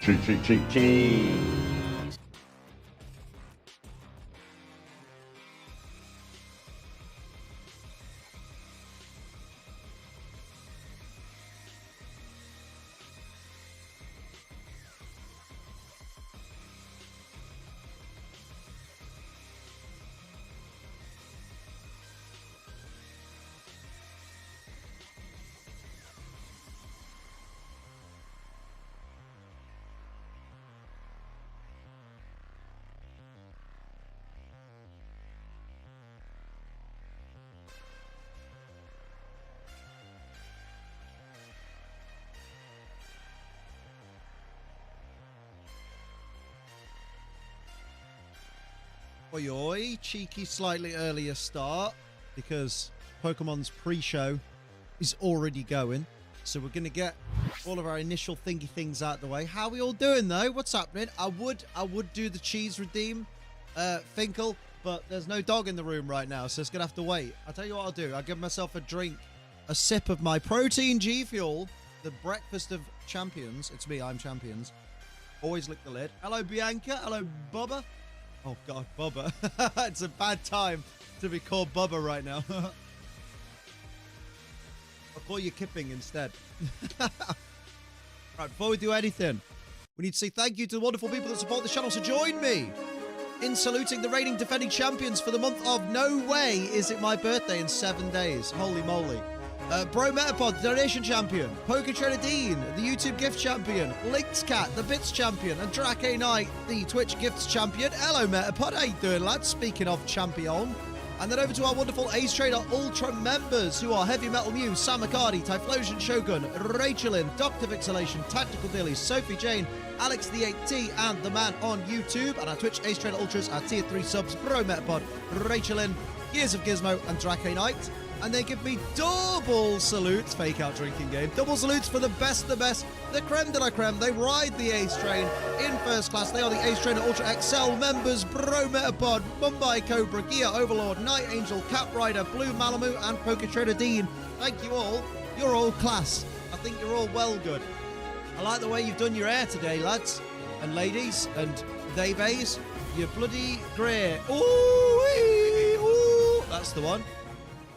Cheese. Oi, oi, cheeky, slightly earlier start because Pokemon's pre-show is already going. So we're going to get all of our initial thingy things out the way. How are we all doing, though? What's happening? I would do the cheese redeem, Finkel, but there's no dog in the room right now, so it's going to have to wait. I'll tell you what I'll do. I'll give myself a drink, a sip of my protein G Fuel, the breakfast of champions. It's me, I'm champions. Always lick the lid. Hello, Bianca. Hello, Bubba. Oh, God, Bubba. It's a bad time to be called Bubba right now. I'll call you Kipping instead. Right, before we do anything, we need to say thank you to the wonderful people that support the channel. So join me in saluting the reigning defending champions for the month of No Way Is It My Birthday in 7 days. Holy moly. Bro Metapod, the donation champion. PokéTrader Dean, the YouTube gift champion. Lynx Cat, the bits champion. And Drake Knight, the Twitch gifts champion. Hello, Metapod. How you doing, lads? Speaking of champion. And then over to our wonderful Ace Trader Ultra members, who are Heavy Metal Mew, Sam Akadi, Typhlosion Shogun, Rachelin, Dr. Vixelation, Tactical Dilly, Sophie Jane, Alex the 8T, and the man on YouTube. And our Twitch Ace Trader Ultras, our tier 3 subs, Bro Metapod, Rachelin, Gears of Gizmo, and Drake Knight. And they give me double salutes, fake out drinking game, double salutes for the best, the creme de la creme. They ride the Ace Train in first class. They are the Ace Trainer Ultra XL members, Bro Metapod, Mumbai Cobra, Gear Overlord, Night Angel, Cat Rider, Blue Malamu, and PokéTrader Dean. Thank you all. You're all class. I think you're all well good. I like the way you've done your hair today, lads and ladies and they-bays. You're bloody great. Ooh, that's the one.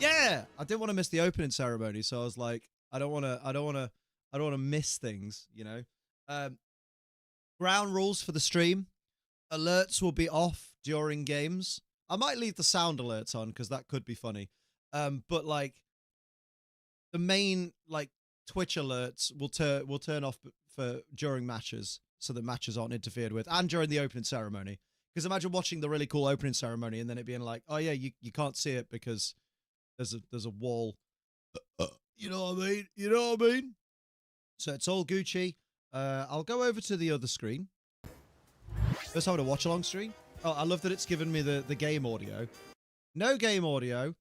Yeah, I didn't want to miss the opening ceremony, so I was like, I don't want to miss things, you know. Ground rules for the stream: alerts will be off during games. I might leave the sound alerts on because that could be funny. But like the main like Twitch alerts will turn off for during matches, so that matches aren't interfered with, and during the opening ceremony. Because imagine watching the really cool opening ceremony and then it being like, oh yeah, you can't see it because there's a wall. You know what I mean? You know what I mean? So it's all Gucci. I'll go over to the other screen. Let's have a watch along screen. Oh, I love that it's given me the game audio. No game audio.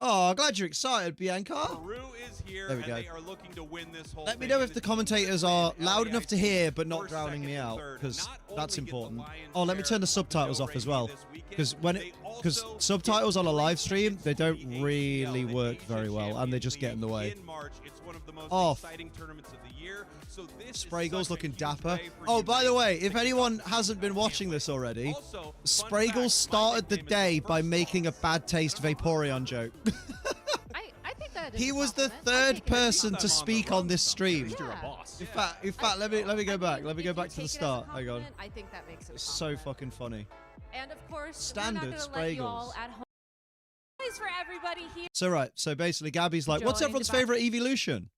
Oh, glad you're excited, Bianca. Peru is here, there we go. And they are looking to win this whole Let me thing. know if the commentators are loud enough to hear but not drowning me out, because that's important. Oh, let me turn the subtitles off as well, because subtitles on a live stream, they don't really work very well and they just get in the way. Off. Spraggle's looking dapper. Oh, by the way, if anyone hasn't been watching this already, Spraggle started the day by making a bad taste Vaporeon joke. I think that he was the third person to speak on this stream. Yeah. In fact, let me go back. Let me go back to the start. Hang on. I think that makes it It's so fucking funny. And of course, Standard we're not gonna let you all Spraggles. at home. For everybody here. So basically Gabby's like, what's Joined everyone's by- favorite evolution?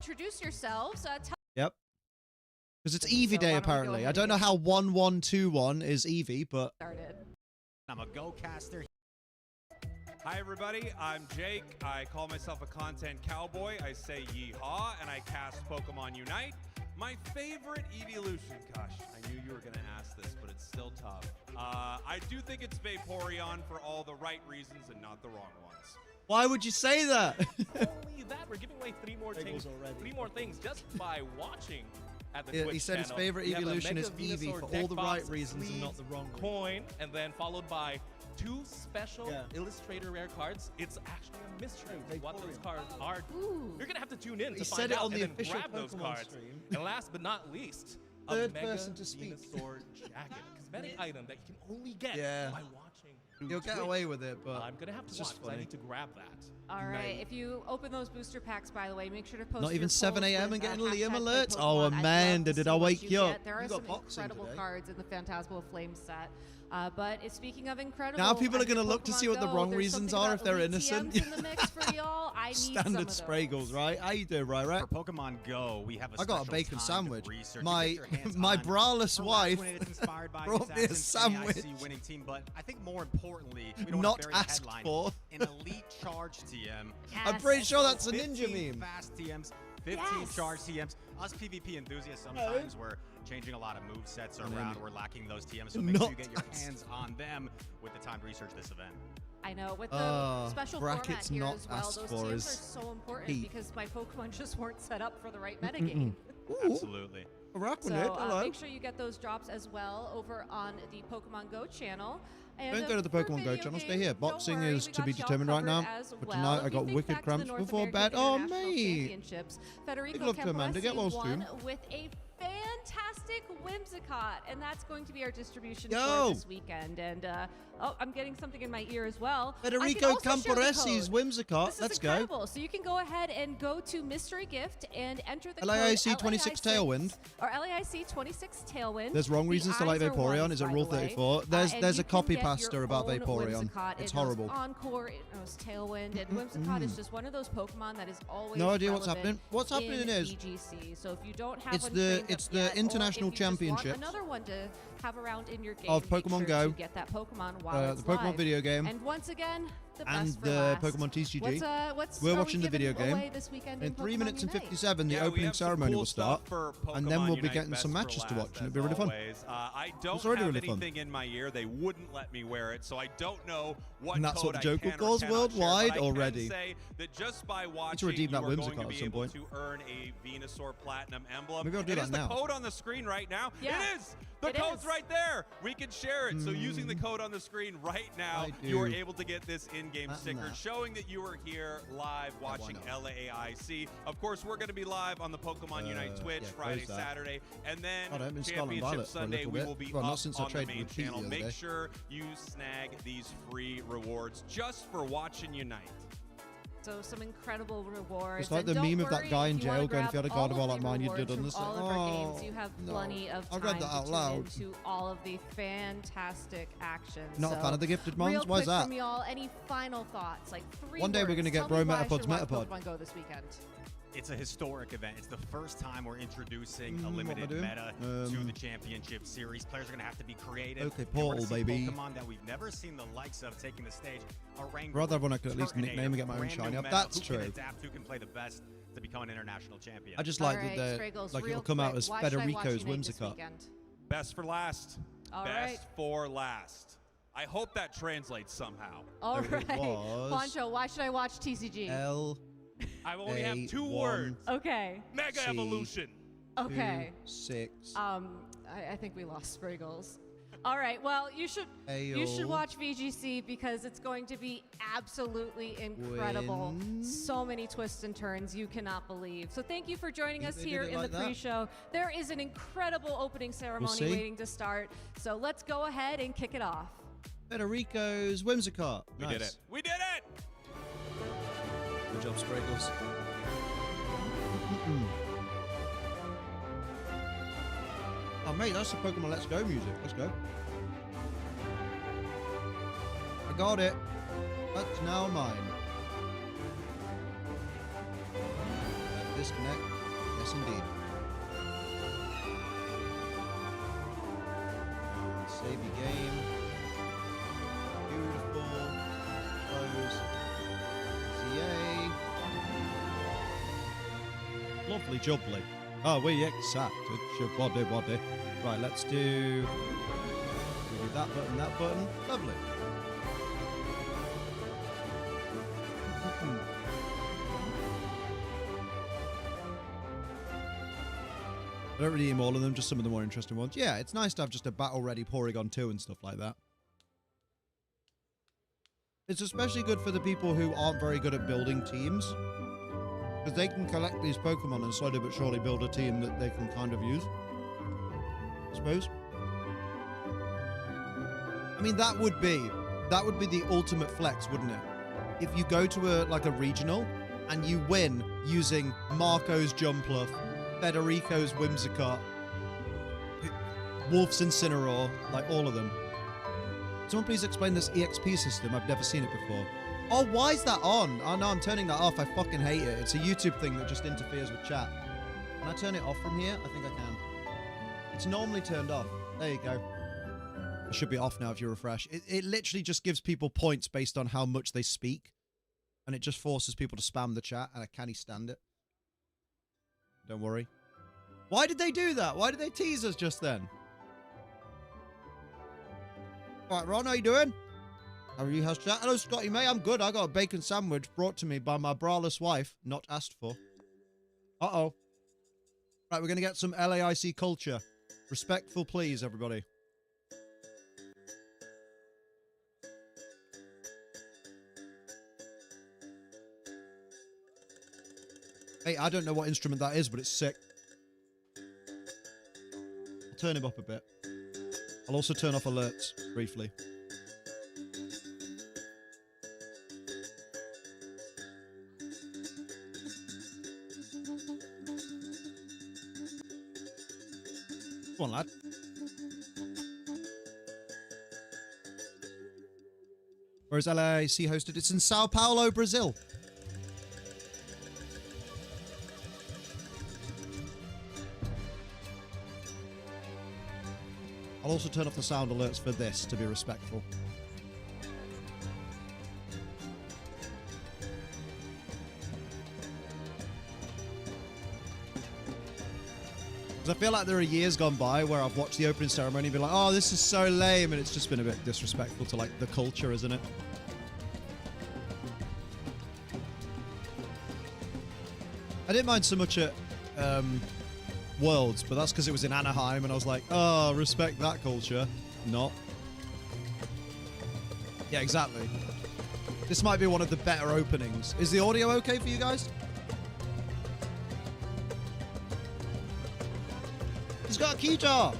Introduce yourselves. Yep. Because it's Eevee So Day why don't we go apparently. ahead I and don't know get how 1121 is Eevee, but started. I'm a go-caster. Hi, everybody. I'm Jake. I call myself a content cowboy. I say yeehaw, and I cast Pokemon Unite. My favorite evolution. Gosh, I knew you were going to ask this, but it's still tough. I do think it's Vaporeon for all the right reasons and not the wrong ones. why would you say that? Only that, we're giving away three more things just by watching at the Yeah, Twitch he said his channel. favorite We have a evolution is Mega Eevee Venusaur for deck all the box, right reasons and not the wrong ones. coin, and then followed by 2 special Illustrator rare cards. It's actually a mystery what those cards are. Ooh. You're gonna have to tune in to He find said it out on the and then official grab those Pokemon cards. stream. And last but not least, a Third Mega person to speak. Venusaur jacket, cosmetic item that you can only get by watching. You'll get Twitch. away with it, but I'm gonna have to it's watch just 'cause I funny. need to grab that. All right. If you open those booster packs, by the way, make sure to post. Not your even 7 polls a.m. with, and getting hashtag Liam Play alerts? Pokemon. Oh, I'd love Amanda, to did see I what wake you up? get. There You are got some boxing incredible today. cards in the Phantasmal Flame set. But speaking of incredible, Now people are on your gonna look to Pokemon see what the Go, wrong there's reasons something are about if they're elite innocent. TMs in the mix for y'all. I need some Standard of spray those. goals, right? How you doing, right? For Pokemon Go, we have a I got a special bacon timed sandwich. research. You My get your hands my on braless the last wife one is inspired by brought me a Assassin's sandwich. AIC winning team, but I think more importantly, we don't Not want to bury the asked headline. for. An elite charge TM. I'm pretty sure that's a ninja 15 meme. fast TMs, 15 Yes. charge TMs. Us PvP enthusiasts sometimes we're changing a lot of move sets around. We're lacking those TMs, so make sure you Not get your asked hands on them with the timed research this event. I know, with the special format brackets here not as well, asked those for teams is are so important heat. because my Pokemon just weren't set up for the right metagame. Ooh, Absolutely. a rock with So it. Hello. make sure you get those drops as well over on the Pokemon Go channel. And Don't go to the for Pokemon Go video channel. Stay games, here. don't Boxing worry, is we to be got y'all determined right now. covered as But well. tonight If I you got think wicked back to the cramps North before American bed. Oh, International mate. Championships, Federico Big love to Amanda. Get Camporesi lost won too. with a fantastic Whimsicott, and that's going to be our distribution Yo. for this weekend. And oh, I'm getting something in my ear as well. I can Federico also share the Camporesi's code. Whimsicott. This Let's is go. incredible. So you can go ahead and go to Mystery Gift and enter the LAIC code 26 LAIC Tailwind. or LAIC 26 Tailwind. There's wrong The reasons to like eyes are Vaporeon. ones, Is it by rule the way. 34? And There's you a can copy get pasta your about own Vaporeon. Whimsicott. It's It knows horrible. Encore, it knows Tailwind, and Whimsicott is just one of those Pokemon that is always No idea what's relevant happening. What's happening in is VGC. So if you don't have it's one the- trained it's up the yet, or international if you just want championships another one to have around in your game of make Pokemon sure Go, to get that Pokemon while it's the Pokemon live. video game, And once again, the and best for the last. Pokemon TCG. What's We're are we watching the video giving game. away this weekend In 3 Pokemon minutes and Unite? 57, the Yeah, we opening have some ceremony cool will start, stuff for and then Pokemon we'll be Unite getting Best some for matches to Last, watch, and it'll as be really fun. always. I don't It's already have really fun. anything in my ear. They wouldn't let me wear it, so I don't know what And that's code what the I Joker can or calls cannot worldwide share, but I already. can say that just by Need watching, to redeem you that are going Whimsicott to at be some able point. to earn a Venusaur Platinum emblem. Maybe I'll do It that is now. the code on the screen right now. Yeah. It is. The It code's is. right there. We can share it. So using the code on the screen right now, I you are do. able to get this in-game That and sticker that. showing that you are here live why watching not? LAIC. Of course, we're going to be live on the Pokemon Unite Twitch yeah, Friday, close that. Saturday, and then God, I haven't been Scarlet and Championship Violet for a Sunday little we bit. will be Well, not up since I on the traded main with Pete the channel. other Make day. sure you snag these free rewards just for watching Unite. So some incredible rewards. It's like And the don't meme of that worry, guy in if you wanna jail going, if you had a grab God of all of like the mine, you'd rewards done from this. all of our games. You have no. plenty of I time read that to out tune loud. into all of the fantastic actions. Not a fan of the gifted mons? Real Why is quick that? from y'all, any final thoughts? Like 3 One day we're words. gonna get Tell Bro me why I Metapod's should watch Metapod. Pokemon Go this weekend. It's a historic event. It's the first time we're introducing a What am I limited doing? meta to the championship series. Players are going to have to be creative. Okay, And we're Portal, gonna see baby. Pokemon that we've never seen the likes of taking the stage. A Wrangler, Rather have one I could at least Turtonator, nickname and get my own brand new shiny up. meta. That's Who true. Can adapt, who can play the best to become an international champion. I just All like right, that Straggles, like real it'll come out quick, as why should I watch Federico's Unite this Whimsicott. weekend? Best for last. All Best right. for last. I hope that translates somehow. All It right. was Poncho, why should I watch TCG? L I only have 2 A1. words. Okay. Mega C. Evolution. Okay. 6 I think we lost Spriggles. All right. Well, you should Ale. watch VGC because it's going to be absolutely incredible. Win. So many twists and turns you cannot believe. So thank you for joining us They did here it in like the that. pre-show. There is an incredible opening ceremony see. waiting to start. So let's go ahead and kick it off. Federico's Whimsicott. We Nice. did it. We did it. Good job, Spriggles. Oh, mate, that's the Pokemon Let's Go music. Let's go. I got it. That's now mine. Disconnect. Yes, indeed. Save your game. Beautiful. Close. CA. Lovely jubbly. Oh, we exact. Body. Right, let's do that button. Lovely. I don't really aim all of them, just some of the more interesting ones. Yeah, it's nice to have just a battle-ready Porygon 2 and stuff like that. It's especially good for the people who aren't very good at building teams. Because they can collect these Pokemon and slowly but surely build a team that they can kind of use. I suppose. I mean, that would be the ultimate flex, wouldn't it? If you go to a regional and you win using Marco's Jumpluff, Federico's Whimsicott, Wolf's Incineroar, like all of them. Someone please explain this EXP system. I've never seen it before. Oh, why is that on? Oh no, I'm turning that off. I fucking hate it. It's a YouTube thing that just interferes with chat. Can I turn it off from here? I think I can. It's normally turned off. There you go. It should be off now if you refresh. It literally just gives people points based on how much they speak. And it just forces people to spam the chat, and I can't stand it. Don't worry. Why did they do that? Why did they tease us just then? Alright, Ron, how you doing? How are you? How's chat? Hello, Scotty, mate. I'm good. I got a bacon sandwich brought to me by my braless wife. Not asked for. Uh-oh. Right, we're going to get some LAIC culture. Respectful, please, everybody. Hey, I don't know what instrument that is, but it's sick. I'll turn him up a bit. I'll also turn off alerts, briefly. Come on, lad. Where is LAIC hosted? It's in Sao Paulo, Brazil. I'll also turn off the sound alerts for this to be respectful. Because I feel like there are years gone by where I've watched the opening ceremony and be like, oh, this is so lame, and it's just been a bit disrespectful to, like, the culture, isn't it? I didn't mind so much at Worlds, but that's because it was in Anaheim, and I was like, oh, respect that culture. Not. Yeah, exactly. This might be one of the better openings. Is the audio okay for you guys? He's got a guitar!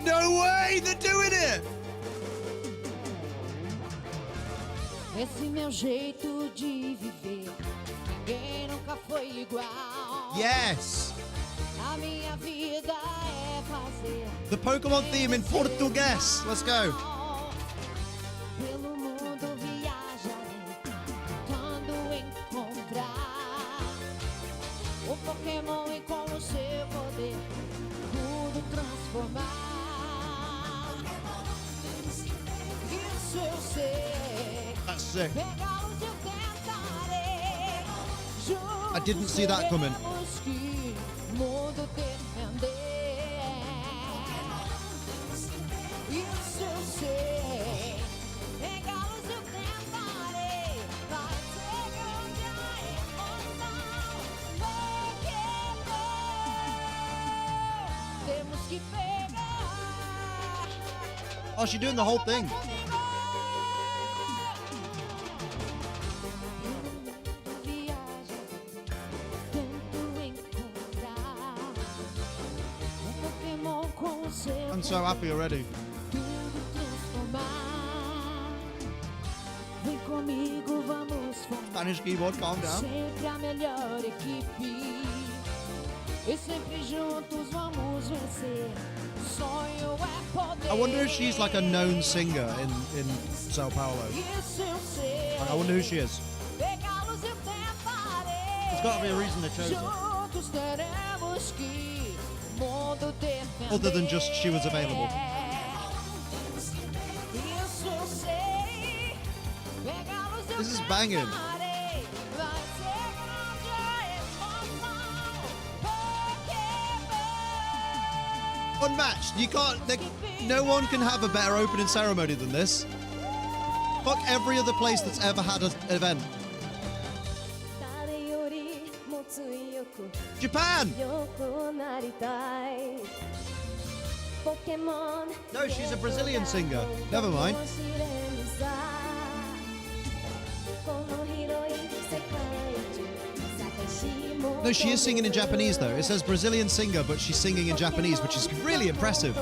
No way! They're doing it! Esse meu jeito de viver, ninguém nunca foi igual. Yes! A minha vida é fazer The Pokemon theme in Portuguese. Let's go. pelo mundo viajarei, tentando encontrar o Pokémon e com o seu poder tudo transformar. Isso eu sei. That's sick. Pegá-los eu tentarei. I didn't see that coming. Juntos que o mundo defender. Isso eu sei. Pegá-los eu tentarei. Vai ser grande a emoção. Pokémon. Temos que pegar. Oh, she's doing the whole thing. I'm so happy already. Vem comigo, vamos formar Spanish keyboard, calm down. sempre a melhor equipe. E sempre juntos vamos vencer. Sonho é poder. I wonder if she's like a known singer in Sao Paulo. Isso eu sei. I wonder who she is. Pegá-los eu tentarei. There's got to be a reason they chose her. Juntos teremos que o mundo defender. Other than just she was available. Isso eu sei. Pegá-los eu This is banging. tentarei. Vai ser grande a emoção. Pokémon. Unmatched. You can't. No one can have a better opening ceremony than this. Fuck every other place that's ever had an event. Japan! No, she's a Brazilian singer. Never mind. No, she is singing in Japanese, though. It says Brazilian singer, but she's singing in Japanese, which is really impressive.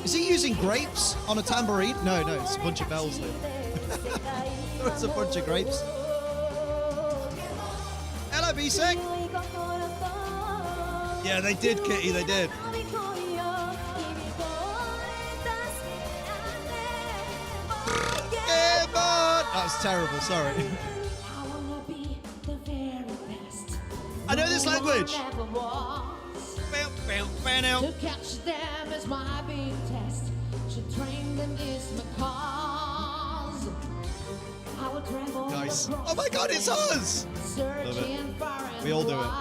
Is he using grapes on a tambourine? No, no, it's a bunch of bells there. It's a bunch of grapes. Hello, B-Sec. Yeah, they did, Kitty, they did. That's terrible, sorry. I know this language. To catch them is my big test. To train them is my cause. I will travel. Nice. Oh my god, it's us! Love it. We all do it.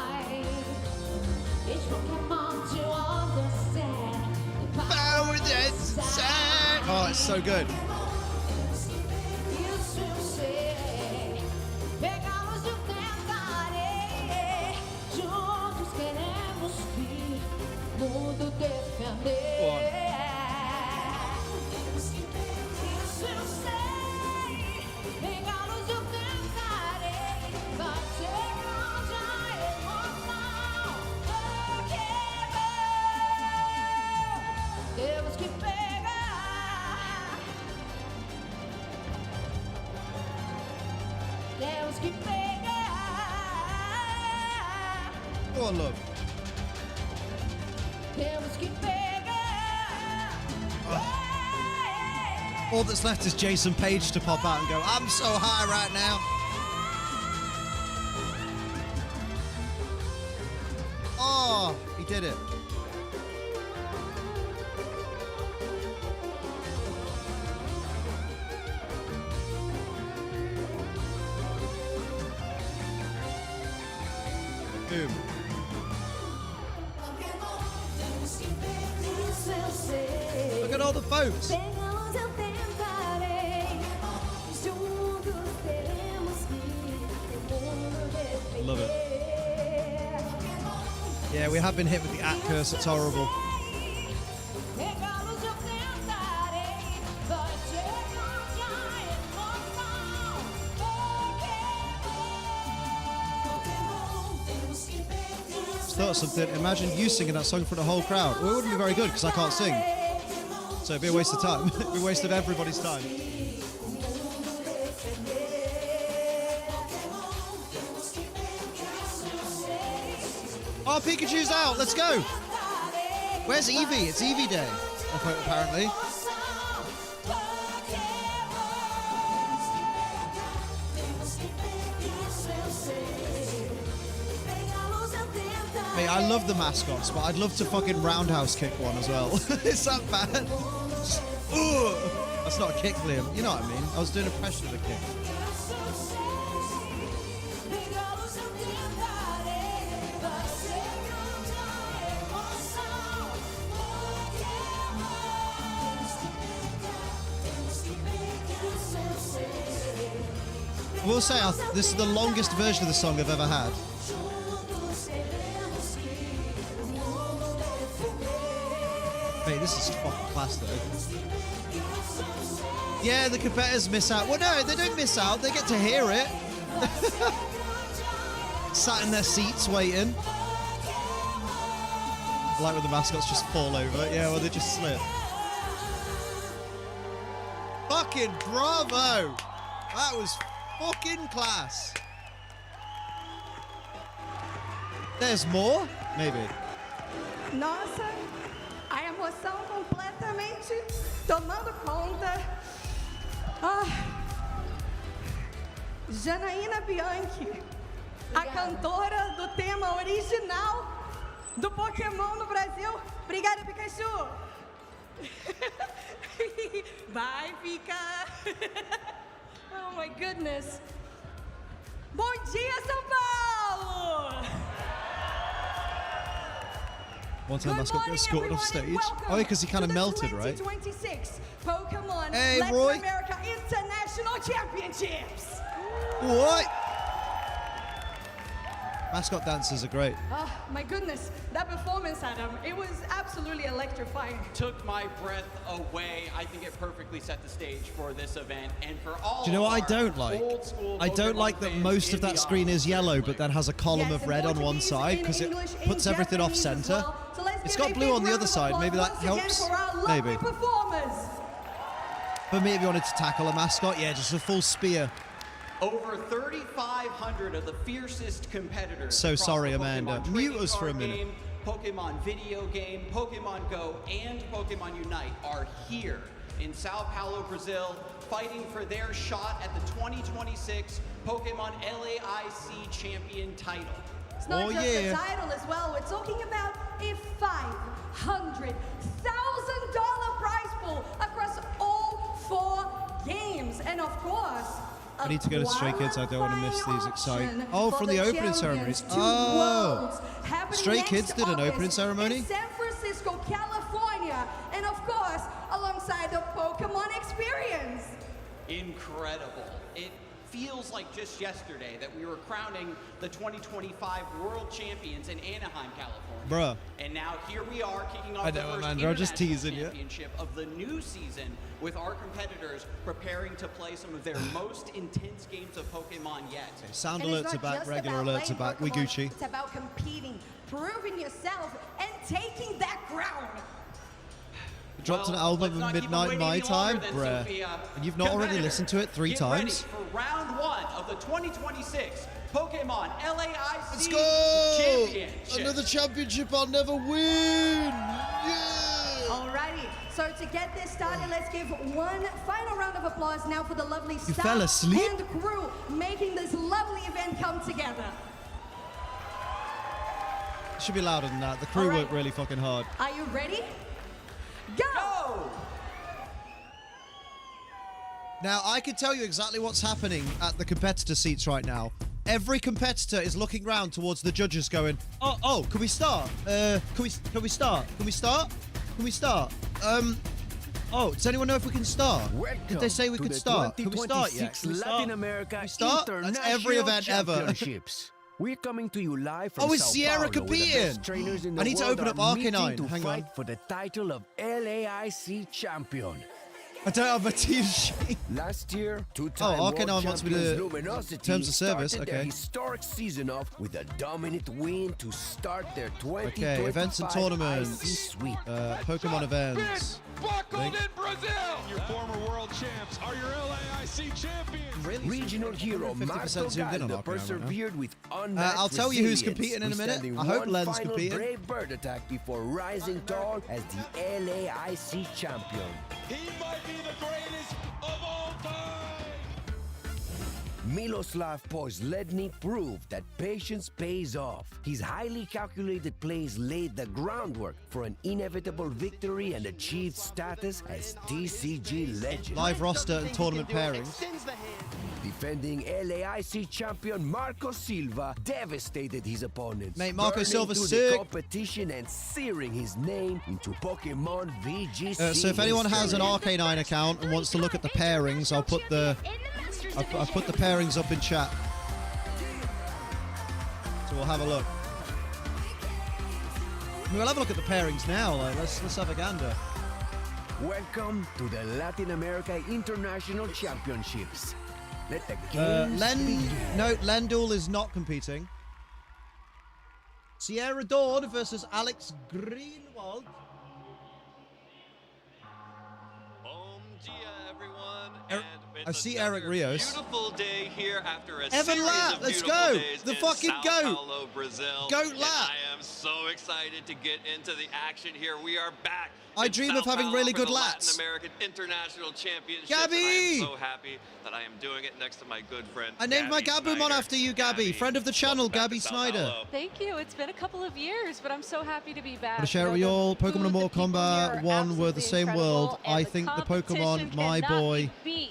Each Pokemon to understand the power that's inside. Oh, it's so good. Go on, love. All that's left is Jason Page to pop out and go, I'm so high right now. Oh, he did it. Boom. Look at all the folks. Love it. Yeah, we have been hit with the at curse. It's horrible. Just thought of something. Imagine you singing that song for the whole crowd. Well, it wouldn't be very good because I can't sing. So it'd be a waste of time. It'd be a waste of everybody's time. Oh, Pikachu's out. Let's go. Where's Eevee? It's Eevee Day, apparently. Hey, I love the mascots, but I'd love to fucking roundhouse kick one as well. Is that bad? Just, that's not a kick, Liam. You know what I mean? I was doing a impression of a kick. I will say, this is the longest version of the song I've ever had. Mate, this is fucking class though. Yeah, the competitors miss out. Well, no, they don't miss out. They get to hear it. Sat in their seats waiting. I like when the mascots just fall over. Yeah, well, they just slip. Fucking bravo! That was fucking class. There's more? Maybe. Nossa, a emoção completamente tomando conta. Janaína Bianchi, a cantora do tema original do Pokémon no Brasil. Obrigada, Pikachu. Vai, Pika. Oh my goodness. Bom dia, São Paulo! One time Good mascot morning, gets escorted off everyone, and stage. welcome Oh, yeah, because he kind to of the melted, right? 2026 Pokemon Hey, Latin Roy. America International Championships. What? Mascot dancers are great. Oh, my goodness. That performance, Adam, it was absolutely electrifying. Took my breath away. I think it perfectly set the stage for this event and for all. Do you know what I of don't our like? old school I don't Pokemon like that fans most in of that the screen is yellow, audience. but then has a column Yes, of in red on one Portuguese, side in because it English, in puts everything off Japanese as center. well. So let's It's give got a blue big on the round other of side. Maybe that applause once again helps. for our lovely Maybe. performers. For me, if you wanted to tackle a mascot, yeah, just a full spear. Over 3,500 of the fiercest competitors. So across sorry, the Amanda. Pokemon Mute trading us for a card minute. game, Pokemon video game, Pokemon Go, and Pokemon Unite are here in Sao Paulo, Brazil, fighting for their shot at the 2026 Pokemon LAIC champion title. It's not Oh, just yeah. the title as well. We're talking about a $500,000 prize pool across all 4 games. And of course, I need to go to Stray Kids. I don't want to miss these exciting. Oh, for from the opening ceremonies. Oh. Stray Kids did an opening ceremony? in San Francisco, California, and of course, alongside the Pokemon Experience. Incredible. It feels like just yesterday that we were crowning the 2025 World Champions in Anaheim, California. Bruh. And now here we are kicking off I the know, first Amanda, I'm just international teasing you. championship of the new season with our competitors preparing to play some of their most intense games of Pokemon yet. Sound And it's alerts not are back, just regular about alerts are playing back. We Pokemon, Gucci. It's about competing, proving yourself, and taking that crown. Dropped an Well, album let's at not keep them midnight waiting my any longer time, then, bruh. Sophia. And you've not already Competitors, listened to it 3 get ready times? for round 1 of the 2026 Pokemon LAIC Let's go! Championship. Another championship I'll never win! Yeah! Alrighty, so to get this started, let's give one final round of applause now for the lovely fell staff asleep? and crew making this lovely event come together. Should be louder than that. The crew All right. worked really fucking hard. Are you ready? Go! Go! Now, I can tell you exactly what's happening at the competitor seats right now. Every competitor is looking round towards the judges going, oh, can we start? Can we start? Can we start? Can we start? Oh, does anyone know if we can start? Did they say we could start? Can we start yet? Can we start? Latin America Can we start? That's every International event ever. Championships. We're coming to you live from Oh, is Sao Sierra Paulo, where the competing? best trainers in the I need to world open up are meeting Arcanine. to Hang fight on. for the title of LAIC champion. I don't have my team sheet. Last year, two-time Arcanine world wants me champions to- Luminosity terms of service, started their okay. historic season off with a dominant win to start their 2025 Okay, events and tournaments. IC sweep. Pokemon events. Buckled in Brazil! Your former world champs are your LAIC champions! Really? Regional hero 50% Marco zoomed in on Gallo Arcanine right now. persevered with unmatched I'll tell you who's resilience, competing in a minute. withstanding I hope one Len's final competing. brave bird attack before rising tall as the LAIC champion. He might be the greatest of all time! Miloslav Posledny proved that patience pays off. His highly calculated plays laid the groundwork for an inevitable victory and achieved status as TCG legend. Live roster and tournament pairings. Defending LAIC champion Marco Silva devastated his opponents. Mate, Marco burning Silva's through sick. the competition and searing his name into Pokemon VGC. So if anyone has an history. Arcanine account and wants to look at the pairings, I'll put the pairings up in chat. So we'll have a look. We'll have a look at the pairings now. Like, let's have a gander. Welcome to the Latin America International Championships. Let the games begin. No, Lendl is not competing. Sierra Dawn versus Alex Greenwald. Bom dia, everyone. I see Eric Rios. Beautiful day here after a Evan series Latt, of let's beautiful go. days The in fucking Sao goat. Paulo, Brazil. Goat And Latt. I am so excited to get into the action here. We are back. I in dream Sao of having Paulo really for good the lats. Latin American International Championships. Gabby! And I am so happy that I am doing it next to my good friend. I named my Gabby Gabumon Snyder. after you, Gabby. Friend of the channel, welcome back Gabby to Sao Snyder. Paulo. Thank you. It's been a couple of years, but I'm so happy to be back. Want to share it with you all? Pokemon and Mortal Kombat 1 were the same world. I think the Pokemon, my boy,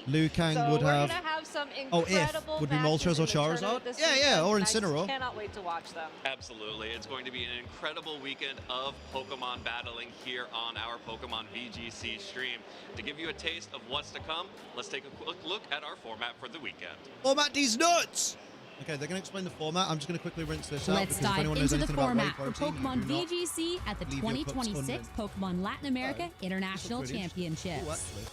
Liu Kang So would we're have. gonna have some Oh, if incredible would be matches Moltres or in the tournament Charizard? this Yeah, weekend, or and I just Incineroar. cannot wait to watch them. Absolutely. It's going to be an incredible weekend of Pokemon battling here on our Pokemon VGC stream. To give you a taste of what's to come, let's take a quick look at our format for the weekend. Format these nuts! Okay, they're going to explain the format. I'm just going to quickly rinse this out. Let's because if dive anyone knows into the anything about format for whey protein, Pokemon you do not VGC at the leave your cups 2026 Pokemon Latin America International Pretty interesting. Championships. Oh, actually.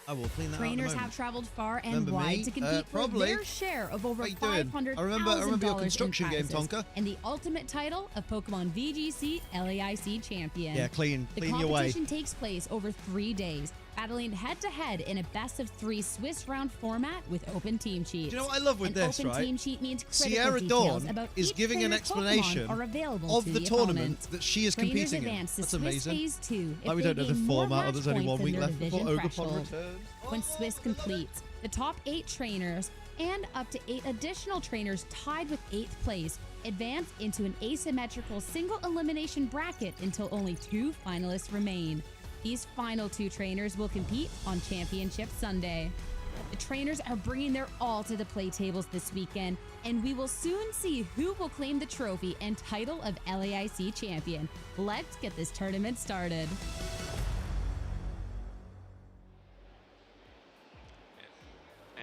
I will clean that Trainers out in a have traveled far and Remember wide me? to compete for Probably. their share of over How you doing? $500,000 I remember your construction game, Tonka. and the ultimate title of Pokemon VGC LAIC champion. Yeah, clean The your way. competition takes place over 3 days, battling head-to-head in a best-of-3 Swiss round format with open team sheets. Do you know what I love with An this, open right? team sheet means critical Sierra details Dawn about is each giving an player's explanation Pokemon are available of to the tournament opponent. that she is Trainers competing in. advance to That's Swiss amazing. Phase 2 if Like we they don't know the gain more format, or match there's only points 1 than week their left before division Ogre Pod threshold. returns. When Swiss completes, the top 8 trainers and up to 8 additional trainers tied with 8th place advance into an asymmetrical single elimination bracket until only 2 finalists remain. These final 2 trainers will compete on Championship Sunday. The trainers are bringing their all to the play tables this weekend, and we will soon see who will claim the trophy and title of LAIC champion. Let's get this tournament started.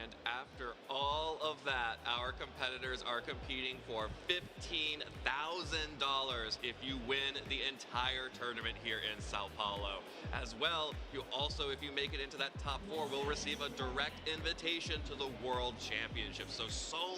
And after all of that, our competitors are competing for $15,000 if you win the entire tournament here in Sao Paulo. As well, you also, if you make it into that top 4, will receive a direct invitation to the World Championship. So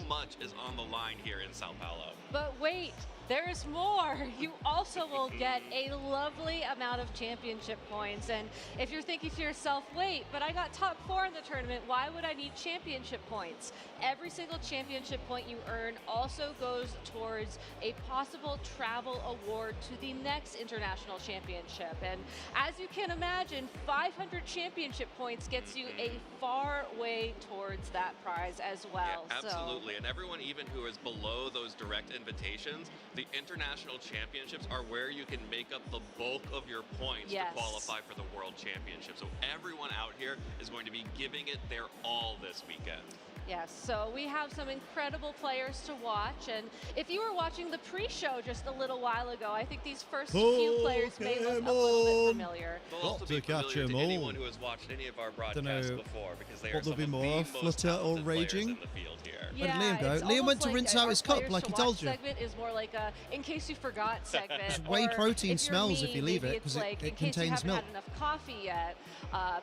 much is on the line here in Sao Paulo. But wait, there's more. You also will get a lovely amount of championship points. And if you're thinking to yourself, wait, but I got top 4 in the tournament, why would I need championship points? Every single championship point you earn also goes towards a possible travel award to the next international championship. And as you can imagine, 500 championship points gets you a far way towards that prize as well. Yeah, absolutely. And everyone even who is below those direct invitations, the international championships are where you can make up the bulk of your points to qualify for the World Championship. So everyone out here is going to be giving it their all this weekend. Yes, so we have some incredible players to watch, and if you were watching the pre-show just a little while ago, I think these first few players may look a little bit familiar. They'll also be familiar to anyone who has watched any of our broadcasts before, because they are some of the most flutter or talented raging players in the field here. Where did Yeah, Liam go? it's Liam went almost to rinse out our his cup players like he to told watch you. segment is more like a in case you forgot segment. Whey or protein if you're smells me, if you leave maybe it, 'cause it's like, it in case contains you haven't milk. had enough coffee yet.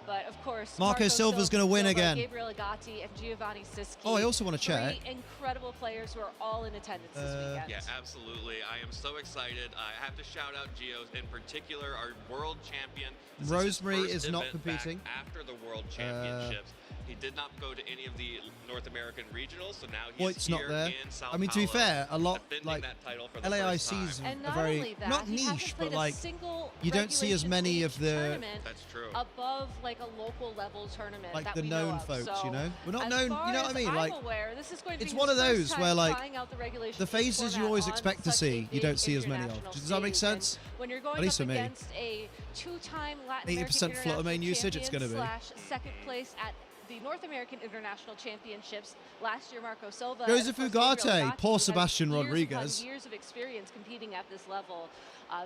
But of course, Marco Silva's gonna win again. Gabriel Agati and Giovanni Siski. Oh, I also want to check. 3 incredible players who are all in attendance this weekend. Yeah, absolutely. I am so excited. I have to shout out Gio in particular, our world champion. This Rosemary his first is not event back competing. after the World Championships. He did not go to any of the North American regionals, so now he's Voigt's not here there. in Sao I mean, to be Paulo, fair, a lot defending like that title for the LAIC's first time. And a not very only that, not he hasn't niche, played but a like single you don't see as many of regulation the tournament That's true. above like a local level tournament like that the we known know of. folks, So, you know. We're not as known, far you know what I as mean? I'm Like aware, this is going to it's be one his of first those time where like trying out the regulation the faces you format always on expect to such a see, you don't big see as many of. international Does that make stage. sense? And when you're going At least up for me. against a 2-time Latin 80% American Flutter main International usage, it's gonna be. champion / second place at the North American International Championships last year, Marco Silva. Joseph and of course, Gabriel Ugarte, Agati, poor who has Sebastian years upon Rodriguez. Years of experience competing at this level.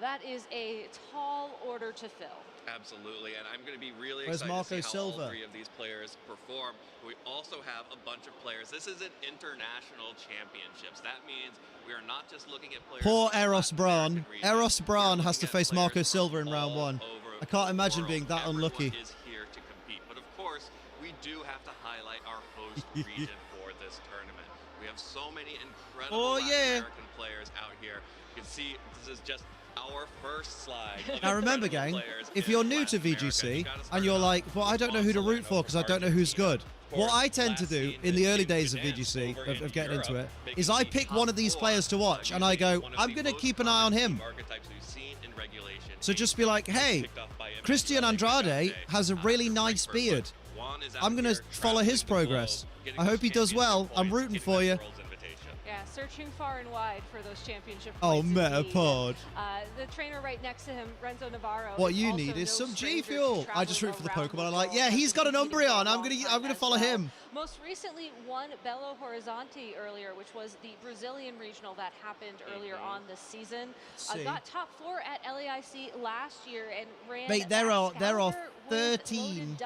That is a tall order to fill. Absolutely, and I'm going to be really Where's excited Marco to see how all Silva? 3 of these players perform. We also have a bunch of players. This is an international championships. That means we are not just looking at players. Poor from the Eros Latin Braun. American region. Eros Braun We are has to looking at face Marco players Silva from in round all 1. over I can't the imagine world. being that Everyone unlucky. is here to compete, but of course, we do have to highlight our host region for this tournament. We have so many incredible Latin American players out here. You can see this is just our first slide. Now remember, gang, if you're new to VGC and you're like, well, I don't know who to root for because I don't know who's good. What I tend to do in the early days of VGC, of getting into it, is I pick one of these players to watch and I go, I'm going to keep an eye on him. So just be like, hey, Christian Andrade has a really nice beard. Juan is I'm going to follow his progress. I hope he does well. I'm rooting for you. Yes, searching far and wide for those championship Oh, points. Metapod. The trainer right next to him, Renzo Navarro. What you need is some G Fuel. I just root for the Pokemon. I'm like, yeah, he's got an Umbreon. I'm gonna follow him. Most recently won Belo Horizonte earlier, which was the Brazilian regional that happened earlier on this season. Got top 4 at LAIC last year and ran. Mate, there are 13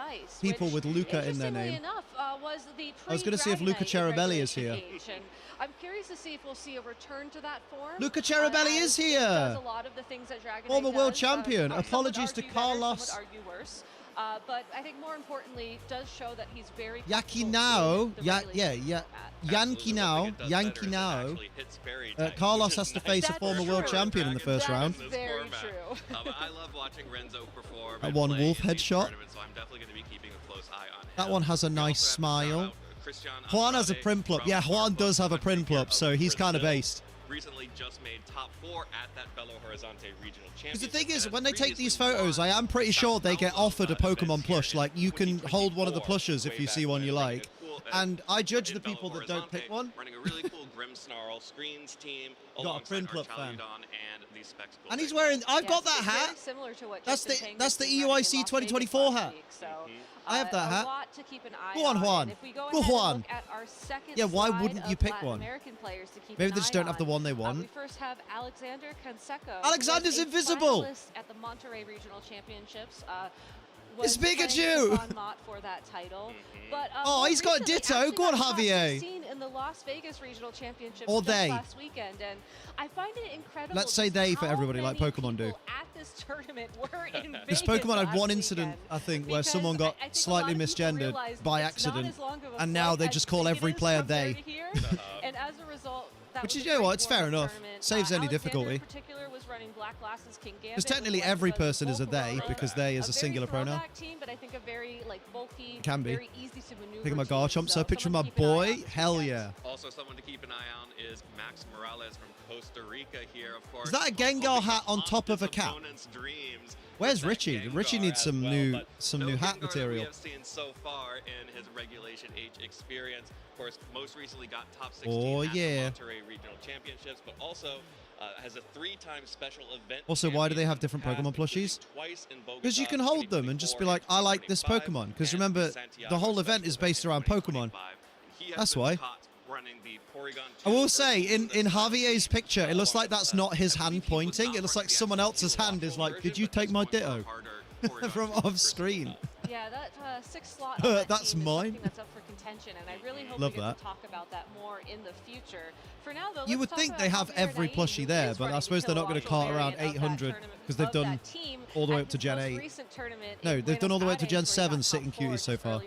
people with Luca in their name. Enough, was the I was going to see if Luca Cherubelli is here. I'm curious to see if we'll see a return to that form. Luca Cherubelli is here. Does a lot of the things that Dragonite Former world does. champion. Some Apologies to would argue better, Carlos. some would argue worse. But I think more importantly, does show that he's very Yakinao, Yankinao. Carlos has to face a former world champion in the first round. Very true. I love watching Renzo perform. That one wolf headshot. So I'm definitely going to be keeping a close eye on him. That one has a nice smile. Juan has a Prinplup. Yeah, Juan does have a Prinplup, so he's kind of based. Recently just made top 4 at that Belo Horizonte regional championship. Because the thing is, when they take these photos, I am pretty sure they get offered a Pokemon plush. Like, you can hold one of the plushes if you see one you like. And I judge the people that don't pick one. Running a really cool Grimmsnarl screens team. Got a Prinplup fan. And he's wearing. I've got that hat. That's the EUIC 2024 hat. I have that hat. Go on, Juan. Go, Juan. Yeah, why wouldn't you pick one? Maybe they just don't have the one they want. We first have Alexander Canseco. Alexander's invisible. At the Monterrey Regional Championships. It's Pikachu! For that title. But, oh, he's got a Ditto. Go on, Javier. Seen in the Las Vegas Regional Championships or they. last weekend, and I find it incredible. Let's say they for everybody, like Pokemon do. At this tournament were in this Pokemon had one incident, I think, where someone got slightly misgendered by accident, and now they just call every player they. And as a result, which is, you know what, it's fair enough. Saves any difficulty. Because technically every person is a they, because they is a singular pronoun. Can be. Pick up my Garchomp, so a picture of my boy. Hell yeah. Also, someone to keep an eye on is Max Morales from Costa Rica here, of course. Is that a Gengar hat on top of a cap? Where's Richie? Richie needs some new hat material. We have seen so far in his Regulation H experience. Of course, most recently got top 16 at the Monterrey Regional Championships, but also has a 3-time special event. Also, why do they have different Pokemon plushies? Because you can hold them and just be like, I like this Pokemon. Because remember, the whole event is based around Pokemon. That's why. I will say, in Javier's picture, it looks like that's not his hand pointing. It looks like someone else's hand is like, did you take my Ditto? From off screen. Yeah, that 6th slot on that's mine. That's up for contention, and I really hope Love we get that. to talk about that more in the future. For now, though, you would think they have every plushie there, but I suppose they're not going to cart around 800 because they've done all the way up to Gen 8. No, they've done all the way up to Gen 7 sitting cuties so far.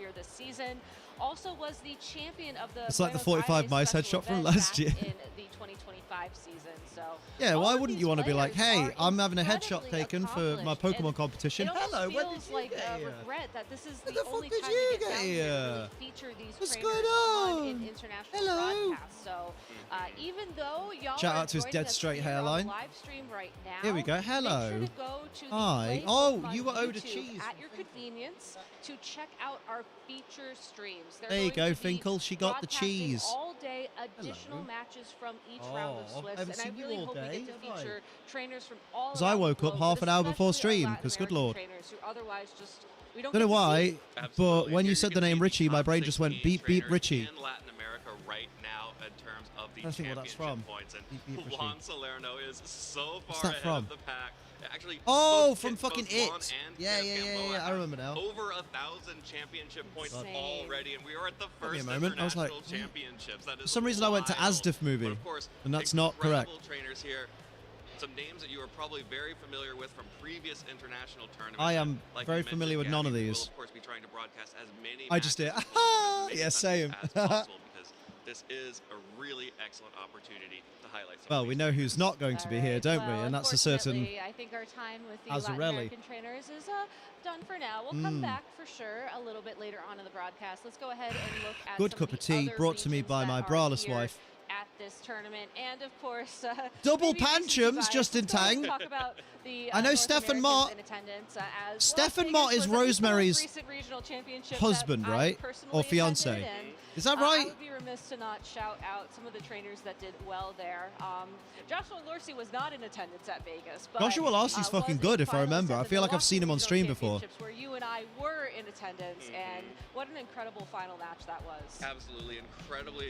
Also was the champion of the it's like the 45 mice headshot from last year. In the 2025 season. So yeah, why wouldn't you want to be like, hey, I'm having a headshot taken for my Pokemon competition. Hello, when did you get here? Regret that this is when the the fuck only did time you get here? Feature these What's trainers going on? in international Hello. broadcasts. So even though y'all shout are out to his joining dead us straight here hairline. on live stream right now, Here we go. Hello. make sure to go to the Hi. place Oh, on you were owed a YouTube cheese. at your convenience to check out our feature streams. They're There you going go, to be Finkel. She got the broadcasting cheese. all day additional matches from each round of Oh, Swiss, haven't and I seen you really all hope day, we get to have I? feature trainers from all Because I around the woke up globe, half an hour before especially stream, our because good Latin lord. trainers who otherwise just we don't Don't know get to why, see. but when you said the name Richie, my brain just went beep beep Richie. In Latin America right now in terms of the I don't think what that's from. points, and Beep, beep, Richie. Juan Salerno is so What's far that ahead from? of the pack. Actually, Oh, both from kids, fucking both Juan It. and Yeah, Kenneth Gamboa I have remember now. Over 1,000 championship points Insane. already, and we are at the Give me a first moment. I was like, international championships. That is For some reason, I went to wild. Asdif movie, But of course, and that's not correct. incredible trainers here. Some names that you are probably very familiar with from previous international tournaments. I am Like very you familiar with mentioned, none of Gabby, we these. will, of course, be trying to broadcast as many I just did. matches as many Yeah, same. countries as possible, because this is a really excellent opportunity to highlight some Well, of we these know who's not going to be here, don't we? Well, And that's a certain. unfortunately, I think our time with the Latin Azarelli. American trainers is done for now. We'll come back for sure a little bit later on in the broadcast. Let's go ahead and look at Good some cup of of the tea other brought to me regions by that my are braless here wife. at this tournament. And of course, double maybe recent Panchams, guys. Justin Let's go ahead and Tang. talk about the, I know North Stefan Americans Mott. in attendance, as Stefan Las Mott Vegas is was at least the most Rosemary's recent regional championship husband, that I right? personally Or fiance. attended, and, Is that I right? would be remiss to not shout out some of the trainers that did well there. Joshua Lorsey was not in attendance at Vegas. But, Joshua Lorsey's fucking was good, a if I finalist remember. at I the feel like I've Milwaukee seen him on Regional stream before. Championships, where you and I were in attendance, and what an incredible final match that was. Absolutely, incredible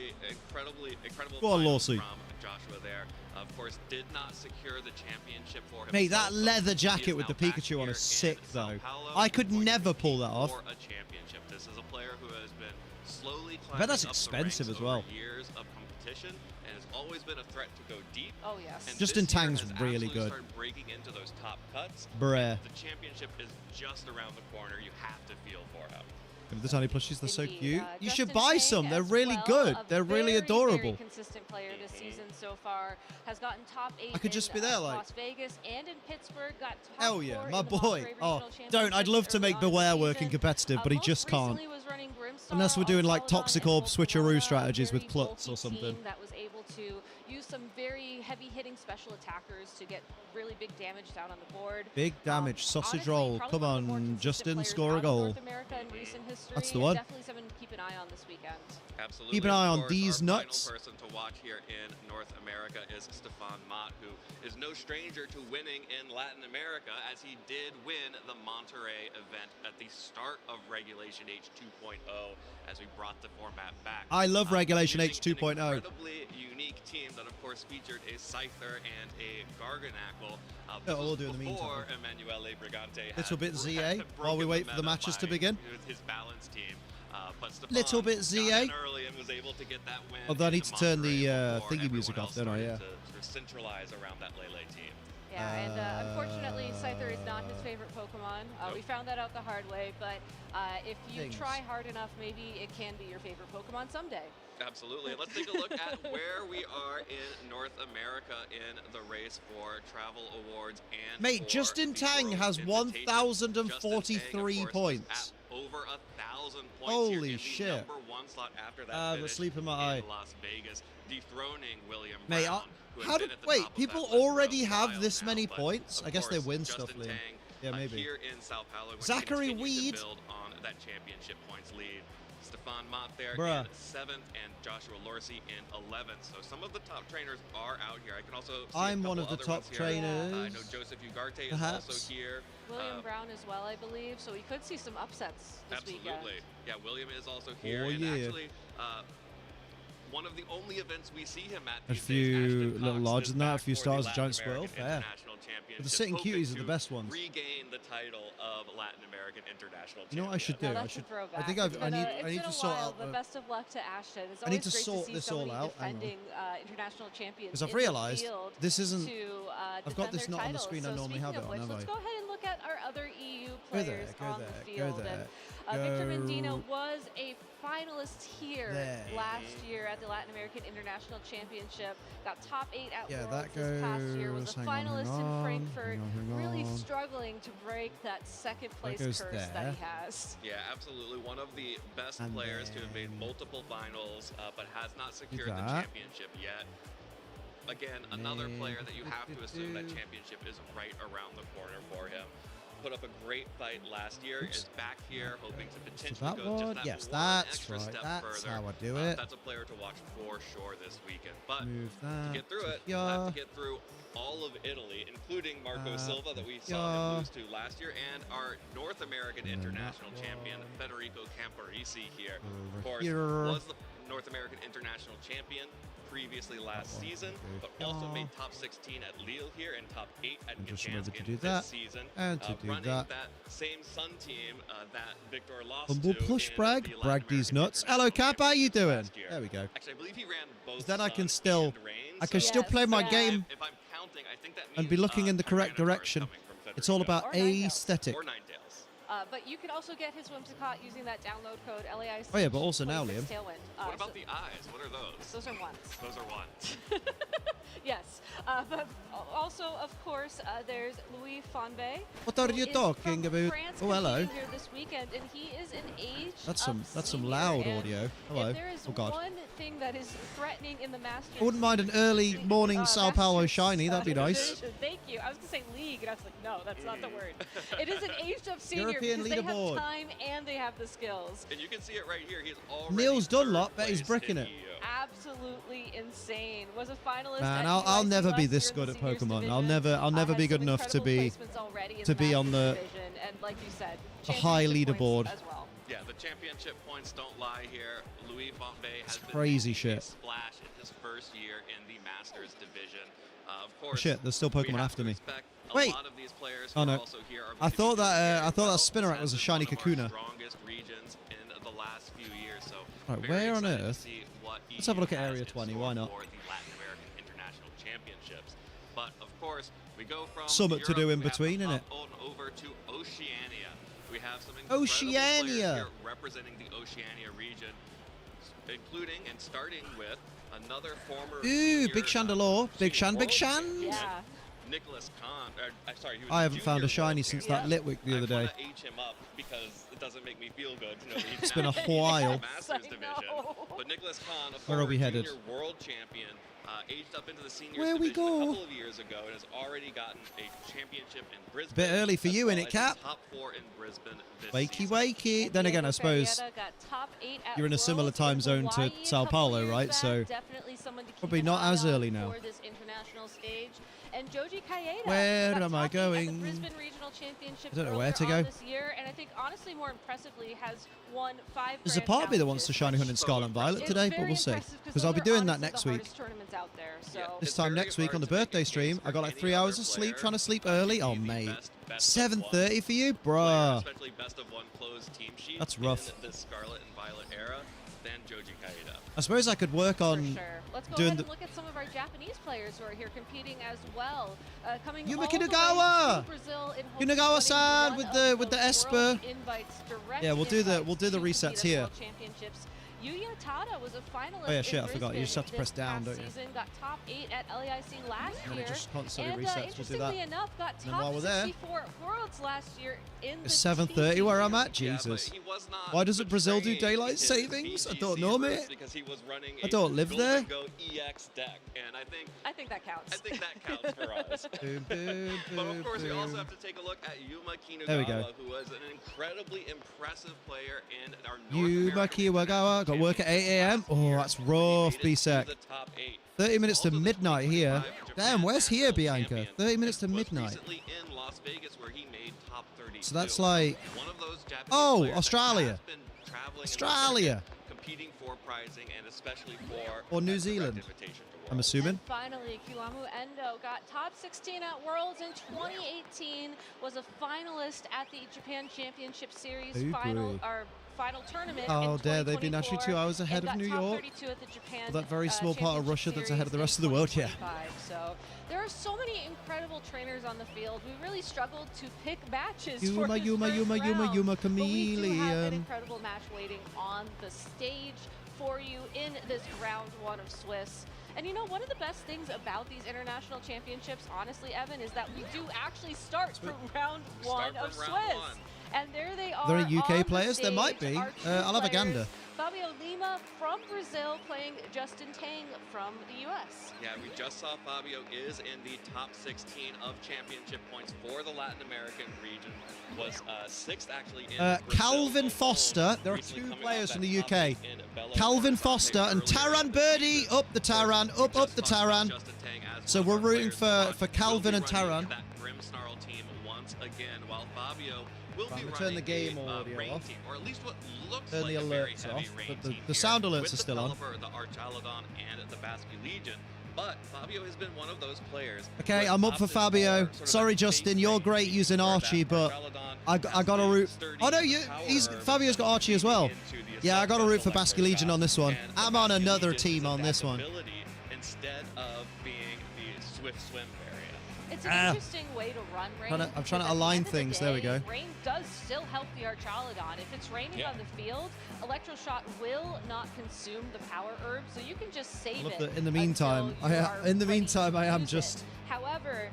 Go on, final Lorsey. from Joshua there. Of course, did not secure the championship for himself. Mate, that but leather he jacket is with the now back Pikachu on here is sick, in Sao though. Paulo. I could He's going to never pull that compete off. for a championship. This is a player who has been slowly I bet that's climbing up the expensive ranks as well. over years of competition and has always been a threat to go deep. Oh, yes. And Justin this year Tang's has really absolutely good. started breaking into those top cuts. Bruh. The championship is just around the corner. You have to feel for him. The tiny plushies, they're so Indeed. cute. You Justin should buy Tang some. They're as really well, good. a They're really very, adorable. Very consistent player this season so far. Has gotten top 8 I could just in be there, like- Las Vegas and in Pittsburgh. Got top Hell yeah, 4 my in the boy. Monterey Oh, Regional don't. I'd love to Championships make early on in the Beware work in season. competitive, but he Most just can't. recently was running Brimstar, Unless we're doing like Celadon, toxic and orb switcheroo Volcanoa, strategies with very Klutz or bulky something. team that was able to use some very heavy-hitting special attackers to get really big damage down on the board. Big damage, sausage Honestly, roll. probably Come one of the more on, consistent Justin, players score a out of goal. North America in recent history. That's the one. Definitely someone to keep an eye on this weekend. Absolutely. Keep an eye Of on course, these our nuts. Final person to watch here in North America is Stefan Mott, who is no stranger to winning in Latin America, as he did win the Monterey event at the start of Regulation H 2.0 as we brought the format back. I love Regulation H Using 2.0. An incredibly unique team that, of course, featured a Scyther and a Garganackle. Yeah, we'll do in the before meantime. Emanuele Brigante had Little bit ZA while we broken wait for the meta matches to by begin. his balance team. But Stefan Little bit got ZA. in early and was able to get that win. Although I need in to turn the Monterey before thingy music everyone off, don't I? else Yeah. started to sort of centralize around that LAIC team. Yeah, and unfortunately, Scyther is not his favorite Pokemon. We found that out the hard way, but if you Things. try hard enough, maybe it can be your favorite Pokemon someday. Absolutely. And let's take a look at where we are in North America in the race for travel awards and Mate, for Justin the Tang World has Invitation. 1,043 Justin Tang, of course, points. was at over 1,000 points Holy here in the shit. #1 slot after that The finish sleep in my eye. in Las Vegas, dethroning William Mate, Brown. who had how been did at the wait? top of People that list for a already have while this now, many but points? of I guess they course, win Justin stuff, Liam. Tang, Yeah, maybe. Here in Sao Paulo, going to Zachary continue Weed. to build on that championship points lead. Stefan Mott there Bruh. in 7th and Joshua Lorsey in 11th. So some of the top trainers are out here. I can also see I'm a one couple of the other top ones here. trainers. I know Joseph Ugarte is Perhaps. also here. William Brown as well, I believe, so we could see some upsets this Absolutely. weekend. Yeah, William is also here. Oh, and yeah. actually, one of the only events we see him at A these days, few Ashton little Cox, larger is than that, a back few for the stars, a Latin giant squirrel, American fair. International Championship, The sitting hoping cuties are the to best ones. regain the title of Latin American International You know what I should do? Now, I that's should. a throwback. I think It's I been need. a- I need it's to sort been a while, out. but best of luck to Ashton. It's I need always to great sort see this so all many out. Hang on. defending international champions. Because I've in the realised field this isn't. to, I've got defend this their not on the titles. screen I So normally speaking have it of on, which, have let's I? go ahead and look at our other EU Go there, players go on there, the go field. there, And Victor Mendina go was a finalist here there. last year at the Latin American International Championship. Got top 8 at Yeah, Worlds that this past year. Was goes- a hang on, finalist hang in on, Frankfurt. hang Really on. struggling to break that second place goes curse there. that he has. Yeah, absolutely. One of the best And players to have made then- multiple finals, but has not secured the that. championship yet. Again, another player that you have to assume that championship is right around the corner for him. Put up a great fight last year, Oops. is back here, hoping to So potentially that go one, just that yes, one that's extra right. step That's further. how I do it. That's a player to watch for sure this weekend. But Move to that. get through it, here. we'll have to get through all of Italy, including Marco Silva that we saw yeah. him lose to last year, and our North American And then that International champion, Federico Camporisi here. Over Of course, here. was the North American International champion previously last season, but also made top 16 at Lille here and top 8 at And just remember Gdańsk to in do this that, season. and to do running that. same Sun team that Victor lost Humble to push in brag, the Latin brag these American nuts. Hello, International Cap, how you Championship doing? last year. There we go. Actually, I believe he ran both. Then I can Sun still, and Rain, I can so still play my yeah. game if I'm counting, I think that and be means, looking in the correct Tyranitar is direction. coming from It's all Federico. about Or Ninetales. aesthetic. Or Ninetales. But you can also get his Whimsicott using that download code LAIC. Oh, yeah, but also now, 26 Liam. Tailwind. What about the eyes? What are those? Those are ones. Those are ones. Yes, but also, of course, there's Louis Fonbe. What are you talking about? France, Oh, hello. Here this weekend, and he is an age. That's some senior, loud and audio. Hello. If there is Oh God. one thing that is threatening in the Masters, I wouldn't mind an early morning Sao Paulo Masters, shiny. That'd be nice. division. Thank you. I was gonna say league, and I was like, no, that's not the word. It is an aged-up senior European because they leaderboard. have time and they have the skills. And you can see it right here. He's already Niels Dunlop, third bet he's place bricking in it. EU. Absolutely insane. Was a finalist. Man, at I'll UIC never be last this year in good the at seniors Pokemon. division. I'll never Has be good some enough to incredible be placements already in to be on Masters the division, and like you said, the high championship points leaderboard. as well. Yeah, the championship points don't lie here. Louis Fonbe has been crazy making a shit. splash in his first year in the Masters division. Of course, Shit, there's still we Pokemon have after to me. respect a Wait. lot of these players Oh who no. are also here are I thought that very well. Spinnerack was a This has shiny been one of our Kakuna. strongest regions in the last few years. So Right, very where on excited to earth? see what Let's have a look EU at has Area in 20, store why not? for the Latin American International Championships. But of course, we go from Something to Europe, do in we have to between, innit? hop on over to Oceania. We have some incredible Oceania. players here representing the Oceania region, including and starting with another former Ooh, senior, Big Chandelure. Big senior Big world Shan. champion, Yeah. Nicholas Kahn. Sorry, he was I a haven't found a junior shiny world since champion. that Litwick the other I day. wanna age him up because it doesn't make me feel good to know that he's It's been a now in the while. Masters I division. know. But Nicholas Kahn, a Where are former we headed? junior world champion, aged up into the seniors Where we division a go? couple of years ago and has already gotten a championship in Brisbane. Bit early for as you, well innit, as Cap? Top 4 in Brisbane this Wakey, season. wakey. Then again, I suppose Marietta got top 8 at you're in a similar Worlds time in zone to Hawaii a Sao couple Paulo, years right? back. So Definitely someone to keep probably an not eye as on early now. for this international stage. And Joji Kaeda Where got am I top 8 at the going? Brisbane Regional Championship I don't know where earlier to on go. this year, and I think honestly more impressively has won 5 there's a Grand part of me that wants to Challenges, shiny hunt in which Scarlet and Violet is today, but very we'll see. impressive Because those I'll be are doing that honestly next the week. hardest tournaments out there. So Yeah, This it's time very next week on the hard to make a birthday case stream, for I got like any 3 hours other of sleep, player trying to sleep to early. be Oh, the mate. best of 7:30 for you? player, Bruh. especially best of one closed team sheet. That's rough. In the Scarlet and Violet era, than Joji Kaeda. I suppose I could work for on sure. Let's go doing ahead the... and look at some of our Japanese players who are here competing as well. Coming Yuma all the way Kinagawa! to Brazil in hopes of Kinagawa-san winning with one the- of with the those Esper. world invites, direct Yeah, we'll do the invites resets to compete at here. World Championships. Yuya Tada was a finalist. Oh, yeah, shit, in I forgot. You just have to Brisbane press this down, past don't you? Season, got top 8 at LAIC last And then year. it just constantly and, resets. We'll do interestingly that. enough, got then while top we're there, 64 at Worlds last year in the It's 7:30 where I'm at? Yeah, but Jesus. he was not Why doesn't Brazil do betraying daylight his savings? I BGC don't know, roots mate. Because he was running I a don't live Golden there. Go EX deck, and I think that counts. I think that counts for us. Boom, boom, But of course, we boom, also boom. have to take a look at Yuma Kinagawa, There we go. who was an incredibly impressive player in our North Yuma American Kinagawa, got work at 8 a.m. Oh, that's rough, B-Sec. 30 minutes to midnight here. Damn, where's here, Bianca? 30 minutes to midnight. Recently in Las Vegas, where he made top 32. So that's like... One of those Japanese Oh, players that Australia. has been traveling in the Australia. circuit, competing for prizing and especially for Or New that direct Zealand, invitation to I'm Worlds. assuming. And finally, Kiwamu Endo got top 16 at Worlds in 2018, was a finalist at the Japan Championship Series Ooh, boy. final tournament. Oh, in dare they've been actually 2024, 2 hours ahead and of got New top York. 32 at the Japan, That very small part of Championship Russia that's ahead of the Series rest of the world, yeah. 2025. So there are so many incredible trainers on the field. We really struggled to pick matches for Yuma, this Yuma, first Yuma, Yuma, round, Yuma, but we do have an Chameleon. incredible match waiting on the stage for you in this round 1 of Swiss. And you know, one of the best things about these international championships, honestly, Evan, is that we do actually start from round 1 of Swiss. And there they are. There are on UK the players? There might stage, be. our two I'll have a players, gander. Fabio Lima from Brazil playing Justin Tang from the US. Yeah, we just saw Fabio is in the top 16 of championship points for the Latin American region. Was 6th actually in Brazil Calvin alone, Foster. There are recently 2 coming players off from that the top UK. 8 in Belo Calvin Horizonte Foster and earlier Taran in the Birdie. season. Up the Taran. Up the Just talked about Taran. Justin Tang as So one of we're our rooting players to for watch. Calvin We'll and be running Taran. That Grim Snarl team once again, while Fabio will I'm be gonna turn the running game a audio rain off. team, or at least what looks Turn like the a very alerts heavy off, rain but team the here sound alerts with are still on. the Pelipper, the Archaludon, and the Basque Legion. But Fabio has been one of those players. Okay, who I'm has up for opted Fabio. sort of Sorry, that Justin, base you're rain great team using where Archie, that but Archaludon I has got to the root. sturdy Oh no, power Fabio's got Archie as well. into the Yeah, I got to assault root for vessel Basque like Legion that. on this one. And the I'm on Basque another Legion's team on this one. adaptability instead of being the swift swim variant. It's an interesting way to run rain. I'm trying to because at the align end of the things. There we day, go. Rain does still help the Archaludon. If it's raining on the field, Electroshot will not consume the power herb, so you can just save it. In the meantime, until you are in the ready meantime, to I am use just it. However,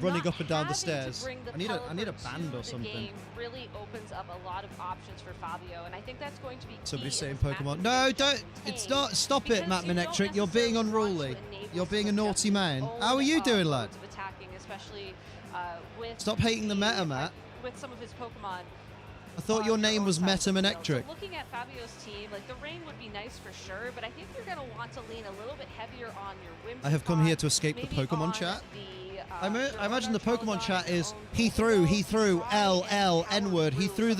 running not up and down the having to stairs. bring the I need a teleporter band to or the something. game really opens up a lot of options for Fabio, and I think that's going to be Somebody's key saying in this Pokemon. matchup No, against don't. Justin It's Kane, not. Stop it, because Matt you don't Manectric. You're being necessarily want to unruly. enable You're being a some naughty Justin's man. own, How are you doing, lad? modes of attacking, especially with Stop hating the meta, Matt. with some of his Pokemon. I thought your name was Meta Manectric. So looking at Fabio's team, like the rain would be nice for sure, but I think you're going to want to lean a little bit heavier on your Whimsicott. I have come here to escape the maybe Pokemon on chat. The, I imagine the Pokemon Charizard, chat is your own he threw, Pokeball, L, L, and N-word, he threw,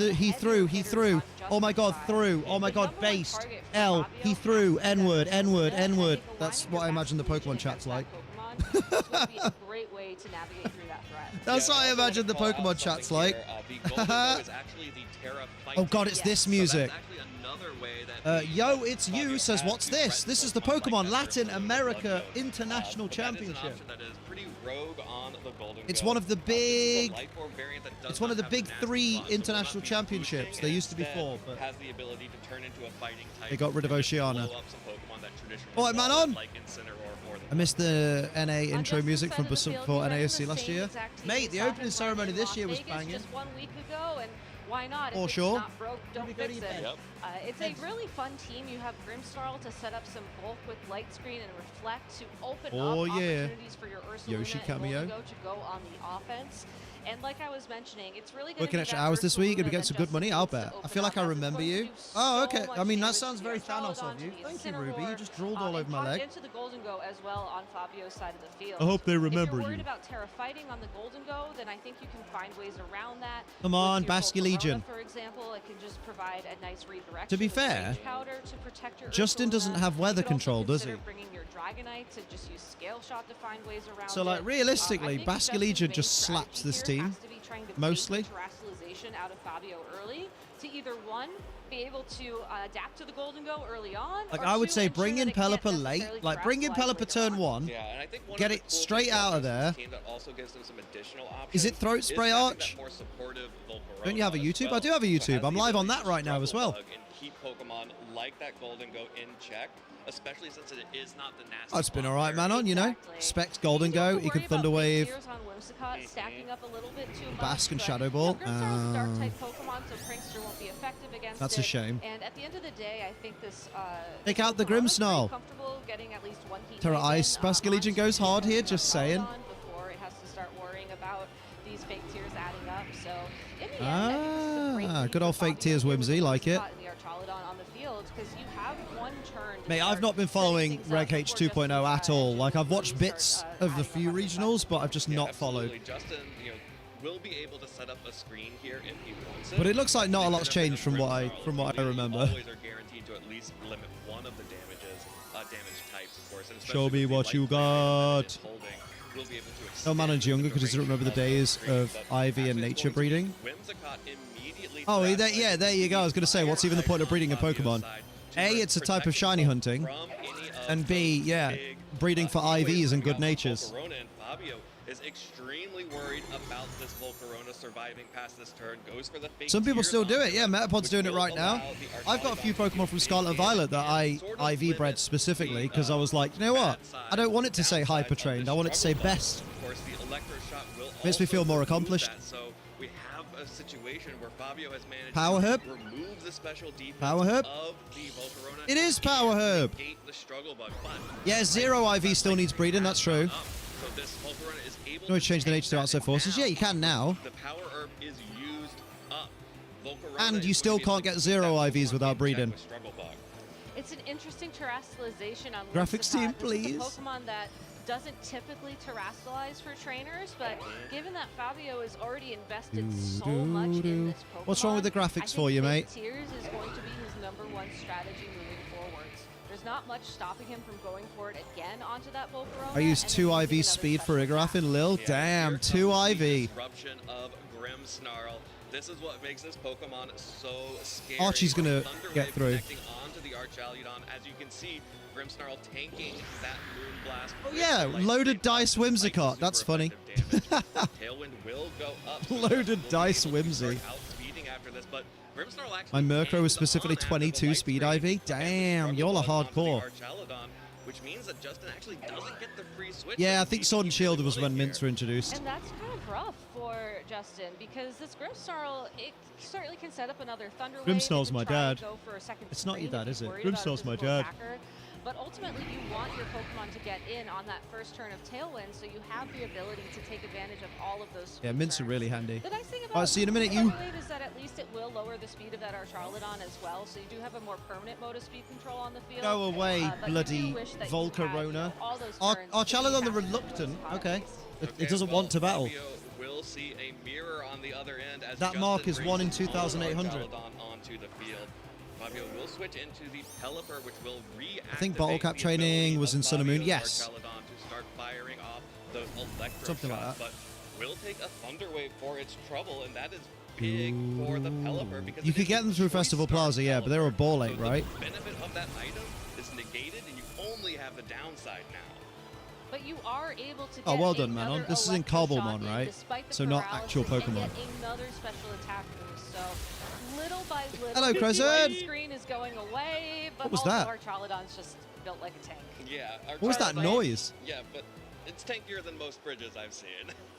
he threw. Oh my god, threw. Oh my god, based. L, he threw, N-word, N-word, N-word. That's what I imagine the Pokemon chat's like. This would be a great way to navigate through that threat. That's what I imagine the Pokemon chat's like. Oh god, it's this music. Yo, it's you says, what's this? This is the Pokemon Latin America International Championship. It's one of the big. It's one of the big 3 international championships. There used to be 4, but they got rid of Oceania. All right, man, on. I missed the NA intro music from before NASC last year. Mate, the opening ceremony this year was banging. Just 1 week ago, and why not? For If sure. it's not broke, don't fix it. It's a really fun team. You have Grimmsnarl to set up some bulk with Light Screen and Reflect to open up opportunities for your Ursaluna Yoshi and cameo. Moldigo to go on the offense. And like I was mentioning, it's really going to Working extra hours this week, gonna get some good money, I'll bet. I feel like I remember you. Oh, okay. I mean, that sounds very Thanos of you. Thank you, Ruby. You just drooled all over my leg. Into the Golden Go as well on Fabio's side of the field. I hope they remember If you're worried you. about Terra fighting on the Golden Go, then I think you can find ways around that. Come on, With your Basque Volcarona, Legion. for example, it can just provide a nice redirection. To be with fair, Rage Powder to protect your Justin Ursaluna. doesn't have weather You could also control, does he? consider bringing your Dragonite to just use Scale Shot to find ways around So, like, it. realistically, I think Basque Justin's Legion main just strategy slaps this here team. has to be trying to bait Mostly. the terrestrialization out of Fabio early to either one, be able to adapt to the Golden Go early on. Like, or I would two, say ensure bring that in it can't Pelipper late. necessarily Like, bring in terrestrialize Pelipper later turn on. 1. Yeah, and I think one Get of it the cool straight things out of about there. this team that also gives them some additional options Is it Throat Spray having Arch? that more supportive Volcarona Don't you have a as YouTube? well, I do have a who YouTube. has I'm the live on ability that to right now as struggle well. bug and keep Pokemon like that Golden Go in check, especially since it is not the nasty. Oh, it's been bomb alright, man, barrier. on, you know. Specs Golden Go. You can Thunder Wave. Stacking up a little bit too much, Bask and but, Shadow you Ball. know, Grimmsnarl's a dark-type Pokemon, so Prankster won't be effective against That's it. a shame. And at the end of the day, I think this Take out the Volcarona's pretty Grimmsnarl. comfortable getting at least one heat Terra wave Ice. in, Basque Legion onto goes hard here, the just saying. Before it has to start worrying about these fake tears adding up. So in the end, I think this is a great lead Good for old fake Fabio tears with whimsy, like it. Whimsicott and the Archaludon on the field, 'cause you have one turn to Mate, I've start not been setting following things up Reg before H 2.0 Justin, at all. Like, I've watched really bits starts, of the adding few up that regionals, but I've just not followed. Absolutely. Justin, will be able to set up a screen here if he wants it. But it looks like not a lot's Except for changed the from what I Grimmsnarl, remember. Always are guaranteed to at least limit one of the damage types, of course. And Show me especially with the what you light barrier that got. it's holding, we'll be able to No extend manage younger the because he doesn't duration remember the of that days screen, of but Ivy and actually nature it's going to breeding. be Whimsicott immediately Oh, threat, yeah, there you go. I was going to say, what's even the point of breeding a Pokemon? A, it's a type of shiny hunting. And B, yeah, breeding for IVs and good natures. Volcarona and Fabio is extremely worried about this Volcarona surviving past this turn. Goes for the fake Some people tears still do onto it. Yeah, it, Metapod's which doing it will right now. allow the I've got a few Archaludon Pokemon from to Scarlet and maintain Violet that I and sort of IV limit bred specifically the, because I was like, you know what? bad side, I don't want it to say downside hyper of the trained. I want it to say struggle bug. best. Of course, the Electroshock will Makes me also feel more remove accomplished. that, so we have a situation where Fabio has managed Power to Herb? remove the special defense Power Herb? of the Volcarona. It is Power and Herb. negate the struggle bug, but Yeah, zero IV still needs breeding. That's true. so this Volcarona is able You always change the nature to outside forces. Yeah, you can now. The Power Herb is used up. Volcarona And you is still going to be able can't to get keep zero that IVs Pokemon without in check breeding. with Struggle Bug. It's an interesting terrestrialization on Graphics team, Whimsicott. This is please. a Pokemon that doesn't typically terrestrialize for trainers, but given that Fabio has already invested so much in this Pokemon, What's wrong with the I graphics think for you, mate? Fake Tears is going to be his #1 strategy moving forwards. There's not much stopping him from going for it again onto that Volcarona. I used and 2 then using IV another speed for special Igraf attack. and Lil. Yeah, Damn, here 2 comes the IV. disruption of Grimmsnarl. This is what makes this Pokemon so scary. Archie's gonna Thunder get Wave through. Connecting onto the Archaludon. As you can see, Grimmsnarl tanking that Moonblast. Oh, with yeah, the Light loaded Screen dice Blast, Whimsicott. super That's funny. effective damage. Tailwind will go up. so Loaded Justin will be dice able to Whimsy. start outspeeding after this, but Grimmsnarl My actually Murkrow was hangs specifically on after the 22 Light speed Screen IV. and the Damn, Struggle y'all are Bug onto the hardcore. Archaludon, which which means that Justin actually doesn't get the free switch. Yeah, I think Sword and Shield was when mints were introduced. And that's kind of rough for Justin because this Grimmsnarl, it certainly can set up another Thunder Wave. Grimmsnarl's my dad. Go for a second It's not your screen dad, if is he's it? worried about a Grimmsnarl's my physical dad. attacker. But ultimately, you want your Pokemon to get in on that first turn of Tailwind, so you have the ability to take advantage of all of those. Yeah, mints are really handy. The nice thing about Alright, see you in a minute, you. Thunder Wave is that at least it will lower the speed of that Archaludon as well, so you do have a more permanent mode of speed control on the field. Go away, but you bloody do wish that you had, Volcarona. all those turns Archaludon the to be Reluctant. fast Okay. pace. It doesn't want to battle. Fabio will see a mirror on the other end as That Justin mark is brings 1 in his own 2,800. Archaludon onto the field. Fabio will switch into the Pelipper, which will reactivate I think Bottle Cap the training ability was of in Sun and Moon. Fabio's Yes. Archaludon to start firing off those electric Something like shots, that. but will take a Thunder Wave for its trouble, and that is big for the Pelipper because You it could is get them through Choice Festival Star Plaza, yeah, but they were a Pelipper. ball So ache, right? The benefit of that item is negated, and you only have the downside now. But you are able to get Oh, well done, Manon. another This is in Electro Shot Cobblemon, in right? despite the So not paralysis actual Pokemon. And get another special attack boost. So little by little, Hello, the Crescent. white screen is going away, but What was also that? Archaludon's just built like a tank. Yeah. What was that Archaludon- noise? Yeah, but it's tankier than most bridges I've seen.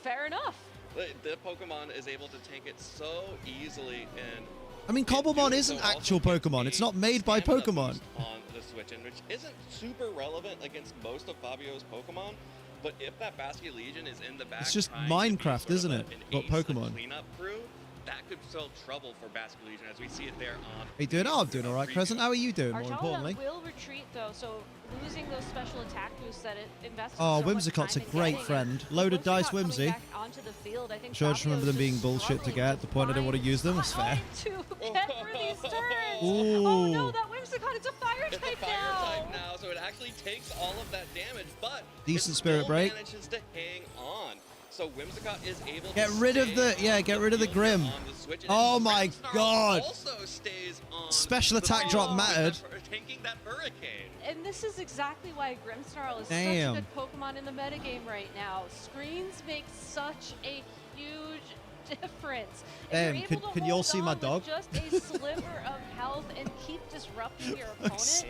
Fair enough. The Pokemon is able to tank it so easily, and I mean, Cobblemon isn't so also actual gets Pokemon. a It's not made by stamina Pokemon. boost on the switch in, which isn't super relevant against most of Fabio's Pokemon. But if that Basket Legion is in the back, It's just trying to be Minecraft, sort of isn't an it? But ace Pokemon. cleanup crew, that could spell trouble for Basket Legion as we see it there on. How you doing? Oh, I'm doing all right, Crescent. How are you doing, more Archaludon importantly? will retreat though, so losing those special attack boosts that it invested Oh, so much Whimsicott's a time in great getting, friend. and Loaded Whimsicott dice, coming Whimsy. back onto the field, I think Sure, I just remember them Fabio's being just bullshit to struggling get. The point I didn't want to use them was fair. trying to get for these turns. Ooh. Oh no, that Whimsicott, it's a fire It's type a fire now. type now, so it actually takes all of that damage, but Decent it Spirit still Break. manages to hang on. So Whimsicott is able Get to rid of stay the- yeah, on get rid of the field Grim. on the switch, and Oh my Grimmsnarl God. Also stays on Special the attack field drop with mattered. tanking that Hurricane. And this is exactly why Grimmsnarl is Damn. such a good Pokemon in the metagame right now. Screens make such a huge difference. If Damn, you're can- able to can you all hold see my on with dog? just a sliver of health and keep disrupting your opponent,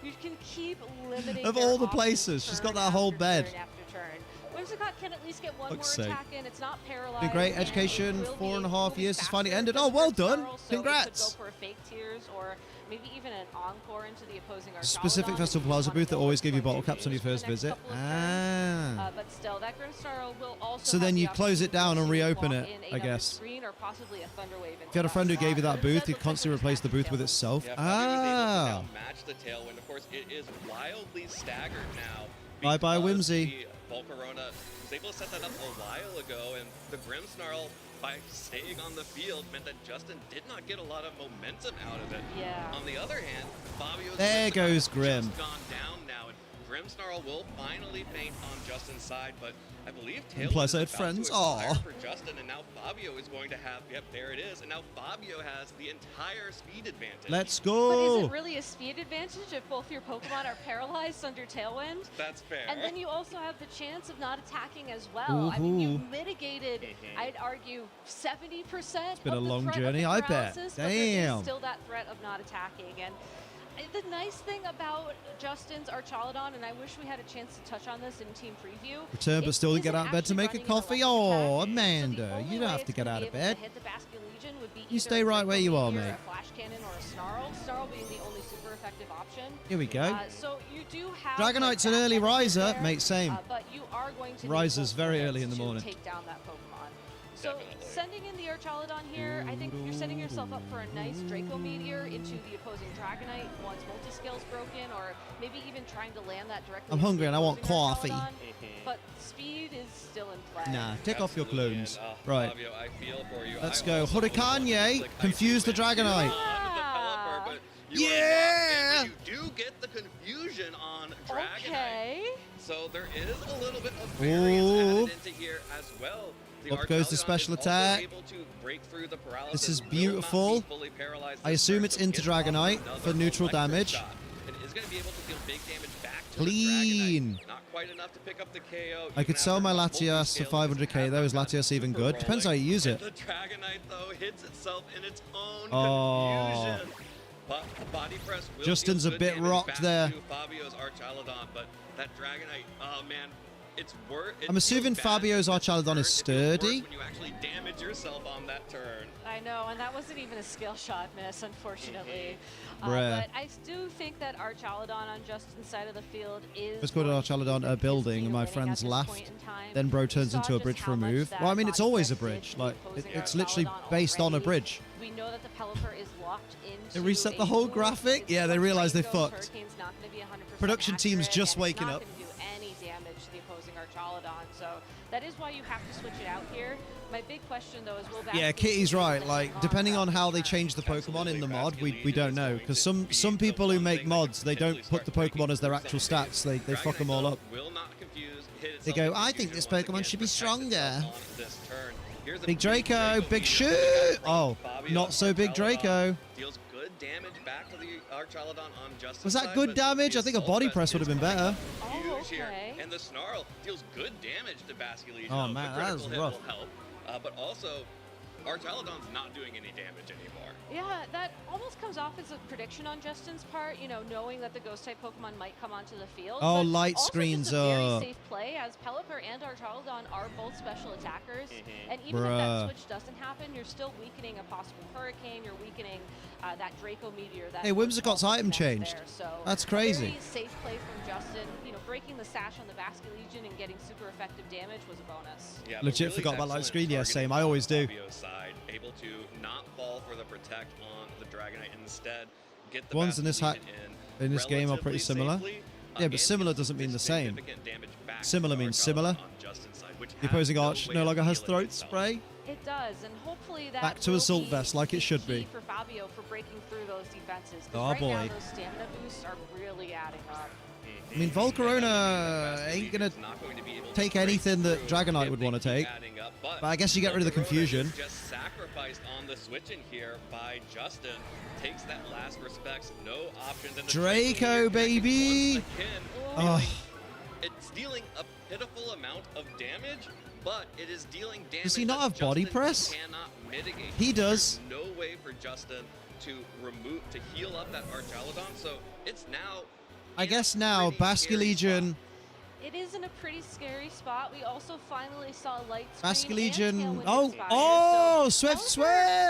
you can keep limiting Of their all the options places, she's got turn that whole after bed. turn after turn. Whimsicott can at least get one more Fuck's sake. attack in. It's not paralyzed. Been great and education, it will 4.5 be years has finally faster ended. than Oh, well Grimmsnarl, done. so it Congrats. could go for a fake tears or maybe even an encore into the opposing Specific Archaludon. Festival Plaza booth that always give you bottle caps on your first The next visit. couple of turns. Ah. But still, that Grimmsnarl will also So have then the you close it down and opportunity to reopen walk it, in I another guess. screen or possibly a Thunder Wave If you had a friend who gave you that booth, you'd constantly replace the booth with itself. Yeah, Fabio is able to Ah. now match the tailwind. Of course, it is wildly staggered now. Bye-bye, because Whimsy. The Volcarona was able to set that up a while ago, and the Grimmsnarl, by staying on the field, meant that Justin did not get a lot of momentum out of it. Yeah. On the other hand, Fabio's There Whimsicott goes has Grim. just gone down now, and Grimmsnarl will finally faint on Justin's side, but I believe And Tailwind plus I is had about friends. to expire Aw. for Justin, and now Fabio is going to have, yep, there it is, and now Fabio has the entire speed advantage. Let's But is go. it really a speed advantage if both your Pokemon are paralyzed under Tailwind? That's fair. And then you also have the chance of not attacking as well. I mean, you Woohoo. mitigated, I'd argue, 70% It's been of a the long threat of journey, the I bet. paralysis, but there is Damn. still that threat of not attacking. And the nice thing about Justin's Archaludon, and I wish we had a chance to touch on this in team preview. Return, but it still didn't get isn't out of bed to actually make a running an coffee. electric Oh, attack. Amanda, So the you only don't way have to it's get gonna out be of able to bed. hit the Basket Legion would be You either stay a right where you are, Draco Meteor, mate. A Flash Cannon or a Snarl. Snarl being the only super effective option. Here we go. So you do have Dragonite's like, an that early benefit riser, there, mate, same. But you are going to need Rises multiple very hits early in the to morning. take down that Pokemon. So sending in the Archaludon here, I think you're setting yourself up for a nice Draco Meteor into the opposing Dragonite once multi-scale's broken, or maybe even trying to land that directly. I'm into hungry the and I want opposing coffee. Archaludon. But speed is still in play. Nah, take off your Absolutely, clones. and, Right. Fabio, I feel for you. Let's I go. also would want to Hurricane, click confuse the Icy Wind Dragonite. onto the Pelipper, but you are Yeah! not, and you do get the confusion on Dragonite. Okay. So there is a little bit of variance Ooh. added into here as well. The Up goes the Archaludon special is also attack. able to break through the paralysis, This is will not be beautiful. fully paralyzed I this assume turn, it's so into gets off Dragonite another for neutral electric damage. shot. And is going to be able to deal big damage back to Clean. the Dragonite. Not quite enough to pick up the KO. I could sell my Latias for 500k though. Is Latias even good? Depends how you use it. The Dragonite though hits itself in its own Oh. confusion. But the body press will Justin's deal a good bit damage rocked back there. to Fabio's Archaladon, but that Dragonite, oh man, it's worth it. I'm assuming feels bad Fabio's to miss the Archaladon turn. is It feels worse sturdy. when you actually damage yourself on that turn. I know, and that wasn't even a skill shot miss, unfortunately. Bruh. But I do think that Archaladon on Justin's side of the field is. Let's go to Archaladon a building, and my friends laughed. Then bro turns into a bridge for a move. Well, I mean, it's always a bridge. Like, it's literally based on a bridge. We know that the Pelipper is locked into. They reset the whole graphic? Yeah, they realized they fucked. Production team's just waking up. It's not going to do any damage to the opposing Archaladon, so that is why you have to switch it out here. My big question, though, is will Yeah, Kitty's right. Like, depending on how they change the Pokemon in the mod, we don't know. Because some people who make mods, they don't put the Pokemon as their actual stats. They fuck them all up. They go, I think this Pokemon should be stronger. Big Draco, big shoot. Oh, not so big Draco. Deals good damage back to the Archaladon on Justin's Was that side, good but damage? I his think a Soul body Fest press would have been is better. huge here. okay. And the Snarl deals good damage to Basculegion. Oh, The man, that critical was hit rough. will help, but also Archaladon's not doing any damage anymore. Yeah, that almost comes off as a prediction on Justin's part, you know, knowing that the Ghost-type Pokemon might come onto the field. Oh, but light also screens just a very up. safe play, as Pelipper and Archaladon are both special attackers. And even if Bruh. that switch doesn't happen, you're still weakening a possible Hurricane, you're weakening that Draco Meteor. That Hey, Whimsicott's item changed. there. So That's crazy. Very safe play from Justin. You know, breaking the sash on the Basculegion and getting super effective damage was a bonus. Yeah, but Legit really forgot about light excellent screen. Yeah, targeting same. I on always do. Fabio's side, able to not fall for the protect on the Dragonite, and instead get the The ones in this Basculegion in this game are pretty relatively similar. safely, Yeah, and but similar deals doesn't mean the same. significant damage back to Similar the means Archaladon similar. on Justin's side, which The has opposing no arch way no of longer has healing throat itself. spray. It does, and hopefully that Back to will Assault be Vest like it should key be. for Fabio for breaking through those defenses. 'Cause Oh, right now, boy. those stamina boosts are really adding up. I mean, Volcarona ain't gonna take anything that Dragonite would want to take. But I guess you get rid of the confusion. Just sacrificed on the switch in here by Justin. Takes that last respects, no options. And the Draco, baby. once again, Oh. it's dealing a pitiful amount of damage, but it is dealing damage. Does he not that have body Justin press? Cannot mitigate. He does. There's no way for Justin to heal up that Archaladon. So it's now. I guess now Basculegion. It is in a pretty scary spot. We also finally saw light screen and Basculegion. Tailwind Oh, expire, oh, so Swift Pelipper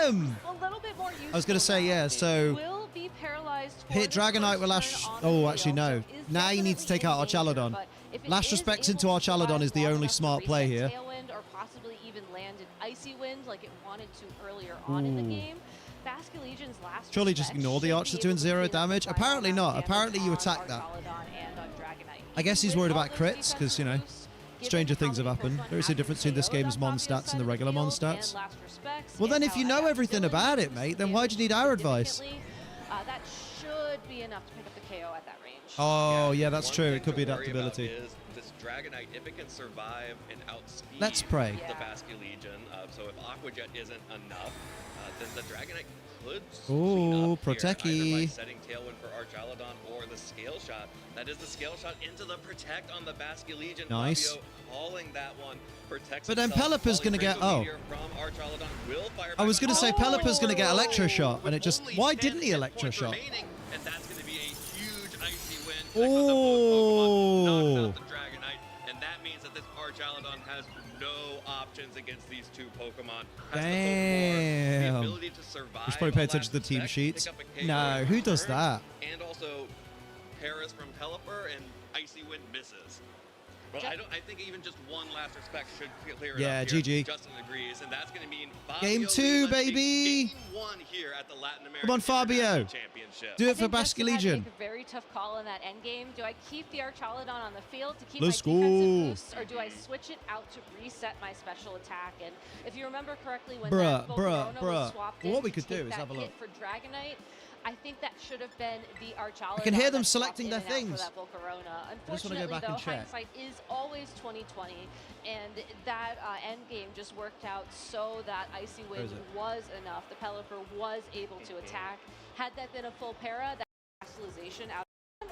Swim. a little bit more I was gonna say useful now. yeah. So Will be paralyzed for hit the Dragonite first with turn Lash. on the Oh, field, actually no. so is Now you need to definitely take out in danger, Archaladon. but if it Lash is Respects able into to Archaladon survive is the long only enough to smart play reset here. Tailwind or possibly even land an Icy Wind like it wanted to earlier on in the game. Basculegion's last Surely just respect ignore the should arch be that's able doing to 0 clean up the damage. final Apparently amount not. of damage Apparently you on attack that. Archaladon and on Dragonite. I guess he's With worried all about those crits because, you know, defensive boosts, stranger given things how have many happened. Pokemon There is a have difference between this KO'd game's on mon Fabio's stats side and the of regular mon field and stats. last respects, Well, then and if you how know that everything ability about it, boosts mate, then damage why'd you need our advice? significantly, that should be enough to pick up the KO at that range. Oh, yeah, that's One true. thing It could be to worry about adaptability. is this Dragonite, if it can survive and outspeed Let's pray. the Basculegion, so if Aqua Jet isn't enough, then the Dragonite could Ooh, up here, Protecty. either by setting Tailwind for Archaladon or the Scale Shot. That is the Scale Shot into the Protect on the Basculegion. Nice. Fabio hauling that one. Protects But then itself. Pelipper's gonna Volley get- Draco oh. Meteor from Archaladon will fire I was back going to on say Archaladon. Pelipper's going to get Electro Shot, and it just... Only Why 10 didn't he hit Electro points Shot? remaining, and that's going to be a huge Icy Wind. Oh. Knocks out the Dragonite, and that means that this Archaladon has no options against these two Pokemon. Has to go for Damn. the ability to survive. We should probably pay a attention to the last team respect, sheets. pick up a KO No, in who does return, that? And also Paris from Pelipper, and Icy Wind misses. But I think even just one last respect should clear it Yeah, up here. GG. Justin agrees, and that's going to mean Game Fabio 2, Lima takes baby. Game 1 here at the Latin American Come on, Fabio. International Championship. Do I it for think Justin had to Basculegion. make a very tough call in that end game. Do I keep the Archaladon on the field to keep Let's my defensive go. boosts, or do I switch it out to reset my special attack? And if you remember correctly, when Bruh, that bruh, Volcarona bruh. was swapped Well, in what we to could do take is that have a hit look. for Dragonite, I think that should have been the Archaladon. I can hear them that swapped selecting in their and out things. For that Volcarona. I just wanna go Unfortunately, back though, and check. hindsight is always 20/20, and that end game just worked out so that Icy Where Wind is it? was enough. The Pelipper was able to attack. Had that been a full para, that crystallization out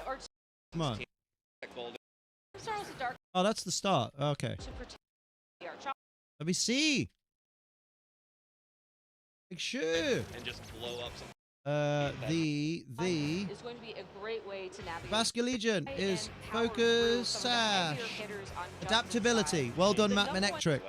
or Come on. Star was a dark Oh, that's the start. Okay. to protect the Archaladon. Let me see. Make sure. And just blow up some The is going to be a great way to navigate. Vascular Legion is and power focus through some of the sash. heavier hitters on Justin's Adaptability. side. Well done, The Matt number one- Menectric.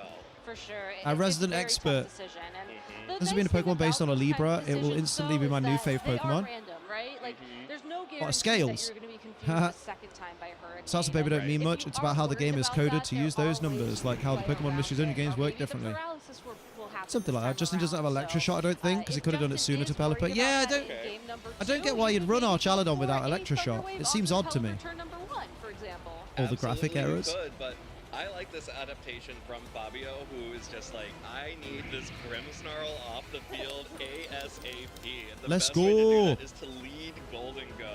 For sure. Our It's resident a very expert. tough decision. And the This has nice been a thing Pokemon based about on a those kinds Libra. of It will decisions, instantly though, be my is new that fave they are Pokemon. random, right? Like, there's no guarantee What, scales? that you're going to be confused a second time by Hurricane. Salsa Baby don't And mean if much. you It's are about how the worried game is about coded that, to there use are those ways numbers, to like how the play Pokemon around Mysteries Only it. games Or work maybe the differently. paralysis will happen Something like this that. Justin time doesn't have around. Electro Shot, I don't think, because he If could have done it Justin sooner is to Pelipper. worried Yeah, about that in game number I don't two, get why he you'd could run maybe Archaladon go without for a Electro Shot. Thunder Wave It seems onto odd to me. Pelipper turn number 1, for example. All the graphic Absolutely errors. You could, but I like this adaptation from Fabio, who is just like, I need this Grimmsnarl off the field ASAP. And the Let's best way to do go. that is to lead Golden Go.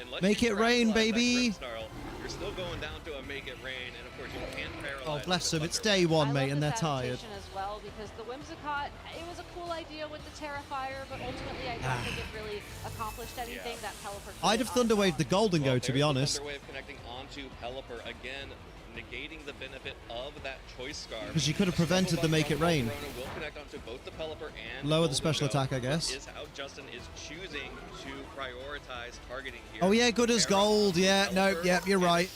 Unless Make you it rain, paralyze that baby. Grimmsnarl, you're still going down to a make it rain, and of course you can't paralyze. Oh, bless with them. It's Thunder day Wave. one, I mate, love and they're this tired. adaptation as well, because the Whimsicott, it was a cool idea with the Terrafier, but ultimately I don't think it really accomplished anything that Pelipper I'd have Thunder Waved the Golden Go, to be There's the honest. Thunder Wave connecting onto Pelipper again, negating the benefit of that choice scarf. Because you could have prevented the Make It Rain. Will connect onto both the Pelipper and Lower the Golden special Go. attack, I guess. Is how Justin is choosing to prioritize targeting here. Oh, yeah, good as gold. Yeah, no, yeah, you're right.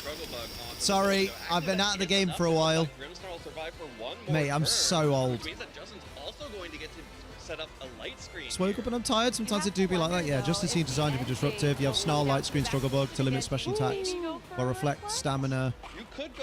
Sorry, I've been out of the game for a while. Grimmsnarl survived for one more Mate, I'm turn, so old. Which means that Justin's also going to get to set up a light screen. Just woke up and I'm tired. Sometimes it do be like that. Yeah, Justin seems designed to be disruptive. You have Snarl, Light Screen, Struggle Bug to limit special attacks, or reflect stamina,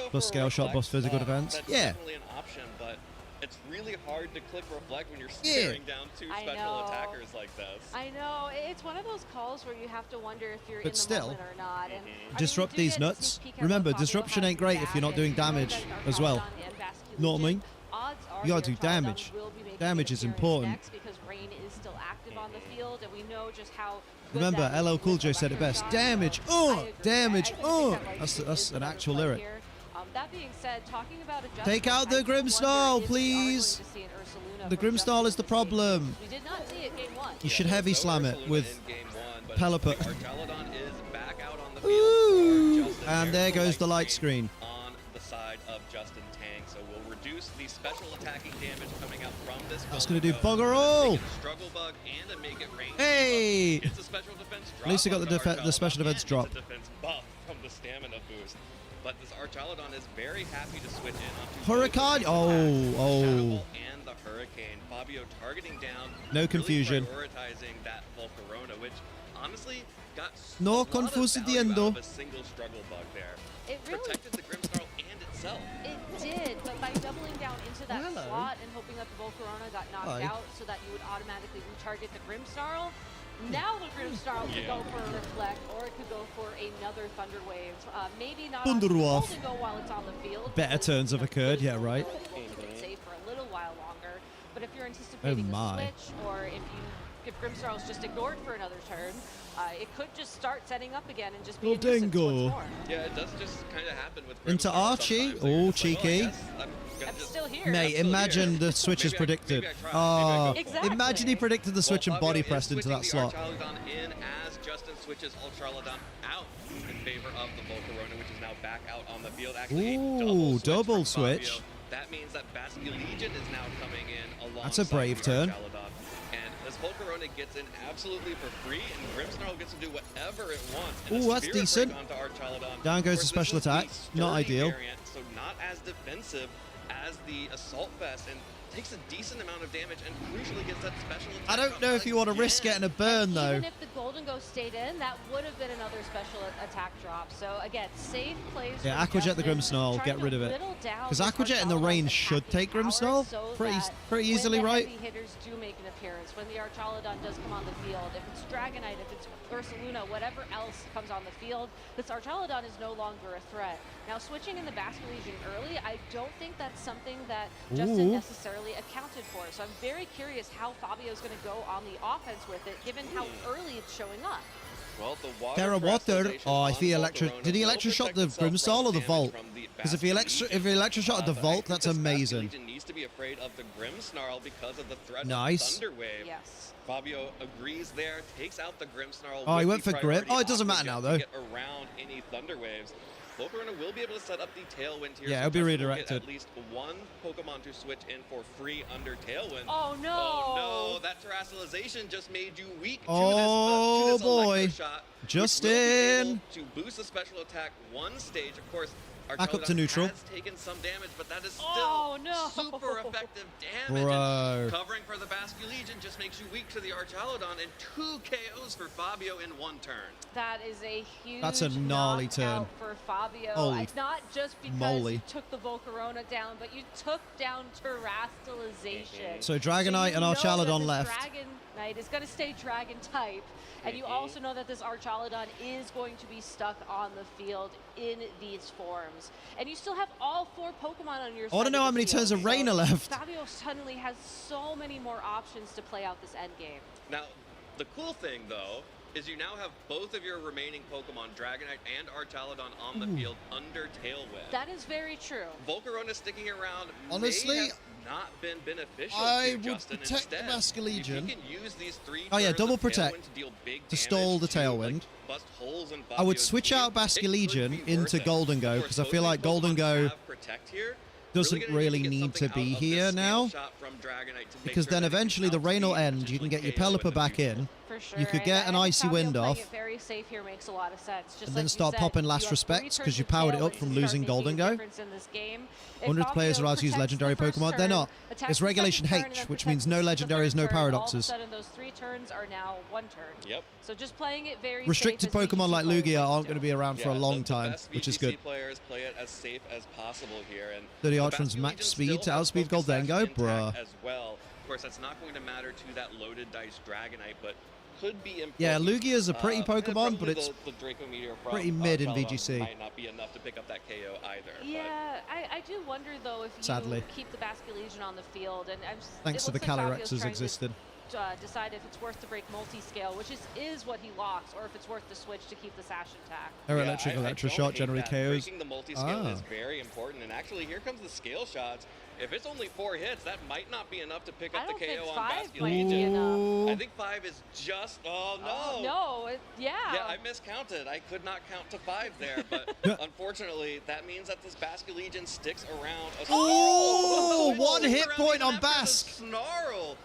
plus Scale Shot, plus physical defense. That's Yeah. definitely an option, but it's really hard to click reflect when you're Yeah. staring down two I special know. attackers like this. I know. It's one of those calls where you have to wonder if you're But in the still, moment or not. And, I mean, Disrupt we do these get a nuts. sneak peek at Remember, what Fabio disruption has ain't great back, if you're not and doing we know damage that as well. Archaladon and Vascular Know what I mean? Legion, odds are You gotta the do Archaladon damage. will be making Damage an is appearance important. next because Rain is still active on the field, and we know just how good Remember, that is LL Cool with J said it electric best. shots. Damage, So I agree. damage, I think that light That's screen that's is an the actual play lyric. here. That being said, talking about Take out the adjustments, I do Grimmsnarl, wonder if we are going please. to see an Ursaluna The from Grimmsnarl Justin is the this game. problem. We did not see it game 1. You should heavy slam it with Pelipper. Archaladon is back out on the field. Ooh, for Justin. and there There's goes the light screen. on the side of Justin Tang, so we'll reduce the special attacking damage coming out from this. That's gonna do Golden Go. bugger all. Taking a Struggle Bug and a Make It Rain. Hey! It's a special defense drop. At least he got on the Archaladon, special defense and drop. It's a defense buff from the stamina boost. But this Archaladon is very happy to switch in onto Hurricane. both the Oh. Shadow Ball and the Hurricane. Fabio targeting down. No confusion. Really prioritizing that Volcarona, which honestly got No a lot of confusiendo. value out of a single Struggle Bug there. It really Protected the Grimmsnarl and itself. It did, but by doubling down into that Hello. slot and hoping that the Volcarona got knocked Hi. out so that you would automatically retarget the Grimmsnarl, now the Grimmsnarl could go for a Reflect, or it could go for another Thunder Wave. Maybe not on Thunderwolf. Golden Go while it's on the field. Better because, turns you have know, occurred. Yeah, Golden right. Go will keep it safe for a little while longer. But if you're anticipating my. a switch, or if Grimmsnarl's just ignored for another turn, it could just start setting up again and just be a nuisance once Dingo. more. Yeah, it does just kind of happen with Into Grimmsnarl Archie. sometimes. They're Oh, just like, cheeky. I guess I'm gonna I'm just- still here. Mate, imagine the switch is Maybe I predicted. tried. Oh, Maybe I go for it. imagine he predicted the switch and Fabio body is pressed into switching that the slot. Archaladon in as Justin switches Archaladon out in favor of the Volcarona, which is now back out on the field. Actually, Ooh, a double double switch. from switch. Fabio. That means that Basque Legion is now coming in alongside That's a brave the turn. Archaladon. And this Volcarona gets in absolutely for free, and Grimmsnarl gets to do whatever it wants. And a Ooh, that's Spirit Break decent. onto Archaladon. Down goes Of the course, special this is the attack. Not sturdy ideal. variant, so not as defensive as the Assault Vest, and takes a decent amount of damage and crucially gets that special attack. I don't know if you want to risk getting a burn, though. Even if the Golden Go stayed in, that would have been another special attack drop. So again, safe plays. Yeah, from Aquajet the Justin, Grimmsnarl, trying get to rid of it. whittle down Because this Aquajet in the Archaladon's range should attacking take power Grimmsnarl so pretty that easily, when the right? heavy hitters do make an appearance, when the Archaladon does come on the field, if it's Dragonite, if it's Ursaluna, whatever else comes on the field, this Archaladon is no longer a threat. Now, switching in the Basque Legion early, I don't think that's something that Justin Ooh. necessarily accounted for. So I'm very curious how Fabio's going to go on the offense with it, given how early it's showing up. Well, the Terra Water. crystallization Oh, on if he Volcarona did he will electroshot protect the itself Grimmsnarl or from the damage Vault? from the Because if he Basque electroshot the Legion. Vault, I think that's this Basque amazing. Legion needs to be afraid of the Grimmsnarl because of the threat Nice. of Thunder Wave. Yes. Fabio agrees there, takes out the Grimmsnarl. Oh, he with went the for grip. priority Oh, it doesn't matter Aquajet now, to though. Get around any Thunder Waves. Volcarona will be able to set up the Tailwind here. Yeah, so it'll be Justin will redirected. get at least one Pokemon to switch in for free under Tailwind. Oh no! Oh no! That Terrassalization just made you weak to Oh, this boy. Electro Shot, Justin. which will be able to boost the special attack one stage. Of course, our Back up to neutral. has taken some damage, but that is still Oh, no. super effective damage. Bro. And covering for the Basculegion just makes you weak to the Archaludon, and 2 KOs for Fabio in 1 turn. That is a huge That's a gnarly turn. knockout for Fabio. Holy Not just because moly. you took the Volcarona down, but you took down Terrastalization. So Dragonite and you know Archaludon that this left. Dragonite is going to stay Dragon type. And you also know that this Archaludon is going to be stuck on the field in these forms. And you still have all 4 Pokemon on your side. I want to know of how the many field. turns of Rainer left. Fabio suddenly has so many more options to play out this endgame. Now, the cool thing, though, is you now have both of your remaining Pokemon, Dragonite and Archaludon, on the field under Tailwind. That is very true. Volcarona sticking around Honestly, may have not been beneficial I to would Justin. protect the Instead, Basculegion. if he can use these 3 Oh, yeah, turns double of protect Tailwind to deal big to stall the damage to, Tailwind. like, bust holes in I would Fabio's switch team, out it could Basculegion be worth into it. Golden Go, Of because I course, feel those like three Golden Pokemon Go have Protect here. doesn't gonna really get need to something be out of this here scale now. shot from Dragonite to make Because sure then that it can eventually the rain will outspeed end. You can get your potentially KO Pelipper in the back future. in. For sure. You could get an And Icy Fabio Wind playing off. it very safe here makes a lot of sense. Just And like then you start said, popping you Last have Respects, 3 'cause you turns of powered it up Tailwind from to losing start Golden making a Go. difference in this game. If 100 players Fabio allowed to use protects legendary the first Pokemon. They're turn, not. attacks It's the Regulation second turn, and H, then which means protects no the legendaries, third no turn, all of a paradoxes. sudden those 3 turns are now 1 turn. Yep. So just playing it very Restricted safe as Pokemon VGC like players Lugia like aren't to going to do. be around for a long the time, best which is VGC good. players play it as safe as possible here, and So the the Ultron's max Basculegion speed to still has outspeed Focus Sash Goldengo, intact bruh. as well. Of course, that's not going to matter to that loaded dice Dragonite, but could be important. Yeah, Lugia's a pretty And Pokemon, probably but it's the Draco Meteor from pretty mid in Archaludon VGC. might not be enough to pick up that KO either. Yeah, I do wonder though if you Sadly. keep the Basculegion on the field, and thanks it to the looks like Fabio's Calirexes trying to, existed. decide if it's worth to break multi-scale, which is what he locks, or if it's worth to switch to keep the sash intact. Air Yeah, Electric, I Electro don't Shot hate generally that. KOs. Breaking the multi-scale Ah. is very important, and actually here comes the scale shots. If it's only 4 hits, that might not be enough to pick I up the don't think KO on 5 might be Basculegion. enough. I think 5 is just, oh no. No, Yeah, I miscounted. I could not count to 5 there, but unfortunately, that means that this Basculegion sticks around. Oh, It one sticks hit around point even on after the Bask. Snarl.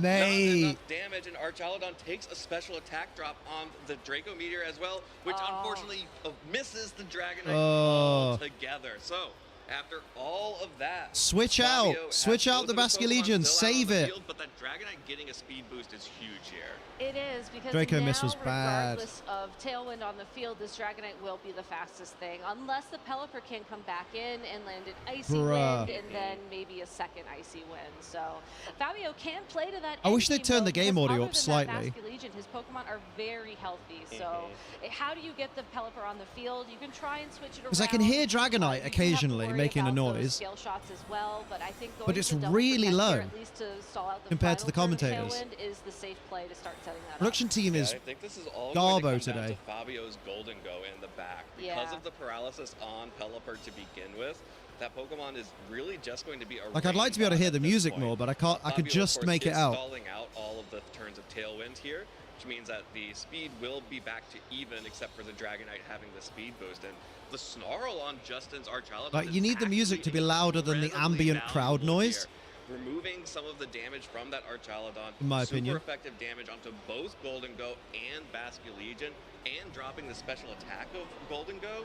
Mate. Not enough damage, and Archaludon takes a special attack drop on the Draco Meteor as well, which unfortunately misses the Dragonite altogether. So, after all of that, Switch Fabio out. has Switch out both the of his Pokemon Basculegion. still out on Save the it. field, but that Dragonite getting a speed boost is huge here. It is, because Draco now, Miss was bad. regardless of Tailwind on the field, this Dragonite will be the fastest thing, unless the Pelipper can come back in and land an Icy Bruh. Wind, and then maybe a second Icy Wind. So Fabio can play to that. I wish endgame they'd turn the mode, game because audio other up than slightly. that Basculegion, his Pokemon are very healthy. So how do you get the Pelipper on the field? You can try and switch it around. Because I can hear You Dragonite have to occasionally worry making a about those noise. Scale shots as well, but I think going But it's to double really protect low here, at least to stall out the compared to the final turn commentators. Tailwind is the safe play to start setting that up. Production team is I think this is all Garbo going to come today. down to Fabio's Golden Go in the back. Because of the paralysis on Pelipper to begin with, that Pokemon is really just going to be a like I'd like to be able to hear the music more, but I can't. I could Fabio, of just course, make it is out. stalling out all of the turns of Tailwind here, which means that the speed will be back to even, except for the Dragonite having the speed boost. And the Snarl on Justin's Archaludon Like, is you need the music to be actually louder than the incredibly ambient crowd valuable noise. here. Removing some of the damage from that Archaludon, In my super opinion. effective damage onto both Golden Go and Basculegion, and dropping the special attack of Golden Go.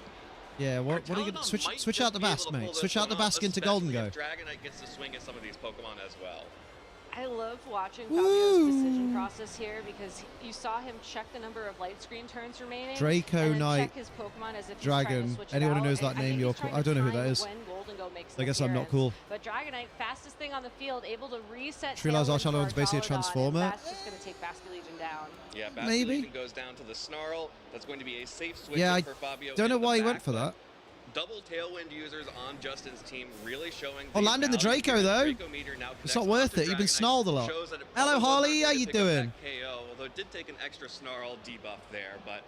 Yeah, what are you gonna Archaludon might switch just out the be able Bask, to pull mate? this Switch out the one off, Bask into Golden especially Go. if Dragonite gets to swing at some of these Pokemon as well. I love watching Fabio's decision process here, because you saw him check the number of light screen turns remaining. Draco and then Knight, check his Pokemon as if he's trying to Dragon. switch it Anyone who out, knows that and I name, think you're he's cool. trying I don't know who to that time is. when Golden Go makes I an guess I'm not appearance. cool. But Dragonite, fastest thing on the field, able to reset. Just realised Tailwind for Archaludon's basically a Archaludon, transformer. and That's just going to take Basculegion down. Yeah, Maybe. Basculegion goes down to the Snarl. That's going to be a safe switch Yeah, I for Fabio. don't know in the why he back, went for but that. Double Tailwind users on Justin's team really showing. Oh, landing the value Draco, here. though. Draco meter now It's not connects worth onto it. You've been Dragonite, snarled a lot. shows that it Hello, probably was not Holly. going How to you pick up doing? that KO, although it did take an extra Snarl debuff there, but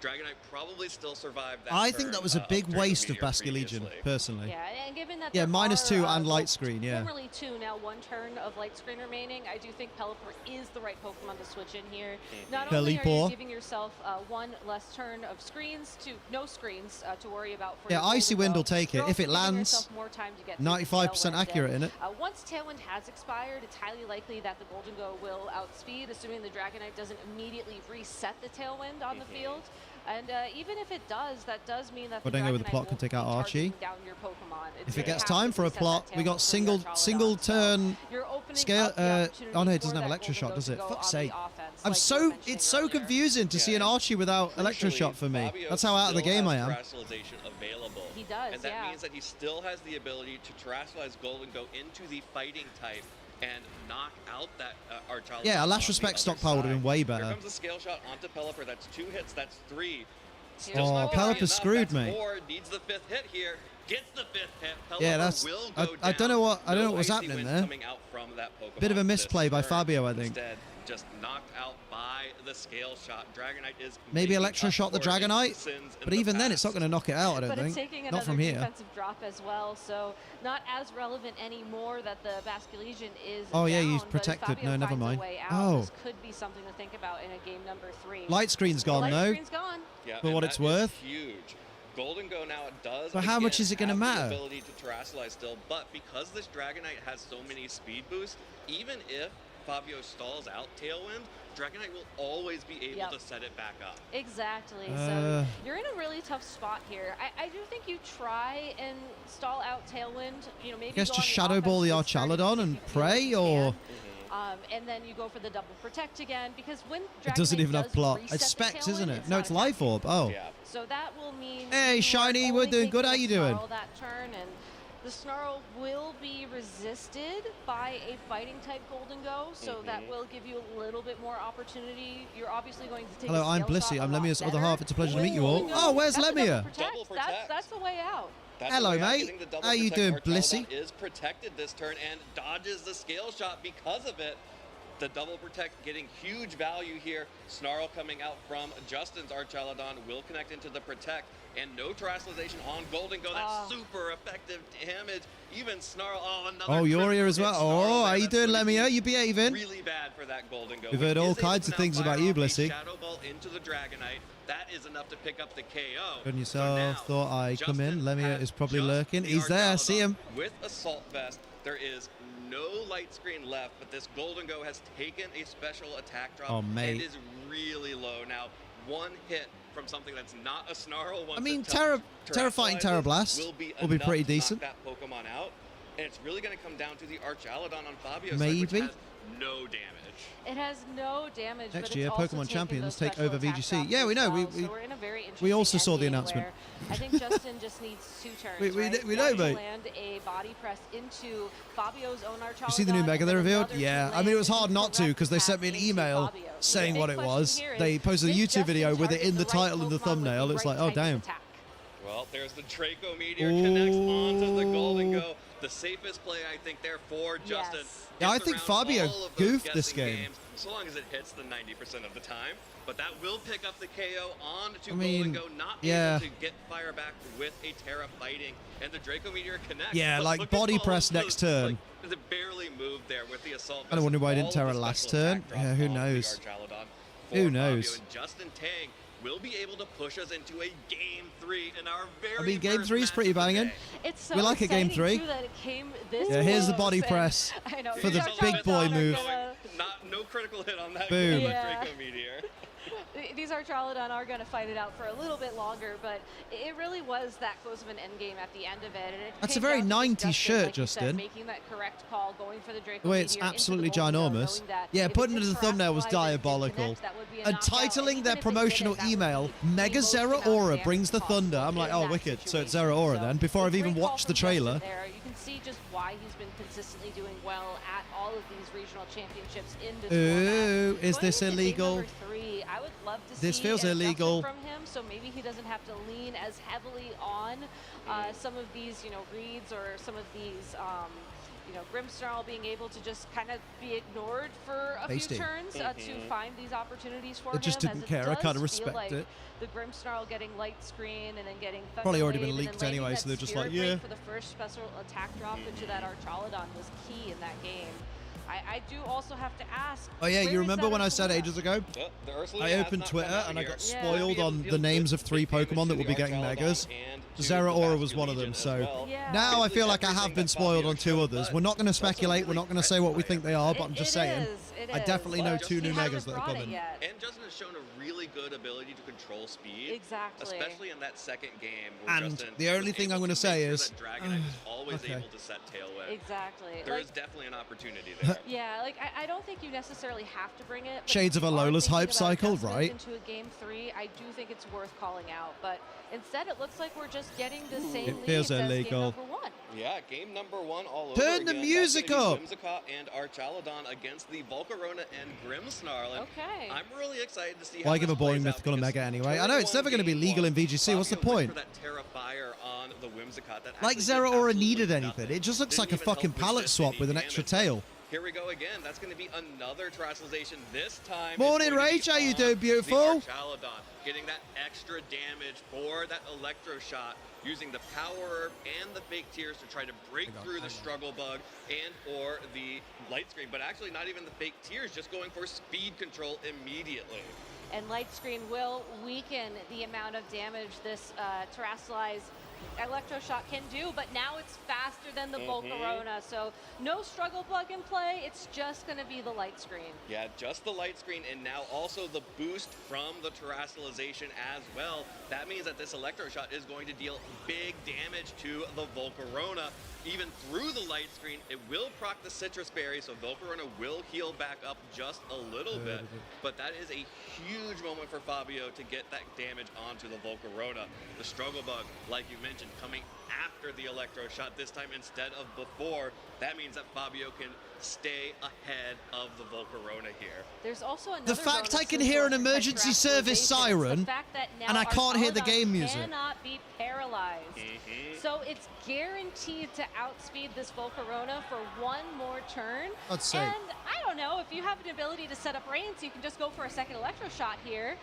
Dragonite probably still survived that I think that was a big waste of Draco Meteor Basculegion, previously. personally. Yeah, and given that Yeah, there -2 are, and light screen, yeah. formerly 2, now 1 turn of light screen remaining, I do think Pelipper is the right Pokemon to switch in here. Not only are you Pelipper. giving yourself 1 less turn of screens to no screens to worry about for Yeah, your Icy Golden Wind will Go, take you're it. If also it giving lands, yourself more time to get through the 95% Tailwind. accurate And, in it. once Tailwind has expired, it's highly likely that the Golden Go will outspeed, assuming the Dragonite doesn't immediately reset the Tailwind on the field. And even if it does, that does mean that the Golden Go with the Dragonite plot can won't take be out Archie. targeting down your Pokemon. If You it gets have time to for a reset plot, that we got Tailwind for the single Archaladon. turn So you're opening scale. up the opportunity Oh no, it for doesn't have that Electroshock, Golden does Go it? to go Fuck's on sake! the offense, I'm like you were so mentioning it's so earlier. confusing to see an Archie without Electroshock for me. Fabio That's how out of the still game I has am. Terrestrialization available. He does, and that yeah. means that he still has the ability to terrestrialize Golden Go into the fighting type and knock out that Archaladon. Yeah, a on Last the Respect other stockpile would have been side. way better. Here comes the scale shot onto Pelipper. That's 2 hits. That's 3. Oh, Just not gonna be Pelipper's enough. screwed, That's mate. 4. Needs the 5th hit here. Gets the 5th hit. Pelipper Yeah, that's. will go I don't know what down. what was Icy happening Wind there. coming out from that Pokemon Bit of a this misplay by turn. Fabio, I think. Instead, just knocked out by the scale shot. Dragonite is Maybe making Electroshock up the for its Dragonite, sins in but the even then, it's not past. going to knock it out. I don't But it's think. taking Not another from here. defensive drop as well, so not as relevant anymore that the Basculegion is Oh, yeah, down, he's but if protected. Fabio No, never finds a mind. way out, Oh. this could be something to think about in a game number 3. Light screen's gone, Light no. screen's gone. Yeah, For and what that it's is worth. huge. Golden Go now does. But how much again is it gonna have the matter? Ability to terrestrialize still, but because this Dragonite has so many speed boosts, even if Fabio stalls out Tailwind, Dragonite will always be able Yep. to set it back up. Exactly. So you're in a really tough spot here. I do think you try and stall out Tailwind. You know, maybe I guess go just on Shadow Ball the offensive turn Archaladon if and you feel pray, you or can. And then you go for the double protect again because when it doesn't Dragonite even have does plot. reset It's the Specs, Tailwind, isn't it? it's No, not it's Life Orb. Oh. Yeah. So that will mean Hey, you are Shiny, we're only doing good. taking How a you doing? Snarl that turn, and the Snarl will be resisted by a fighting type Golden Go, so that will give you a little bit more opportunity. You're obviously going to take Hello, a I'm scale Blissey. shot I'm a lot Lemia's other better. half. It's a pleasure to meet you all. Golden Go, Oh, where's that's a double Lemia? protect. Double protect. That's the way out. That's Hello, the way out. mate. Getting the double How you doing, protect. Blissey? Archaladon is protected this turn and dodges the scale shot because of it. The double protect getting huge value here. Snarl coming out from Justin's Archaladon will connect into the protect, and no terrestrialization on Golden Go. That's super effective damage. Even Snarl. Oh, another. Oh, you're here critical as hit. well. Snarl Oh, there. how you That's doing, gonna be Lemia? You behaving? Really bad for that Golden Go. We've which heard all is able kinds to of now things fire about you, off a Blissey. Shadow Ball into the Dragonite. That is enough to pick up the KO. Good on So yourself. now, Thought I'd come in. Justin Lemia has is probably just lurking. the He's there. See Archaladon him. with Assault Vest. There is no light screen left, but this Golden Go has taken a special attack drop Oh, mate. and is really low. Now, one hit from something that's not a Snarl. I mean, Terrifying Terra Blast will be pretty enough to knock decent. that Pokemon out, and it's really going to come down to the Archaladon on Fabio's Maybe. side, which has no damage. It has no damage. Next but year, it's also Pokemon taken Champions those take special over attack VGC. drops Yeah, we as know. well, so we're in a very We also interesting saw the endgame announcement. where I think Justin just needs 2 turns. We right? know, One to mate. land a body press into Fabio's own Archaladon. You see the new Mega they and then revealed? another to Yeah. I land mean, it was hard a not to direct because they sent me an attack into email Fabio. saying The what big it question was. here is, They posted a did YouTube Justin video with it target in the right title and the Pokemon with thumbnail. the It's right like, oh, type of damn. attack? Well, there's the Draco Meteor connects onto the Golden Go. The safest play, I think, there for Justin. Yes. Yeah, I Gets think around Fabio all of those goofed this guessing game. games, so long as it hits the 90% of the time. But that will pick up the KO on to I mean, Golden Go, not yeah. able to get fire back with a Terra fighting, and the Draco Meteor connects. Yeah, But like look at body all press of next those, turn. Like, it barely moved there with the assault. I wonder why I didn't All of Terra the last special turn. attack drops Yeah, who on the knows? Archaladon for Who Fabio, knows? and Justin Tang will be able to push us into a Game 3 in our very I mean, Game first 3 is match pretty of the banging. day. It's so We like a Game exciting, 3. too, that it came this Yeah, here's the close, body and press I know, for these the Archaladon big boy are move. gonna- No critical hit on that Boom. Yeah. Draco Meteor. These Archaladon are going to fight it out for a little bit longer, but it really was that close of an end game at the end of it. And it That's a came very down to just 90s shirt, like you said, Justin. making that correct call, going for the Draco The way it's Meteor into the absolutely Golden Go, ginormous. knowing that Yeah, if putting it it as a could thumbnail was terrestrialize it and diabolical. connect, that would be a And knockout. titling Even their if it promotional didn't, that would email, be the Mega most Zera amount of Aura damage brings the possible thunder. I'm like, in oh, that wicked. So it's situation. Zera Aura So then, before I've great even call watched the from Justin trailer. there. You can see just why he's been consistently doing well at all of these regional championships in this Ooh, format. is Going this into game illegal? number 3, I would love to This see feels an adjustment illegal. from him, so maybe he doesn't have to lean as heavily on some of these, reads or some of these, you know, Grimmsnarl being able to just kind of be ignored for a few turns to find these opportunities for him. They just didn't care. I kind of respect like it. The Grimmsnarl getting light screen and then getting Thunder Probably already Wave been leaked anyway, so they're just like, yeah. For the first special attack drop into that Archaludon was key in that game. I do also have to ask. Oh yeah, you remember when I said ages ago? I opened Twitter and I got spoiled on the names of 3 Pokemon that will be getting Megas. Zeraora was one of them, so now I feel like I have been spoiled on 2 others. We're not going to speculate, we're not going to say what we think they are, but I'm just saying. I definitely know 2 new Megas that are coming. And Justin has shown a really good ability to control speed. Exactly. Especially in that second game. And the only thing I'm going to say is... Dragonite is always able to set Tailwind. Exactly. There is definitely an opportunity there. Yeah, like I don't think you necessarily have to bring it. Shades of Alola's hype cycle, right? Into a game 3, I do think it's worth calling out, but instead it looks like we're just getting the same It feels leads illegal. as game number 1. Yeah, game number 1 all over Turn the again. music up! Whimsicott and Archaludon against the Volcarona and Grimmsnarl. And okay. I'm really excited to see Why give a boring mythical a Mega anyway? I know, it's never going to be legal in VGC. What's the point? Like Zeraora needed anything. It just looks like a fucking palette swap with an extra tail. Here we go again. That's going to be another Terastallization. This time. Morning, Rage. How you doing, beautiful? Archaludon getting that extra damage for that Electro Shot, using the Power Herb and the Fake Tears to try to break through the Struggle Bug and or the Light Screen. But actually, not even the Fake Tears, just going for speed control immediately. And Light Screen will weaken the amount of damage this Terastallized Electro Shot can do, but now it's faster than the Volcarona, so no Struggle Bug in play. It's just going to be the Light Screen. Yeah, just the Light Screen, and now also the boost from the Terastallization as well. That means that this Electro Shot is going to deal big damage to the Volcarona. Even through the Light Screen, it will proc the Citrus Berry, so Volcarona will heal back up just a little bit. But that is a huge moment for Fabio to get that damage onto the Volcarona. The Struggle Bug, like you mentioned, coming after the Electro Shot this time instead of before. That means that Fabio can stay ahead of the Volcarona here. There's also another the fact I can hear an emergency service siren and I can't hear the game music. Cannot be paralyzed. So it's guaranteed to outspeed this Volcarona for 1 more turn. Let's see. And I don't know, if you have an ability to set up rain, so you can just go for a second Electro Shot here,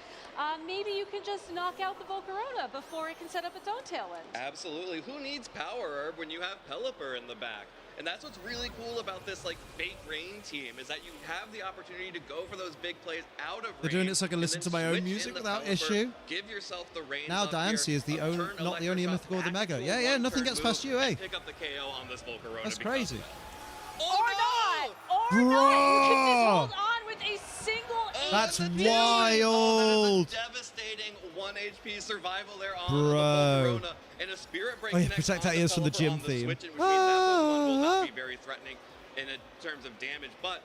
maybe you can just knock out the Volcarona before it can set up its own Tailwind. Absolutely. Who needs Power Herb when you have Pelipper in the back? And that's what's really cool about this like fake rain team, is that you have the opportunity to go for those big plays out of rain. They're doing it so I can listen to my own music without Pelipper, issue. Give yourself the rain. Now Diancie is the not the only mythical with the Mega. Yeah, nothing gets past you, eh? Pick up the KO on this Volcarona. That's crazy. Or not! Or not! You can just hold on with a single aim. That's wild! Devastating 1 HP survival there on Bro. the Volcarona. And a Spirit Break protect that ears from the gym theme. Which means that Pokemon will not be very threatening in terms of damage. But,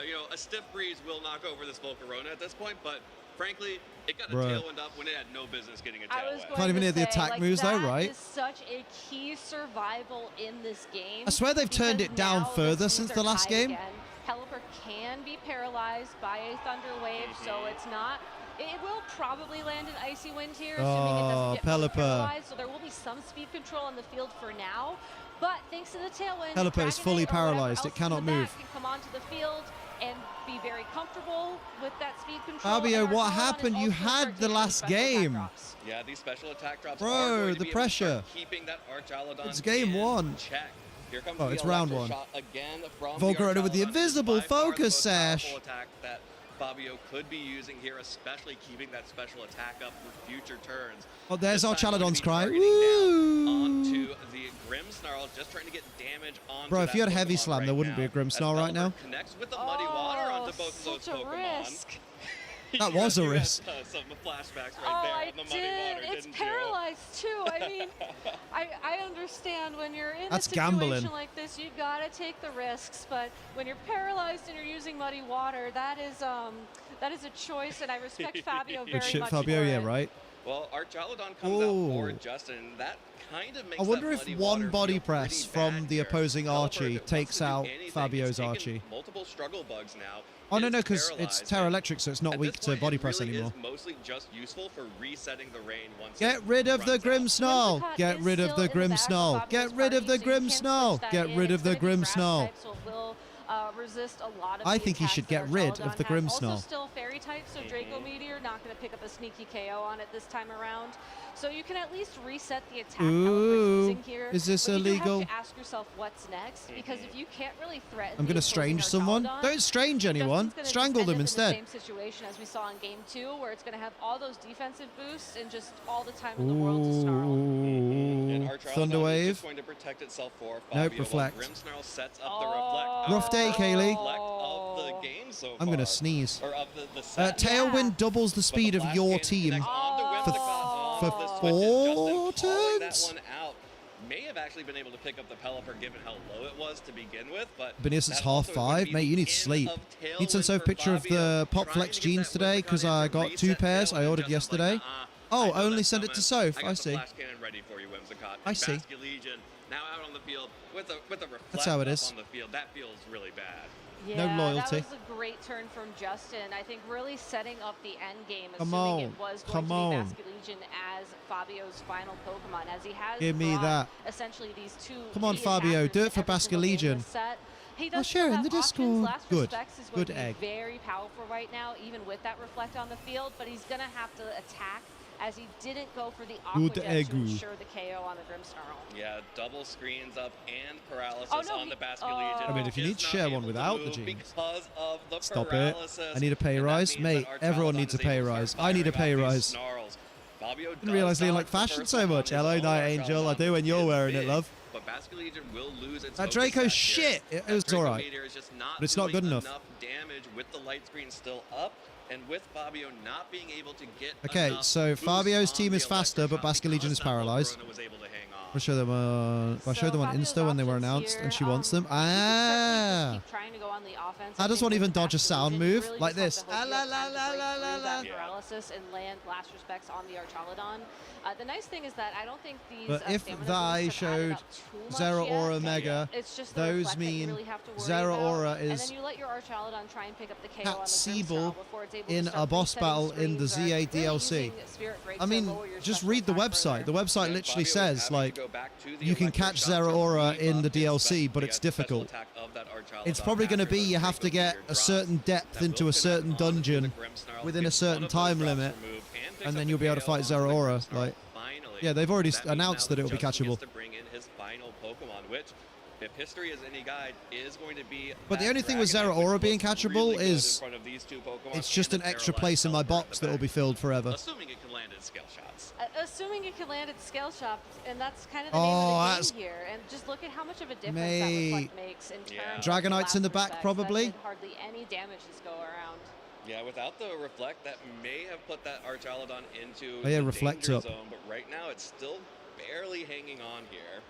you know, a Stiff Breeze will knock over this Volcarona at this point. But, frankly, it got a tailwind up when it had no business getting a tailwind. Can't even hear the attack moves though, right? That is such a key survival in this game. I swear they've turned it down further since the last game. Pelipper can be paralyzed by a Thunder Wave, so it's not... It will probably land an Icy Wind here, assuming it doesn't get paralyzed, so there will be some speed control on the field for now. But thanks to the Tailwind, Pelipper is fully paralyzed. It cannot move. Can come onto the field and be very comfortable with that speed control. Fabio, what happened? You had the last game. Yeah, these special attack drops are Bro, going to the be pressure. Keeping that Archaludon It's game 1. Check. Here comes Oh, the it's round 1. shot again from Volcarona with the Archaludon. invisible By far the focus most sash. powerful attack that Fabio could be using here, especially keeping that special attack up for future turns. Oh, there's our Chaladon's cry. Woo! Onto the Grimmsnarl, just trying to get damage on. Bro, if you had a heavy slam, there wouldn't be a Grimmsnarl right now. Connects with the muddy water onto both of those Pokemon. Risk. That was a risk. Some flashbacks right there on the muddy water. It's paralyzed too. I mean, I understand when you're in That's a situation gambling. like this, you gotta take the risks. But when you're paralyzed and you're using muddy water, that is a choice, and I respect Fabio very Good shit, much Fabio. for Yeah, it. right. Well, Archaludon comes out for Justin. That kind of makes I wonder that if muddy one water body feel press pretty from bad the here. opposing Pelipper, Archie if it wants takes to do out anything, Fabio's it's taken Archie. multiple struggle bugs now. Oh, no, It's no, because it's paralyzed Terra it. Electric, so it's not At weak this to point, body it press really anymore. is mostly just useful for resetting the rain once Get it rid of the runs Grim out. Snarl. Whimsicott Get is rid of still the in the Grim back of Snarl. Fabio's Get rid of party, the so you Grim can Snarl. switch that Get in. rid It's of the gonna be Grim grass Snarl. type, so it will resist a lot of I the think he attacks should that get rid Archaladon of the has. Grim Snarl. Also still fairy type, so Draco Meteor not going to pick up a sneaky KO on it this time around. So you can at least reset the attack Ooh, using here. is this but illegal? You do have to ask yourself what's next, because if you can't really threaten I'm the going to opposing strange someone. Archaladon, Don't strange anyone. Justin's gonna Strangle just them end up instead. in the same situation as we saw in Game 2, where it's going to have all those defensive boosts and just all the time in the world to snarl. And Ooh, Archaladon Thunder is Wave. just going to protect itself for Nope, Fabio, reflect. while Grim Snarl sets up the reflect. Rough day, Kaylee. Reflect of the game so I'm going to far. sneeze. Or of the set. Tailwind doubles the speed of your team for 4 turns. That one out. May have actually been able to pick up the Pelipper given how low it was to begin with, but Benias, it's that half also is gonna 5. be Mate, the you need end sleep. of Need to send a Tailwind picture for of the Fabio, Pop trying Flex to get jeans that today Whimsicott because in I to got 2 reset pairs. I Tailwind. ordered Justin's like, yesterday. Oh, I know only that's send it to coming. Soph. I I got the see. flash cannon ready for you, Whimsicott. I see. Basque Legion now out on the field with a reflect That's how it up is. on the field. That feels really bad. Yeah, No loyalty. that was a great turn from Justin. I think really setting up the end game, Come assuming on, it was going come to on. be Basque Legion as Fabio's final Pokemon, as he has Give me brought that. essentially these 2 Come on, key Fabio, attackers do it to for every Basque single game Legion. this set. He Oh, does share still in have the options. Discord. Last Good. Respects is going Good to be egg. very powerful right now, even with that reflect on the field, but he's going to have to attack, as he didn't go for the Good Aqua Jet egg. to ensure the KO on the Grimmsnarl. Yeah, double screens up and paralysis Oh, no, on he- the Basque oh. Legion. I mean, if you Is need to not share able one to without the move jeans. because of the Stop it. paralysis. I need a pay And that rise. means Mate, that everyone Archaladon needs a is able pay to start rise. I need a firing pay off these rise. snarls. Fabio Didn't realize Liam liked fashion so much. Hello, Night Angel. I do when you're wearing it, love. But Basque Legion will lose its That focus Draco's back here. shit. It That was Draco alright. Meteor is just not But it's not doing good enough. damage with the light screen still up, and with Fabio not being able to get Okay, enough so boost Fabio's on team the is faster, but electric Basque shot Legion is because that paralyzed. Volcarona was able to hang on. I showed them. I showed them on Fabio's Insta when they were options announced, here, and she wants them. he can certainly Ah. just keep trying to go on the offense. How I does think one with even dodge a Basque sound Legion, you move really like just have this? to hope you Ah, have la, time to la, break la, through la, that la. paralysis and land last respects on the Archaladon. The nice thing is that I don't think these But if stamina they boosts have added showed up too much Zero yet. Aura Mega, It's just the those reflect that you mean really have to worry Zero about. Aura And is then you let your Archaladon try and pick up the KO Cat on the Siebel Grimmsnarl before it's able to in start a boss resetting battle in the screens or ZA really DLC. using Spirit Break I to mean, lower your just special read the attack website. The further. website And literally Fabio is says, having like, to go back to the you can electric catch shot Zero to Aura beef in up the his DLC, special- but it's special difficult. attack of that Archaladon It's probably going to after be the you have to Draco get Meteor a drops. certain depth That will into a connect certain onto the dungeon Grimmsnarl, within a gets certain one of those time drops limit, removed, and picks and then up you'll the be able to KO fight on Zero the Aura. Grimmsnarl. Like, Finally. yeah, they've already That means announced now that it will be Justin catchable. gets to bring in his final Pokemon, which, if history is any guide, is going to be. But the that only thing with Dragonite, Zero which Aura being looks catchable really good in is front of these two Pokemon it's just and an the extra paralyzed place in my Pelipper box the that will be back. filled forever. Assuming it can land in scale shots. Assuming it can land at scale shop, and that's kind of the Oh, name of that's- the game here. And just look at how much of a difference Mate. that reflect makes in Yeah. terms Dragonite's of in the last back, respects. probably. That did hardly any damage this go around. Yeah, without the reflect, that may have put that Archaladon into Oh, yeah, the reflect danger up. zone, but right now it's still barely hanging on here.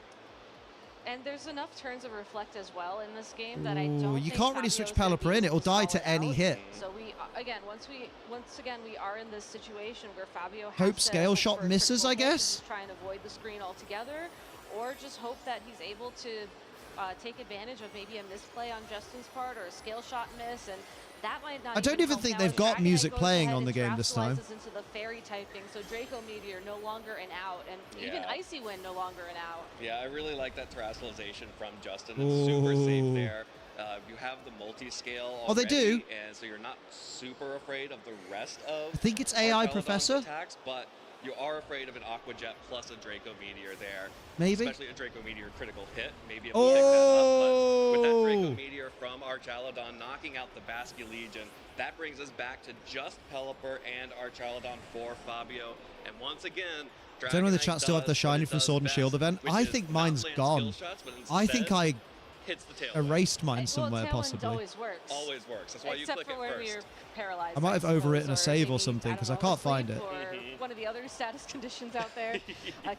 And there's enough turns of reflect as well in this game that I Ooh, don't you think can't really switch Fabio's gonna be Pelipper in. able It'll die stall to it any out. hit. So we once again we are in this situation where Fabio has Hope to scale hope shot for a misses, critical I hit to guess. just try and avoid the screen altogether, or just hope that he's able to take advantage of maybe a misplay on Justin's part or a scale shot miss, and that might not. I don't even help think now they've as got Dragonite music goes playing ahead on the and game this time. draftalizes into the fairy typing, so Draco Meteor no longer an out, and even Yeah. Icy Wind no longer an out. Yeah, I really like that terrestrialization from Justin. It's super safe Ooh. there. You have the multi-scale Oh, they do? already, and so you're not super afraid of the rest of I think it's AI Archaladon's Professor. attacks, but you are afraid of an Aqua Jet plus a Draco Meteor there. Maybe. Especially a Draco Meteor critical hit. Maybe it will pick that up, but with that Draco Oh. Meteor from Archaladon knocking out the Basque Legion, that brings us back to just Pelipper and Archaladon for Fabio. And once again, Does anyone in the Dragonite chat still have the does what shiny it from does Sword and Shield best, event? which I is think not mine's land gone. skill shots, but I think instead hits the tailwind. erased mine somewhere, Tailwind possibly. always works. Always works. That's why you Except click for it when first. you're paralyzed. I might have suppose, overwritten a save or maybe, something, 'cause I don't know, can't find asleep it. Or one of the other status conditions out there.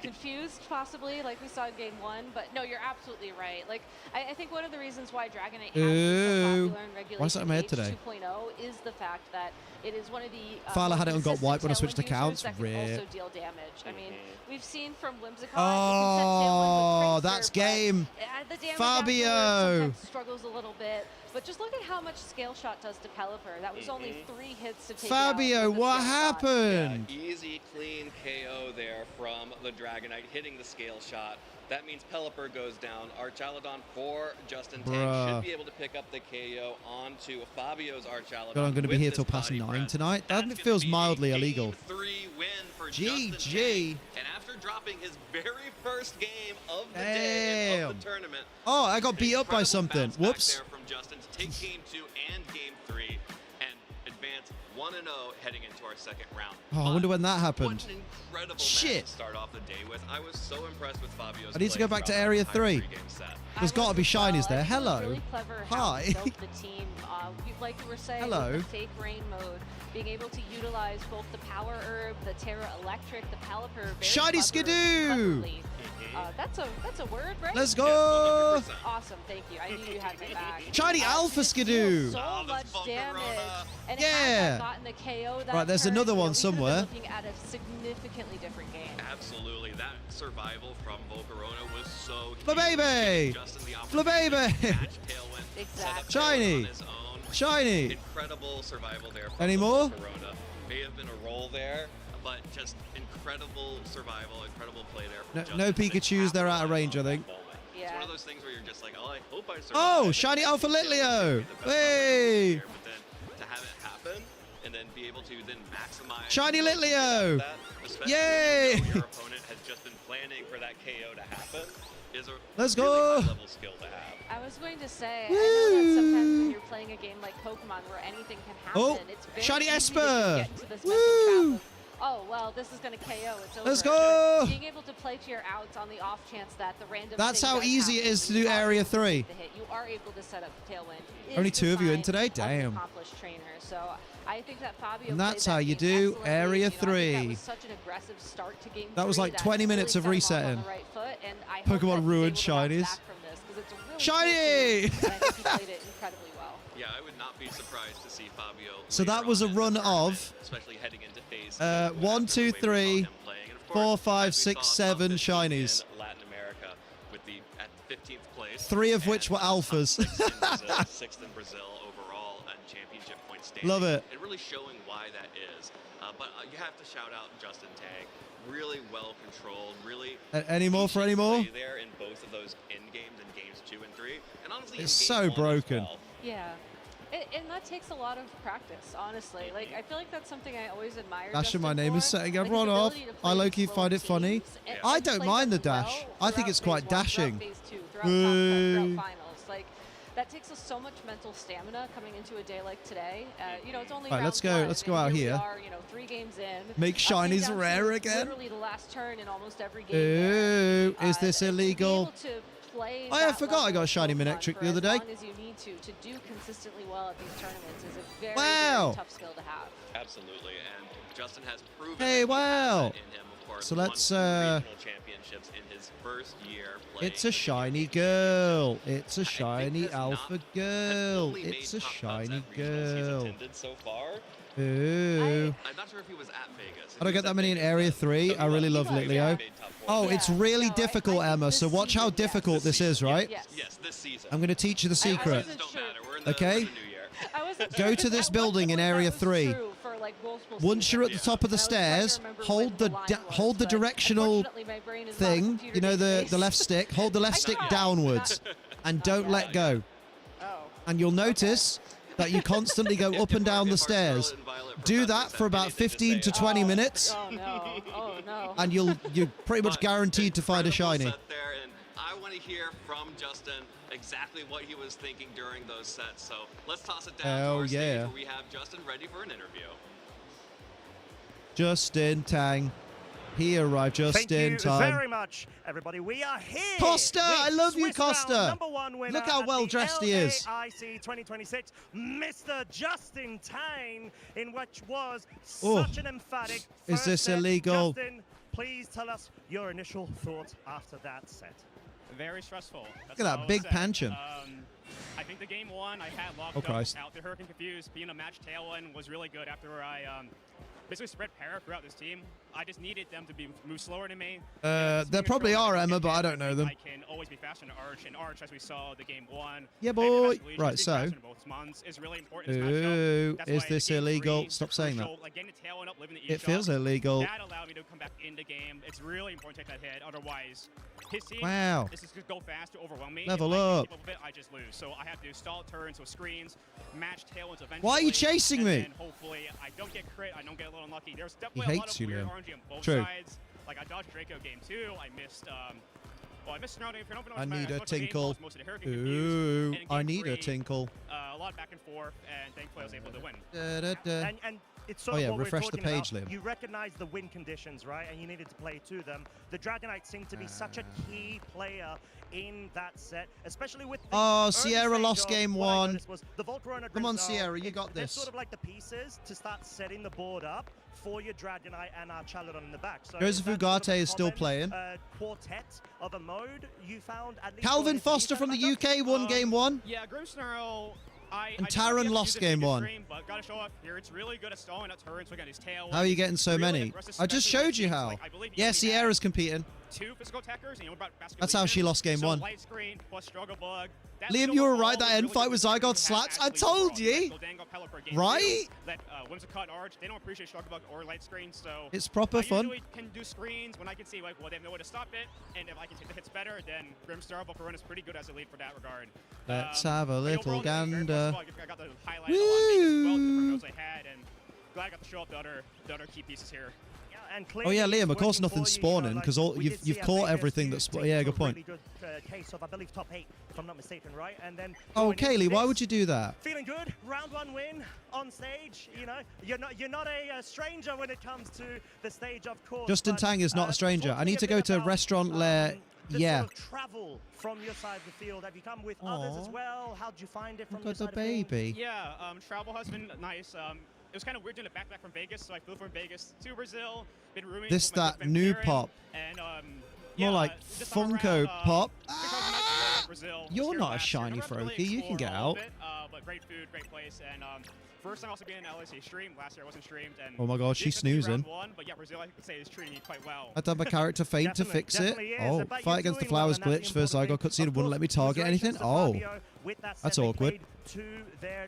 Confused, possibly, like we saw in game 1. But no, you're absolutely right. Like, I think one of the reasons why Dragonite has been so popular in Regulation Why is that in my head today? 2.0 is the fact that it is one of the File I had it and got consistent wiped when I switched tailwind accounts. users that can also Rip. deal damage. I mean, we've seen from Whimsicott. Oh, that's game. The damage Fabio. afterwards sometimes struggles a little bit, but just look at how much Scale Shot does to Pelipper. That was only 3 hits to take Fabio, out with the what Scale Shot. happened? Yeah, easy, clean KO there from the Dragonite hitting the Scale Shot. That means Pelipper goes down. Archaludon for Justin Tang Bruh. should be able to pick up the KO onto Fabio's Archaludon. God, I'm going to be with here this till past body 9 press. tonight. That That's feels gonna be mildly a illegal. Game 3 win for Justin GG. Tang. And after dropping his very first game of the day and of the tournament. Oh, I got beat up by incredible something. bounce back Whoops. there from Justin to take game 2 and game 3 and advance 1-0 heading into our second round. Oh, I wonder when that happened. What an incredible Shit. match to start off the day with. I was so impressed with Fabio's I need to play go back to throughout Area that entire 3. three-game set. There's got to be shinies there. I think it was Hello. really clever how Hi. he built the team. Like you were saying, Hello. with the fake rain mode, being able to utilize both the Power Herb, the Terra Electric, the Pelipper. very Shiny Skidoo! cleverly. That's a word, right? Let's go. Awesome, thank you. I knew you had my back. Shiny Alpha Skidoo. So much damage. And Yeah. had that gotten the KO that Right, there's turn, another you know, one we could've been somewhere. Looking at a significantly different game. Absolutely. That survival from Volcarona was so huge. Flababy. Justin the Flababy. opportunity to catch Tailwind, set up Exactly. Shiny. on his own. Shiny. Incredible survival there. From Any the more? Volcarona. May have been a roll there, but just incredible survival, incredible play there. From No Justin to Pikachu's, they're out of capitalize range, I on that think. moment. It's Yeah. one of those things where you're just like, oh, I hope I survive. Oh, shiny Alpha Litleo. Hey. But then to have it happen and then be able to then maximize Shiny the most Litleo. that, especially Yay. when you know your opponent has just been planning for that KO to happen, is a Let's really go. high-level skill to have. I was going to say, I know that sometimes when you're playing a game like Pokemon where anything can happen, Oh, it's very shiny easy Esper. to get into this mental Woo. trap of, oh, well, this is going to KO, it's over. Let's go. Being able to play to your outs on the off chance that the random That's thing how does easy it happen, is to you do are Area able to 3. take the hit. You are able to set up Tailwind. It is Only the 2 of you in sign today? of an Damn. accomplished trainer. So I think that Fabio And that's played how that you game do excellently. Area You know, I think 3. that was such an aggressive start to game That was 3 like that 20 really minutes of set him off resetting. on the right foot, and I hope Pokemon that he's ruined able to bounce shinies. back from this, 'cause it's a really Shiny! cool team, and I think he played it incredibly well. Yeah, I would not be surprised to see Fabio. So later that was a on in the run tournament, of, especially heading into phase 1, 2, 3, 4, 5, 6, 7 shinies. in Latin America with the at 15th place. 3 of which and were alphas. 6th in Brazil overall and championship point standing. Love it. And really showing why that is. But you have to shout out Justin Tang. Really well controlled. Really. Any more for any more? play there in both of those end games in games 2 and 3. And honestly, in It's game so 1 as broken. well. Yeah. And that takes a lot of practice, honestly. Like, I feel like that's something I always admire. Dashing, Justin my name for. is setting Like, his everyone off. ability to play I with low-key slower find it funny. teams, and I he don't plays mind the them well dash. I think throughout it's quite phase one, dashing. Throughout phase 2, throughout Boo. throughout finals. Like, that takes us so much mental stamina coming into a day like today. You know, it's only Right, round let's go. 1, Let's go and out we here. are, you know, 3 games in. Make Came shinies down to rare again. Literally the last turn in almost every game. there. Ooh, is this To be able? able to play Oh, I that forgot I level got a of shiny Pokemon Manectric for the other as day. long as you need to do consistently well at these tournaments is a very, Wow. very tough skill to have. Absolutely, and Justin has proven Hey, that he has wow. that in him, of course. So Won let's, 2 regional championships in his first year playing. It's a in the shiny Japanese girl. It's a I think shiny has alpha not- girl. has only It's a made top cuts shiny at regionals he's girl. attended so far. Ooh. I'm not sure if he was at Vegas. I don't get that many in Area 3. I really love Litleo. Oh, it's really No, I difficult, think Emma. this So watch how season, yes. difficult this is, right? Yes. Yes, this season. I'm going to teach you the secret. wasn't Don't sure. matter. We're in the, Okay. we're in the new year. I wasn't Go sure to if this at building what in point Area that was 3. true for, like, multiple Once you're at the seasons. top of the And I was trying to stairs, remember hold when the line was, hold the but directional unfortunately my brain is not a thing. computer You know, the database. left stick. Hold the left stick tried. downwards, and don't let go. Oh. And you'll notice that you constantly go up and down the stairs. Do that for about 15 to 20 minutes, Oh no! Oh no! and you're pretty much guaranteed to find a shiny. Set there, and I want to hear from Justin exactly what he was thinking during those sets. So let's toss it down Hell to our stage yeah. where we have Justin ready for an interview. Justin Tang. He arrived just in time. Thank you very much, everybody. We are here. Costa, I love you, Swiss round Costa. #1 winner Look how at well the dressed he is. LAIC 2026, Mr. Justin Tang, in which was Oh, such an emphatic is first this set. illegal? Justin, please tell us your initial thoughts after that set. Very stressful. Look at that big pension. I think the game one I had locked up out the Hurricane Confused. Being a match tailwind was really good after I basically spread para throughout this team. I just needed them to move slower than me. There probably are, Emma, but I don't know them. I can always be faster than Arch, and Arch, as we saw the game one. Yeah, boy. Right, so. Is really important. Ooh, is this illegal? Stop saying that. Like getting the tailwind up, living the It feels illegal. That allowed me to come back in the game. It's really important to take that hit. Otherwise, his team, this is going to go fast to overwhelm me. Level if up. I just lose. So I have to stall turns with screens, match tailwinds eventually. Why are you chasing me? And hopefully I don't get crit. I don't get a little unlucky. There's He definitely a lot hates of you, weird Liam. RNG on both True. sides. Like I dodged Draco game 2. I missed well, I missed surrounding. I need a tinkle. Ooh, I need a tinkle. A lot back and forth, and thankfully I was able to win. And it's sort of what refresh we're the talking page, about. Liam. You recognize the win conditions, right? And you needed to play to them. The Dragonites seem to be such a key player in that set, especially with the Sierra lost game 1. Come on, Grimsdale, Sierra, you got they're this. sort of like the pieces to start setting the board up for your Dragonite and our Chaladon in the back. So Joseph that's Ugarte sort of is still common, playing. Quartet of a mode you found at least. Calvin Foster from the UK won game 1. Yeah, Grimsnarl. And Taron lost game 1. But gotta show off here. It's really good at stalling at turns. So again, his tail. How are you getting so many? I just showed you how. Yeah, Sierra's competing. 2 physical attackers, and That's how she lost game 1. Light screen plus struggle bug. Liam, you were right. That end fight with Zygon slaps. I told you. Right? That Whimsicott and Arch, they don't appreciate struggle bug or light screen, so it's proper fun. I usually can do screens when I can see, like, well, they have no way to stop it, and if I can take the hits better, then Grimstar Volcarona is pretty good as a lead for that regard. Let's have a little gander. I got the highlight a lot of well, different moves I had, and glad I got to show up the other key pieces here. Oh yeah, Liam. Of course, nothing's spawning because all you've caught everything that's. Yeah, good point. Case of, I believe, top 8, if I'm not mistaken, right? And then. Oh, Kaylee, why would you do that? Feeling good, round 1 win on stage. You know, you're not a stranger when it comes to the stage, of course. Justin Tang is not a stranger. I need to go to Restaurant LAIC. Yeah. Sort of travel from your side of the field. Have you come with others as well? How did you find it from Look your at side the of things? baby. Yeah, travel has been nice. It was kind of weird doing a backpack from Vegas, so I flew from Vegas to Brazil. Been rooming This with my that friend new Karen, pop. And more like this time Funko around, Pop. Brazil, You're here not a last year. shiny Never got to really Froakie. You can explore get all of out. it, but great food, great place, and first time also being in LAIC stream. Last year I wasn't streamed. And Oh my God, she's snoozing. But yeah, Brazil I could say is treating me quite well. I'd done my character faint to fix it. Oh, fight against the flowers glitch. First I got cutscene and wouldn't let me target anything. Oh, that's awkward. To their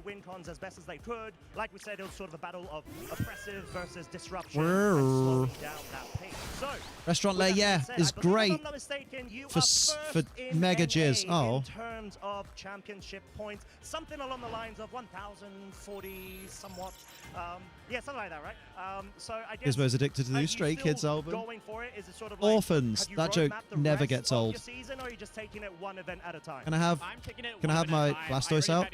win cons as best as they could. Like we said, it was sort of a battle of oppressive versus disruption. And slowing down that pace. So, Restaurant LAIC, yeah, is great for Mega Jizz. Oh. In terms of championship points, something along the lines of 1,040 somewhat. Yeah, something like that, right? So I guess Gizmo's addicted to the new Stray Kids album. Going for it? Is it sort of like, Orphans. That joke never gets old. Your season, or are you just taking it one event at a time? Can I have? Can I have my Blastoise out?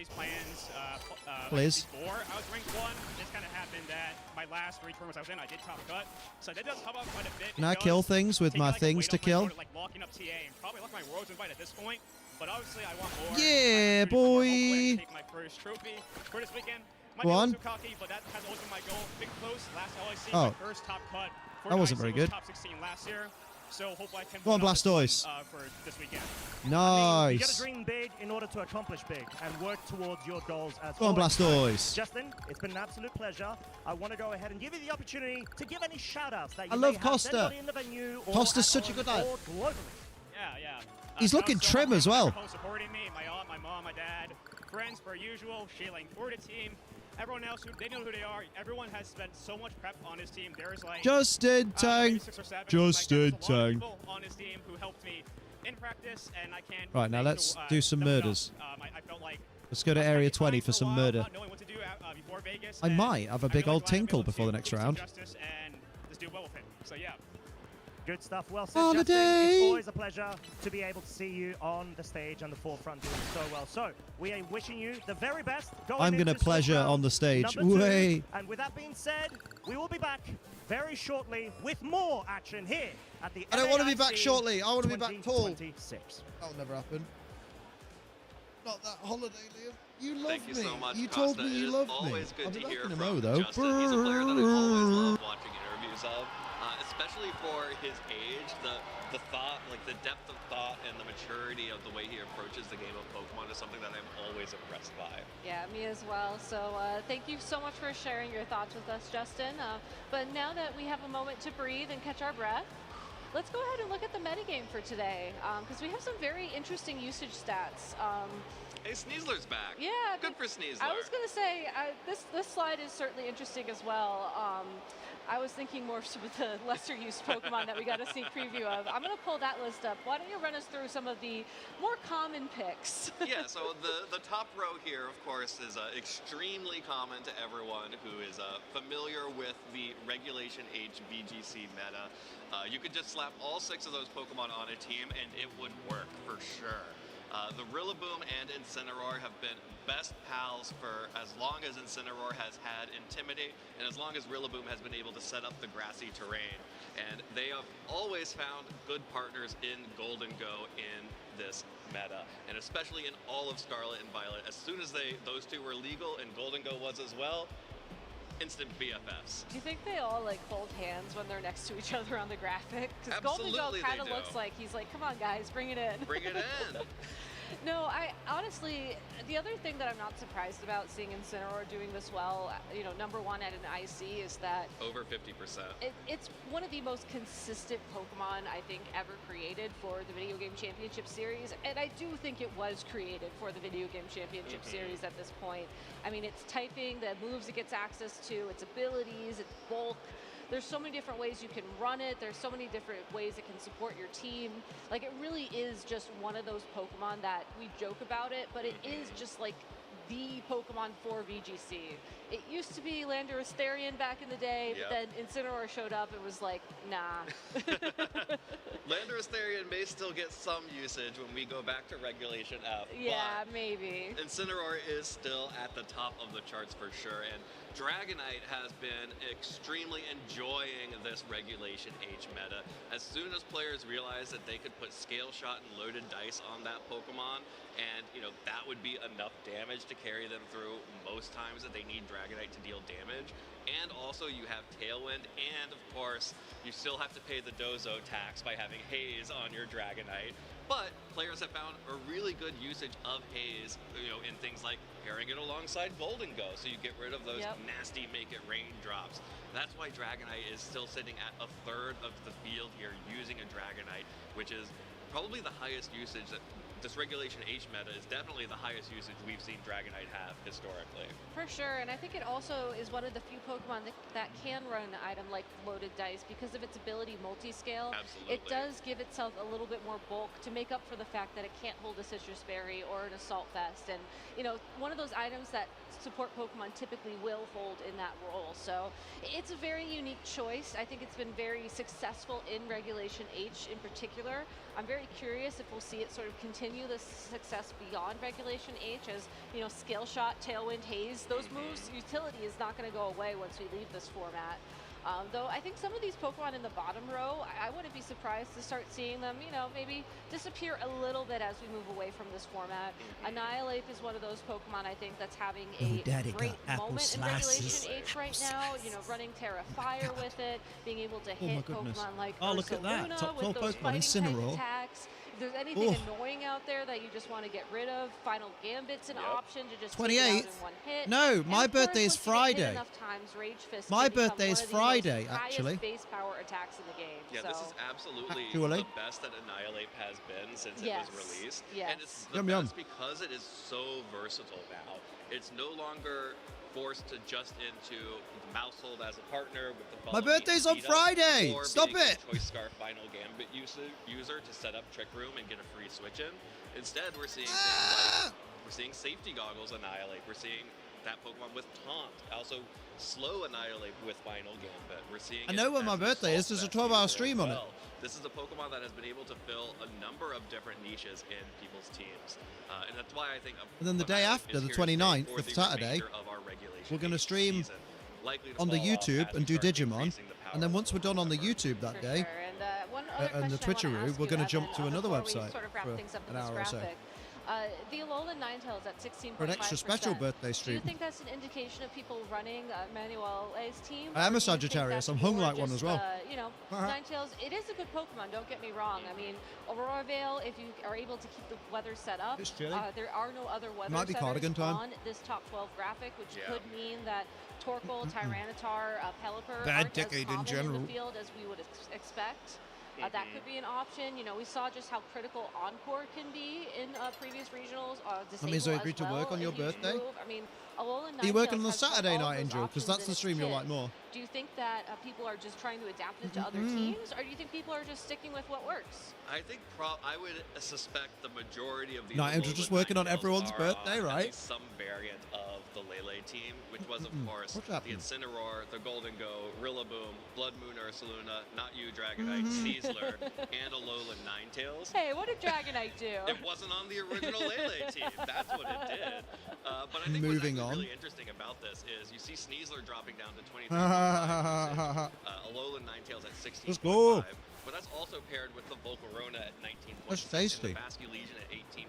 Please. Before I was ranked 1, this kind of happened that my last 3 tournaments I was in, I did top cut. So that does help out quite a bit. Can I kill things with my things to kill? Like locking up TA and probably left my Worlds invite at this point. But obviously I want more. Yeah, boy. Take my first trophy for this weekend. Go on. Too cocky, but that has always been my goal. Big close, last LAIC, Oh. my first top cut. That wasn't very good. Top 16 last year. So hopefully I can Go on, Blastoise. For this weekend. Nice. You got to dream big in order to accomplish big and work towards your goals as Go on, always. Blastoise. Justin, it's been an absolute pleasure. I want to go ahead and give you the opportunity to give any shout-outs that you I may love have Costa. to anybody in the venue or Costa's at such a home good lad. or globally. Yeah. He's looking trim as well. Supporting me, my aunt, my mom, my dad, friends per usual, shielding for the team. Everyone else, they know who they are. Everyone has spent so much prep on his team. There's like Justin Tang. 6 or 7. Justin like, there's a lot of Tang. people on his team who helped me in practice, and I can't. Right, now let's do some murders. I felt like Let's go to Area 20 for some murder. not knowing what to do before Vegas, I and might have a I'm big really old glad I'm able tinkle to before the next do some round. justice and just do well with him. So yeah. Good stuff. Well said, Holiday. Justin. It's always a pleasure to be able to see you on the stage and the forefront doing so well. So we are wishing you the very best. I'm going to pleasure on the stage. Way. And with that being said, we will be back very shortly with more action here at the I don't want to be back LAIC shortly. I want to be back tall. 2026. That'll never happen. Not that holiday, Liam. You love Thank you me. so much, You Costa. told me you It is loved me. always good I'll to be back hear in a from mo, though. Justin. He's a player that I've always loved watching interviews of, especially for his age. The thought, like the depth of thought and the maturity of the way he approaches the game of Pokemon is something that I'm always impressed by. Yeah, me as well. So thank you so much for sharing your thoughts with us, Justin. But now that we have a moment to breathe and catch our breath, let's go ahead and look at the metagame for today, because we have some very interesting usage stats. Hey, Sneasler's back. Yeah. Good for Sneasler. I was going to say, this slide is certainly interesting as well. I was thinking more with the lesser used Pokemon that we got a sneak preview of. I'm going to pull that list up. Why don't you run us through some of the more common picks? Yeah, so the top row here, of course, is extremely common to everyone who is familiar with the Regulation H VGC meta. You could just slap all 6 of those Pokemon on a team and it would work for sure. The Rillaboom and Incineroar have been best pals for as long as Incineroar has had Intimidate and as long as Rillaboom has been able to set up the grassy terrain. And they have always found good partners in Golden Go in this meta, and especially in all of Scarlet and Violet. As soon as those two were legal and Golden Go was as well, instant BFFs. Do you think they all like hold hands when they're next to each other on the graphic? Because Golden Go Absolutely kind of they do. looks like he's like, come on guys, bring it in. Bring it in. No, I honestly, the other thing that I'm not surprised about seeing Incineroar doing this well, you know, number one at an IC is that Over 50%. it's one of the most consistent Pokemon I think ever created for the Video Game Championship Series, and I do think it was created for the Video Game Championship Series at this point. I mean, it's typing, the moves it gets access to, its abilities, its bulk. There's so many different ways you can run it. There's so many different ways it can support your team. Like, it really is just one of those Pokemon that we joke about it, but it is just like the Pokemon for VGC. It used to be Landorus Therian back in the day, but then Incineroar showed up and was like, nah. Landorus Therian may still get some usage when we go back to Regulation F. Yeah, maybe. Incineroar is still at the top of the charts for sure, and Dragonite has been extremely enjoying this Regulation H meta. As soon as players realized that they could put Scale Shot and Loaded Dice on that Pokemon, and you know that would be enough damage to carry them through most times that they need Dragonite to deal damage. And also you have Tailwind, and of course you still have to pay the Dozo tax by having Haze on your Dragonite. But players have found a really good usage of Haze, you know, in things like pairing it alongside Golden Go, so you get rid of those nasty Make It Rain drops. That's why Dragonite is still sitting at a third of the field here using a Dragonite, which is probably the highest usage that this Regulation H meta is definitely the highest usage we've seen Dragonite have historically. For sure, and I think it also is one of the few Pokemon that can run an item like Loaded Dice because of its ability multi-scale. Absolutely. It does give itself a little bit more bulk to make up for the fact that it can't hold a Citrus Berry or an Assault Vest. And, you know, one of those items that support Pokemon typically will hold in that role. So it's a very unique choice. I think it's been very successful in Regulation H in particular. I'm very curious if we'll see it sort of continue this success beyond Regulation H as, you know, Scale Shot, Tailwind, Haze, those moves, utility is not going to go away once we leave this format. Though I think some of these Pokemon in the bottom row, I wouldn't be surprised to start seeing them, you know, maybe disappear a little bit as we move away from this format. Annihilate is one of those Pokemon I think that's having a great moment in Regulation H right now. You know, running Terra Fire with it, being able to hit Pokemon like look at that. Ursaluna Top with 12 those Pokemon, fighting Incineroar. attacks. If there's anything annoying out there that you just want to get rid of, Final Gambit's an option to just take it out in one hit. No, And my of course, birthday is once you get hit Friday. enough times, Rage Fist My can become birthday is one of the Friday, most highest actually. base power attacks in the game. Yeah, so. this is absolutely Actually. the best that Annihilate has been since it Yes. was released. Yes. And it's the Yum, best yum. because it is so versatile now. It's no longer forced to just into the Mousehold as a partner with the My Follow Me birthday's on speed up, Friday! or Stop being it! a Choice Scarf Final Gambit user to set up Trick Room and get a free switch in. Instead, we're seeing things like we're seeing Safety Goggles Annihilate. We're seeing that Pokemon with Taunt. Also, slow Annihilate with Final Gambit. We're seeing. I know when my birthday is. There's a 12-hour stream on it. This is a Pokemon that has been able to fill a number of different niches in people's teams. And that's why I think... And then the day after, the 29th, the Saturday, we're going to stream on the YouTube and do Digimon. And then once we're done on the YouTube that day, and the Twitcheroo, we're going to jump to another website for an hour or so. The Alolan Ninetales at 16.5%. For an extra special birthday stream. Do you think that's an indication of people running Manuel A's team? I am a Sagittarius. I'm hung like one as well. You know, Ninetales, it is a good Pokemon, don't get me wrong. I mean, Aurora Veil, if you are able to keep the weather set up, there are no other weather setters on this top 12 graphic, which could mean that Torkoal, Tyranitar, Pelipper aren't as common in the field as we would expect. That could be an option. You know, we saw just how critical Encore can be in previous regionals. That means I agreed to work on your birthday? I mean, Alolan Are you working on the has Saturday night, those Angel? Because options that's in the its stream you'll kit. like more. Do you think that people are just trying to adapt it to other teams? Or do you think people are just sticking with what works? I think I would suspect the majority of the Night Angel just working on everyone's birthday, right? Some variant of the LAIC team, which was, of course, the Incineroar, the Golden Go, Rillaboom, Blood Moon Ursaluna, Not You, Dragonite, Sneasler, and Alolan Ninetales. Hey, what did Dragonite do? It wasn't on the original LAIC team. That's what it did. But I think what's really interesting about this is you see Sneasler dropping down to 23.5%, Alolan Ninetales at 16.5%. Let's go. But that's also paired with the Volcarona at 19.6%. That's tasty. And the Vasky Legion at 18.9%.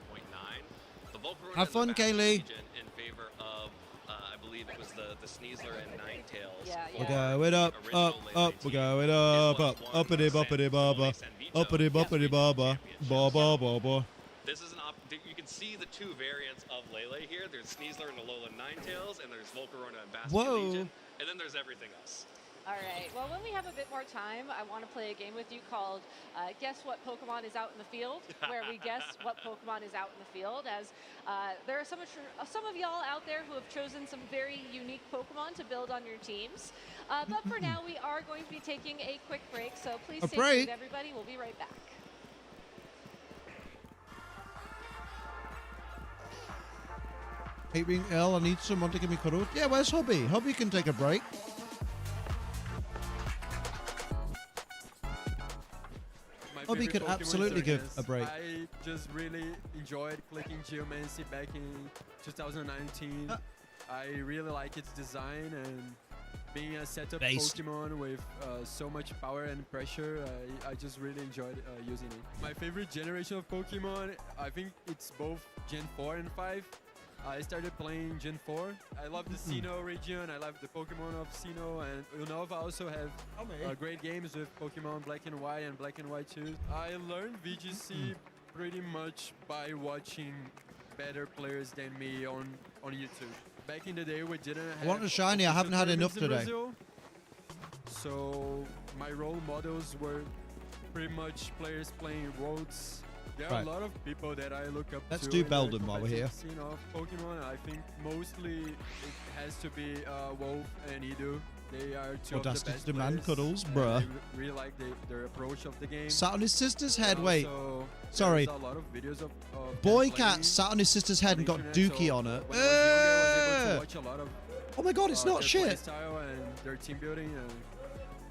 The Volcarona Have fun, and the Vasky Kaylee. Legion in favor of, I believe it was the Sneasler and Ninetales. We're going up. We're going up. Uppity boppity baba. Uppity boppity baba. Baba baba. This is you can see the two variants of Lele here. There's Sneasler and Alolan Ninetales, and there's Volcarona and Vasky Legion, and then there's everything else. All right. Well, when we have a bit more time, I want to play a game with you called Guess What Pokemon is Out in the Field, where we guess what Pokemon is out in the field. As there are some of y'all out there who have chosen some very unique Pokemon to build on your teams. But for now, we are going to be taking a quick break, so please stay tuned, everybody. We'll be right back. Hate being ill. I need someone to give me cuddles. Yeah, where's Hubby? Hubby can take a break. Hobby could absolutely give a break. I just really enjoyed clicking Geomancy back in 2019. I really like its design and being a setup Pokemon with so much power and pressure. I just really enjoyed using it. My favorite generation of Pokemon, I think it's both Gen 4 and 5. I started playing Gen 4. I love the Sinnoh region. I love the Pokemon of Sinnoh, and Unova also have great games with Pokemon Black and White and Black and White 2. I learned VGC pretty much by watching better players than me on YouTube. Back in the day, we didn't have... I want a shiny. I haven't had enough today. Brazil, so my role models were pretty much players playing Worlds. There are a lot of people that I look up to. Let's do Belden while we're here. Scene of Pokemon, I think mostly it has to be Wolf and Edu. They are two of the best demand players. Cuddles, bruh. I really like their approach of the game. Sat on his sister's head. Wait, also, sorry. A lot of videos of Boy Cat sat on his sister's head and got Dookie on her. When I was younger, I was able to watch a lot of oh my god, it's not their shit. Style and their team building, and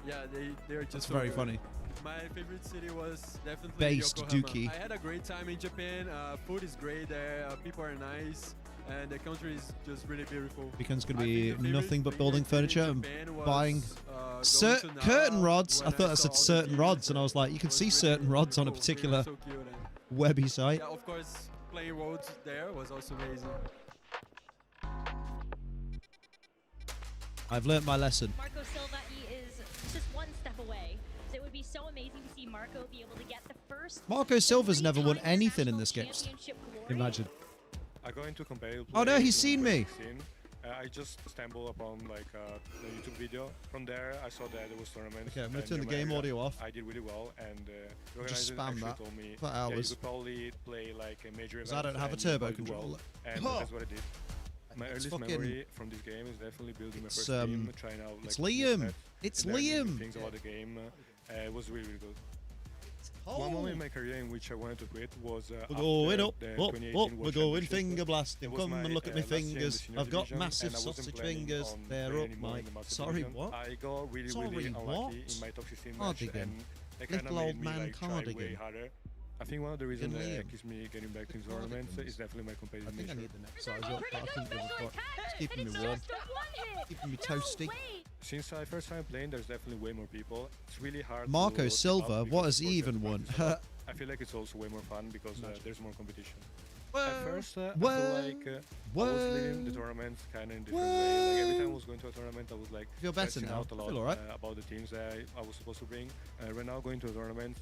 yeah, they're just. That's so very good. funny. My favorite city was definitely Based Yokohama. Dookie. I had a great time in Japan. Food is great there. People are nice. And the country is just really beautiful. Weekend's going to be nothing but building furniture and buying curtain rods. I thought I said certain rods, and I was like, you can see certain rods on a particular webby site. Yeah, of course, playing roads there was also amazing. I've learnt my lesson. Marco Silva, he is just one step away. So it would be so amazing to see Marco be able to get the first... Marco Silva's never won anything in this game. Imagine. I go into competitive Oh no, he's seen me. I just stumbled upon like a YouTube video. From there, I saw that there was tournaments. Okay, I'm gonna turn the game audio off. I did really well, and the Just organizer spam actually that told me for yeah, you hours. could probably play like a major event. Because I don't have a and you turbo probably do controller. well. And that's what I did. My It's earliest fucking- memory from this game is definitely building my It's, first team, trying out like it's new Liam. sets, It's and learning new Liam. things about the game. It was really, really good. One moment in my career in which I wanted to quit was We're going up, the up, 2018 up. World We're going Championship. finger blasting. It was Come my, and look at my last year in the fingers. senior I've got division, massive and I wasn't sausage planning fingers. on They're playing up, anymore in mate. the master Sorry, division. what? I got really, Sorry, really unlucky what? in my top 16 match, Cardigan. and it kind of Little made old me man like try way cardigan. harder. I think one of the reasons Liam. that keeps me getting back to tournaments is definitely my I competitive think I nature. need the next size up, but I couldn't give a fuck. It's keeping me warm. Keeping me toasty. Since I first started playing, there's definitely way more people. It's really hard. Marco to keep Silva, up what because has he of course even you have won? to practice a lot. I feel like it's also way more fun because there's more competition. At first, I feel like I was living the tournament kind of in a different way. Like every time I was going to a tournament, I was like Feel better stressing now? out a lot Feel alright? about the teams that I was supposed to bring. Right now, going to a tournament,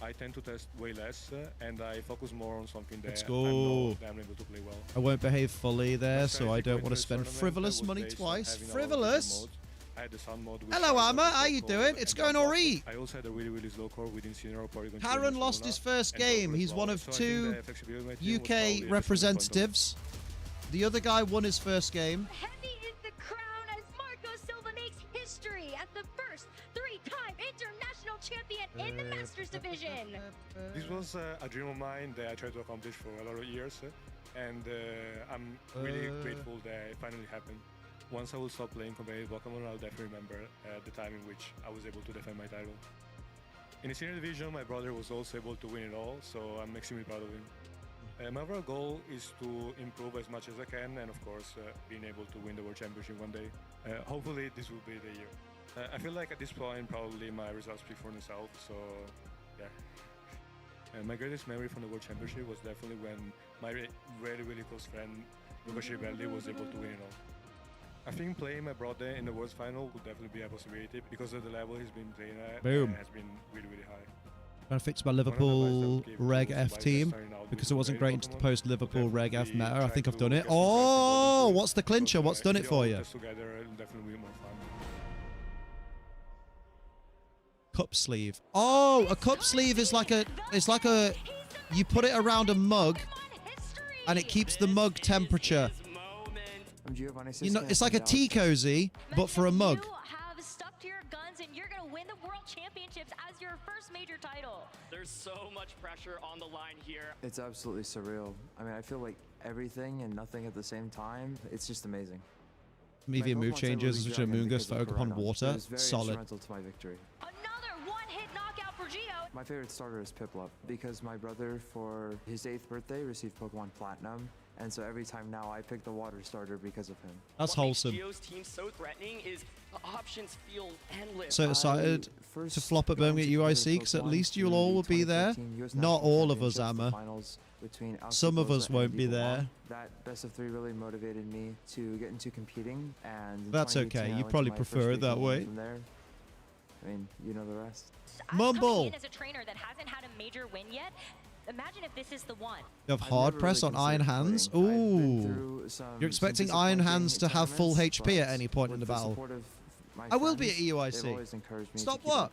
I tend to test way less and I focus more on something that Let's I go. know that I'm able to play well. I won't behave fully there, First so time I to don't go want to into spend this tournament, frivolous I was money based on twice. having a lot of different Frivolous? modes. I had the sun mode. which Hello, was Amma. the How you local doing? It's and going jump mode. alright. I also had a really, really slow core within senior or Polygon. Karen lost his first game. He's one of two UK representatives. The other guy won his first game. Heavy is the crown as Marco Silva makes history as the first three-time international champion in the Masters division. This was a dream of mine that I tried to accomplish for a lot of years, and I'm really grateful that it finally happened. Once I will stop playing competitive Pokemon, I'll definitely remember the time in which I was able to defend my title. In the senior division, my brother was also able to win it all, so I'm extremely proud of him. My overall goal is to improve as much as I can, and of course, being able to win the World Championship one day. Hopefully, this will be the year. I feel like at this point, probably my results speak for themselves, so yeah. My greatest memory from the World Championship was definitely when my really, really close friend, Lucas Rivelli, was able to win it all. I think playing my brother in the World Final would definitely be a possibility because of the level he's been playing at. Boom. Has been really, really high. Trying to fix my Liverpool Reg F team because it wasn't great into the post Liverpool Reg F meta. I think I've done it. Oh, what's the clincher? What's done it for you? Cup sleeve. Oh, a cup sleeve is like a. It's like a. You put it around a mug, and it keeps the mug temperature. You know, it's like a tea cozy, but for a mug. You have stuck to your guns and you're going to win the World Championships as your first major title. There's so much pressure on the line here. It's absolutely surreal. I mean, I feel like everything and nothing at the same time. It's just amazing. Medium move changes, such a Moongus for Oakapon Water. It was very Solid. instrumental to my victory. Another one-hit knockout for Gio. My favorite starter is Piplup because my brother, for his 8th birthday, received Pokemon Platinum. And so every time now I pick the water starter because of him. That's wholesome. What makes Gio's team so threatening is the options feel endless. So excited to flop at Birmingham at UIC because at least you all will be there. Not all of us, Amma. Some of us won't be there. That best of 3 really motivated me to get into competing, and That's okay. You probably prefer it that way. From there, I mean, you know the rest. Mumble. As a trainer that hasn't had a major win yet, imagine if this is the one. You have hard press on Iron Hands. Ooh. You're expecting Iron Hands to have full HP at any point in the battle. I will be at EUIC. Stop what?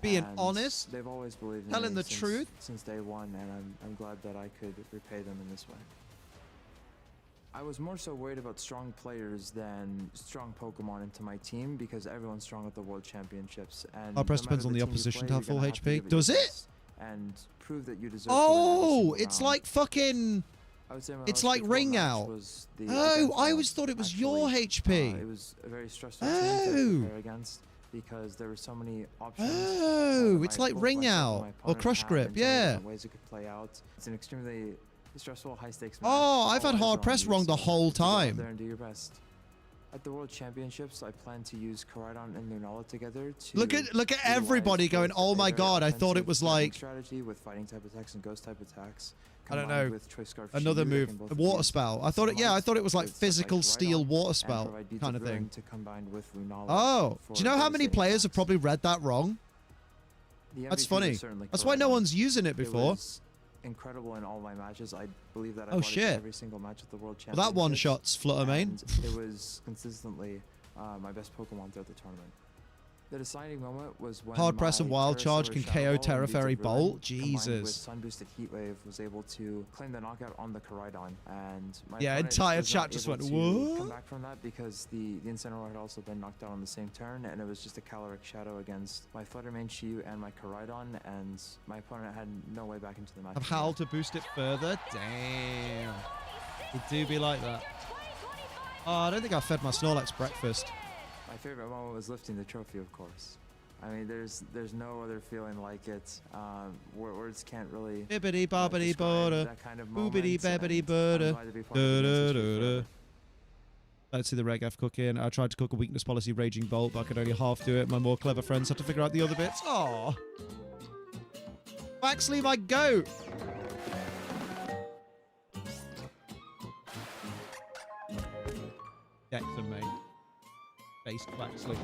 Being honest. They've always believed in telling me the truth. since day one, and I'm glad that I could repay them in this way. I was more so worried about strong players than strong Pokemon into my team because everyone's strong at the World Championships. And Our press no matter depends on the the team you opposition play, to have you're full gonna to HP. give it Does your it? best and prove that you deserve to Oh, win every it's single like fucking. I would say my It's most like difficult ring match out. was the Oh, against I them, always thought it was your actually. HP. It was a very stressful team to prepare against because there were so many options. Oh, it's like ring out or crush grip. Yeah. Ways it could play out. It's an extremely stressful, high-stakes match. Oh, I've had All eyes hard are press on you, wrong the so whole you go out time. there and do your best. At the World Championships, I plan to use Koraidon and Lunala together to Look at utilize everybody going, both oh my their god, I thought it offensive was fighting like, strategy with fighting type attacks and ghost type attacks. I don't combined know, with Choice Scarf another Shield that can move, both a water be spell. I thought it, yeah, I thought it was like with stuff physical Koraidon steel water and spell provide beads kind of ruin thing. to combine with Lunala Oh, for do you know how many devastating players have probably read that wrong? The That's MVP funny. was certainly That's why no Koraidon. one's using it before. was incredible in all my matches. I believe that I Oh, won it shit. every single match at the World Well, Championships. that one shot's Flutter main. and it was consistently my best Pokemon throughout the tournament. The deciding moment was when Hard press and my wild charge Terra can Shadow KO Ball Terra and Beads Fairy of Ruin, Bolt. combined with Jesus. Sun Boosted Heat Wave, was able to claim the knockout on the Koraidon, and my Yeah, opponent entire was not chat just able went, to "What?" come back from that because the Incineroar had also been knocked out on the same turn, and it was just a caloric shadow against my Fluttermane Shiyu and my Koraidon, and my opponent had no way back into the match. Have Hal to boost it further? Damn. It do be like that. Oh, I don't think I fed my Snorlax breakfast. My favorite moment was lifting the trophy, of course. I mean, there's no other feeling like it. Words can't really Bibbidi bobbidi describe boda. that kind of moment. Boobity babbidi boda. Let's see the Regaf cooking. I tried to cook a weakness policy Raging Bolt, but I could only half do it. My more clever friends had to figure out the other bits. Aww. Waxley, my goat. Jackson, mate. Based Waxley.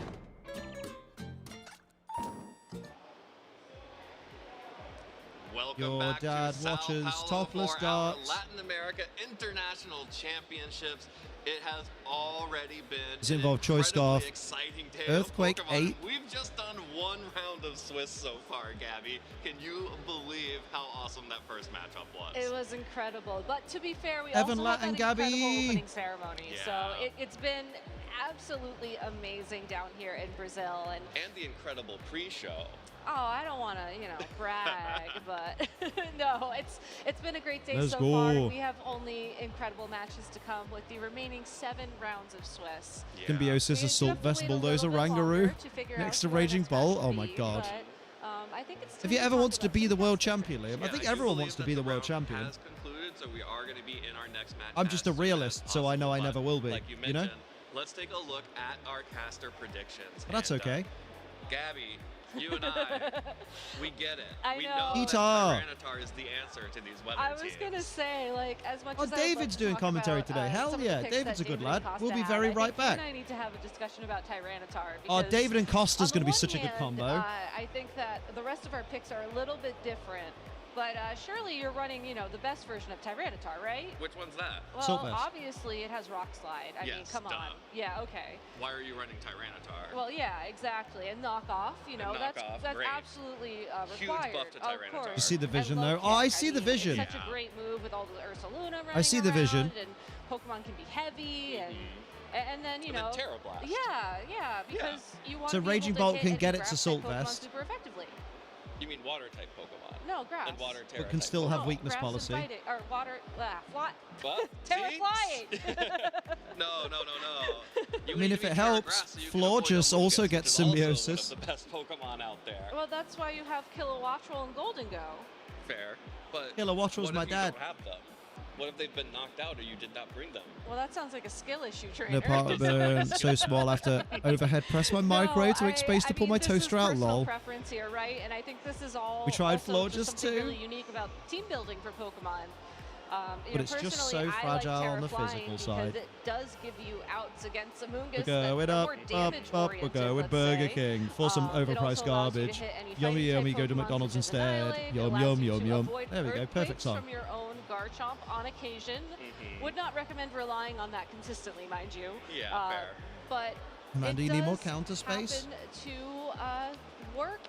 Welcome Your back dad to Sao watches Paulo topless for our darts. Latin America International Championships. It has already been Does it an involve Choice incredibly Scarf? exciting day Earthquake of Pokemon. 8. We've just done one round of Swiss so far, Gabby. Can you believe how awesome that first matchup was? It was incredible. But to be fair, we Evan also Latt had and that incredible Gabby. opening ceremony. Yeah. So it's been absolutely amazing down here in Brazil. And the incredible pre-show. oh, I don't want to, you know, brag, but no, it's been a great day Let's so go. far. We have only incredible matches to come with the remaining 7 rounds of Swiss. Symbiosis, We Assault, have to Vest, wait a Bulldozer, little bit longer Rangaroo. to figure Next out to who our Raging next Bolt. match Oh will my be, god. but, I think it's If you ever wants to be the world champion, Liam, I Yeah, think do everyone believe wants to that be the the world round champion. has concluded, so we are going to be in our next match. I'm just a as soon as realist, so I know I possible, never but will be. Like you You know? mentioned, let's take a look at our caster predictions. But that's And, okay. Gabby, you and I, we get it. I we know. know that Guitar. Tyranitar is the answer to these weather I was teams. gonna say, like, as much Oh, as I would love David's to doing talk commentary about, today. Hell some of yeah, the picks David's that a good David lad. and We'll be Costa very had, right I think back. you and I need to have a discussion about Tyranitar. Oh, Because David and Costa's on going to the be such a one good hand, combo. I think that the rest of our picks are a little bit different. But surely you're running, you know, the best version of Tyranitar, right? Which one's that? Well, obviously it has Rock Slide. I mean, Yes, come on. duh. Yeah, okay. Why are you running Tyranitar? Well, yeah, exactly. And knockoff, you know, that's great. absolutely Huge required. buff to Of Tyranitar. course. You see the vision, And though? low Oh, I kick. see the mean, vision. It's such a great move with all the Ursa Luna running I see the vision. around, and Pokemon can be heavy, and then, you And know. then Terra Blast. Yeah, because you want So to be Raging able to Bolt hit can and get do its grass Assault type Pokemon Vest. super effectively. You mean water type Pokemon? No, grass. And water Terra But can type still have Pokemon. weakness Grass policy. And fighting, or water, fly. What? Terra Jinx? flying. No. I mean, if it helps, Florges also gets symbiosis. One of the best Pokemon out there. Well, that's why you have Kilowattrel and Golden Go. Fair, but Kilowattrel's what my if dad. You don't have them? What if they've been knocked out or you did not bring them? Well, that sounds like a skill issue, trainer. No part of burn, so small after overhead press my microwave to make space to pull my toaster out, lol. Preference here, right? And I think this is all. We tried also just Florges something too. really unique about team building for Pokemon. But it's just so fragile on the physical side. Because it does give you outs against Amoonguss We're going up, we're going Burger King for some overpriced garbage. Yummy, yummy, go to McDonald's instead. Yum, yum, yum, yum. There we go, perfect song. From your own Garchomp on occasion. Would not recommend relying on that consistently, mind you. Yeah, fair. But Amanda, it you need more does counter space? happen to work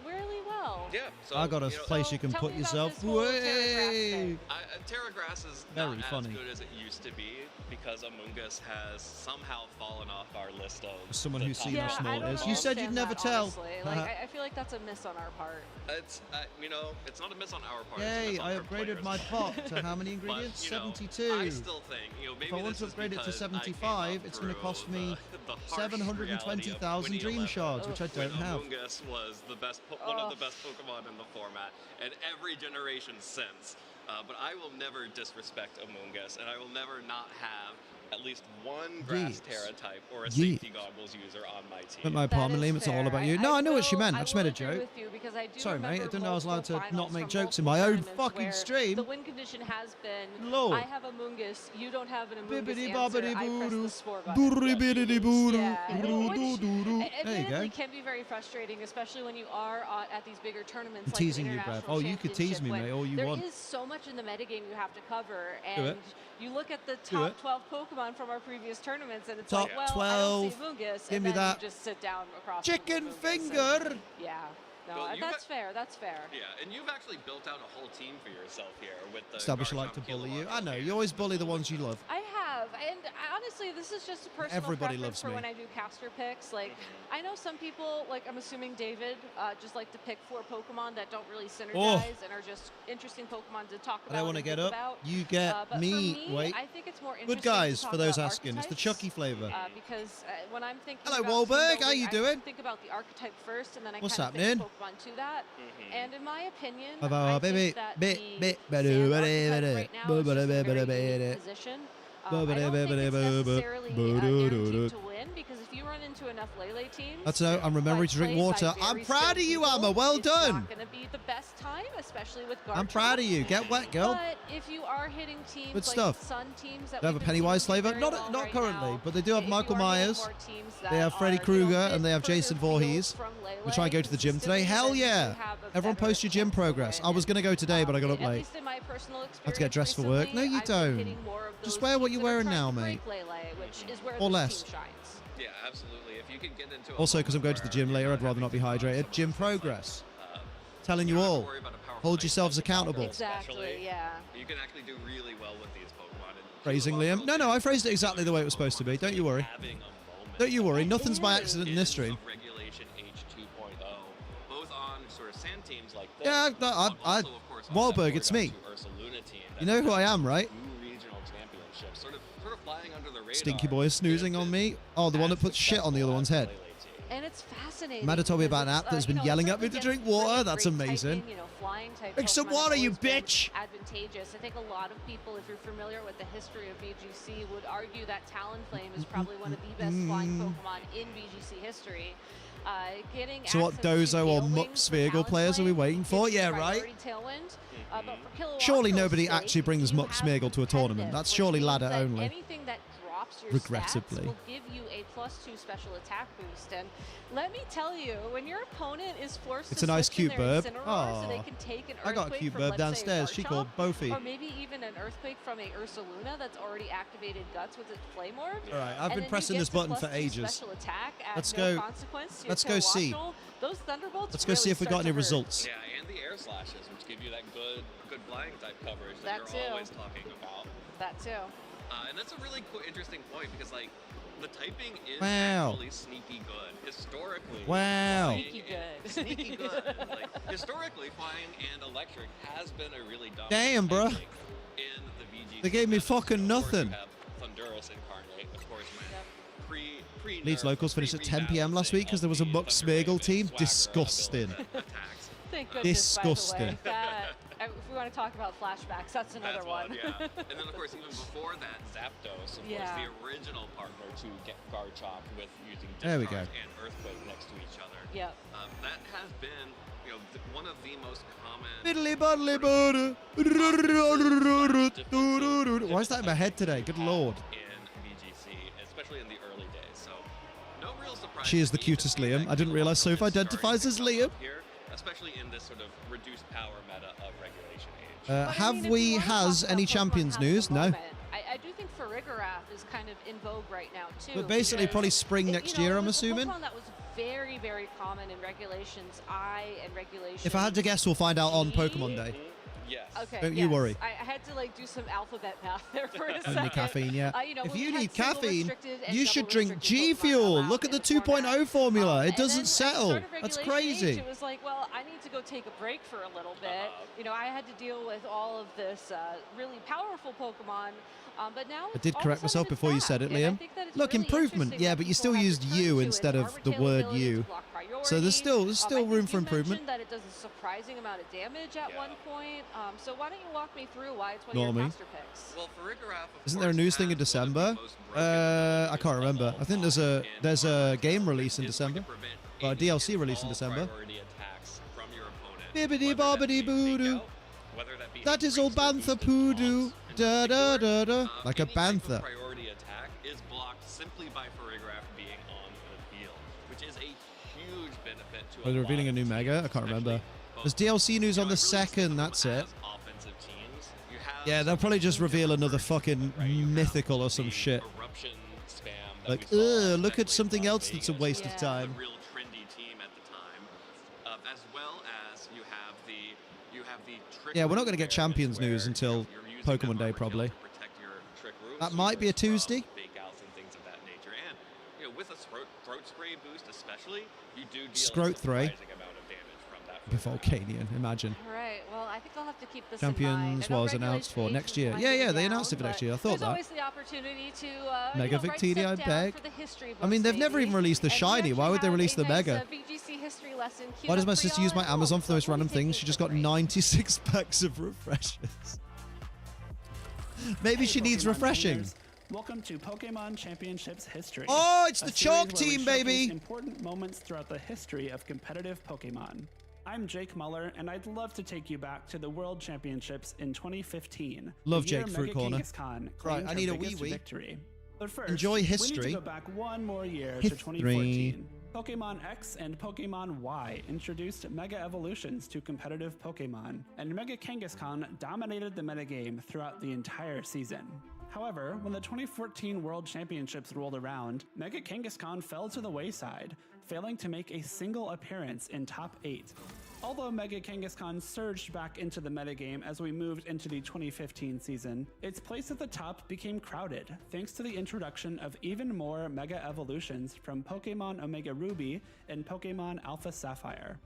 really well. Yeah. So, I got a you know, place you can tell put me about yourself. this whole Terra Grass Way! thing. Terra Grass is Very not funny. as good as it used to be because Amoonguss has somehow fallen off our list of Someone the who's top seen how five. small I it don't is. You said you'd understand never that, tell. honestly. Like, I feel like that's a miss on our part. It's you know, it's not a miss on our part. it's a Yay, miss on I our upgraded players' my part. pot to how many ingredients? But, you know, 72. I still think, you know, maybe If I want this to is upgrade it to because I came 75, up it's going to through cost me the harsh reality of 720,000 dream 2011, shards, which I don't when have. Amoonguss was the best, one of the best Pokemon in the format, and every generation since. But I will never disrespect Amoonguss, and I will never not have at least one grass Terra type or a safety goggles user on my team. But my apartment, Liam, it's all about you. No, I know what she meant. I just made a joke. Sorry, mate. I didn't know I was allowed to not make jokes in my own fucking stream. The win condition has been, Lord. I have Amoonguss, you don't have an Amoonguss Bibbidi answer, bobbidi I press boo the spore button. Doodly boo Yeah, which There you admittedly go. can be very frustrating, especially when you are at these bigger tournaments I'm like teasing the you, Brev. International Oh, you could tease me, Championship, mate, all you when want. There is so much in the metagame you have to cover, Do and it. you look at the Do top it. 12 Pokemon Pokemon from our previous tournaments, and it's Top like, well, 12. I don't see Mungus, Give and me then that. you just sit down across Chicken from Mungus finger. and- yeah. No, Well, that's fair. That's fair. Yeah, and you've actually built out a whole team for yourself here with the Establish like to bully you. I know. You always bully the ones you love. I have, and honestly, this is just a personal Everybody preference loves for me. when I do caster picks. Like, I know some people, like I'm assuming David, just like to pick 4 Pokemon that don't really synergize and are just interesting Pokemon to talk about. I don't want to and get think up. about. You get But for me. Wait. I think it's more interesting Good guys, to talk for those about asking. It's the archetypes, Chucky flavor. Because when I'm thinking Hello, about Wahlberg. team How you building, doing? I think about the archetype first, and then I What's kind of happening? fit Pokemon to that. And in my opinion, Hello, I baby. think that Bit, the bit, sand archetype right now is just a very unique position. I don't think it's necessarily guaranteed to win, because if you run into enough Lele teams, That's no. I'm remembering to drink played by water. very I'm proud of skilled you, people, Amma. Well it's done. not going to be the best time, especially with Garchomp. I'm proud of you. Get wet, girl. But if you are hitting teams Good like stuff. Sun teams that They have a we've been Pennywise seeing flavor. very Not well not right currently, now, but they do have if Michael you are hitting Myers. more teams They have that Freddy are, Krueger, fit and they have further Jason afield Voorhees. from Lele We're trying to go to the gym today. consistently, Hell then you yeah. have a Everyone better post your gym chance to progress. win. I was going to go today, but I got up At late. least in my personal experience, I have to get dressed for work. No, you recently, I've been don't. hitting more of Just those wear what teams you're that are wearing trying now, to mate. break Lele, which is where Or this less. team shines. Yeah, absolutely. If you could get into a Also, because I'm going to the gym later, I'd rather not be hydrated. Gym progress. Telling you all. Hold yourselves accountable. Exactly, yeah. You can actually do really well with these Pokemon. And Phrasing, Liam. No, I phrased it exactly the way it was supposed to be. Don't you worry. Don't you worry. Nothing's by accident in this stream. Regulation H 2.0, both on sort of sand teams like this. Yeah, Wahlberg, it's me. You know who I am, right? Regional championships, sort of flying under the radar. Stinky boy is snoozing on me. Oh, the one that puts shit on the other one's head. And it's fascinating. Amanda told me because about an it's, app that's you been know, yelling it's at me up to against drink water. really That's great amazing. typing, flying type Drink some Pokemon water, have you always been bitch. Advantageous. I think a lot of people, if you're familiar with the history of VGC, would argue that Talonflame is probably one of the best flying Pokemon in VGC history. Getting So what access to Dozo or Gale Muck Wings Smeargle for players are we Talonflame waiting for? is Yeah, priority right. Tailwind. But for Kilowatts Surely Bill's nobody sake, actually brings you Muck have Smeargle to a tournament. competitive, That's which surely means ladder that only. Anything that drops your Regrettably. stats will give you a +2 special attack boost. And let me tell you, when your opponent is forced It's to a nice, switch in cute their burb. Incineroar so they Aw. can take an I got a Earthquake cute from, burb let's say, a downstairs. She Garchomp, called Bofi. or maybe even an Earthquake from a Ursaluna that's already activated Guts with its Flame Orb. All right, I've and been then pressing you this get button the for +2 ages. Special attack at Let's no go. consequence to Let's your go see. Coatl. Those Thunderbolts Let's go really see if we've got start any to hurt. results. Yeah, and the air slashes, which give you that good flying type coverage That that too. you're always talking about. That too. And that's a really interesting point because, like, the typing is Wow. actually sneaky good. Historically, Wow. flying Sneaky and- good. Sneaky good. Like, historically, flying and electric has been a really dominant Damn, bruh. technique in the VGC. They gave me setup. fucking Of course, you nothing. have Thunderous incarnate, of course, pre Leeds locals finished at 10 p.m. last week because there was a Muck Smeargle team. Disgusting. Thank goodness, by the way. Disgusting. That, if we want to talk about flashbacks, that's another one. Yeah. And then, of course, even before that, Zapdos, of Yeah. course, the original partner to get Garchomp with using There we Discharge go. and Earthquake next to each other. Yep. That has been, one of the most common. Biddly boddly boo. Why is that in my head today? Good lord. In VGC, especially in the early days. So, no real surprise. She is the cutest Liam. I didn't realize Soph identifies as Liam. Here, especially in this sort of reduced power meta of Regulation Age. Have we has any champions news? No. I do think Farigiraf is kind of in vogue right now too. But basically because probably spring next year, it I'm was a assuming. Pokemon that was very, very common in Regulations I and Regulations. If I had to guess, we'll find out on Pokemon Day. Yes. Okay. Don't you worry. I had to do some alphabet math there for a second. Only caffeine, yeah. when If we you had need single caffeine, restricted and you double should drink restricted G Pokemon Fuel. allowed Look at in the the format. 2.0 formula. It And doesn't then at the settle. start of That's Regulation H, crazy. it was like, well, I need to go take a break for a little bit. I had to deal with all of this really powerful Pokemon. But now I did correct myself before you said it, Liam. Look, improvement. Yeah, but you still used you instead of the word you. So there's still room for improvement. That it does a surprising amount of damage at one point. So why don't you walk me through why it's one of Normally. your caster picks? Well, Farigiraf, Isn't there a news thing in December? I can't remember. I think there's a game release in December, or a DLC release in December. priority attacks from your opponent. Bibbidi bobbidi boo-doo. That is all bantha poodoo. Da da da da. Like a bantha. Priority attack is blocked simply by Farigiraf being on the field, which is a huge benefit to Are they revealing a new mega? I can't remember. There's DLC news on the 2nd, that's it. offensive teams. You have Yeah, they'll probably just reveal another fucking mythical or some shit. subscription spam that Like, we saw look at especially in something Las else that's a Vegas. waste of It was time. a real trendy team at the time, as well as you have the trick Yeah, we're not room going to get areas Champions where news until you're using Pokemon that Day, armor probably. to protect your trick rooms That might be a Tuesday. fake outs and things of that nature. And with a throat spray boost especially, you do deal a Scrote Thray. surprising amount of damage from that. Volcanion, imagine. All right. Well, I think I'll have to keep this Champions in mind. was announced for next year. Yeah, they announced it for next year. I thought There's that. always the opportunity to Mega write Victini, stuff I down beg. for the history I mean, books, they've never maybe. even released the And we shiny. actually Why would they have release a the nice, Mega? VGC history lesson queued Why does up my for sister y'all use my at Amazon home, for so those random please take things? it She just for got free. 96 packs of refreshers. Maybe she needs Pokemon refreshing. trainers. Welcome to Pokemon Championships History. Oh, it's a the series Chalk where we team, showcase baby. Important moments throughout the history of competitive Pokemon. I'm Jake Muller, and I'd love to take you back to the World Championships in 2015. Love the year Jake Fruit Mega Corner. Kangaskhan Right, claimed I her need a biggest wee-wee. victory. But first, Enjoy we need history. to go back one more year History. to 2014. Pokemon X and Pokemon Y introduced Mega Evolutions to competitive Pokemon, and Mega Kangaskhan dominated the metagame throughout the entire season. However, when the 2014 World Championships rolled around, Mega Kangaskhan fell to the wayside, failing to make a single appearance in top 8. Although Mega Kangaskhan surged back into the metagame as we moved into the 2015 season, its place at the top became crowded thanks to the introduction of even more Mega Evolutions from Pokemon Omega Ruby and Pokemon Alpha Sapphire.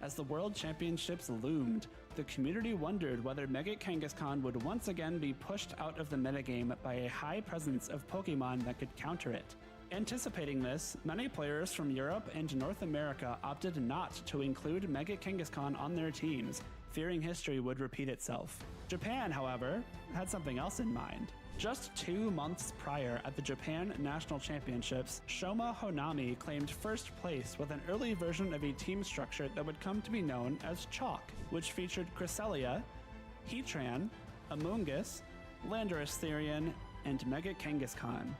As the World Championships loomed, the community wondered whether Mega Kangaskhan would once again be pushed out of the metagame by a high presence of Pokemon that could counter it. Anticipating this, many players from Europe and North America opted not to include Mega Kangaskhan on their teams, fearing history would repeat itself. Japan, however, had something else in mind. Just 2 months prior at the Japan National Championships, Shoma Honami claimed first place with an early version of a team structure that would come to be known as Chalk, which featured Cresselia, Heatran, Amoonguss, Landorus Therian, and Mega Kangaskhan.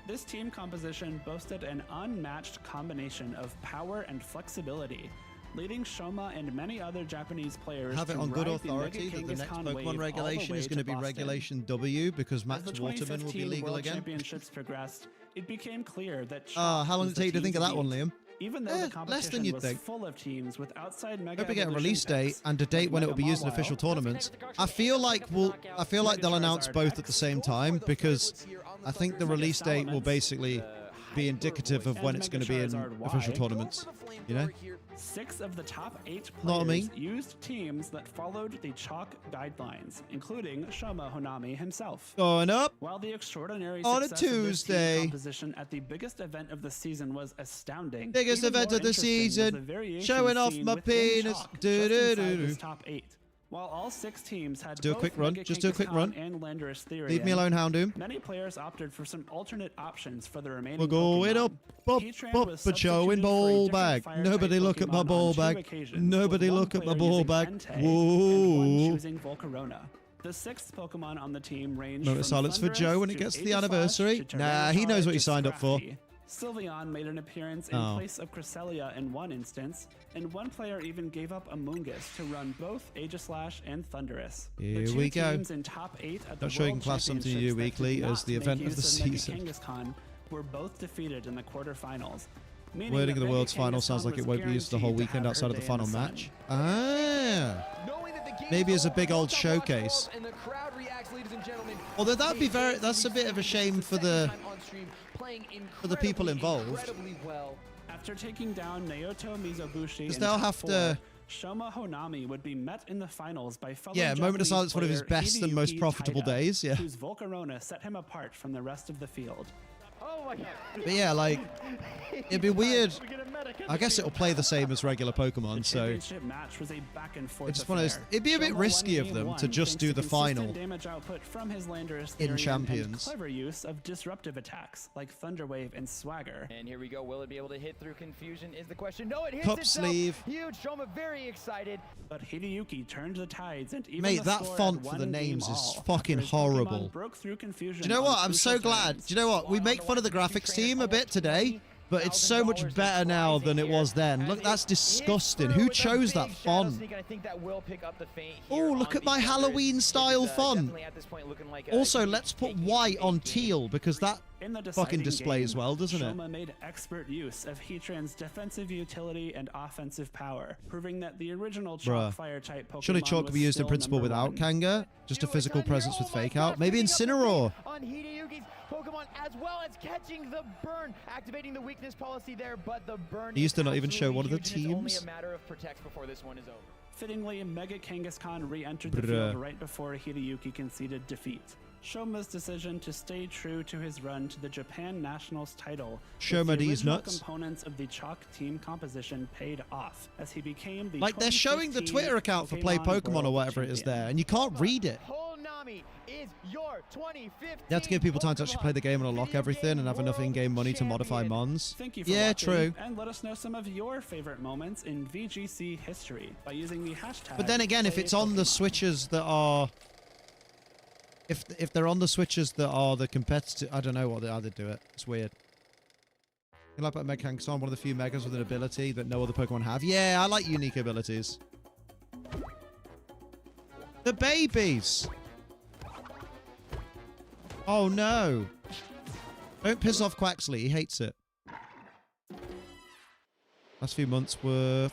This team composition boasted an unmatched combination of power and flexibility, leading Shoma and many other Japanese players Have it to on good ride the authority Mega that the next Kangaskhan wave all Pokemon the regulation way is going to be Boston. Regulation W because As Max the Waterman will be 2015 legal World again. Championships progressed, it became clear that How Chalk long was did it the take you to team think of that one, beat. Liam? Even though the less than competition you'd was think. full of teams with outside Mega Hope we get a Evolution release date picks, and a date like when it will be Mega used in Mawile, official tournaments. I feel like they'll announce both at the same time because I think the release date will basically be indicative of when it's going to be in official tournaments. You know? 6 of the top 8 Know what I players mean? used teams that followed the Chalk guidelines, including Shoma Honami himself. Going up While the extraordinary on a success of this team Tuesday. composition at the biggest event of the season was astounding. Biggest even event more of the interesting was season. the variation Showing off seen my within penis. Chalk, Do, just do, inside do, do. this top 8. While all 6 teams had Do a both quick run. Mega Just do a quick Kangaskhan run. and Landorus Therian, Leave me alone, Houndoom. many players opted for some alternate options for the remaining We're going Pokemon. up, up, Heatran up, was but showing substituted for a ball different bag. fire-type Nobody look at my Pokemon ball on 2 bag. occasions, Nobody with one look at my player ball using bag. Entei and one Whoa. choosing Volcarona. The 6th Pokemon on the team ranged Moment from of silence for Thundurus Joe when it to gets to the Aegislash anniversary. to Nah, he knows what he Tyranitar signed to up for. Scrafty. Sylveon made an appearance in Oh. place of Cresselia in one instance, and one player even gave up Amoonguss to run both Aegislash and Thundurus. Here the 2 we go. teams in top 8 at the Not sure you World can class something you do Championships that weekly did as not the make event of use the Mega season. Kangaskhan were both defeated in the quarterfinals. meaning Wording that of the Mega World's final Kangaskhan sounds like it was won't be used the whole guaranteed to weekend have outside her of the day in final the sun. match. Ah. Maybe it's a big old showcase. Although that'd be that's a bit of a shame for the people involved. After taking down Naoto Mizobushi, Because in they'll top have 4, to- Shoma Honami would be met in the finals by fellow Yeah, Moment of Japanese Silence, one of his player best and most Hideyuki profitable Taida, days, yeah. whose Volcarona set him apart from the rest of the field. Oh my god. But yeah, like, it'd be weird. I guess it'll play the same as regular Pokemon, The so championship match was a back and forth it's just one of those. affair. It'd be a bit Shoma risky won of game them 1 to just thanks do to the consistent final damage output from his Landorus in Therian Champions. and clever use of disruptive attacks like Thunder Wave and Swagger. And here we go. Will it be able to hit through confusion is the question. No, it hits Cup itself. sleeve. Huge. Shoma very excited. But Hideyuki turned the tides and even Mate, the that score font at for the 1 names game is all fucking after his Pokemon horrible. broke through confusion Do you know on what? I'm so crucial glad. turns. Do you know what? We make fun of the graphics team a bit today, But it's so much better now than it was then. Look, that's disgusting. Who chose that font? Oh, look at my Halloween-style font. Also, let's put white on teal, because that fucking displays well, doesn't it? Shoma made expert use of Heatran's defensive utility and offensive power, proving that the original Chalk Fire type Pokemon Surely Chalk could be used in principle without Kanga. Just a physical presence with Fake Out. Maybe Incineroar. On Hideyuki's Pokemon, as well as catching the burn, activating the weakness policy there, but the burn He used to not even show one of the huge, and it's only teams. a matter of protects before this one is over. Fittingly, Mega Kangaskhan re-entered the field right before Hideyuki conceded defeat. Shoma's decision to stay true to his run to the Japan Nationals title Shoma these original nuts. components of the Chalk team composition paid off as he became the Like, they're showing the Twitter account for Play Pokemon or whatever it is there, and you can't read it. Honami is your 2015 You have to give people time to actually play the game and unlock everything and have enough in-game money to modify mons. Thank you for Yeah, watching, true. and let us know some of your favorite moments in VGC history by using the hashtag. But then again, if it's on the switches that are... If they're on the switches that are the competitive... I don't know how they do it. It's weird. You like Mega Kangaskhan, one of the few Megas with an ability that no other Pokemon have. Yeah, I like unique abilities. The babies! Oh no! Don't piss off Quaxley, he hates it. Last few months worth...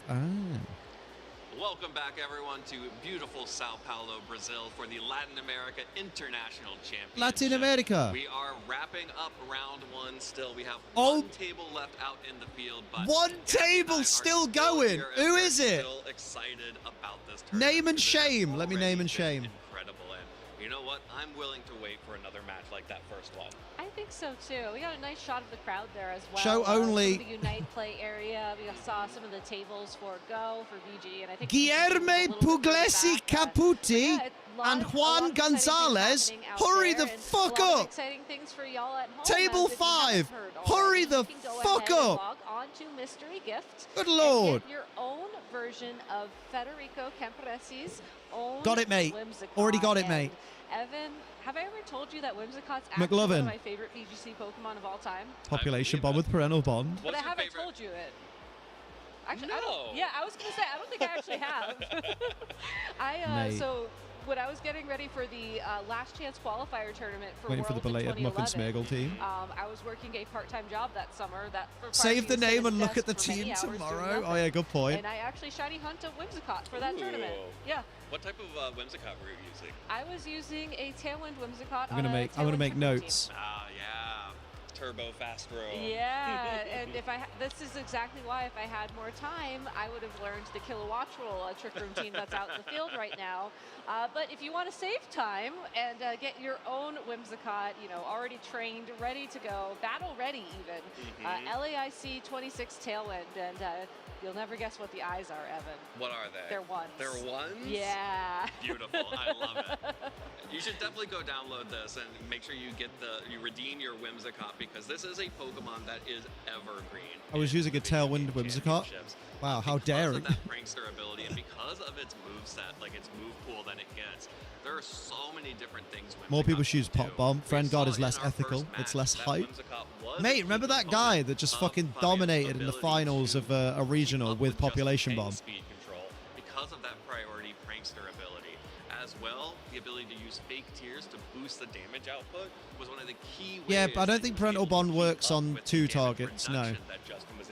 Welcome back, everyone, to beautiful Sao Paulo, Brazil, for the Latin America International Championship. Latin America. We are wrapping up round one still. We have Oh. one table left out in the field, but One table still going. Who is it? Still excited about this tournament. Name and shame. Let me name and shame. Incredible, and you know what? I'm willing to wait for another match like that first one. I think so too. We got a nice shot of the crowd there as well. Show only. Some of the Unite play area. We saw some of the tables for Go, for VG, and I think Guilherme Puglisi Caputi and Juan Gonzalez. Hurry the fuck up! Exciting things for y'all at home. Table 5. Hurry the fuck up! Log on to Mystery Gift. Good and lord. Get your own version of Federico Camporesi's own Got it, mate. Whimsicott. Already got it, And mate. Evan, have I ever told you that Whimsicott's actually one McLovin. of my favorite VGC Pokemon of all time? Population bomb with parental bond. But I haven't told you it. Actually, I don't. Yeah, I was gonna say I don't think I actually have. Mate. So when I was getting ready for the last chance qualifier tournament for Waiting for the Worlds in belated Muck and 2011, Smiggle team. I was working a part-time job that summer that required Save me the to sit name at and the look at the desk for many team hours doing tomorrow. nothing. Oh yeah, good point. And I actually shiny hunt a Whimsicott for that tournament. Yeah. What type of Whimsicott were you using? I was using a Tailwind Whimsicott. I'm gonna make notes. Ah, yeah. Turbo Fast Row. Yeah, and if this is exactly why if I had more time, I would have learned the Kilowattrel Trick Room team that's out in the field right now. But if you want to save time and get your own Whimsicott, you know, already trained, ready to go, battle ready even, LAIC 26 Tailwind, and you'll never guess what the eyes are, Evan. What are they? They're ones. They're ones? Yeah. Beautiful. I love it. You should definitely go download this and make sure you redeem your Whimsicott, because this is a Pokemon that is evergreen. I was using a Tailwind Whimsicott. Wow, how daring. Because of that prankster ability and because of its moveset, like its move pool that it gets, there are so many different things. More people choose Pop Bomb. Friend God is less ethical. It's less hype. Mate, remember that guy that just fucking dominated in the finals of a regional with Population Bomb? Speed control. Because of that priority prankster ability. As well, the ability to use fake tears to boost the damage output was one of the key ways. Yeah, but I don't think Parental Bond works on 2 targets, no.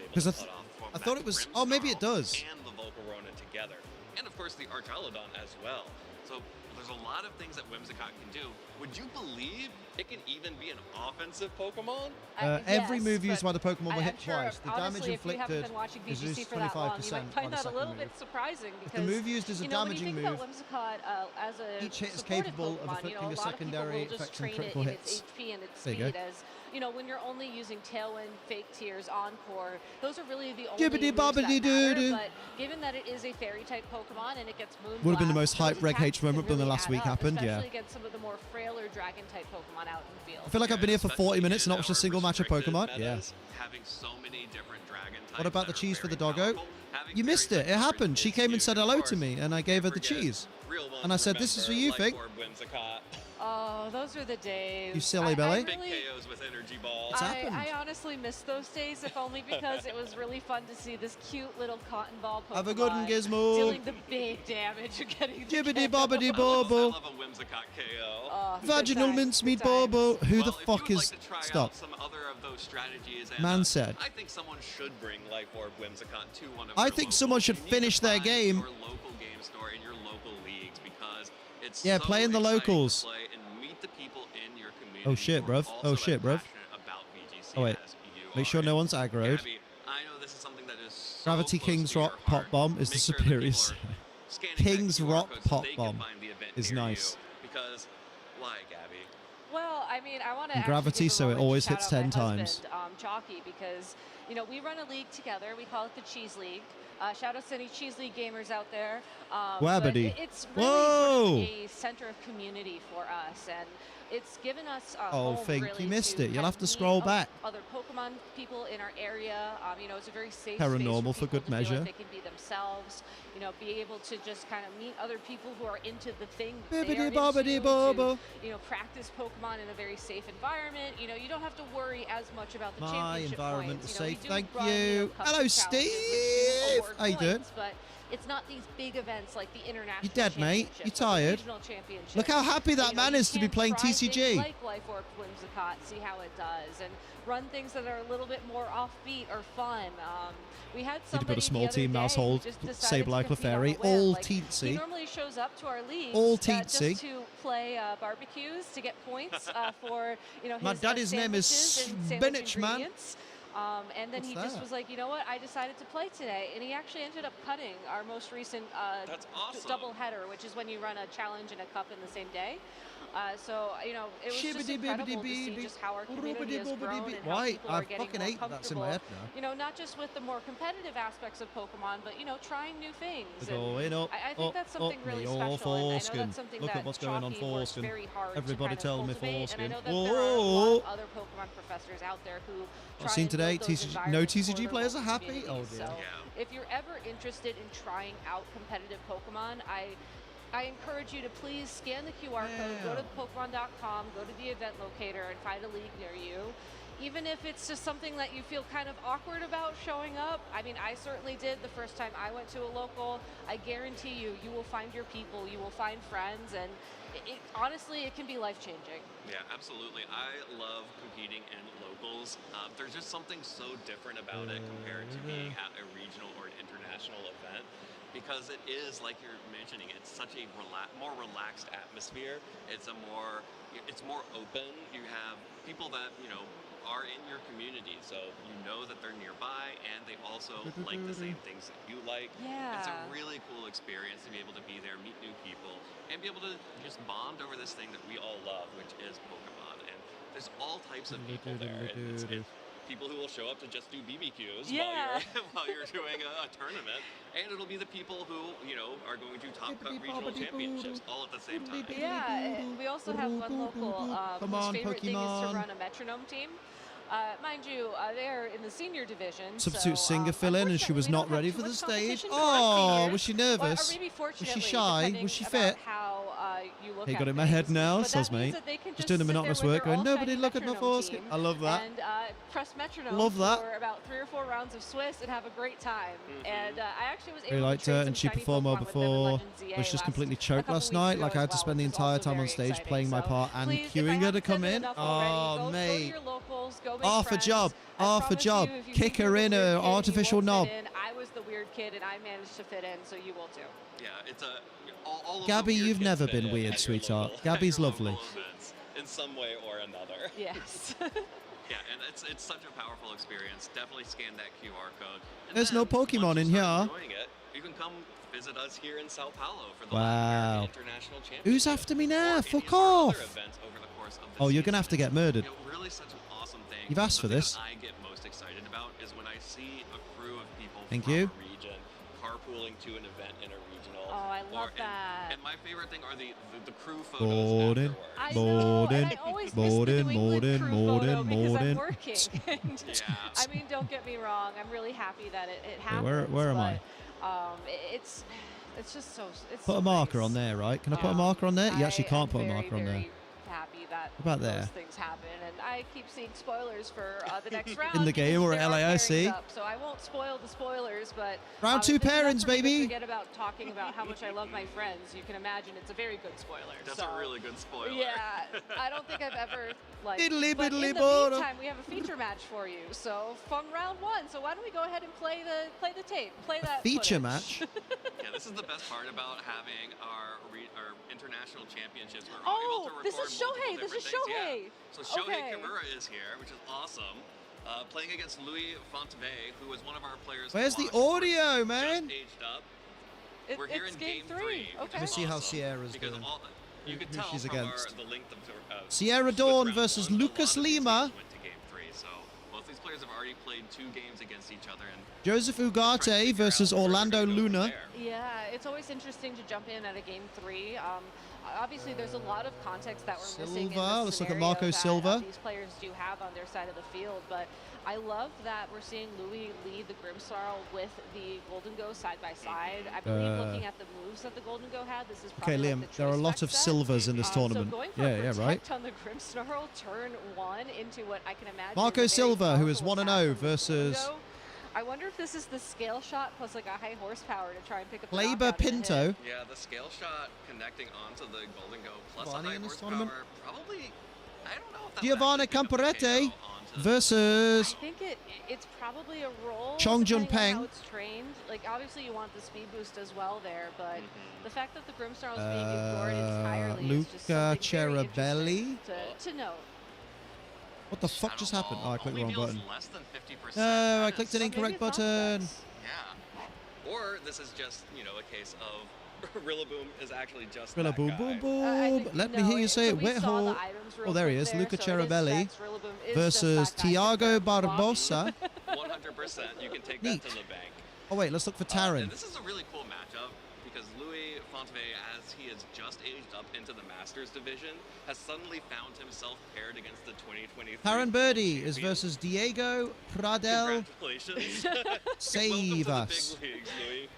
Because I thought it was... Oh, maybe it does. And the Volcarona together. And of course the Archaludon as well. So there's a lot of things that Whimsicott can do. Would you believe it can even be an offensive Pokemon? Every move used by the Pokemon will hit sure, twice. The damage honestly, if you haven't inflicted been watching is VGC just for that long, you 25% might find by the that a second little move. bit surprising If because the move used is a damaging when you move, think about Whimsicott as a each hit is supported capable of Pokemon, inflicting a a lot of secondary people will just effect and train it critical in hits. its HP and its There you go. speed as, you know, when you're only using Tailwind, Fake Tears, Encore, those are really the only Jibbity moves that bobbity matter, doo doo. but given that it is a Fairy-type Pokemon and it gets Moon Would have been the Blast, most hype those Reg attacks H moment can when the really last add week up, happened, yeah. especially against some of the more frailer Dragon-type Pokemon out in the field. I feel like I've been here for 40 minutes and not watched a single match of Pokemon. Yeah. Having so many different dragon What about the cheese for the doggo? You missed it. It happened. She came and said hello to me, and I gave her the cheese. real ones And I said, this is for remember, you, like Fig. Orb Whimsicott. Oh, those were the days. You silly belly. Big KOs with energy balls. I honestly miss those days, if only because it was really fun to see this cute little cotton ball Pokemon Have a good one, Gizmo. dealing the big damage and getting the Jibbity KO. bobbity bobo. I love a Whimsicott KO. Oh, Vaginal mincemeat bobo. Who the fuck is... Stop. Some other of those strategies, and, Man said. I think someone should bring Life Orb Whimsicott to one of I their think local- someone should finish their game. your local game store in your local leagues because it's Yeah, so play in the exciting locals. to play and meet the people in your community. Oh shit, who are bruv. also Oh as shit, bruv. passionate about VGC Oh wait. as you Make sure are. no one's aggroed. Gabby, I know this is something that is so Gravity close King's to your Rock Pop Bomb is the superior side. King's Rock Pop Bomb is nice. Because why, Gabby? Well, I mean, I want to And Gravity, so it always hits 10 husband, times. Chalky, because we run a league together. We call it the Cheese League. Shout out to any Cheese League gamers out there. But Wabbity. it's really Whoa! sort of a center of community for us, and it's given us a Oh, home, Fink, really, you missed to it. You'll kind have of to meet scroll back. Other Pokemon people in our area. It's a very safe Paranormal space for good people to feel measure. like they can be themselves. Be able to just kind of meet other people who are into the thing Bibbidi they are bobbidi into, bobo. to practice Pokemon in a very safe environment. You don't have to worry as much about the My championship environment points. is We safe. do Thank run, you. custom Hello, challenges, Steve. which award How you doing? points, but it's not these big events like the international. You dead, mate? You championships or the tired? regional championships. Look how happy that man you is to be can playing try TCG. things like Life Orb Whimsicott, see how it does, and run things that are a little bit more offbeat or fun. We had Need to somebody put a small the other team day household, who just decided to Sableye compete on a Clefairy, whim. all Like, He teensy. normally shows up to our leagues All just teensy. to play barbecues to get points for his My daddy's name is sandwiches and sandwich Spinach, man. ingredients. And then What's he just that? was like, you know what, I decided to play today. And he actually ended up cutting our most recent That's awesome. double header, which is when you run a challenge and a cup in the same day. So, it was just incredible to see just how our community has grown and how Why? people are I getting fucking more hate that's in my comfortable. head now. Not just with the more competitive aspects of Pokemon, but, trying new things. We're And going up, I think that's something up really me special. all And I know foreskin. that's something Look that at what's going on Chalky works foreskin. very hard Everybody to tell kind me of cultivate. foreskin. And I know that there are a lot of Whoa. other Pokemon professors out there who I've try seen and today, build those no environments for TCG their players are local happy. Oh communities. dear. So if you're ever interested in trying out competitive Pokemon, I encourage you to please scan the QR code, go to Pokemon.com, go to the event locator, and find a league near you. Even if it's just something that you feel kind of awkward about showing up. I mean, I certainly did the first time I went to a local. I guarantee you will find your people, you will find friends, and honestly, it can be life-changing. Yeah, absolutely. I love competing in locals. There's just something so different about it compared to being at a regional or an international event. Because it is, like you're mentioning, it's such a more relaxed atmosphere. It's more open. You have people that, are in your community, so you know that they're nearby and they also like the same things that you like. Yeah. It's a really cool experience to be able to be there, meet new people, and be able to just bond over this thing that we all love, which is Pokemon. And there's all types of people there. It's people who will show up to just do BBQs while you're doing a tournament, and it'll be the people who are going to top cut regional championships all at the same time. Yeah, we also have one local Come whose on, favorite thing is to Pokemon. run a metronome team. Mind you, they're in the senior division. Substitute so, singer fill in, and she was not ready for the stage. Oh, was she nervous? Or maybe Was she fortunately, shy? depending Was she about fit? How you look Hey, at got it in my things. head now, But says that means mate. that they can Just doing the sit there monotonous with work, their going, nobody all-shiny look at my metronome foreskin. team I love that. And press metronome Love that. for about 3 or 4 rounds of Swiss and have a great time. And I actually was Really able liked to her, trade and some she shiny performed well Pokemon with them in before. Legends ZA Was just last- completely a choked couple last weeks night. ago Like I as had to well, spend the which is entire also time on very stage exciting. playing my So part and please, if I queuing her to haven't come said in. enough already, Oh, go to mate. your locals, go make Half a friends. job. I Half a promise job. you, if you Kick think you're her the in weird a kid and you artificial won't knob. fit in, I was the weird kid and I managed to fit in, so you will too. Yeah, it's all of Gabby, the weird you've kids never fit been in weird, at your sweetheart. local- Gabby's at your lovely. local events in some way or another. Yes. Yeah, and it's such a powerful experience. Definitely scan that QR code. And There's then, no Pokemon once you in start here. enjoying it, you can come visit us here in Sao Paulo for the Wow. International Championship. Who's after me now? Or Fuck any of our off. other events over the course of the Oh, you're season. gonna have to get murdered. Really such an awesome thing. You've asked for The thing this. that I get most excited about is when I see a crew of people Thank from you. a region carpooling to an event in a regional. Oh, I love that. And my favorite thing are the crew photos Morden, I know, and I Morden, always miss the Morden, New England Morden, crew Morden, photo because I'm Morden. working. And, I mean, don't get me wrong. I'm really happy that it Okay, happens. where am I? It's It's just so. It's Put so a marker nice. on there, right? Can I put a marker on there? You actually can't put a very, marker on there. very happy that What about those there? things happen, and I keep seeing spoilers for the next round. In the game or because at there are LAIC? pairings up, so I won't spoil the spoilers, but Round 2 this is pairings, enough for me to baby. Forget about talking about how much I love my friends. You can imagine it's a very good spoiler. That's so. a really good spoiler. Yeah, I don't think I've ever like. Diddly but in biddly the bottom. meantime, we have a feature match for you. So from round 1. So why don't we go ahead and play the tape, play that Feature footage. match. Yeah, this is the best part about having our international championships. We're Oh, able to this record is Shohei. multiple This is different things. Shohei. Yeah. So Shohei Okay. Kimura is here, which is awesome. Playing against Louis Fontevay, who was one of our players. Where's the who audio, man? just aged up. We're here it's in game 3. which Okay. is Let's see how awesome, Sierra's because doing. You can Who tell she's from against. the length of Sierra split Dawn round versus one, a lot Lucas of these Lima. teams went to game 3, so both these players have already played 2 games against each other. And Joseph Ugarte versus Orlando Luna. Yeah, it's always interesting to jump in at a game 3. Obviously, there's a lot of context that we're missing in Silva. this Let's look at scenario Marco that, Silva. these players do have on their side of the field, but I love that we're seeing Louis lead the Grimsnarl with the Golden Go side by side. I believe looking at the moves that the Golden Go had, this is probably Okay, Liam, like the there are a choice lot spec of set. silvers in this tournament. So going for Yeah, right. protect on the Grimsnarl turn 1 into what I can imagine Marco is a very Silva, who is powerful 1-0 attack from the versus Golden Go. I wonder if this is the scale shot plus like a high horsepower to try and pick up the Labor knockout in the hit. Pinto. yeah, the scale shot connecting onto the Golden Go plus Bonnie a high in this horsepower. tournament? Probably, I don't know if that Giovanna Camporete versus I think it's probably a roll. Chong Jun depending on Peng. how it's trained. Like obviously you want the speed boost as well there, but the fact that the Grimsnarl is being ignored entirely is just Luca something very Cherabelli. interesting to note. What the fuck just happened? Oh, I clicked the wrong button. less than 50%. No, I clicked an incorrect button. Yeah. Or this is just, a case of Rillaboom is actually just Rilla that boom guy. boom boom. Let me hear you say it. Wet hole. Oh, there he is. Luca Cherabelli versus Tiago Barbosa. 100%. You can take Neat. that to the bank. Oh wait, let's look for And Taran. this is a really cool matchup because Louis Fontevay, as he has just aged up into the Masters division, has suddenly found himself paired against the 2023 Taran Birdie is versus Diego Pradel Congratulations. Seiva. Welcome to the big leagues, Louis.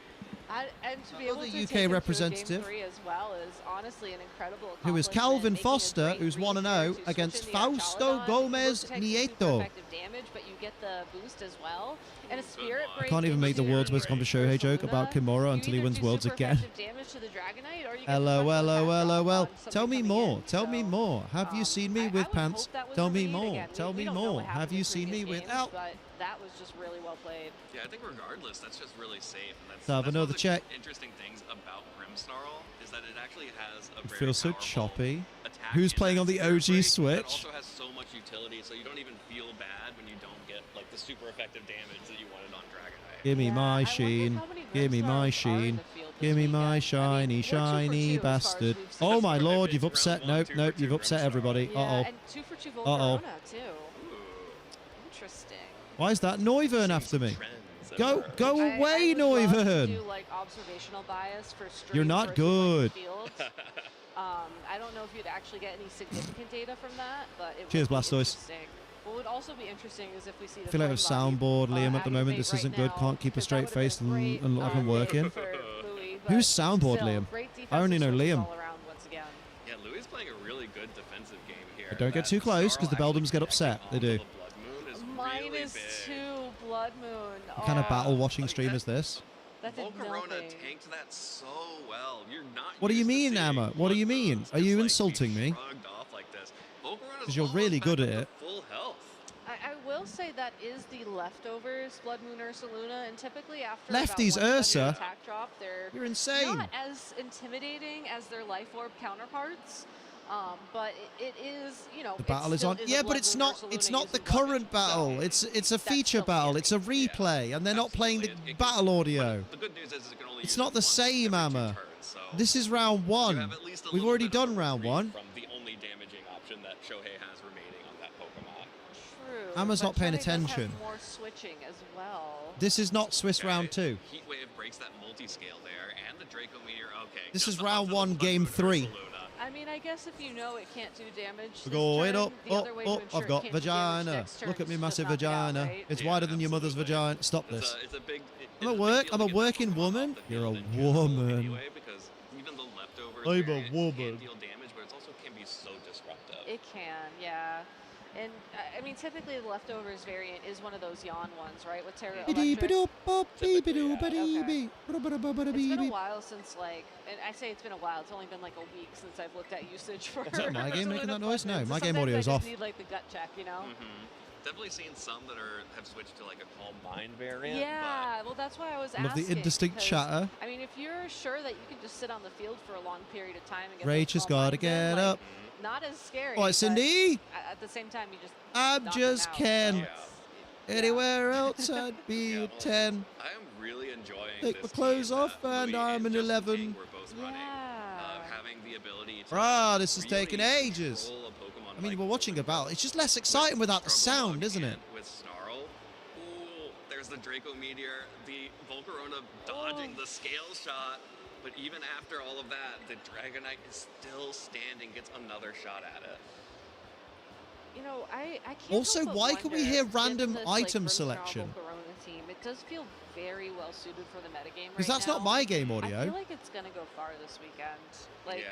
And to be able Another to UK take him representative. through game 3 as well is honestly an incredible Who is accomplishment, Calvin making a Foster, great who's read 1-0 there to switch against in the Fausto Chalodon. Gomez It takes super Nieto. effective damage, but you get the boost as well. And a spirit I break can't even make the into world's most accomplished Shohei joke about Kimura until he wins worlds again. damage to the Dragonite, or you get Hello, the hello, special hello, attack well. on somebody Tell me coming more. in. Tell me more. Have you seen me with pants? hope that was Tell the me read more. again. Tell We me don't know more. what happened Have in you seen me previous games, without? But that was just really well played. Yeah, I think regardless, that's just really safe. And that's, Have that's another one of the check. interesting things about Grimsnarl is that it actually has a It very feels so powerful choppy. attack Who's in playing that on the spirit OG break Switch? That also has so much utility, so you don't even feel bad when you don't get like the super effective damage that you wanted on Dragonite. Give me my sheen. Give me my sheen. Give me my shiny, shiny bastard. Oh my lord, you've upset. Nope, nope, you've upset everybody. Yeah, Uh-oh. and 2 for 2 Uh-oh. Volcarona too. Interesting. Why is that Neuvern after me? Go I away, would love to Neuvern. do like observational bias for stream You're not versus, good. Like, fields. I don't know if you'd actually get any significant data from that, but it Cheers, would be Blastoise. interesting. What would also be interesting is if we see the I feel like I've flame body, soundboard Liam at the moment. activate This right isn't good. now, Can't keep a 'cause that straight would've been face and great, look like I'm hit working. for Louis, but Who's soundboard still, Liam? great I only know defensive Liam. switches all around once again. Yeah, Louis is playing a really good defensive game here. Don't get too close because the Beldums get upset. They do. -2 Blood Moon. What kind of battle watching stream is this? That did Volcarona nothing. tanked that so well. You're not What do you used to mean, seeing Amma? What do you mean? Are you insulting me? shrugged off like this. Volcarona's Because you're almost really back good up at to it. full health. I will say that is the leftovers Blood Moon Ursaluna, and typically after Lefties about 1 Ursa? second attack drop, they're You're insane. not as intimidating as their Life Orb counterparts. But it is, you know, The battle is on. Yeah, but it's not. It's not the current battle. It's a feature battle. It's a replay, and they're not playing the battle audio. The good news is it can only It's use not the same, Amma. so This is round you one. have at least a We've little already bit of done a round reprieve one. from the only damaging option that Shohei has remaining on that Pokemon. True. Amma's but not paying Shohei does have attention. more switching as well. This is not Swiss round two. Heat Wave breaks that multi-scale there, and the Draco Meteor. Okay. This just is round onto the one, Blood game Moon 3. Ursaluna. I mean, I guess if you know it can't do damage. We this go turn, up, the other way to ensure I've it got can't do damage vagina. next turn Look at is me to massive knock it out, vagina. right? It's Yeah, wider than your mother's absolutely. vagina. Stop this. It's a big. I'm at work. I'm a working woman. You're a woman. Anyway, because even the leftovers I'm a variant woman. can deal damage, but it also can be so disruptive. It can, yeah. And I mean, typically the leftovers variant is one of those yawn ones, right? With Terra Electric. It's been a while since, like, and I say it's been a while. It's only been like a week since I've looked at usage for. Is that my game making that noise? No, So my game sometimes audio's I off. just need like the gut check, you know? Definitely seen some that have switched to like a Calm Mind variant. Yeah, well, that's why I was Love asking. the indistinct 'cause, chatter. I mean, if you're sure that you can just sit on the field for a long period of time and get Rach has got to get up. not as scary. All right, but Cindy. At the same time, you just. I'm knock just them out. Ken. Anywhere else I'd be a 10. I am really enjoying Take my this clothes game off that and Louis I'm and an Justin 11. King were both running. Having the ability to Bruh, this is really taking ages. control a Pokemon I mean, like we're watching a battle. It's just less exciting without the sound, isn't it? with Snarl. Ooh, there's the Draco Meteor, the Volcarona dodging the scale shot. But even after all of that, the Dragonite is still standing, gets another shot at it. You know, I can't. Also, help but why can we wonder, hear given random this, item like, selection? Corona team, it does feel very well suited for the metagame Because right that's now. not my game I audio. feel like it's gonna go far this weekend. Like,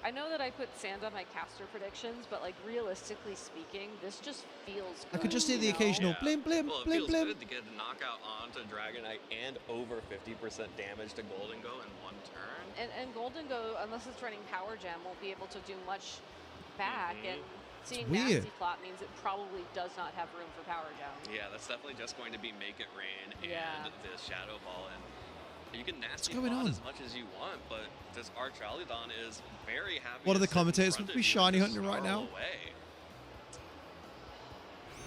I know that I put sand on my caster predictions, but like realistically speaking, this just feels good. I could just hear the you know? occasional blim blim Well, it blim feels blim. good to get a knockout onto Dragonite and over 50% damage to Golden Go in one turn. And Golden Go, unless it's running Power Jam, won't be able to do much back. And seeing weird. Nasty Plot means it probably does not have room for Power Jam. Yeah, that's definitely just going to be Make It Rain and the Shadow Ball. And you can Nasty going Plot on? as much as you want, but this Archaludon is very happy. One of to the sit in commentators front would of be you shiny and hunting right snarl now. Away.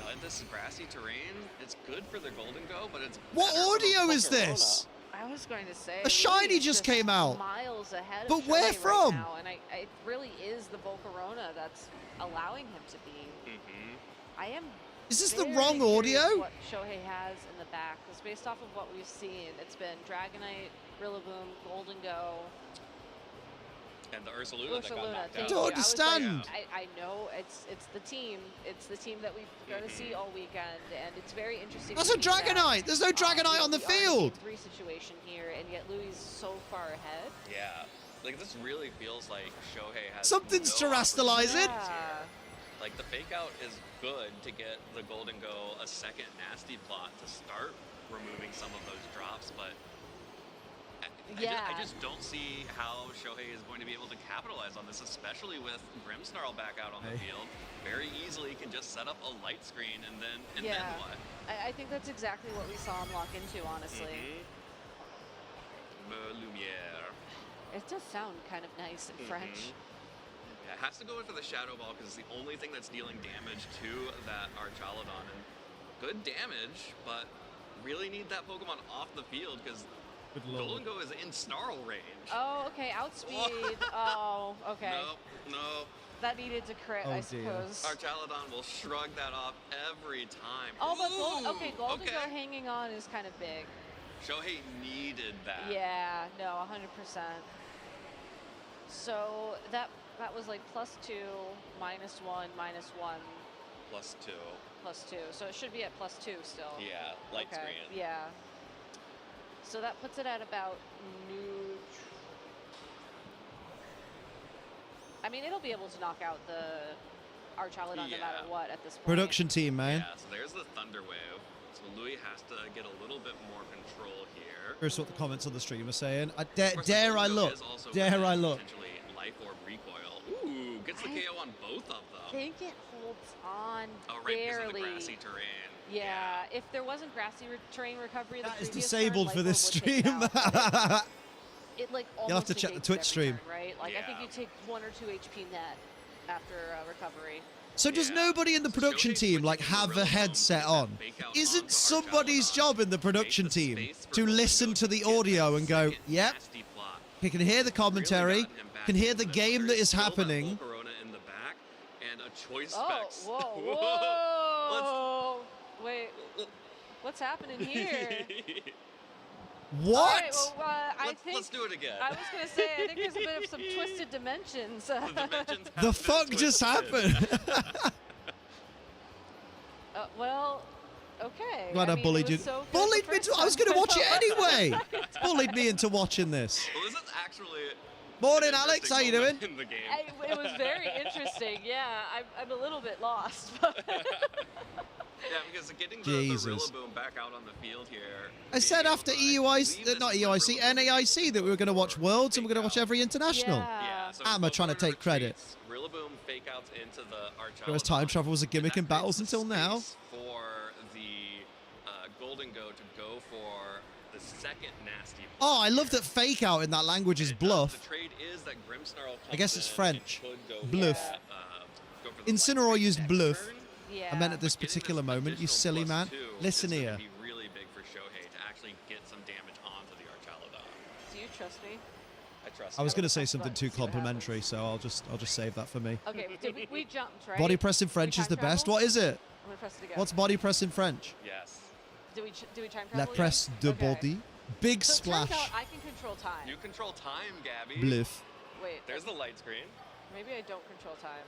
Now, in this grassy terrain, it's good for the Golden Go, but it's What better for the audio is Volcarona. this? I was going to say A shiny Louis just is came out. miles ahead But of where Shohei from? right now, and it really is the Volcarona that's allowing him to be. I am. Is this the very wrong curious audio? What Shohei has in the back, because based off of what we've seen, it's been Dragonite, Rillaboom, Golden Go. And the Ursaluna that got knocked thank out. you. Don't I was understand. like, I know it's the team. It's the team that we're going to see all weekend, and it's very interesting. That's to a see that, Dragonite. There's no Dragonite on the we are in a field. game 3 situation here, and yet Louis is so far ahead. Yeah, like this really feels like Shohei has Something's no terrestrializing. opportunities here. Like the fake out is good to get the Golden Go a second Nasty Plot to start removing some of those drops, but I just don't see how Shohei is going to be able to capitalize on this, especially with Grimmsnarl back out on the field. Very easily can just set up a light screen and then what? I think that's exactly what we saw him lock into, honestly. Lumiere. It does sound kind of nice in French. Yeah, it has to go in for the Shadow Ball because it's the only thing that's dealing damage to that Archaludon. And good damage, but really need that Pokemon off the field because Golden Go is in Snarl range. Oh, okay, outspeed. Oh, okay. No. That needed to crit, I suppose. Archaludon will shrug that off every time. Oh, but Golden okay. Go hanging on is kind of big. Shohei needed that. Yeah, no, 100%. So that was like +2, -1, -1. +2. +2. So it should be at +2 still. Yeah, light screen. Yeah. So that puts it at about neutral. I mean, it'll be able to knock out the Archaludon no matter what at this point. Production team, man. Yeah, so there's the Thunder Wave. So Louis has to get a little bit more control here. Here's what the comments on the stream are saying. Of course, the Dare I Golden Go look? is also Dare within I look? Potentially Life Orb Recoil. Ooh, gets the KO on both of them. I think it holds on Oh, right, because of barely. the grassy terrain. Yeah, if there wasn't grassy terrain recovery, That the is previous disabled turn, for this Life Orb would take stream. it out, but it like You'll have to almost check the negates Twitch every stream. turn, right? Like I think you take 1 or 2 HP net after recovery. So does nobody in the production team like have a headset on? Isn't somebody's job in the production team to listen to the audio and go, yep, he can hear the commentary, can hear the game that is happening. Volcarona in the back and a choice specs. Whoa. Wait, what's happening here? What? All right, well, I think let's do it again. I was going to say, I think there's a bit of some twisted dimensions. The fuck just happened? Well, Okay. Glad I bullied you. So bullied me to. I was going to watch it anyway. Bullied me into watching this. Well, this is actually. Morning, Alex. How you doing? In the game. It was very interesting. Yeah, I'm a little bit lost. Yeah, because getting the Rillaboom back out on the field here. I said after EUIC, not EUIC, NAIC that we were going to watch Worlds and we're going to watch every international. Yeah. So I'm trying to take credit. Rillaboom fake outs into the Archaludon. Whereas time travel was a gimmick in battles until now. For the Golden Go to go for the second nasty. Oh, I love that fake out in that language is bluff. The trade is that Grimmsnarl I guess it's French. go Bluff. go for the Incineroar used bluff. Yeah. I meant at this particular moment, you silly man. Listen here. Be really big for Shohei to actually get some damage onto the Archaludon. Do you trust me? I trust. I was going to say something too complimentary, so I'll just save that for me. Okay, we jumped, right? Body press in French is the best. What is it? I'm gonna press it again. What's body press in French? Yes. Do we time travel? La presse de body. Big so splash. It turns out I can control time. You control time, Gabby. Bluff. Wait. There's the light screen. Maybe I don't control time.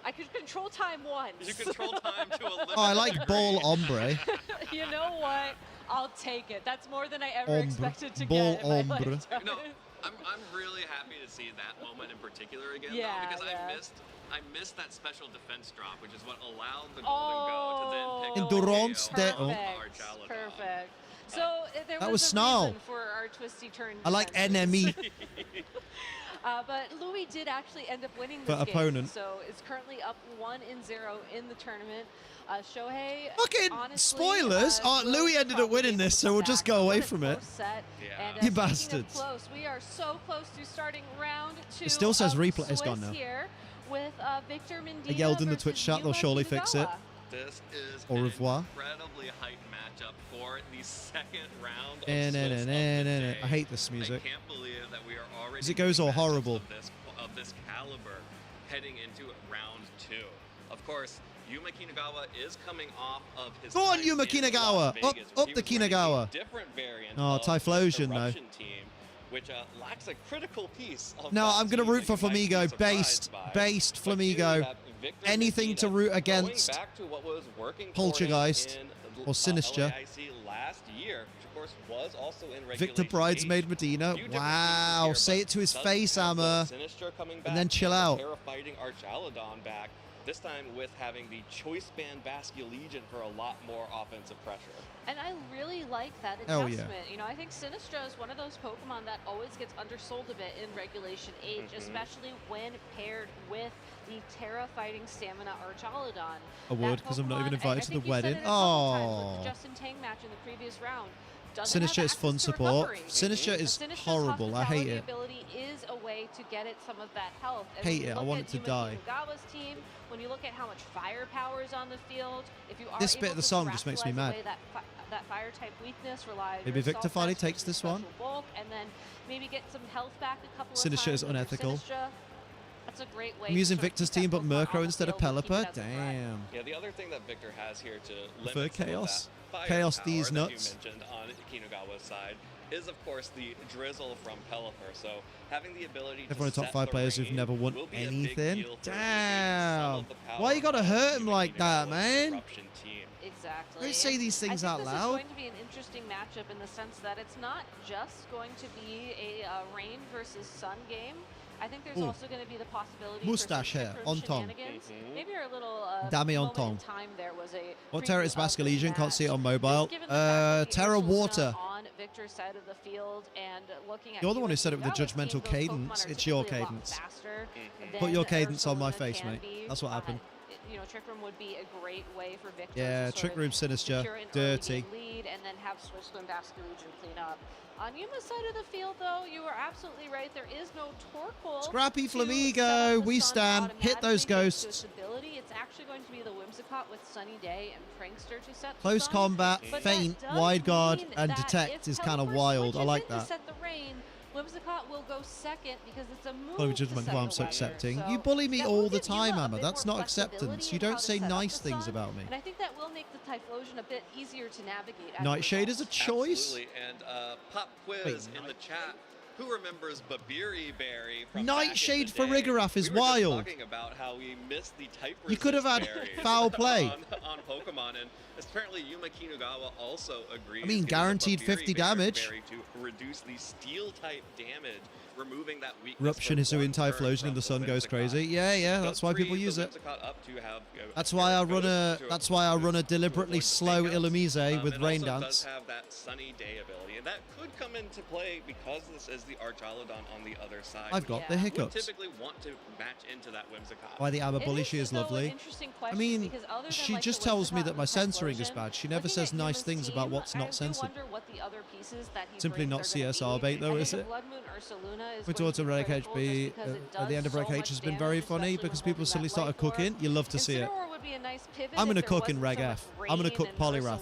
I could control time once. You control time to a limited Oh, I like ball ombre. You know what? I'll take it. That's more than I ever expected to ball get in my ombre. lifetime. No, I'm really happy to see that moment in particular again, Yeah, though, because yeah. I missed that special defense drop, which is what allowed the Golden Go to then pick up Endurance the KO de- of Archaludon. Perfect. So there That was was a Snarl. reason for our twisty turn. I like defenses. NME. But Louis did actually end up winning For this game, opponent. so it's currently up 1-0 in the tournament. Shohei, Fucking honestly, spoilers. Oh, will Louis ended up probably winning be this, able so to we'll come just back. go away What a from it. close set. And, You speaking of bastards. Close, we are so close to starting round 2. It still says of replay. It's Swiss gone now. Here with Victor Mendina I yelled in the versus Twitch chat. They'll Yuma surely fix it. Kinagawa. This is Au revoir. an incredibly hyped matchup for the second round of Eh, nah, Swiss nah, of the nah, nah, nah. day. I hate this music. I can't believe that we are already As it goes all doing matchups horrible. of this caliber heading into round 2. Of course, Yuma Kinagawa is coming off of his Go on, time Yuma in Kinagawa. Las Vegas, Up where he the was running a Kinagawa. different variant Oh, of Typhlosion, the though. Eruption team, which lacks a critical piece of No, that I'm going to team root for that you might be Flamigo. surprised Based by. But here Flamigo. you have Victor Anything to Mendina root going against back to what was working for him Poltergeist in, or Sinistra. LAIC last year, which of course was also in Victor Regulation Bridesmaid H. Medina. Few different Wow. pieces Say here, it to his but face, doesn't have Amma. the Sinistra coming back And then chill out. the fighting Archaludon back. This time with having the Choice Band Basculegion for a lot more offensive pressure. And I really like that Hell adjustment. yeah. You know, I think Sinistra is one of those Pokemon that always gets undersold a bit in Regulation H, especially when paired with the Terra Fighting Stamina Archaludon. I would, because I'm not even invited to the wedding. Oh. Oh. The Justin Tang match in the previous round. Doesn't have Sinistra is fun access to support. recovery. Sinistra is Sinistra's horrible. I hate hospitality it. ability is a way to get it some of that health. And Hate when you it. I look want at it to Yuma die. Kinagawa's team, when you look at how much firepower is on the field, if you are This bit able of the to song just makes me rationalize mad. away that fire type weakness, rely on Maybe your Victor assault finally vest takes with this special one. bulk, and then maybe get some health back a couple of Sinistra times is with your unethical. Sinistra. That's a great way I'm to using sort of Victor's keep team, that but Pokemon Murkrow on the instead of field and keep it Pelipper. as a threat. Damn. Yeah, the other thing that Victor has here to limit Prefer some of Chaos. that Chaos firepower these that nuts. you mentioned on Kinagawa's side is, of course, the drizzle from Pelipper. So having the ability to Everyone in the top set 5 the players who've rain never won will be a big anything. deal for Damn. some of the power Why you gotta of hurt him Yuma like that, Kinagawa's man? Eruption team. Exactly. Don't say these things out I think loud. this is going to be an interesting matchup in the sense that it's not just going to be a rain versus sun game. I think there's Ooh. also going to be the possibility Moustache for some hair, trick on room tongue. shenanigans. Maybe our little Dammy on moment in tongue. time there was a What Terra is preview of the Basculegion? Can't see it on match. mobile. Just given the fact that the Terra Ursaluna Water. on Victor's side of the field and looking at You're the one who said it with the Kinagawa's team, judgmental those Pokemon cadence. are It's your typically a lot cadence. faster Put your than cadence on my Ursaluna face, can mate. be. That's what happened. You know, Trick Room would be a great way for Victor Yeah, to sort Trick of Room Sinistra. secure an Dirty. early lead and then have Switchland Basculegion clean up. On Yuma's side of the field, though, you are absolutely right. There is no Torkoal. Scrappy to set Flamigo, up the we Sun stand. Hit those automatically thanks to its ghosts. ability. It's actually going to be the Whimsicott with Sunny Day and Prankster to set the Close Sun. combat, But feint, that does wide guard, mean and that detect if is kind of Pelipper wild. I switches like in to that. set the rain, Whimsicott will go second because it's a move Bully to judgment set why I'm the so weather. accepting. So You bully me that all will the give time, Yuma a Amma. bit That's more not acceptance. flexibility You in don't how to say set up nice the things Sun, about me. And I think that will make the Typhlosion a bit easier to navigate. as a Nightshade result. is a choice. Absolutely. And pop quiz Wait, in the chat. Who remembers Babiri Berry from Nightshade back in the for day? Rigorath is we were just wild. talking about how we missed the type You could have had resist berry foul play. on Pokemon, and apparently Yuma Kinugawa also agrees. I mean, guaranteed 50 damage. To reduce the steel-type damage, removing that weakness. Eruption, Hisui, Typhlosion, and the sun goes crazy. Yeah, that's why people use it. That's why I run a deliberately slow Illumise with Rain Dance. Does have that sunny day ability, and that could come into play because this is the Archaludon on the other side. I've got the hiccups. We typically want to match into that Whimsicott. Why the Abba Bully, she is lovely. I mean, she just tells me that my censoring is bad. She never says nice things about what's not censored. Simply not CSR bait though, is it? We talked to Relic HB at the end of Relic H has been very funny because people suddenly started cooking. You love to see it. I'm going to cook in Reg F. I'm going to cook Poliwrath.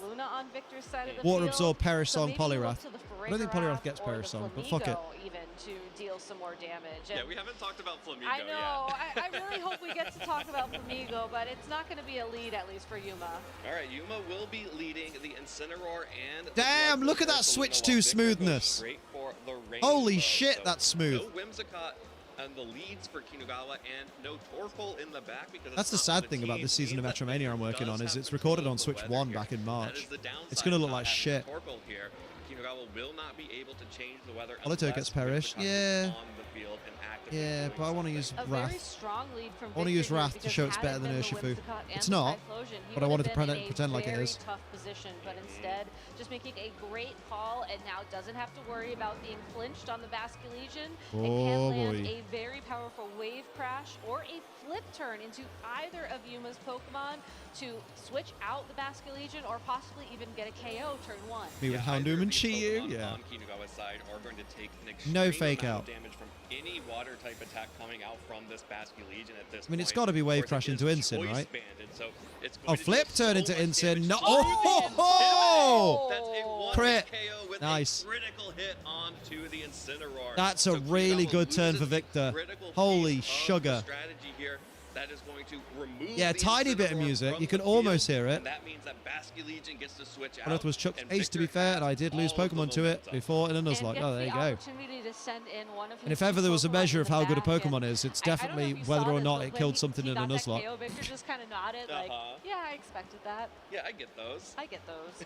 Water Absorb, Perish Song, Poliwrath. I don't think Poliwrath gets Perish Song, but fuck it. Even to deal some more damage. Yeah, we haven't talked about Flamigo I know. yet. I really hope we get to talk about Flamigo, but it's not going to be a lead, at least for Yuma. All right, Yuma will be leading the Incineroar and... Damn, look at that switch to smoothness. Holy shit, that's smooth. No Whimsicott and the leads for Kinugawa, and no Torkoal in the back because that's the sad thing about this season of Metromania I'm working on, is it's recorded on Switch 1 back in March. It's going to look like shit. Here. Kinugawa will not be able to change the weather. Holoturf gets Perish. Yeah. Yeah, but I want to use Wrath. I want to use Wrath to show it's better than Urshifu. It's not, but I wanted to pretend like it is. Tough position, but instead just making a great call, and now doesn't have to worry about being flinched on the Basculegion. And can land a very powerful wave crash or a flip turn into either of Yuma's Pokemon to switch out the Basculegion or possibly even get a KO turn 1. Me with Houndoom and Chi-Yu, yeah. On Kinugawa's side are going to take an no extreme fake amount out. of damage from any water type attack coming out from this Basculegion at this I mean, it's point. got to be wave Of course, crash it into is Incin, choice right? banded, so it's Oh, going to flip do turn so into much Incin. damage. No. Oh! That's a one Crit. KO with Nice. a critical hit onto the Incineroar. That's So a really Kinugawa good turn loses for the Victor. critical Holy piece of sugar. the strategy here. That is going to remove Yeah, the tiny bit of Incineroar music. from You can the almost field, hear it. and that means that Basculegion gets to switch One out. of was Chuck's and ace, to be Victor fair, has and I did lose all of the Pokemon to it momentum. before in a Nuzlocke. And Oh, there you gets go. the opportunity to send in one of And if his ever there was a Pokemon measure in of the how good a back, and Pokemon is, it's I don't know definitely if you whether saw or this, not but it when killed something he in a got that Nuzlocke. KO, Victor just kind of nodded like, yeah, I expected that. Yeah, I get those. I get those.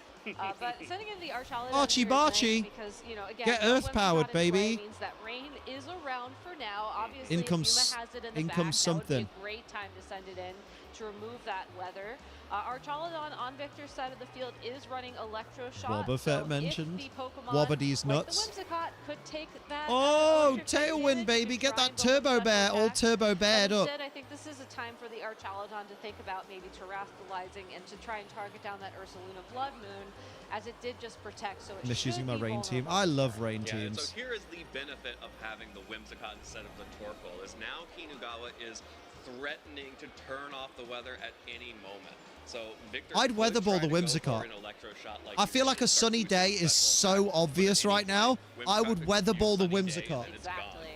But sending in the Archaludon Archie here is nice Barchie. because, you know, again, Get no earth powered, Whimsicott in play baby. means that rain is around for now. Obviously, In if comes- Yuma has it in the in back, comes that would something. be a great time to send it in to remove that weather. Archaludon on Victor's side of the field is running Electroshock. Wobbuffet so mentioned. if the Pokemon Wobbedy's like nuts. The Whimsicott could take that. Oh, Tailwind, baby. Get that Turbo Bear all Turbo Bared up. Instead, I think this is a time for the Archaludon to think about maybe terrestrializing and to try and target down that Ursaluna Blood Moon, as it did just protect. So it Misusing should my be rain team. vulnerable. I love rain Yeah, and teams. so here is the benefit of having the Whimsicott instead of the Torkoal, is now Kinugawa is threatening to turn off the weather at any moment. So Victor I'd could weather ball try the to go Whimsicott. for an Electroshock like I he feel did like a and start sunny boosting day is special so obvious right now. I would weather ball the Whimsicott. Exactly.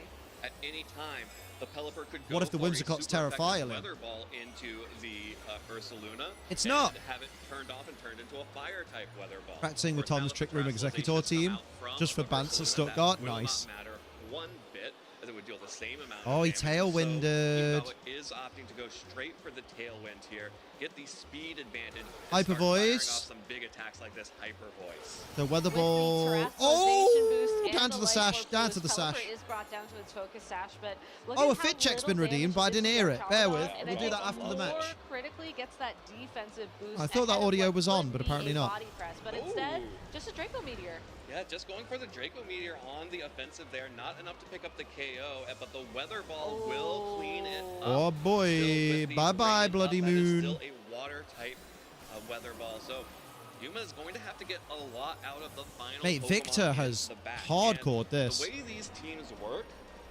At any time, the Pelipper could go What if the for a Whimsicott's super effective Terrafire? weather ball into the Ursaluna. It's and not. have it turned off and turned into a fire type weather ball. Practicing with Where Tom's Trick Room Pelipper Executor Crystallization team, come out from just for the Bants at Ursaluna, Stuttgart. that will Nice. not matter one bit, as it would deal the same amount Oh, of he damage. tailwinded. So Kinugawa is opting to go straight for the tailwind here, get the speed advantage, and Hyper start firing Voice. off some big attacks like this Hyper Voice. The weather With the ball. terrestrialization Oh, boost and down to the life sash. orb Down to boost, the sash. Pelipper is brought down to its focus sash, but look Oh, at a how fit check's little been redeemed, but I damage didn't this hear it. Bear Archaludon, with. and We'll I do that think after the more match. critically gets that defensive boost. I thought that ahead of audio what was on, could but be apparently a not. body press, but instead, just a Draco Meteor. Yeah, just going for the Draco Meteor on the offensive there. Not enough to pick up the KO, but the Weather Ball will clean it up. Oh boy. Bye-bye, Bloody That is Moon. still a water type Weather Ball. So Yuma is going to have to get a lot out of the final Mate, Pokemon Victor in has the back. hardcored And this. The way these teams work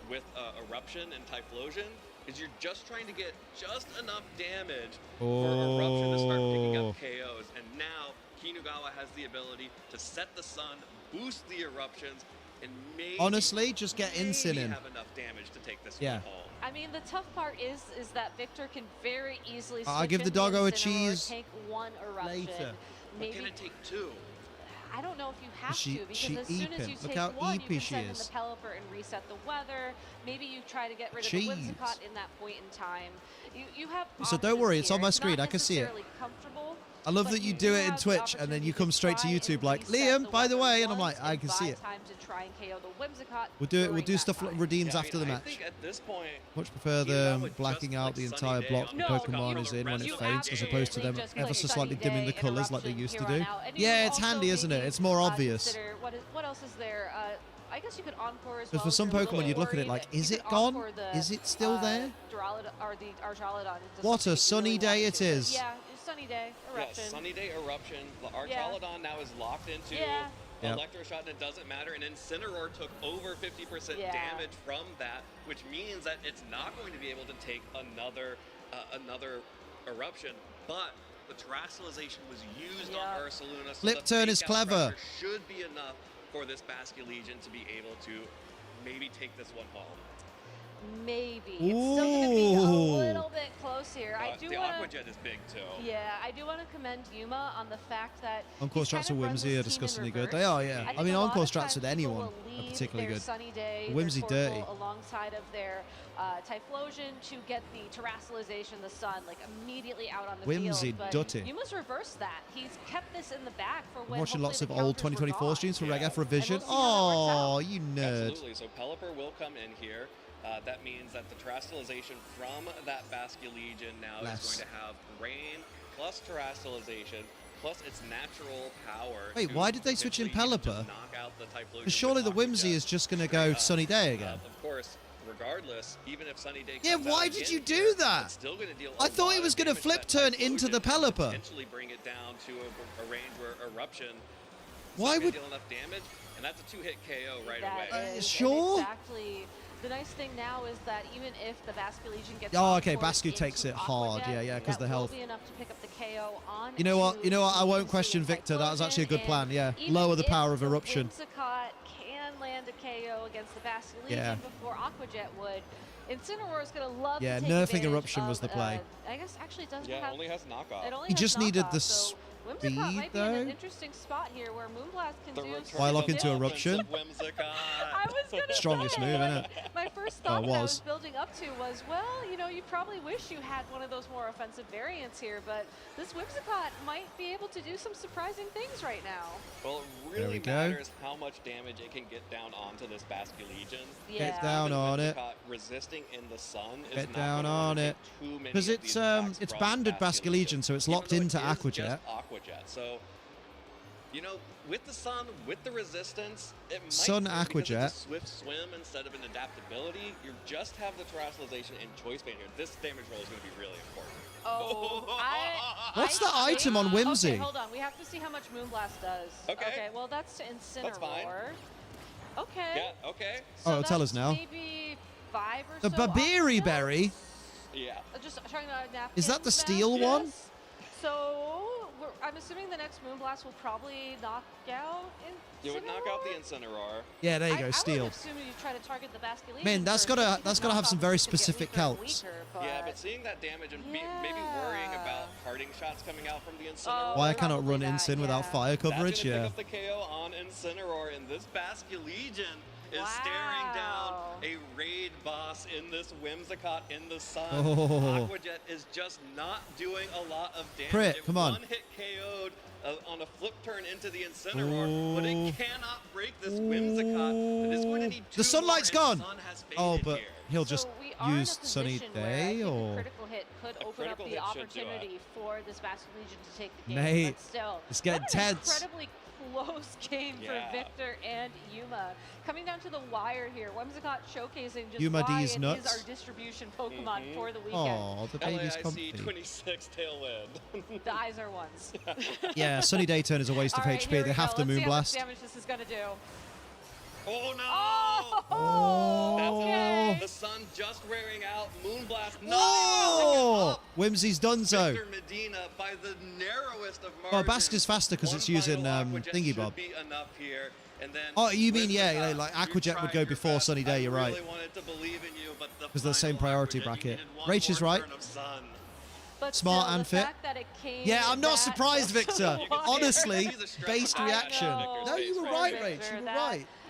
with Eruption and Typhlosion is you're just trying to get just enough damage for Eruption to start picking Oh. up KOs. And now Kinugawa has the ability to set the sun, boost the eruptions, and maybe, Honestly, just get Incin in. have enough damage to take this Yeah. one home. I mean, the tough part is that Victor can very easily switch I'll give the into doggo a Incineroar, cheese take one eruption. later. But can it take two? I don't know if you have She- to, because she as soon as you eeping. Look take how one, you eepy can she send in is. the Pelipper and reset the weather. Maybe you try to get rid of Cheese. the Whimsicott in that point in time. You have So don't worry, it's on my options screen. here. I can see it. It's not necessarily comfortable, I love that you do it in Twitch and then you come straight to YouTube like, Liam, by the way, and I'm like, I can see it. We'll do stuff like redeems after the match. I think at this point, Much prefer them blacking out the entire block the Pokemon is in when it faints, as opposed to them ever so slightly dimming the colors like they used to do. Yeah, it's handy, isn't it? It's more obvious. What else is there? I guess you could encore as well. Because for some Pokemon, you'd look at it like, is it gone? Is it still there? What a sunny day it is. Yeah, sunny day, eruption. Yeah, sunny day eruption. The Archaludon now is locked into Electroshock, and it doesn't matter. And Incineroar took over 50% damage from that, which means that it's not going to be able to take another eruption. But the Terastallization was used on Ursaluna, so Flip turn is clever. Should be enough for this Basculegion to be able to maybe take this one home. Maybe. It's still going to be a little bit close here. The Aqua Jet is big too. Yeah, I do want to commend Yuma on the fact that Encore strats with Whimsy are disgustingly good. They are, yeah. I mean, Encore strats with anyone are particularly good. Sunny Day, Whimsy dirty. Alongside of their Typhlosion to get the Terastallization, the Sun, like immediately out on the Whimsy field. dirty. Yuma's reversed that. He's kept this in the back for when I'm watching lots of the old counters 2024 streams from Reg F Revision. we'll see how Oh, you nerd. Absolutely. So Pelipper will come in here. That means that the Terastallization from that Basculegion now is going to have Rain plus Terastallization plus its natural power. Wait, why did they switch in Pelipper? Because surely the Whimsy is just going to go Sunny Day again. Of course, regardless, even if Sunny Day Yeah, comes why out did again you do here, that? it's still going to deal I thought it was going to flip turn into the Pelipper. Potentially bring it down to a range where Eruption Why would deal enough damage, and that's a 2-hit KO right away. Sure. Exactly. The nice thing now is that even if the Basculegion gets okay, Bascu takes it hard. Yeah, because the health. Will be enough to pick up the KO on You know what? I won't question Victor. That was actually a good plan. Yeah, lower the power of Eruption. Whimsicott can land a KO against the Basculegion before Aqua Jet would. Incineroar is going to love to take nerfing Eruption of, was the play. I guess actually it doesn't Yeah, have... it only has knockoff. It only He has just needed knockoff, the so speed, Whimsicott might be in though. an interesting spot here where Moonblast can do Why lock into Eruption? I was gonna Strongest move, isn't it? My first thought that I was building up to was, well, you probably wish you had one of those more offensive variants here, but this Whimsicott might be able to do some surprising things right now. Well, it really matters how much damage it can get down onto this Basculegion. Yeah. Get down on it. Resisting in the sun is Get not down on it. Because it's banded Basculegion, so it's locked into Aqua Jet. Aqua Jet. So, with the sun, with the resistance, it might Sun be Aqua because Jet. it's a swift swim instead of an adaptability. You just have the Terastallization and Choice Band here. This damage roll is going to be really important. What's the item on Whimsy? Okay, hold on. We have to see how much Moonblast does. Okay. Well, that's to Incineroar. That's fine. Okay. Yeah, okay. Oh, tell us now. Maybe 5 or The so. Babiri Berry. Yeah. Just trying to napkin Is that the smash? steel one? So, I'm assuming the next Moonblast will probably knock out You would knock out the Incineroar. Yeah, there you go, I steel. would assume you try to target the Basculegion. Man, that's first, gotta because have some very knockoff is specific gonna get calcs. weaker and weaker, Yeah, but seeing that damage and maybe worrying about parting shots coming out from the Oh, Incineroar. Why I cannot run Incin without fire coverage? That's Yeah. gonna pick up the KO on Incineroar, and this Basculegion is staring down a raid boss in this Whimsicott in the sun. Oh. Aqua Jet is just not doing a lot of damage. Crit, It come on. One-hit KO'd on a flip turn into the Incineroar, but it cannot break this Whimsicott. It is going to need two The sunlight's more, gone. and Sun has faded Oh, but here. he'll just we are in a use Sunny position where I Day, think a or critical hit could open up critical the hit should do it. opportunity for this Basculegion to take the game. Mate, but still, it's getting what an tense. incredibly close game Yeah. for Victor and Yuma. Coming down to the wire here, Whimsicott showcasing just Yuma why D is it nuts. is our distribution Pokemon for the weekend. Oh, the baby's LAIC comfy. 26 Tailwind. The eyes are ones. Yeah, Sunny Day turn is a waste of All right, HP. here They we have go. to Let's see how much Moonblast. damage this is gonna do. Oh no! Oh, okay. The sun just wearing out. Moonblast. Oh, Whimsy's done so. Victor Medina by the narrowest of Oh, margins. Basker's faster because it's using Thingy Bob. Be enough here. And then Oh, you mean Whimsicott, like you Aqua Jet would tried go your before best. Sunny Day. You're I right. really wanted to believe in you, but Because they're the same final priority Aqua Jet, bracket. you needed one Rach is more right. turn of sun. But Smart still, and the fit. fact that it came Yeah, I'm not that surprised, Victor. wide. Honestly, See the stress based on reaction. Victor's No, face you were right right, there. Rach. You were That- right.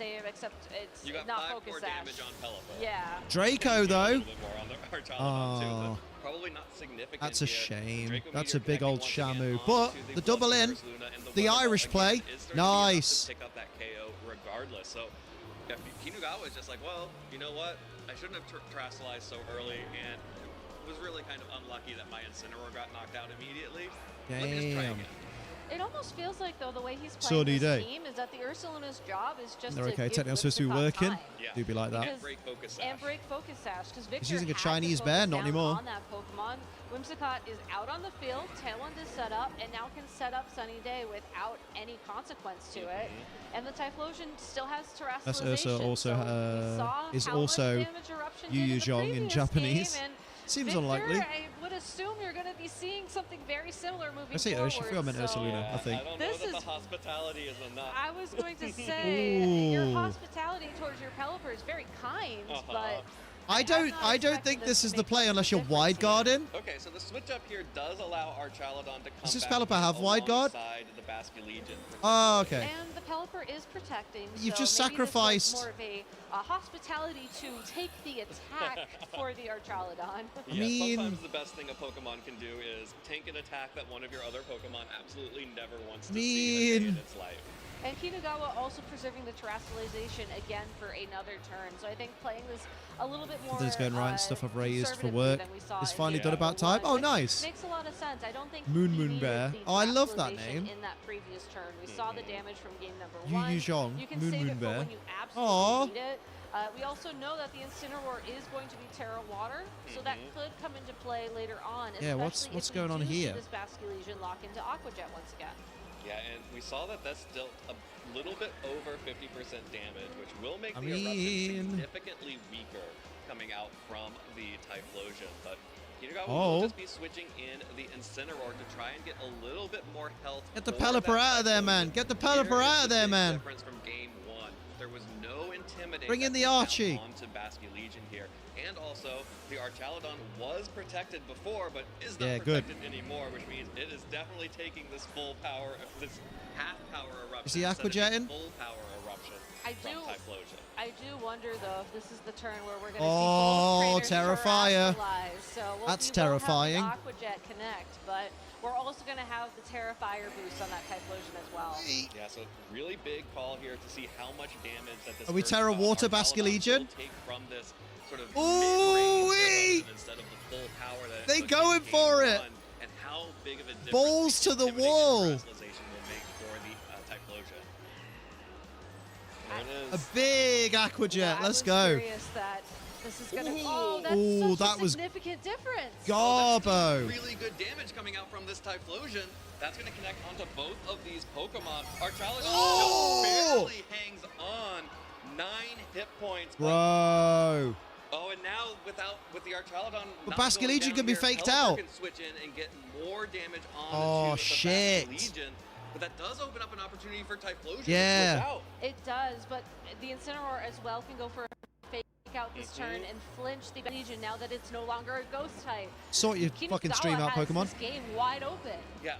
same, except it's You got not 5 focus more sash. damage on Pelipper. Yeah. Draco, though. Oh, probably not significant. That's a here. shame. Draco That's a meter big old connecting once Shamu. again But onto the plus double in, Luna, and the weather ball Irish again play, is starting to be enough nice. to pick up that KO regardless. So Yeah, Kinugawa is just like, well, you know what? I shouldn't have terastallized so early, and was really kind of unlucky that my Incineroar got knocked out immediately. Let me just try Damn. again. It almost feels like, though, the way he's So playing do this they. team is that the Ursaluna's job is just They're to okay. give Technically, I'm supposed to be Whimsicott working. time. Yeah. Do be like that. And break Focus Sash. And break Focus Sash, because Victor using a had to Chinese focus bear, not down anymore. on that Pokemon. Whimsicott is out on the field, Tailwind is set up, and now can set up Sunny Day without any consequence to it. And the Typhlosion still has terastallization. That's Ursa also so we saw is how much also damage Eruption Yu did Yu in the Zhong in previous Japanese. game, and Seems Victor, unlikely. I would assume you're going to be seeing something very similar moving I say forward. Ursula. I think I meant so Ursaluna, I think. I don't This know that is- the hospitality is enough. I was going to say your hospitality towards your Pelipper is very kind, but I don't think this is the play unless you're wide guarding. Okay, so the switch up here does allow Archaludon to come Does this back Pelipper have wide guard? alongside the Basculegion. Oh, okay. and the Pelipper is protecting. You've so just maybe this was sacrificed- more of a hospitality to take the attack for the Archaludon. Yeah, sometimes the best thing a Pokemon can do is tank an attack that one of your other Pokemon absolutely never wants to see in a day in its life. And Kinugawa also preserving the terastallization again for another turn. So I think playing this a little bit more Everything's going right and stuff I've raised for conservatively work. than we saw It's in finally game done about number time. one, Oh, which nice. Makes a lot of sense. I don't think Moon he Moon needed Bear. the Oh, I love that terastallization name. in that previous turn. We saw the damage from game number Yu one. Yu Zhong, You can Moon save Moon it for Bear. when you Aw. absolutely need it. We also know that the Incineroar is going to be Terra Water, so that could come into play later on. Yeah, what's especially if we going on do see here? This Basculegion lock into Aqua Jet once again. Yeah, and we saw that that's dealt a little bit over 50% damage, which will make I the Eruption mean- significantly weaker coming out from the Typhlosion. But Kinugawa Oh. will just be switching in the Incineroar to try and get a little bit more health. Get the for Pelipper that out of there, Typhlosion. man. Get the Here Pelipper is out of the there, big man. difference from game one. There was no intimidate. Bring in that the was Archie. down onto Basculegion here. And also, the Archaludon was protected before, but is not Yeah, good. protected anymore, which means it is definitely taking this full power, this half power eruption. Is he instead of aquajetting? a full power eruption from Typhlosion. I do wonder though if this is the turn where we're going to Oh, see both trainers Terrifier. terastallized. So That's we terrifying. will have the Aqua Jet connect, but we're also going to have the Terrifier boost on that Typhlosion as well. Yeah, so really big call here to see how much damage that this Are we first, Terra Water Archaludon Basculegion? will take from this sort of Ooh-wee! mid-range eruption instead of the full power that They it took going in game for it. one, and how big of a difference Balls to the wall. terastallization will make for the Typhlosion. There it A is. big Aqua Jet. Let's go. Curious that this is going to. Ooh. Oh, that's Ooh, such that a was significant difference. Garbo. Really good damage coming out from this Typhlosion. That's going to connect onto both of these Pokemon. Archaludon Oh! just barely hangs on. 9 hit points. but- Bro. Oh, and now with the Archaludon, But not going Basculegion down can be here, faked Pelipper out. Can switch in and get more damage on Oh, the shit. Basculegion. But that does open up an opportunity for Typhlosion Yeah. to switch out. It does, but the Incineroar as well can go for a fake out this turn and flinch the Legion now that it's no longer a ghost type. Sort your Kinugawa fucking stream out, has Pokemon. this game wide open. Yeah,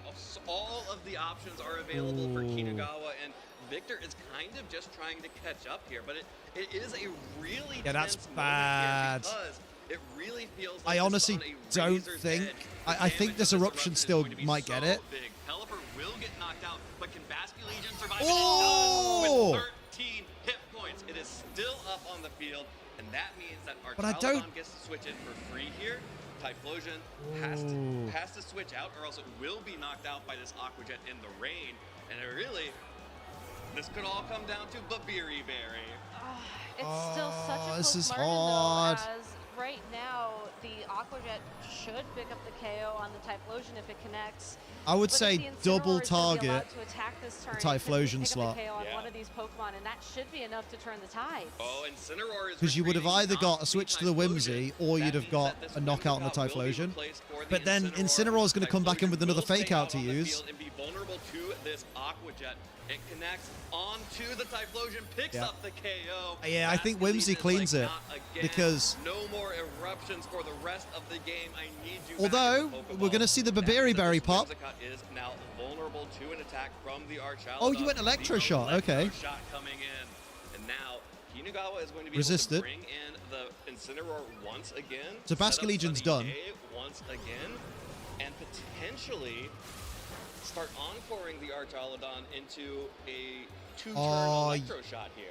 all of the options are available for Ooh. Kinugawa, and Victor is kind of just trying to catch up here, but it is a really Yeah, that's tense moment bad. here because it really feels like I this is honestly on a don't razor's think. edge. I The think damage this of eruption is still going to be might so get it. Big. Pelipper will get knocked out, but can Basculegion survive? Oh! And it does with 13 hit points. It is still up on the field, and that means that But I Archaludon don't- gets to switch in for free here. Typhlosion Ooh. has to switch out, or else it will be knocked out by this Aqua Jet in the rain. And it really, this could all come down to Babiri Berry. It's still such a this close is margin, hard. though, as right now the Aqua Jet should pick up the KO on the Typhlosion if it connects. I would But if say the Incineroar double is gonna be allowed target to attack this turn, the it could Typhlosion pick up slot. the KO on Yeah. one of these Pokemon, and that should be enough to turn the tide. Oh, Incineroar is Because you would have retreating, either not got a switch to the Whimsy, or you'd have got a knockout on the Typhlosion. But then Incineroar's going to come back in with another fake out to use. And be vulnerable to this Aqua Jet. It connects onto the Typhlosion, picks Yeah. up the KO. Yeah, I think Whimsy Basculegion is cleans like, it, "Not again. because- no more eruptions for the rest of the game. I need you. Although, back in the we're going to see the Pokeball." Babiri That Berry means that pop. this Whimsicott is now vulnerable to an attack from the Archaludon. Oh, you went The Electroshock, okay. Electroshock coming in, and now Kinugawa is going to be Resisted. able to bring in the Incineroar once again. So set up Basculegion's Sunny done. Day once again, and potentially start encoring the Archaludon into a 2-turn Oh, Electroshock here.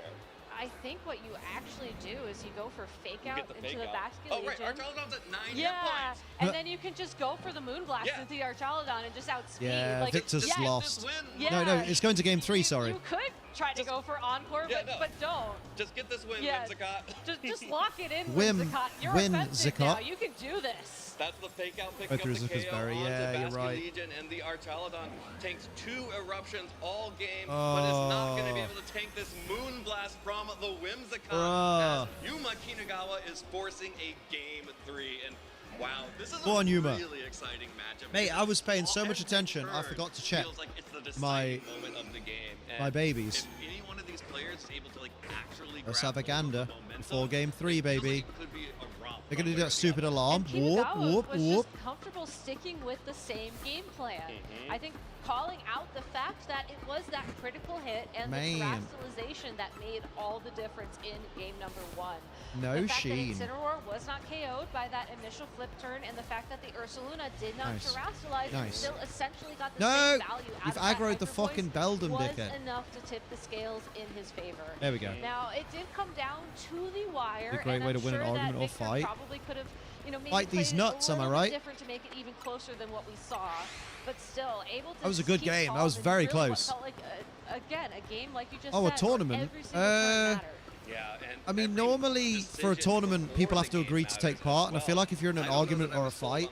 I think what you actually do is you go for fake out into fake the out. Basket Oh, right. Legion. Archaludon's at 9 hit Yeah, points. and then you can just go for the Moonblast into the Archaludon and just outspeed. Yeah, like, Victor's yes, lost. Yeah. No, it's going to game 3, sorry. You could try to go for Encore, but don't. Just get this win, Yeah. Whimsicott. Just lock it in, Whim- Whimsicott. You're offensive Whimsicott. now. You can do this. That's the fake out picking Right up through the Zucker's KO berry. onto Yeah, you're Basket right. Legion, and the Archaludon tanks 2 eruptions all game, but is not going to be able to tank this Moonblast from the Whimsicott. As Yuma Kinugawa is forcing a game 3, and wow, this is Go on, a Yuma. really exciting matchup. Mate, I was paying so much attention, I forgot to check Feels like it's the my deciding moment of the game. And my babies. If any one of these players is able to actually Let's grab have a hold of the gander momentum, before game 3, baby. it could be a romp. They're going to do that stupid alarm. And Whoop, Kinugawa whoop, was whoop. just comfortable sticking with the same game plan. I think calling out the fact that it was that critical hit and the terastallization that made all the difference in game number 1. No the fact sheen. that Incineroar was not KO'd by that initial flip turn, and the fact that the Ursaluna did not Nice. terastallize and Nice. still essentially got the No! same value out You've of that aggroed the Hyper Voice fucking Beldum, was dickhead. enough to tip the scales in his favor. There we go. Now, it did come down to the wire, A great and way I'm to win an sure that argument or Victor fight. probably could have, maybe Fight these played it nuts, a am I little bit right? different to make it even closer than what we saw, but still able to That was a just good keep game. That calls was and very really what close. felt like again a game like you just Oh, a said, tournament? where every single turn mattered. Yeah, and I mean, normally for a tournament, people have to agree to take part, and I feel like if you're in an argument or a fight,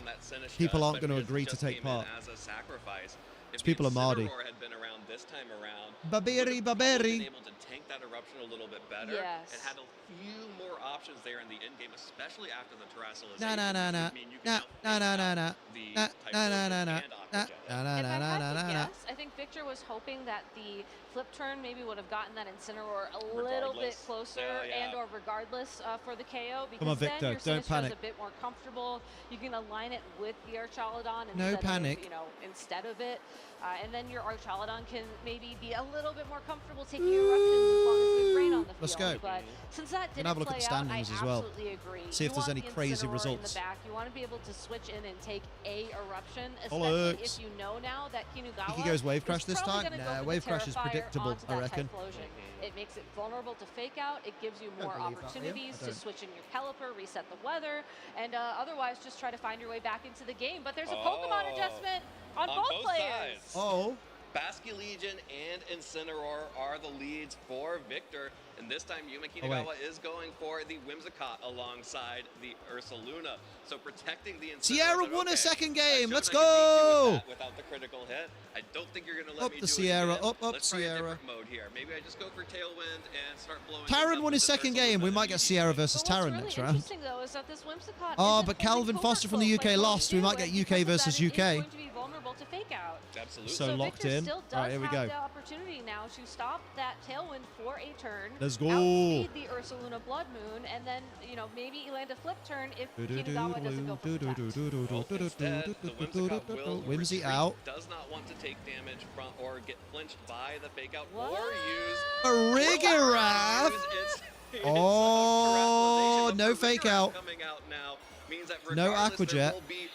people aren't going to agree to take part. as a sacrifice. If people are Mardy. Incineroar had been around this time around, Baberi, would have probably baberi. been able to tank that eruption a little bit better Yes. and had a few more options there in the end game, especially after the terastallization. Na na na na which would mean you can na now na na na the na Type na na na Roller na and na Aqua Jet. na na If I na had na to na na. guess, I think Victor was hoping that the flip turn maybe would have gotten that Incineroar a little bit Regardless. closer Yeah. and or regardless for the KO, because Come on, then Victor, your don't Sinistra's panic. a bit more comfortable. You can align it with the Archaludon No instead panic. of, instead of it. And then your Archaludon can maybe be a little bit more comfortable taking eruptions as long as there's rain on the field. Let's go. But since that We're didn't gonna have a look play at out, I standings as well. absolutely agree. See if You there's want any the crazy Incineroar results. In the back. You want to be able to switch in and take a eruption, especially Bollocks. if you know now that Kinugawa Think he goes Wave Crash is this probably time? gonna Nah, go for Wave the Crash is Terrafire predictable, onto I that reckon. Typhlosion. It makes it vulnerable to fake out. It gives you more believe that, Liam. opportunities I to don't. switch in your caliper, reset the weather, and otherwise just try to find your way back into the game. But there's a Pokemon adjustment on both players. Sides. Oh. Basket Legion and Incineroar are the leads for Victor. And this time, Yuma Kinugawa is going for the Whimsicott alongside the Ursaluna. So protecting the Incineroar. Sierra said, won a okay, second I game. showed Let's I could beat you with go. that without the critical hit. I don't think you're going to let Up me the do Sierra, it again. up Let's try a Sierra. different mode here. Maybe I just go for Tailwind and start blowing. Taron won his second game. We might get Sierra versus But what's Taron really next round. interesting, though, is that this Whimsicott Oh, isn't but holding Calvin Covert Foster from the Cloak UK like lost. We most might do, get and UK because of versus that, it is UK. going to be vulnerable to fake out. Absolutely. So locked Victor in. Still does Right, here we have go. the opportunity now to stop that Tailwind for a turn. Let's go. Outspeed the Ursaluna Blood Moon, and then maybe land a flip turn if Kinugawa doesn't go for protect. Instead, the Whimsicott will Whimsy retreat, out. does not want to take damage from or get flinched by the fake out or use A Rigarath. Oh, no fake out. Coming out now means that No regardless, Aqua there Jet. will be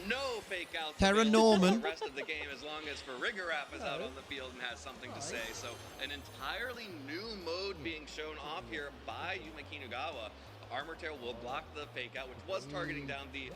no fake outs Terra available for Norman. the rest of the game as long as Rigarath is out on the field and has something to say. So an entirely new mode being shown off here by Yuma Kinugawa. Armor Tail will block the fake out, which was targeting down the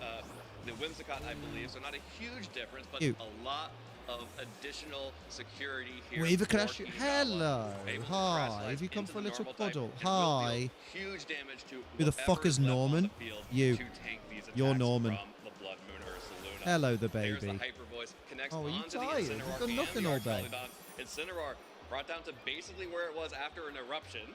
Whimsicott, I believe. So not a huge difference, but Ew. a lot of additional security here. Wave for Crash. Kinugawa. Hello. Able to Hi. crystallize Have you come into for a the little normal type puddle? and will Hi. deal huge damage to Who the fuck whatever is left on Norman? the field You. to tank these You're attacks Norman. from the Blood Moon Ursaluna. Hello, the There's the baby. Hyper Voice, connects Oh, are you onto tired? the You've Incineroar done and nothing the all day. Archaludon. Incineroar brought down to basically where it was after an eruption.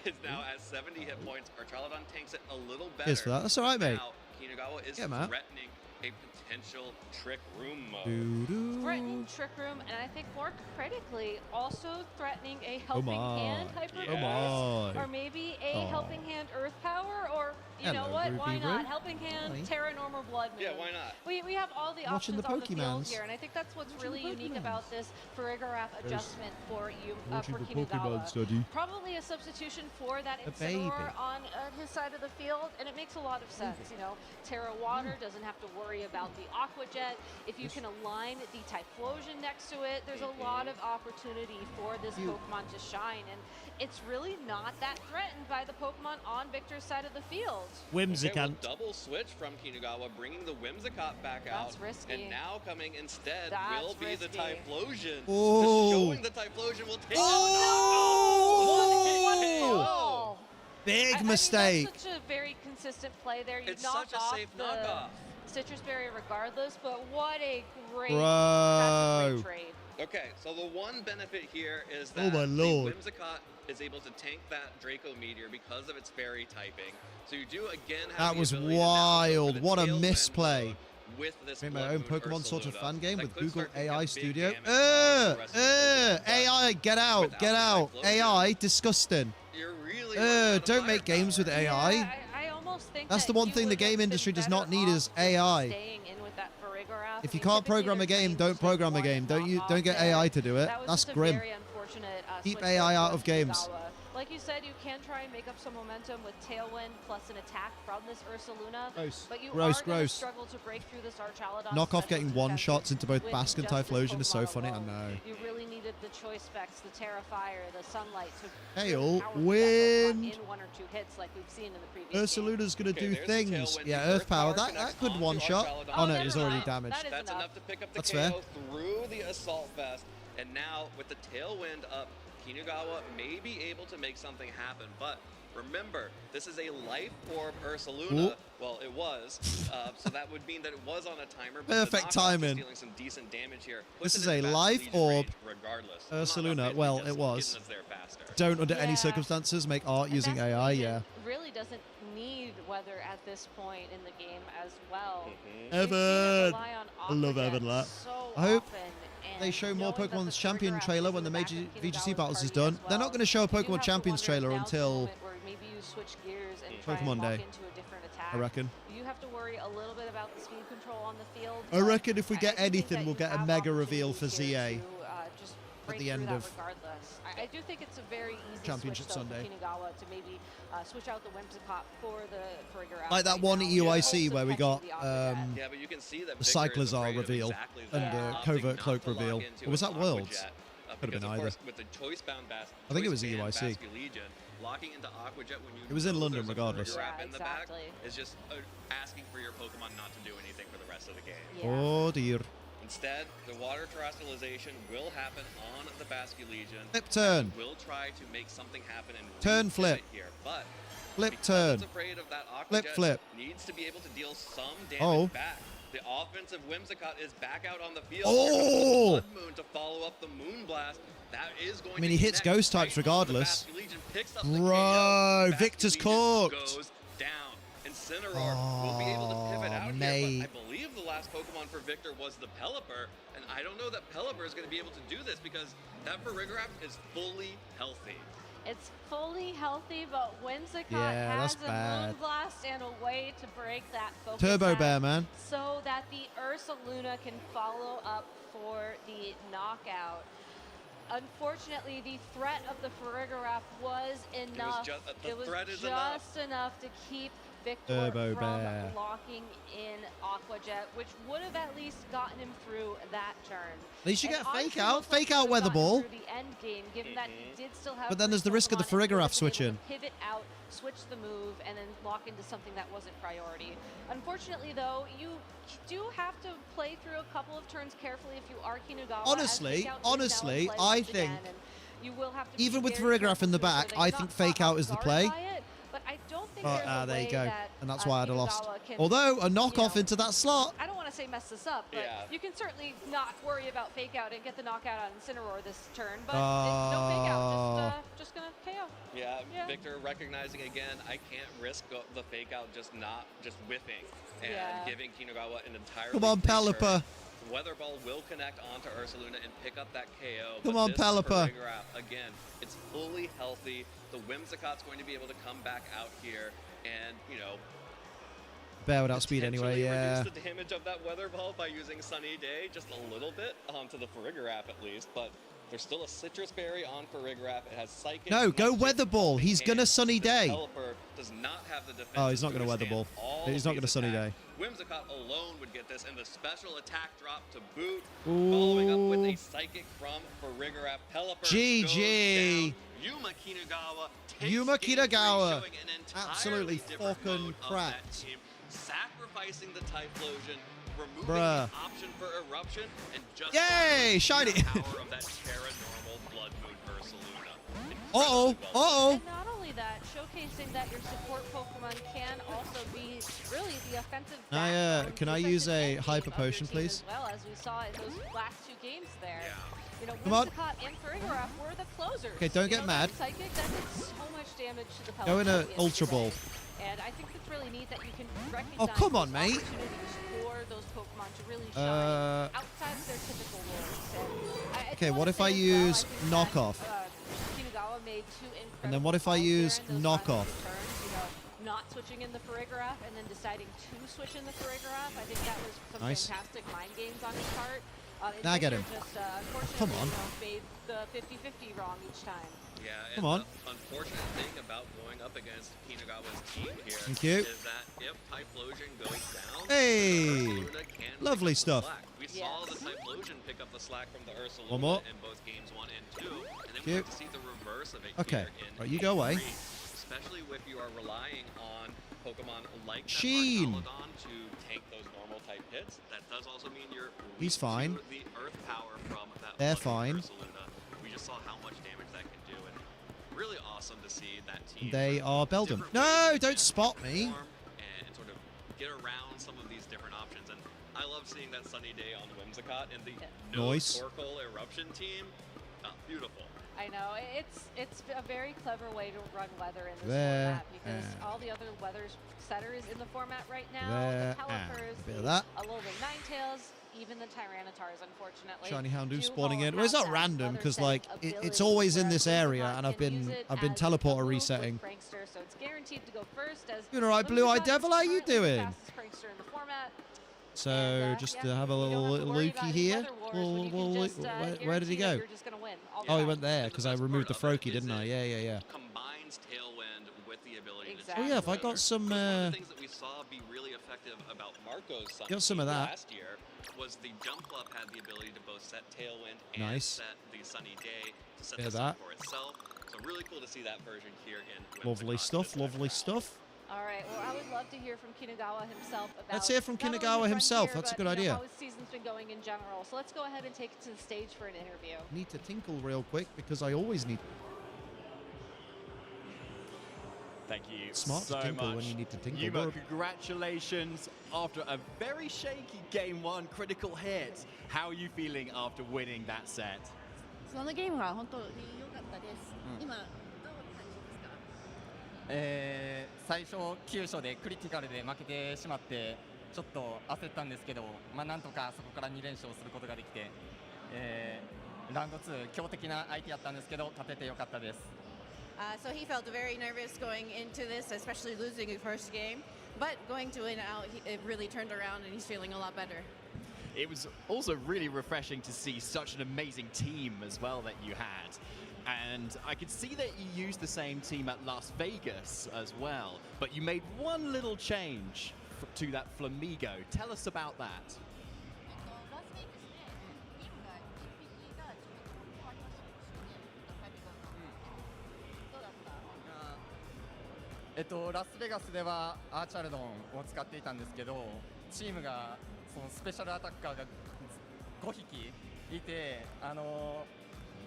Is now at 70 hit points. Archaludon tanks it a little better. Cheers for that. That's all right, mate. Now, Kinugawa is Yeah, man. threatening a potential Trick Room mode. Doo-doo. Threatening Trick Room, and I think more critically, also threatening a Helping my. Hand Hyper Oh Voice, my. or maybe a Oh. Helping Hand Earth Power, or you know Hello, what? Why Ruby not? Roo. Helping Hand, Hi. Terra Normal Blood Moon. Yeah, why not? We have all the Watching options the on the field Pokemans. here, and I think that's what's Watching really the unique Pokemans. about this Farigarath adjustment for you Watching for the Kinugawa. Pokemans, Daddy. Probably a substitution for that A baby. Incineroar on his side of the field, and it makes a lot of sense. You know, Terra Water doesn't have to worry worry about the Aqua Jet. If you can align the Typhlosion next to it, there's a lot of opportunity for this Pokemon to shine, and it's really not that threatened by the Pokemon on Victor's side of the field. Okay, well, double switch from Kinugawa, bringing the Whimsicott back out. That's risky. And now coming instead That's will be risky. the Typhlosion. Oh. Just showing the Typhlosion will take Oh! Big mistake. That's such a very consistent play there. You It's knock such a off safe the knockoff. Citrus Berry regardless, but what a great, Bro. that's a great trade. Okay, so the one benefit here is Oh that my lord. the Whimsicott is able to tank that Draco Meteor because of its fairy typing. So you do again have That the was ability to now go for wild. the What a Tailwind misplay. mode with this Make my Blood own Moon Pokemon sort of Ursaluna. fan game That with could Google start to AI get big Studio. damage on the rest of the Pokemon, but AI, get out, without get the out. Typhlosion, AI, disgusting. You're really running out of Don't make firepower. games with AI. I almost think That's that the one you thing the would have game been industry does better not need off is just AI. staying in with that Farigiraf. If I you mean, can't typically program a they're game, saying don't switch program a one game. and knock Don't off get there. AI to do it. That was That's just a grim. very unfortunate Keep switch AI there out for of games. Kinugawa. Like you said, you can try and make up some momentum with Tailwind plus an attack from this Ursaluna. Gross. But you Gross, are going to gross. struggle to break through this Archaludon. Knock off special getting defenses one-shots into both with Basque and just this Typhlosion is so Pokemon funny. I alone. know. You really needed the choice specs, the Terra Fire, the Sunlight to Hail, really power through that wind. Pokemon in 1 or 2 hits like we've seen in the previous game. Ursaluna's gonna do there's the things. Tailwind. Yeah, The Earth Power. Power That connects could onto one-shot. Archaludon. Oh no, that's it's already enough. damaged. That is That's enough. enough to pick up the That's KO fair. through the Assault Vest. And now, with the Tailwind up, Kinugawa may be able to make something happen. But remember, this is a Life Orb Ursaluna. Ooh. Well, it was. So that would mean that it was on a timer. But Perfect the knockoff is timing. dealing some decent damage here. This Puts is it a in Basque Life Legion Orb range regardless. Ursaluna. Not Well, just it was. getting us there faster. Don't under any Yeah. circumstances make art And using Basque AI. Legion Yeah. really doesn't need weather at this point in the game as well. Mm-hmm. They've seen it Evan. rely on I love Aqua Evan Jet Lat. so I hope often, they and show more knowing that the Pokemon's Champion Farigiraf trailer is when in the back major of VGC Kinugawa's battles is party done. as They're not well. going to show a You do Pokemon have to Champions wonder if trailer now's the until moment where maybe you switch gears and try Pokemon and lock Day. into a different attack. I reckon. You have to worry a little bit about the speed control on the field. I but reckon if we I get do think anything, that we'll you get a have mega reveal for opportunities ZA here to, just break the through end that of regardless. I do think it's a very easy Championship switch, though, Sunday. for Kinugawa to maybe switch out the Whimsicott for the Farigiraf. Like that right one now. EUIC Also where we catching got the Aqua Jet. Yeah, but you can see that the Victor is Cyclozar afraid of reveal exactly and that, the opting Covert not Cloak to lock reveal. into Or was an that Aqua Worlds? Jet, Could have been because, of either. course, with the choice-bound I think it was EUIC. Basque Legion, locking into Aqua Jet when you It was in know London there's a regardless. Farigiraf Yeah, in the back exactly. is just asking for your Pokemon not to do anything for the rest of the game. Yeah. Oh dear. Instead, the water terrestrialization will happen on the Basque Legion. Flip turn. We'll try to make something happen and Turn re-pivot flip. here, but Flip because turn. it's afraid of that Aqua Flip Jet, flip. needs to be able to deal some damage Oh. back. The offensive Whimsicott is back out on the field. Oh! Blood Moon to follow up the Moon Blast. That is going I mean, to he hits connect ghost types right on the regardless. Basque Legion, picks up the Bro, KO. Basque Victor's Legion cooked. Goes down. Incineroar will be able to pivot out mate. here, but I believe the last Pokemon for Victor was the Pelipper, and I don't know that Pelipper is going to be able to do this because that Farigiraf is fully healthy. It's fully healthy, but Whimsicott Yeah, has that's a bad. Moonblast and a way to break that focus Turbo out Bear, man. so that the Ursaluna can follow up for the knockout. Unfortunately, the threat of the Farigiraf was enough. the threat is just enough to keep Victor Turbo from Bear. locking in Aqua Jet, which would have at least gotten him through that turn. At least you And get honestly, fake out. looks like Fake he out would've Weather gotten Ball. through the end game, given that he did still have But then three there's the risk of the Pokemon and would have Farigiraf been able switching. to pivot out, switch the move, and then lock into something that wasn't priority. Unfortunately, though, you do have to play through a couple of turns carefully if you are Kinugawa. Honestly, as Fake Out is now in honestly, play I once think again, and you will have to be even with very Farigiraf in the careful back, so that I you're think not Fake caught Out is the off play. guard by it, but I don't think But there's a there you way go. that, And that's why I'd have lost. Kinugawa can, Although a you knockoff know, into that slot. I don't want to say mess this up, but Yeah. you can certainly not worry about Fake Out and get the knockout on Incineroar this turn. But no Fake Out, just gonna KO. Yeah, Yeah. Victor recognizing again, I can't risk the fake out just whiffing and Yeah. giving Kinugawa an entirely Come on, free Pelipper. turn. Weather Ball will connect onto Ursaluna and pick up that KO. Come but on, this Pelipper. Farigiraf, again, it's fully healthy. The Whimsicott's going to be able to come back out here and, Bear would outspeed anyway, potentially yeah. reduce the damage of that Weather Ball by using Sunny Day just a little bit onto the Farigiraf at least, but there's still a Citrus Berry on Farigiraf. It has Psychic. No, go Magic, Weather Ball. He's and gonna Sunny the Day. Pelipper does not have the defense Oh, he's not going to Weather Ball. He's not going to Sunny Day. Whimsicott alone would get this, and the special attack drop to boot. Following up with a psychic from Farigiraf. Pelipper GG. goes down. Yuma Kinagawa takes Yuma game three, Kinagawa. showing an Absolutely entirely different fucking mode of cracked. that team, sacrificing the Typhlosion, removing Bruh. the option for Eruption, and just Yay, shiny. the power of that Terra-normal Blood Moon Ursaluna. Uh-oh, uh-oh. And not only that, showcasing that your support Pokemon can also be really the offensive Can I use a hyper potion, team please? as well, as we saw in those last two games there. You know, Come on. Whimsicott and Farigiraf were the closers. Okay, don't You get know, mad. that Psychic, that did so much damage to the Go in a Pelicans at the end of Ultra the Ball. day. And I think it's really neat that you can recognize Oh, come on, those mate. opportunities for those Pokemon to really shine outside of their typical roles. And I Okay, do what wanna if I say as well, use I think knockoff? that, Kinagawa made two And then what if I use knockoff? not switching in the Farigiraf and then deciding to switch in the Farigiraf. I think that was some Nice. fantastic mind games on his part. Now get him. Just, unfortunately, Come on. made the 50-50 wrong each time. Yeah, Come and on. the unfortunate thing about going up against Kinagawa's team here Thank you. is that if Typhlosion goes down, Hey, Ursaluna can lovely pick up the stuff. slack. We saw the Typhlosion pick up the slack from the Ursaluna One more. in both games 1 and 2, and then Thank you. we get to see the reverse of it Okay, here in right, you go away. Game 3, especially if you are relying on Pokemon like Sheen. Archaladon to tank those normal type hits. That does also mean you're He's weak fine. to the Earth power from that They're Blood Moon fine. Ursaluna. We just saw how much damage that can do, and really awesome to see that team. They are Beldum. different No, ways don't to spot me. perform and sort of get around some of these different options. And I love seeing that sunny day on Whimsicott and the Nice. no Torkoal Eruption team. Beautiful. I know it's a very clever way to run weather in this There, format because all the other weather setters in the format right now, There, the Pelipers, a bit of that. a little bit Ninetales, even the Tyrannotars, unfortunately. Shiny Houndoom do spawning all in. Well, it's have not that random weather because setting like it's ability always in where this area, and I've Pokemon can use been it I've been as teleporter a move with resetting. Prankster, so it's guaranteed to go first. As Doing all right, Blue-Eyed Whimsicott Devil. is How you currently the doing? fastest Prankster in the format. So just to have a little looky here. Where did he go? Oh, he went there because I removed the Froakie, didn't I? Yeah. Combines Tailwind with the ability to Oh yeah, if I got some. one of the things that we saw be really effective about Marco's Sun Got some of Team that. last year was the Jump Club had the ability to both set Tailwind and Nice. set the Sunny Day to set Bit the of sun that. for itself. So really cool to see that version here in Lovely stuff. Lovely stuff. All right. Well, I would love to hear from Kinagawa himself about. Let's hear from not only Kinagawa his run himself. here, That's a but, good you know, idea. how his season's been going in general. So let's go ahead and take it to the stage for an interview. Need to tinkle real quick because I always need. Thank you Smart so to tinkle much. when you need to tinkle. Yuma, Good. congratulations after a very shaky game 1 critical hit. How are you feeling after winning that set? そのゲームは本当に良かったです。今どう感じですか？最初9勝でクリティカルで負けてしまってちょっと焦ったんですけど、なんとかそこから2連勝することができて、ラウンド2強敵な相手やったんですけど立ててよかったです。So he felt very nervous going into this, especially losing the first game. But going to win out, it really turned around and he's feeling a lot better. It was also really refreshing to see such an amazing team as well that you had. And I could see that you used the same team at Las Vegas as well, but you made one little change to that Flamigo. Tell us about that. ラスベガスではアーチャルドンを使っていたんですけど、チームがそのスペシャルアタッカーが5匹いて、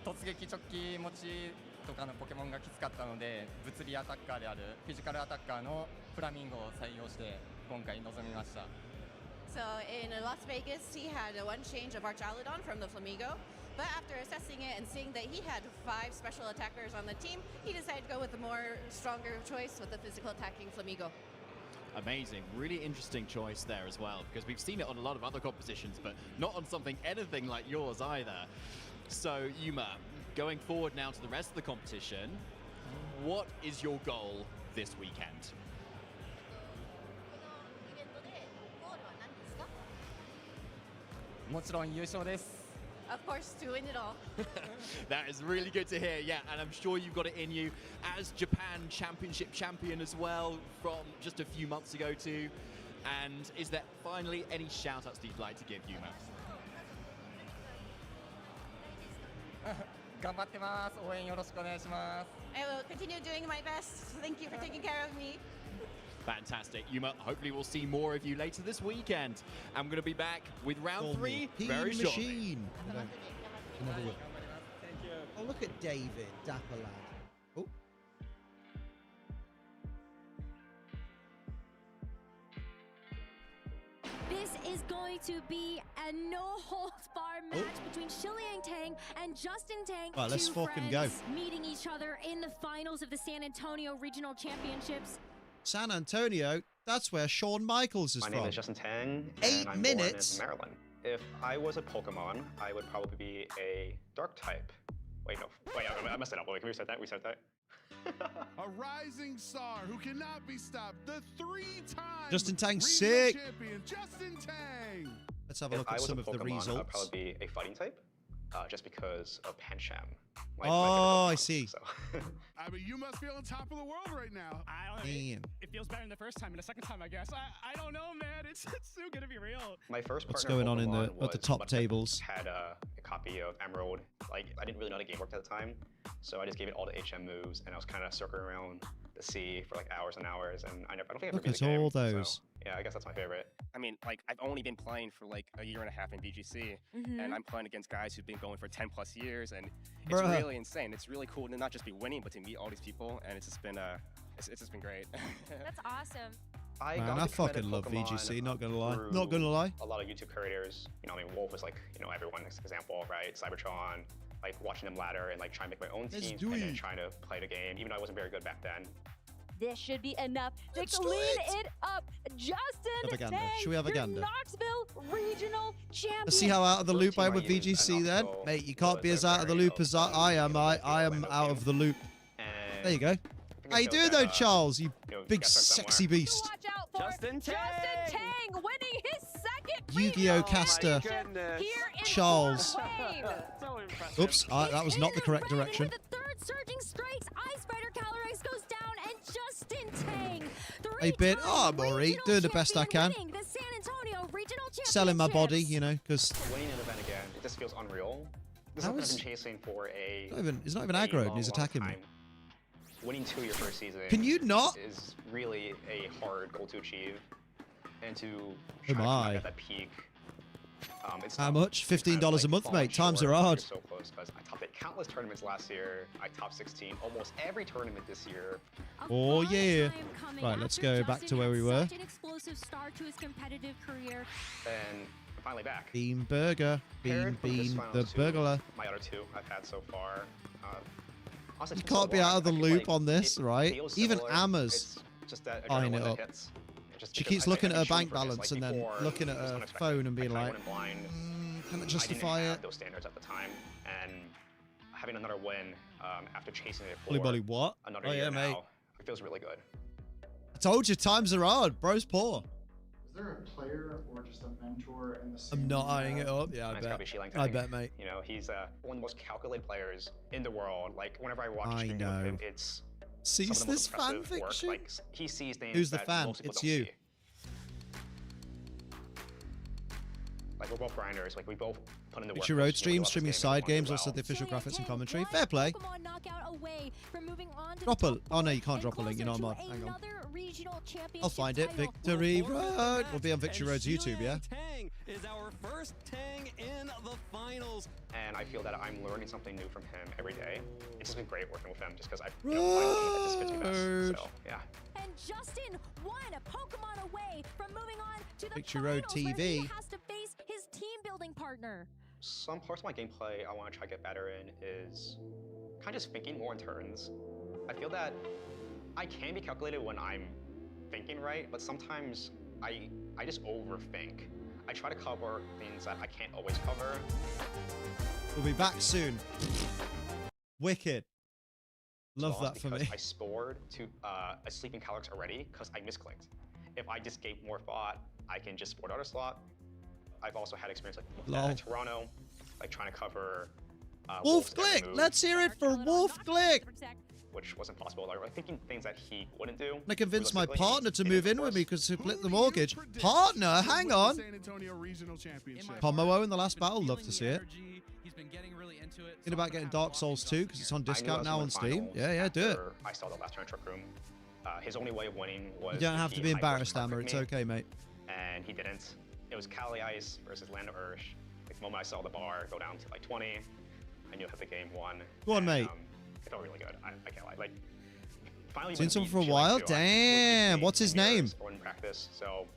突撃直帰持ちとかのポケモンがきつかったので、物理アタッカーであるフィジカルアタッカーのフラミンゴを採用して今回臨みました。 So in Las Vegas, he had one change of Archaludon from the Flamigo. But after assessing it and seeing that he had 5 special attackers on the team, he decided to go with a more stronger choice with the physical attacking Flamigo. Amazing, really interesting choice there as well, because we've seen it on a lot of other compositions, but not on something anything like yours either. So Yuma, going forward now to the rest of the competition, what is your goal this weekend? もちろん優勝です。 Of course, to win it all. That is really good to hear, yeah, and I'm sure you've got it in you as Japan Championship champion as well from just a few months ago too. And is there finally any shout-outs that you'd like to give, Yuma? 頑張ってます。応援よろしくお願いします。 I will continue doing my best. Thank you for taking care of me. Fantastic. Yuma, hopefully we'll see more of you later this weekend. I'm going to be back with round 3 very shortly. Machine. Oh, look at David, dapper lad. Oh. This is going to be a no-holds-barred match between Shiliang Tang and Justin Tang. Right, let's fucking go. Meeting each other in the finals of the San Antonio Regional Championships. San Antonio, that's where Shawn Michaels is from. My name is Justin Tang, 8 and minutes. I'm born in Maryland. If I was a Pokemon, I would probably be a Dark type. Wait, no. Wait, I messed it up. Wait, can we restart that? Restart that? A rising star who cannot be stopped. The 3-time Justin Tang's regional sick. champion, Justin Tang. Let's have a look at some of the results. I'd probably be a fighting type, just because of Pancham. Oh, I see. So. I mean, you must be on top of the world right now. I don't know. It feels better than the first time and the second time, I guess. I don't know, man. It's still gonna be real. My first What's partner going on in the Pokemon at the was top Mudkip. tables? Had a copy of Emerald. Like, I didn't really know how the game worked at the time, so I just gave it all the HM moves, and I was kind of circling around the sea for like hours and hours, and I don't think I ever Look beat at the game. all those. So, yeah, I guess that's my favorite. I mean, like, I've only been playing for like a year and a half in VGC, and I'm playing against guys who've been going for 10 plus years, and it's Bruh. really insane. It's really cool to not just be winning, but to meet all these people, and it's just been great. That's awesome. Man, I fucking love VGC, not gonna lie. Not gonna lie. A lot of YouTube creators, you know, I mean, Wolf was like, you know, everyone's example, right? Cybertron, like watching them ladder and like trying to make my own Let's team do and then it. trying to play the game, even though I wasn't very good back then. This should be enough to Let's clean do it up. Justin Have a gander. Tang, Should we have a your gander? Knoxville Regional Champion. Let's see how out of the loop I am with VGC then. Mate, you can't be as out of the loop as I am. I am out of the loop. There you go. How you doing though, Charles? You big sexy beast. Watch out for Justin Tang. Justin Tang winning his second Yu-Gi-Oh caster here in Charles. Wave. So impressive. Oops, that was not the correct direction. With the third surging strikes, Ice Spider Calyrex goes down, and Justin Tang, Hey, bit. Oh, I'm alright. Doing the best I can. winning the San Antonio Regional Selling my body, Championships. you know, because Winning an event again, it just feels unreal. This is How what I've is- been chasing for a he's not even a aggroed, long, he's long attacking me. time. Winning 2 your first season Can you not? is really a hard goal to achieve, and to Oh try to come my. back at that peak. It's How tough. much? $15 a month, falling mate. Times short are hard. after So close, because I topped at countless tournaments last year. I topped 16 almost every tournament this year. Oh yeah. Right, let's go back to where we were. Such an explosive start to his competitive career. And I'm finally back. Bean burger. Paired with this Bean finals the to burglar. My other 2 I've had so far. Honestly, You it's been so can't be long, out of the I feel loop like on this, it right? feels Even similar. Amma's It's just that eyeing adrenaline it that up. hits. Just She because keeps I looking at her shooting bank for this, balance like, and then before, looking at it was her unexpected. phone and being I like, went blind. can I I justify didn't it? have those standards at the time, and having another win after chasing it Bully for bolly what? another Oh year yeah, now, mate. it feels really good. I told you, times are hard. Bro's poor. Is there a player or just a mentor in the I'm not eyeing it up. Yeah, I It's gotta bet. be Shiliang I Tang. bet, mate. You know, he's one of the most calculated players in the world. Like, whenever I watch I streams know. of him, it's Sees some of the this most fan impressive work. fiction? Like, he sees things Who's the that fan? most people It's don't you. see. Like, we're both grinders. Like, we both put in the work. Picture We Road just really stream, love this streaming game and side want to do games, also well. the official graphics and commentary. One Fair play. Pokemon knockout away from moving on to Drop the a. top Oh no, four you can't and drop a link. You're not closer mod. to Hang on. another regional championship I'll find it. title. Victory Road. We'll be on Victory Road's YouTube, yeah? Tang is our first Tang in the finals. And I feel that I'm learning something new from him every day. It's just been great working with him, just because I find something that just fits me best. So yeah. And Justin won a Pokemon away from moving on to the Victory Road finals, where he TV. has to face his team building partner. Some parts of my gameplay I want to try to get better in is kind of just thinking more in turns. I feel that I can be calculated when I'm thinking right, but sometimes I just overthink. I try to cover things that I can't always cover. We'll be back soon. Wicked. Love Lost that for because me. I spored to a sleeping Calyrex already because I misclicked. If I just gave more thought, I can just sport out a slot. I've also had experience like Lol. at Toronto, like trying to cover Wolf Wolf's every Glick. move. Let's hear it for Wolf Glick. which wasn't possible. Like, thinking things that he wouldn't do. I convinced my realistically, partner to he move didn't, in of with me course. because he split the mortgage. Partner, hang on. San Antonio Regional Championship. Pomo in the last battle, love to see it. Thinking about getting Dark Souls 2 because it's on I knew I discount was now in on the Steam. finals Yeah, do it. after I saw the last turn trick room. His only way of winning was You don't have if to he be high embarrassed, force Amber. It's perfect me, okay, mate. and he didn't. It was Kali Ice versus Land of Ursh. Like, the moment I saw the bar go down to like 20, I knew I had the game won. Go on, and, mate. It felt really good. I can't lie. Like, finally Seen when someone he for a chilling while? too, I Damn, would what's his name? or in practice, so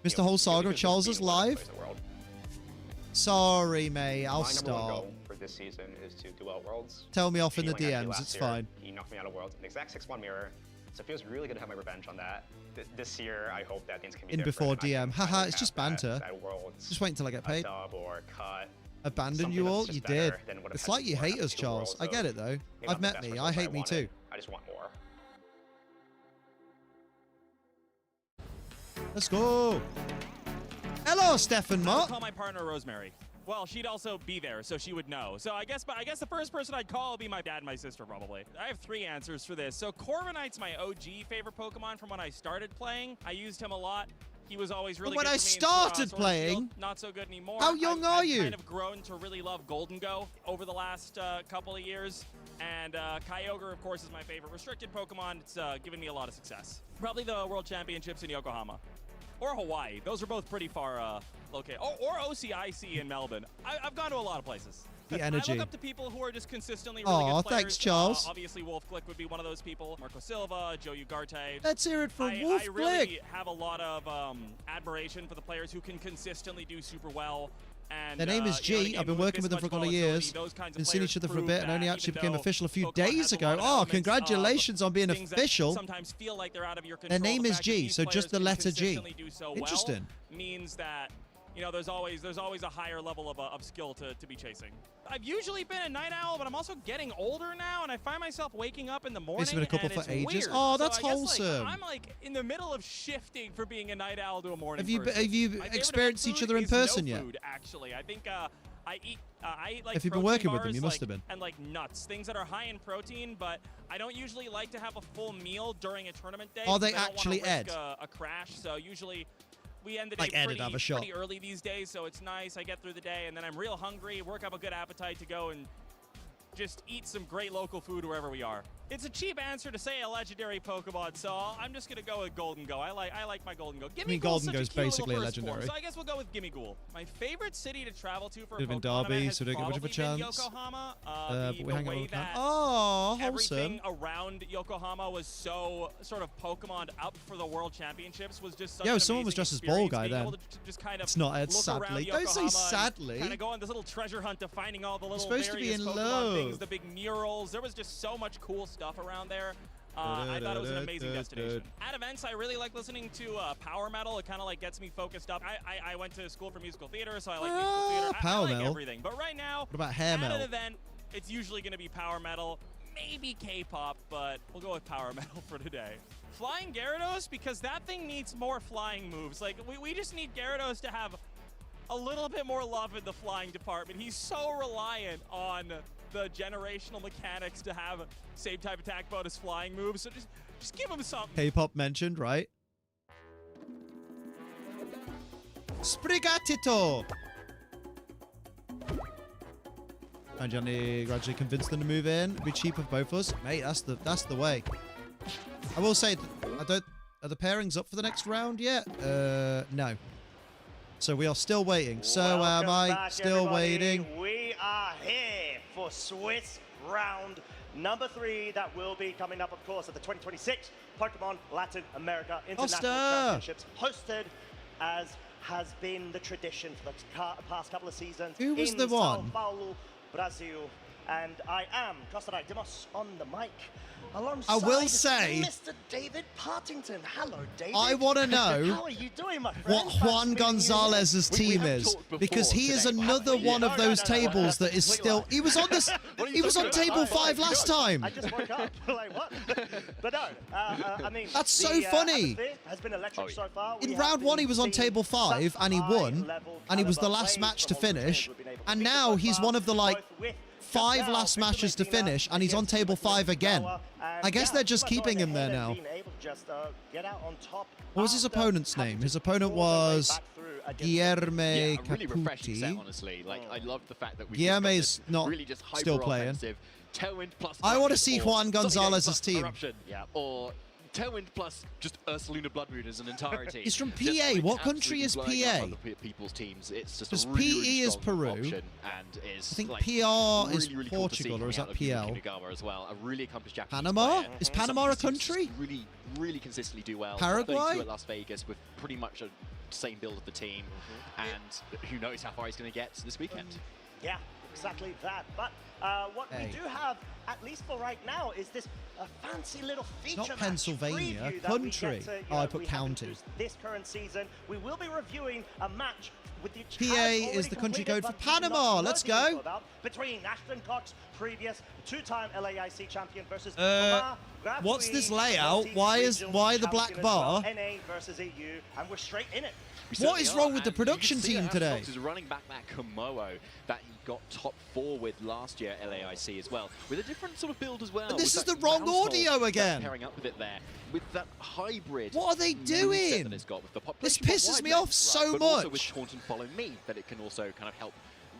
Mr. Whole Saga of Charles is live? Sorry, mate. I'll My number one stop. goal for this season is to do well at Worlds. Tell me off in the Feeling actually DMs. last It's year, fine. He knocked me out of Worlds in the exact 6-1 mirror, so it feels really good to have my revenge on that. This year, I hope that things can be In different. before DM. Haha, it's just banter. That Worlds, Just wait until I get paid. Dub or cut. Abandon something you that's all? just You better did. than what I've It's had like you before. hate us, Two Charles. Worlds I get of it, though. maybe I've not the met best me. results I hate me wanted. too. I just want more. Let's go. Hello, Stefan I Mott. would call my partner Rosemary. Well, she'd also be there, so she would know. So I guess the first person I'd call would be my dad and my sister, probably. I have 3 answers for this. So Corviknight's my OG favorite Pokemon from when I started playing. I used him a lot. He was always really But when good I for me in, started Sword and playing, Shield. Not so good anymore. how young are you? I've kind of grown to really love Golden Go over the last couple of years. And Kyogre, of course, is my favorite restricted Pokemon. It's given me a lot of success. Probably the World Championships in Yokohama. Or Hawaii. Those are both pretty far located. Or OCIC in Melbourne. I've gone to a lot of places. The energy. I look up to people who are just consistently really Aw, good players. thanks, Charles. Obviously, Wolf Glick would be one of those people. Marco Silva, Joe Ugarte. Let's hear it for Wolf I really Glick. have a lot of admiration for the players who can consistently do super well. And, Their name is you know, G. in a I've been game with working with this them for a much couple of years. volatility, those kinds of Been seeing players each other for a prove bit and only that actually even became though official a few Pokemon days has a ago. lot of Oh, elements congratulations on being things that official. sometimes feel like they're out of your control. Their name The is fact that G, these so players just the can letter G. consistently do so well Interesting. means that, you know, there's always a higher level of skill to be chasing. I've usually been a night owl, but I'm also getting older now, and I find myself waking up in the morning. It's been a couple and for it's ages. Weird. Oh, So that's I guess, wholesome. Like, I'm like in the middle of shifting from being a night owl to a morning Have you person. My favorite experienced each food other in is person no yet? food, actually, I think I eat like. If you've been protein working with them, bars, you must like- have been. And like nuts, things that are high in protein, but I don't usually like to have a full meal during a tournament day. Are they because I don't wanna actually risk Ed? A crash, so usually. We end the day Like Ed would have a shot. pretty early these days, so it's nice. I get through the day, and then I'm real hungry, work up a good appetite to go and just eat some great local food wherever we are. It's a cheap answer to say a legendary Pokemon, so I'm just gonna go with Golden Go. I like my Golden Go. Gimme Ghoul's Golden such a Go's cute little basically a first form, legendary. so I guess we'll go with Gimme Ghoul. My favorite city to travel to for a Could have been Pokemon Derby, event has so don't get much of a probably been chance. Yokohama. But we The hang way on. that Oh, everything wholesome. around Yokohama was so sort of Pokemon up for the World Championships was just such Yo, an someone was amazing dressed as Ball experience, Guy being then. able to just kind of It's not Ed, look around sadly. Don't say Yokohama sadly. and kind of go on this little treasure hunt of finding all the little supposed to be various in Pokemon love. things, the big murals. There was just so much cool stuff around there. I thought it was an amazing destination. At events, I really like listening to power metal. It kind of like gets me focused up. I went to school for musical theater, so I like musical theater. I power like metal. everything. But right now, What about hair at metal? an event, it's usually going to be power metal, maybe K-pop, but we'll go with power metal for today. Flying Gyarados, because that thing needs more flying moves. Like, we just need Gyarados to have a little bit more love in the flying department. He's so reliant on the generational mechanics to have same type attack bonus flying moves, so just give him something. K-pop mentioned, right? Sprigatito! And Johnny gradually convinced them to move in. It'd be cheaper for both of us. Mate, that's the way. I will say, are the pairings up for the next round yet? No. So we are still waiting. So am I back, still everybody. waiting? We are here for Swiss round number 3 that will be coming up, of course, at the 2026 Pokemon Latin America International Championships, hosted as has been the tradition for the past couple of seasons. Who was in the one? Sao Paulo, Brazil. And I am Costa Demos on the mic. Alongside I will say, Mr. David Partington. Hello, David. I want to know How are you doing, my friend? what Juan Gonzalez's team is, because he is another one of those tables that is still. He was on this. He was on table 5 last time. I just woke up. Like what? But no, I mean, That's so the, funny. atmosphere has been electric so far. In We round have 1, he been was on seeing table 5 such and he won, high-level and he was the caliber last plays match from to all the players finish, we've been able to and feature now so he's far, one of the like both with 5 last matches to finish, and he's on table 5 again. I guess they're just keeping him there now. What was his opponent's name? His opponent was Guilherme really refreshing set, Caputi. honestly. Like, I love the fact that we Guilherme's not really just still playing. Tailwind plus I want to see corruption, Juan or Gonzalez's Something team. Corruption, or Tailwind plus just Ursaluna Bloodmoon as an entirety. He's from Just, PA. like, What country absolutely is blowing PA? up other people's teams. It's just Because a really, PE really is strong Peru. option and is, I think like, PR is really, really cool to see Portugal, or is coming that out of PL? Kinagawa as well. A really accomplished Japanese Panama? player. Is Panama Somebody a who seems to country? Really, really consistently do well. Paraguay? 32 at Las Vegas with pretty much a same build of the team, and who knows how far he's going to get this weekend. Yeah, exactly that. But what we do have, at least for right now, is this fancy little feature Not match Pennsylvania, preview that we country. get to, Oh, I put we have county. introduced this current season. We will be reviewing a match with the PA is the country code for Panama. Let's go. Between Ashton Cox, previous 2-time LAIC champion, versus What's this layout? Why the black bar? NA versus EU, and we're straight in it. What is wrong with the production team today? Is running back that Komodo that he got top 4 with last year at LAIC as well, with a different sort of build as well. And this with is the that wrong mouse hole audio again. Pairing up with it there, with that hybrid. What are they moveset doing? That it's got with the This population pisses wide me range, off so but also much. with Taunt and Follow Me, that it can also kind of help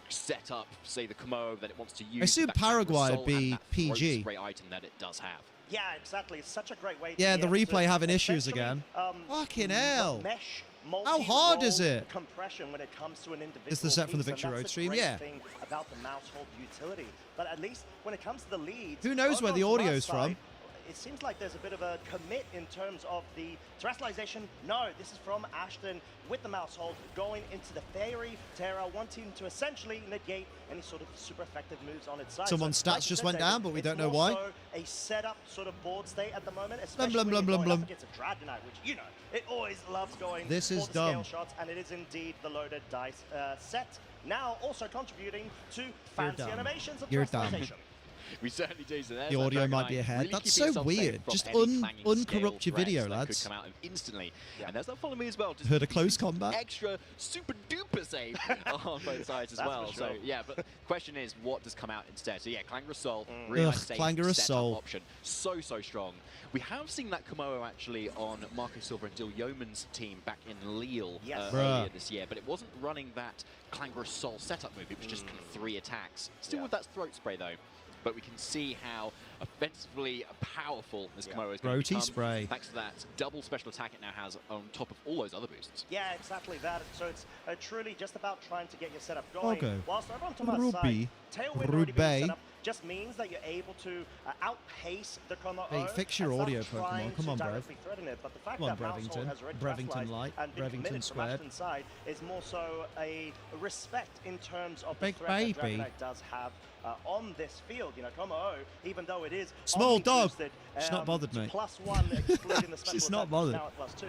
set up, say, the Komodo that it wants to use. I assume that kind of Paraguay result would and be that PG. throat spray item that it does have. Yeah, exactly. It's such a great way. Yeah, to the be able replay to having issues essentially, again. Fucking hell. Mesh How hard is multi-role it? Compression when it comes to an individual It's the set from the piece, and Victory that's Road the stream, great yeah. thing about the mouse hold utility. But at least when it comes to the leads, Who knows where the Ogon's audio's left side, from? It seems like there's a bit of a commit in terms of the terrestrialization. No, this is from Ashton with the mouse hold going into the Fairy Terra, wanting to essentially negate any sort of super effective moves on its side. Someone's So, stats like you just said, went David, down, but we it's don't know more why. so a setup sort of board state at the moment, Blum, especially blum, when blum, you're blum, going blum. up against a Dragonite, which, you know, it always loves going This for is the scale dumb. shots, and it is indeed the loaded dice set. Now also contributing to fancy dumb. animations of You're dumb. terrestrialization. We certainly do. So there's The that audio might Dragonite be ahead. really That's keeping so itself safe weird. from Just any clanging uncorrupt scale your video, threats that lads. could come out instantly. And there's that Follow Me as well. Just Heard a close combat. extra super duper save on both sides as That's well. for sure. So yeah, but the question is, what does come out instead? So yeah, Clangorous Soul, really Ugh, nice safe Clangorous setup Soul. option. So strong. We have seen that Komodo actually on Marco Silva and Dill Yeoman's team back in Lille Yes. earlier this year, but it wasn't running that Clangorous Soul setup move. It was just kind of 3 attacks. Still with that throat spray though. But we can see how offensively powerful this Komodo is going to Throaty become. spray. Thanks to that double special attack it now has on top of all those other boosts. Yeah, exactly that. So it's truly just about trying to get your setup going. Okay. Whilst over on Tomas' Ruby. side, Tailwind already being Ruby. set up just means that you're able to outpace the Komodo. Hey, fix your and start audio, trying Pokemon. Come to on, Brev. directly threaten it. But the fact Come on, that Mousehole Brevington. has already Brevington terrestrialized Light. and been Brevington committed from Squared. Ashton's side is more so a respect in terms of Big the threat that baby. Dragonite does have on this field. You know, Komodo, even though it is Small only dog. boosted, She's not bothered, to mate. +1 excluding the special She's not attack, bothered. now at +2,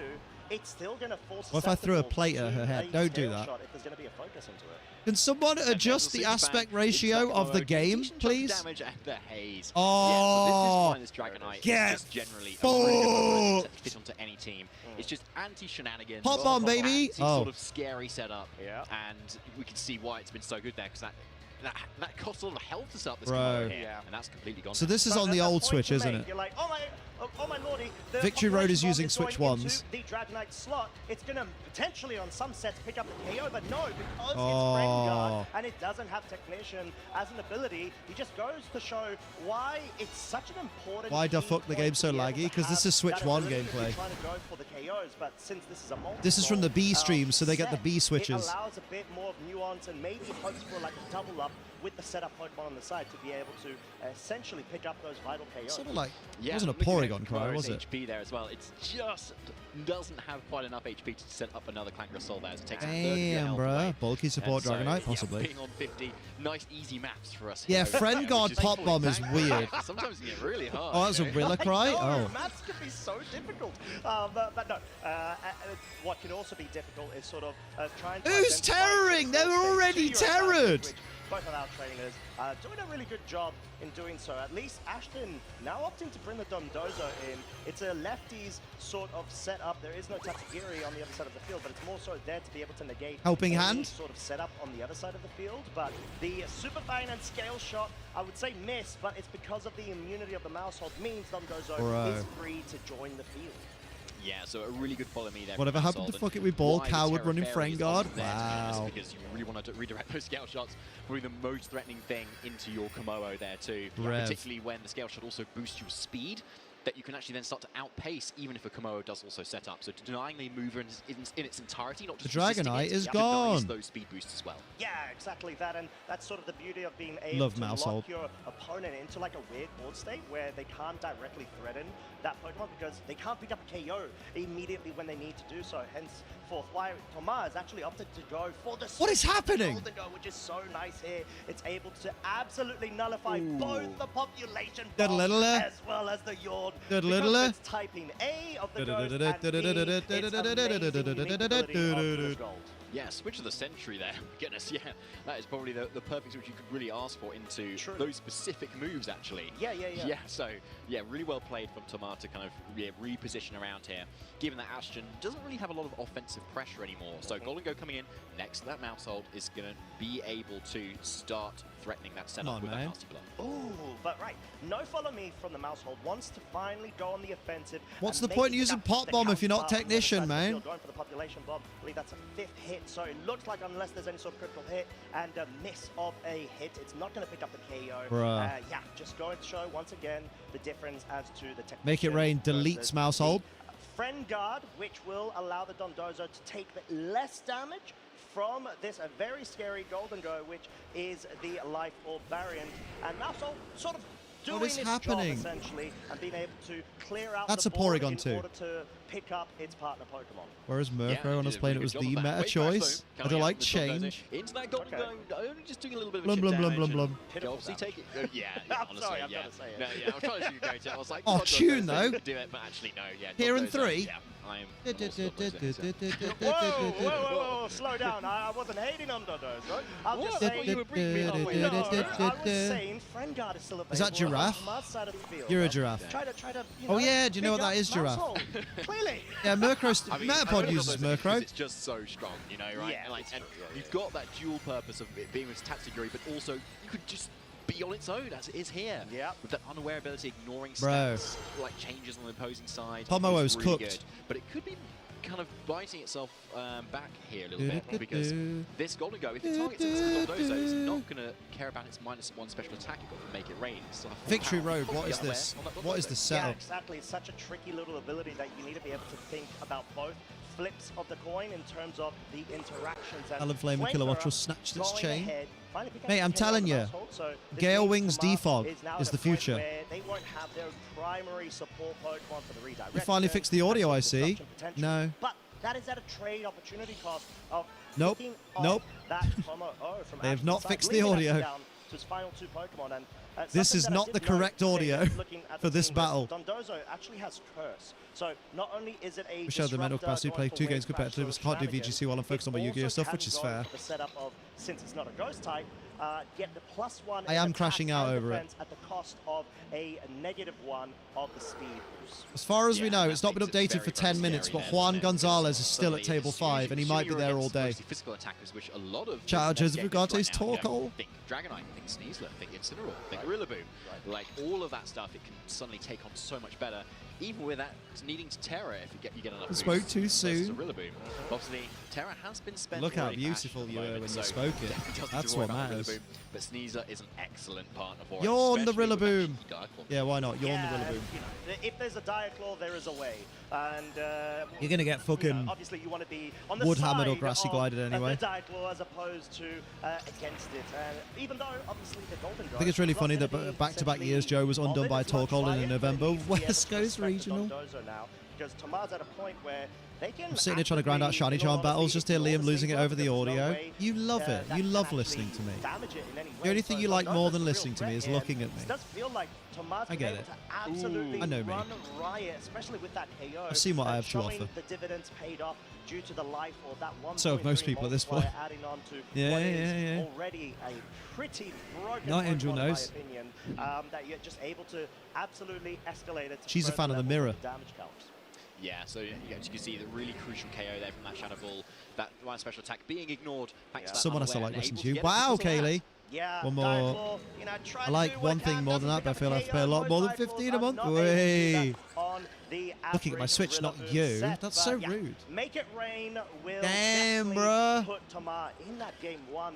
it's still going to force What if I threw a susceptible plate at to her head? a Don't do scale that. shot if there's going to be a focus into it. Can someone adjust the aspect ratio of the game, please? Damage and the haze. Oh, yeah, so this is fine, this Dragonite. get It's just generally a really good weapon to fit onto any team. Mm. It's just anti-shenanigans. Pop bomb, baby. Anti sort of scary setup. Yeah. And we can see why it's been so good there, because that costs a lot of health to start this Bro. Komodo here, Yeah. and that's completely gone. so now. this is But on at the that old point Switch, to isn't make, it? You're like, oh my lordy. The Victory Road is population using is Switch going into ones. The Dragonite slot. It's going to potentially on some sets pick up the KO, but no, because Oh. it's Friend Guard and it doesn't have Technician as an ability, he just goes to show why it's such an important. Why the key fuck the point game's so to be able laggy? to 'Cause this have is Switch that 1 ability if you're gameplay. trying to go for the KOs, but since this is a This is from the B stream, so they get the set, B switches. It allows a bit more of nuance and maybe hopes for like a double up with the setup Pokemon on the side to be able to essentially pick up those vital KOs. Sort of like, Yeah, it wasn't a looking at Porygon cry, was Komodo's it? HP there as well. It's just doesn't have quite enough HP to set up another Clangorous Soul there. So it takes a third of your Damn, health bruh. away. Bulky support And so, Dragonite, yeah, possibly. being on 50, nice easy maps for us. Yeah, here. Friend Guard Which is Pop Bomb is thankfully- weird. Sometimes it can get really hard. Oh, that's a you know? Rilla cry? Oh. Maths can be so difficult. But no, what can also be difficult is sort of trying to Who's identify terroring? They were to already your terrored. advantage, which both of our trainers doing a really good job in doing so. At least Ashton now opting to bring the Dondozo in. It's a lefties sort of setup. There is no Tatsugiri on the other side of the field, but it's more so there to be able to negate helping any hand sort of setup on the other side of the field. But the super fine and scale shot, I would say miss, but it's because of the immunity of the mouse hold means Dondozo is free to join the field. Yeah, so a really good follow me there. Whatever happened to fuck it with ball? Coward running frame guard? Wow. Because you really want to redirect those scale shots. Probably the most threatening thing into your Komodo there too. Particularly when the scale shot also boosts your speed, that you can actually then start to outpace even if a Komodo does also set up. So denying the mover in its entirety, not just the Dragonite is gone. Those speed boosts as well. Yeah, exactly that, and that's sort of the beauty of being able to lock your opponent into like a weird board state where they can't directly threaten that Pokemon because they can't pick up a KO immediately when they need to do so. Henceforth, why Tomaz actually opted to go for the what is happening? Golden Go, which is so nice here. It's able to absolutely nullify both the population bomb as well as the yawn. Because it's typing A of the ghost and B, it's Yeah, switch of the century there. Goodness, yeah. That is probably the perfect switch you could really ask for into those specific moves, actually. Yeah. Yeah, so, yeah, really well played from Tomar to kind of reposition around here, given that Ashton doesn't really have a lot of offensive pressure anymore. So Golden Go coming in next to that mouse hold is going to be able to start threatening that setup with that nasty blow. Ooh, but no follow me from the mouse hold. Wants to finally go on the offensive. What's the point in using Pop Bomb if you're not technician, man? Going for the population bomb. I believe that's a 5th hit. So it looks like unless there's any sort of critical hit and a miss of a hit, it's not going to pick up the KO. Yeah, just going to show once again the difference as to the technique. Make it rain deletes mouse hold. Friend guard, which will allow the Dondozo to take less damage from this a very scary Golden Go, which is the Life Orb variant. And mouse hold sort of doing its job essentially and being able to clear out the board in order to pick up its partner Pokemon. Whereas Murkrow, when I was playing, it was the meta choice. I don't like change. Into that Golden Go, only just doing a little bit of blum, blum, blum, blum, blum. Obviously take it. Yeah, honestly, sorry, I'm yeah. gonna say it. No, yeah, I was trying to sugarcoat it. I was like, oh, tune though. Do it, but actually no. Yeah. Here in 3. Yeah. I am. Whoa, slow down. I wasn't hating on Dondozo. I'm just saying you were bringing me halfway. No, I was saying Friend Guard is still available. Is that Giraffe? Side of the field. You're a Giraffe. Try to, oh yeah, do you know what that is, Giraffe? Clearly. Yeah, Murkrow. Metapod uses Murkrow. It's just so strong, you know, right? Yeah, and you've got that dual purpose of it being with Tatsugiri, but also you could just be on its own as it is here. Yeah. With that unaware ability, ignoring stats, like changes on the opposing side. Tomo's really cooked. Good. But it could be kind of biting itself back here a little bit because this Golden Go, if it targets its Dondozo, it's not going to care about its -1 special attack. It's got to make it rain. So Victory Road, what is this? What is the setup? Yeah, exactly. It's such a tricky little ability that you need to be able to think about both flips of the coin in terms of the interactions. Alan Flame and Kilowatt will snatch its chain. Mate, I'm telling you, Gale Wings Defog is the future. They won't have their primary support Pokemon for the redirect. You finally fixed the audio, I see. No. But that is at a trade opportunity cost of nope. That from they have not fixed the audio. To his final 2 Pokemon, and this is not the correct audio for this battle. Dondozo actually has Curse, so not only is it a we showed the mental capacity to play 2 games competitive, can't do VGC while I'm focused on my Yu-Gi-Oh stuff, which is fair. The setup of, since it's not a Ghost type, get the +1. I am crashing out over it. At the cost of a -1 of the speed boost. As far as we know, it's not been updated for 10 minutes, but Juan Gonzalez is still at table 5, and he might be there all day. Physical attackers, which a lot of shout out Joseph Ugate's Torkoal. Think Dragonite, think Sneasler, think Incineroar, think Rillaboom. Like all of that stuff, it can suddenly take on so much better. Even with that needing to Terra, if you get enough. Spoke too soon. Rillaboom. Obviously, Terra has been spent. Look how beautiful you were when you spoke it. That's what matters. But Sneasler is an excellent partner for it. Yawn the Rillaboom. Yeah, why not? Yawn the Rillaboom. You know, if there's a Diaclaw, there is a way. And you're gonna get fucking obviously you want to be on the wood side hammered or grassy glided anyway. Of the Diaclaw as opposed to against it. Even though obviously the Golden Go. I think it's really funny that back-to-back years Joe was undone by Torkoal in November. West Coast Regional. Now, because Tomar's at a point where they can. I'm sitting here trying to grind out Shiny Charm battles, just hear Liam losing it over the audio. You love it. You love listening to me. The only thing you like more than listening to me is looking at me. It does feel like Tomas I get it. Absolutely I know me. run riot, especially with that KO. I've seen what I have to offer. The dividends paid off due to the life or that one. So have most people at this point. Adding on to Yeah. already a pretty broken Night Angel knows. in my opinion, that you're just able to absolutely escalate it. She's a fan of the mirror. Damage calcs. Yeah, so you can see the really crucial KO there from that Shadow Ball. That one special attack being ignored. Thanks to that Someone has to unaware like and listen able to you. get Wow, it because of Kaylee. Yeah, one more. I like one thing more than that, but I feel I have to pay a lot more than 15 a month. Wait. Looking at my Switch, not you. That's so rude. Make it rain will Damn, definitely bruh. put Tamar in that game one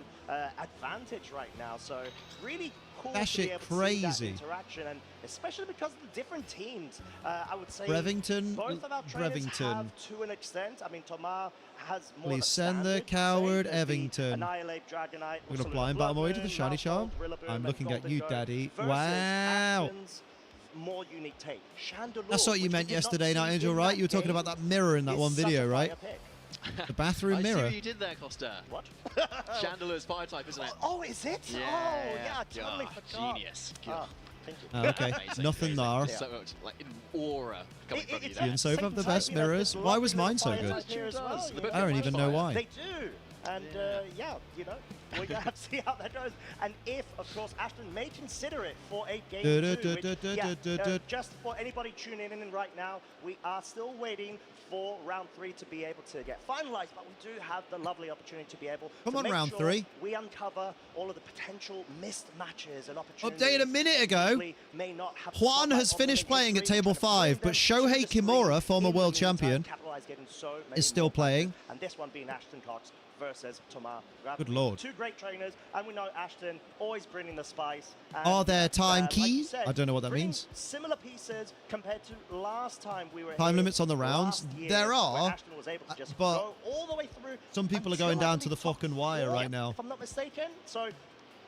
advantage right now. So really cool That to be shit able to see crazy. that interaction, and especially because of the different teams. I would say Brevington, both of our trainers Brevington. have to an extent. I mean, Tamar has more. Please send the coward Evington. Annihilate Dragonite. I'm going to blind battle my way to the Shiny Charm. I'm looking at you, Daddy. Wow. More unique take. Chandelure, That's what you meant yesterday, Night Angel, right? You were talking about that mirror in that one video, right? The bathroom mirror. I see what you did there, Costa. What? Chandelure's fire type, isn't it? Oh, is it? Yeah. Oh, yeah, I totally forgot. Genius. Thank you. Oh, okay, nothing there. So much, like, in aura coming from you You there. and Soph have the best mirrors. Why was mine so good? I don't even know why. They do. And yeah, you know, we're going to have to see how that goes. And if, of course, Ashton may consider it for a game two. Just for anybody tuning in right now, we are still waiting for round 3 to be able to get finalized, but we do have the lovely opportunity to be able to make round sure 3. we uncover all of the potential missed matches and opportunities. Update a minute ago. May not have Juan has finished playing at table 5, but Shohei Kimura, former world champion, is still playing. And this one being Ashton Cox versus Tamar. Good lord. Two great trainers, and we know Ashton always bringing the spice. And, Are there time like keys? you said, I don't know what that bringing means. Similar pieces compared to last time we were Time here limits on the rounds? last year, There where are, Ashton was able to just but go all the way through some people are until, going I down to the believe, top fucking wire 4, right now. if I'm not mistaken. So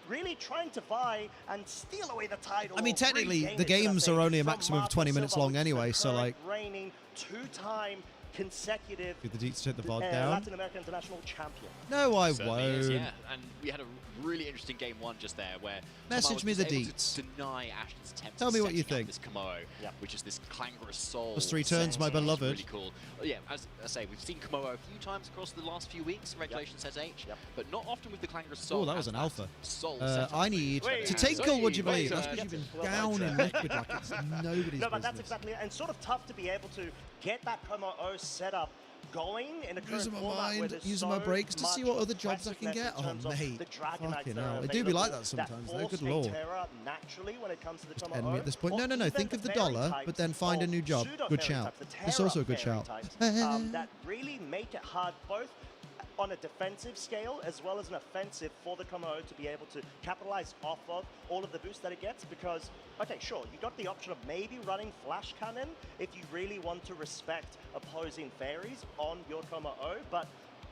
really trying to vie and steal away the title. I mean, technically, the games are only a maximum of 20 minutes long anyway, so like... reigning two-time consecutive Do the deets to hit the VOD down? Latin American international champion. No, I Certainly is, won't. yeah. And we had a really interesting game 1 just there where Message Tamar me was the able deets. to deny Ashton's attempt Tell at me what you setting up think. this Komodo, which is this clangorous soul. Plus 3 turns, my setting. It's beloved. Really cool. Well, yeah, as I say, we've seen Komodo a few times across the last few weeks. Congratulations, says H. But not often with the clangorous soul. Oh, that was an alpha. Soul I need to tinkle, would you believe? That's because you've been down in liquid like it's nobody's No, but business. that's exactly it. And sort of tough to be able to get that Komodo set up going in a current Using my format where mind, there's using so my breaks to see much what other jobs I can aggressiveness get. in Oh, terms of mate. the Dragonites Fucking that are hell. It do be like that available sometimes, though. force Good a lord. terror naturally when it comes to the Enemy Komodo, at this point. or No, even think of the fairy dollar, types but then find a or new job. pseudo-fairy Good shout. types, the It's terror also a good fairy shout. types, that really make it hard both on a defensive scale as well as an offensive for the Komodo to be able to capitalize off of all of the boost that it gets, because, okay, sure, you got the option of maybe running Flash Cannon if you really want to respect opposing fairies on your Komodo, but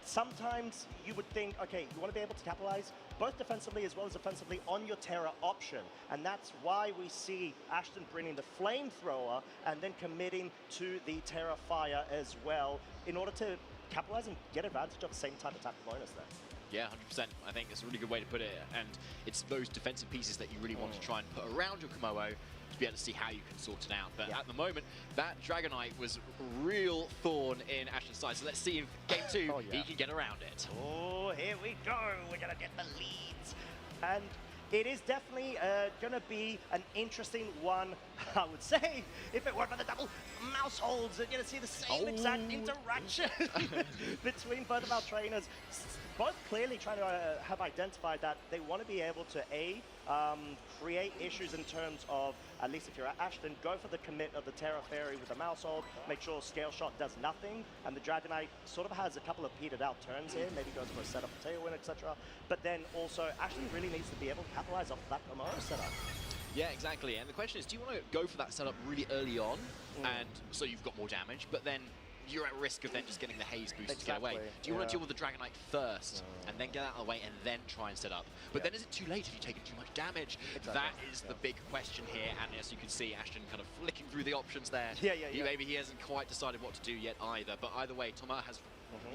sometimes you would think, okay, you want to be able to capitalize both defensively as well as offensively on your Terra option. And that's why we see Ashton bringing the Flamethrower and then committing to the Terra Fire as well in order to capitalize and get advantage of the same type of attack bonus there. Yeah, 100%. I think it's a really good way to put it. And it's those defensive pieces that you really want to try and put around your Komodo to be able to see how you can sort it out. But at the moment, that Dragonite was a real thorn in Ashton's side. So let's see if game 2, he can get around it. Oh, here we go. We're going to get the leads. And it is definitely going to be an interesting one, I would say. If it weren't for the double mouse holds, you're going to see the same exact interaction between both of our trainers. Both clearly trying to have identified that they want to be able to, A, create issues in terms of, at least if you're at Ashton, go for the commit of the Terra Fairy with the mouse hold, make sure Scale Shot does nothing, and the Dragonite sort of has a couple of petered out turns here, maybe goes for a setup for Tailwind, etc. But then also, Ashton really needs to be able to capitalize off that Komodo setup. Yeah, exactly. And the question is, do you want to go for that setup really early on, and so you've got more damage, but then you're at risk of then just getting the haze boost to get away. Do you want to deal with the Dragonite first and then get out of the way and then try and set up? But then is it too late if you've taken too much damage? That is the big question here, and as you can see, Ashton kind of flicking through the options there. Maybe he hasn't quite decided what to do yet either, but either way, Thomas has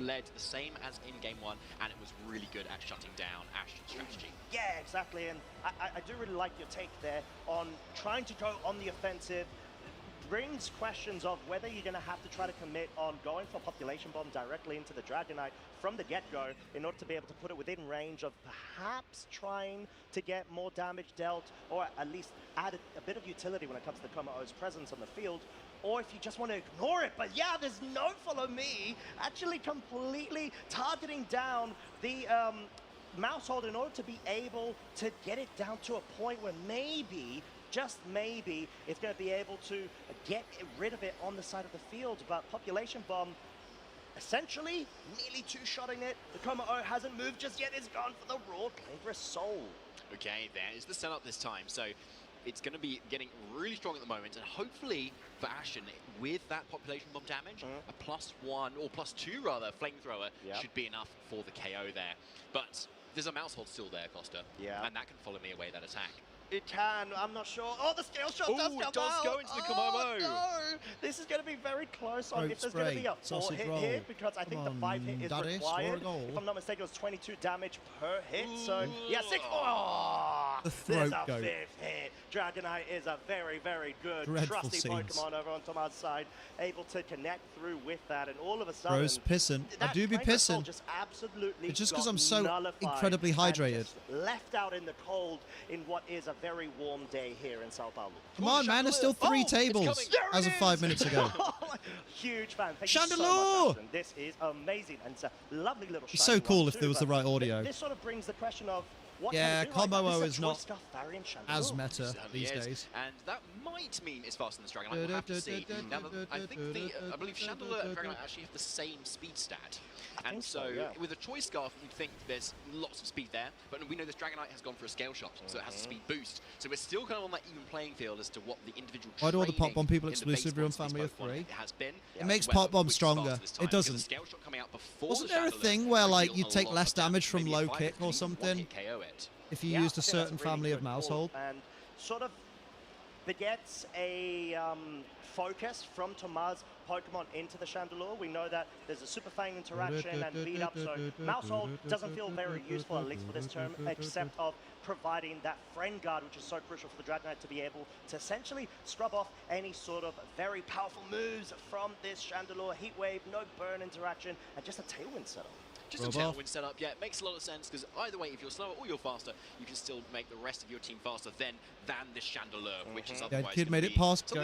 led the same as in Game 1, and it was really good at shutting down Ashton's strategy. Yeah, exactly, and I do really like your take there on trying to go on the offensive. Brings questions of whether you're going to have to try to commit on going for Population Bomb directly into the Dragonite from the get-go in order to be able to put it within range of perhaps trying to get more damage dealt, or at least add a bit of utility when it comes to Komo'o's presence on the field, or if you just want to ignore it. But yeah, there's no follow me, actually completely targeting down the Mousehold in order to be able to get it down to a point where maybe, just maybe, it's going to be able to get rid of it on the side of the field. But Population Bomb, essentially, nearly two-shotting it. The Komo'o hasn't moved just yet. It's gone for the raw Clavera Soul. Okay, there is the setup this time. So it's going to be getting really strong at the moment, and hopefully for Ashton, with that Population Bomb damage, a +1, or +2 rather, Flamethrower should be enough for the KO there. But there's a Mousehold still there, Costa, and that can follow me away that attack. It can, I'm not sure. Oh, the scale shot does come out. It does go into the Komomo. No. This is going to be very close on if there's going to be a 4-hit here, because I think the 5-hit is required. If I'm not mistaken, it was 22 damage per hit. So, yeah, 6. Oh, there's a 5th hit. Dragonite is a very, very good, trusty Pokemon over on Tomar's side, able to connect through with that, and all of a sudden... Bro's pissing. I do be pissing. Just absolutely it's just because I'm so incredibly hydrated. Left out in the cold in what is a very warm day here in Sao Paulo. Come on, man, there's still 3 tables as of 5 minutes ago. Huge fan. Thank Chandelure! You so much, this is amazing, and it's a lovely little. It's so cool if there was the right audio. This sort of brings the question of what Komo'o is not as meta these days. And that might mean it's faster than Dragonite. We'll have to see. Now, I believe Chandelure and Dragonite actually have the same speed stat. And so, with a Choice Scarf, you'd think there's lots of speed there, but we know this Dragonite has gone for a Scale Shot, so it has a speed boost. So we're still kind of on that even playing field as to what the individual Why do all the Pop Bomb people exclusive Real Family of 3? It has been. It makes Pop Bomb stronger. It doesn't. Wasn't there a thing where, like, you take less damage from low kick or something if you used a certain family of Mousehold? And sort of begets a focus from Tomar's Pokemon into the Chandelure. We know that there's a Super Fang interaction and beat up, so Mousehold doesn't feel very useful, at least for this term, except of providing that Friend Guard, which is so crucial for the Dragonite to be able to essentially scrub off any sort of very powerful moves from this Chandelure. Heat Wave, no burn interaction, and just a Tailwind setup. Just a Tailwind setup, yeah, it makes a lot of sense, because either way, if you're slower or you're faster, you can still make the rest of your team faster than this Chandelure, which is otherwise Kid made it past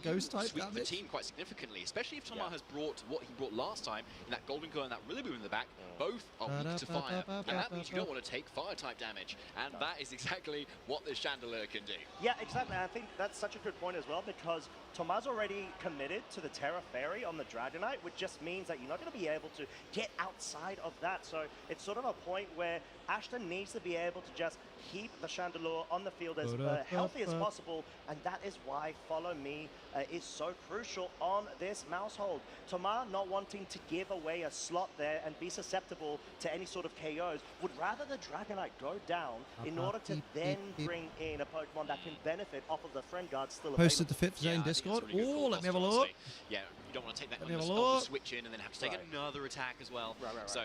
Ghost type sweep the team quite significantly, especially if Tomar has brought what he brought last time in that Golden Core and that Rillaboom in the back. Both are weak to fire, and that means you don't want to take fire type damage, and that is exactly what this Chandelure can do. Yeah, exactly. I think that's such a good point as well, because Tomar's already committed to the Terra Fairy on the Dragonite, which just means that you're not going to be able to get outside of that. So it's sort of a point where Ashton needs to be able to just keep the Chandelure on the field as healthy as possible, and that is why Follow Me is so crucial on this Mousehold. Tomar not wanting to give away a slot there and be susceptible to any sort of KOs, would rather the Dragonite go down in order to then bring in a Pokemon that can benefit off of the Friend Guard still available. Posted the 5th zone Discord. Oh, let me have a look. Yeah, you don't want to take that on the switch in and then have to take another attack as well. So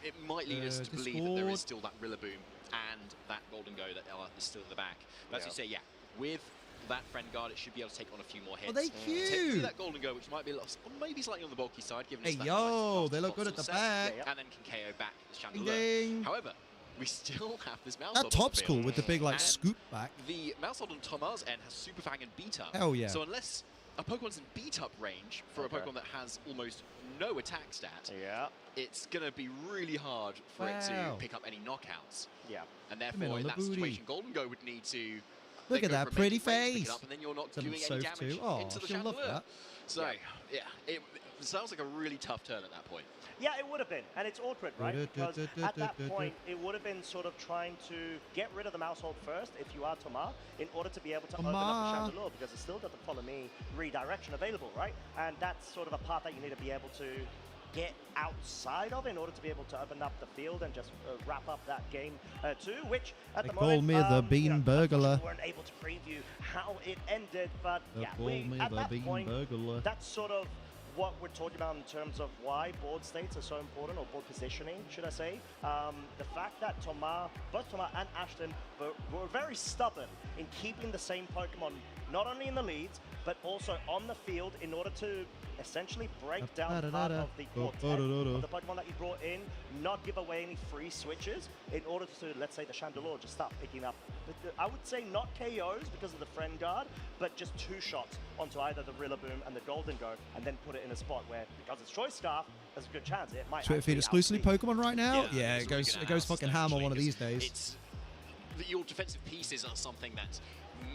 it might lead us to believe that there is still that Rillaboom and that Golden Go that is still in the back. But as you say, with that Friend Guard, it should be able to take on a few more hits. Oh, they cute! Take through that Golden Go, which might be a lot, maybe slightly on the bulky side, given hey, yo, they look good at the back. And then can KO back this Chandelure. However, we still have this Mousehold. That top's cool with the big, like, scoop back. The Mousehold on Tomar's end has Super Fang and Beat Up. Hell yeah. So unless a Pokemon's in Beat Up range for a Pokemon that has almost no attack stat, it's going to be really hard for it to pick up any knockouts. Yeah. And therefore, in that situation, Golden Go would need to Look at that pretty pick it face. up, and then you're not Some doing any soap damage too. Oh, into the she'll love chandelier. that. So, yeah, it sounds like a really tough turn at that point. Yeah, it would have been, and it's awkward, right? Because at that point, it would have been sort of trying to get rid of the mouse hold first, if you are Thomas, in order to be able to open up the chandelier, because it's still got the follow me redirection available, right? And that's sort of a part that you need to be able to get outside of in order to be able to open up the field and just wrap up that game too, which at the moment, me the bean burglar. we weren't able to preview how it ended, but They yeah, call me at the that bean point, burglar. that's sort of what we're talking about in terms of why board states are so important, or board positioning, should I say. The fact that both Thomas and Ashton were very stubborn in keeping the same Pokemon, not only in the leads, but also on the field in order to essentially break down part of the quartet of the Pokemon that you brought in, not give away any free switches in order to, let's say, the Chandelure just start picking up, I would say not KOs because of the Friend Guard, but just 2 shots onto either the Rillaboom and the Golden Go, and then put it in a spot where, because it's Choice Scarf, there's a good chance it might Twitter feed exclusively Pokemon right now? Yeah, it goes fucking ham on one of these days. It's your defensive pieces are something that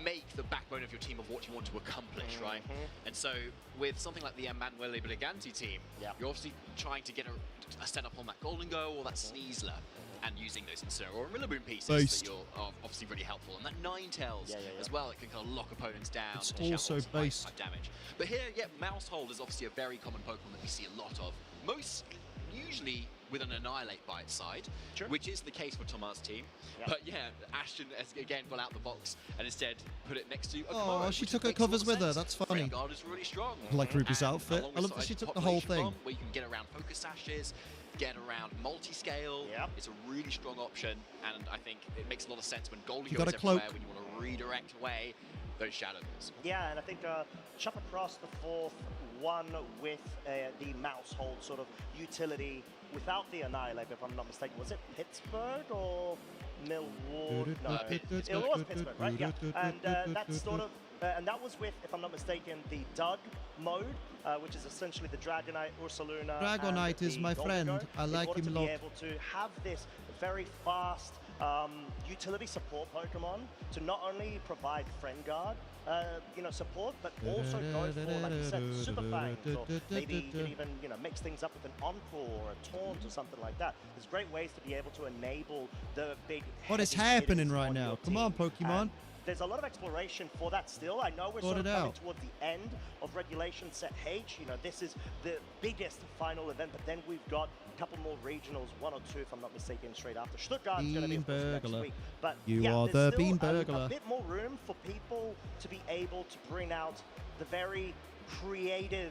make the backbone of your team of what you want to accomplish, right? And so with something like the Emanuele Briganti team, you're obviously trying to get a setup on that Golden Go or that Sneasler, and using those Incineroar or Rillaboom pieces that are obviously really helpful. And that Ninetales as well, it can kind of lock opponents down. It's and also based. Damage. But here, Mousehold is obviously a very common Pokemon that we see a lot of. Usually with an Annihilate by its side, which is the case for Thomas' team. But yeah, Ashton has again gone out the box and instead put it next to Oh, she took her covers with her. That's funny. Friend Guard is really strong. I like Ruby's outfit. I love that she took the whole thing. Where you can get around Focus Sashes, get around multi-scale. It's a really strong option, and I think it makes a lot of sense when Golden goes everywhere, when you want to redirect away those Shadow Balls. Yeah, and I think chop across the 4th one with the mouse hold sort of utility without the Annihilate, if I'm not mistaken. Was it Pittsburgh or Milwaukee? No, it was Pittsburgh, right? Yeah, and that's sort of, and that was with, if I'm not mistaken, the Doug mode, which is essentially the Dragonite, Ursaluna. Dragonite is my friend. I like him a lot. To be able to have this very fast utility support Pokemon to not only provide Friend Guard, support, but also go for, like you said, Super Fangs, or maybe you can even, mix things up with an Encore or a Taunt or something like that. There's great ways to be able to enable the big. What is happening right now? Come on, Pokemon. There's a lot of exploration for that still. I know we're sort of coming towards the end of Regulation Set H. This is the biggest final event, but then we've got a couple more regionals, 1 or 2, if I'm not mistaken, straight after. Stuttgart's going to be next week. But you are the Bean a Burglar. bit more room for people to be able to bring out the very creative,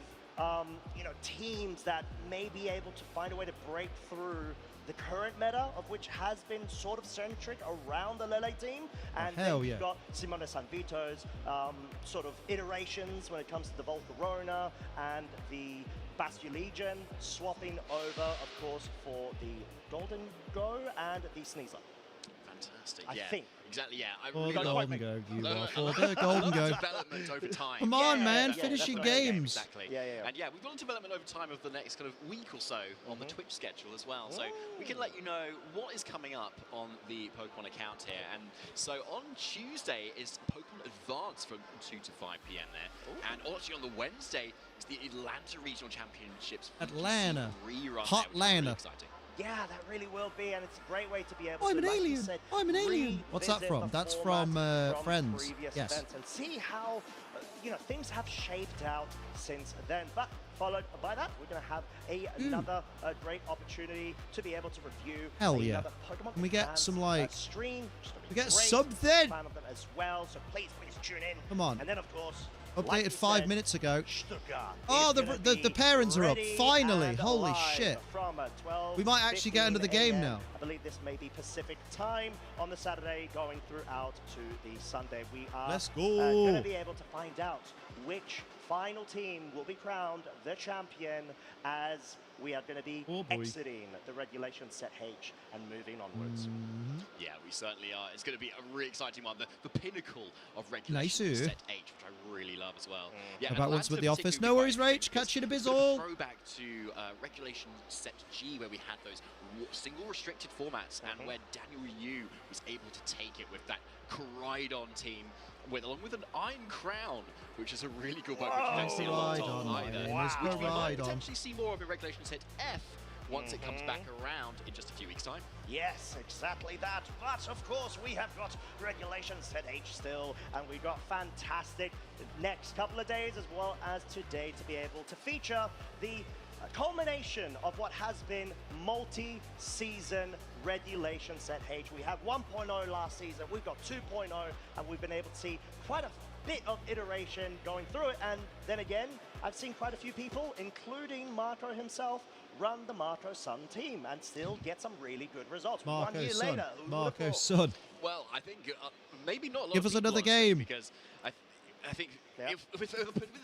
teams that may be able to find a way to break through the current meta, of which has been sort of centric around the LAIC team. And then you've got Simone Sanvito's sort of iterations when it comes to the Volcarona and the Basculegion, swapping over, of course, for the Golden Go and the Sneasler. Fantastic. I think. Exactly, yeah. I For really the love Golden Go, you are for the the Golden Go. Development over time. Come on, man, finish your games. Exactly. And yeah, we've got a development over time of the next kind of week or so on the Twitch schedule as well. So we can let you know what is coming up on the Pokemon account here. And so on Tuesday is Pokemon Advance from 2 to 5 p.m. there. And actually on the Wednesday is the Atlanta Regional Championships. Atlanta. Rerun. Hot Atlanta. Really exciting. Yeah, that really will be, and it's a great way to be able to, I'm an like alien. you said, I'm an alien. What's that from? That's from Friends. Yes. Events, and see how things have shaped out since then. But followed by that, we're going to have another great opportunity to be able to review. Hell yeah! Pokemon Can we get some stream? We get something. Fan of them as well. So please tune in. Come on. And then of course. Updated 5 minutes ago. Stuttgart Oh, the parents are up. Finally. Holy shit. From 12, we might actually get into the game now. I believe this may be Pacific time on the Saturday going throughout to the Sunday. We are Let's going go. to be able to find out which final team will be crowned the champion as we are going to be exiting the Regulation Set H and moving onwards. Yeah, we certainly are. It's going to be a really exciting one. The pinnacle of Regulation Set H, which I really love as well. Yeah, about once with the office. No worries, Rach. Catch you in a biz all. Throwback to Regulation Set G, where we had those single restricted formats, and where Daniel Yu was able to take it with that Koraidon team along with an Iron Crown, which is a really cool bug, Whoa. which you don't see a lot of either. Wow. Which we might Ride on. potentially see more of in Regulations Hit F once it comes back around in just a few weeks' time. Yes, exactly that. But of course, we have got Regulations Set H still, and we've got fantastic next couple of days as well as today to be able to feature the culmination of what has been multi-season Regulation Set H. We had 1.0 last season, we've got 2.0, and we've been able to see quite a bit of iteration going through it. And then again, I've seen quite a few people, including Marco himself, run the Marco Sun team and still get some really good results. Marco 1 year Sun. later, who would have Marco thought? Sun. Well, I think maybe not a lot Give of us people, another honestly, game. because I think with the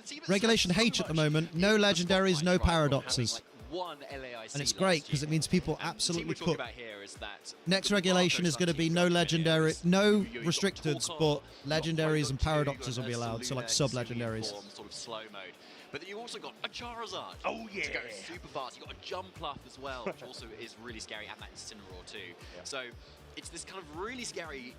team that's Regulation had so H at the much moment. No legendaries, no paradoxes. one LAIC And it's great because it means people absolutely the team we're cook. talking about here is that Next regulation is going to be no legendary, no restricteds, but legendaries and paradoxes will be allowed. So like sub-legendaries. Sort of slow mode. But then you also got a Charizard. Oh yeah. To go super fast. You got a Jumpluff as well, which also is really scary, and that Incineroar too. Yeah. So it's this kind of really scary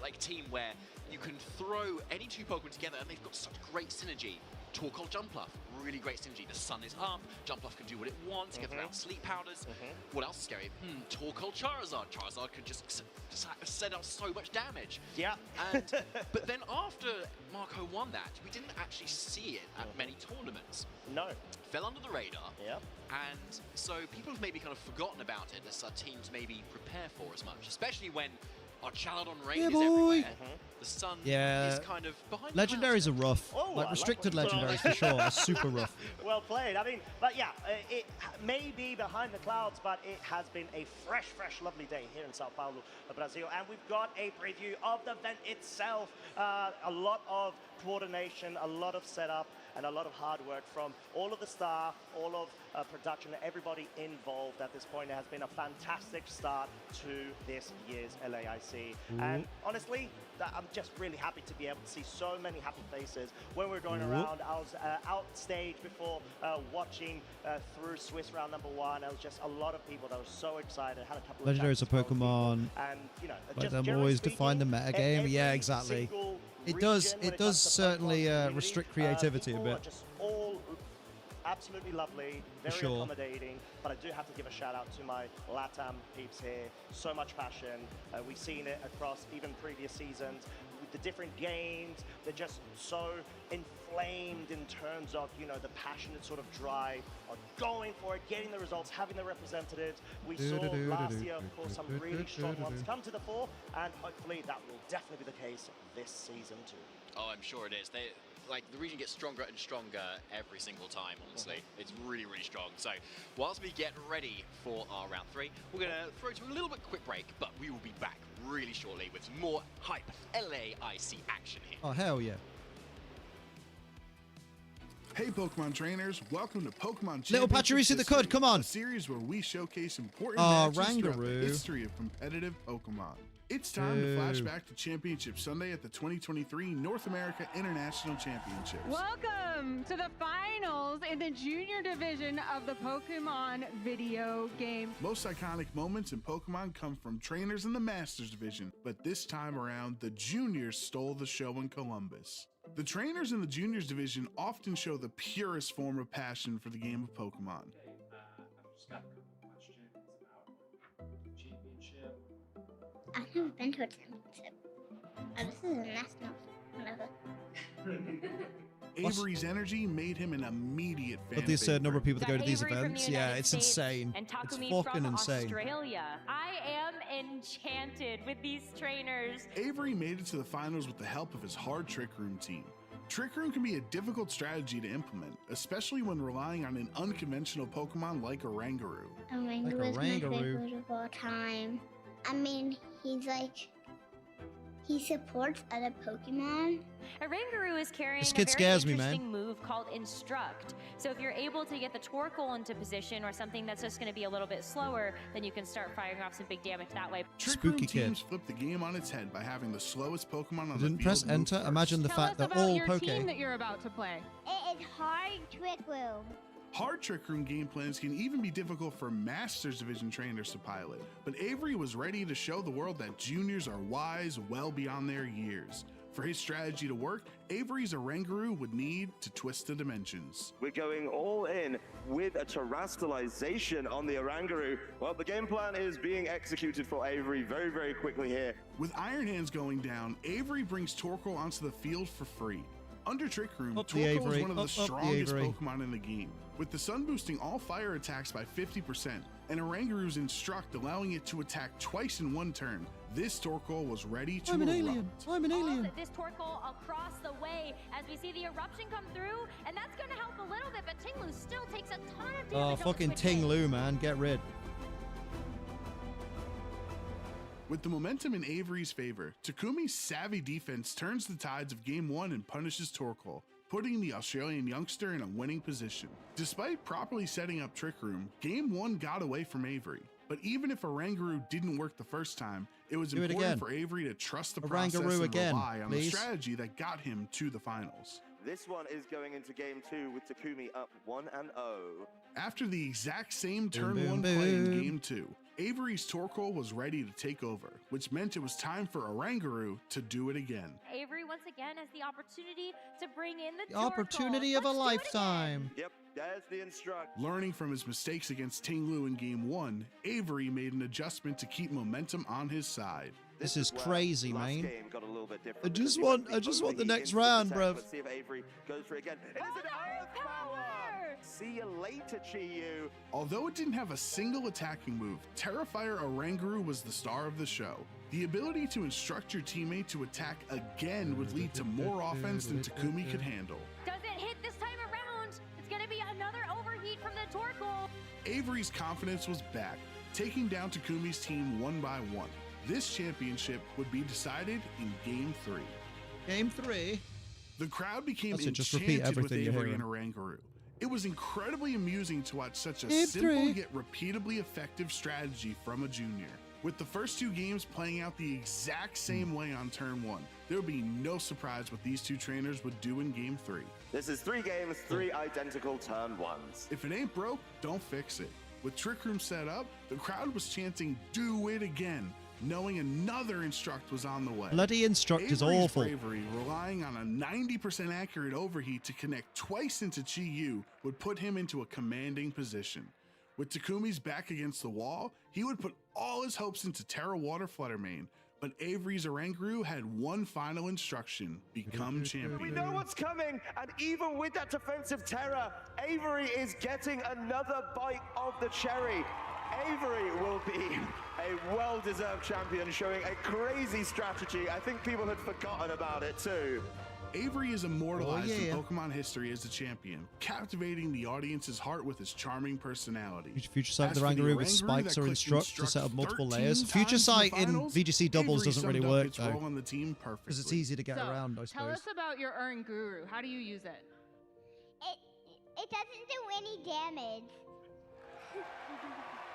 like team where you can throw any two Pokemon together and they've got such great synergy. Torkoal Jumpluff, really great synergy. The sun is up, Jumpluff can do what it wants, get around sleep powders. What else is scary? Torkoal Charizard. Charizard can just set out so much damage. Yeah. And but then after Marco won that, we didn't actually see it at many tournaments. No. Fell under the radar. Yeah. And so people have maybe kind of forgotten about it as teams maybe prepare for as much, especially when our Chaladon Rain is everywhere. The sun is kind of behind the Legendaries are rough. Oh, like I restricted like what you legendaries said. for sure are super rough. Well played. I mean, but yeah, it may be behind the clouds, but it has been a fresh, lovely day here in Sao Paulo, Brazil. And we've got a preview of the event itself. A lot of coordination, a lot of setup, and a lot of hard work from all of the staff, all of production, everybody involved at this point. It has been a fantastic start to this year's LAIC. And honestly, I'm just really happy to be able to see so many happy faces when we're going around. I was out stage before watching through Swiss round number 1. There was just a lot of people that were so excited. Had a couple of Legendaries are Pokemon. and you know, Let just them generally always speaking, define the meta game. Yeah, exactly. single It region does. when It comes does to certainly Pokemon community, restrict creativity a people are bit. just all absolutely lovely, very sure. accommodating. But I do have to give a shout out to my LATAM peeps here. So much passion. We've seen it across even previous seasons with the different games. They're just so inflamed in terms of, you know, the passionate sort of drive of going for it, getting the results, having the representatives. We saw last year, of course, some really strong ones come to the fore, and hopefully that will definitely be the case this season too. Oh, I'm sure it is. Like the region gets stronger and stronger every single time, honestly. It's really strong. So whilst we get ready for our round 3, we're going to throw to a little bit quick break, but we will be back really shortly with more hype LAIC action here. Oh, hell yeah. Hey Pokemon trainers, welcome to Pokemon Little Championship Pachirisu the Cud, come on. a series where we showcase important Oh, matches throughout the Rangaroo. history of competitive Pokemon. It's time to flash back to Championship Sunday at the 2023 North America International Championships. Welcome to the finals in the junior division of the Pokemon video game. Most iconic moments in Pokemon come from trainers in the Masters division, but this time around, the juniors stole the show in Columbus. The trainers in the juniors division often show the purest form of passion for the game of Pokemon. I've just got a couple questions about championship. I've never been to a championship. Oh, this is a national. Whatever. Avery's energy made him an immediate fan But this favorite. number of people that go to these Avery from the events, yeah, United it's States insane. And It's Takumi fucking from insane. Australia. I am enchanted with these trainers. Avery made it to the finals with the help of his hard Trick Room team. Trick Room can be a difficult strategy to implement, especially when relying on an unconventional Pokemon like a Rangaroo. A Rangaroo is my favorite of all time. I mean, he supports other Pokemon. A Rangaroo is carrying This a kid very scares me, interesting man. move called Instruct. So if you're able to get the Torkoal into position or something that's just going to be a little bit slower, then you can start firing off some big damage that way. Trick Room Spooky kid. teams flip the game on its head by having the slowest Pokemon on Didn't the press field move enter. first. Imagine the Tell fact us that about all your team Poke. that you're about to play. It is hard Trick Room. Hard Trick Room game plans can even be difficult for Masters Division trainers to pilot, but Avery was ready to show the world that juniors are wise well beyond their years. For his strategy to work, Avery's Oranguru would need to twist the dimensions. We're going all in with a terrestrialization on the Oranguru. Well, the game plan is being executed for Avery very, very quickly here. With Iron Hands going down, Avery brings Torkoal onto the field for free. Under Trick Room, Torkoal is one of the strongest Pokemon in the game, with the sun boosting all fire attacks by 50%, and Oranguru's Instruct allowing it to attack twice in one turn. This Torkoal was ready to I'm an erupt. alien. I'm an alien. This Torkoal across the way as we see the eruption come through, and that's going to help a little bit, but Tinglu still takes a ton of damage. Oh, fucking Tinglu, man. Get rid. With the momentum in Avery's favor, Takumi's savvy defense turns the tides of Game 1 and punishes Torkoal, putting the Australian youngster in a winning position. Despite properly setting up Trick Room, Game 1 got away from Avery. But even if Oranguru didn't work the first time, it was important for Avery to trust the process and rely on the strategy that got him to the finals. This one is going into Game 2 with Takumi up 1-0. After the exact same turn 1 play in Game 2, Avery's Torkoal was ready to take over, which meant it was time for Oranguru to do it again. Avery once again has the opportunity to bring in the opportunity of a lifetime. Yep, there's the Instruct. Learning from his mistakes against Tinglu in Game 1, Avery made an adjustment to keep momentum on his side. This is crazy, man. Got a little bit I just want the next round, bruv. Let's see if Avery goes for it again. It is an Earth Power! See you later, Chi-Yu. Although it didn't have a single attacking move, Terrifier Oranguru was the star of the show. The ability to instruct your teammate to attack again would lead to more offense than Takumi could handle. Doesn't hit this time around. It's going to be another overheat from the Torkoal. Avery's confidence was back, taking down Takumi's team one by one. This championship would be decided in Game 3. Game 3? The crowd became Just enchanted repeat with everything you're Avery and hearing. Oranguru. It was incredibly amusing to watch such a Game simple 3. yet repeatably effective strategy from a junior. With the first two games playing out the exact same way on turn 1, there would be no surprise what these two trainers would do in Game 3. This is 3 games, 3 identical turn 1s. If it ain't broke, don't fix it. With Trick Room set up, the crowd was chanting, "Do it again," knowing another Instruct was on the way. Bloody Instruct is Avery's awful. bravery, relying on a 90% accurate overheat to connect twice into Chi-Yu, would put him into a commanding position. With Takumi's back against the wall, he would put all his hopes into Terra Water Fluttermane, but Avery's Oranguru had one final instruction: become champion. We know what's coming, and even with that defensive terror, Avery is getting another bite of the cherry. Avery will be a well-deserved champion, showing a crazy strategy. I think people had forgotten about it too. Avery is immortalized in Pokemon history as a champion, captivating the audience's heart with his charming personality. Future Sight with Oranguru with spikes or Instruct to set up multiple layers. Future Sight in VGC doubles doesn't really work though, because it's easy to get around, I Tell suppose. us about your Oranguru. How do you use it? It doesn't do any damage.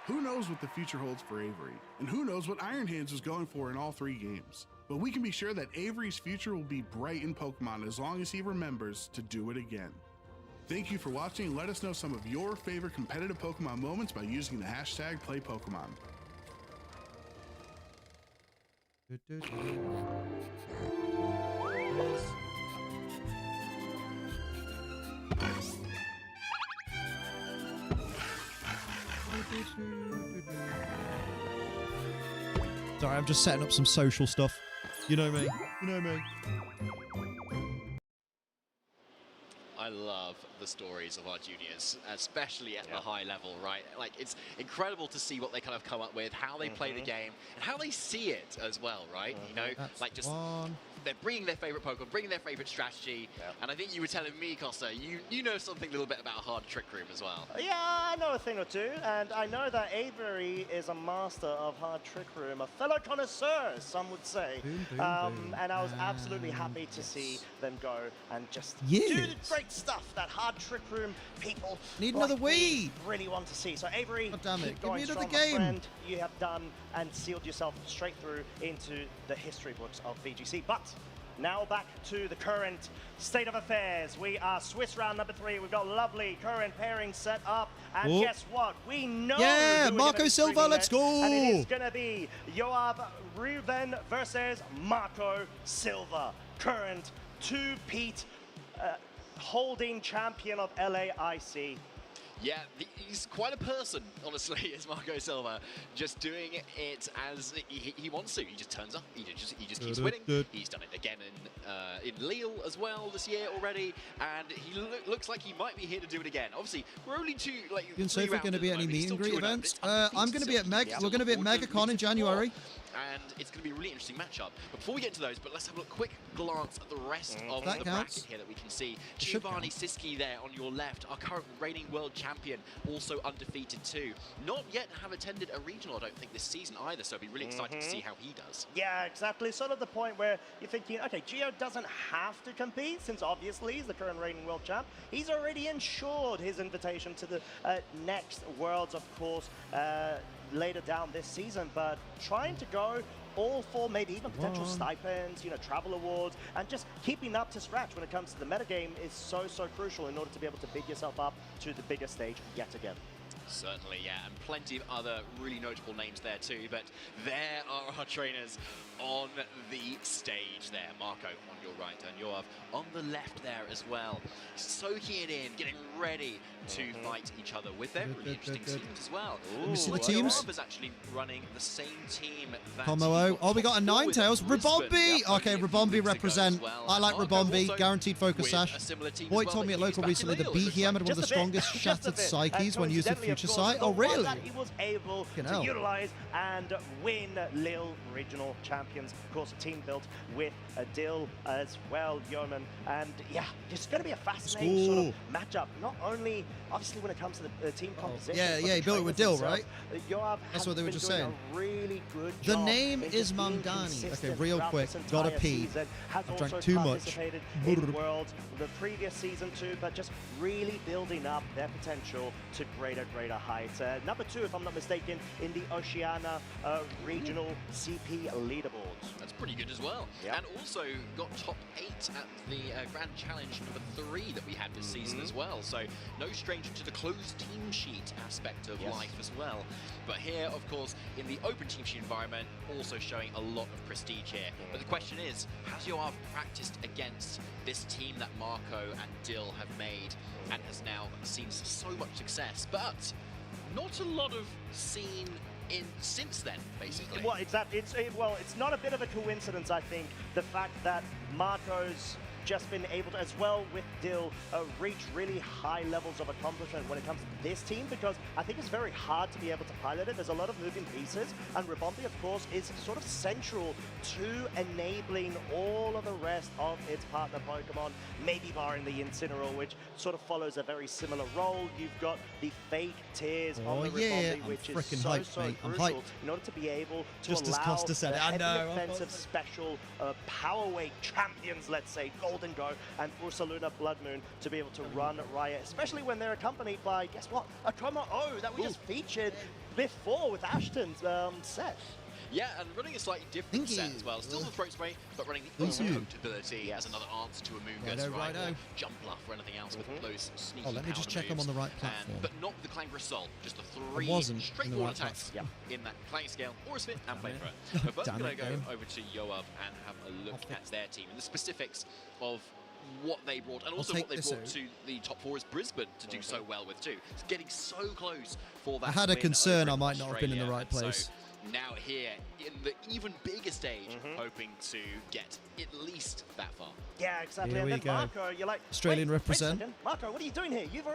Who knows what the future holds for Avery, and who knows what Iron Hands was going for in all 3 games. But we can be sure that Avery's future will be bright in Pokemon as long as he remembers to do it again. Thank you for watching. Let us know some of your favorite competitive Pokemon moments by using the hashtag #PlayPokemon. Sorry, I'm just setting up some social stuff. You know me. You know me. I love the stories of our juniors, especially at the high level, right? Like, it's incredible to see what they kind of come up with, how they play the game, and how they see it as well, right? You know, like just they're bringing their favorite Pokemon, bringing their favorite strategy, and I think you were telling me, Costa, you know something a little bit about Hard Trick Room as well. Yeah, I know a thing or two, and I know that Avery is a master of Hard Trick Room, a fellow connoisseur, some would say. And I was absolutely happy to see them go and just do the great stuff that Hard Trick Room people Need another Wii. really want to see. So Avery, God damn it. keep Give me going another strong, my game. friend. You have done and sealed yourself straight through into the history books of VGC. But now back to the current state of affairs. We are Swiss round number 3. We've got lovely current pairing set up. And Oh. guess what? We know Yeah, who we're Marco gonna be Silva, streaming let's next, go. And it is going to be Yoab Ruben versus Marco Silva. current two-peat holding champion of LAIC. Yeah, he's quite a person, honestly, is Marco Silva. Just doing it as he wants to. He just turns up. He just keeps winning. He's done it again in Lille as well this year already, and he looks like he might be here to do it again. Obviously, we're only two like. You can say if we're going to be at any meet and greet events. I'm going to be at We're going to be at MegaCon in January. And it's going to be a really interesting matchup. But before we get into those, let's have a quick glance at the rest of the bracket here that we can see. Giovanni Siski there on your left, our current reigning world champion, also undefeated too. Not yet have attended a regional, I don't think, this season either, so it'll be really exciting to see how he does. Yeah, exactly. Sort of the point where you're thinking, okay, Gio doesn't have to compete, since obviously he's the current reigning world champ. He's already ensured his invitation to the next Worlds, of course, later down this season, but trying to go all for maybe even potential stipends, you know, travel awards, and just keeping up to scratch when it comes to the metagame is so crucial in order to be able to big yourself up to the bigger stage yet again. Certainly, yeah, and plenty of other really notable names there too, but there are our trainers on the stage there. Marco on your right and Yoav on the left there as well, soaking it in, getting ready to fight each other with their really interesting teams as well. Let me see the teams. Yoav is actually running the same team that Como. Oh, we got a Ninetales. Rabombi. Okay, Rabombi represent. I like Rabombi. Guaranteed focus sash. Boy told me at local recently that BHM had one of the strongest shattered psyches when used in Future Sight. Oh, really? That he was able to utilize and win Lille regional champions. Of course, a team built with Dill as well, Yeoman. And yeah, it's going to be a fascinating sort of matchup. Not only, obviously, when it comes to the team composition. Yeah, he built it with Dill, right? That's what they were just saying. Really good the name is Mamdani. Okay, real quick, gotta pee. I drank too much. In Worlds the previous season too, but just really building up their potential to greater heights. Number 2, if I'm not mistaken, in the Oceania regional CP leaderboards. That's pretty good as well. And also got top 8 at the Grand Challenge number 3 that we had this season as well. So no stranger to the closed team sheet aspect of life as well. But here, of course, in the open team sheet environment, also showing a lot of prestige here. But the question is, has Yoav practiced against this team that Marco and Dill have made and has now seen so much success, but not a lot of seen in since then, basically. Well, exactly. It's not a bit of a coincidence, I think, the fact that Marco's just been able to, as well with Dill, reach really high levels of accomplishment when it comes to this team, because I think it's very hard to be able to pilot it. There's a lot of moving pieces, and Rabombi, of course, is sort of central to enabling all of the rest of its partner Pokemon, maybe barring the Incineroar, which sort of follows a very similar role. You've got the fake tears on the Rabombi, which is so crucial in order to be able to allow heavy offensive special power weight champions, let's say, Golden Go and Ursaluna Blood Moon to be able to run riot, especially when they're accompanied by, guess what, a Como O that we just featured before with Ashton's set. Yeah, and running a slightly different set as well. Still the throat spray, but running the overcoat ability as another answer to Amoonguss, or jump bluff or anything else with those sneaky let me just check I'm on the right platform. But not the Clangorous Soul, just the 3 straightforward attacks in that Clang Scale, or a Spit, and Flamethrower. But first, we're going to go over to Yoav and have a look at their team and the specifics of what they brought, and also what they brought to the top 4 is Brisbane to do so well with too. It's getting so close for that. I had a concern I might not have been in the right place. So now here in the even bigger stage, hoping to get at least that far. Yeah, exactly. Here and we then go. Marco, you're like, Australian represent. Marco, what are you doing here? You've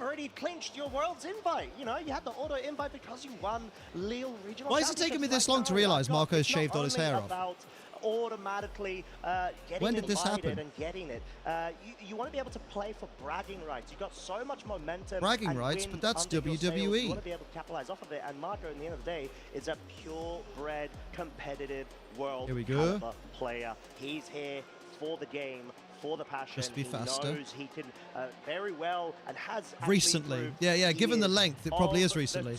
already clinched your World's invite. You know, you had the auto invite because you won Lille Regional. Why is it taking me this long to realise Marco's shaved all his hair off? Automatically getting invited and getting it. You want to be able to play for bragging rights. You've got so much momentum. Bragging rights, but that's WWE. You want to be able to capitalize off of it. And Marco, at the end of the day, is a purebred, competitive world caliber player. He's here for the game, for the passion. Just be faster. He knows he can very well and has recently. Yeah, given the length, it probably is recently.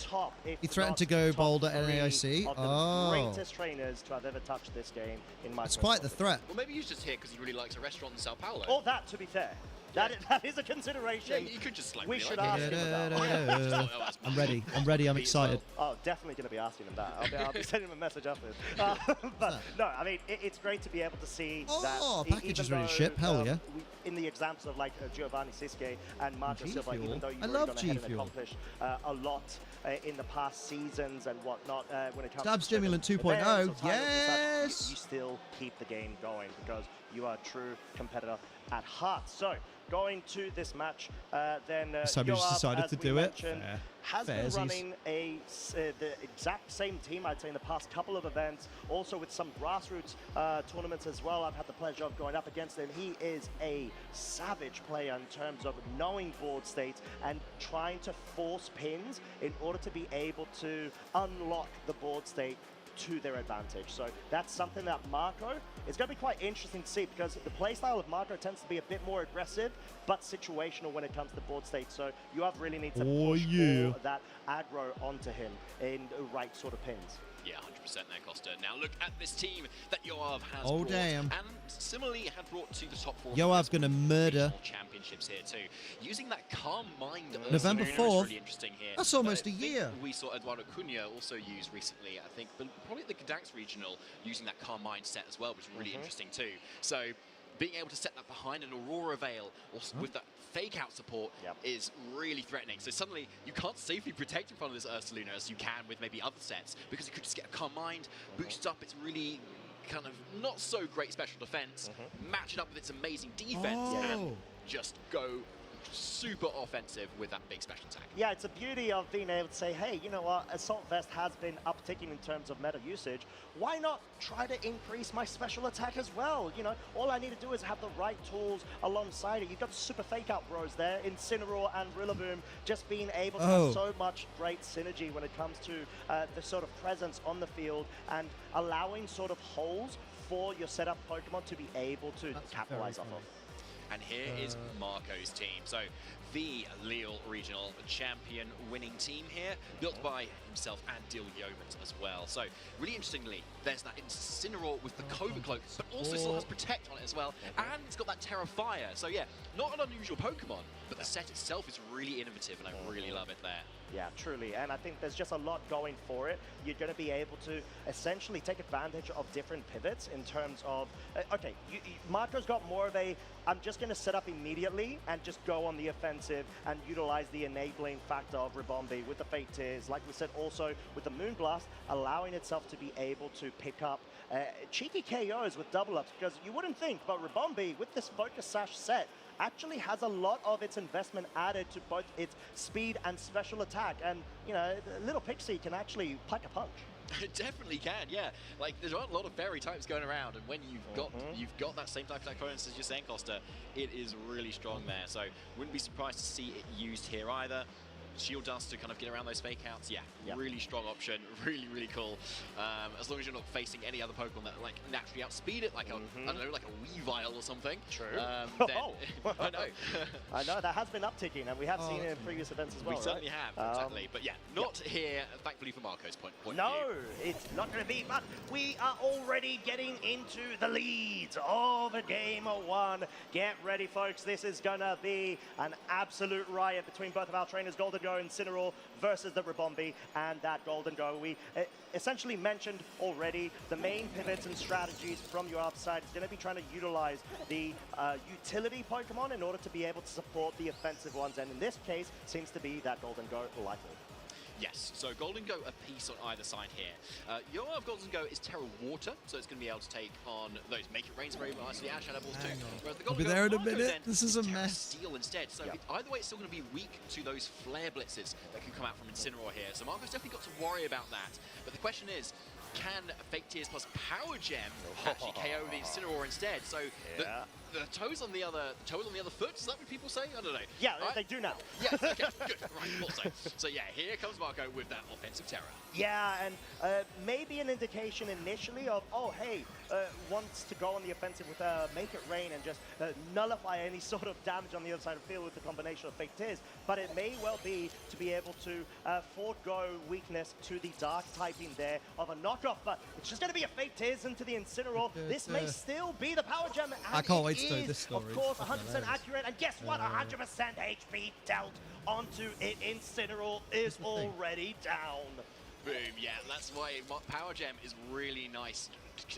He threatened to go Boulder at LAIC. The greatest trainers to have ever touched this game in my. It's quite the threat. Well, maybe he's just here because he really likes a restaurant in Sao Paulo. Or that, to be fair. That is a consideration. Yeah, you could just like we should ask him about. I'm ready. I'm ready. I'm excited. Oh, definitely going to be asking him that. I'll be sending him a message after this. But no, I mean, it's great to be able to see that. Oh, package is ready to ship. Hell yeah. In the examples of like Giovanni Siske and Marco Silva, even though you've I already love gone G ahead and Fuel. accomplished a lot in the past seasons and whatnot when it comes Stab to Stimulant 2.0. Yes. you still keep the game going because you are a true competitor at heart. So going to this match, then This time you just Yoav, decided as to we do it. mentioned, Fair. has been Fairsies. running the exact same team, I'd say, in the past couple of events, also with some grassroots tournaments as well. I've had the pleasure of going up against him. He is a savage player in terms of knowing board states and trying to force pins in order to be able to unlock the board state to their advantage. So that's something that Marco is going to be quite interesting to see because the playstyle of Marco tends to be a bit more aggressive but situational when it comes to board state. So you have really need to push more that aggro onto him in the right sort of pins. Yeah, 100% there, Costa. Now look at this team that Yoav has Oh, brought, damn. and similarly had brought to the top 4 Yoav's going to murder. championships here too. Using that calm mind November is 4th. really interesting here. That's almost I a think year. We saw Eduardo Cunha also use recently, I think, but probably at the Gdansk regional, using that calm mindset as well was really interesting too. So being able to set that behind an Aurora Veil or with that fake out support is really threatening. So suddenly you can't safely protect in front of this Ursaluna as you can with maybe other sets because you could just get a calm mind, boost up its really kind of not so great special defense, match it up with its amazing defense and just go super offensive with that big special attack. Yeah, it's a beauty of being able to say, hey, you know what, Assault Vest has been upticking in terms of meta usage. Why not try to increase my special attack as well? You know, all I need to do is have the right tools alongside it. You've got the super fake out bros there, Incineroar and Rillaboom, just being able to have so much great synergy when it comes to the sort of presence on the field and allowing sort of holes for your setup Pokemon to be able to capitalize off of. And here is Marco's team. So the Lille Regional Champion winning team here, built by himself and Dil Yeomans as well. So really interestingly, there's that Incineroar with the Covert Cloak, but also still has Protect on it as well. And it's got that Terra Fire. So yeah, not an unusual Pokemon, but the set itself is really innovative and I really love it there. Yeah, truly. And I think there's just a lot going for it. You're going to be able to essentially take advantage of different pivots in terms of, okay, Marco's got more of a, I'm just going to set up immediately and just go on the offensive and utilize the enabling factor of Ribombee with the Fate Tears. Like we said, also with the Moonblast, allowing itself to be able to pick up cheeky KOs with double ups, because you wouldn't think, but Ribombee with this Focus Sash set actually has a lot of its investment added to both its speed and special attack. And, you know, little Pixie can actually pack a punch. It definitely can, yeah. Like, there's not a lot of fairy types going around, and when you've got that same type of components as you're saying, Costa, it is really strong there. So wouldn't be surprised to see it used here either. Shield Dust to kind of get around those fake outs, really strong option, really, really cool. As long as you're not facing any other Pokemon that like naturally outspeed it, like a, I don't know, like a Weavile or something. True. Then, I know. I know, that has been upticking, and we have seen it in previous events as well, We certainly have, exactly. But yeah, not here, thankfully for Marco's point of No, view. it's not going to be, but we are already getting into the leads of Game 1. Get ready, folks. This is going to be an absolute riot between both of our trainers, Golden Go and Incineroar versus the Ribombee and that Golden Go. We essentially mentioned already the main pivots and strategies from your upside is going to be trying to utilize the utility Pokemon in order to be able to support the offensive ones, and in this case seems to be that Golden Go likely. Yes, so Golden Go a piece on either side here. Yoav Golden Go is Terra Water, so it's going to be able to take on those Make It Rains very nicely, Ash Balls too. Whereas the I'll Golden be there in a Marco minute. then This is a mess. Steel instead, so either way it's still going to be weak to those Flare Blitzes that can come out from Incineroar here. So Marco's definitely got to worry about that. But the question is, can Fake Tears plus Power Gem actually KO the Incineroar instead? So the toes on the other foot, is that what people say? I don't know. Yeah, they do now. Yes, okay, good. Right, also. So yeah, here comes Marco with that offensive terror. Yeah, and maybe an indication initially of, oh, hey, wants to go on the offensive with Make It Rain and just nullify any sort of damage on the other side of the field with the combination of Fake Tears. But it may well be to be able to forego weakness to the Dark typing there of a knockoff. But it's just going to be a Fake Tears into the Incineroar. This may still be the Power Gem. I can't wait to story. Of course, 100% accurate. And guess what? 100% HP dealt onto it. Incineroar is already down. Boom, yeah, that's why Power Gem is really nice,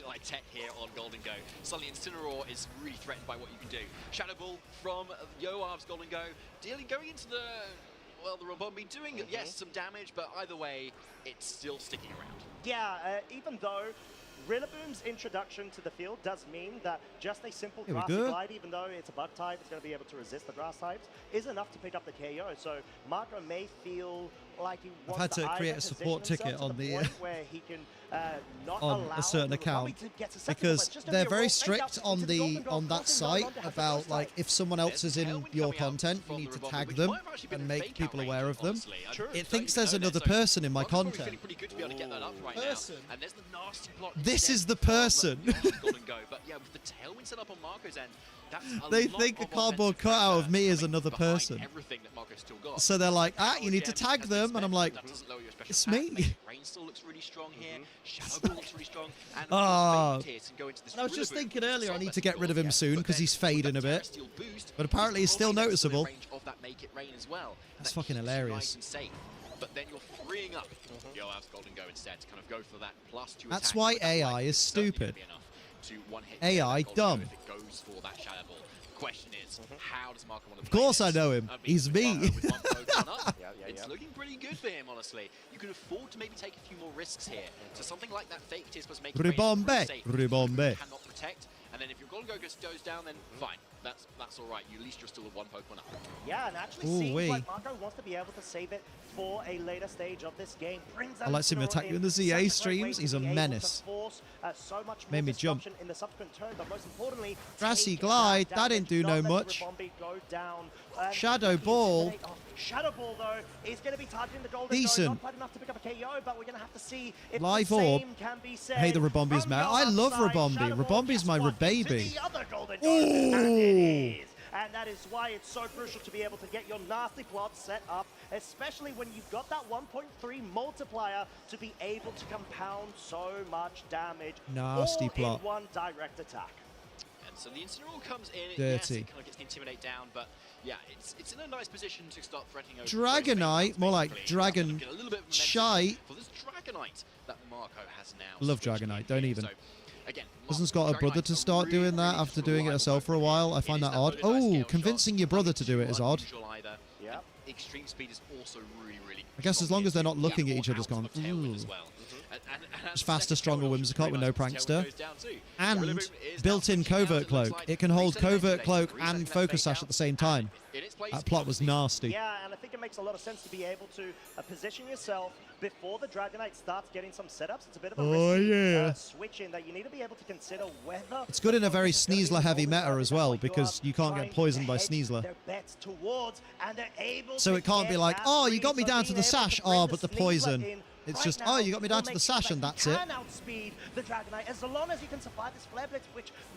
like tech here on Golden Go. Suddenly Incineroar is really threatened by what you can do. Shadow Ball from Yoav's Golden Go, going into the, well, the Rabombi, doing, yes, some damage, but either way, it's still sticking around. Yeah, even though Rillaboom's introduction to the field does mean that just a simple grassy glide, even though it's a bug type, it's going to be able to resist the grass types, is enough to pick up the KO. So Marco may feel like he wants I've had to create a support ticket on the where he can not on allow a certain account because they're very strict on that site about like if someone else is in your content, you need to tag them and make people aware of them. It thinks there's another person in my content. This is the person. They think a cardboard cutout of me is another person. So they're like, you need to tag them, and I'm like, it's me. Rain still looks really strong here. Shadow Ball looks really strong. And I was just thinking earlier I need to get rid of him soon because he's fading a bit. But apparently he's still noticeable. That's fucking hilarious. But then you're freeing up Yoav's Golden Go instead to kind of go for that +2 That's why AI is stupid. AI dumb. If it goes for that Shadow Ball. The question is, how does Marco want to Of course I know him. He's me. It's looking pretty good for him, honestly. You could afford to maybe take a few more risks here. So something like that fake is supposed to make Ribombe. cannot protect. And then if your Golden Go goes down, then fine. That's all right. At least you're still at 1 Pokemon up. Yeah, and actually seems like Marco wants to be able to save it for a later stage of this game. I like seeing him attack you in the ZA streams. He's a menace. Made me jump. In the subsequent turn, but most importantly, Grassy Glide, that didn't do no much. Shadow Ball. Shadow Ball, though, is going to be targeting the Golden Decent. Go. Not quite enough to pick up a KO, but we're going to have to see if Live the Orb. same can be said. I hate the Rabombi's mount. I love Rabombi. Rabombi's my baby. And that is why it's so crucial to be able to get your nasty plot set up, especially when you've got that 1.3 multiplier to be able to compound so much damage. Nasty plot. In one direct attack. And so the Incineroar comes in. Dirty. Yes, it kind of gets the Intimidate down, but yeah, it's in a nice position to start threatening over. Dragonite, more like Dragon Shite. For this Dragonite that Marco has now. Love Dragonite, don't even. So, again, Hasn't got a brother to start doing that after doing it herself for a while? I find that odd. Oh, convincing your brother to do it is odd. Yeah. Extreme speed is also really I guess as long as they're not looking at each other's gone, ooh. It's faster, stronger Whimsicott with no prankster. And built-in Covert Cloak. It can hold Covert Cloak and Focus Sash at the same time. That plot was nasty. Yeah, and I think it makes a lot of sense to be able to position yourself before the Dragonite starts getting some setups. It's a bit of a risky switch in that you need to be able to consider whether... It's good in a very Sneasler-heavy meta as well, because you can't get poisoned by Sneasler. So it can't be like, oh, you got me down to the sash, oh, but the poison. It's just, oh, you got me down to the sash and that's it.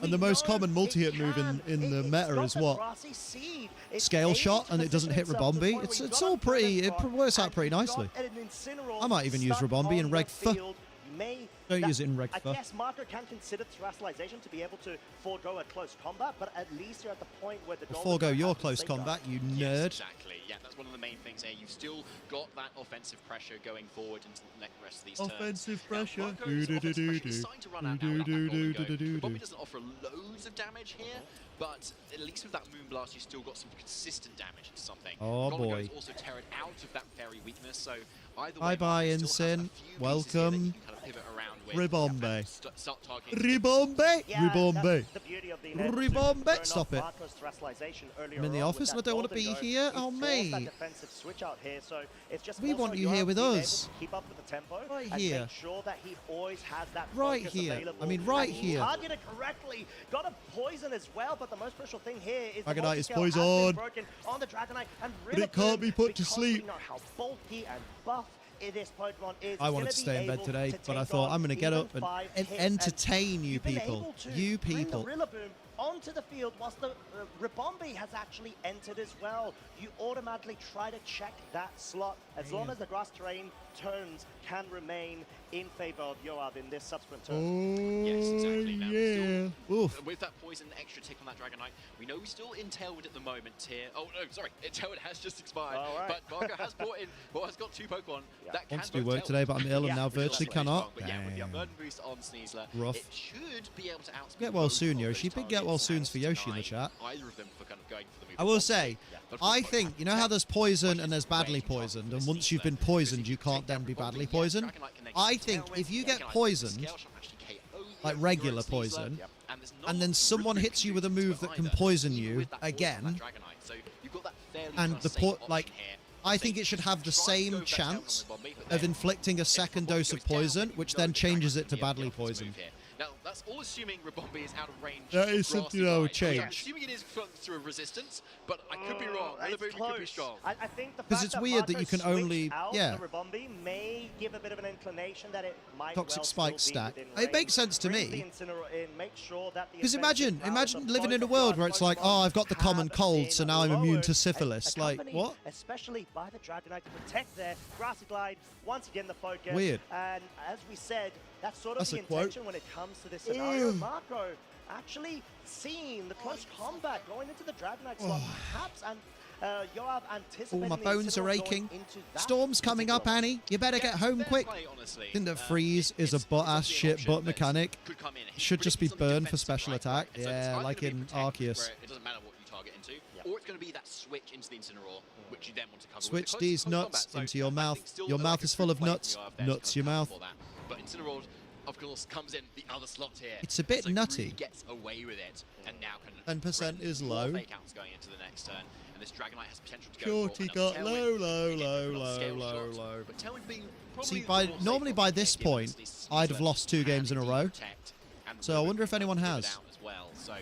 And the most common multi-hit move in the meta is what? Scale shot, and it doesn't hit Rabombi. It's all pretty, it works out pretty nicely. I might even use Rabombi in Reg F. Don't use it in Reg F. I guess Marco can consider Terrestrialization to be able to forego a close combat, but at least you're at the point where the forego your close combat, you nerd. Exactly. Yeah, that's one of the main things here. You've still got that offensive pressure going forward into the rest of these turns. Offensive pressure. It's starting to run out now. Rabombi doesn't offer loads of damage here, but at least with that Moonblast, you've still got some consistent damage into something. Oh boy. Also tearing out of that very weakness, so either way, bye, Ensign. Welcome. Ribombe. Ribombe. Ribombe. Ribombe. Stop it. I'm in the office and I don't want to be here. Oh, mate. We want you here with us. Right here. Right here. I mean, right here. Targeted correctly. Got a poison as well, but the most crucial thing here is the Dragonite is poison poisoned. on the Dragonite, and But it can't be put to sleep. You know how bulky and buff this Pokemon is. I wanted to stay in bed today, but I thought I'm going to get up and entertain you people. You people. onto the field whilst the Rebombi has actually entered as well. You automatically try to check that slot as long as the grass terrain turns can remain in favor of Yoav in this subsequent turn. Yes, exactly. Now, yeah. still, with that poison extra tick on that Dragonite, we know he's still in Tailwind at the moment here. Oh, no, sorry. Tailwind has just expired. But Marco has brought in, well, has got 2 Pokemon. That can Wants to do work today, but I'm ill and now virtually cannot. But yeah, with the Unburden boost on Sneasler, Rough. it should be able to outspeed Get well both soon, of Yoshi. those Big get well targets soons for Yoshi in the chat. Either of them for kind of going for the move. I will say, I think, you know how there's poison and there's badly poisoned, and once you've been poisoned, you can't then be badly poisoned? I think if you get poisoned, like regular poison, and then someone hits you with a move that can poison you again, and I think it should have the same chance of inflicting a second dose of poison, which then changes it to badly poisoned. Now, that's all assuming Rebombi is out of range. That is something I would change. I'm assuming it is through a resistance, but I could be wrong. Rebombi could be strong. I think the Because fact it's that weird that Marco you can switched only, out yeah. the Rebombi may give a bit of an inclination that it might Toxic well spike still be stack. within It makes range. sense to Bring me. the Incineroar in, make sure that the Because offensive imagine powers of living in a both world of where it's like, oh, I've got the common cold, so now I'm immune to syphilis. Like, accompanied what? Especially by the Dragonite to protect their Grassy Glide. Once again, the focus. Weird. And as we said, that's sort of That's the a quote. intention when it comes to this scenario. Marco actually seeing the close combat going into the Dragonite slot, perhaps, and Yoav Oh, anticipating my the bones are Incineroar going aching. into that Storm's coming up, Annie. You better get home quick. I think that freeze is a butt-ass shit butt mechanic. Should just be burned for special attack. Yeah, like in Arceus. It doesn't matter what you target into, or it's going to be that switch into the Incineroar, which you then want to cover. Switch with these nuts into your mouth. Your mouth is full of nuts. Nuts your mouth. But Incineroar, of course, comes in the other slot here. It's a bit nutty. Really gets away with it, and now can 10% is low. fake outs going into the next turn, and this Dragonite has potential to go. Shorty got low, low, low, low, low, low. But Tailwind being probably See, the more normally safer by pick, this given point, it's I'd have lost 2 games in a row. So I wonder if anyone has. As well. So,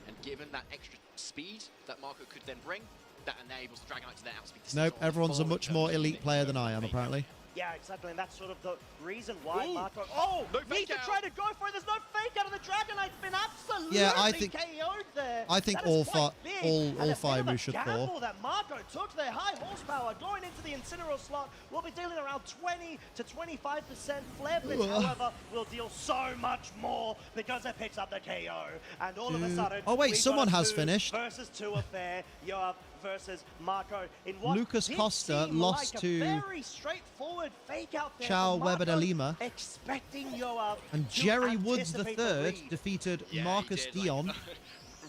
and given that extra speed that Marco could then bring, that enables the Dragonite to then outspeed the Nope, Sneasler everyone's a forward much turn more to elite the player next than I am, turn. apparently. Yeah, exactly, and that's sort of the reason why Ooh. Marco... Oh, No need fake to out. try to go for it. There's no fake out of the Dragonite's been absolutely Yeah, I think- KO'd there. I think That is all quite fi- big, all and a bit fire of a moves should gamble fall. that Marco took their high horsepower going into the Incineroar slot. Will be dealing around 20 to 25% flare blitz. Ugh. However, will deal so much more because it picks up the KO. And all of a sudden, Oh, wait, we've someone got a has 2 finished. versus 2 affair. Yoav versus Marco in what Lucas did Costa seem lost like to a very straightforward fake out there. Chao from Weber de Marco, Lima. expecting Yoav And to Jerry Woods anticipate the III read. defeated Yeah, he Marcus did, like, Dion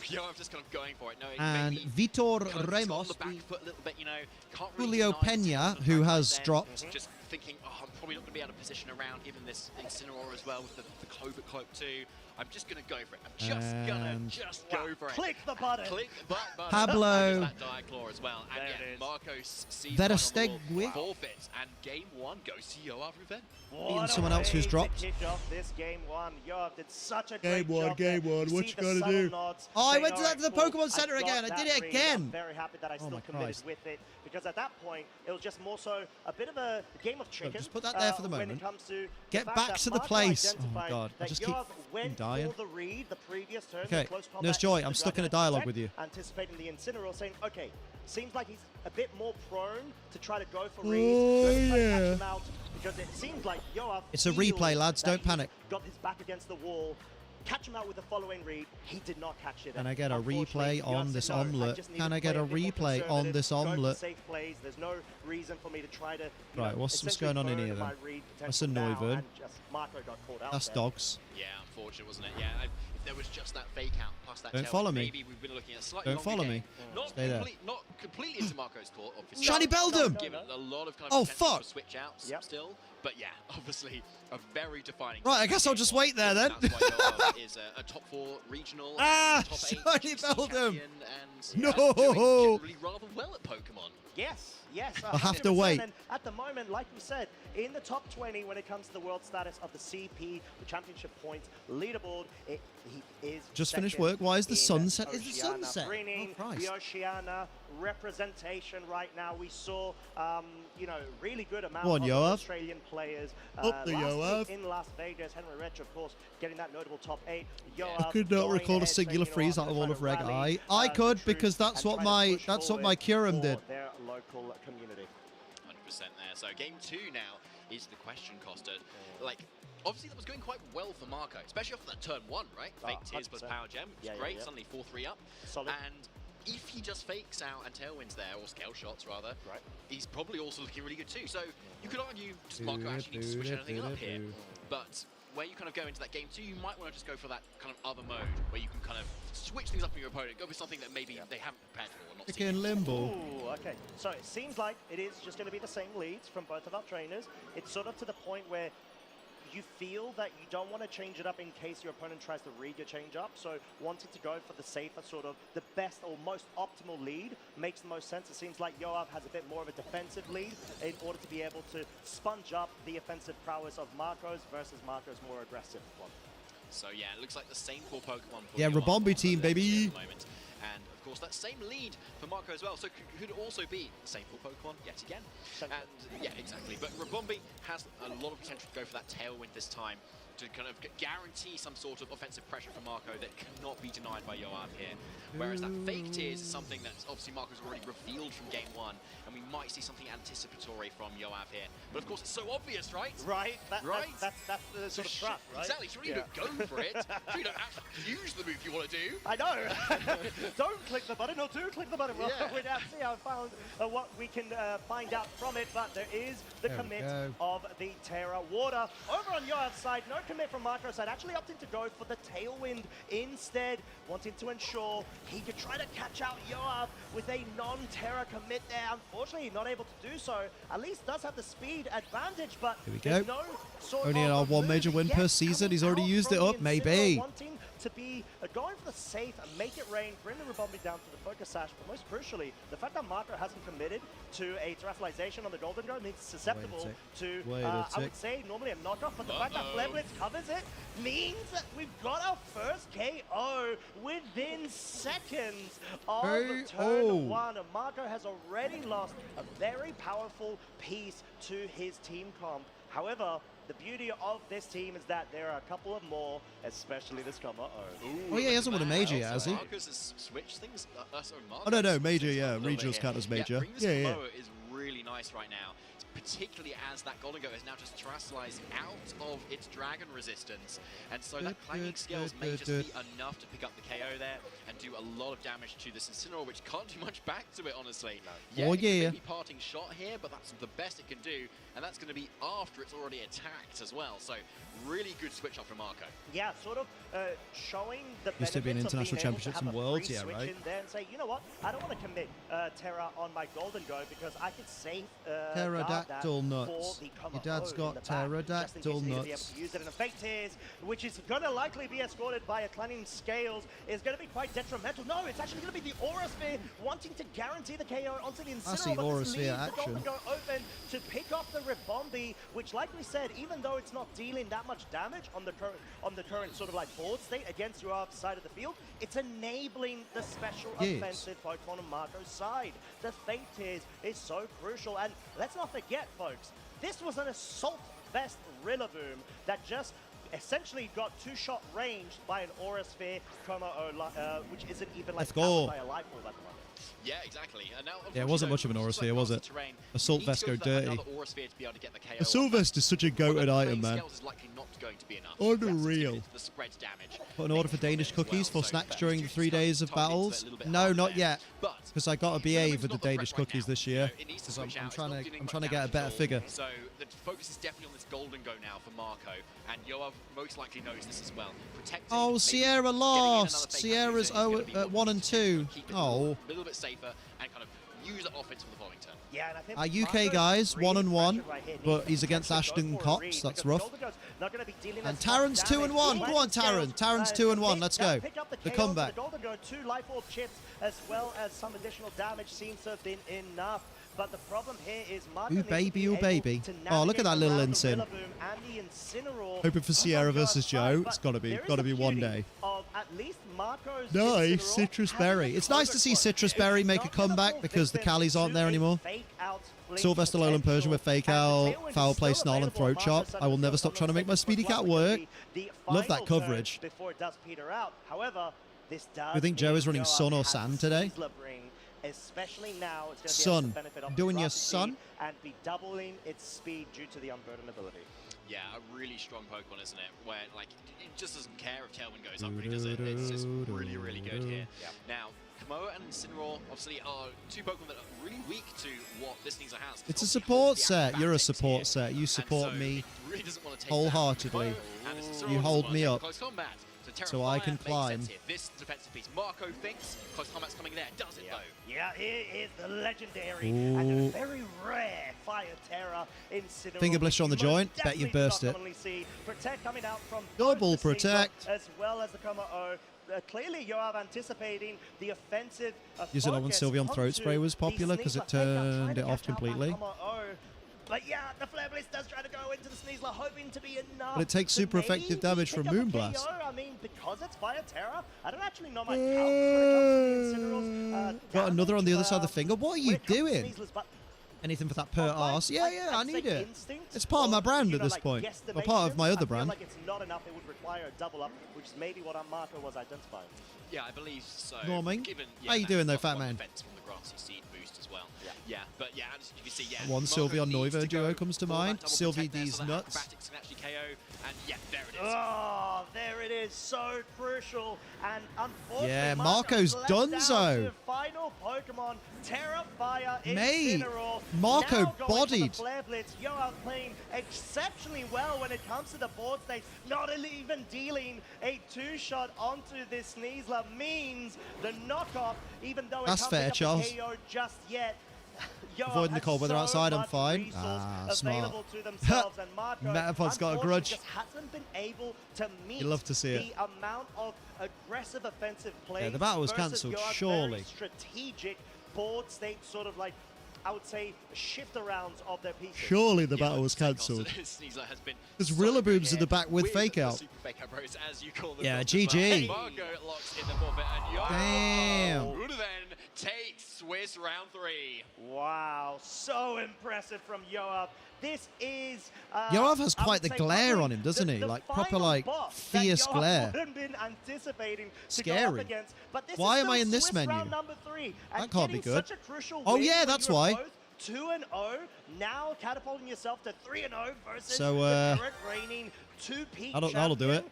Yo, I'm just kind of going for it. No, it and made me Vitor kind of just got on Ramos, the back the foot a little bit, you know, can't really Julio deny the Peña, technical who back has then. dropped. Just thinking, oh, I'm probably not going to be able to position around given this Incineroar as well with the Covert Cloak too. I'm just going to go for it. I'm just going to go for it. Click the button. Click the button. Pablo that Diaclaw as well. And There yeah, it is. Marcos sees Verostegui. forfeits, and game 1 goes to Yoav Ruven. Beating What a someone else way who's to dropped. kick off this game 1. Yoav did such a Game great one, job game there. one. You What see you the gotta subtle do? nods, Oh, I saying, went to "Alright, the cool, Pokemon Center I got again. I that did it read. again." I'm very happy that I still my committed Christ. with it because at that point it was just more so a bit of a game of chicken. just put that there for the when moment. it comes to Get the fact back that to the Marco place. Oh, identified God, I that just keep Yoav went dying. for the read the previous turn. Okay, the close combat Nurse Joy, into I'm the stuck in a Dragonite dialogue check, with you. Anticipating the Incineroar, saying, okay, seems like he's a bit more prone to try to go for Oh, reads. Let's try to yeah. catch him out because it seems like Yoav It's a feels replay, lads, that don't he's panic. Got his back against the wall. Catch him out with the following read. He did not catch it. Can I get a Unfortunately, replay on Yoav this said, "No, omelet? just need Can to I get play a bit more replay on conservative, this go for omelet?" safe plays. There's no reason for me to try to Right, what's essentially going on in burn here my then? read That's a potential now, Noivern. and just Marco got caught out That's there. dogs. Yeah, unfortunate, wasn't it? Yeah, if there was just that fake out plus that Don't tail, follow me. maybe we've been looking at a slightly Don't longer follow me. game. Not, Stay there. not completely into Marco's court, obviously. Shiny Beldum! Given a lot of kind Oh, of potential fuck. for switch outs still. But yeah, obviously a very defining. Right, I guess I'll just wait there then. That's why Yoav is a top 4 regional, Ah, top 8 Shiny GC Beldum. champion, and No. doing generally rather well at Pokemon. Yes, yes. I have to wait. And at the moment, like we said, in the top 20 when it comes to the world status of the CP, the championship points leaderboard, he is just second finished work. Why is the in sunset? Is the Oceania, sunset? bringing Oh, Christ. the Oceania representation right now. We saw, you know, really good amount Go on, of Yoav. Australian players. Up the last Yoav. week in Las Vegas, Henry Rich, of course, getting that notable top 8. I Yoav could not going record a ahead, singular saying, freeze you out know of what, all of I'm Reg gonna I. rally, I the could troops because that's and what try to my push my Kyurem forward did. for their local community. 100% there. So game 2 now is the question, Costa. Like, obviously that was going quite well for Marco, especially after that turn 1, right? Fake Tears plus 100%. Power Gem, which is great. Suddenly 4-3 up. Solid. And if he just fakes out and tailwinds there, or scale shots rather, he's probably also looking really good too. So you could argue, does Marco actually need to switch anything up here? But where you kind of go into that game 2, you might want to just go for that kind of other mode, where you can kind of switch things up in your opponent, go for something that maybe they haven't prepared for or not seen. Again, limbo. Ooh, okay. So it seems like it is just going to be the same leads from both of our trainers. It's sort of to the point where you feel that you don't want to change it up in case your opponent tries to read your change up. So wanting to go for the safer, sort of the best or most optimal lead makes the most sense. It seems like Yoav has a bit more of a defensive lead in order to be able to sponge up the offensive prowess of Marco's versus Marco's more aggressive one. So yeah, it looks like the same 4 Pokemon. For Yeah, Yoav Rabombi on team, the left baby. at the moment. And of course, that same lead for Marco as well. So could also be the same 4 Pokemon yet again. And yeah, exactly. But Rabombi has a lot of potential to go for that tailwind this time, to kind of guarantee some sort of offensive pressure for Marco that cannot be denied by Yoav here. Whereas that fake tears is something that obviously Marco's already revealed from game 1, and we might see something anticipatory from Yoav here. But of course, it's so obvious, right? Right. Right. That's the sort of trap, right? Exactly. Sure, you don't go for it. Sure, you don't actually use the move you want to do. I know. Don't click the button, or do click the button. Well, we'd have to see how found what we can find out from it. But there is the commit of the Terra Water. Over on Yoav's side, no commit from Marco's side. Actually opting to go for the Tailwind instead, wanting to ensure he could try to catch out Yoav with a non-Terra commit there. Unfortunately, not able to do so. At least does have the speed advantage, but Here we there's go. no sort Only of our one move major win yet per season. He's already coming used out it from up, the maybe. Incineroar, wanting to be going for the safe and make it rain, bring the Rabombi down to the focus sash, but most crucially, the fact that Marco hasn't committed to a terrestrialization on the Golden Go means it's susceptible to, I would say, normally a knockoff, but the fact that Flare Blitz covers it means that we've got our first KO within seconds of turn 1. And Marco has already lost a very powerful piece to his team comp. However, the beauty of this team is that there are a couple of more, especially this comer. Oh yeah, he hasn't won a major yet, has he? Marcus has switched things. Oh no, major, yeah. Regionals count as major. Yeah, is really nice right now, particularly as that Golden Goat is now just terrestrialized out of its dragon resistance, and so that clanging scales may just be enough to pick up the KO there and do a lot of damage to this Incineroar, which can't do much back to it, honestly. Yeah, it can be parting shot here, but that's the best it can do, and that's going to be after it's already attacked as well. So really good switch up from Marco. Yeah, sort of showing the Used to be in benefits of international being able to championships have and a worlds, free yeah, switch right? in there and say, you know what, I don't want to commit Terra on my Golden Go because I could save Pterodactyl nuts. Your dad's got pterodactyl nuts. Use it in a fake tears, which is going to likely be escorted by a clanging scales, is going to be quite detrimental. No, it's actually going to be the Aura Sphere wanting to guarantee the KO onto the Incineroar. I see Aura Sphere The action. Golden Go open to pick off the Rabombi, which, like we said, even though it's not dealing that much damage on the current sort of like board state against your side of the field, it's enabling the special offensive Pokemon on Marco's side. The Fate Tears is so crucial, and let's not forget, folks, this was an Assault Vest Rillaboom that just essentially got two-shot ranged by an Aura Sphere, which isn't even like powered by a Life Orb at the moment. Yeah, exactly. Now, yeah, it wasn't much of an Aura Sphere, was it? Assault Vest go dirty. Assault Vest is such a goated item, man. Unreal. Put an order for Danish cookies for snacks during the 3 days of battles? No, not yet. Because I got a BA for the Danish cookies this year. Because I'm trying to get a better figure. So the focus is definitely on this Golden Go now for Marco, and Yoav most likely knows this as well. Oh, Sierra lost. Sierra's 1 and 2. Oh. A little bit safer and kind of use that offense for the following turn. Yeah, and I think Our UK guys 1 and 1, but he's against Ashton Cox. That's rough. And Taran's 2 and 1. Go on, Taran. Taran's 2 and 1. Let's go. The comeback. The Golden Go, 2 Life Orb chips, as well as some additional damage seems to have been enough. But the problem here is Marco Ooh, needs to baby, be ooh, able baby. to Oh, look at that little navigate around Ensign. the Rillaboom and the Incineroar. Hoping for Sierra versus Joe. It's gotta be one day. Of at least Marco's Nice, Incineroar Citrus having Berry. a It's nice to see overclock. Citrus Berry make a comeback because the Callies aren't there anymore. Sylvester Lowland Persian with Fake Out, Foul Play, Snarl, and Throat Chop. I will never stop trying to make my Speedy Cat work. Love that coverage. Before it does peter out. However, this does. Do you think Joe is running Sun or Sand today? Especially now, it's Sun. going to be able to benefit off Doing the your grass Sun? speed and be doubling its speed due to the Unburden ability. Yeah, a really strong Pokemon, isn't it? Where, like, it just doesn't care if Tailwind goes up, really, does it? It's just really, really good here. Yeah. Now, Komoa and Incineroar, obviously, are two Pokemon that are really weak to what this Sneasler has. It's a support set. You're a support set. You support me Really doesn't want to take wholeheartedly. You hold me up so I can climb. This defensive piece, Marco thinks close combat's coming there. Does it though? Yeah, here is the legendary Ooh. and a very rare Fire Terror Incineroar. Finger blister on the You joint. most Bet you definitely do burst not it. commonly see. Protect coming out from Double both the Sneasler protect. as well as the Komo-O. Clearly, you are anticipating the offensive. Using it when focus Sylveon Throat onto Spray was the popular because it Sneasler. Fake Out trying turned to it off catch out that completely. Komo-O. But yeah, the Flare Blitz does try to go into the Sneasler, hoping to be enough. But it takes to super effective maybe damage pick from up a Moonblast. KO. I mean, because it's Fire Terror, I don't actually know my counts when it comes to the Incineroar's Got another on the other side of the finger. What are you when it comes to doing? Sneaslers, but Anything for that per arse? Yeah, I I'd need say it. instinct It's part of my or, brand you at know, this like point. Or part of my guesstimations. other I brand. feel like it's not enough. It would require a double up, which is maybe what our Marco was identifying. Yeah, I believe so. Norming. Given, How you doing though, +1 fat man? defense from the grassy seed boost as well. Yeah, but yeah, as you can see, yeah. One Marco Sylveon needs Noivo to duo go comes to for that mind. double Sylvie protect there D's so that nuts. acrobatics can actually KO, and yeah, there it is. Oh, there it is. So crucial. And unfortunately, Yeah, Marco's Marco's left donezo. down to final Pokemon, Terrafire Mate, Incineroar. Marco Now going bodied. for the Flare Blitz. Yoav playing exceptionally well when it comes to the board state. Not even dealing a two-shot onto this Sneasler means the knockoff, even though That's it fair, can't Charles. pick up a KO just yet. Yoav Avoiding the has cold weather so outside, I'm much fine. resource Ah, smart. available to themselves, and Marco, Metapod's got a unfortunately, grudge. just hasn't been able to meet You love to see it. the amount of aggressive offensive plays. Yeah, the battle was versus cancelled, Yoav's surely. very strategic board state sort of like, I would say, shift arounds of their pieces. Surely the battle was cancelled. Sneasler has been There's Rillaboom's in the back with Fake the Out. Super Fake Out Bros, as you call them. Yeah, as GG. well. Marco locks in the forfeit, and Yoav Damn. would then take Swiss round 3. Wow, so impressive from Yoav. This is Yoav has I quite would the say glare probably on him, doesn't he? the Like proper final like boss that fierce Yoav glare. wouldn't been anticipating to go Scary. up against. But this Why is am I still in this Swiss menu? round number 3, and That can't be getting good. Such a crucial Oh win yeah, when that's you're why. both 2-0, now catapulting yourself to 3-0 versus So, the current reigning two-peat that'll do it.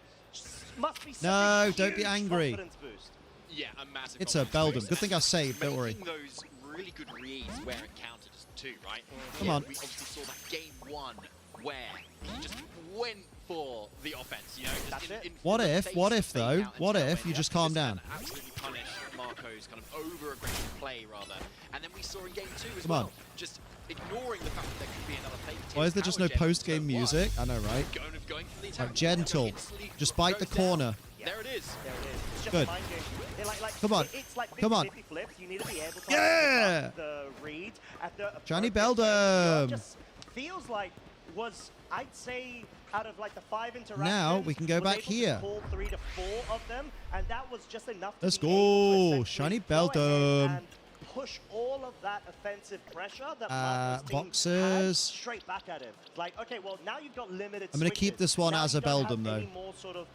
Must be such No, a don't be huge angry. confidence boost. Yeah, a massive It's a confidence Beldum. boost, Good thing I saved, don't worry. making those really good reads where it counted too, right? Come Yeah, on. We obviously saw that game 1 where he just went for the offense, you know? Just in What the if? face What of if Fake though? Out and What Tailwind, if you just calm down? and absolutely punish Marco's kind of over-aggressive play, rather. And then we saw in game 2 as Come well, on. just ignoring the fact that there could be another Fake Out. Why is there just no post-game music? I know, right? Going for the attack. Like, gentle. Just bite the Goes down. corner. There it is. There it is. It's just Good. a mind game. They're like, Come on. It's like Come on. 50-50 flips. You need to be able to Yeah. pick up the read at the Johnny appropriate Beldum. time. It just feels like was, I'd say, out of like the 5 interactions. Now we can go was back able to here. Pull 3 to 4 of them, and that was just enough. Let's to be able to go. essentially Shiny go ahead Beldum. and push all of that offensive pressure that Marco's team boxes. had straight back at him. Like, okay, well now you've got limited. I'm gonna keep switches. this one Now as you a don't have Beldum, though. any more sort of,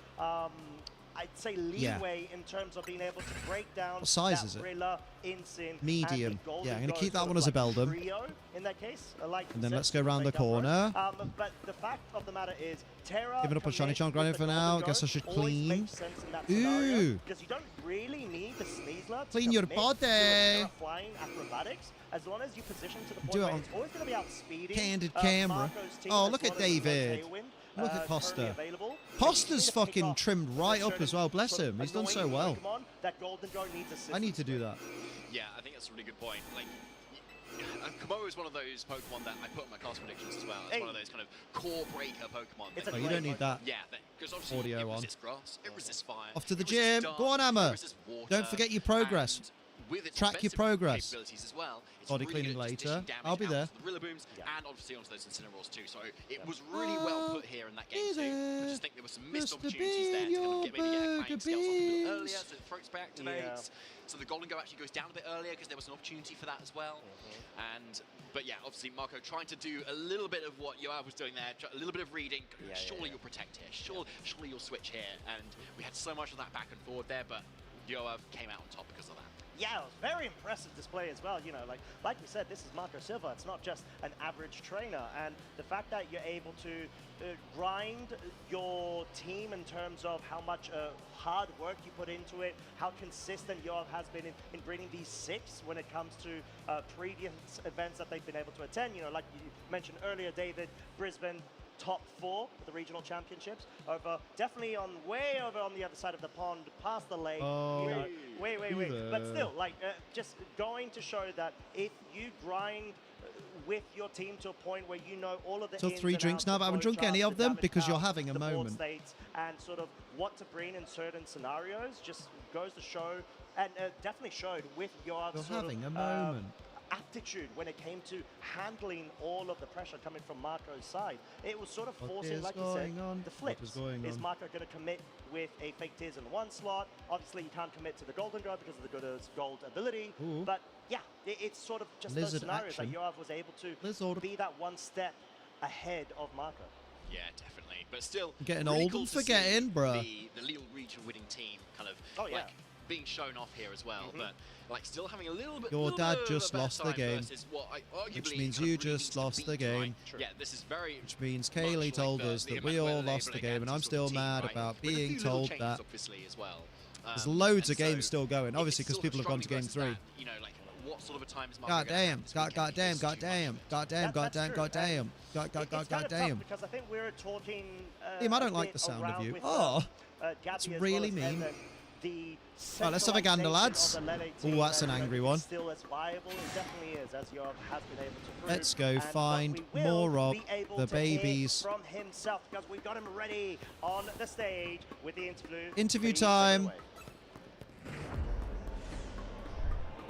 I'd say Yeah. leeway in terms of being able to break down. What size that is it? Rilla, Incin, Medium. and the Golden Yeah, I'm gonna Go keep that sort one of as a like Beldum. trio in that case. Like And then you let's said, go round the Fake Out Bros. corner. But the fact of the matter is, Terra Giving up on Shiny commit Charm, grinding with the for now. Golden Guess I Go should always clean. makes sense in that scenario, Ooh. because you don't really need the Sneasler to Clean your commit body. to a Terra flying acrobatics. As long as you position to the point Do it where on it's always going to be outspeeding candid camera. Marco's team, Oh, as look well at as the David. Tailwind, Look at currently Costa. available. Costa's And you need to pick fucking up trimmed right up certain as well. Bless sort of him. He's done so annoying well. Pokemon that Golden Go needs assistance I need to do that. Yeah, I think that's a really good point. Like, Komodo is one of those Pokemon that I put in my cast predictions as well. It's one of those kind of core breaker Pokemon. It's that a Oh, you don't need that. Yeah, because obviously audio it on. resists grass, it resists fire. Off to the it resists gym. dark, Go on, Hammer. it resists water, Don't forget your progress. and with its Track your offensive progress. capabilities as well, it's Body really cleaning good at just later. dishing damage I'll be out there. to the Rillabooms and obviously onto those Incineroars too. So it was really well put here in that game too. I just think there were some missed opportunities there to kind of maybe get a clank scales off a little earlier, so the throat spray activates. So the Golden Go actually goes down a bit earlier because there was an opportunity for that as well. But yeah, obviously Marco trying to do a little bit of what Yoav was doing there, a little bit of reading. Surely you'll protect here. Surely you'll switch here. And we had so much of that back and forward there, but Yoav came out on top because of that. Yeah, it was very impressive display as well. You know, like we said, this is Marco Silva. It's not just an average trainer, and the fact that you're able to grind your team in terms of how much hard work you put into it, how consistent Yoav has been in bringing these 6 when it comes to previous events that they've been able to attend. You know, like you mentioned earlier, David, Brisbane. Top 4 of the regional championships, definitely way over on the other side of the pond, past the lake. Oh, you know, way. But still, just going to show that if you grind with your team to a point where you know all of the So 3 drinks now, but I haven't drunk any of them because you're having a moment. States and sort of what to bring in certain scenarios just goes to show, and definitely showed with your aptitude when it came to handling all of the pressure coming from Marco's side. It was sort of forcing, like you said, the flips. Is Marco going to commit with a fake tears in one slot? Obviously, you can't commit to the golden go because of the good gold ability. But yeah, it's sort of just those scenarios that Yoav was able to be that one step ahead of Marco. Yeah, definitely. But still, I'm getting really old cool and to see forgetting, bruh. The Lille region winning team kind of like being shown off here as well, but like still having a little bit. Your dad just lost the game, which means you just lost the game. Yeah, this is very. Which means Kaylee told us that we all lost the game, and I'm still mad about being told that. Obviously, as well. There's loads of games still going, obviously, because people have gone to game 3. You know, like what sort of a time is God damn! God damn! Because I think we were talking. Liam, I don't like the sound of you. It's really mean. Right, let's have a gander, lads. Oh, that's an angry one. Still as viable, it definitely is, as Yoav has been able to prove. Let's go find more of the babies. From himself, because we've got him ready on the stage with the interview. Interview time.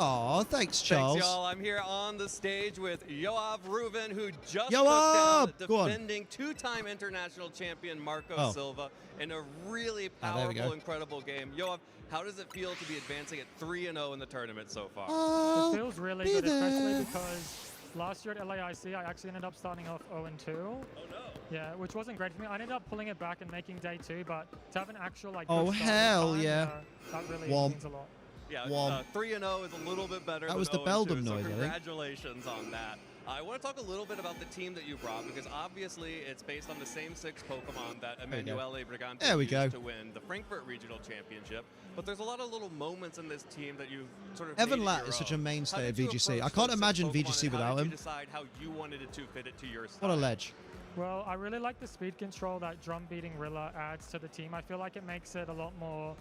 Oh, thanks, Charles. Thanks, y'all. I'm here on the stage with Yoav Reuven, who just took down defending 2-time international champion Marco Silva in a really powerful, incredible game. Yoav, how does it feel to be advancing at 3-0 in the tournament so far? It feels really good, especially because last year at LAIC, I actually ended up starting off 0-2. Oh, no. Yeah, which wasn't great for me. I ended up pulling it back and making day 2, but to have an actual, like, oh, hell yeah. That really means a lot. Yeah, 3-0 is a little bit better. That was the Beldam noise, I think. Congratulations on that. I want to talk a little bit about the team that you brought, because obviously it's based on the same 6 Pokemon that Emanuele Brigante used to win the Frankfurt Regional Championship. But there's a lot of little moments in this team that you sort of Evan Latt is such a mainstay of VGC. I can't imagine VGC without him. How did you decide how you wanted it to fit it to your style? What a ledge. Well, I really like the speed control that drum beating Rilla adds to the team. I feel like it makes it a lot more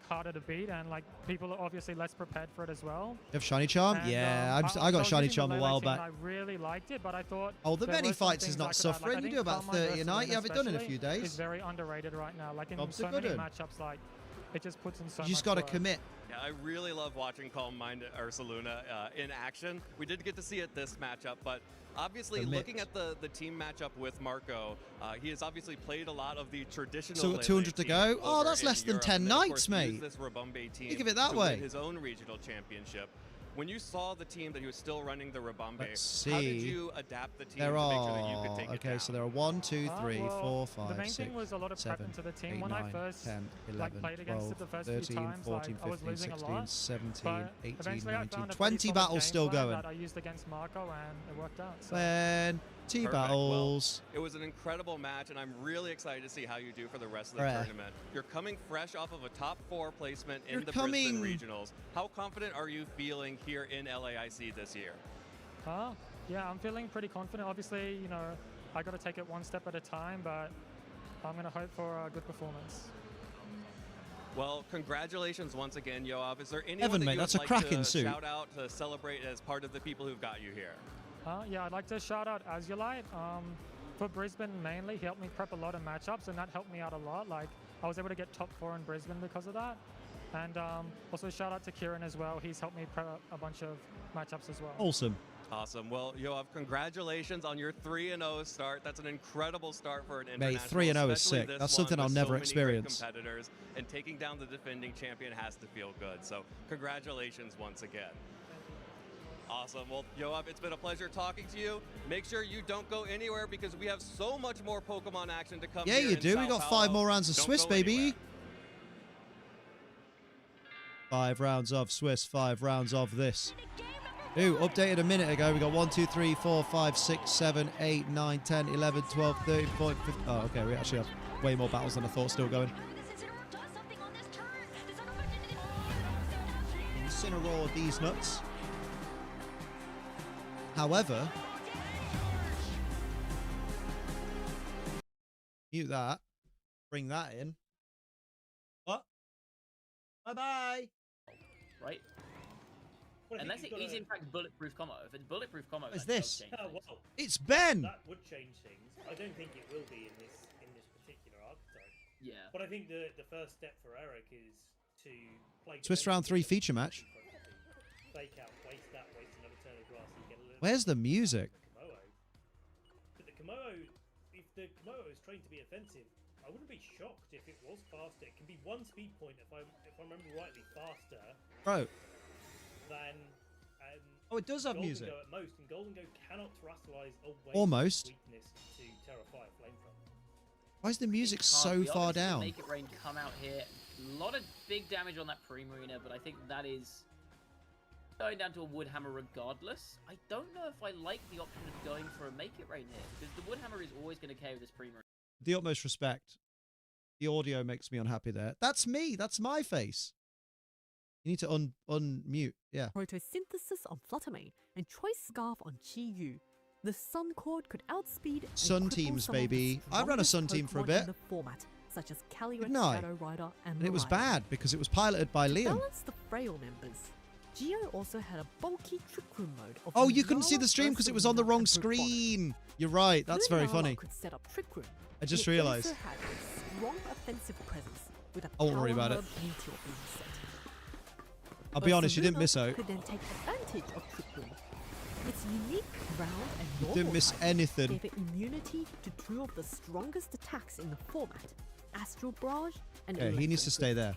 harder to beat, and people are obviously less prepared for it as well. You have Shiny Charm? And, yeah, I got Shiny Charm a while back. I really liked it, but I thought the many fights is not suffering. You do about 30 a night. You have it done in a few days. It's very underrated right now. Like in so many matchups, it just puts in so much. You just got to commit. Yeah, I really love watching Calm Mind Ursaluna in action. We did get to see it this matchup, but obviously looking at the team matchup with Marco, he has obviously played a lot of the traditional. So 200 to go. Oh, that's less than 10 nights, mate. This Rabumbe team think of it that way. His own regional championship. When you saw the team that he was still running the Rabumbe, how did you adapt the team to make sure that you could take it down? So there are 1, 2, 3, 4, 5, the main 6, thing was a lot of 7, prep into the team. 8, When 9, I first 10, 11, played against it the first 13, few times, 14, I was 15, losing 16, a lot. 17, 18, eventually 19, I found a 20 battles still going. that I used against Marco, and it worked out. So. Perfect. battles. Well, it was an incredible match, and I'm really excited to see how you do for the rest of the tournament. You're coming fresh off of a top 4 placement in the Brisbane Regionals. How confident are you feeling here in LAIC this year? Yeah, I'm feeling pretty confident. Obviously, I got to take it one step at a time, but I'm going to hope for a good performance. Well, congratulations once again, Yoav. Is there anyone Evan, that mate, you that's would a like cracking to suit. shout out to celebrate as part of the people who've got you here? Yeah, I'd like to shout out Azulite. For Brisbane mainly, he helped me prep a lot of matchups, and that helped me out a lot. I was able to get top 4 in Brisbane because of that. And also shout out to Kieran as well. He's helped me prep a bunch of matchups as well. Awesome. Awesome. Well, Yoav, congratulations on your 3-0 start. That's an incredible start for an international. Mate, 3-0 is sick. That's something I'll never experience. Competitors, and taking down the defending champion has to feel good. So congratulations once again. Awesome. Well, Yoav, it's been a pleasure talking to you. Make sure you don't go anywhere because we have so much more Pokemon action to come. Yeah, you do. We got 5 more rounds of Swiss, baby. 5 rounds of Swiss, 5 rounds of this. Ooh, updated a minute ago. We got 1, 2, 3, 4, 5, 6, 7, 8, 9, 10, 11, 12, 13, 14, 15. Oh, okay. We actually have way more battles than I thought still going. Incineroar these nuts. However, mute that. Bring that in. What? Bye-bye. Right? Unless it is in fact bulletproof combo. If it's bulletproof combo, What is that this? does change things. It's Ben. That would change things. I don't think it will be in this particular archetype. Yeah. But I think the first step for Eric is to play Swiss round 3 feature match. fake out, waste that, waste another turn of grass, and get a little. Where's the music? But the Komodo, if the Komodo is trained to be offensive, I wouldn't be shocked if it was faster. It can be 1 speed point if I remember rightly, faster. Bro. Than Oh, it does have Golden music. Go at most, and Golden Go cannot thrustalize away Almost. from weakness to Terrafire Flamethrower. Why is the music so Can't be far honest, down? Make it rain come out here. A lot of big damage on that pre-marina, but I think that is going down to a Woodhammer regardless. I don't know if I like the option of going for a make it rain here, because the Woodhammer is always going to KO this pre-marina. The utmost respect. The audio makes me unhappy there. That's me. That's my face. You need to unmute. Yeah. Photosynthesis on Fluttermane and Choice Scarf on Chi-Yu. The Sun Cord could outspeed and Sun cripple teams, some of the baby. I ran a strongest Sun team for a Pokemon bit. in the format, such as Calyrex, Didn't I? Shadow Rider, and And it was Miraidon. bad because it was piloted by To Liam. balance the frail members, Geo also had a bulky Trick Room mode. Of Oh, you couldn't see Lunala, the stream because it was on the Ursaluna, wrong and Brute Bonnet. screen. You're right. That's very Lunala funny. Could set up Trick Room. I just It realized. also had a strong offensive presence with a I won't worry Power about it. Herb Meteor being set. I'll be honest, you didn't Ursaluna miss out. Could then take advantage of Trick Room. Its unique round and You normal didn't miss type anything. gave it immunity to 2 of the strongest attacks in the format, Astral Barrage and Yeah, he needs to stay there.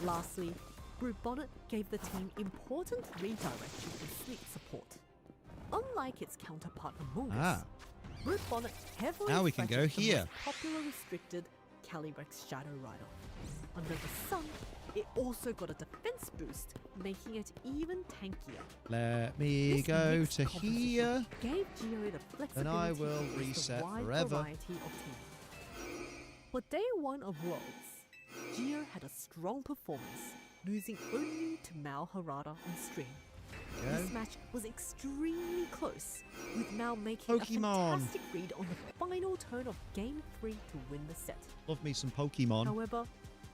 Lastly, Brute Bonnet gave the team important redirection and sleep support. Unlike its counterpart Among Us, Brute Bonnet heavily Now we can go threatened the here. most popular restricted Calyrex Shadow Rider. Under the sun, it also got a defense boost, making it even tankier. Let me This go mixed to composition here. Gave Geo the flexibility And I will to use the reset wide forever. variety of teams. For day 1 of Worlds, Geo had a strong performance, losing only to Mao Harada on stream. Yeah. This match was extremely close, with Mao making Pokemon. a fantastic read on the final turn of Game 3 to win the set. Love me some Pokemon. However,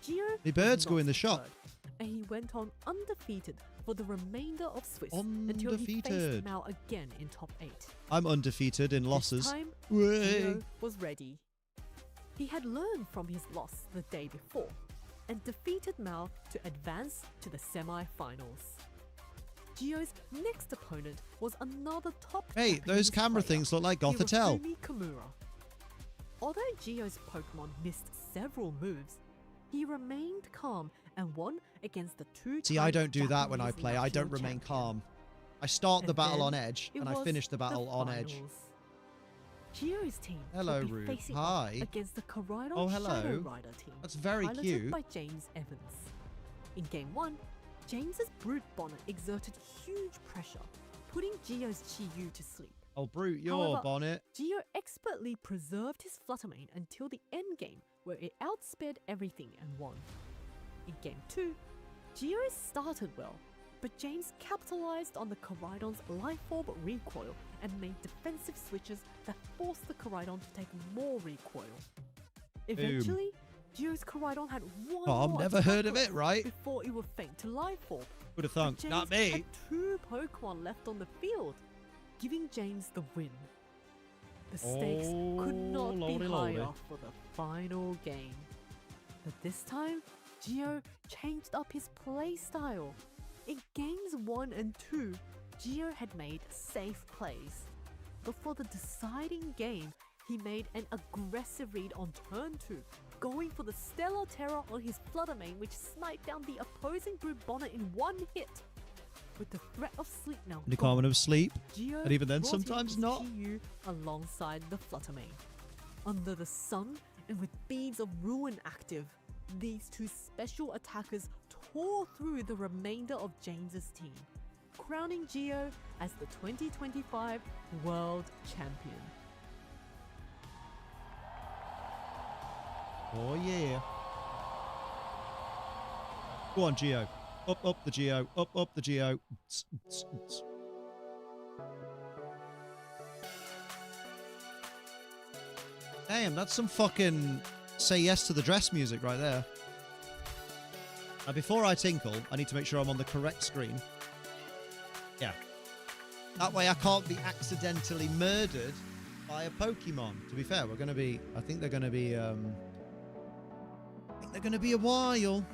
Geo The was birds go not in the shop. deterred, and he went on undefeated for the remainder of Swiss until he faced Undefeated. Mao again in top 8. I'm undefeated in losses. This time, Way. Geo was ready. He had learned from his loss the day before and defeated Mao to advance to the semi-finals. Geo's next opponent was another top Hey, those Japanese camera player, things look like Gothitelle. Hirofumi Kimura. Although Geo's Pokemon missed several moves, he remained calm and won against the 2-time See, I don't do that when I Japanese play. I don't national remain champion. calm. I start the And battle on then edge, it and I was finish the battle on edge. finals. Geo's team Hello, would be Rude. facing Hi. off against the Koraidon Oh, hello. Shadow Rider team. That's very piloted cute. by James Evans. In Game 1, James's Brute Bonnet exerted huge pressure, putting Geo's Chi-Yu to sleep. Oh, Brute, your However, bonnet. Geo expertly preserved his Fluttermane until the end game, where it outsped everything and won. In Game 2, Geo started well, but James capitalized on the Koraidon's Life Orb recoil and made defensive switches that forced the Koraidon to take more recoil. Eventually, Geo's Koraidon had one Oh, I've more never attack heard of it, left right? before it would faint to Life Orb. Would have But thunk. James Not me. had 2 Pokemon left on the field, giving James the win. The stakes could not be lordy, lordy. higher for the final game. But this time, Gio changed up his playstyle. In games 1 and 2, Gio had made safe plays. But for the deciding game, he made an aggressive read on turn 2, going for the Stellar Terror on his Flutter Mane, which sniped down the opposing Brute Bonnet in one hit. With the threat of sleep now The common of sleep, Gio and even then brought in sometimes his not. GU alongside the Flutter Mane. Under the sun and with Beads of Ruin active, these two special attackers tore through the remainder of James's team, crowning Gio as the 2025 World Champion. Oh yeah. Go on, Gio. Up the Gio. Up the Gio. Damn, that's some fucking say yes to the dress music right there. Now, before I tinkle, I need to make sure I'm on the correct screen. Yeah. That way I can't be accidentally murdered by a Pokemon. To be fair, we're going to be... I think they're going to be... I think they're going to be a while.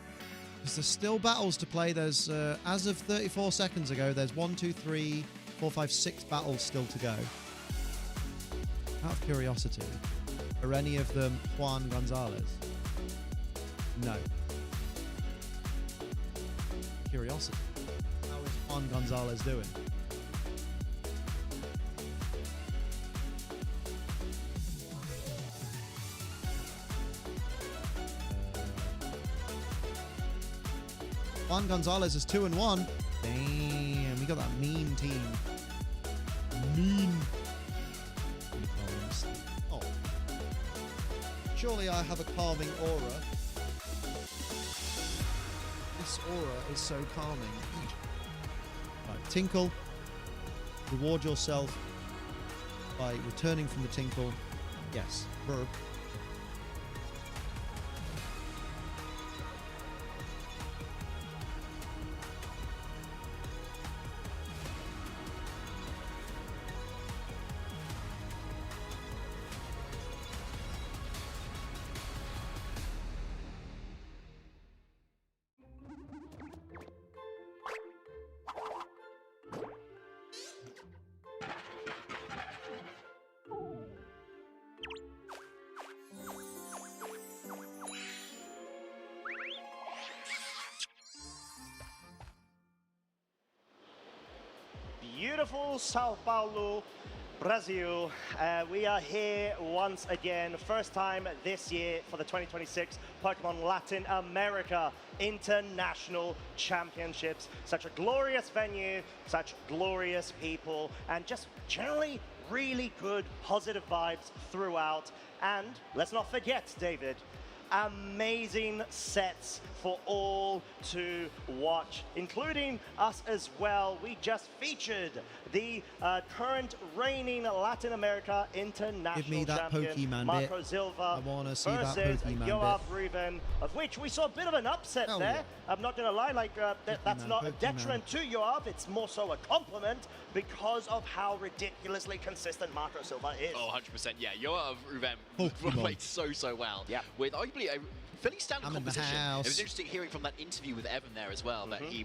Because there's still battles to play. There's, as of 34 seconds ago, there's 1, 2, 3, 4, 5, 6 battles still to go. Out of curiosity, are any of them Juan Gonzalez? No. Curiosity. How is Juan Gonzalez doing? Juan Gonzalez is 2-1. Damn, we got that mean team. Mean. Oh. Surely I have a calming aura. This aura is so calming. Right, tinkle. Reward yourself by returning from the tinkle. Yes, verb. Beautiful Sao Paulo, Brazil. We are here once again, first time this year for the 2026 Pokemon Latin America International Championships. Such a glorious venue, such glorious people, and just generally really good, positive vibes throughout. And let's not forget, David, amazing sets for all to watch, including us as well. We just featured the current reigning Latin America International Champion, Marco Silva, versus Yoav Ruben, of which we saw a bit of an upset there. Yeah. I'm not going to lie, like that's not a detriment to Yoav, it's more so a compliment because of how ridiculously consistent Marco Silva is. Oh, 100%, yeah. Yoav Ruben played so well. Yeah. With arguably a fairly standard composition. It was interesting hearing from that interview with Evan there as well, that he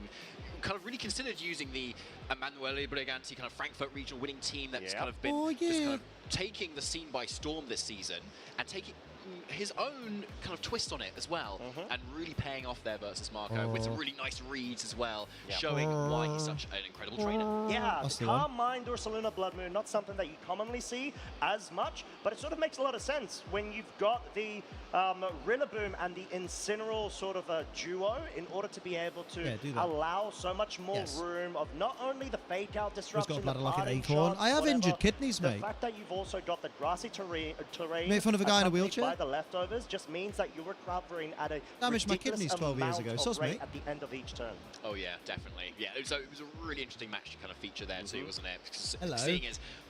kind of really considered using the Emanuele Briganti kind of Frankfurt regional winning team that's kind of been just kind of taking the scene by storm this season and taking his own kind of twist on it as well, and really paying off there versus Marco with some really nice reads as well, showing why he's such an incredible trainer. Yeah, the Calm Mind Ursaluna Blood Moon, not something that you commonly see as much, but it sort of makes a lot of sense when you've got the Rillaboom and the Incineroar sort of a duo in order to be able to allow so much more room of not only the fake out disruption, the Acorn. I have injured kidneys, mate. The fact that you've also got the grassy terrain made fun of a guy in a wheelchair. By the leftovers just means that you're recovering at a damaged my kidneys 12 years ago. So rate at the end of each turn. Oh yeah, definitely. Yeah, so it was a really interesting match to kind of feature there too, wasn't it? Hello. Seeing as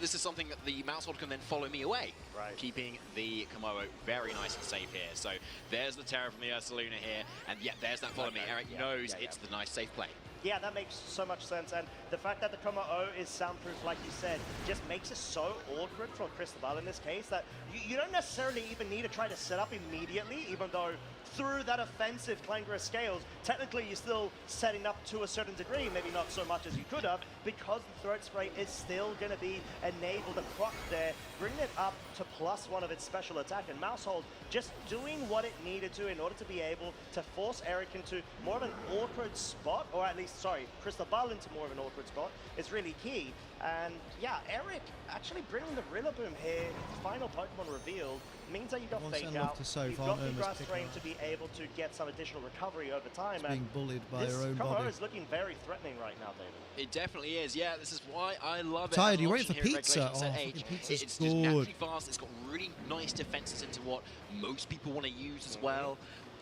this is something that the Mousehold can then follow me away, keeping the Komodo very nice and safe here. So there's the Terror from the Ursaluna here, and yeah, there's that follow me. Eric knows it's the nice safe play. Yeah, that makes so much sense, and the fact that the Komo-O is soundproof, like you said, just makes it so awkward for Cristobal in this case that you don't necessarily even need to try to set up immediately, even though through that offensive clangorous scales, technically you're still setting up to a certain degree, maybe not so much as you could have, because the throat spray is still going to be enabled to proc there, bring it up to +1 of its special attack, and Mousehold just doing what it needed to in order to be able to force Eric into more of an awkward spot, or at least, sorry, Cristobal into more of an awkward spot is really key. And yeah, Eric actually bringing the Rillaboom here, final Pokemon revealed, means that you got Fake Out, you've got the Grass Drain to be able to get some additional recovery over time. Being bullied by her own This body. is looking very threatening right now, David. It definitely is, yeah. This is why I love it. Tired, as an you're waiting option for here in pizza. Regulation Oh, Set H. pizza's It's good. just naturally fast. It's got really nice defenses into what most people want to use as well.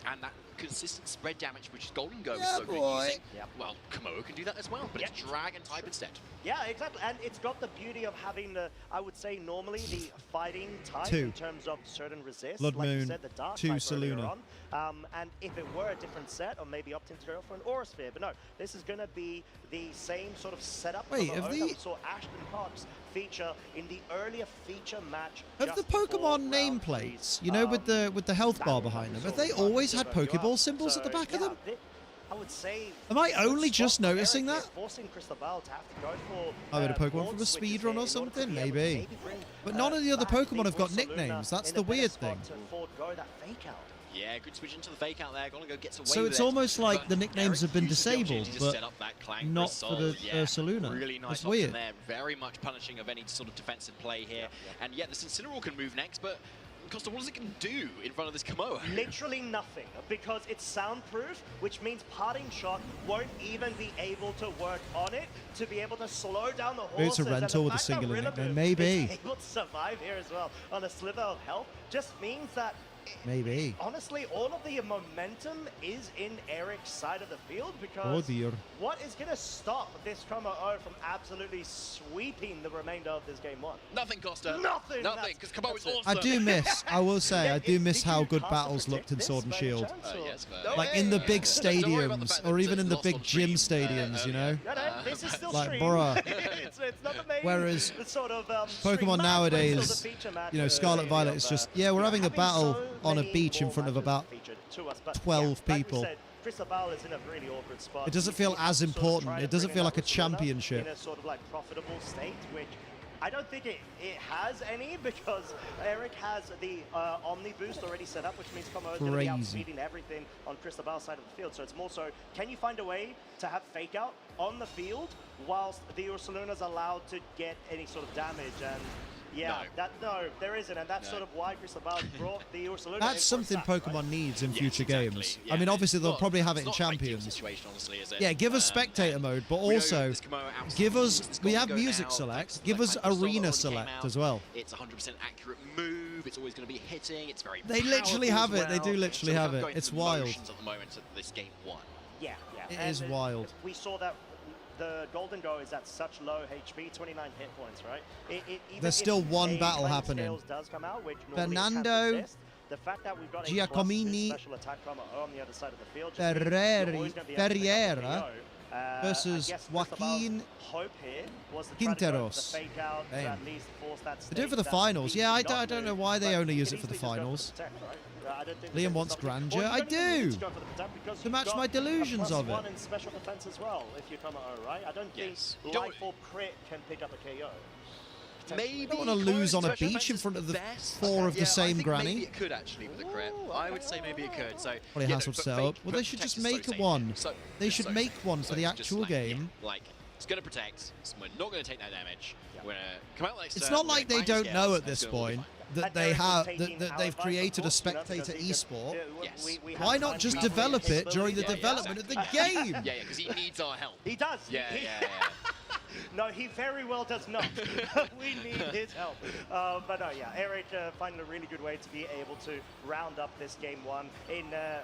And that consistent spread damage, which is Golden Go is so good using. Well, Komodo can do that as well, but it's Dragon type instead. Yeah, exactly. And it's got the beauty of having the, I would say, normally the fighting type 2. in terms of certain resists. Blood like you Moon, said, the dark 2 type earlier Saluna. on. And if it were a different set, or maybe opting to go for an Aura Sphere. But no, this is going to be the same sort of setup Wait, from have that the- we saw Ashton Cox feature in the earlier feature match. Have the Pokemon nameplates, you know, with the health bar behind them, have they always had Pokeball symbols at the back of them? I would say. Am I only just noticing that? Forcing Cristobal to have to go for. I mean, a Pokemon from a speedrun or something? Maybe. But none of the other Pokemon have got nicknames. That's the weird thing. Yeah, good switch into the Fake Out there. Golden Go gets away So with it's it, almost like but the nicknames have been Eric uses the disabled, opportunity to but set up that Clang not for the yeah, Saluna. Really nice That's option weird. there. Very much punishing of any sort of defensive play here. And yeah, the Incineroar can move next, but Costa, what does it can do in front of this Komodo? Literally nothing, because it's soundproof, which means Parting Shot won't even be able to work on it to be able to slow down the Maybe it's horses. a rental with a singular nickname. Maybe. Able to survive here as well on a sliver of health just means that. Maybe. Honestly, all of the momentum is in Eric's side of the field, Oh because dear. what is going to stop this Komodo from absolutely sweeping the remainder of this game 1? Nothing, Costa. Nothing. Nothing, because Komodo is awesome. I do miss, I will say, I do miss how good battles looked in Sword and Shield. Yes, Like in the big stadiums, or even in the big gym stadiums, you know? This is still Like, streamed. bruh. It's not the main Whereas sort of, Pokemon stream match, but it's nowadays, still the feature match, you know, Scarlet Violet is just, yeah, we're having a battle on a beach in front of about featured to us, but 12 yeah, people. Like we said, Cristobal is in a really awkward spot. It doesn't You feel see as sort of important. trying It to doesn't bring feel it like a up with Saluna championship. in a sort of like profitable state, which I don't think it has any, because Eric has the Omni boost already set up, which means Komo is going to be Crazy. outspeeding everything on Cristobal's side of the field. So it's more so, can you find a way to have Fake Out on the field whilst the Ursaluna's is allowed to get any sort of damage? And yeah, there isn't, and that's sort of why Cristobal brought the Ursaluna. That's something Pokemon needs in future games. I mean, obviously they'll probably have it in Champions. Situation, honestly, is it? Yeah, give us spectator mode, but also give us, we have music select, give us arena select as well. It's 100% accurate move. It's always going to be hitting. It's very. They literally have powerful it. as They do well. literally So have we're it. going It's through wild. motions at the moment at this game 1. Yeah. It is wild. We saw that the Golden Go is at such low HP, 29 hit points, right? Even There's still if one a battle Flame happening. Scales does come out, which normally has Fernando resist, the fact that we've got a Giacomini plus 2 special attack from on the other side of the field just means you're always gonna be able to pick up a Ferreira KO. I versus guess Joaquin hope here was to try to go for the Quinteros. fake out to Damn. at least force that They do it for the state finals. that Yeah, I Phoebe don't not know move, why they but only you use can it for the easily just go finals. protect, right? I don't think Liam there's wants something- grandeur. Well, I you don't even need do. to go for the protect because To you've match got my delusions a of it. +1 in special defense as well if you come out right. I don't think life or crit can pick up a KO. Maybe You don't want to lose on a beach in front of the 4 of the same I granny. Maybe it could actually with the crit. I would say maybe it could. So Probably yeah, hassle no, to but set fake- up. Well, they but should protect just is so make safe. one. So, They yeah, should so make safe. one for So the just actual like, game. Yeah, like it's gonna protect. So we're not gonna take that damage. We're gonna come out like. It's not like they don't know at this point that they have that they've created a spectator esport. Yes. Why not just develop it during the development of the game? Yeah, because he needs our help. He does. Yeah. No, he very well does not. We need his help. But no, yeah, Eric finding a really good way to be able to round up this game 1 in a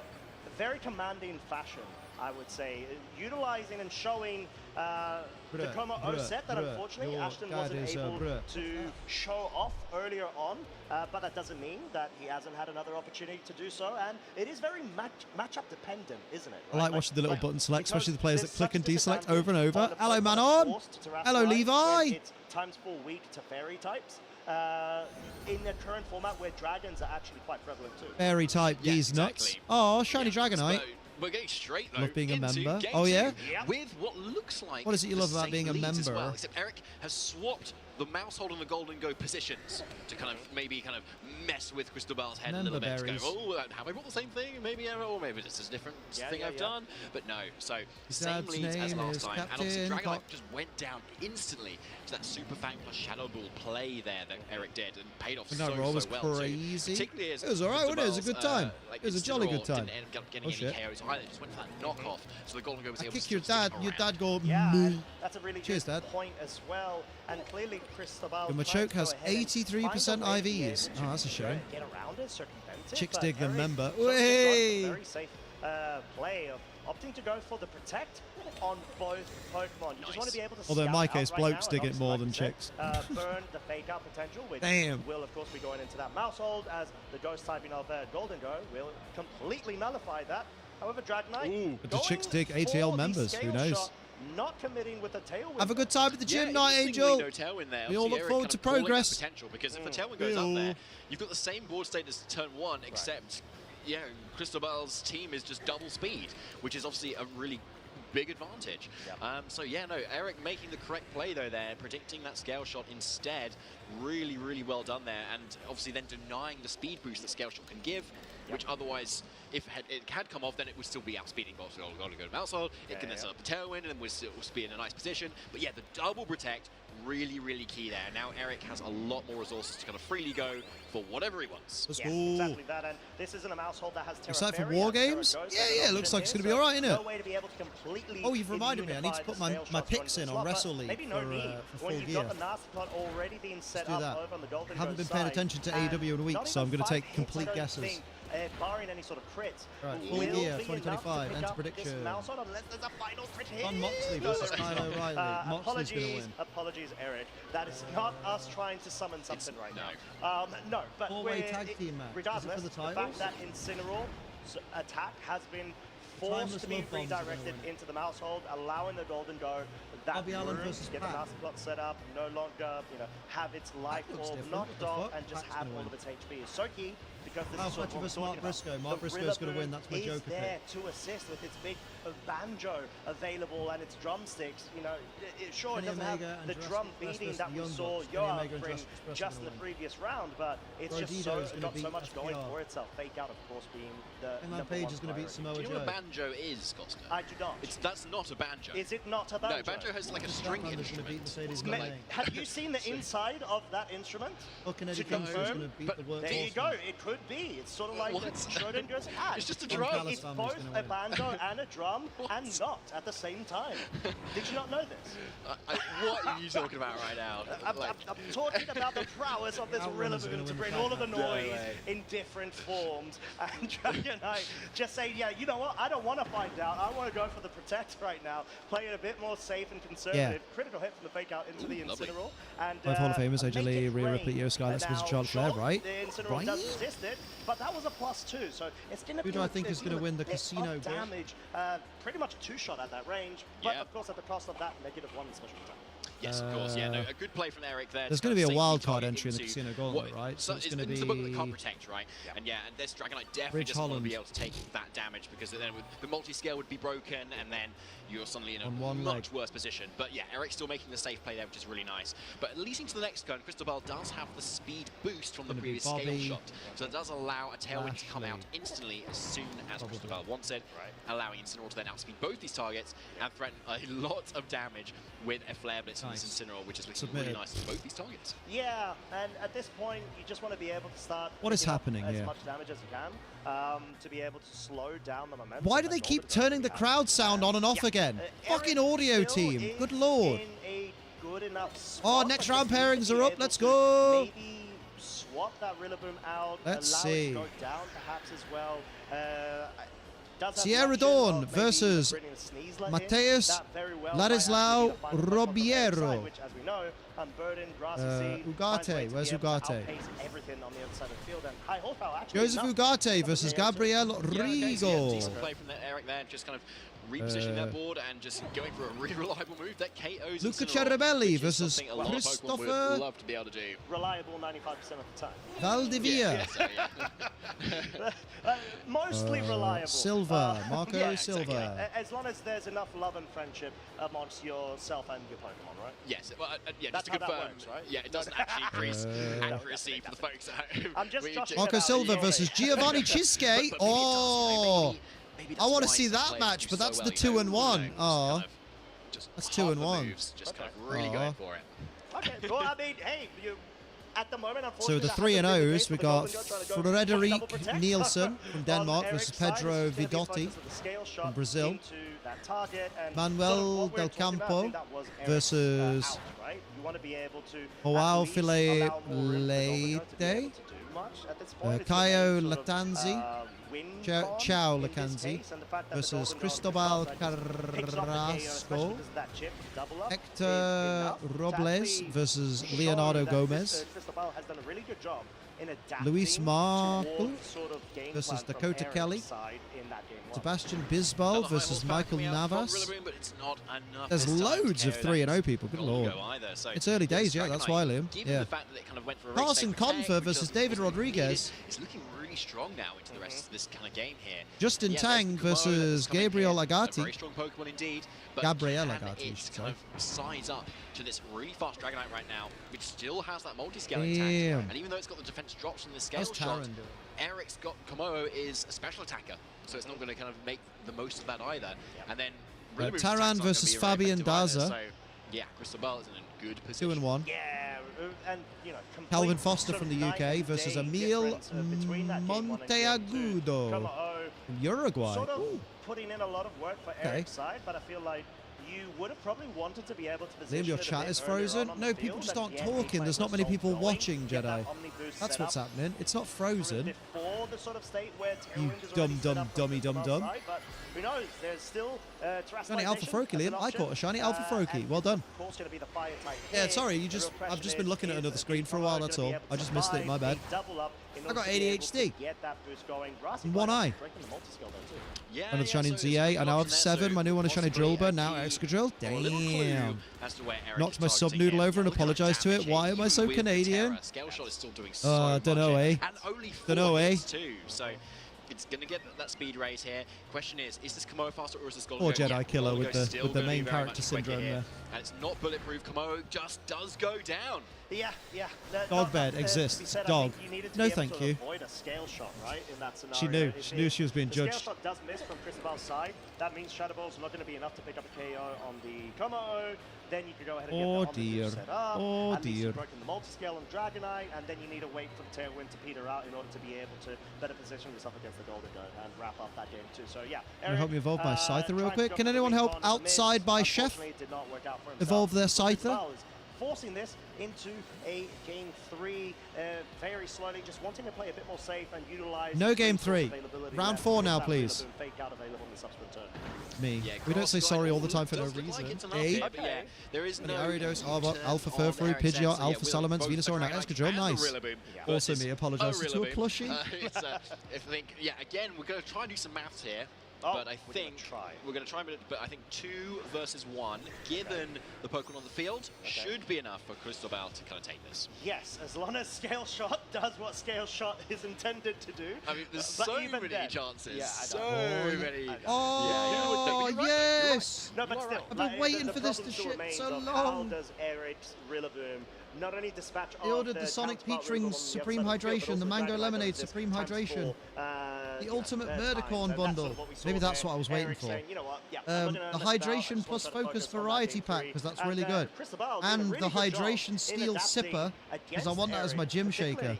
very commanding fashion. I would say, utilizing and showing the Como O set that unfortunately Ashton wasn't able to show off earlier on, but that doesn't mean that he hasn't had another opportunity to do so, and it is very matchup dependent, isn't it? I like watching the little button select, especially the players that click and deselect over and over. Hello, Manon. Hello, Levi. It's times 4 weak to fairy types. In the current format where dragons are actually quite prevalent too. Fairy type, these nuts. Oh, shiny Dragonite. We're getting straight though. Love being a into member. game Oh yeah. With what looks like. What is it you love about being a member? Well, except Eric has swapped the mouse hold and the golden go positions to kind of maybe mess with Cristobal's head a little bit. To go, oh, have I brought the same thing? Maybe, or maybe this is a different thing I've done. But no. So same leads as last time, and obviously Dragonite just went down instantly to that Super Fang plus Shadow Ball play there that Eric did and paid off so roll was well. crazy. Particularly as it was alright, wasn't it? It was a good time. Like it was a jolly good time. Didn't end up getting any KOs either. Just went for that knockoff. So the golden go was able to kick your dad. Your dad go. That's a really Cheers, good Dad. point as well. And clearly, Cristobal. Machoke has 83% IVs. Oh, that's a shame. Get around it, circumvent it. Chicks dig the Eric member. very safe play of opting to go for the protect on both Pokemon. You just want to be able to. Although in my case, right blokes dig and it more like than said, chicks. Burn the fake out potential, which will of course be going into that mouse hold, as the ghost typing of Golden Go will completely nullify that. However, Dragonite. But the chicks dig ATL members. Who knows? Not committing with the tailwind. Have a good time at the gym, Night Angel. No tailwind there. We all look forward to progress. Potential, because if the tailwind goes up there, you've got the same board state as turn 1, except Cristobal's team is just double speed, which is obviously a really big advantage. So yeah, no, Eric making the correct play though there, predicting that scale shot instead. Really, really well done there, and obviously then denying the speed boost that scale shot can give, which otherwise, if it had come off, then it would still be outspeeding Boss Golden Go to mouse hold. It can then set up the tailwind, and then we'll still be in a nice position. But yeah, the double protect, really, really key there. Now Eric has a lot more resources to kind of freely go for whatever he wants. Let's go. Exactly that, and this isn't a mouse hold that has excited for war games? Yeah, looks like it's going to be all right, isn't it? No way to be able to completely you've reminded me. I need to put my picks in on Wrestle League for full gear. Got the nasty plot already being set Let's do that. Up over on the Golden Haven't been paying attention to AEW in a week, so I'm going to take complete guesses. Barring any sort of crits. Right, full gear 2025, enter prediction. There's a final crit here. Don Moxley versus Kyle O'Reilly. Moxley's going to win. Apologies, Eric. That is not us trying to summon something right now. No, but four-way tag team match. Regardless, the fact that Incineroar's attack has been forced to be redirected into the mouse hold, allowing the Golden Go that room to get the master plot set up, no longer, have its life orb knocked off and just have all of its HP is so key, because this is what we're talking about. Mark Briscoe's going to win, that's my Joker pick. There to assist with its big banjo available and its drumsticks. It doesn't have the drum beating that we saw Yoav bring just in the previous round, but it's just got so much going for itself. Fake out, of course, being the number Page one is going to beat Samoa Joe. Do you know what a banjo is, Costa? I do not. That's not a banjo. Is it not a banjo? No, banjo has like a string instrument. Have you seen the inside of that instrument? To confirm, there you go. It could be. It's sort of like Schrodinger's hat. It's just a drum. It's both a banjo and a drum, and not at the same time. Did you not know this? What are you talking about right now? I'm talking about the prowess of this Rillaboom to bring all of the noise in different forms. And Dragonite just say, yeah, you know what? I don't want to find out. I want to go for the protect right now. Play it a bit more safe and conservative. Critical hit from the fake out into the Incineroar. And both Hall of Famers, AJ Lee, Rhea Ripley, Io Sky, versus Charlotte Flair, right? The Incineroar does resist it, but that was a +2, so it's going to be. Who do I think is going to win the casino damage? Pretty much a 2-shot at that range, but of course at the cost of that -1 special attack. Yes, of course. Yeah, no, a good play from Eric there. There's going to be a wild card entry in the Casino Gauntlet, right? So it's going to be the book that can't protect, right? And yeah, and this Dragonite definitely doesn't want to be able to take that damage, because then the multi-scale would be broken, and then you're suddenly in a much worse position. But yeah, Eric's still making the safe play there, which is really nice. But leading to the next turn, Cristobal does have the speed boost from the previous scale shot, so it does allow a tailwind to come out instantly as soon as Cristobal wants it, allowing Incineroar to then outspeed both these targets and threaten a lot of damage with a Flare Blitz from this Incineroar, which is looking really nice for both these targets. Yeah, and at this point, you just want to be able to start what is happening as here? much damage as you can to be able to slow down the momentum. Why do they keep turning the crowd sound on and off again? Fucking audio team. Good lord. Oh, next round pairings are up. Let's go. Maybe swap that Rillaboom out. Let's allow see. it to go down perhaps as well. Sierra Dawn versus Mateus Ladislao Robiero. Ugarte, where's Ugarte? Joseph Ugarte versus Gabriel Rigo. Decent play from Eric there, just kind of repositioning their board and just going for a really reliable move that KOs Luca Cerrebelli versus Christopher would love to be able to do. Reliable 95% of the time. Valdivia. Mostly reliable. Silva, Marco Silva. Exactly. As long as there's enough love and friendship amongst yourself and your Pokemon, right? Yes, well, yeah, that's just to how confirm, that works, right? Yeah, it doesn't actually increase accuracy for the folks at home. I'm just Marco Silva versus Giovanni Chisque. Oh, I want to see that match, but that's the 2-1. Oh, that's 2-1. Just kind of really going for it. Okay, well, I mean, hey, at the moment, so the 3-0s, we got Frederic Nielsen from Denmark versus Pedro Vidotti from Brazil. Manuel Del Campo versus Joao Leite. Caio Latanzi. Ciao Lacanzi versus Cristobal Carrasco. Hector Robles versus Leonardo Gomez. Luis Marco versus Dakota Kelly. Sebastian Bisbal versus Michael Navas. There's loads of 3-0 people, good lord. It's early days, yeah, that's why, Liam. Yeah. Carson Confer versus David Rodriguez. It's looking really strong now into the rest of this kind of game here. Justin Tang versus Gabriel Agati. Very strong Pokemon indeed. Gabriel Agati, you should say. Kind of size up to this really fast Dragonite right now, which still has that multi-scale intact. And even though it's got the defense drops from the scale shot, Eric's got Komodo is a special attacker, so it's not going to kind of make the most of that either. And then Taran versus Fabian Daza. So yeah, Cristobal is in a good position. 2-1. Yeah, and you know, Calvin Foster from the UK versus Emil Monteagudo from Uruguay. Sort of putting in a lot of work for Eric's side, but I feel like you would have probably wanted to be able to position Liam, your chat is frozen. No, people just aren't talking. There's not many people watching, Jedi. That's what's happening. It's not frozen. You dummy. But who knows? There's still shiny Alpha Froakie, Liam. I caught a shiny Alpha Froakie. Well done. Yeah, sorry. I've just been looking at another screen for a while. That's all. I just missed it. My bad. I got ADHD. In one eye. Another shiny ZA. I now have 7. My new one is shiny Drillbur. Now Excadrill. Damn. Knocked my sub noodle over and apologized to it. Why am I so Canadian? I don't know, eh? Don't know, eh? So it's going to get that speed raise here. Question is this Komodo faster or is this Golden Poor Jedi Killer with the main character syndrome there. And it's not bulletproof. Komodo just does go down. Yeah. Dog bed exists. Dog. No, thank you. She knew. She knew she was being judged. Scale shot does miss from Cristobal's side. That means Shadow Ball's not going to be enough to pick up a KO on the Komodo. Then you can go ahead and get the Omnibus set up. At least you've broken the multi-scale on Dragonite, and then you need to wait for the Tailwind to peter out in order to be able to better position yourself against the Golden Gun and wrap up that game too. So yeah. Can you help me evolve my Scyther real quick? Can anyone help outside by Chef evolve their Scyther? Forcing this into a game 3 very slowly, just wanting to play a bit more safe and utilize no game 3. Round 4 now, please. Me. We don't say sorry all the time for no reason. There is no Ariados, Arbok, Alpha Furfree, Pidgeot, Alpha Salamence, Venusaur, and Excadrill. Nice. Also me apologizing to a plushie. I think, again, we're going to try and do some maths here. But I think we're going to try, but I think 2 versus 1, given the Pokemon on the field, should be enough for Cristobal to kind of take this. Yes, as long as Scale Shot does what Scale Shot is intended to do. I mean, there's so many chances. Yeah, so many. Oh, yes! No, but still, I've been waiting for this to shit so long. How does Eric's Rillaboom not only dispatch they ordered the Sonic Peach Rings Supreme Hydration, the Mango Lemonade Supreme Hydration, the Ultimate Murdercorn Bundle. Maybe that's what I was waiting for. The Hydration plus Focus Variety Pack, because that's really good. And the Hydration Steel Sipper, because I want that as my gym shaker.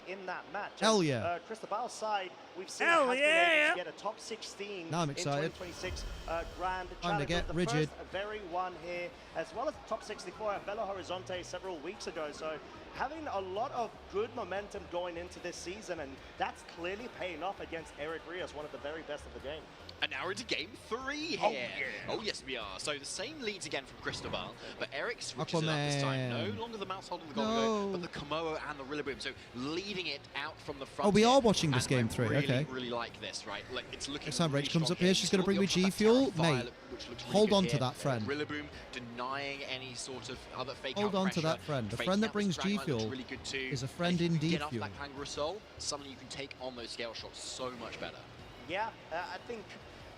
Hell yeah. Cristobal's side, we've seen get a top 16 now I'm excited. In 2026 Grand Time to get rigid. Very one here, as well as the top 64 at Belo Horizonte several weeks ago. So having a lot of good momentum going into this season, and that's clearly paying off against Eric Rios, one of the very best of the game. And now we're into game 3 here. Oh, yes, we are. So the same leads again from Cristobal, but Eric switches it up this time. No longer the mouse holding the Golgo, but the Komodo and the Rillaboom. So leading it out from the front. Oh, we are watching this game 3. Really, okay. Really like this, right? Like it's looking. Next time really Rage comes strong up here, she's going to bring me G Fuel. Mate, hold on to that friend. Rillaboom denying any sort of other fake Hold on to that friend. The friend that brings G Fuel is a friend indeed. Get off that Kangaroo Soul, something you can take on those scale shots so much better. Yeah, I think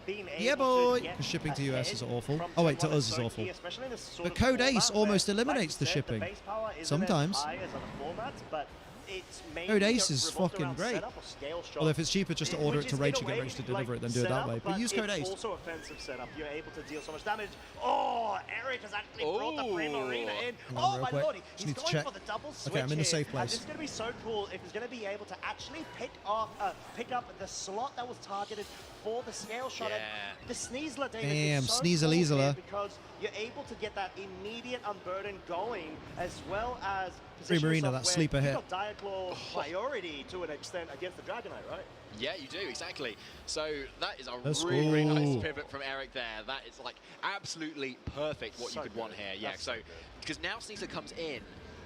being able Yeah, boy. to get Shipping to ahead US is awful. from Oh, wait, to someone us is so awful. key, especially in this sort But of Code format Ace where, almost like eliminates you the said, shipping. base power isn't Sometimes. as high as other formats, but it's mainly Code Ace is revolved fucking around great. setup or scale shot, Well, if it's cheaper just to order which it to is Rage in and a get way Rage to deliver it, then do it setup, that way. But use Code it's Ace. also offensive setup. You're able to deal so much damage. Oh, Eric has actually brought the Primarina in. Hang on, Oh real my quick. lordy, Just he's need to going check. for the double switch Okay, I'm in the here. safe And place. this is going to be so cool if he's going to be able to actually pick up the slot that was targeted for the scale shot. Yeah. And the Sneasler, David, Damn, is so Sneasler cool here Leasler. because you're able to get that immediate unburden going, as well as Primarina, position yourself that where sleeper you've hit. got Diaclaw priority to an extent against the Dragonite, right? Yeah, you do, exactly. So that is a Let's really go. nice pivot from Eric there. That is like absolutely perfect what So you could good. want here. Yeah, That's so so good. because now Sneasler comes in,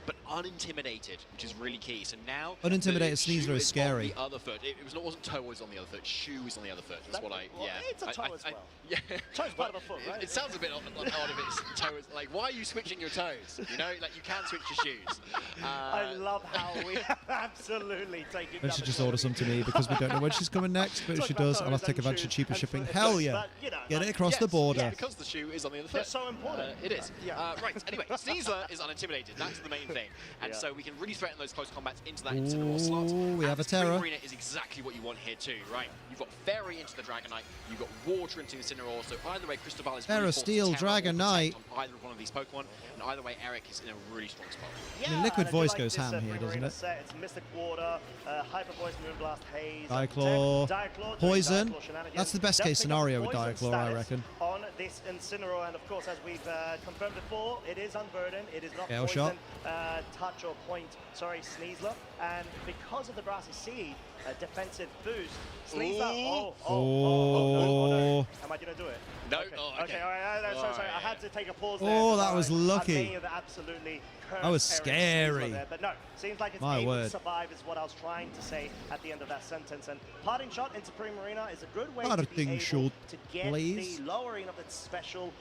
but unintimidated, which is really key. So now Unintimidated the Sneasler shoe is scary. on the other foot. It wasn't toe was on the other foot. Shoe is on the other foot. That's what I. Well, Yeah. it's a toe as well. Yeah. Toe's part of a foot, right? It sounds a bit odd if it's toes. Like, why are you switching your toes? You know, like you can switch your shoes. I love how we absolutely take it. Then she just order some to me because we don't know when she's coming next. But if she does, I'll have to take advantage of cheaper shipping. Hell yeah. Get it across the border. Yeah, because the shoe is on the other foot. That's so important. It is. Yeah. Right, anyway, Sneasler is unintimidated. That's the main thing. And Yeah. so we can really threaten those close combats into that Incineroar slot. Ooh, we have a And Terror. Arena is exactly what you want here too, right? You've got Fairy into the Dragonite, you've got Water into the Incineroar, so either way, Cristobal is Terror, really forced to Steel, Terror or Dragonite. protect on either one of these Pokemon, and either way, Eric is in a really strong spot. I mean, Liquid and I do Voice like goes this, ham here, doesn't Primarina it? set. It's Mystic Water, Hyper Voice, Moonblast, Haze, Diaclaw, Diaclaw, Poison. Diaclaw shenanigans. That's the best Does case pick up scenario with Poison Diaclaw, I status reckon. On this Incineroar, and of course, as we've confirmed before, it is Unburden. It is not Gale Poison, shot. Touch or Point, Sneasler. And because of the Grassy Seed, defensive boost, Sneasler, no. Am I going to do it? No. Okay. Oh, Okay, all right. Sorry. I had to take a pause there. Oh, 'cause that was I lucky. may have absolutely That was cursed Eric's Sneasler scary. there, but no, seems like it's My able word. to survive is what I was trying to say at the end of that sentence. And parting shot into Primarina is a good way to be Parting able shot, to get please. the lowering of its special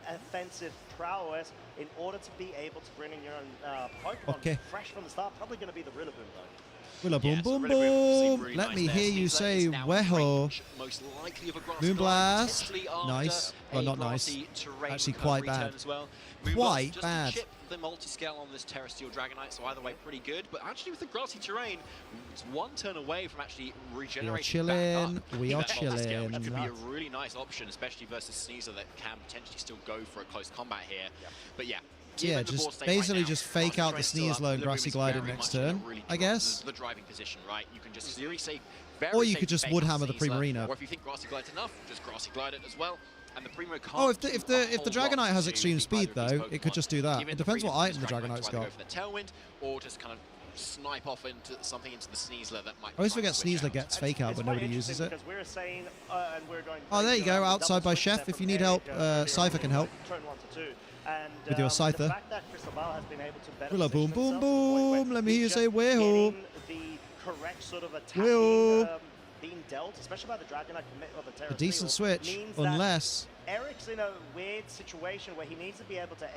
offensive prowess in order to be able to bring in your own Pokemon Okay. fresh from the start. Probably going to be the Rillaboom though. Willa boom Yes, boom Rillaboom seemed boom. really Let nice me there. hear you Sneasler say is now weho. range, most likely of a Grassy Glide, Moonblast. potentially after Nice. a Well, not nice. Grassy terrain Actually, recovery quite bad. turn as well. Moonblast Quite just bad. chip the multi-scale on this Terra Steel Dragonite, so either way pretty good. But actually with the grassy terrain, it's one turn away from actually regenerating chilling. back up We in are that multi-scale, chilling. which could be a really nice option, especially versus Sneasler that can potentially still go for a close combat here. But yeah. Yeah, given the board just state right basically now, just fake out the Grassy Terrain still Sneasler up, and Rillaboom Grassy is Glide very next much in a turn, really I guess. the driving position, right? You can just really say Or you could just Woodhammer the Sneasler, Primarina. Or if you think Grassy Glide's enough, just Grassy Glide it as well. And the Primo can't Oh, if do the a whole Dragonite lot has to extreme either speed of these though, it could Pokemon. just do that. Given It the depends what freedom item the to either Dragonite's go got. for the Tailwind, or just kind of snipe off into something into the Sneasler that might. I always try to forget switch Sneasler out. gets fake out, but nobody uses it. Because we're saying, and we're going Oh, there you crazy go, around the outside double by switch Chef. there If from you need Eric, help, earlier Cypher on can in help. Turn 1 to 2. And With your the Scyther. fact that Cristobal has been able to better Willa boom position boom himself to the point where boom. Let me hear you he's say just weho. getting the correct sort of attacking Weho. being dealt, especially by the Dragonite commit of the Terra A decent Steel, switch, means that unless Eric's in a weird situation where he needs to be able to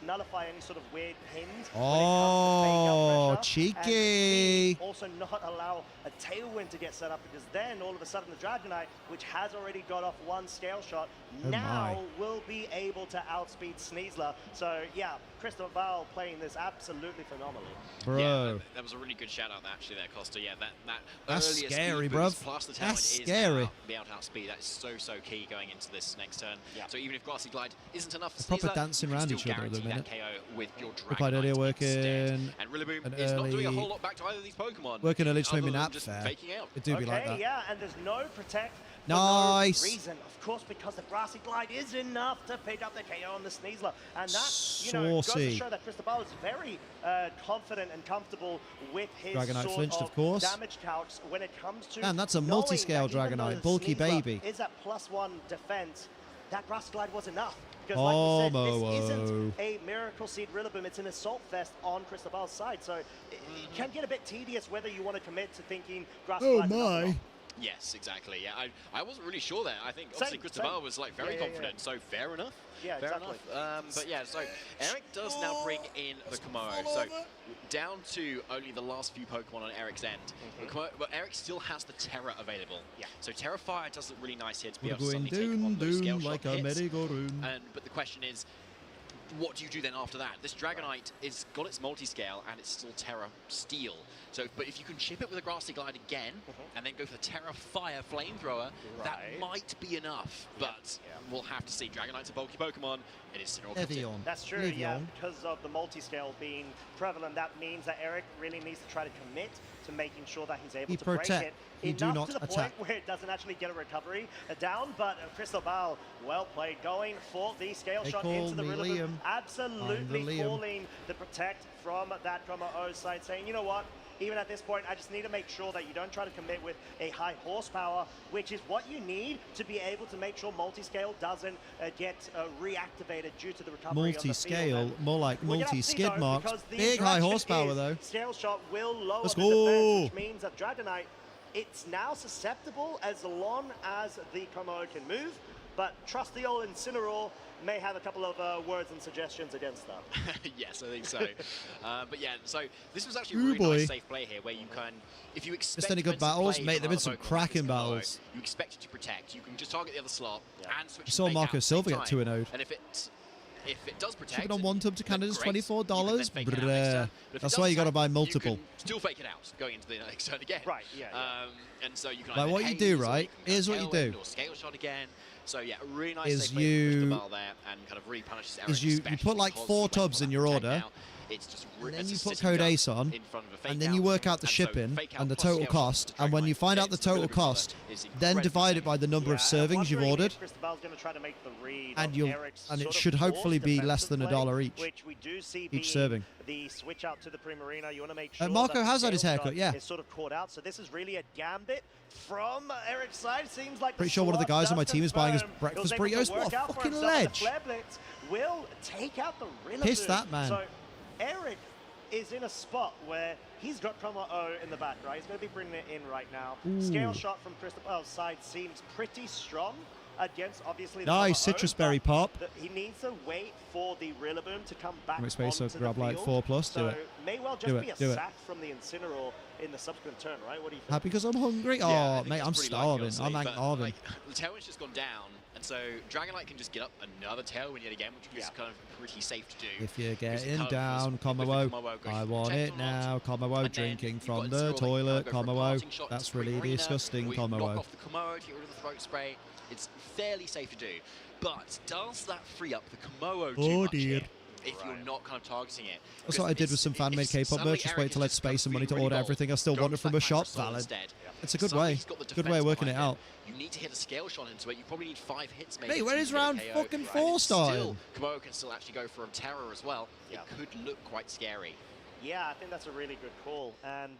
nullify any sort of weird pins. Oh, And cheeky. also not allow a Tailwind to get set up, because then all of a sudden the Dragonite, which has already got off one scale shot, Oh now my. will be able to outspeed Sneasler. So yeah, Cristobal playing this absolutely phenomenally. Bro. Yeah, that was a really good shout out actually there, Costa. Yeah, that That's earlier scary, speed boost bruv. plus the That's Tailwind scary. is be able to outspeed. That is so key going into this next turn. Yeah. So even if Grassy Glide isn't enough for Proper Sneasler, dancing you can around still each other at the guarantee that minute. KO with your Replied earlier Dragonite working instead. And Rillaboom an is not doing a early- whole lot back to either of these Pokemon. Working early just made other me than nap just fair. faking out. It do be like Okay, that. yeah, and there's no protect Nice. No reason. Of course, because the Grassy Glide is enough to pick up the KO on the Sneasler. And that, goes to Saucy. show that Cristobal is very confident and comfortable with his Dragonite sort flinched, of of course. damage calcs when it comes to Man, that's a knowing multi-scale that even though Dragonite. the Bulky Sneasler baby. is at +1 defense, that Grassy Glide was enough. Because like you said, this isn't a Miracle Seed Rillaboom, it's an Assault Vest on Cristobal's side. So it can get a bit tedious whether you want to commit to thinking Grassy Glide is enough or not. Yes, exactly. Yeah, I wasn't really sure there. I think obviously Cristobal was like very confident, so fair enough. Yeah, fair exactly. enough. But yeah, so Eric does now bring in the Komodo. So down to only the last few Pokemon on Eric's end. But Eric still has the Terra available. Yeah. So Terra Fire does look really nice here to be We're able to going suddenly take on those scale shot like a hits. merry-go-round. But the question is, what do you do then after that? This Dragonite is got its multi-scale and it's still Terra Steel. So, but if you can chip it with a Grassy Glide again and then go for the Terra Fire Flamethrower, that might be enough. But we'll have to see. Dragonite's a bulky Pokemon. It is Sinnoh. That's true, yeah. Because of the multi-scale being prevalent, that means that Eric really needs to try to commit to making sure that he's able to break it enough to the point where it doesn't actually get a recovery down. But Cristobal, well played, going for the scale shot into the Rillaboom. Absolutely falling the protect from that Komodo side, saying, you know what? Even at this point, I just need to make sure that you don't try to commit with a high horsepower, which is what you need to be able to make sure multi-scale doesn't get reactivated due to the recovery of the Multi-scale, field. more like multi-skid marks. Big high horsepower, though. Scale shot will lower Let's the go. defense, which means that Dragonite, it's now susceptible as long as the Komodo can move, but trust the old Incineroar may have a couple of words and suggestions against that. Yes, I think so. But yeah, so this was actually a really nice safe play here where you can, if you expect just any good battles, mate, there have been some cracking Komodo, battles. You expect it to protect, you can just target the other slot and switch. I saw Marco Silva get 2-0'd. And if it does protect, Shipping on one tub to Canada's $24. Bruh. That's why you got to buy multiple. You can still fake it out going into the next turn again. Right, yeah. And so you can like what you do, right? Here's what you do. Or scale shot again. So yeah, a really nice is safe play from Cristobal there and kind of really punishes Eric. Is you put like 4 tubs in your order, it's just and then you put code ACE on, and then you work out the shipping and the total cost, and when you find out the total cost, then divide it by the number of servings you've ordered, and it should hopefully be less than $1 each serving. The switch out to the Primarina, you want to make sure Marco that has had his scale haircut, shot yeah. is sort of caught out. So this is really a gambit from Eric's side. Seems like Pretty sure one of the guys on my team is buying his breakfast burritos. What a fucking ledge! Flare Blitz will take out the Rillaboom. Piss that man. So Eric is in a spot where he's got Komodo in the back, right? He's going to be bringing it in right now. Scale shot from Cristobal's side seems pretty strong against, obviously, the nice Komodo, citrus berry pop. he needs to wait for the Rillaboom to come back Space, so onto grab the like field. 4+. So Do it. may well just be a sack from the Incineroar in the subsequent turn, right? What do you think? Happy because I'm hungry? Yeah, oh, mate, I'm starving. I'm starving. Like, the Tailwind's just gone down, and so Dragonite can just get up another Tailwind yet again, which is kind of pretty safe to do. If you're getting down, Komodo, I want it now. Komodo drinking from the toilet. Komodo, that's really disgusting. Knock Komodo. off the Komodo to get rid of the throat spray. It's fairly safe to do, but does that free up the Komodo too much here if you're not kind of targeting it? That's what I did with some fan-made K-pop merch. Just wait till I had space and money to order everything I still wanted from a shop. Valid. It's a good way. Good way of working it out. You need to hit a scale shot into it. You probably need 5 hits maybe. Hey, where is round fucking 4 starting? Komodo can still actually go for a terror as well. It could look quite scary. Yeah, I think that's a really good call. And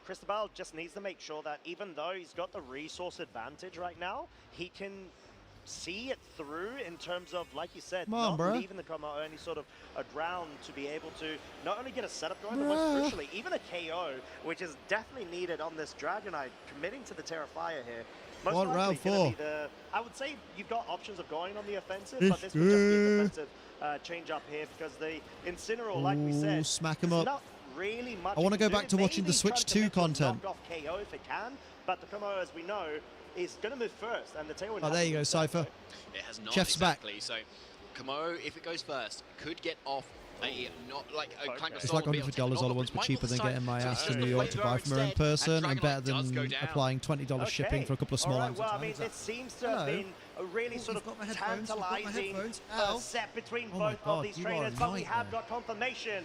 Cristobal just needs to make sure that even though he's got the resource advantage right now, he can see it through in terms of, like you said, not leaving the Komodo any sort of a ground to be able to not only get a setup going, but most crucially, even a KO, which is definitely needed on this Dragonite, committing to the Terra Fire here. Most likely round 4? I would say you've got options of going on the offensive, but this would just be a defensive change up here because the Incineroar, like we said, smack him up. Not really much. I want to go back to watching the Switch 2 content. Knock off KO if it can, but the Komodo, as we know, is going to move first, and the Tailwind. Oh, there you go, Cypher. It has not Chef's exactly. So Komodo, if it goes first, could get off a not like a Clank It's like looking for dollars all at once, but cheaper than getting my ass to New York to buy from her in person, and better than applying $20 shipping for a couple of small items. Well, I mean, this seems to have been a really sort of tantalizing set between both of these trainers, but we have got confirmation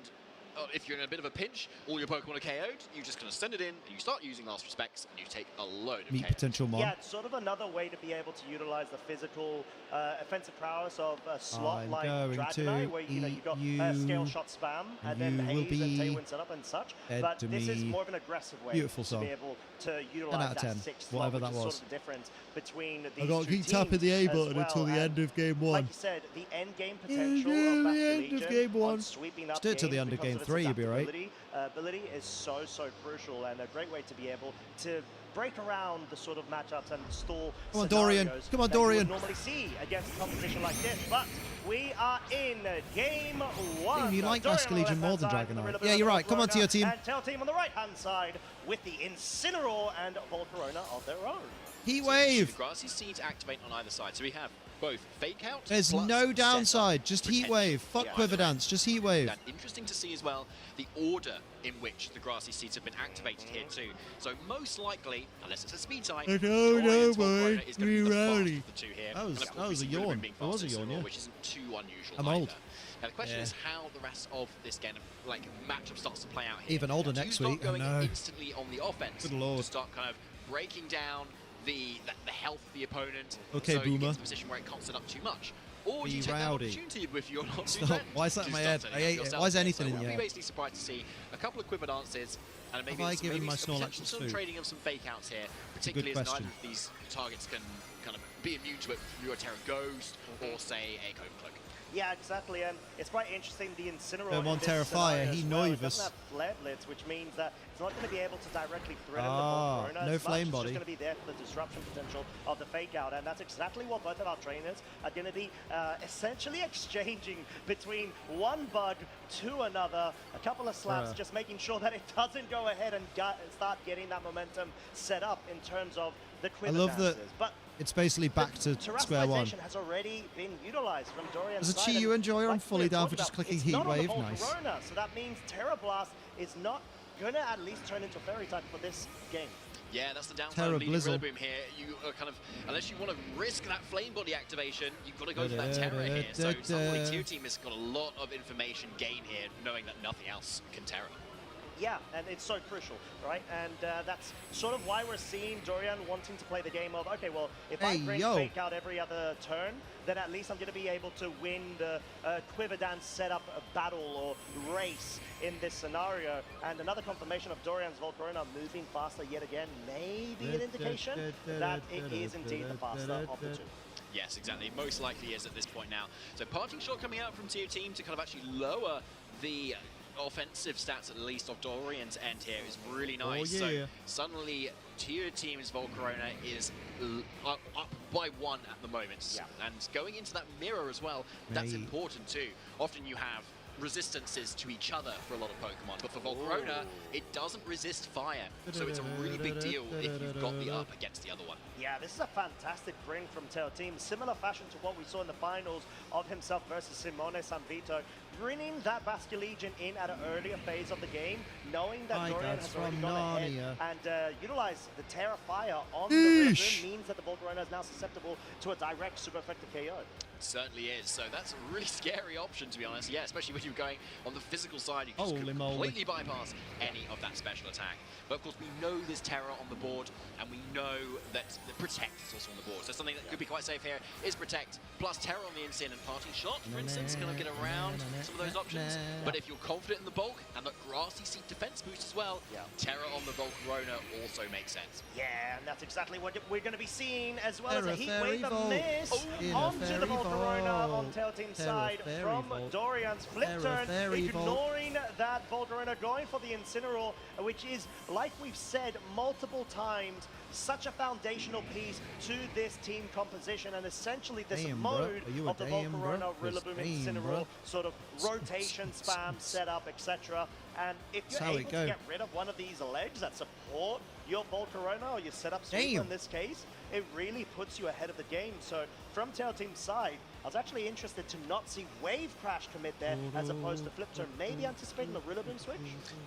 and if you're in a bit of a pinch, all your Pokemon are KO'd, you just kind of send it in, and you start using Last Respects, and you take a load of Meet KO. potential mon. Yeah, it's sort of another way to be able to utilize the physical offensive prowess of a slot like Dragonite, where you've got scale shot spam and then haze and tailwind setup and such. But this is more of an aggressive way to be able to utilize that 6 slot, which is sort of the difference between these I got to two keep tapping the A teams button as until well. the end of game 1. Like you said, the end game potential of Bastion on sweeping up Just do it till the games end of because game its 3, you'll be right. ability is so crucial, and a great way to be able to break around the sort of matchups and stall Come on, Dorian. scenarios Come on, that you would Dorian. normally see against a competition like this. But we are in game 1. Damn, you like Dorian Vasca on the Legion more left-hand than side, Dragonite. Rillaboom Yeah, on you're the right. Come on to your team. And Tail Team on the right-hand side with the Incineroar and Volcarona of their own. Heat Wave. The Grassy Seeds activate on either side, so we have both Fake Out. There's plus no downside. Setup, Just Heat potential. Wave. Fuck Yeah, Quiver Dance. Just Heat Wave. And interesting to see as well the order in which the Grassy Seeds have been activated here too. So most likely, unless it's a speed type, No, Dorian's boy. Volcarona is going to be the Rowdy. fastest of the two here. That was And of a course, we see yawn. Rillaboom being That was a faster yawn, than yeah. Which isn't too unusual I'm either. old. Now the question Yeah. is how the rest of this game, like matchup, starts to play out here. Even older Do you next start week, I going know. instantly on the offense Good lord. to start kind of breaking down the health of the opponent, Okay, so you get Boomer. to a position where it can't set up too much. Or do Be you take rowdy. that opportunity if you're not too Stop. threatened Why is that to in my start head? setting I up hate it. yourself Why is there? anything So in we'll your be head? basically surprised to see a couple of Quiver dances and maybe, Have I given maybe my a Snorlax potential sort of food? trading of some fake outs here, particularly as neither question. of these targets can kind of be immune to it through a Terra Ghost or say a Cove Cloak. Yeah, exactly, and it's quite interesting. The Incineroar Don't in want this Terrifier, scenario he as well, it nervous. doesn't have Flare Blitz, which means that it's not going to be able to directly threaten Ah, the Volcarona no as flame much. body. It's just going to be there for the disruption potential of the Fake Out, and that's exactly what both of our trainers are going to be essentially exchanging between one bug to another, a couple of slaps, just making sure that it doesn't go ahead and start getting that momentum set up in terms of the I Quiver love that dances. But it's basically back to square one. terrestrialization has already been utilized from Dorian's As a side, Chi you and enjoy, I'm like fully we were down talking for just about, clicking it's Heat not on the Wave. Nice. Volcarona, so that means Terra Blast is not going to at least turn into Fairy type for this game. Yeah, that's the downside Terra of leading Blizzle. Rillaboom here. You are kind of, unless you want to risk that Flame Body activation, you've got to go for that Terra here. So suddenly Tier Team has got a lot of information gain here, knowing that nothing else can Terra. Yeah, and it's so crucial, right? And that's sort of why we're seeing Dorian wanting to play the game of, okay, well, if I bring Fake Out every other turn, then at least I'm going to be able to win the Quiver Dance setup battle or race in this scenario. And another confirmation of Dorian's Volcarona moving faster yet again may be an indication that it is indeed the faster of the two. Yes, exactly. Most likely is at this point now. So parting shot coming out from Tier Team to kind of actually lower the offensive stats, at least of Dorian's end here, is really nice. Oh, yeah. So suddenly Tier Team's Volcarona is up by 1 at the moment. Yeah. And going into that mirror as well, that's important too. Often you have resistances to each other for a lot of Pokemon, but for Volcarona, it doesn't resist fire. So it's a really big deal if you've got the up against the other one. Yeah, this is a fantastic bring from Tail Team. Similar fashion to what we saw in the finals of himself versus Simone Sanvito. Bringing that Vasca Legion in at an earlier phase of the game, knowing that Dorian has already gone ahead and utilized the Terra Fire on the Rillaboom means that the Volcarona is now susceptible to a direct super effective KO. It certainly is. So that's a really scary option, to be honest. Yeah, especially when you're going on the physical side, you can just completely bypass any of that special attack. But of course, we know there's Terra on the board, and we know that the Protect is also on the board. So something that could be quite safe here is Protect, plus Terra on the inside and Parting Shot, for instance, going to get around some of those options. But if you're confident in the bulk and the Grassy Seed defense boost as well, Terra on the Volcarona also makes sense. Yeah, and that's exactly what we're going to be seeing, as well as a Terra Heat Fairy Wave, a Volt. miss onto the Volcarona on Tail Team's side from Dorian's flip turn, ignoring that Volcarona, going for the Incineroar, which is, like we've said multiple times, such a foundational piece to this team composition, and essentially this mode of the Volcarona, Rillaboom, Incineroar sort of rotation, spam, setup, etc. And if you're able to get rid of one of these legs that support your Volcarona or your setup sweep in this case, it really puts you ahead of the game. So from Tail Team's side, I was actually interested to not see Wave Crash commit there as opposed to Flip Turn, maybe anticipating the Rillaboom switch.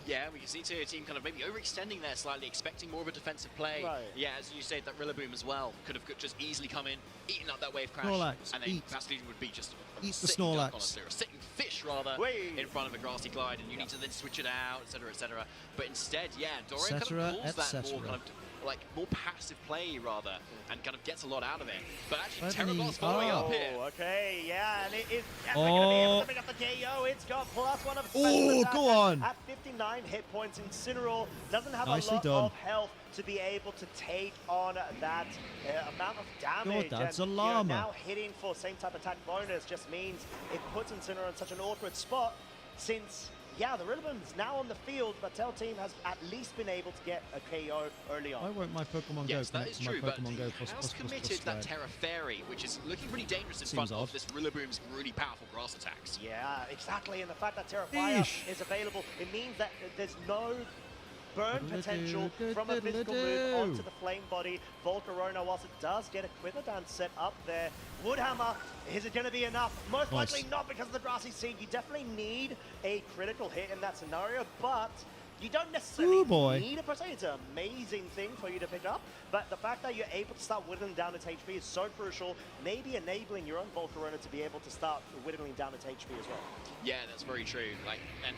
Yeah, we can see Tail Team kind of maybe overextending there slightly, expecting more of a defensive play. Right. Yeah, as you said, that Rillaboom as well could have just easily come in, eaten up that Wave Crash, Snorlax, and then eat. Fast Legion would be just Eat the sitting duck, Snorlax. honestly, or a sitting fish rather, in front of a Grassy Glide, and you need to then switch it out, etc., etc. But instead, yeah, Dorian kind of pulls that more kind of like more passive play rather, and kind of gets a lot out of it. But actually, Terrabot's following up here. Okay, yeah, and it is definitely going to be able to pick up the KO. It's got +1 of special attack go on. at 59 hit points. Incineroar doesn't have Nicely a lot done. of health to be able to take on that amount of damage. dad's and, a llama. now hitting for same type attack bonus just means it puts Incineroar in such an awkward spot since, yeah, the Rillaboom's now on the field, but Tail Team has at least been able to get a KO early on. Why won't my Pokemon Yes, Go that connect is to my true, but Pokemon he Go has committed that Terra Fairy, which is looking pretty dangerous in Seems front odd. of this Rillaboom's really powerful grass attacks. Yeah, exactly, and the fact that Terra Fire Eesh. is available, it means that there's no burn potential from a physical move onto the flame body. Volcarona, whilst it does get a Quiver Dance set up there, Woodhammer, is it going to be enough? Most likely not, because of the Grassy Seed. You definitely need a critical hit in that scenario, but you don't necessarily need it per se. It's an amazing thing for you to pick up, but the fact that you're able to start whittling down its HP is so crucial, maybe enabling your own Volcarona to be able to start whittling down its HP as well. Yeah, that's very true. Like, and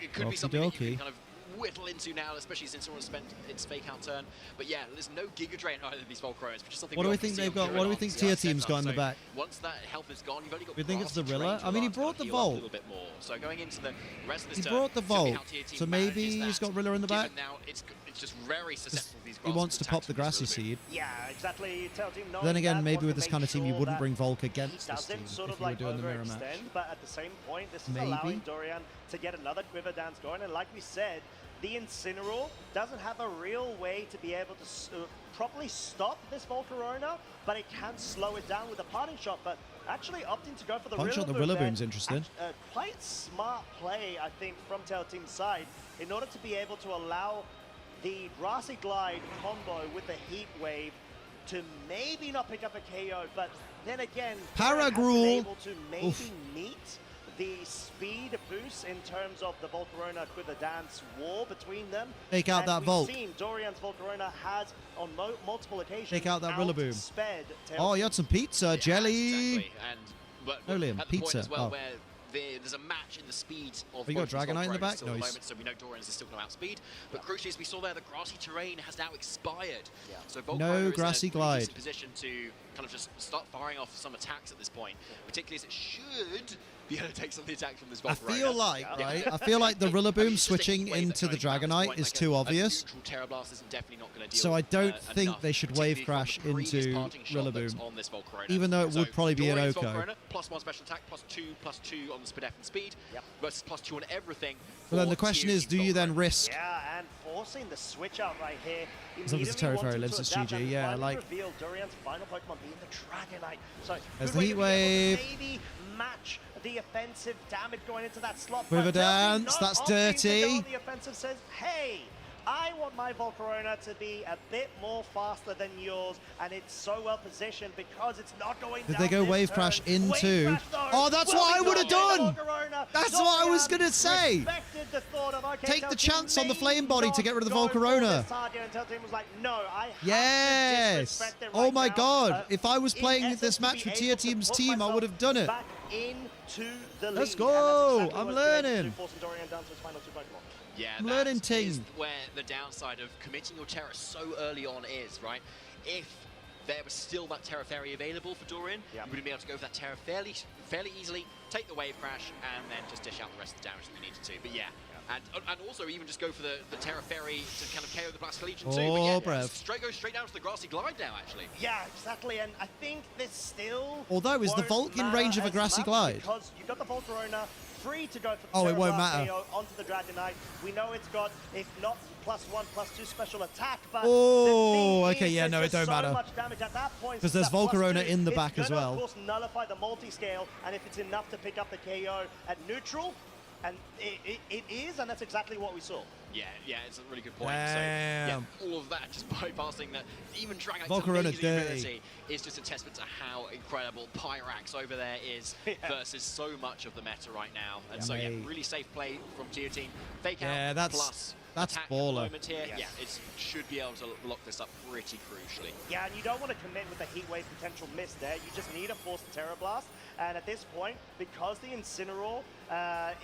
it could be something that you can kind of whittle into now, especially since someone spent its fake out turn. But yeah, there's no Giga Drain on either of these Volcaronas, which is something. What do we think they've got? What do we think Tier Team's got in the back? Once that health is gone, you've only got. You think it's the Grassy Rilla? Terrain to I mean, he advance, brought the heal up a Volt. little bit more. So going into the rest of this He turn, brought the simply Volt, how Tier Team so maybe manages he's that, got Rilla in the given back. Now it's just very susceptible to these. He wants to pop the Grassy Seed. Yeah, exactly. Tail Team Then again, that, maybe wants with to this make kind of team, you sure wouldn't that bring Volk he against this team doesn't sort if of you were like doing the mirror match. overextend, but at the same point, this is Maybe. allowing Dorian to get another Quiver Dance going, and like we said, the Incineroar doesn't have a real way to be able to properly stop this Volcarona, but it can slow it down with a parting shot. But actually opting to go for the Punch shot the Rillaboom Rillaboom's there, interesting. quite smart play, I think, from Tail Team's side in order to be able to allow the Grassy Glide combo with the Heat Wave to maybe not pick up a KO, but then again, Dorian has been Paragruel. able to maybe meet the speed boost in terms of the Volcarona Quiver Dance war between them. Take out and that we've Volt. seen Dorian's Volcarona has on multiple occasions Take out that Rillaboom. outsped Tail Oh, you had some pizza, jelly. Exactly. And but No, Liam, at the pizza. point as well Oh. where there's a match in the speed of you got both these Dragonite in the Volcaronas back? still at the Nice. moment, so we know Dorian's is still going to outspeed. But crucially, as we saw there, the Grassy Terrain has now expired. So Volcarona No is Grassy in a Glide. decent position to kind of just start firing off some attacks at this point, particularly as it should be able to take some of the attacks from this I Volcarona. feel like, right? I feel like the Rillaboom switching into the Dragonite is too obvious. Terra Blast is definitely not going to deal So I don't think enough, they should wave particularly crash from the previous into parting shot that's Rillaboom, on this Volcarona. even though it So would probably be an Dorian's Oko. Volcarona, +1 special attack, +2 on the speed F and speed, versus +2 on everything. But then the for question Tier is, do Team you then risk? Yeah, and forcing the switch out right here. As long as the Terra Fairy Immediately lives, wanting it's to adapt GG. and Yeah, finally like reveal Dorian's final Pokemon being the Dragonite. So There's good the way Heat to be able to Wave. Maybe match the offensive damage going into that slot. Quiver but Tail Team Dance, not that's opting to go dirty. on the offensive says, hey, I want my Volcarona to be a bit more faster than yours, and it's so well positioned because it's not going Did down they go this Wave turn. Crash Wave into? Crash, though, Oh, that's will what be I would have gone done. by Volcarona. That's what I was Dorian gonna say. respected the thought of, okay, Take Tail the Team chance on the may flame body to not get rid of the go for Volcarona. this target, and Tail Team was like, no, I have to Yes. disrespect it Oh right my now. God. If I was In playing essence, this to match be with Tier able to Team's put team, I myself would have done it. back into the Let's lead, go. and that's exactly I'm what's been able to learning. do, forcing Dorian down to his final 2 Pokemon. Yeah, I'm that learning is ting. where the downside of committing your Terra so early on is, right? If there was still that Terra Fairy available for Dorian, you would have been able to go for that Terra fairly easily, take the Wave Crash, and then just dish out the rest of the damage that we needed to. But yeah, and also even just go for the Terra Fairy to kind of KO the Blast Legion too. But yeah, go straight down to the Grassy Glide now, actually. Yeah, exactly, and I think this still Although, is the won't Volk in matter range of a as Grassy much Glide? Because you've got the Volcarona free to go for the Oh, it Terra won't Blast matter. KO onto the Dragonite. We know it's got, if not +1/+2 special attack, but Oh, the thing okay, is, yeah, there's no, it just don't so matter. much damage at that point. 'Cause there's that Volcarona +2, in the it's back as gonna, well. Of course, nullify the multi-scale, and if it's enough to pick up the KO at neutral, and it is, and that's exactly what we saw. Yeah, it's a really good point. So, yeah, all of that just bypassing that. Even Dragonite's Volcarona amazing dirty. ability is just a testament to how incredible Pyrax over there is versus so much of the meta right now. And so, yeah, really safe play from Tier Team. Fake out plus that's attack baller. moment here. Yeah, it should be able to lock this up pretty crucially. Yeah, and you don't want to commit with the Heat Wave potential miss there. You just need a forced Terra Blast. And at this point, because the Incineroar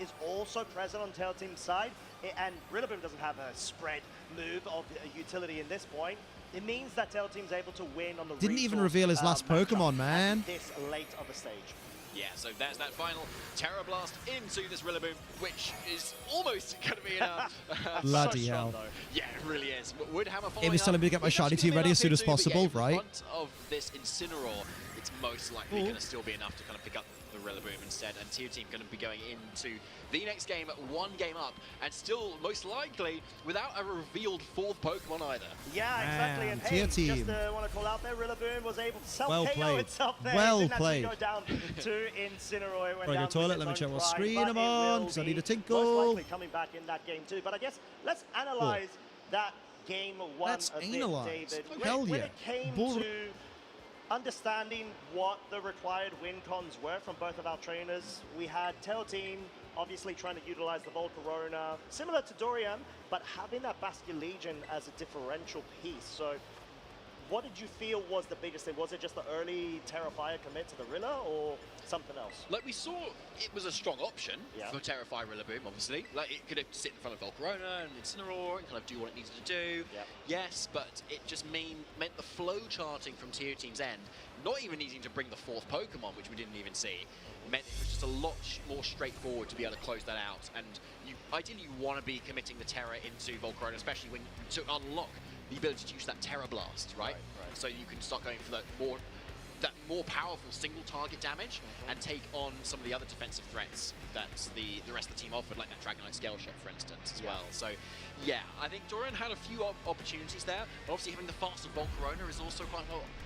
is also present on Tail Team's side, and Rillaboom doesn't have a spread move of utility in this point, it means that Tail Team's able to win on the Didn't even resource, reveal his last Pokemon, matchup man. This late of the stage. Yeah, so there's that final Terra Blast into this Rillaboom, which is almost going to be enough. Bloody hell. Yeah, it really is. Woodhammer It was telling me to get my shiny team ready as soon as possible, right? In front of this Incineroar, it's most likely going to still be enough to kind of pick up the Rillaboom instead, and Tier Team going to be going into the next game 1 game up, and still most likely without a revealed 4th Pokemon either. Yeah, exactly. And hey, just want to call out there, Rillaboom was able to self-KO itself there. Well it didn't played. Go down to Incineroar. It went Right, down go toilet. Let me check what screen I'm on because I need a tinkle. Most likely coming back in that game too. But I guess let's analyze that game 1 Let's a bit, analyze. David. Hell When yeah. it came to understanding what the required win cons were from both of our trainers, we had Tail Team obviously trying to utilize the Volcarona, similar to Dorian, but having that Bastion Legion as a differential piece. So what did you feel was the biggest thing? Was it just the early Terrafire commit to the Rilla or something else? Like, we saw it was a strong option for Terrafire Rillaboom, obviously. Like, it could have sit in front of Volcarona and Incineroar and kind of do what it needed to do. Yes, but it just meant the flow charting from Tier Team's end, not even needing to bring the 4th Pokemon, which we didn't even see, meant it was just a lot more straightforward to be able to close that out. And ideally you want to be committing the Terra into Volcarona, especially when to unlock the ability to use that Terra Blast, right? So you can start going for that more powerful single target damage and take on some of the other defensive threats that the rest of the team offered, like that Dragonite Scale Shot, for instance, as well. So yeah, I think Dorian had a few opportunities there, but obviously having the faster Volcarona is also quite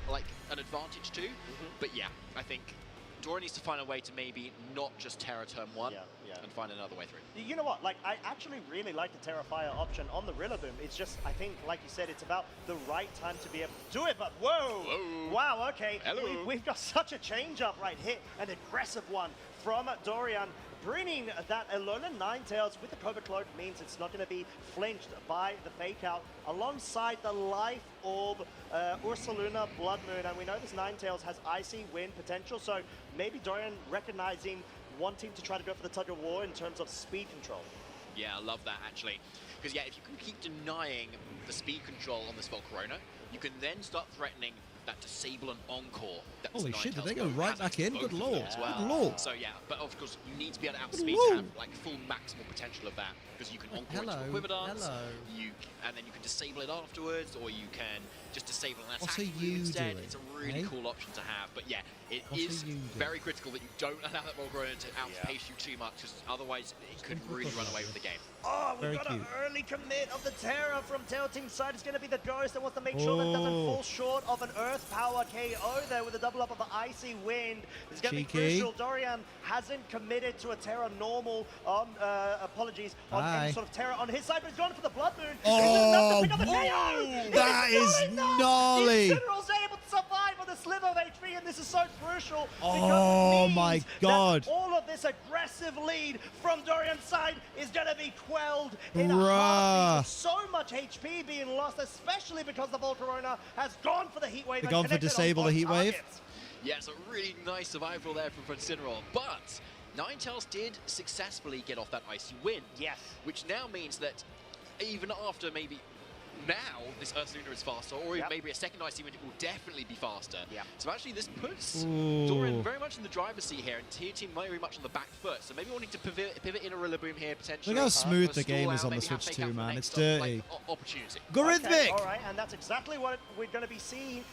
like an advantage too. But yeah, I think Dorian needs to find a way to maybe not just Terra turn 1 and find another way through. You know what, like, I actually really like the Terrafire option on the Rillaboom. It's just, I think, like you said, it's about the right time to be able to do it, but whoa! Wow, okay. We've got such a change-up right here, an aggressive one from Dorian. Bringing that Alolan Ninetales with the Cobra Cloak means it's not going to be flinched by the Fake Out, alongside the Life Orb, Ursaluna Blood Moon, and we know this Ninetales has Icy Wind potential, so maybe Dorian recognizing wanting to try to go for the Tug of War in terms of speed control. Yeah, I love that, actually. Because, yeah, if you can keep denying the speed control on this Volcarona, you can then start threatening that Disable and Encore. Holy shit, did they go right back in? Good lord. Well. Good lord. So, yeah, but of course, you need to be able to outspeed to have, like, full maximal potential of that. Because you can Encore into a Quiver Dance, and then you can disable it afterwards, or you can just disable an attack instead. It's a really cool option to have. But, yeah, it is very critical that you don't allow that Volcarona to outpace you too much, because otherwise it could really run away with the game. Oh, we've got an early commit of the Terra from Tail Team's side. It's going to be the Ghost that wants to make sure that doesn't fall short of an Earth Power KO there with a double up of the Icy Wind. It's going to be crucial. Dorian hasn't committed to a Terra normal on, apologies, on any sort of Terra on his side, but he's gone for the Blood Moon. Oh, KO! that is gnarly. Incineroar's able to survive with a sliver of HP, and this is so crucial. Oh my god. All of this aggressive lead from Dorian's side is going to be quelled in a heartbeat. So much HP being lost, especially because the Volcarona has gone for the Heat Wave. They've gone for disable the Heat Wave. Yeah, it's a really nice survival there from Incineroar, but Ninetales did successfully get off that Icy Wind. Yes. Which now means that even after maybe now this Ursaluna is faster, or maybe a second Icy Wind will definitely be faster. So actually this puts Dorian very much in the driver's seat here, and Tier Team very much on the back foot. So maybe wanting to pivot in a Rillaboom here potentially. Look how smooth the game is on the Switch too, man. It's dirty. Opportunity. Gorithmic! Okay, all right, and that's exactly what we're going to be seeing.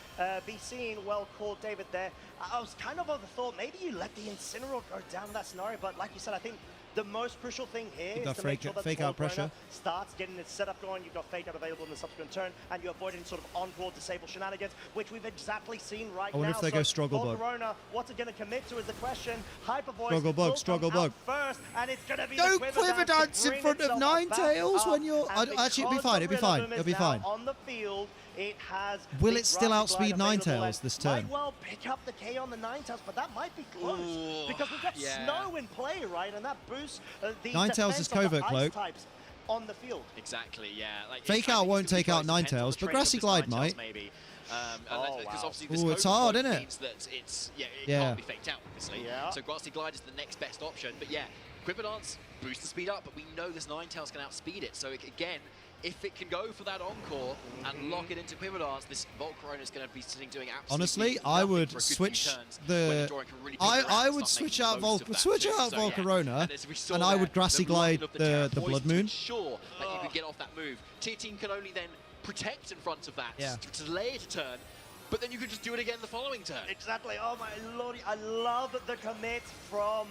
Well called, David, there. I was kind of the thought, maybe you let the Incineroar go down that scenario, but like you said, I think The most crucial thing here You've is got to make sure that fake the out Volcarona pressure. starts getting its setup going. You've got fake out available in the subsequent turn, and you avoid any sort of on-board disable shenanigans, which we've exactly seen right now. I wonder if they go struggle bug. Volcarona, what's it going to commit to is the question. Hyper Voice Struggle bug, struggle bug. first, and it's going to be Don't the quiver dance in front of Ninetales when you're... Actually, it'll be fine, it'll be fine, it'll be fine. On the field, it has Will it still outspeed Ninetales this turn? Might well pick up the K on the Ninetales, but that might be close. Because we've got Snow in play, right? And that boosts the Ninetales is defense of the covert ice cloak. types on the field. Exactly, yeah. Like, Fake out won't take out Ninetales, but Grassy Glide might. Maybe. Ooh, it's hard, isn't it? Means that it's, it Yeah. can't be faked out, obviously. Yeah. So Grassy Glide is the next best option. But yeah, Quiver Dance boosts the speed up, but we know this Ninetales can outspeed it. So again, if it can go for that encore and lock it into Quiver Dance, this Volcarona is going to be sitting doing absolutely Honestly, I nothing would for a good few switch turns the... when Dorian can really pick it up I and would start switch making out most of that too. So, yeah. Volcarona, And as we saw and I there, would Grassy the blocking Glide of Terra the poised Blood to Moon. ensure that you could get off that move. Tier team can only then protect in front of that to delay it a turn, but then you could just do it again the following turn. Exactly. Oh my lordy, I love the commit from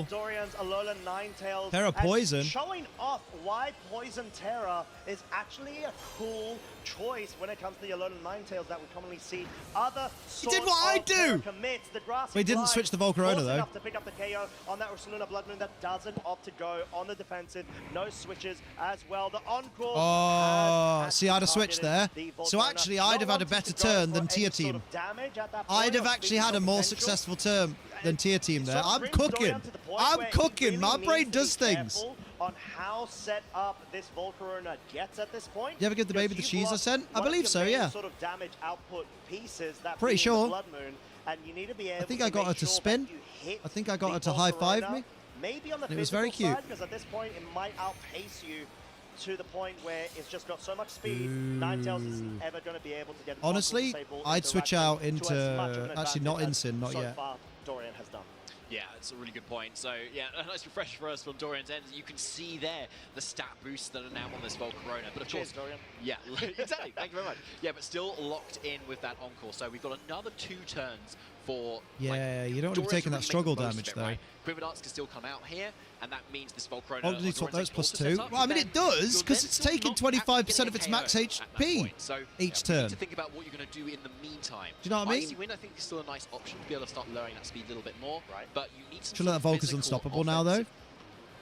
Dorian's Alolan Ninetales. Terra and Poison. Showing off why Poison Terra is actually a cool choice when it comes to the Alolan Ninetales that we commonly see. Other He did what I do! Commits, the Grassy We didn't Glide, switch the Volcarona, force though. enough to pick up the KO on that Ursaluna Blood Moon that doesn't opt to go on the defensive. No switches as well. The Encore. Oh, has see, I'd have switched there. the So Volcarona. actually, I'd have had a No better one to go turn for than any Tier sort Team. of damage at that I'd point have or actually speed had a of more potential. successful turn than Tier Team there. Sort of I'm brings Dorian cooking. to the point I'm where he cooking. really My needs brain to does be things. careful on how set up this Volcarona gets at this point. You ever give the baby the Because cheese you've I lost sent? I one of believe your so, main yeah. Sort of damage output pieces that Pretty being the sure. Blood Moon, and you need to be able I think to I got make her to sure spin. that you hit I think I got the her to high five Volcarona, me. Maybe on the And it was very physical cute. side, because at this point it might outpace you to the point where it's just got so much speed. Ooh. Ninetales isn't ever going to be able to get Honestly, I'd switch out into... Actually, not in Incin, not so yet. far Dorian has done. Yeah, it's a really good point. So, yeah, a nice refresh for us from Dorian's end. You can see there the stat boosts that are now on this Volcarona. But of Cheers, course, Dorian. yeah, exactly. Thank you very much. Yeah, but still locked in with that encore. So we've got another 2 turns for... Yeah, you don't want to be Dorian's taking that really struggle make the most of damage, it, though. right? Quiver Dance can still come out here, and that means this Volcarona... Oh, did he swap those Dorian's plus also 2? set up, Well, I mean, then it does, you're because then it's still taking not actually 25% getting of its KO max at that HP point. So, each we turn. need to think about what you're going to do in the meantime. Do you know what I mean? Icy Wind, I think, is still a nice option to be able to start lowering that speed a little bit more. Right. But you need some Should let that sort of Volk is physical unstoppable now, though. offensive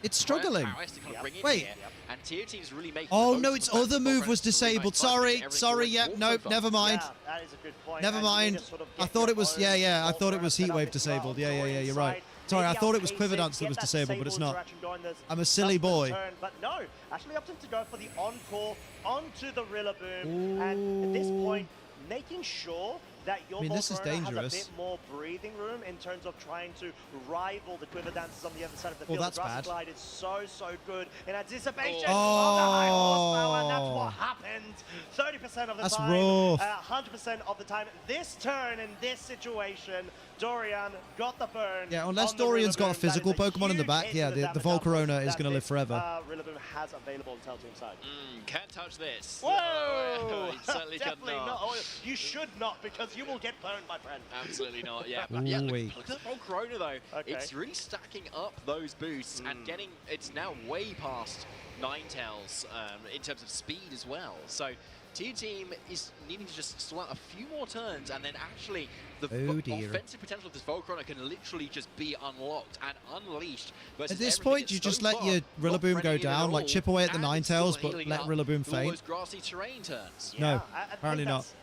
It's struggling. prowess to kind of bring it Wait. here, and Tier Team's really making Oh, the no, most its of the fact other that move was Volcarona's a really nice disabled. fight, Sorry, getting yeah, everything nope, so never far. mind. Yeah, that is a good point. Never and you need mind. to sort of I get thought your it was, own yeah, I thought it Volcarona was set up Heatwave as disabled. well. Yeah, Dorian's you're side. right. Sorry, I Maybe thought it was outpace Quiver Dance that get was that disabled, but it's not. interaction going, there's I'm a silly subsequent boy. turn, but no, actually opting to go for the encore onto the Rillaboom, and at this point, making sure that your this is Volcarona has a dangerous. bit more breathing room in terms of trying to rival the Quiver Dances on the other side of the Well, field. that's the Grassy bad. Glide is so good in anticipation Oh. of the high horsepower, and that's what happened. 30% of the That's time, rough. 100% of the time. This turn in this situation, Dorian got the burn. Yeah, unless on the Dorian's got a Rillaboom. That physical is a Pokemon in the huge back, hit yeah, to the damage Volcarona output is that going to live this, forever. Rillaboom has available on Tell Team side. Can't touch this. Whoa! You certainly Definitely cannot. not. Oh, you should not, because you will get burned, my friend. Absolutely not, yeah. But yeah, Ooh-wee. look at that Volcarona, though. Okay. It's really stacking up those boosts and getting... It's now way past Ninetales in terms of speed as well. So Tier Team is needing to just stall out a few more turns, and then actually the offensive potential of this Volcarona can literally just be unlocked and unleashed. At this point, you just let your Rillaboom go down, like chip away at the Ninetales, but let Rillaboom faint. Those grassy terrain turns. No, I apparently think not. that's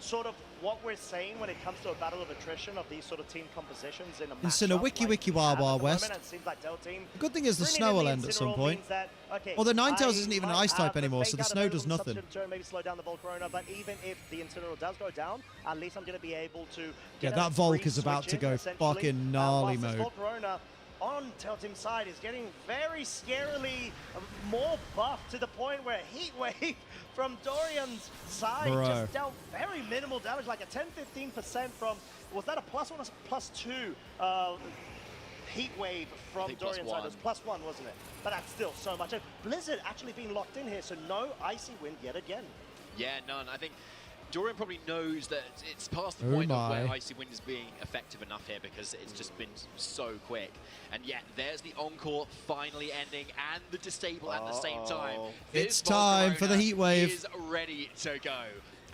sort of what we're saying when it comes to a battle of attrition of these sort of team compositions in a Instead of matchup Wiki like Wiki we Wild have at Wild the West. moment, and it seems like Dell Team The good thing is the bringing snow in will the end at some Incineroar point. means that, okay, Well, the Ninetales I isn't even an might ice type have the anymore, so fake the out snow available does in nothing. subsequent turn, maybe slow down the Volcarona, but even if the Incineroar does go down, at least I'm going to be able to Yeah, get that a Volk free is about switch to in, go essentially. fucking gnarly Whilst this mode. Volcarona on Tell Team's side is getting very scarily more buffed to the point where Heatwave from Dorian's side Bro. just dealt very minimal damage, like a 10-15% from, was that a +1 or +2 Heatwave from Dorian's side? It was +1, wasn't it? But that's still so much. And Blizzard actually being locked in here, so no Icy Wind yet again. Yeah, none. I think Dorian probably knows that it's past the Oh point of where my. Icy Wind is being effective enough here because it's just been so quick. And yet, there's the Encore finally ending and the Disable at the same time. It's This time for the Volcarona heat wave. is ready to go.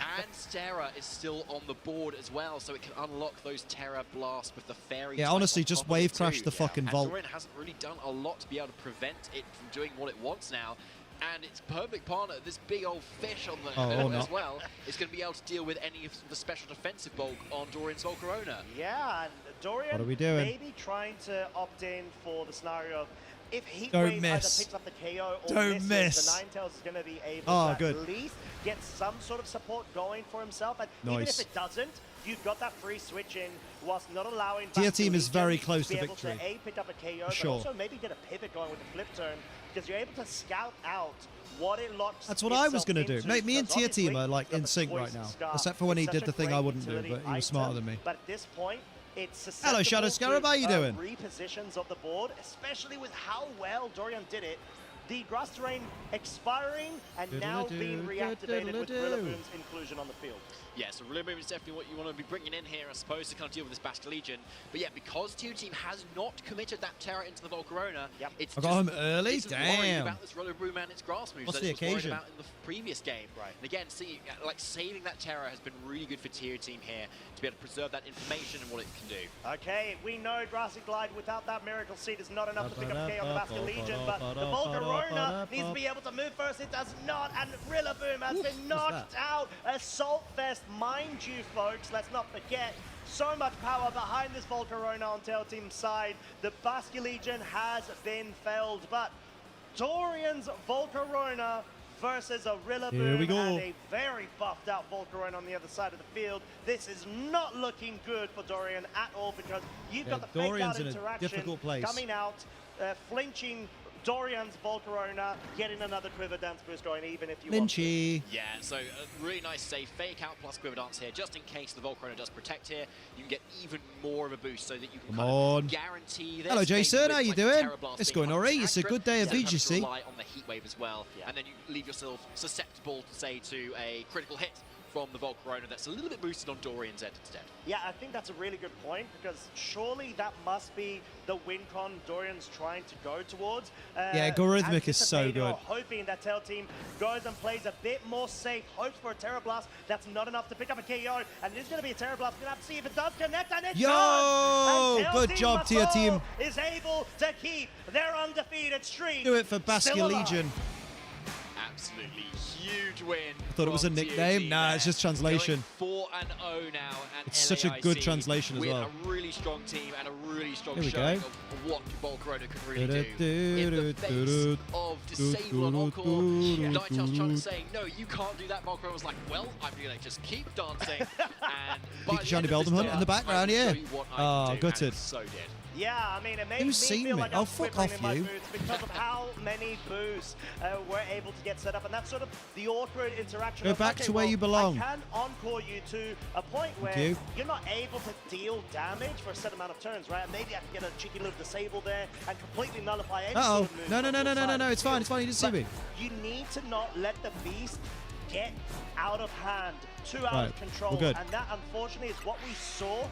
And Terra is still on the board as well, so it can unlock those Terra blasts with the Fairy. Yeah, type honestly, on just top of wave it crash too. the fucking And vault. Dorian hasn't really done a lot to be able to prevent it from doing what it wants now. And its perfect partner, this big old fish on the or as not. well, is going to be able to deal with any of the special defensive bulk on Dorian's Volcarona. Yeah, and Dorian What are we doing? maybe trying to opt in for the scenario of if Heat Don't Wave miss. either picks up the KO or Don't misses, miss. the Ninetales is going to be able Oh, to good. at least get some sort of support going for himself. And even Nice. if it doesn't, you've got that free switch in whilst not allowing Tier back to team is Legion very close be to able victory. To A, pick up a KO, but sure. also maybe get a pivot going with the flip turn because you're able to scout out what it locks. That's what I was itself going to do. into, Mate, me and because Tier Team obviously are like you've got in the sync right Poison now. Scar. Except for when he It's did such the a thing I great wouldn't do, utility but he was smarter than me. But at this point, it's Hello, Shadow susceptible Scarab, how you to, doing? repositions of the board, especially with how well Dorian did it. The grass terrain expiring and now being reactivated with Rillaboom's inclusion on the field. Yeah, so Rillaboom is definitely what you want to be bringing in here, I suppose, to kind of deal with this Basque Legion. But yeah, because Tier Team has not committed that Terra into the Volcarona, it's I got him just early? isn't worried Damn. about this Rillaboom and its grass moves What's that the it was worried occasion? about in the previous game. Right. And again, see, like saving that Terra has been really good for Tier Team here to be able to preserve that information and what it can do. Okay, we know Grassy Glide without that Miracle Seed is not enough to pick up K on the Basque Legion, but the Volcarona needs to be able to move first. It does not, and Rillaboom has been knocked out. Assault Fest, mind you, folks, let's not forget. So much power behind this Volcarona on Tail Team's side. The Basque Legion has been felled, but Dorian's Volcarona versus a Rillaboom and a very buffed out Volcarona on the other side of the field. This is not looking good for Dorian at all because you've got the fake Dorian's out in a interaction difficult place. coming out, flinching Dorian's Volcarona, getting another Quiver Dance boost going even if you want to. Lynchy. Yeah, so a really nice save, fake out plus Quiver Dance here, just in case the Volcarona does protect here. You can get even more of a boost so that you can Come kind on. of guarantee this. Hello, maybe Jason. with, How you like, the doing? Terra Blast It's being going much alright. It's a accurate, good day of instead having to VGC. rely on the Heat Wave as well, and then you leave yourself susceptible, say, to a critical hit from the Volcarona that's a little bit boosted on Dorian's end instead. Yeah, I think that's a really good point because surely that must be the win con Dorian's trying to go towards. Yeah, Gorhythmic is so anticipating or good. hoping that Tail Team goes and plays a bit more safe, hopes for a Terra Blast. That's not enough to pick up a KO, and it is going to be a Terra Blast. We're going to have to see if it does connect, and it Yo! does! And Tail Good Team job, Tier Masol Team. is able to keep their undefeated streak. Do it for Basque still alive. Legion. Absolutely huge win. I thought it was a from nickname. TOT Nah, there. it's just translation. Going 4-0 now, and It's such a good LAIC translation as with well. a really strong team and a really strong Here we showing go. of what Volcarona can really do. In the face of Disable and Encore, Ninetales trying to say, no, you can't do that. Volcarona was like, well, I'm going to just keep dancing. And by the Johnny end of this Beldam day, in the background, I will yeah. show you what I can do, and gutted. it so did. Yeah, I mean, it made Who's me seen feel me? like Oh, I'm fuck quivering off in my you. boots because of how many boosts were able to get set up, and that's sort of the awkward interaction. Go of, back okay, to where well, you belong. I can encore you to a point where you. you're not able to deal damage for a set amount of turns, right? Maybe I can get a cheeky little disable there and completely nullify any sort of move. No, on your side. it's fine. It's fine. You didn't see But me. you need to not let the beast get out of hand, too out Right, of control, we're good. and that unfortunately is what we saw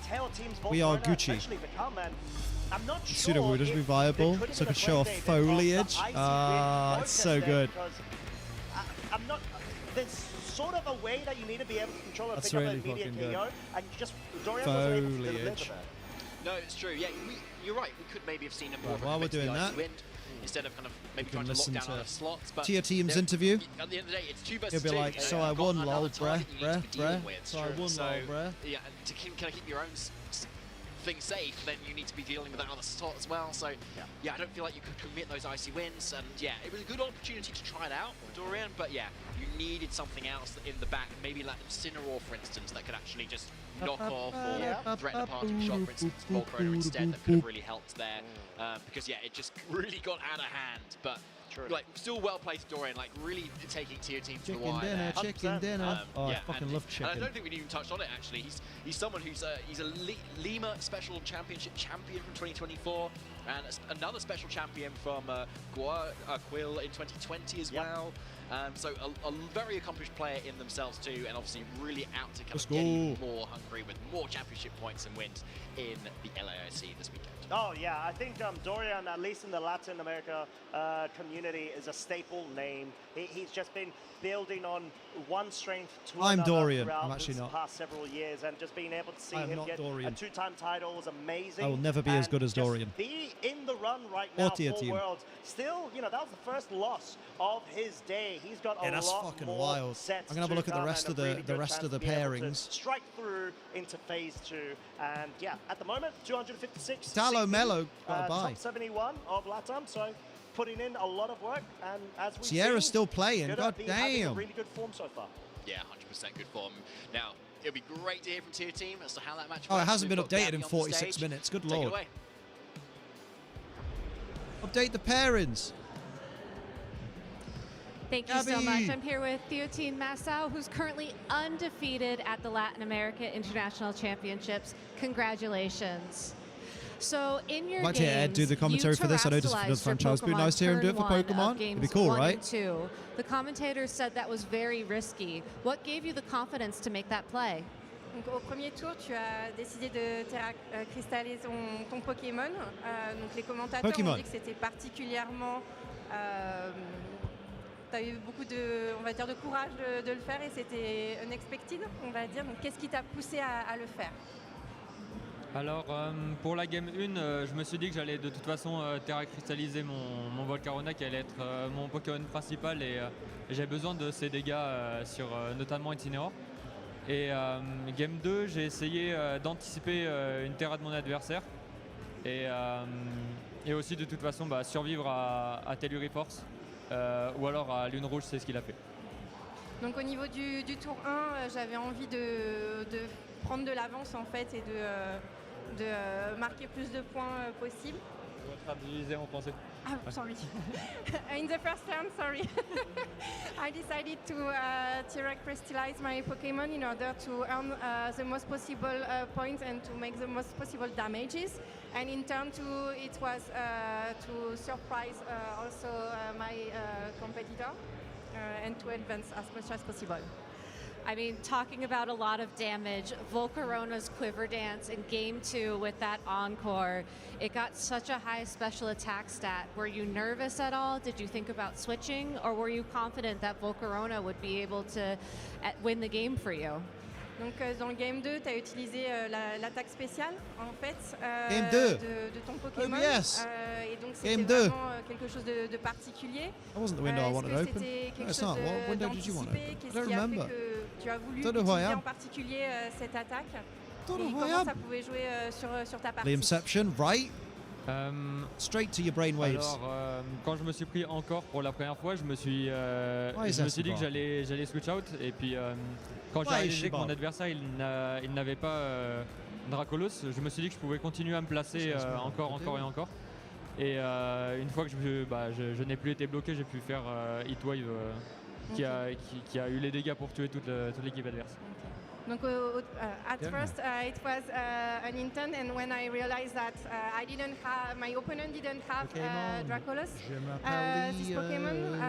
Tail Team's We are Volcarona Gucci. eventually become, and I'm not sure Pseudo would if be viable, there could so I have could been show a off great David of the foliage. icy Ah, wind it's so protest there good. because I'm not. There's sort of a way that you need to be able to control and That's pick really up an immediate fucking good. KO, and you just Dorian was able to deliver Foliage. that. No, it's true. Yeah, you're right. We could maybe have seen a more Right, of a while we're commit to the doing icy that, wind instead of kind of maybe we trying can to lock listen down to other slots. But Tier Team's there- interview. At the end of the day, it's 2 versus He'll be 2. like, you know, so I you've got won, another lol, target you need to be dealing with. So I won, So, lol, bruh. yeah, and to kind of keep your own thing safe, then you need to be dealing with that other slot as well. So, yeah, I don't feel like you could commit those icy wins. And yeah, it was a good opportunity to try it out with Dorian, but yeah, you needed something else in the back, maybe like Incineroar, for instance, that could actually just knock off or threaten a parting shot, for instance, to Volcarona instead. That could have really helped there, because yeah, it just really got out of hand. But like, still well placed Dorian, like really taking Tier Team to the Chicken wire dinner, there. chicken dinner. Oh, yeah, I fucking and, love And chicken. I don't think we even touched on it actually. He's someone who's he's a Lima Special Championship champion from 2024. And another special champion from Quill in 2020 as well. So a very accomplished player in themselves too, and obviously really out to kind of get even more hungry with more championship points and wins in the LAIC this weekend. Oh yeah, I think Dorian, at least in the Latin America community, is a staple name. He's just been building on one strength to I'm another Dorian. throughout I'm actually the not. past several years, and just being able to see I'm him not get Dorian. a 2-time title was amazing. I will never be as good as just Dorian. Be in the run right now Or tier for team. Worlds. Still, you know, that was the first loss of his day. He's got a that's lot fucking more wild. sets I'm gonna have a to look at the come rest and of a really good rest chance of the to be able to pairings. strike through into phase 2, and yeah, at the moment 256. Dallo CP, Mello got a bye. top 71 of LATAM, so putting in a lot of work, and as we've Sierra's seen, still playing. gonna God be having a damn. really good form so far. Yeah, 100% good form. Now, it'll be great to hear from tier team as to how that match Oh, it works. hasn't We've been got updated Gabby in on the 46 stage. minutes. Good Take it lord. away. Update the pairings. Thank you so Gabby. much. I'm here with Theotine Massau, who's currently undefeated at the Latin America International Championships. Congratulations. So in your I'd like to Ed do the commentary for this. I know this is for the franchise, but it'd be nice to hear him do it for Pokemon. It'd be cool, right? The commentators said that was very risky. What gave you the confidence to make that play? Donc, au premier tour, tu as décidé de cristalliser ton Pokémon. Donc, les commentateurs ont dit que c'était particulièrement... tu as eu beaucoup de, on va dire, de courage de le faire et c'était unexpected, on va dire. Donc, qu'est-ce qui t'a poussé à le faire? Alors pour la game 1, je me suis dit que j'allais de toute façon terra cristalliser mon Volcarona qui allait être mon Pokémon principal et j'avais besoin de ses dégâts sur notamment Incineroar. Et game 2, j'ai essayé d'anticiper une terra de mon adversaire et aussi de toute façon survivre à Telluri Force ou alors à Lune Rouge, c'est ce qu'il a fait. Donc au niveau du tour 1, j'avais envie de prendre de l'avance en fait et de marquer plus de points possible. Je vais traduire en français. Ah, sorry. In the first turn, sorry. I decided to Terra crystallize my Pokemon in order to earn the most possible points and to make the most possible damages. And in turn 2, it was to surprise also my competitor and to advance as much as possible. I mean, talking about a lot of damage, Volcarona's Quiver Dance in Game 2 with that Encore, it got such a high special attack stat. Were you nervous at all? Did you think about switching? Or were you confident that Volcarona would be able to win the game for you? Donc dans le Game 2, tu as utilisé l'attaque spéciale en fait de ton Pokémon. Oh, yes. Et donc c'était vraiment quelque chose de particulier. That wasn't the window I wanted open. C'était quelque No, it's chose not. What window did you want open? I Qu'est-ce don't qui a fait remember. que tu as voulu Don't know who I utiliser am. en particulier cette attaque? Don't know Et who I comment am. ça pouvait jouer sur ta partie? The Inception, right? Straight to your brainwaves. Alors, quand je me suis pris encore pour la première fois, je me suis dit que j'allais switch out. Et puis, quand j'ai réalisé que mon adversaire il n'avait pas Dracolos, je me suis dit que je pouvais continuer à me placer encore. Et une fois que je n'ai plus été bloqué, j'ai pu faire Heatwave qui a eu les dégâts pour tuer toute l'équipe adverse. Donc, at first, it was an intent, and when I realized that my opponent didn't have Dracolos, this Pokemon,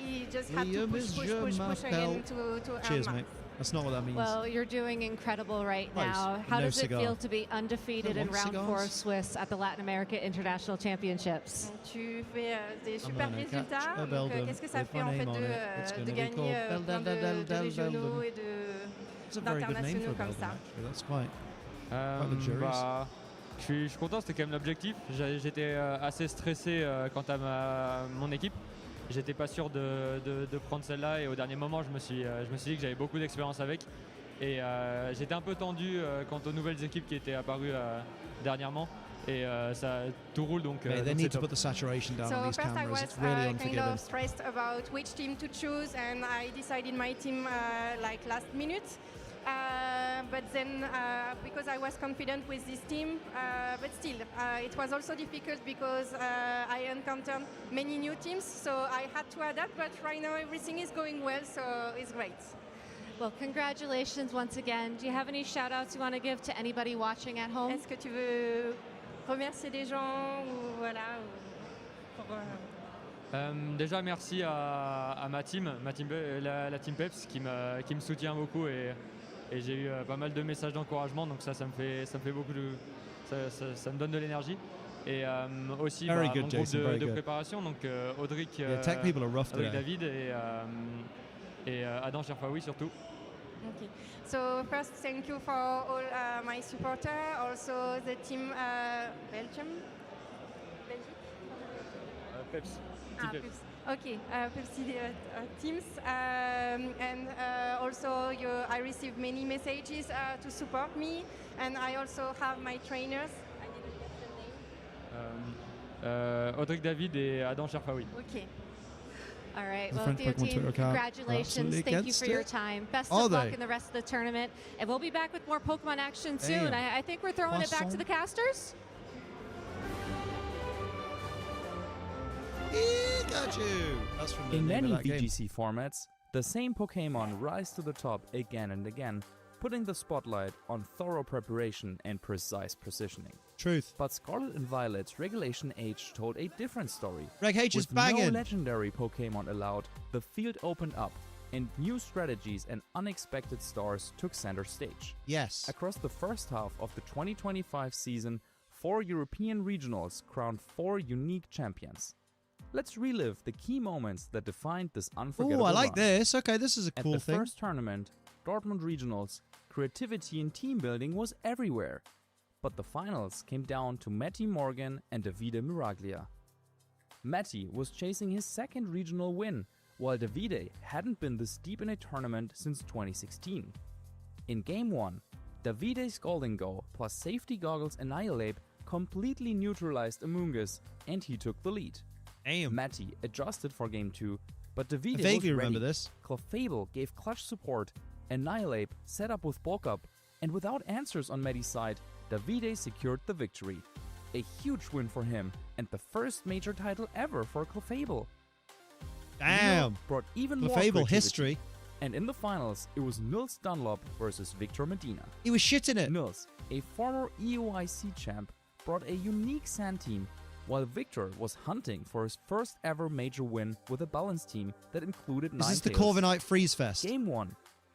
he just had to push again to Cheers, mate. That's not what that means. Well, you're doing incredible right now. How does it feel to be undefeated in round 4 of Swiss at the Latin America International Championships? Tu fais des super résultats. Qu'est-ce que ça fait en fait de gagner plein de régionaux et d'internationaux comme ça? That's quite luxurious. Je suis content, c'était quand même l'objectif. J'étais assez stressé quant à mon équipe. J'étais pas sûr de prendre celle-là et au dernier moment je me suis dit que j'avais beaucoup d'expérience avec et j'étais un peu tendu quant aux nouvelles équipes qui étaient apparues dernièrement et ça tout roule donc. They need to put the saturation down on these cameras. It's really unforgiving. Kind of stressed about which team to choose, and I decided my team like last minute. But then, because I was confident with this team, but still, it was also difficult because I encountered many new teams, so I had to adapt, but right now everything is going well, so it's great. Well, congratulations once again. Do you have any shout-outs you want to give to anybody watching at home? Est-ce que tu veux remercier des gens ou voilà pour, Déjà, merci à ma team, la team Peps, qui me soutient beaucoup et j'ai eu pas mal de messages d'encouragement, donc ça me fait beaucoup ça me donne de l'énergie. Et aussi mon groupe de préparation, donc Audric, Audric David et Adam Cherfaoui surtout. Okay. So first, thank you for all my supporters, also the team Belgium. Peps. Peps. Okay, Pepsi teams, and also I received many messages to support me, and I also have my trainers. I didn't get the name. Audric David et Adam Cherfaoui. Okay. All right. The Well, French Theo Pokemon team, Twitter account are congratulations. absolutely Thank you against for your it. time. Best Are of luck they? in the rest of the tournament. And we'll be back with more Pokemon action soon. Damn. I think we're throwing it back to the casters. Pikachu! That's from the In name many of that game. VGC formats, the same Pokémon rise to the top again and again, putting the spotlight on thorough preparation and precise positioning. Truth. But Scarlet and Violet's Regulation H told a different story. Reg H is With banging. no legendary Pokémon allowed, the field opened up, and new strategies and unexpected stars took center stage. Yes. Across the first half of the 2025 season, 4 European regionals crowned 4 unique champions. Let's relive the key moments that defined this unforgettable Oh, I like run. this. Okay, this is a cool At the thing. first tournament, Dortmund Regionals, creativity and team building was everywhere. But the finals came down to Matty Morgan and Davide Miraglia. Matty was chasing his second regional win, while Davide hadn't been this deep in a tournament since 2016. In Game 1, Davide's Golden Go plus Safety Goggles Annihilate completely neutralized Amoonguss, and he took the lead. Matty adjusted for Game 2, but Davide I vaguely was ready. remember this. Clefable gave clutch support, Annihilate set up with bulk up, and without answers on Matty's side, Davide secured the victory. A huge win for him, and the first major title ever for Clefable. Damn. Leo brought even more Clefable creativity. history. And in the finals, it was Nils Dunlop versus Victor Medina. He was shitting it. Nils, a former EUIC champ, brought a unique sand team, while Victor was hunting for his first ever major win with a balanced team that included Is this the Ninetales. Corviknight Freeze Fest? Game 1,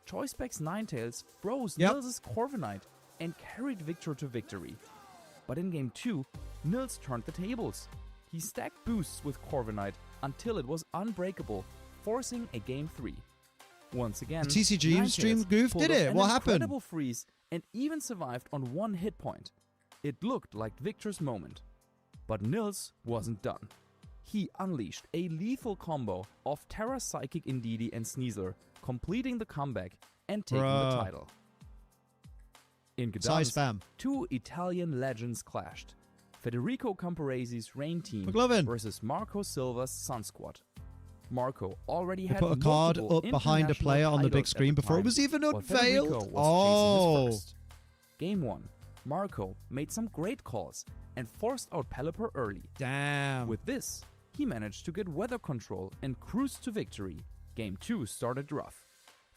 Choiceback's Ninetales froze Yep. Nils' Corviknight and carried Victor to victory. But in Game 2, Nils turned the tables. He stacked boosts with Corviknight until it was unbreakable, forcing a Game 3. Once again, The TCG Ninetales stream goof pulled did off it. an What happened? incredible freeze and even survived on 1 hit point. It looked like Victor's moment. But Nils wasn't done. He unleashed a lethal combo of Terra Psychic Indeedee and Sneasler, completing the comeback and taking the Bruh. title. In Size Gdansk, spam. 2 Italian legends clashed. Federico Camporese's Rain Team McLovin. versus Marco Silva's Sun Squad. Marco already They had put a card multiple up behind a international player on the big titles at screen before it time, was even while Federico unveiled. was chasing his Oh. first. Game 1, Marco made some great calls and forced out Pelipper early. Damn. With this, he managed to get weather control and cruise to victory. Game 2 started rough.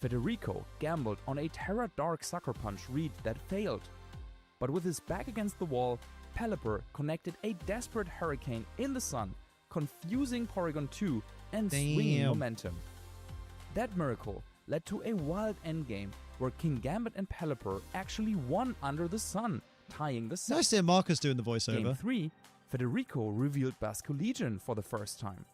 Federico gambled on a Terra Dark Sucker Punch read that failed. But with his back against the wall, Pelipper connected a desperate Hurricane in the sun, confusing Porygon 2 and swinging Damn. momentum. That miracle led to a wild endgame where King Gambit and Pelipper actually won under the sun, tying the set. Nice to hear Marcus doing the Game voiceover. 3, Federico revealed Basco Legion for the first time.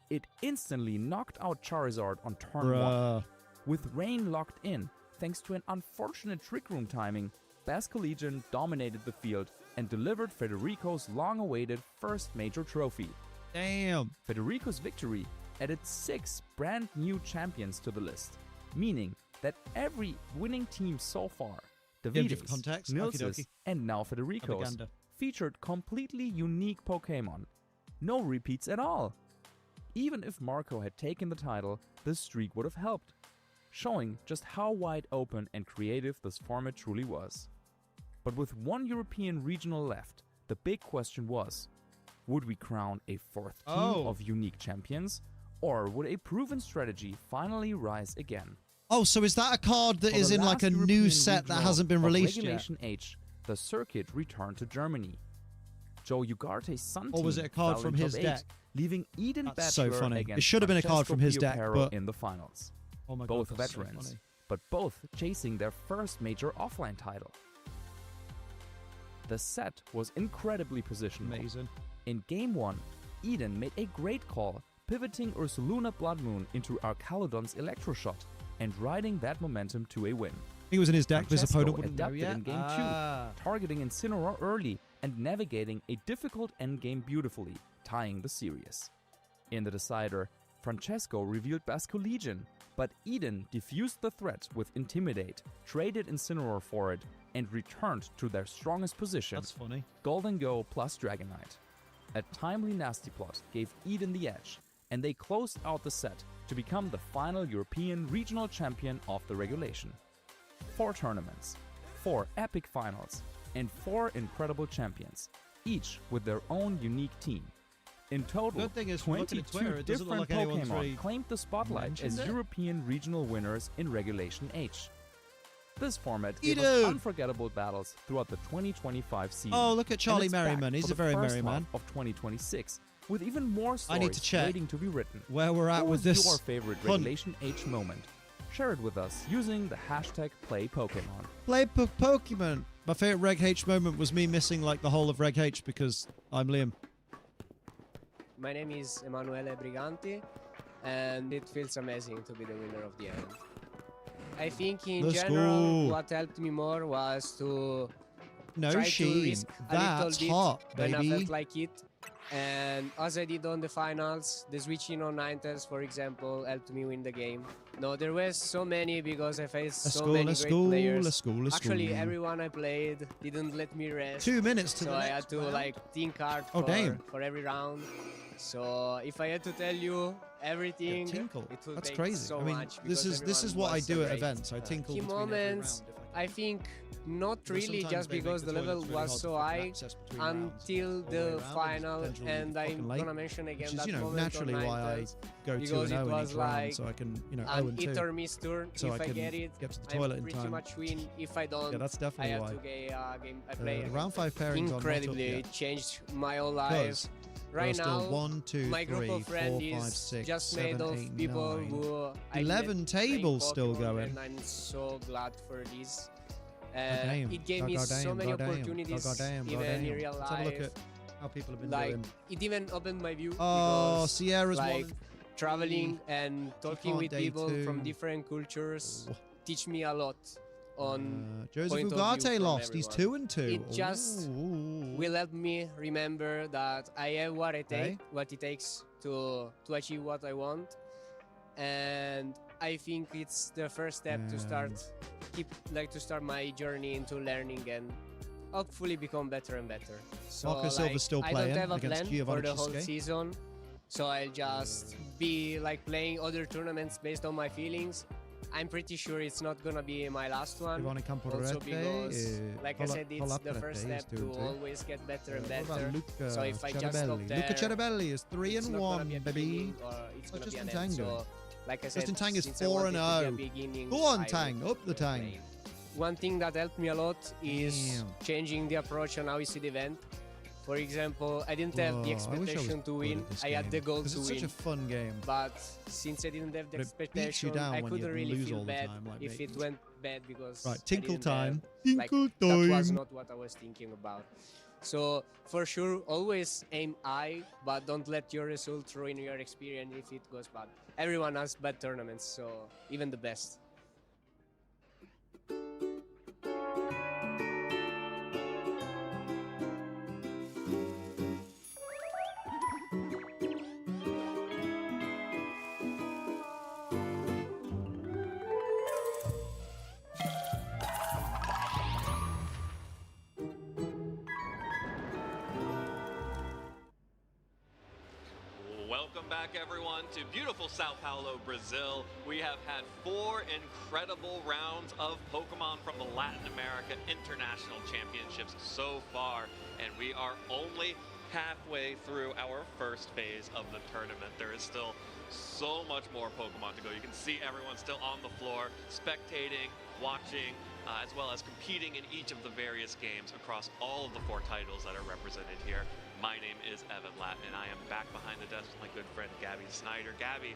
It instantly knocked out Charizard on turn 1. Bruh. With Rain locked in, thanks to an unfortunate Trick Room timing, Basco Legion dominated the field and delivered Federico's long-awaited first major trophy. Damn. Federico's victory added 6 brand new champions to the list, meaning that every winning team so far, Give Davide's, context. Nils's, Okie dokie. and now Federico's, Propaganda. featured completely unique Pokémon. No repeats at all. Even if Marco had taken the title, this streak would have helped, showing just how wide open and creative this format truly was. But with 1 European regional left, the big question was, would we crown a 4th team of unique champions, or would a proven strategy finally rise again? Oh, so is that a card that For is the in like a last new European set that regional hasn't been of released yet? Regulation H, the circuit returned to Germany. Joe Ugarte's Sun Or was team it a card fell from in his top 8, deck? leaving Eden That's so Bachelor funny. It against should have been a card Francesco from his deck, Piopero but- in the finals. Oh my Both God, that's so veterans, funny. but both chasing their first major offline title. The set was incredibly positional. Amazing. In Game 1, Eden made a great call, pivoting Ursaluna Blood Moon into Archaludon's Electroshot and riding that momentum to a win. He was in his deck, but his Francesco opponent wouldn't know adapted yet. in Game 2, targeting Incineroar early and navigating a difficult endgame beautifully, tying the series. In the decider, Francesco revealed Basco Legion, but Eden diffused the threat with Intimidate, traded Incineroar for it, and returned to their strongest position. That's funny. Golden Go plus Dragonite. A timely Nasty Plot gave Eden the edge, and they closed out the set to become the final European regional champion of the regulation. 4 tournaments, 4 epic finals, and 4 incredible champions, each with their own unique team. In total, Good thing is, from looking at 22 Twitter, it doesn't look different like anyone's really Pokémon claimed the spotlight mentioned as it. European regional winners in Regulation H. This format gave us Eden! unforgettable battles throughout the 2025 season. Oh, look at and Charlie it's Merriman. back He's for a the very first merry man. half of 2026, with even more I stories need to check waiting to be written. where we're at What with was this your favorite hunt? Regulation H moment? Share it with us using the hashtag #PlayPokemon. Play Pokemon. My favorite Reg H moment was me missing like the whole of Reg H because I'm Liam. My name is Emanuele Briganti, and it feels amazing to be the winner of the event. I think in Let's general, go. what helped me more was to No try shame. to risk a That's little bit hot, when I baby. felt like it. And as I did on the finals, the switching on Ninetales, for example, helped me win the game. No, there were so many because I faced Let's so go, many let's great go, players. let's go, let's Actually, go. everyone I played didn't let me rest. 2 minutes to so the I next had to round. like think hard Oh, damn. for every round. So if I had to tell you everything, tinkle. it would That's take crazy. so I mean, much. this because is everyone what I was do so at great. events. I tinkle Key between every moments, round I think not But really sometimes just they make because the the level toilets really was hard so to fucking high access between rounds until all the way the around, final, and and fucking I'm late, gonna mention again which is, that you know, moment on naturally why I Ninetales, go 2-0 because it in was each round, like so I can, you know, an 0-2. hit or miss turn. So If I I can get it, get to the I'm toilet in pretty time. much win. If I don't, Yeah, that's definitely I have why. to get game. I play round 5 pairings on not up incredibly yet. changed my whole life. Because Right there are now, still 1, 2, my group 3, of friends 4, 5, is 6, just 7, made of 8, people 9. who I 11 met playing tables still Pokemon, going. and I'm so glad for this. Goddamn, It gave me so many opportunities, even in real Let's have a look life. at how people have been Like doing. it even opened my view. Oh, because, Sierra's like won. traveling and talking can't with day people from 2. different cultures teach me a lot on Joseph point of view Ugarte from lost. He's everyone. 2-2. It just will help me remember that I have what it takes to achieve what I want, and I think it's the first step to start my journey into learning and hopefully become better and better. So Marco Silva's still I playing don't have a against plan Giovanni for the whole Chisque. season, so I'll just be like playing other tournaments based on my feelings. I'm pretty sure it's not gonna be my last one. Giovanni Also because, like I said, it's the Palaprete first is step to 2-2. always get better and What about better. Luca So if I just stop Ceribelli? there, Luca Ceribelli is it's not gonna 3-1, be a baby. beginning, or it's gonna be Justin an end. Tango. So, like I said, Justin Tang is since I wanted to 4-0. be a beginning, Go on, I Tang. will Up the Tang. play. One thing that helped me a lot is Damn. changing the approach on how we see the event. For example, I didn't have the Oh, I wish I was expectation to good win. at this I had game, the goal 'cause to it's win. such a fun game. But since I didn't have the But it beats you expectation, down I when couldn't you really lose feel all the bad time, like if me. it went bad because Right, I tinkle didn't have, time. like, Tinkle that was time. not what I was thinking about. So for sure, always aim high, but don't let your result ruin your experience if it goes bad. Everyone has bad tournaments, so even the best. Welcome back, everyone, to beautiful Sao Paulo, Brazil. We have had 4 incredible rounds of Pokemon from the Latin America International Championships so far, and we are only halfway through our first phase of the tournament. There is still so much more Pokemon to go. You can see everyone still on the floor, spectating, watching, as well as competing in each of the various games across all of the 4 titles that are represented here. My name is Evan Latin, and I am back behind the desk with my good friend Gabby Snyder. Gabby,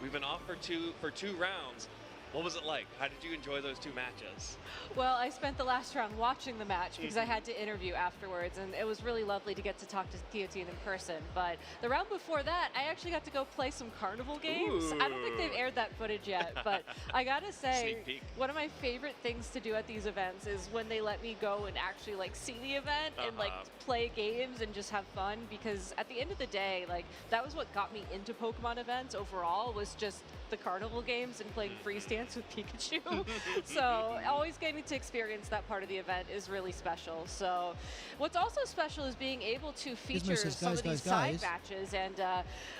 we've been off for two rounds. What was it like? How did you enjoy those 2 matches? Well, I spent the last round watching the match because I had to interview afterwards, and it was really lovely to get to talk to Guillotine in person. But the round before that, I actually got to go play some carnival games. Ooh. I don't think they've aired that footage yet, but I gotta say, one of my favorite things to do at these events is when they let me go and actually like see the event and like play games and just have fun, because at the end of the day, like that was what got me into Pokemon events overall, was just the carnival games and playing freeze dance with Pikachu. So always getting to experience that part of the event is really special. So what's also special is being able to feature says, some of these side matches, and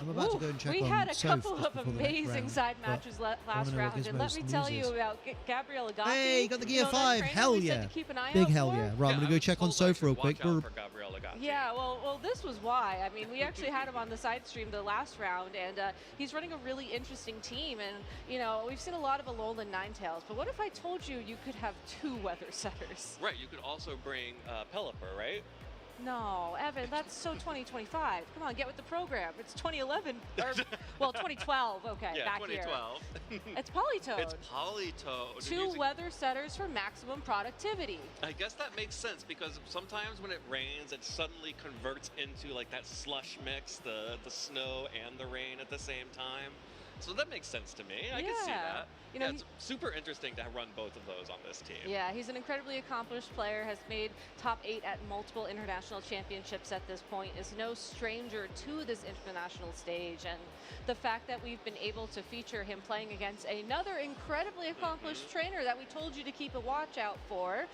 I'm about to go and check we on had a Soph couple just of before the next amazing round, side but matches I last wanna know what round, and let Gizmo's me tell news you is. about Gabrielle Agati. Hey, you got the You Gear know that 5. trainer Hell we said yeah. to keep an eye Big out hell for? yeah. Right, I'm going to go check on Soph real quick. Watch out for Gabrielle Agati. Yeah, well, this was why. I mean, we actually had him on the side stream the last round, and he's running a really interesting team. And, you know, we've seen a lot of Alolan Ninetales, but what if I told you you could have 2 weather setters? Right, you could also bring Pelipper, right? No, Evan, that's so 2025. Come on, get with the program. It's 2011, or, well, 2012, okay, Yeah, back 2012. here. It's Politoed. It's Politoed. 2 weather setters for maximum productivity. I guess that makes sense, because sometimes when it rains, it suddenly converts into like that slush mix, the snow and the rain at the same time. So that makes sense to me. I can see that. You know, it's super interesting to run both of those on this team. Yeah, he's an incredibly accomplished player, has made top 8 at multiple international championships at this point, is no stranger to this international stage, and the fact that we've been able to feature him playing against another incredibly accomplished trainer that we told you to keep a watch out for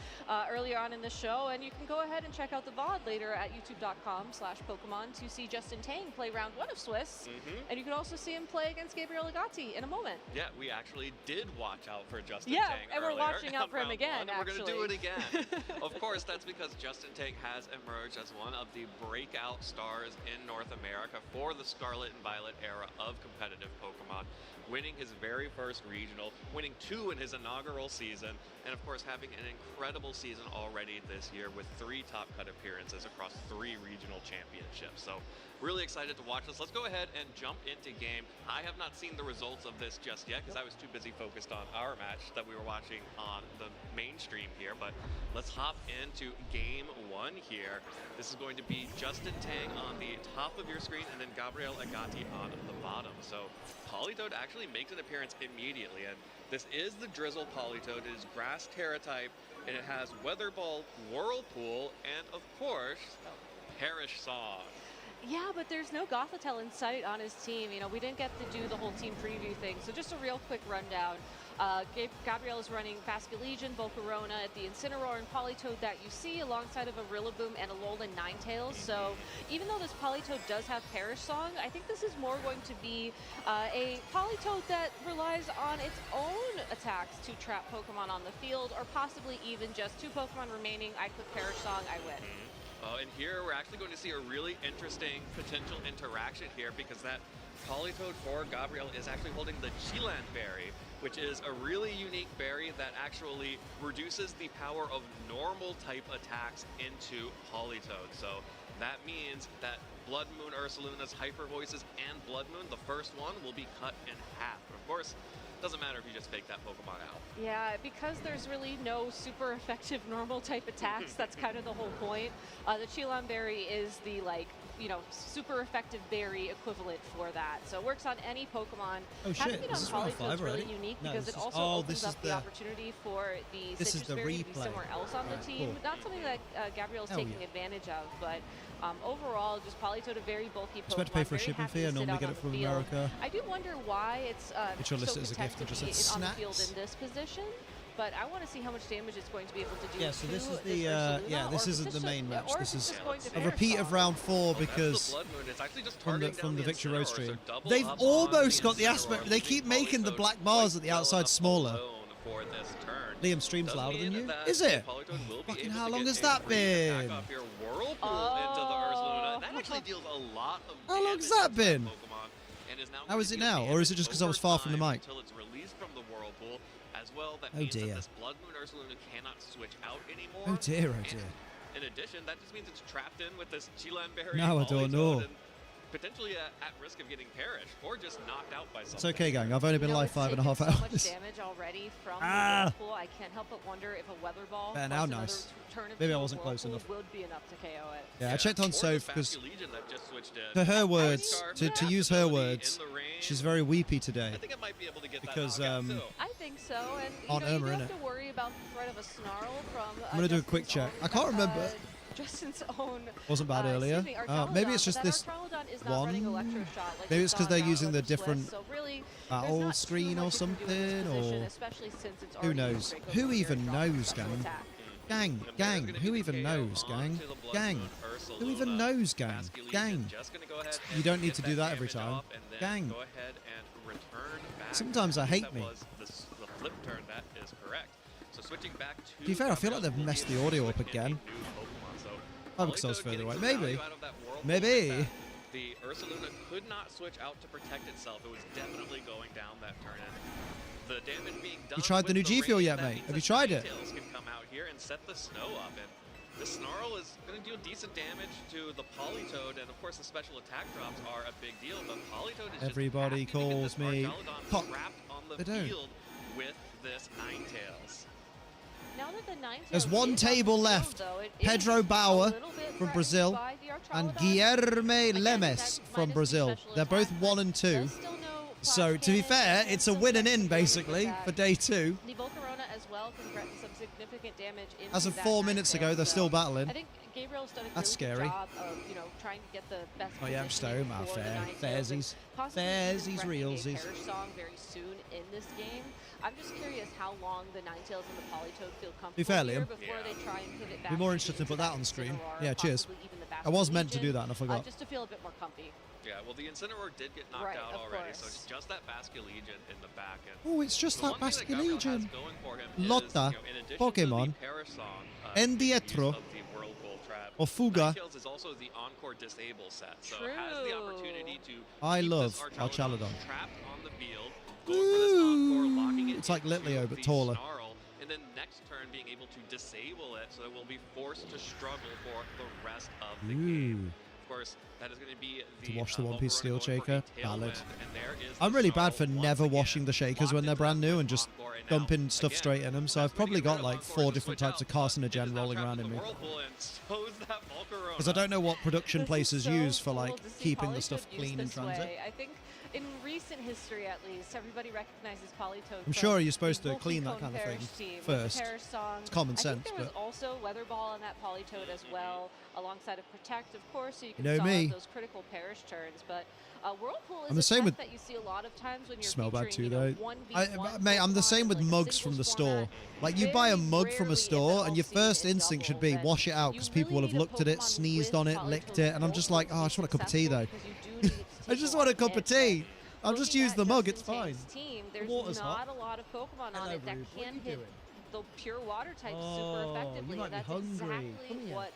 earlier on in the show, and you can go ahead and check out the VOD later at youtube.com/Pokemon to see Justin Tang play round 1 of Swiss, and you can also see him play against Gabrielle Agati in a moment. Yeah, we actually did watch out for Justin Yeah, Tang and earlier we're watching out for him round again, 1, and we're going to do it actually. again. Of course, that's because Justin Tang has emerged as one of the breakout stars in North America for the Scarlet and Violet era of competitive Pokemon, winning his very first regional, winning 2 in his inaugural season, and of course having an incredible season already this year with 3 top cut appearances across 3 regional championships. So really excited to watch this. Let's go ahead and jump into game. I have not seen the results of this just yet because I was too busy focused on our match that we were watching on the main stream here, but let's hop into game 1 here. This is going to be Justin Tang on the top of your screen and then Gabrielle Agati on the bottom. So Politoed actually makes an appearance immediately, and this is the Drizzle Politoed. It is Grass Terra type, and it has Weather Ball, Whirlpool, and of course, Perish Song. Yeah, but there's no Gothitelle in sight on his team. You know, we didn't get to do the whole team preview thing, so just a real quick rundown. Gabrielle is running Basculegion, Volcarona at the Incineroar and Politoed that you see alongside of a Rillaboom and Alolan Ninetales. So even though this Politoed does have Perish Song, I think this is more going to be a Politoed that relies on its own attacks to trap Pokemon on the field, or possibly even just 2 Pokemon remaining. I click Perish Song, I win. And here we're actually going to see a really interesting potential interaction here, because that Politoed for Gabrielle is actually holding the Chiland Berry, which is a really unique berry that actually reduces the power of normal type attacks into Politoed. So that means that Blood Moon Ursaluna's Hyper Voices and Blood Moon, the first one, will be cut in half. But of course, doesn't matter if you just fake that Pokemon out. Yeah, because there's really no super effective normal type attacks. That's kind of the whole point. The Chilan Berry is the, like, you know, super effective berry equivalent for that. So it works on any Pokemon. Oh Having shit, it this on is round Politoed 5 is really already? unique No, because this it is- also oh, opens this up is the the- opportunity for the this is Citrus the Berry to be replay. somewhere else on the Right, team. cool. Not something that Gabrielle's Hell taking yeah. advantage of, but overall, just Politoed a very bulky Pokemon. Expect to pay for a very shipping happy fee. I to sit normally out get on it the from field. America. I do wonder why it's Which you'll list so it as a content gift. I to just be said on the field snacks. in this position. But I want to see how much damage it's going to be able to do. Yeah, so this to is the Ursaluna, this or isn't if the it's main just- match. or This if it's is just going to a Perish repeat Song. of round 4 That's the because Blood Moon. It's actually just from targeting the down Victory Road Incineroar, so stream. double They've up on almost got the Incineroar, aspect. They keep leaving making the Politoed black bars at the quite well outside enough smaller. alone for this turn. Liam streams Does louder than mean you. that Is it? Politoed will be Fucking able how to long get has a that free attack been? off your Whirlpool into the Ursaluna. That actually deals a lot of How long's damage that to been? Pokemon, and is now How going is to it be now? Or is it just because I was far from the overtime mic? Until it's released from the whirlpool. As well, that Oh, means dear. that this Blood Moon Ursaluna cannot switch out anymore. Oh dear, oh And dear. in addition, that just means it's trapped in with this Chilan Berry. Now I don't know. Potentially at risk of getting perished or just knocked out by something. It's okay, gang. I've only been live 5.5 hours. So much damage already from the whirlpool. I can't help but wonder if a weather ball Fair now, nice. Maybe I wasn't close enough. would be enough to KO it. Yeah, I checked on Soph because, Legion that just switched in. for her words, to use her words, she's very weepy today. I think I might be able to get because I think so, and Aunt you Irma, do innit? have to worry about the threat of a snarl from. I'm gonna do a quick check. I can't remember. Justin's own. Wasn't bad earlier. Maybe it's just this one. Maybe it's because they're using the different battle screen or something, or who knows? Who even knows, gang? Gang, who even knows, gang? Who even knows, gang? You don't need to do that every time, gang. Sometimes I hate me. The flip turn that is correct. So switching back To be fair, I feel like they've messed the audio up again. Oh, because I was further away. Maybe. Maybe. The Ursaluna could not switch out to protect itself. It was definitely going down that turn. And the damage being done. You tried the new G Fuel yet, mate? Have you tried it? Tails can come out here and set the snow up, and the Snarl is going to deal decent damage to the Politoed, and of course the special attack drops are a big deal. But Politoed is Everybody calls me Pop. trapped on the They don't. field with this Ninetales. Now that the Ninetales There's one table left. Pedro Bauer from Brazil and Guilherme Lemes from Brazil. They're both 1 and 2. So, to be fair, it's a win and in, basically, for day 2. The Volcarona as well can threaten some significant damage into As of that 4 minutes ago, they're still battling. I think Gabriel's done a That's really scary. good job of, trying to get the best Oh yeah, I'm positioning stoked, my for the fair. Ninetales and Fairsies. possibly Fairsies, even threatening a realsies. Perish song very soon in this game. I'm just curious how long the Ninetales and the Politoed feel comfortable fair, here Liam. before they try and pivot back. Be more into interested to put that on the screen. Incineroar, Yeah, cheers. possibly even the I was meant to Legion, do that and I forgot. just to feel a bit more comfy. Yeah, well, the Incineroar did get knocked Right, out of already, so course. it's just that Basculegion in the back. And Oh, it's just the that one thing Gabriel has Basculegion. going for him Lotta, is, in addition Pokemon, to the Perish song, Endietro, of the Whirlpool trap, or Fuga. Ninetales is also the Encore Disable set, so it has the opportunity to I keep love this Archaladon. trapped on the field, going for this Encore, locking it It's like into Litleo, but the taller. Snarl, and then next turn being able to disable it, so it will be forced to struggle for the rest of the game. Of course, that is going to be the To wash the One Piece Volcarona Steel going for a Shaker. tailwind, Valid. and there is I'm the really Snarl bad for once never again. washing the Shakers when they're brand new and just dumping stuff again, straight in them. So I've probably got like 4 different types of carcinogen rolling around in me. Whirlpool, and so is that Volcarona. Because I don't know what production places so use for cool like to see keeping the Politoed stuff used clean in this transit. way. I think in recent history, at least, everybody recognizes Politoed. I'm from sure you're supposed the to clean that Vulcan kind of Perish thing team with the first. Perish song. It's common I sense, think there was but also Weather Ball on that Politoed as well, alongside of Protect, of course, so you can You know stall me. out those critical Perish turns. But Whirlpool is I'm the a same tech with- that you see a lot of times when you're smell bad too featuring, though. 1v1 Mate, I'm the Pokemon same with in, like, mugs from the store. Like you buy a mug from a store and your first instinct should be wash it out because people will have looked at it, sneezed on it, licked it, and I'm just like, oh, I just want a cup of tea though. I just want a cup of tea. I'll just use the mug, it's fine. Team, The there's water's not hot. a lot of Pokemon on Hello, it that Rude. What are can you hit doing? the pure water types Oh, super effectively. you might And be that's hungry. exactly Come here. what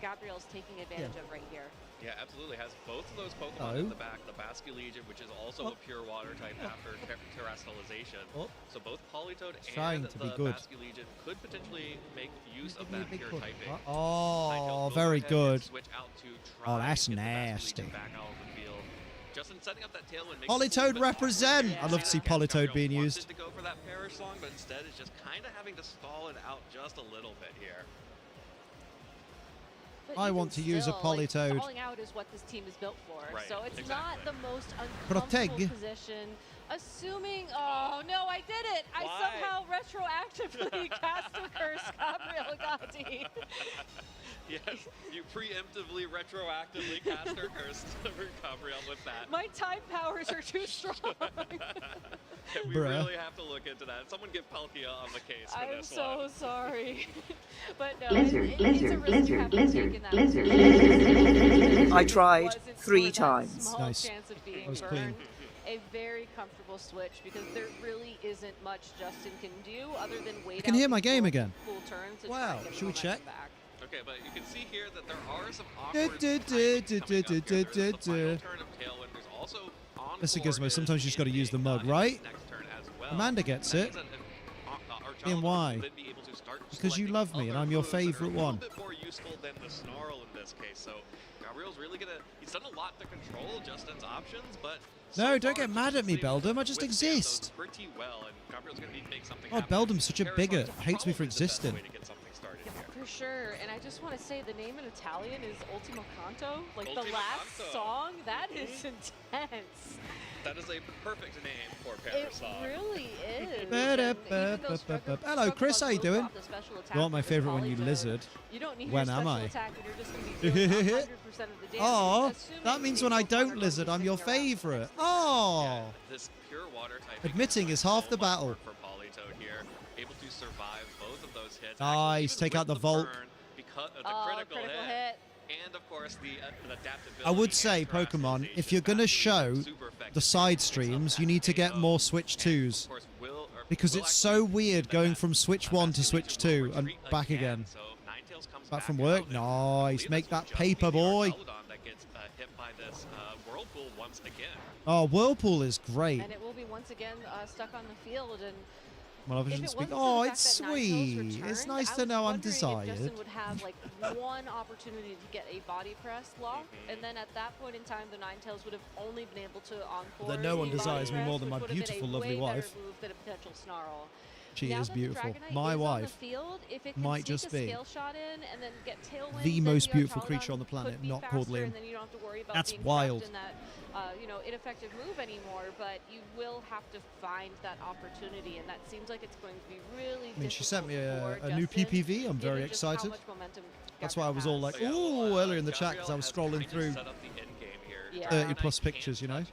Gabriel's taking advantage of right here. Yeah, absolutely. Has both of those Pokemon Oh. in the back. The Basculegion, which is also a pure water type after terrestrialization. Oh. So both Politoed Trying and to the be good. Basculegion could potentially make use of Give me a that big pure hug. typing. Oh, Ninetales will very go ahead good. and switch out to try Oh, that's and get the nasty. Basculegion back out of the field. Justin setting up that tailwind makes it a Politoed little bit represent. awkward. I'd love to see Gabriel Politoed being wanted used. to go for that Perish song, but instead is just kind of having to stall it out just a little bit here. But I even want to use a still, like, Politoed. stalling out is what this team is built for. Right, So it's exactly. not the most Proteg. uncomfortable position. Assuming, oh no, I did it! I Why? somehow retroactively cast a curse, Gabriel Gatti. Yes, you preemptively, retroactively cast her curse to Gabriel with that. My time powers are too strong. Yeah, we Bruh. really have to look into that. Someone get Palkia on the case for I'm this so one. sorry. But no, Blizzard, it's blizzard, a risk you have blizzard, to take in that blizzard, position. blizzard. I tried Wasn't 3 for that times. small Nice. chance of being That was burned. clean. A very comfortable switch because there really isn't much Justin can do other than wait I can out hear my these game cool- again. cool turns and try Wow, and get the should we momentum check? back. Okay, but you can see here that there are some Du- awkward du- timings du- coming du- up here. du- There's the du- final du. turn of Tailwind. There's also Listen, Gizmo, sometimes you just got to use the mug, right? Amanda gets it. And why? Because you love me and I'm your favorite one. A bit more useful than the snarl in this case. So Gabriel's really gonna. He's done a lot to control Justin's options, but No, don't get mad at me, Beldum. I just exist. pretty well, and Gabriel's gonna make something. Oh, Beldum's such a bigot. Hates me for existing. For sure, and I just want to say the name in Italian is Ultimo Canto. Like the Ultimo last Canto. song, that is intense. That is a perfect name for a Paris song. It really is. Hello, Chris. How you doing? You want my favorite when you lizard? You don't need When your am special I? attack and you're just going to be doing 100% of the damage. Oh, assuming that means when I don't lizard, I'm your favorite. Oh. This pure water type. Admitting is half the battle. For Politoad here, able to survive both of those hits. Nice. Take out the Volt. Because of the critical hit. And of course the adaptability. I would say, Pokemon, if you're going to show the side streams, you need to get more Switch 2s. Because it's so weird going from Switch 1 to Switch 2 and back again. Back from work? Nice. Make that paper, boy. That gets hit by this Whirlpool once again. Oh, Whirlpool is great. And it will be once again stuck on the field. And Well, I shouldn't speak. Oh, it's sweet. It's nice to know I'm desired. Justin would have like one opportunity to get a body press lock, and then at that point in time, the Ninetales would have only been able to encore. Then no one the body desires me press, more than my which would have been a beautiful, lovely way wife. better move than a potential snarl. She Now is that the beautiful. Dragonite My is on the wife field, if it can might sneak just a be scale shot in and then get tailwind, the then most your beautiful Charladon creature on the planet, could be not called faster, Liam. and then you don't have to worry about That's being wild. trapped in that ineffective move anymore, but you will have to find that opportunity, and that seems like it's going to be really I mean, she sent me difficult a for new Justin, PPV. I'm very given just how excited. much momentum That's why I was all like, So, yeah, ooh, earlier in the chat because I was scrolling through Set up the end game here. 30 plus pictures, you know.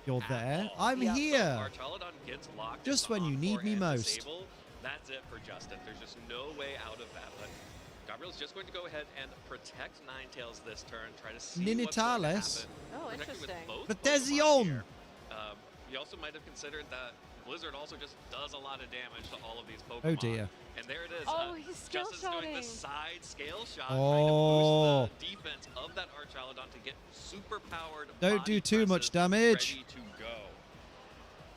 You're there. I'm here. Our Charladon gets locked Just into when you need encore me and most. disable. That's it for Justin. There's just no way out of that. But Gabriel's just going to go ahead and protect Ninetales this turn. Try to see what's going to Ninetales. happen. Oh, Protecting with interesting. both Protection. Pokemon here. You also might have considered that Blizzard also just does a lot of damage to all of these Pokemon. Oh, dear. And there it is. Oh, he's scale Justin's doing the shotting. side scale shot, Oh. trying to boost the defense of that Archaludon to get super powered. Don't do too much damage. Ready to go.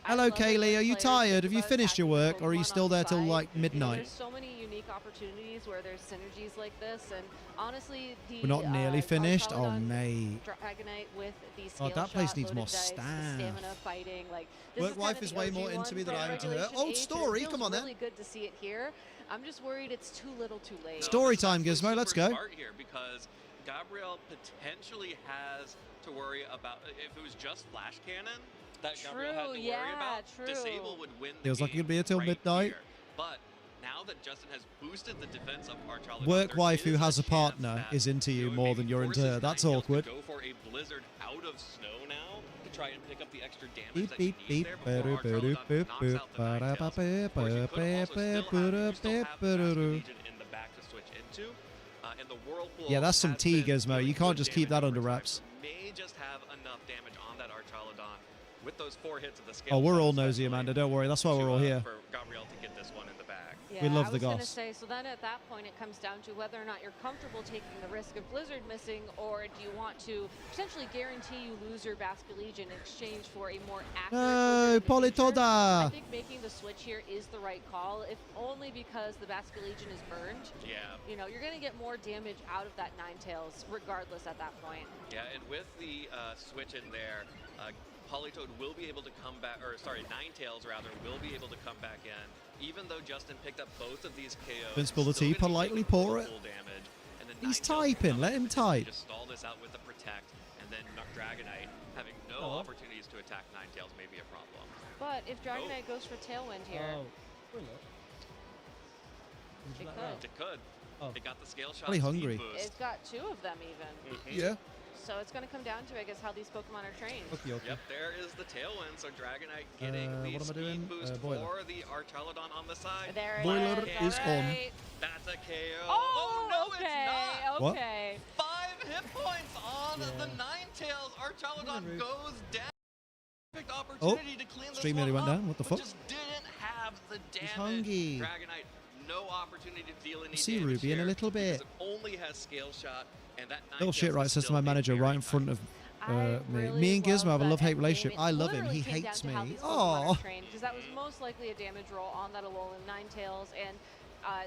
Hello, Kaylee. Are you tired? Have you finished your work, or are you still there till like midnight? There's so many unique opportunities where there's synergies like this, and honestly, the We're not nearly finished. Oh, Archaludon mate. Dragonite with the scale that place shot, needs more loaded dice, the staff. stamina fighting, like this Work is wife kinda is the way OG more into one me than from I am to her. Regulation Oh, 8, and it story, feels come on then. really good to see it here. I'm just worried it's too little, too late. Story time, Gizmo. Let's go. Smart here because Gabriel potentially has to worry about if it was just Flash Cannon that Gabriel had to worry about. True. Disable would win the Feels like game it'll be here till right midnight. here. But now that Justin has boosted the defense of Archaludon, Work there wife who is has a chance partner that is into you more than you're into her. That's Ninetales awkward. to go for a blizzard out of snow now to try and pick up the extra damage Beep, that he beep, needs beep. there before Archaludon knocks out the Ninetales. Of course, you could also still have Legion in the back to switch into, and the Whirlpool Yeah, that's some has tea, been Gizmo. doing You can't good just keep damage that under over time. wraps. May just have enough damage on that Archaludon with those 4 hits of the scale. Oh, we're all shot nosy, Amanda. Don't worry. That's why we're all here. for Gabriel to get this one in the bag. Yeah, We love I the was gonna goss. say, so then at that point it comes down to whether or not you're comfortable taking the risk of Blizzard missing, or do you want to potentially guarantee you lose your Basculegion in exchange for a more accurate No, Blizzard in the future? I Politoda. think making the switch here is the right call, if only because the Basculegion is burned. Yeah. You know, you're gonna get more damage out of that Ninetales regardless at that point. Yeah, and with the switch in there, Politoad will be able to come back, or sorry, Ninetales rather, will be able to come back in, even though Justin picked up both of these KOs. Invincibility, still gonna be politely taking pour it. full damage, and then He's Ninetales can typing. come Let in him and type. Just stall this out with the protect, and then Dragonite having no Oh. opportunities to attack Ninetales may be a problem. But if Dragonite goes for Tailwind here, it could. It could. Oh. It got the scale shot. Probably speed hungry. boost. It's got 2 of them even. Yeah. So it's going to come down to, I guess, how these Pokemon are trained. Okay, okay. Yep, there is the Tailwind, so Dragonite getting the what am I speed doing? boost Boiler. for the Archaludon on the side. There it Boiler is. is All on. right. That's a KO. Oh, no, okay, it's not. What? okay. 5 hit points on the Ninetales. Archaludon goes down. Perfect opportunity to clean this Stream one nearly went up, down. What the but fuck? just didn't have the damage. hungry. Dragonite, no opportunity to deal any See damage Ruby in a here little bit. because it only has scale shot, and that Little Ninetales shit, right? is Says to still my a manager very right in front of Me and Gizmo have a love-hate relationship. I love him. He hates me. Oh. Because that was most likely a damage roll on that Alolan Ninetales, and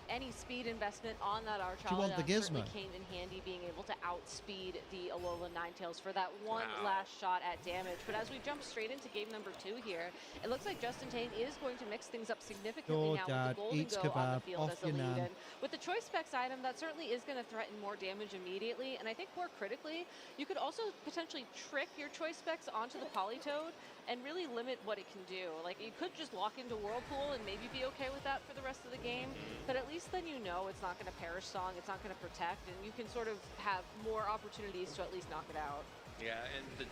any speed investment on that Archaludon certainly came in handy, being able to outspeed the Alolan Ninetales for that one last shot at damage. But as we jump straight into game number 2 here, it looks like Justin Tane is going to mix things up significantly now with the Golden Go on the field as the lead-in. With the Choice Specs item, that certainly is going to threaten more damage immediately, and I think more critically, you could also potentially trick your Choice Specs onto the Politoed and really limit what it can do. Like, you could just lock into Whirlpool and maybe be okay with that for the rest of the game, but at least then you know it's not going to Perish Song, it's not going to protect, and you can sort of have more opportunities to at least knock it out. Yeah, and the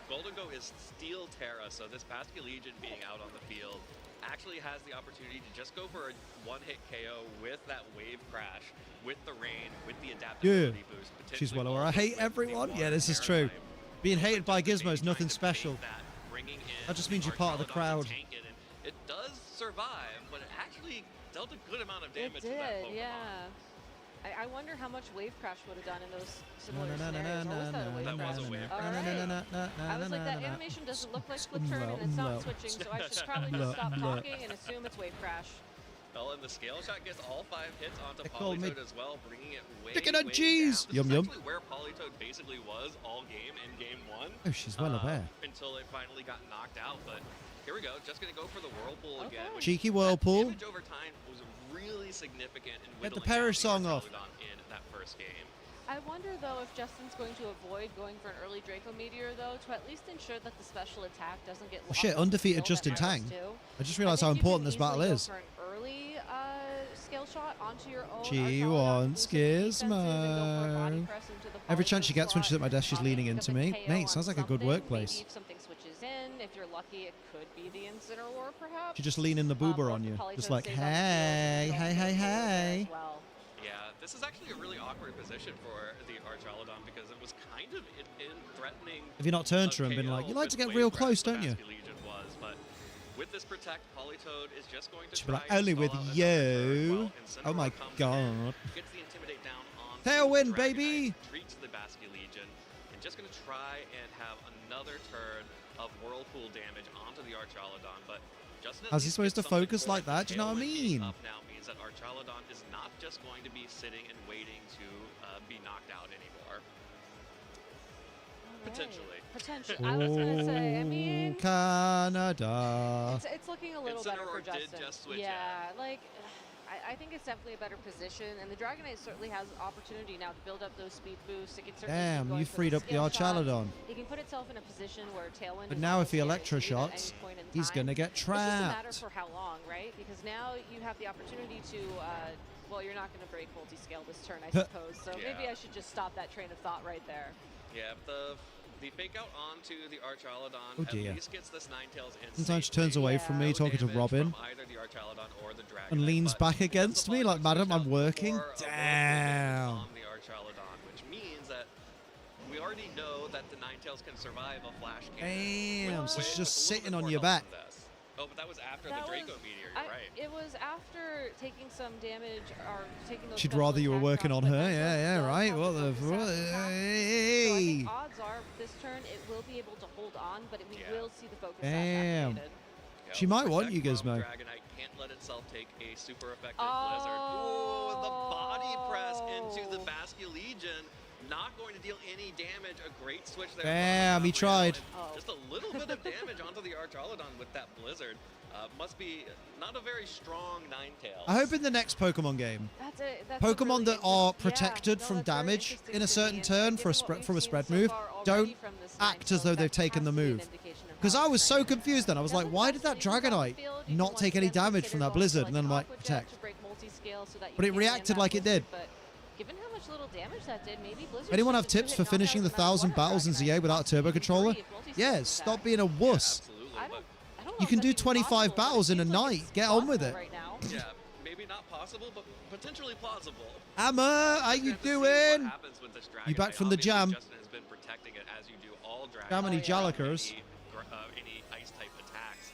Golden Go is Steel Terra, so this Basculegion being out on the field actually has the opportunity to just go for a one-hit KO with that Wave Crash, with the rain, with the adaptability boost. She's well aware. I hate everyone. Yeah, this is true. Being hated by Gizmo is nothing special. That just means you're part of the crowd. It does survive, but it actually dealt a good amount of damage to It that did, Pokemon. yeah. I wonder how much Wave Crash would have done in those similar scenarios. What was that, a Wave Crash? I was like, that animation doesn't look like Split Turn, and it's not switching, so I should probably just stop talking and assume it's Wave Crash. Well, and the Scale Shot gets all 5 hits onto Politoed as well, bringing it way, Chicken and way cheese! down. This Yum, is yum. actually where Politoed basically was all game in game 1. Oh, she's well aware. Until it finally got knocked out, but here we go. Just going to go for the Whirlpool again. Cheeky Whirlpool. Damage over time was really significant in Get the whittling Perish down Song off. Archaludon in that first game. I wonder, though, if Justin's going to avoid going for an early Draco Meteor, though, to at least ensure that the special attack doesn't get locked Shit, on the undefeated field Justin at Tang. first, too. I just realized how important this battle is. For an early Scale Shot onto your own She wants Gizmo. Every chance she gets when she's at my desk, she's leaning into me. Mate, sounds like a good workplace. Maybe if something switches in, if you're lucky, it could be the Incineroar, perhaps. She just leaning the boober on you. Just like, hey, hey, hey, hey. Yeah, this is actually a really awkward position for the Archaludon because it was kind of in threatening. Have you not turned to her and been like, you like to get real close, don't you? Was, but with this Protect, Politoed is just going to She'll be like, only with you. Oh my god. Gets the Intimidate down on Tailwind, baby! Treats the Basculegion, and just going to try and have another turn of Whirlpool damage onto the Archaludon, but Justin How's he supposed to focus like that? Do you know what I mean? Up now means that Archaludon is not just going to be sitting and waiting to be knocked out anymore. Potentially. Potentially. I was going to say, I mean, Canada. It's looking a little better for Justin. Did just switch yeah, like, I think it's definitely a better position, and the Dragonite certainly has opportunity now to build up those speed boosts. It can certainly keep Damn, going you for freed the up the skill shot. Archaludon. He can put itself in a position where Tailwind But is now able if he to Electro get at any shots, point in he's time. going to get It's just a matter trapped. for how long, right? Because now you have the opportunity to, well, you're not going to break multi-scale this turn, I suppose. So maybe I should just stop that train of thought right there. Yeah, the fake out onto the Archaludon Oh dear. at least gets this Ninetales in. Sometimes she turns away from me talking to Robin Either the Archaludon or the Dragonite, and leans back against me like, madam, I'm working. Damn. on the Archaludon, which means that we already know that the Ninetales can survive a flash cannon. Damn, so she's just sitting on your back. Oh, but that was after That the Draco was- Meteor, you're right. It was after taking some damage or taking those. She'd special rather you were attack working drops, on but her. that Yeah, does right. have What the the focus attack. So I hey. think odds are this turn it will be able to hold on, but we will see the focus Damn. activated. She might want you, Gizmo. Dragonite can't let itself take a super effective blizzard. Oh, the body press into the Basculegion. Not going to deal any damage. A great switch there. Damn, he tried. Just a little bit of damage onto the Archaludon with that blizzard. Must be not a very strong Ninetales. I hope in the next Pokemon game, That's a Pokemon really that are interesting- protected yeah, from no, that's very damage interesting in a to certain me, and turn given from what a we've spread seen move, so far already don't from this act as though they've taken the move. Because I was so confused then. I was like, why did that Dragonite not take any damage from that blizzard? And then I'm like, protect. to break multi-scale so that you But it can land reacted that like it did. blizzard, but given how much little damage that did, maybe Blizzard Anyone should have tips hit for knockouts finishing the no matter what 1,000 her battles in Dragonite ZA without a turbo controller? if multi-scale Yeah, is stop back. being a wuss. I don't know You if can that's do even 25 possible, but battles it in a seems like night. it's Get on with possible it. right now. Yeah, maybe not possible, but potentially plausible. Hammer, how you doing? You back from the jam? Justin has been protecting it as you do all Dragonite. How many Jalakers? Any ice type attacks,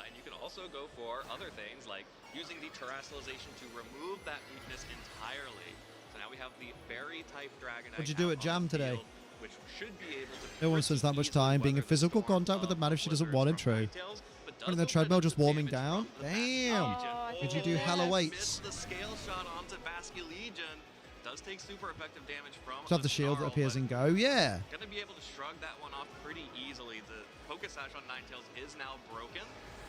and you can also go for other things like using the terrestrialization to remove that weakness entirely. So now we have the berry type Dragonite. What'd you do out at on Jam the today? field, which should be able to. No one spends that much time being in physical contact with a man if she doesn't want him. True. On the treadmill, just warming down. Damn. Did you do hella weights? The scale shot onto Vasky Legion does take super effective damage from. Just have the shield that appears in Go. Yeah. Gonna be able to shrug that one off pretty easily. The focus sash on Ninetales is now broken,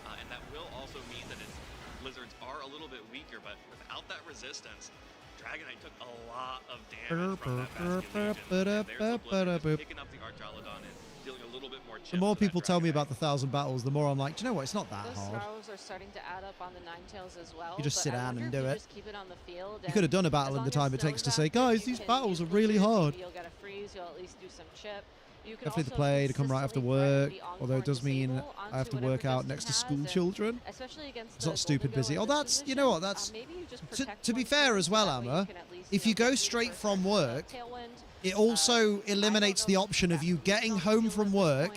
and that will also mean that its Blizzards are a little bit weaker. But without that resistance, Dragonite took a lot of damage from that Vasky Legion. Picking up the Archalodon and dealing a little bit more chip. The more people tell me about the 1,000 battles, the more I'm like, do you know what? It's not that Those hard. throws are starting to add up on the Ninetales as well. You just sit down and do it. Just keep it on the field, You could have done a battle in the time it takes to say, guys, these battles are really hard. You'll get a freeze. You'll at least do some chip. You can Definitely the also play to come right after work, although it does mean disable I have to onto work whatever out next to Justin school has, and children. especially against It's the not stupid Golden busy. Go Oh, in this that's, you position, know what, that's, maybe you just to protect be one fair turn as so well, that way you Amma, can at least, if you you know, go maybe straight first from work, tailwind. it also eliminates the option of you getting home from work,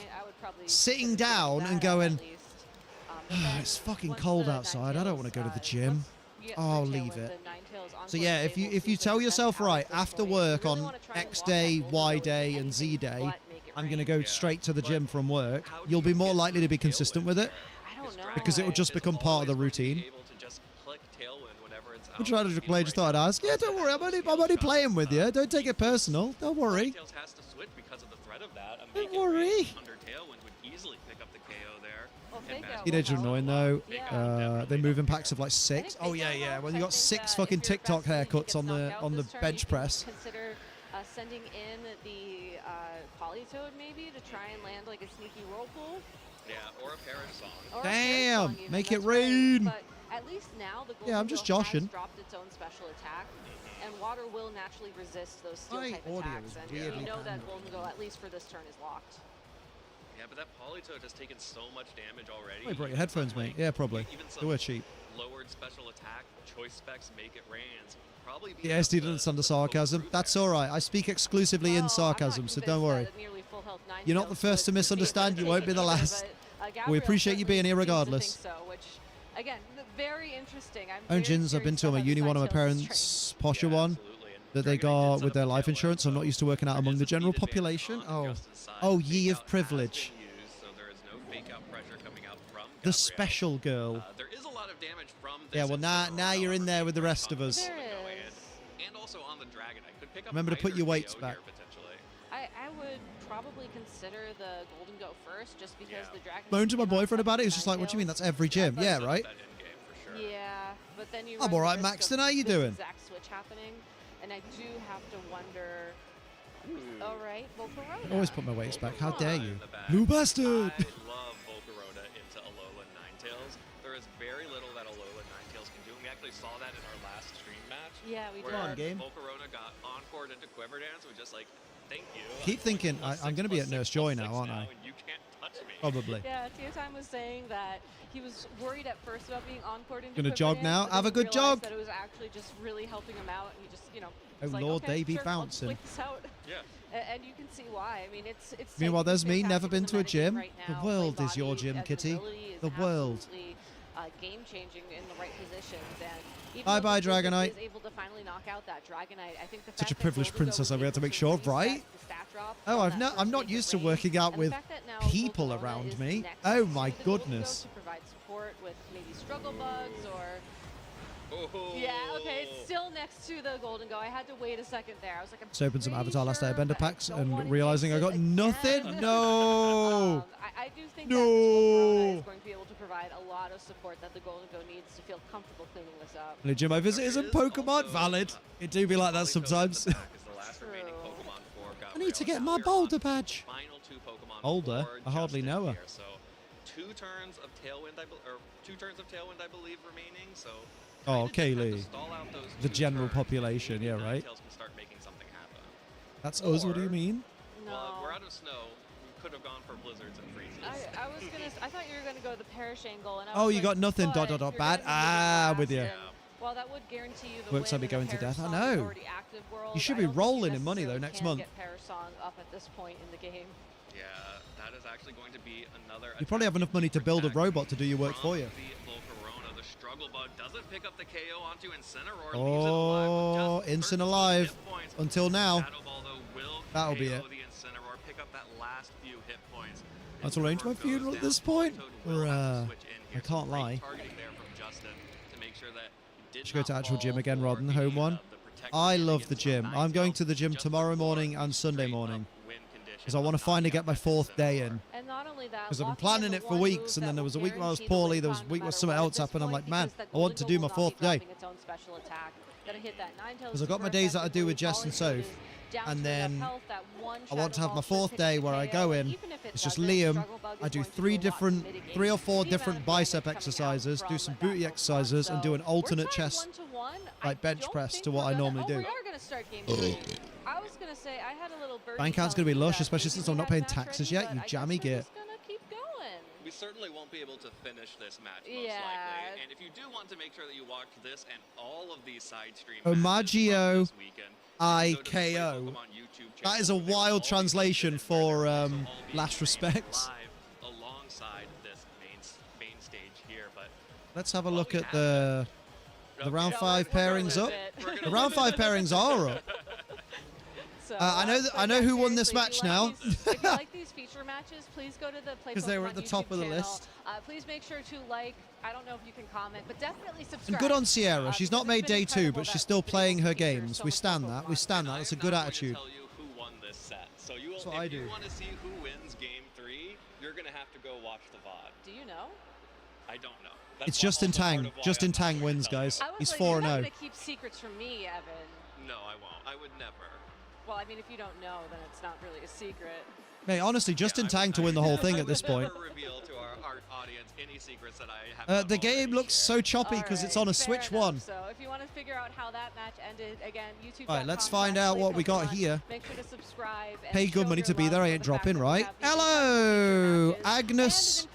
sitting down and going, oh, it's fucking cold outside, I don't want to go to the gym. Oh, I'll leave it. So yeah, if you tell yourself, right, after work on X day, Y day, and Z day, I'm going to go straight to the gym from work, you'll be more likely to be consistent with it. Because it will just become part of the routine. I'm trying to play, just thought I'd ask. Yeah, don't worry, I'm only playing with you. Don't take it personal. Don't worry. Don't worry. Teenagers are annoying though. They move in packs of like 6. Oh yeah, yeah. When you got 6 fucking TikTok haircuts on the bench press. Consider sending in the Polytoad maybe to try and land like a sneaky whirlpool. Yeah, or a Perish Song. Or a Damn, Perish Song make even, it that's right. rain. But at least now the Yeah, I'm just Golden Go has joshing. dropped its own special attack, and water will naturally resist those steel My type audio attacks. is And weirdly you know that bad. Golden Go, at least for this turn, is locked. Yeah, but that Polytoad has taken so much damage already. Oh, you brought your headphones, mate. Yeah, probably. Even They were cheap. lowered special attack, choice specs, make it rains. Probably be The SD doesn't understand the sarcasm. That's all right. I speak exclusively in sarcasm, so don't worry. You're not the first to misunderstand. You won't be the last. We appreciate you being here regardless. Again, very interesting. I'm Own gyms, I've been to them at uni, one of my parents' posher one that they got with their life insurance. I'm not used to working out among the general population. Oh, ye of privilege. The special girl. There is a lot of damage from this. Yeah, well now you're in there with the rest of us. And also on the dragon, I could pick up Remember to put either your weights KO back. here, potentially. I would probably consider the Golden Go first, just because the Dragon. Moaned to my boyfriend about it. He was just like, what do you mean? That's every gym. Yeah, right? Yeah, but then you. I'm run all right, the risk Maxton. of How you this doing? Exact switch happening, and I do have to wonder. All right, Volcarona. I always put my weights back. How dare you? Blue bastard! I love Volcarona into Alola Ninetales. There is very little that Alola Ninetales can do. We actually saw that in our last stream match. Yeah, we did. Where Come on, game. Volcarona got encored into Quiver Dance. We're just like, thank you. Keep thinking, I'm going to be at Nurse Joy now, aren't I? And you can't touch me. Probably. Yeah, Time was saying that he was worried at first about being encored into Gonna Quiver jog Dance, now. but Have a then good realized jog. That it was actually just really helping him out, and he just, you know. Oh was like, Lord, okay, they be sure, I'll just bouncing. wait this out. Yeah. And you can see why. I mean, it's. Meanwhile, safe there's to me, say never Patrick been is to a in the gym. right The now. world Play is your body gym, as an kitty. ability is The world. absolutely, game-changing in the right positions. And even Bye-bye, though the Blizzard Dragonite. is able to finally knock out that Dragonite, I think the Such a fact that privileged Golden Go princess, was we had to able make sure, reset right? the stat drop Oh, from that I'm first not make it used to rain, working out and the with fact that now people Volcarona around is me. next Oh to my the Golden Go goodness. to provide support with maybe struggle bugs or. Oh. Yeah, okay, it's still next to the Golden Go. I had to wait a second there. I was like, I'm Just opened some pretty Avatar Last sure, Airbender but I packs don't and wanna realizing I jinx got it nothing. again. No. I do think No. that Volcarona is going to be able to provide a lot of support that the Golden Go needs to feel comfortable cleaning this up. The gym I visit isn't Pokemon valid. It do be like that sometimes. I need to get my Boulder badge. Older? I hardly know her. So 2 turns of Tailwind, or 2 turns of Tailwind, I believe, remaining. So. Oh, Kaylee. Stall out those The 2 general turns. population, yeah, right? Ninetales can start making something happen. That's us, what do you mean? Well, if we're out of snow, we could have gone for blizzards and freezes. I was gonna. I thought you were gonna go the Perish angle, and I Oh, was you like, got nothing. but Dot. you're Bad. gonna use the Ah, with blast, you. and while that would guarantee you the Works win on me in the going to Perish death. I Song know. already active world, You should I be don't think rolling in money, though, necessarily next can month. Get Perish Song up at this point in the game. Yeah, that is actually going to be another. You probably have enough money to build a robot to do your work for you. The Volcarona, the struggle bug doesn't pick up the KO onto Incineroar. Oh, instant alive. Until now. Shadow Ball, though, will That'll be KO it. the Incineroar, pick pick up that last few hit points. I to arrange my funeral at this point? Or, I can't lie. Should go to actual gym again rather than the home one. I love the gym. I'm going to the gym tomorrow morning and Sunday morning. Because I want to finally get my 4th day in. And not only that, because I've been planning it for weeks, and then there was a week where I was poorly, there was a week where something else happened. I'm like, man, I want to do my 4th day. Because I've got my days that I do with Jess and Soph, and then I want to have my 4th day where I go in. It's just Liam. I do 3 or 4 different bicep exercises, do some booty exercises, and do an alternate chest, like bench press to what I normally do. I was gonna say I had a little Bank account's gonna be lush, especially since I'm not paying taxes yet. You jammy git. We certainly won't be able to finish this match, most likely. And if you do want to make sure that you watch this and all of these side stream Omagio IKO. That is a wild translation for Last Respects. Alongside this main stage here, but let's have a look at the round 5 pairings up. The round 5 pairings are up. I know who won this match now. If you like these feature matches, please go to the Play because they were at the top of the list. Please make sure to like. I don't know if you can comment, but definitely subscribe. And good on Sierra. She's not made day 2, but she's still playing her games. We stand that. We stand that. That's a good attitude. Tell you who won this set. So you will, that's what I do. If you want to see who wins game 3, you're gonna have to go watch the VOD. Do you know? I don't know. It's Justin Tang. Justin Tang wins, guys. He's 4-0. You're not gonna keep secrets from me, Evan. No, I won't. I would never. Well, I mean, if you don't know, then it's not really a secret. Mate, honestly, Justin Tang to win the whole thing at this point. I would never reveal to our audience any secrets that I have. The game looks so choppy because it's on a Switch 1. So if you want to figure out how that match ended, again, YouTube. All right, let's find out what we got here. Make sure to subscribe. Pay good money to be there. I ain't dropping, right? Hello, Agnes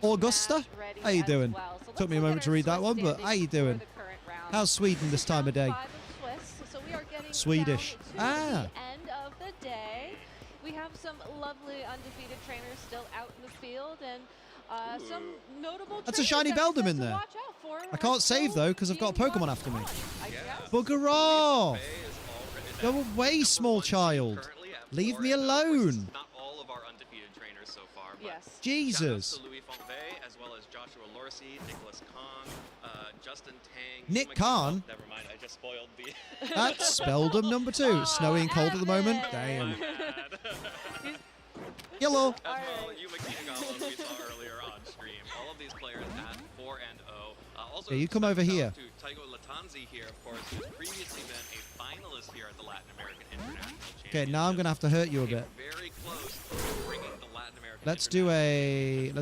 Augusta. How you doing? Took me a moment to read that one, but how you doing? How's Sweden this time of day? Swedish. Ah. End of the day. We have some lovely undefeated trainers still out in the field, and some notable. That's a shiny Beldum in there. I can't save though because I've got a Pokemon after me. Bugger off! Go away, small child. Leave me alone. Not all of our undefeated trainers so far. Yes. Jesus. Louis Fonvey, as well as Joshua Lorsey, Nicholas Kong, Justin Tang. Nick Khan. Never mind, I just spoiled the. That's Beldum number 2. Snowy and cold at the moment. Damn. Hello. As well, Yuma Kinagawa, who we saw earlier on stream. All of these players at 4-0. Also, you come over here. To Taigo Latanzi here, of course, who's previously been a finalist here at the Latin American International Championship. Okay, now I'm gonna have to hurt you a bit. Very close to bringing the Latin American Let's do a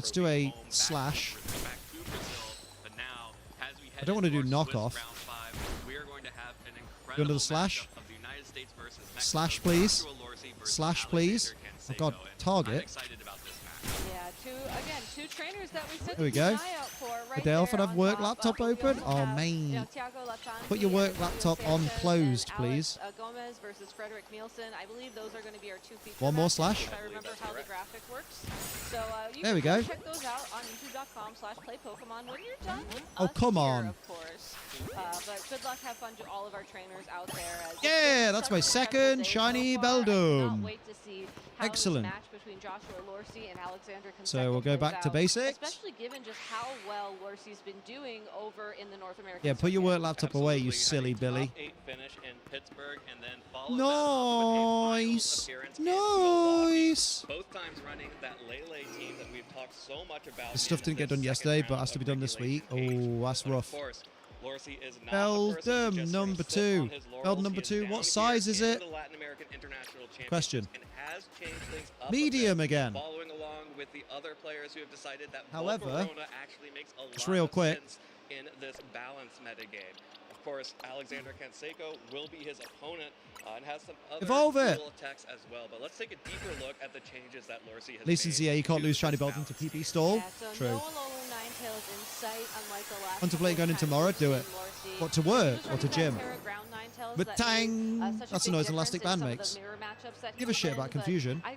slash. Back to Brazil, but now, as we head I don't want to do knockoff. round 5, we are going to have an Go into incredible the slash. matchup of the United States versus Mexico. Slash, please. Joshua Lorsey versus Slash, please. Oh God, target. I'm excited about this match. Yeah, two trainers that we said There we to go. keep an eye out for right Did Alfred there have on work top. laptop We open? also Oh have, man. Thiago Latanzi Put your work and laptop Sanchez on and closed, Alex, please. Gomez versus Frederick Nielsen. I believe those are going to be our 2 feature One more matches, slash. If I remember how the graphic works. So you There we can go. check those out on youtube.com/playpokemon when you're done with Oh, us come here, on. of course. But good luck, have fun to all of our trainers out there. As Yeah, that's my second shiny Beldum. wait to see how Excellent. this match between Joshua Lorsey and Alexander So we'll go back to basics. Especially given just how well Lorsey's been doing over in the North American. Yeah, put your work laptop away, you silly Billy. Top 8 finish in Pittsburgh, and then follow Nice. appearance in Nice. both times running that LAIC team that we've talked so much about. The stuff didn't get done yesterday, but has to be done this week. Oh, that's rough. Of course, Lorsey is not a person to Beldum just number sort of sit 2. on his laurels. Beldum number He is 2. down What size here is in it? the Latin American International Championship Question. and has changed things up Medium a bit, again. following along with the other players who have decided that However, Volcarona actually makes a just lot real of quick. sense in this balance metagame. Of course, Alexander Canseco will be his opponent and has some other Evolve it. cool attacks as well. But let's take a deeper look at the changes that Lorsey has Listen, made. ZA, you can't lose shiny Beldum to PP stall. True. No Alolan Ninetales in sight, unlike the last Contemplating going in tomorrow, do it. What, to work or to gym? But tang! That's the noise an elastic band makes. Give a shit about confusion. I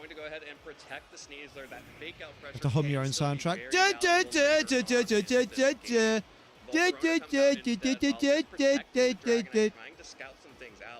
going to go ahead and protect the Sneasler. That fake out pressure. Have to hum your own soundtrack. Trying to scout some things out.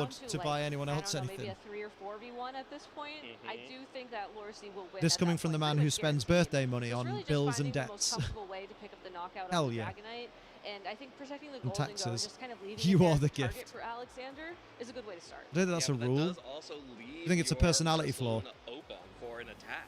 afford to buy anyone else anything. Maybe a 3 or 4v1 at this point. I do think that Lorsi will win. This coming from the man who spends birthday money on really bills and the most debts. comfortable way to pick up the knockout Hell on the yeah. Dragonite. And I think protecting the And Golden Go and taxes. just kind of leaving You it are there the as a target gift. for Alexander is a good way to start. I don't think that's a rule. Does also leave I think it's a your personality flaw. Barcelona open for an attack.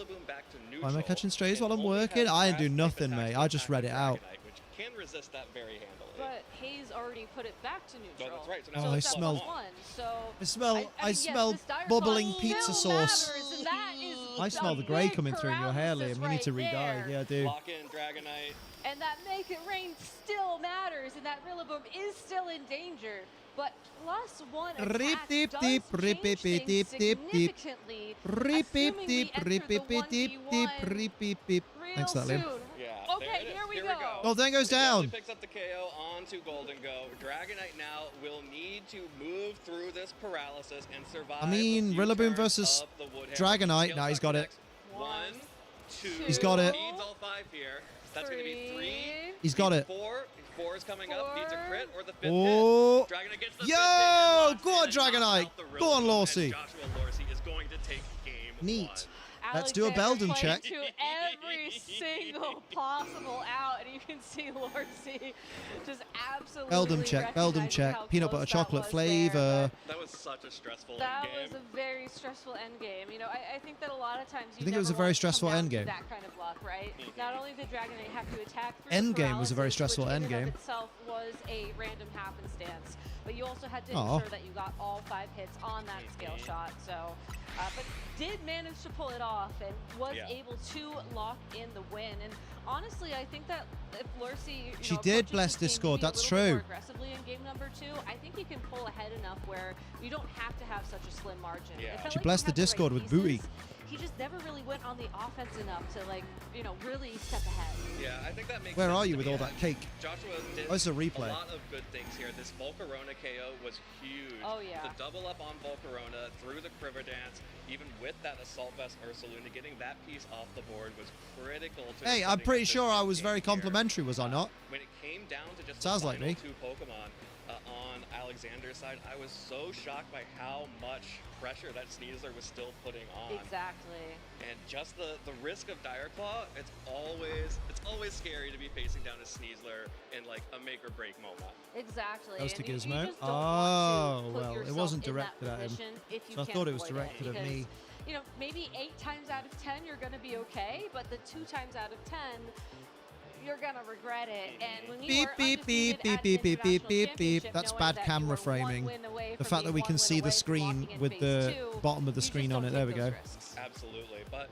Rillaboom back to neutral. Why am I catching strays while I'm working? I ain't do nothing, mate. I just read it out. can resist that very handily. But Hayes already put it back to neutral. No, that's right. So Oh, now I it's plus smell- one. I smell bubbling pizza sauce. I smell the grey coming through in your hair, Liam. You need to re-dye. Yeah, I do. Lock in Dragonite. And that Make It Rain still matters, and that Rillaboom is still in danger. But +1 attack does change things significantly, assuming we enter the 1v1 Thanks for that, Liam. Yeah. Okay, here we go. Oh, then goes It definitely down. picks up the KO onto Golden Go. Dragonite now will need to move through this paralysis and survive. I mean, a few Rillaboom turns versus of the Woodhammer. Dragonite. Skill No, he's shot got it. connects. 1, 2. He's got it. Needs all 5 here. That's going to be 3. He's got it. 4. 4 is coming up. Needs a crit or the 5th Oh. hit. Dragonite gets the Yo! 5th hit. Go on, Dragonite. Go on, Lawsy. Joshua Lawsy is going to take game Neat. Let's do a Alexander Beldum check. playing to every single possible out, and you can see Lorsi just absolutely Beldum check. Beldum check. Peanut butter chocolate flavor. That was such a stressful That endgame. was a very stressful end game. You know, I think that a lot of times You think it was a very stressful end game? That kind of luck, right? Not only did Dragonite have to attack through End the game was a very paralysis, stressful which in end and of game. itself was a random happenstance, but you also had to Aw. ensure that you got all 5 hits on that scale shot. So, but did manage to pull it off and was able to lock in the win. And honestly, I think that if Lorsi, She did approaches bless this game Discord, maybe a that's little bit more true. aggressively in game number 2, I think he can pull ahead enough where you don't have to have such a slim margin. It felt She like blessed he the had right Discord with pieces. booty. He just never really went on the offense enough to, like, you know, really step ahead. Yeah, I think that makes Where sense are you to with me. all that cake? Joshua did Oh, it's a replay. a lot of good things here. This Volcarona KO was huge. Oh, yeah. The double up on Volcarona through the Quiver Dance, even with that Assault Vest Ursaluna, getting that piece off the board was critical to Hey, I'm defending pretty this sure I game was very here. complimentary, was I not? When it came down to just Sounds the like final me. 2 Pokemon on Alexander's side, I was so shocked by how much pressure that Sneasler was still putting on. Exactly. And just the risk of Dire Claw, it's always scary to be facing down a Sneasler in like a make or break moment. Exactly. That was to And you Gizmo. just don't Oh, want to put well, it yourself wasn't in that directed at him. position if you So I can't thought it was avoid directed at me. because, you know, maybe 8 times out of 10 you're going to be okay, but the 2 times out of 10 you're gonna regret it. And when you Beep, are beep, beep, undefeated beep, at beep, an beep, beep, international beep, beep. championship, That's knowing bad that camera you are framing. 1 win away The from fact that being we 1 can win see the away from screen locking in with phase the 2, bottom of the you just screen don't on it. take There we those go. risks. Absolutely, but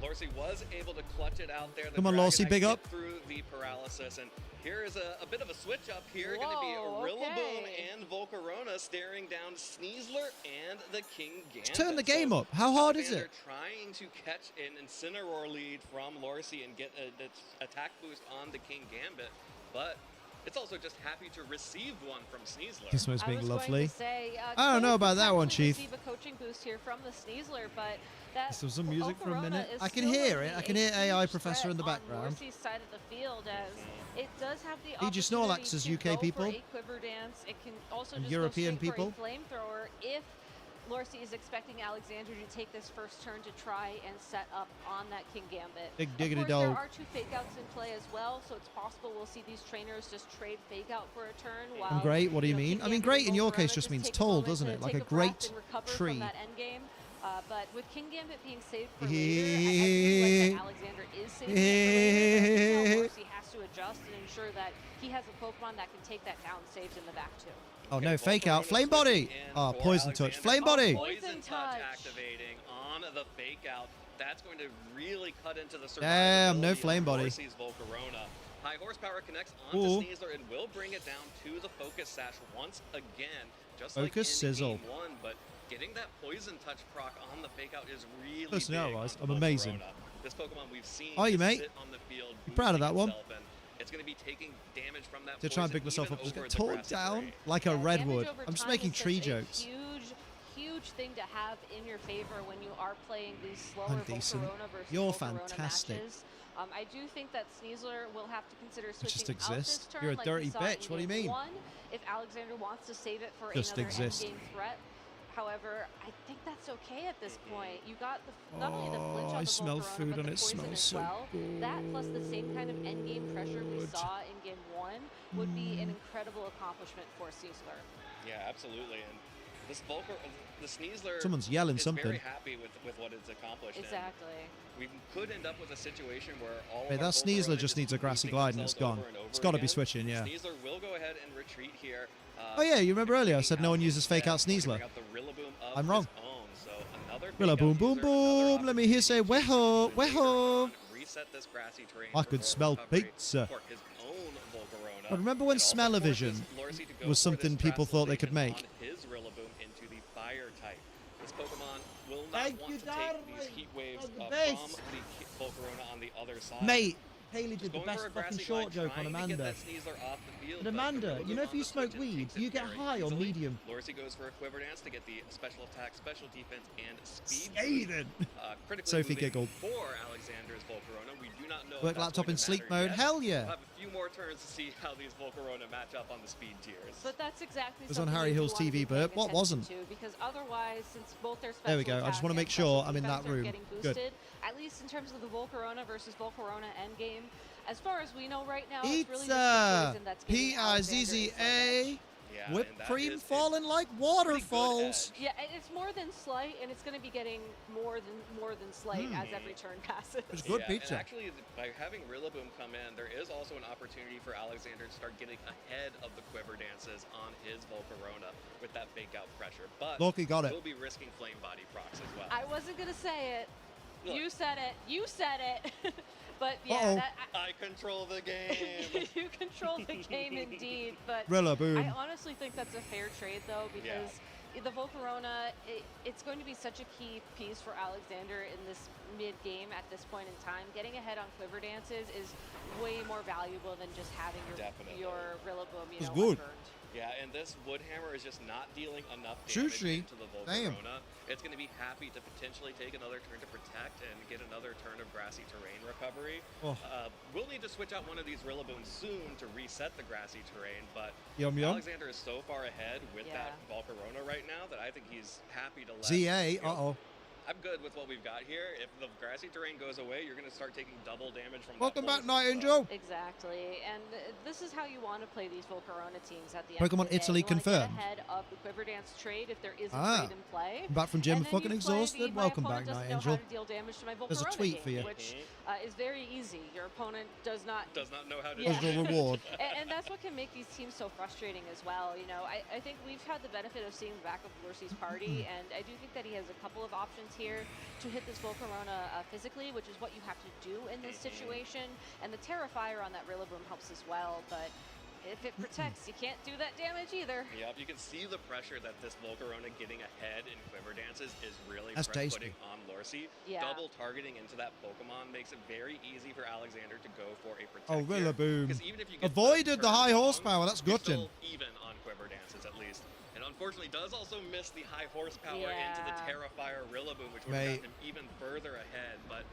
Lorsi was able to clutch it out there. The Come on, Lorsi, Dragonite big get up. through the paralysis, and here is a bit of a switch up here. Going to be Whoa, Rillaboom okay. and Volcarona staring down Sneasler and the King Gambit. Turn the game So up. How hard is Alexander it? trying to catch an Incineroar lead from Lorsi and get an attack boost on the King Gambit, but it's also just happy to receive one from Sneasler. This one's I being was going lovely. to say, I don't know could about that one, potentially Chief. receive a coaching boost here from the Sneasler, but that There's some music for a Volcarona minute. is I can still hear gonna it. I be can a hear AI huge Professor in the threat background. On Lorsi's side of the field, as it does have the DJ opportunity Snorlax's to UK go people. for a quiver dance. It can also And just European go straight people. for a flamethrower if Lorsi is expecting Alexander to take this first turn to try and set up on that King Gambit. Big Of diggity course, dog. there are 2 fake outs in play as well, so it's possible we'll see these trainers just trade fake out for a turn. While, I'm great. What do you know, mean? King I mean, Gambit great and in your Volcarona case just means take a tall, moment doesn't to it? Like take a breath great and recover tree. From that end game. But with King Gambit being saved for later, I do like that Alexander is saving it for later. But he has to adjust and ensure that he has a Pokemon that can take that down saved in the back too. Oh no, fake out. Flame body. Oh, poison touch. Flame body. Poison touch activating on the fake out. That's going to really cut into the survivability. Damn, no flame body. of Lorsi's Volcarona. High horsepower connects onto Ooh. Sneasler and will bring it down to the focus sash once again, just Focus like in sizzle. game 1. But getting that poison touch proc on the fake out is really Listen, big otherwise, on I'm amazing. Volcarona. This Pokemon we've seen Are you, just mate? sit on the field, You proud of that boosting one? itself, and it's going to be taking damage from that To try and poison pick myself even up, just over get the torn grass down terrain. like a Damage redwood. over I'm just time making is tree such a jokes. Huge thing to have in your favor when you are playing these slower I'm decent. Volcarona versus You're Volcarona fantastic. matches. I do think that Sneasler will have to consider just switching out this exist. turn. You're a like dirty we saw bitch. in What do you game mean? 1, if Alexander wants to save it for Just another exist. endgame threat. However, I think that's okay at this point. You got the, not only the flinch Oh, on I the smell Volcarona, food but and the it poison smells as so well. That plus the same kind of endgame pressure we good. saw in game 1 would be an incredible accomplishment for Sneasler. Yeah, absolutely. And this the Sneasler Someone's yelling is something. very happy with what it's accomplished. Exactly. And we could end up with a situation where all Hey, of that our Sneasler Volcarona just needs a grassy repeating glide and it's themselves gone. over and over It's got to be again. switching, yeah. Sneasler will go ahead and retreat here. Oh yeah, you remember earlier I said no one uses fake out Sneasler. I'm wrong. Rillaboom, boom, boom. Let me hear say weho, weho. I could smell pizza. But remember when Smell-O-Vision was something people thought they could make? His Rillaboom into the fire type. This Pokemon will not Thank want you, to take these heat waves the from best. the Volcarona on the other side. Mate, Haley did the Going best for a fucking grassy short glide, joke on trying to get Amanda. that Sneasler off the field, But Amanda, the you know if Rillaboom you on the smoke switch weed, takes do you it get very high or easily. medium? Lorsy goes for a Quiver Dance to get the special attack, special defense, and speed. Skated. Critically Sophie moving giggled. For Alexander's Volcarona, we do not know if Work that's laptop going in to sleep matter mode. yet. Hell yeah. We'll have a few more turns to see how these Volcarona match up on the speed tiers. But that's exactly It was on something Harry you Hill's want to TV be paying burp. What attention wasn't? to, because otherwise, since both their There we special go. I just attack want to and make sure special I'm in that defense are room. getting Good. boosted, at least in terms of the Volcarona versus Volcarona endgame. As far as we know right now, it's really just the Pizza. poison that's giving Alexander his P-I-Z-Z-A. Yeah, Whipped and that cream is falling like waterfalls. Yeah, and it's more than slight, and it's going to be getting more than slight as every turn passes. It's good Yeah, pizza. And actually, by having Rillaboom come in, there is also an opportunity for Alexander to start getting ahead of the Quiver Dances on his Volcarona with that fake out pressure. But Loki got it. he'll be risking Flame Body procs as well. I wasn't going to say it. Look. You said it. You said it. But yeah, Uh-oh. I control the game. you control the game indeed. But Rillaboom. I honestly think that's a fair trade though, because the Volcarona, it's going to be such a key piece for Alexander in this mid-game at this point in time. Getting ahead on Quiver Dances is way more valuable than just having your Rillaboom, It's good. unburned. Yeah, and this Wood Hammer is just not dealing enough Sushi. damage into the Damn. Volcarona. It's going to be happy to potentially take another turn to protect and get another turn of grassy terrain recovery. Oh. We'll need to switch out one of these Rillabooms soon to reset the grassy terrain, but Yum, yum. Alexander is so far ahead with that Volcarona right now that I think he's happy to let... ZA, uh-oh. I'm good with what we've got here. If the grassy terrain goes away, you're going to start taking double damage from Welcome that back, Night Angel. Exactly, and this is how you want to play these Volcarona teams at the Pokemon end of the day. Italy You wanna confirmed. Get ahead of the Quiver Dance trade if there is a Ah. trade in play. I'm back from gym, And then fucking you play exhausted. the, my Welcome opponent back, doesn't Night know Angel. how to deal damage to my Volcarona There's a tweet for game, you. which is very easy. Your opponent does not know how to There's no reward. and that's what can make these teams so frustrating as well. You know, I think we've had the benefit of seeing the back of Lurcy's party, and I do think that he has a couple of options here to hit this Volcarona physically, which is what you have to do in this situation. And the Terrafire on that Rillaboom helps as well, but if it protects, you can't do that damage either. Yep, you can see the pressure that this Volcarona getting ahead in Quiver Dances is really That's tasty. putting on Lorsy. Yeah. Double targeting into that Pokemon makes it very easy for Alexander to go for a protect. Oh, here. Rillaboom. 'Cause even if you get Avoided the turn high wrong, horsepower. That's you're gutting. still even on Quiver Dances at least. And unfortunately does also miss the high horsepower Yeah. into the Terrafire Rillaboom, which would Mate. have gotten him even further ahead, but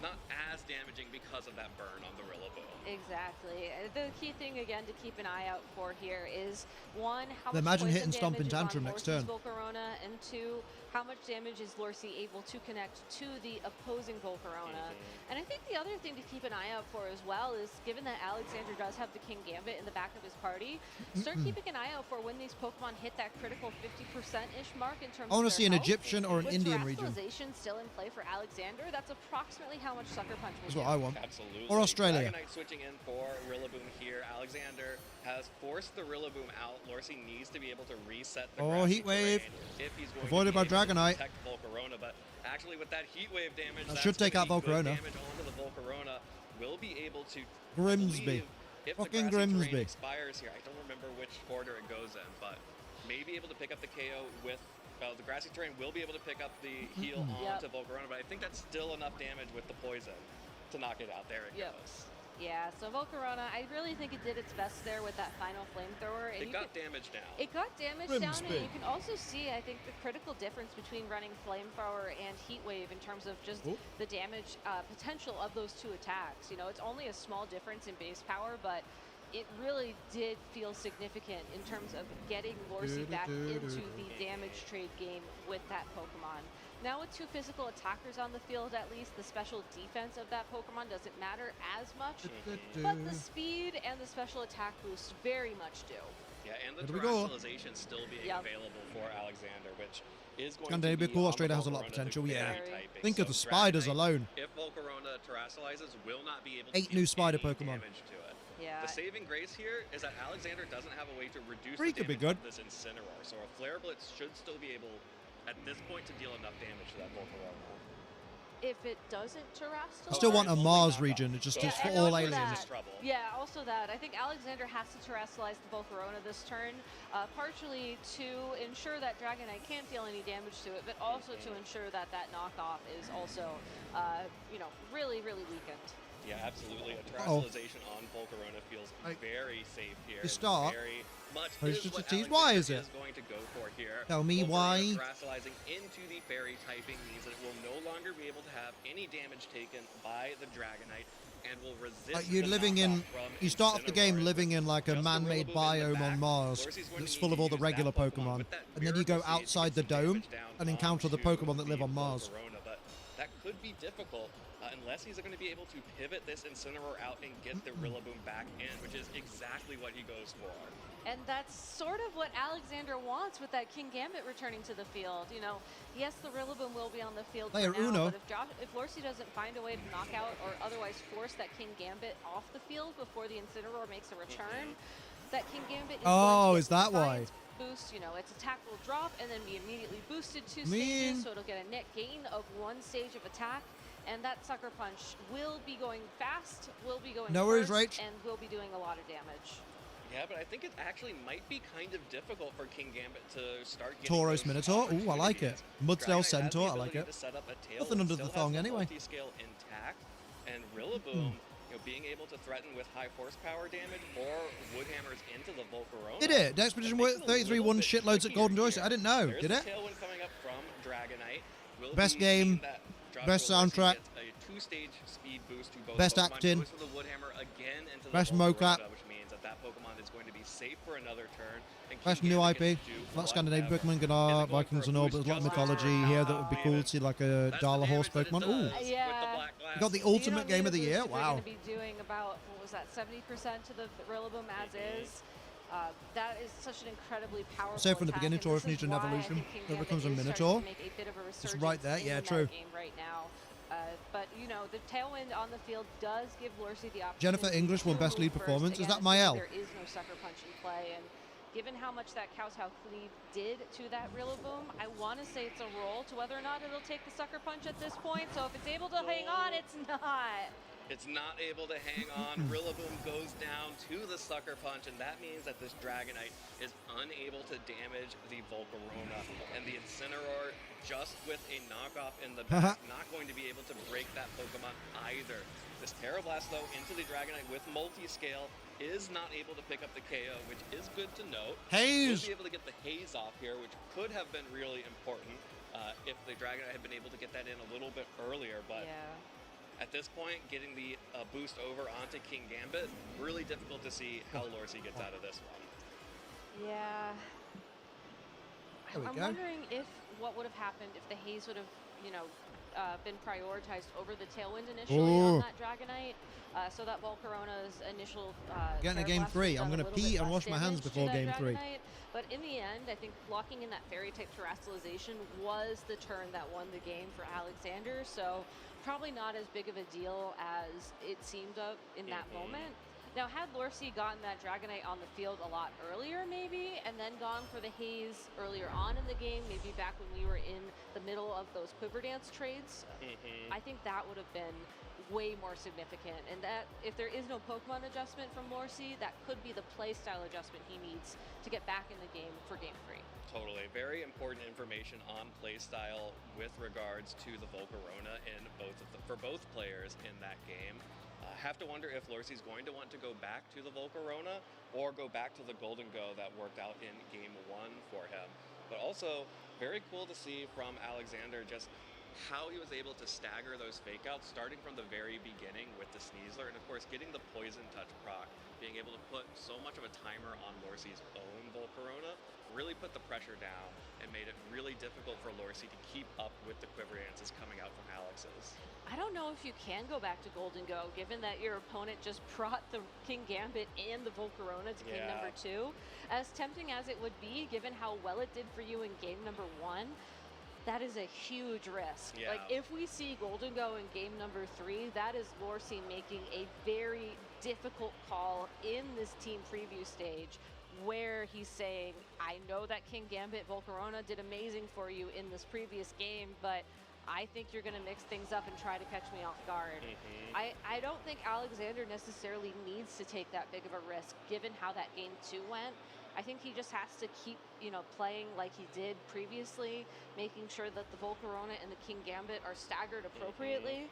not as damaging because of that burn on the Rillaboom. Exactly. The key thing again to keep an eye out for here is one, how Then much imagine poison hitting Stomping damage is on Tantrum next Lorcy's turn. Volcarona, and two, how much damage is Lorsy able to connect to the opposing Volcarona. And I think the other thing to keep an eye out for as well is, given that Alexander does have the King Gambit in the back of his party, start keeping an eye out for when these Pokemon hit that critical 50%-ish mark in terms I want of to see their an health. Egyptian or an With Indian region. Terrestrialization still in play for Alexander, that's approximately how much Sucker Punch will That's do. what I want. Absolutely. Or Australia. Dragonite switching in for Rillaboom here. Alexander has forced the Rillaboom out. Lorsy needs to be able to reset the Oh, grassy Heat Wave. terrain if he's going Avoided to be by able to Dragonite. protect Volcarona, but actually with that Heat Wave damage, That that's should take gonna out be good Volcarona. damage onto the Volcarona. Will be able to Grimsby. believe if Fucking the grassy terrain Grimsby. expires here. I don't remember which order it goes in, but may be able to pick up the KO with the grassy terrain will be able to pick up the heal onto Volcarona, but I think that's still enough damage with the poison to knock it out. There it goes. Yeah, so Volcarona, I really think it did its best there with that final flamethrower. And It you got could- damage down. It got damage down, and you can also see, I think, the critical difference between running Flamethrower and Heat Wave in terms of just the damage potential of those two attacks. You know, it's only a small difference in base power, but it really did feel significant in terms of getting Lorsy back into the damage trade game with that Pokemon. Now with two physical attackers on the field, at least, the special defense of that Pokemon doesn't matter as much, but the speed and the special attack boost very much do. Yeah, and the Here we go. terrestrialization still being available for Alexander, which is going Scandinavia to be Core on Australia the has a lot of Volcarona, the potential, yeah. fairy typing. Think of the So spiders Dragonite, alone. If Volcarona terrestrializes, will not be able to 8 do new spider any Pokemon. damage to it. Yeah. The saving grace here is that Alexander doesn't have a way to reduce 3 the could be damage good. of this Incineroar, so a Flare Blitz should still be able, at this point, to deal enough damage to that Volcarona. If it doesn't terrestrialize... I still want a Mars region. It's just it's for all aliens. Yeah, also that. I think Alexander has to terrestrialize the Volcarona this turn, partially to ensure that Dragonite can't deal any damage to it, but also to ensure that that knockoff is also, you know, really, really weakened. Yeah, absolutely. A terrestrialization on Volcarona feels very safe here. You start. Very much Oh, it's is just a what tease. Alexander Why is it? going to go for here. Tell me Volcarona why. Terrestrializing into the fairy typing means that it will no longer be able to have any damage taken by the Dragonite and will resist. Like you're living in, you start off the game living in like a man-made biome on Mars that's full of all the regular Pokemon, and then you go outside the dome and encounter the Pokemon that live on Mars. But that could be difficult unless he's going to be able to pivot this Incineroar out and get the Rillaboom back in, which is exactly what he goes for. And that's sort of what Alexander wants with that King Gambit returning to the field. You know, yes, the Rillaboom will be on the field for Player now, Uno. but if Lorsey doesn't find a way to knock out or otherwise force that King Gambit off the field before the Incineroar makes a return, that King Gambit is Oh, going to is that why? boost, you know, its attack will drop and then be immediately boosted 2 Mean. stages, so it'll get a net gain of 1 stage of attack. And that Sucker Punch will be going fast, will be going No worries, first, Rach. and will be doing a lot of damage. Yeah, but I think it actually might be kind of difficult for King Gambit to start getting Tauros those Minotaur. Ooh, I like it. Mudsdale Dragonite has the Centaur. I like ability it. to set up a tail Nothing that under still the has thong anyway. multi-scale intact, and Rillaboom, you know, being able to threaten with high horsepower damage or wood hammers into the Volcarona. Did it? The Expedition 33 won shitloads at Golden Joystick. I didn't know. There's Did the it? tailwind coming up from Dragonite. Will Best be game, that Joshua best Dorsey soundtrack, gets a 2-stage speed boost to both best Pokemon, acting, goes for the wood hammer again into the best Volcarona, mocap, which means that that Pokemon is going to be safe for another turn. And best King new Gambit IP. gets to do A lot of Scandinavian whatever. Pokemon, good art, Vikings and all, but there's a lot of mythology here that would be cool to see, like a Darla horse Pokemon. Ooh. Yeah. You got the ultimate game of the year. Wow. We're going to be doing about, what was that, 70% to the Rillaboom as is. That is such an incredibly powerful Say from the attack, beginning, and Taurus this needs is an why I evolution. think King It Gambit becomes a is starting Minotaur. to make a bit of a resurgence right there, in yeah, that true. game right now. But, you know, the tailwind on the field does give Lorsey the opportunity Jennifer English won to best move lead first performance. Is again, that Mael? There is no sucker punch in play, and given how much that Kowtow Cleave did to that Rillaboom, I want to say it's a roll to whether or not it'll take the sucker punch at this point. So if it's able to hang on, it's not. It's not able to hang on. Rillaboom goes down to the Sucker Punch, and that means that this Dragonite is unable to damage the Volcarona. And the Incineroar, just with a knockoff in the back, not going to be able to break that Pokemon either. This Terra Blast, though, into the Dragonite with multi-scale is not able to pick up the KO, which is good to note. Haze! We'll be able to get the Haze off here, which could have been really important if the Dragonite had been able to get that in a little bit earlier, but... Yeah. At this point, getting the boost over onto King Gambit, really difficult to see how Lorsey gets out of this one. Yeah. There we I'm go. wondering if what would have happened if the Haze would have, you know, been prioritized over the Tailwind initially Ooh. on that Dragonite. So that Volcarona's initial Getting a Terra game Blast 3. has I'm done a going to little pee bit and less wash my hands damage to before that game 3. Dragonite. But in the end, I think locking in that Fairy type Terrestrialization was the turn that won the game for Alexander. So probably not as big of a deal as it seemed in that moment. Now, had Lorsey gotten that Dragonite on the field a lot earlier, maybe, and then gone for the Haze earlier on in the game, maybe back when we were in the middle of those Quiver Dance trades, I think that would have been way more significant. And that, if there is no Pokemon adjustment from Lorsey, that could be the playstyle adjustment he needs to get back in the game for Game 3. Totally. Very important information on playstyle with regards to the Volcarona in for both players in that game. Have to wonder if Lorsey's going to want to go back to the Volcarona or go back to the Golden Go that worked out in Game 1 for him. But also, very cool to see from Alexander just how he was able to stagger those fake outs, starting from the very beginning with the Sneasler, and of course getting the Poison Touch proc, being able to put so much of a timer on Lorsey's own Volcarona really put the pressure down and made it really difficult for LAIC to keep up with the quiver dances coming out from Alex's. I don't know if you can go back to Golden Go, given that your opponent just brought the King Gambit and the Volcarona to game number 2. As tempting as it would be, given how well it did for you in game number 1, that is a huge risk. Yeah. Like, if we see Golden Go in game number 3, that is LAIC making a very difficult call in this team preview stage, where he's saying, I know that King Gambit Volcarona did amazing for you in this previous game, but I think you're going to mix things up and try to catch me off guard. I don't think Alexander necessarily needs to take that big of a risk, given how that game 2 went. I think he just has to keep, playing like he did previously, making sure that the Volcarona and the King Gambit are staggered appropriately.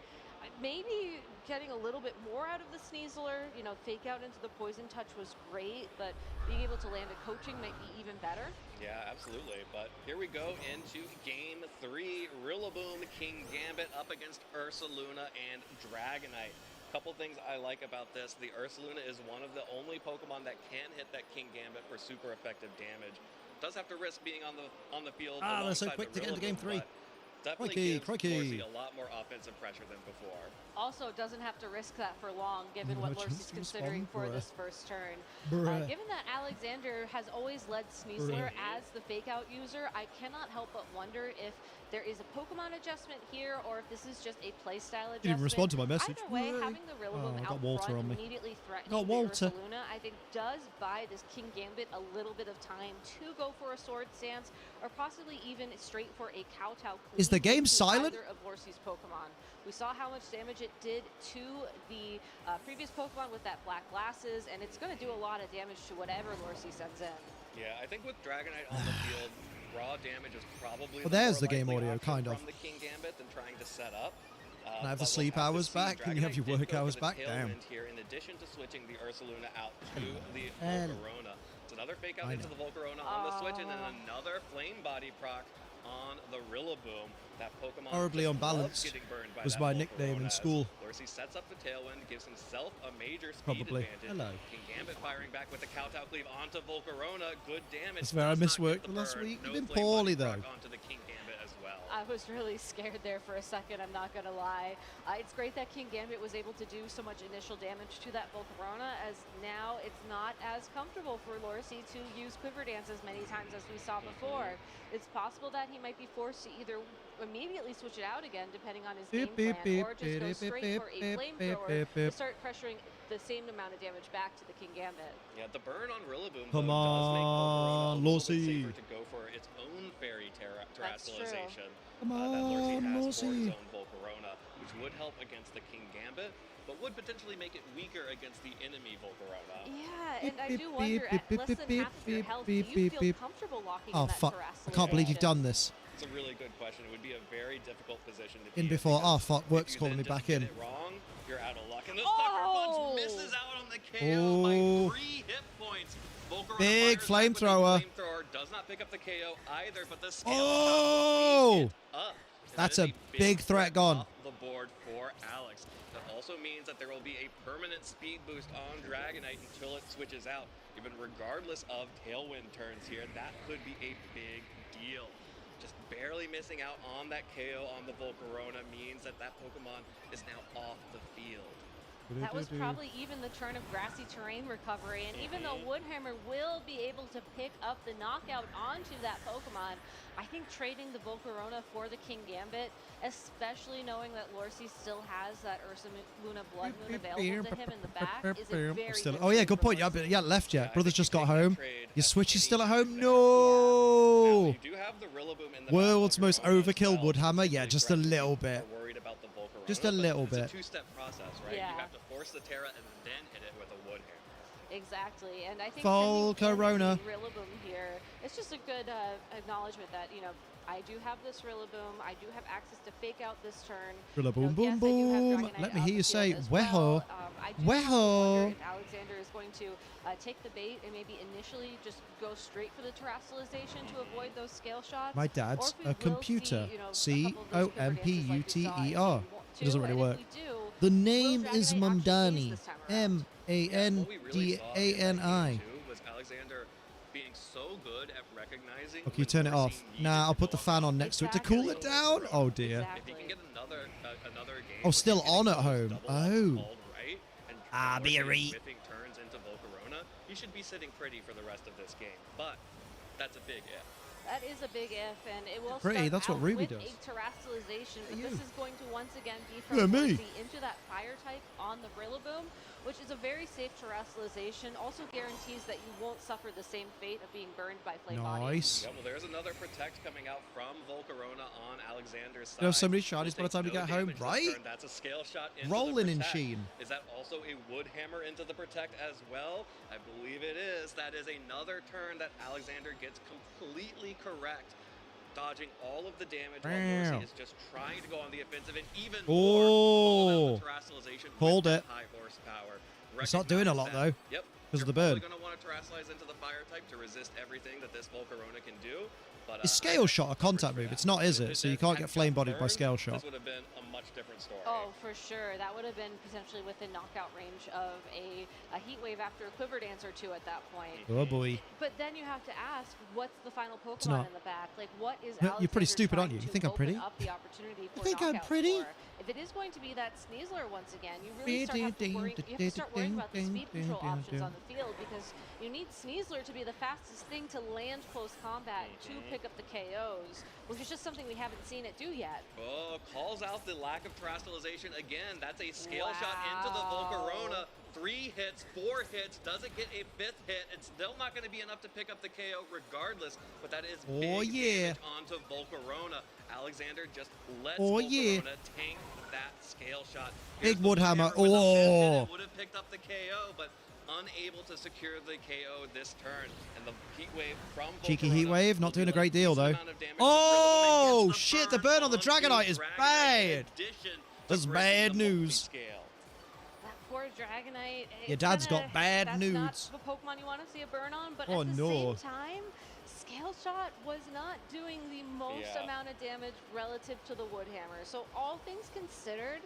Maybe getting a little bit more out of the Sneasler, fake out into the Poison Touch was great, but being able to land a coaching might be even better. Yeah, absolutely. But here we go into game 3. Rillaboom, King Gambit up against Ursaluna and Dragonite. Couple things I like about this. The Ursaluna is one of the only Pokemon that can hit that King Gambit for super effective damage. Does have to risk being on the field. They're so quick to get into game 3. Definitely gives LAIC a lot more offensive pressure than before. Also, doesn't have to risk that for long, given what LAIC's considering for this first turn. Given that Alexander has always led Sneasler as the fake-out user, I cannot help but wonder if there is a Pokemon adjustment here, or if this is just a playstyle adjustment. Didn't even respond to my message. Either way, having the Rillaboom out front immediately threatening the Ursaluna, I think does buy this King Gambit a little bit of time to go for a Sword Stance, or possibly even straight for a Kowtow. Is the game silent? Either of LAIC's Pokemon. We saw how much damage it did to the previous Pokemon with that black glasses, and it's going to do a lot of damage to whatever LAIC sends in. Yeah, I think with Dragonite on the field, raw damage is probably there's the game audio, kind of. from the King Gambit than trying to set up. Can I have the sleep hours back? Can you have your work hours back? Damn. Here, in addition to switching the Ursaluna out to the Volcarona. It's another fake out into the Volcarona on the switch, and then another Flame Body proc on the Rillaboom. That Pokemon Horribly unbalanced was my nickname in school. LAIC sets up the Tailwind, gives himself a major speed Probably. advantage. Hello. King Gambit firing back with the Kowtow Cleave onto Volcarona. Good damage. That's where I missed work last week. You've been poorly, though. Onto the King Gambit as well. I was really scared there for a second, I'm not going to lie. It's great that King Gambit was able to do so much initial damage to that Volcarona, as now it's not as comfortable for LAIC to use Quiver Dance as many times as we saw before. It's possible that he might be forced to either immediately switch it out again, depending on his game plan, or just go straight for a Flamethrower to start pressuring the same amount of damage back to the King Gambit. Yeah, the burn on Rillaboom Come does make Volcarona a little bit LAIC. safer to go for its own fairy terrestrialization. Come that LAIC has for LAIC. its own Volcarona, which would help against the King Gambit, but would potentially make it weaker against the enemy Volcarona. Yeah, and I do wonder, at less than half of your health, do you feel comfortable locking in that fuck. I can't believe you've done this. It's a really good question. It would be a very difficult position to be In before. Oh, fuck. Work's calling me back in. Get it wrong, you're out of luck. And the Sucker Punch misses out on the KO by 3 hit points. Volcarona Big flamethrower. Flamethrower does not pick up the KO either, but the scale up. That's a big threat gone. Off the board for Alex. That also means that there will be a permanent speed boost on Dragonite until it switches out. Even regardless of Tailwind turns here, that could be a big deal. Just barely missing out on that KO on the Volcarona means that that Pokemon is now off the field. That was probably even the turn of grassy terrain recovery, and even though Woodhammer will be able to pick up the knockout onto that Pokemon, I think trading the Volcarona for the King Gambit, especially knowing that LAIC still has that Ursaluna Blood Moon available to him in the back, is a very Oh yeah, good point. Yeah, left yet. Brother's just got home. Your Switch is still at home? No! You do have the Rillaboom in the World's most overkill Woodhammer? Yeah, just a little bit. Worried about the Volcarona, Just a little but bit. It's a two-step process, right? Yeah. You have to force the Terra and then hit it with a Woodhammer. Exactly, and I think Volcarona. Rillaboom here, it's just a good acknowledgement that, I do have this Rillaboom, I do have access to fake out this turn. Rillaboom, boom, boom. Let me hear you say, weho. Weho. If Alexander is going to take the bait and maybe initially just go straight for the terrestrialization to avoid those scale shots. My dad's a computer. COMPUTER. It doesn't really work. The name is Mamdani. MANDANI. Was Alexander being so so good at recognizing. Okay, you turn it off. Nah, I'll put the fan on next to it to cool it down. Oh dear. If he can get another game. Oh, still on at home. Oh. Called right and Be a Dorsey re. whipping turns into Volcarona, he should be sitting pretty for the rest of this game. But that's a big if. That is a big if, and it will Pretty, start that's what out Ruby with does. a terrestrialization, but Yeah, this you. is going to once again be Yeah, from me. Dorsey into that fire type on the Rillaboom, which is a very safe terrestrialization. Also guarantees that you won't suffer the same fate of being burned by flame body. Nice. Yeah, well, there's another protect coming out from Volcarona on Alexander's side. You have so many shinies by the time you get home, Damage this right? turn. That's a scale shot into Rolling the in protect. sheen. Is that also a wood hammer into the protect as well? I believe it is. That is another turn that Alexander gets completely correct, dodging all of the damage while Wow. Dorsey is just trying to go on the offensive and even Oh. more terrestrialization Hold with it. that high horsepower. It's not doing a lot though. Yep. Because of the burn. You're going to want to terrestrialize into the fire type to resist everything that this Volcarona can do. But, Is scale shot a contact move? It's not, is it? So you can't get flame bodied by scale shot. This would have been a much different story. Oh, for sure. That would have been potentially within knockout range of a heat wave after a quiver dance or two at that point. Oh boy. But then you have to ask, what's the final not. Pokemon in the back? Like, what is You're pretty Alexander stupid, aren't you? trying You think to I'm pretty? open up the opportunity for think I'm knockouts pretty? for? If it is going to be that Sneasler once again, you really have to start worrying about the speed control options on the field, because you need Sneasler to be the fastest thing to land close combat to pick up the KOs, which is just something we haven't seen it do yet. Oh, calls out the lack of terrestrialization again. That's a scale shot into the Volcarona. 3 hits, 4 hits, doesn't get a 5th hit. It's still not going to be enough to pick up the KO regardless, but that is big damage onto Volcarona. Alexander just lets Volcarona tank that scale shot. Big wood hammer. With a 5th hit, Oh. it would have picked up the KO, but unable to secure the KO this turn. And the heat wave from Cheeky Volcarona heat wave, not doing a great deal though. amount of damage Oh shit! The burn on the Dragonite is bad. addition That's bad news. scale. That poor Dragonite. Your it's dad's kinda- got bad that's nudes. not the Pokemon you want to see a burn on, but Oh, at the no. same time, Scale Shot was not doing the most Yeah. amount of damage relative to the Wood Hammer. So all things considered,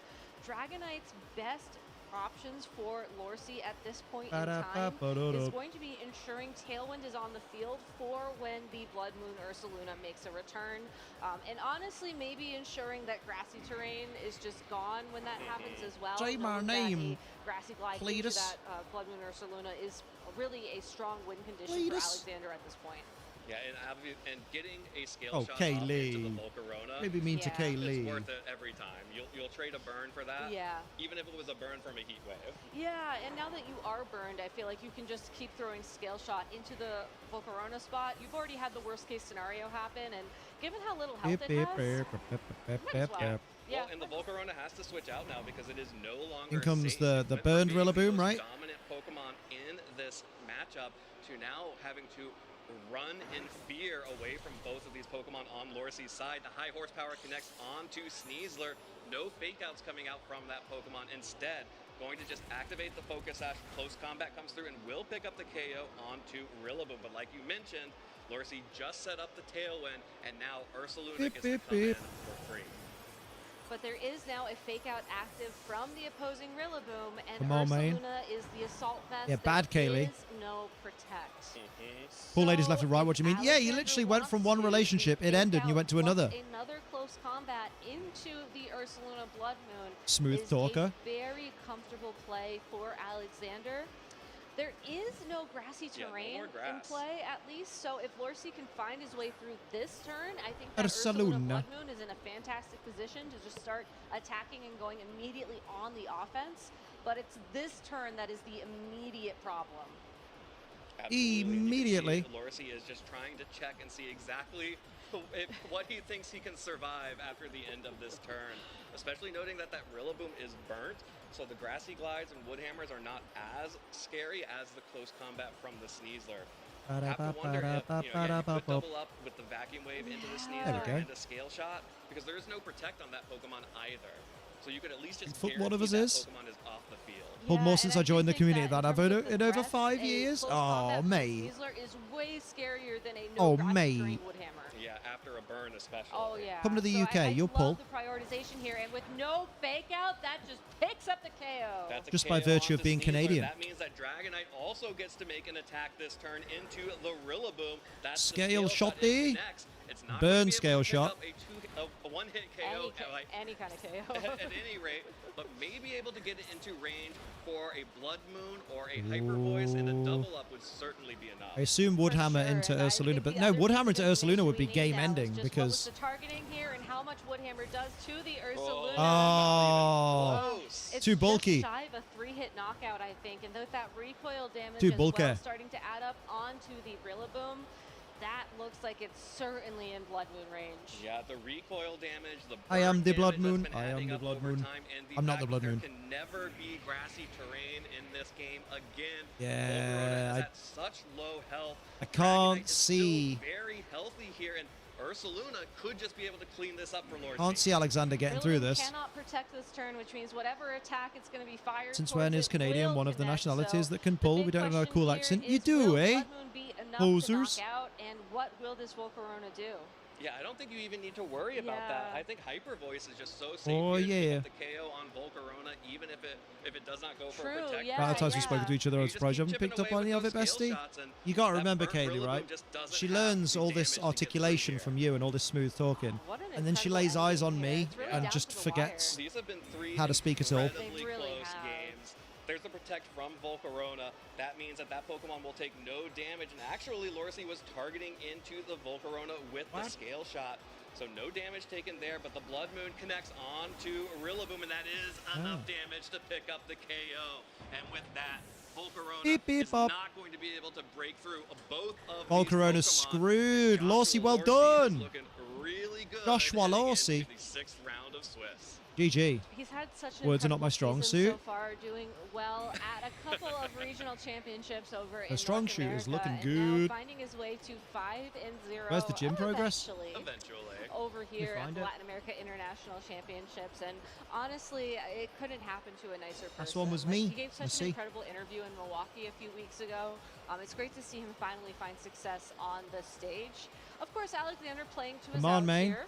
Dragonite's best options for Lorcy at this point in time is going to be ensuring Tailwind is on the field for when the Blood Moon Ursaluna makes a return. And honestly, maybe ensuring that grassy terrain is just gone when that happens as well. Say my knowing that name, a grassy glide into Cletus. that Blood Moon Ursaluna is really a strong win condition for Cletus. Alexander at this point. Yeah, and getting a scale Oh, shot off into the Kaylee. Volcarona. Maybe mean to Yeah. Kaylee. It's worth it every time. You'll trade a burn for that. Yeah. Even if it was a burn from a heat wave. Yeah, and now that you are burned, I feel like you can just keep throwing Scale Shot into the Volcarona spot. You've already had the worst case scenario happen, and given how little health it has, might as well. Yeah. Well, and the Volcarona has to switch out now because it is no longer In comes safe. the It went from burned being the Rillaboom, most right? dominant Pokemon in this matchup to now having to run in fear away from both of these Pokemon on Lorcy's side. The high horsepower connects onto Sneasler. No fake outs coming out from that Pokemon. Instead, going to just activate the Focus Sash. Close combat comes through and will pick up the KO onto Rillaboom. But like you mentioned, Lorcy just set up the Tailwind, and now Ursaluna Beep, gets to beep, come in beep. for free. But there is now a fake out active from the opposing Rillaboom, and Come on, man. Ursaluna is the assault vest. Yeah, bad, There Kaylee. is no protect. Poor ladies left and right. What do you mean? Yeah, you Alexander literally went from wants one to relationship, it fake ended, and you out went to another. Another close combat into the Ursaluna Blood Moon. Smooth is talker. A very comfortable play for Alexander. There is no grassy Yeah, no terrain more in grass. play, at least. So if Lorcy can find his way through this turn, I think that Ursaluna. Ursaluna Blood Moon is in a fantastic position to just start attacking and going immediately on the offense. But it's this turn that is the immediate problem. Absolutely. Immediately. Lorcy is just trying to check and see exactly what he thinks he can survive after the end of this turn. Especially noting that Rillaboom is burnt, so the grassy glides and wood hammers are not as scary as the close combat from the Sneasler. Have to wonder if you could double up with the vacuum wave into the Sneasler go. and a scale shot, because there is no protect on that Pokemon either. So you could at least just Foot one of us guarantee is. that Pokemon is off the field. Pulled more since I joined the community that than I've in heard terms of in over threats, 5 a years. close Oh, combat from mate. Sneasler is way scarier than a Oh, no grassy mate. terrain wood hammer. Yeah, after a burn especially. Oh, yeah. Come to the So UK, I you'll love pull. the prioritization here, and with no fake out, that just picks up the KO. That's a Just by KO virtue of onto being Sneasler. Canadian. That means that Dragonite also gets to make an attack this turn into the Rillaboom. That's Scale the shot it there. connects. It's not Burn going to be able scale to pick shot. up a one-hit KO Any kind of KO. at any rate, but may be able to get it into range for a Blood Moon or a Hyper Voice, and a double up would certainly be enough. I assume Woodhammer into Ursaluna, but no, Woodhammer into Ursaluna would be game ending because. The targeting here and how much Woodhammer does to the Ursaluna. Oh, It's too bulky. Just shy of a 3-hit knockout, I think, and with that recoil damage Too as bulky. well starting to add up onto the Rillaboom, that looks like it's certainly in Blood Moon range. Yeah, the recoil damage, the I am the burn Blood damage Moon. that's been I am adding the up Blood over Moon. time, and I'm not fact the Blood that Moon. There can never be grassy terrain in this game again. Yeah, Volcarona is at such low health. I can't Dragonite is see. still very healthy here, and Ursaluna could just be able to clean this up for Lord. Can't see Alexander getting through Rillaboom this. cannot protect this turn, which means whatever attack it's going to be fired Since towards when is it Canadian will one of the connect. nationalities So that can pull? We don't know a cool accent. You is, do, will eh? Blood Moon be enough Posers. to knock out, and what will this Volcarona do? Yeah, I don't think you even need to worry about that. I think Hyper Voice is just so safe. Oh, here to pick yeah. up the KO on Volcarona, even if it does not go for a True, protect. yeah, Right, the times we've spoken to each other, I'm surprised you haven't chipping picked up away any with of it, those scale bestie. shots, and You got to that remember, burnt Kaylee, Rillaboom right? just doesn't She have learns the all damage this to get articulation from you and all this smooth talking. What an And then she incredible lays eyes on ending me here. It's really and down just to the forgets These have been three how to speak at all. incredibly They really close have. games. There's the protect from Volcarona. That means that Pokemon will take no damage. And actually, Lorcy was targeting into the Volcarona with the scale shot. So no damage taken there, but the Blood Moon connects on to Rillaboom, and that is enough damage to pick up the KO. And with that, Volcarona Beep, beep, is bop. not going to be able to break through both of Volcarona's these Pokemon. screwed. Lorcy, well Lorcy is done. looking really good Joshua heading into Lorcy. the 6th round of Swiss. GG. He's had such an Words are not my incredible strong season suit. so far, doing well at a couple of regional championships over in Her strong North suit is America, looking and good. now finding his way to 5-0. Where's the gym progress? Eventually. Over you here at find the it? Latin America International Championships, and honestly, it couldn't happen to a nicer person. Last one was Like, me. He gave Let's such an see. incredible interview in Milwaukee a few weeks ago. It's great to see him finally find success on the stage. Of course, Alexander playing to his Come on, outs man. here.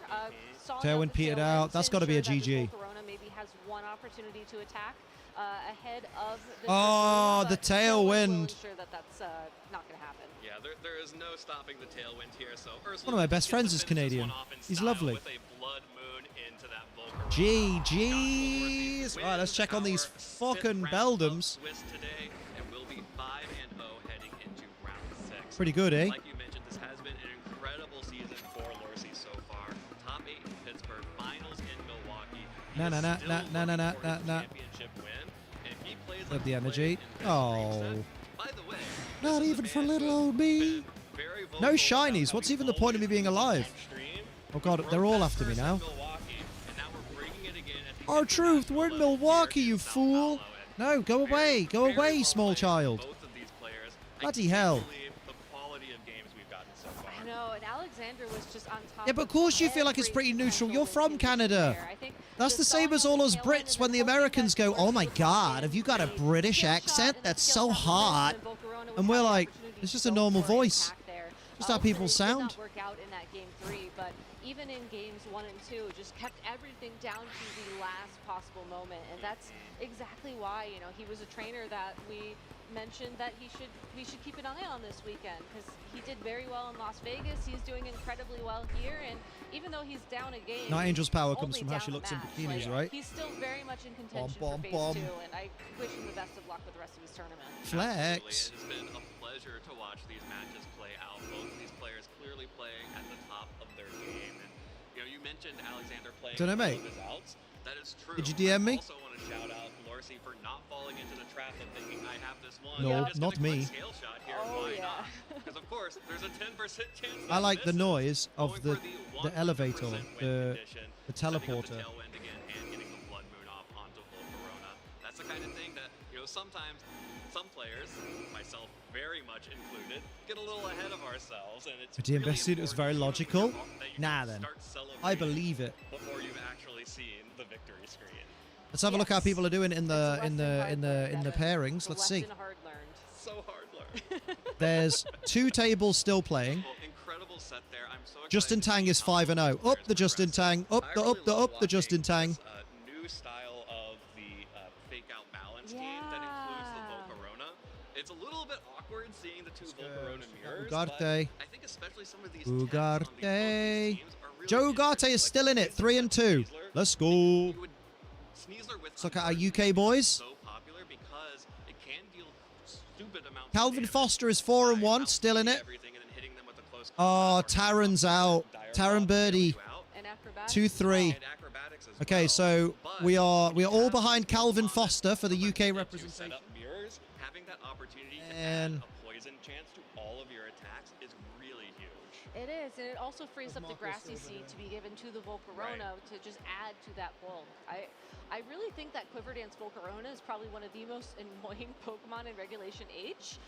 Stalling Tailwind out the petered tailwind out. That's to got to be a ensure that GG. this Volcarona maybe has one opportunity to attack ahead of the Oh, Ursaluna, the but Tailwind will tailwind. ensure that that's not going to happen. Yeah, there is no stopping the tailwind here. So Ursula One of my best gets friends to is finish this Canadian. one off in He's style lovely. With a Blood Moon into that Volcarona. GG's. Right, let's check on these Our fucking fifth round of Beldums. Swiss today, and we'll be 5-0 heading into round 6. Pretty good, eh? Like you mentioned, this has been an incredible season for Lorcy so far. Top 8 in Pittsburgh, finals in Milwaukee. He Na is na na still na na na na looking for his na. championship win, and if he plays Love like the he energy. played in this Oh. set, by the way, Not even for little old me. No shinies. What's even the point of me being alive? Oh god, they're all after me now. Our truth, we're in Milwaukee, you fool. No, go away. Go away, small child. Bloody hell. the quality of games we've gotten so far. I know, and Alexander was just on top. Yeah, but of course you feel like it's pretty neutral. You're from Canada. That's the same as all us Brits when the Americans go, oh my god, have you got a British accent? That's so hot. And we're like, it's just a normal voice. Just how people sound. Did not work out in that game 3, but even in games 1 and 2, just kept everything down to the last possible moment, and that's exactly why, you know, he was a trainer that we mentioned that we should keep an eye on this weekend, because he did very well in Las Vegas. He's doing incredibly well here, and even though he's down a game, Night Angel's power only comes from how down she a looks in match, bikinis, like, right? He's still very much in contention Bom, for bom, phase 2, bom. and I wish him the best of luck with the rest of his tournament. Flex. It has been a pleasure to watch these matches play out. Both of these players clearly playing at the top of their game. And you know, you mentioned Alexander playing Dunno, all mate. of his outs. That is true. Did you DM me? I also want to shout out Lorcy for not falling into the trap of thinking I have this one. No, I'm just not gonna me. quick scale shot here. Why not? Because of course there's a 10% chance. I that like the misses. noise of Going the for elevator, 100% win the condition, setting up teleporter. the tailwind again and getting the Blood Moon off onto Volcarona. That's the kind of thing that, you know, sometimes some players, myself very much included, get a little ahead of ourselves, and it's I DM really bested, it was important very that you logical. can Nah then. start celebrating I believe it. before you've actually seen the victory screen. Let's have a look how people are doing in the pairings. Let's see. Hard learned. So hard learned. There's 2 tables still playing. Well, incredible skill set there. I'm so excited Justin to Tang see is how 5-0. Up the Justin Tang. Up the Justin Tang. this, new style of the fake out balance game that includes the Volcarona. It's a little bit awkward seeing the two Volcarona mirrors, but I think especially some of these Ugarte. Joe Ugarte is still in it. 3-2. Let's go. Let's look at our UK boys. so popular because it can deal stupid amounts Calvin Foster is 4-1. Still in it. Oh, Taron's out. Taron Birdie. 2-3. Okay, so we are all behind Calvin Foster for the UK representation. mirrors, having that opportunity to And add a poison chance to all of your attacks is really huge. It is, and it also frees up the grassy seed to be given to the Volcarona to just add to that bulk. I really think that Quiver Dance Volcarona is probably one of the most annoying Pokemon in Regulation H.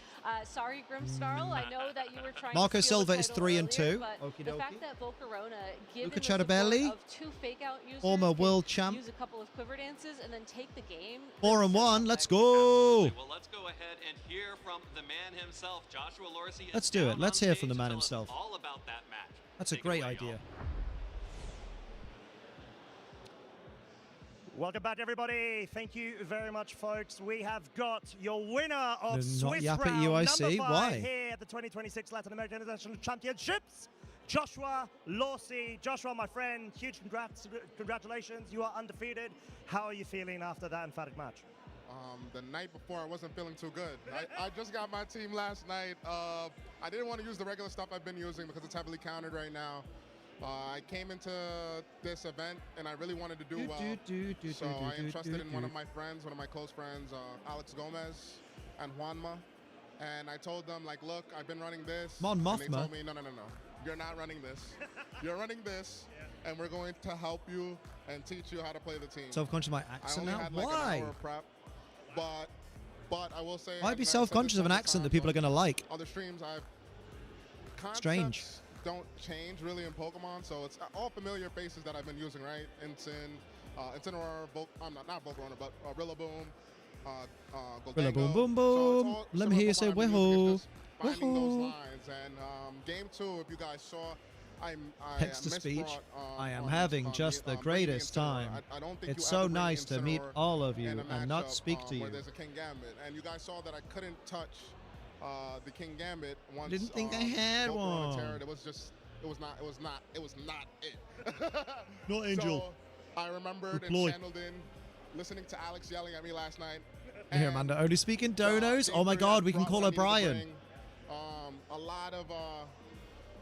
Sorry, Grimsnarl, I know that you were trying Marco to steal Silva the is title 3-2. earlier, but Okie the dokie. fact that Volcarona, given Luca the support Cherubelli, of 2 fake-out users, former can world champ. use a couple of Quiver Dances and then take the game. 4-1. Let's go. Well, let's go ahead and hear from the man himself, Joshua Lorsey. Let's do it. Let's hear from the man himself. All about that match. That's a great idea. Welcome back, everybody. Thank you very much, folks. We have got your winner of Not Swiss Yap at round UIC. number 5 Why? here at the 2026 Latin American International Championships. Joshua Lorsey. Joshua, my friend, huge congratulations. You are undefeated. How are you feeling after that emphatic match? The night before, I wasn't feeling too good. I just got my team last night. I didn't want to use the regular stuff I've been using because it's heavily countered right now. I came into this event and I really wanted to do well. So I entrusted in one of my friends, one of my close friends, Alex Gomez and Juanma. And I told them, like, look, I've been running this. Mon and they Mothma. told me, no. You're not running this. You're running this, and we're going to help you and teach you how to play the team. Self-conscious of my I accent only now? had like Why? an hour of prep, but I will say, Why like, be I've said self-conscious this of an several accent that times people are on going to like? Other streams, concepts Strange. don't change really in Pokemon, so it's all familiar faces that I've been using, right? Incineroar, not Volcarona, but Rillaboom, Rilla boom Goldango. boom So it's boom. all Let me hear you say similar Pokemon I've been using, woohoo. it's just finding those Woohoo. lines. And game 2, if you guys saw, I Text to speech. misbrought, I am having just the greatest time. I don't think It's you so ever bring nice to meet Incineroar all of in you a and not matchup, speak to you. where there's a King Gambit, and you guys saw that I couldn't touch the King Gambit once. Didn't think I had Volcarona one. Terra, it was not it. Not Angel. So I remembered and Deploy. channeled in, listening to Alex yelling at me last night. Here, Amanda. Only speaking donos. Oh my God, we can call her Brian.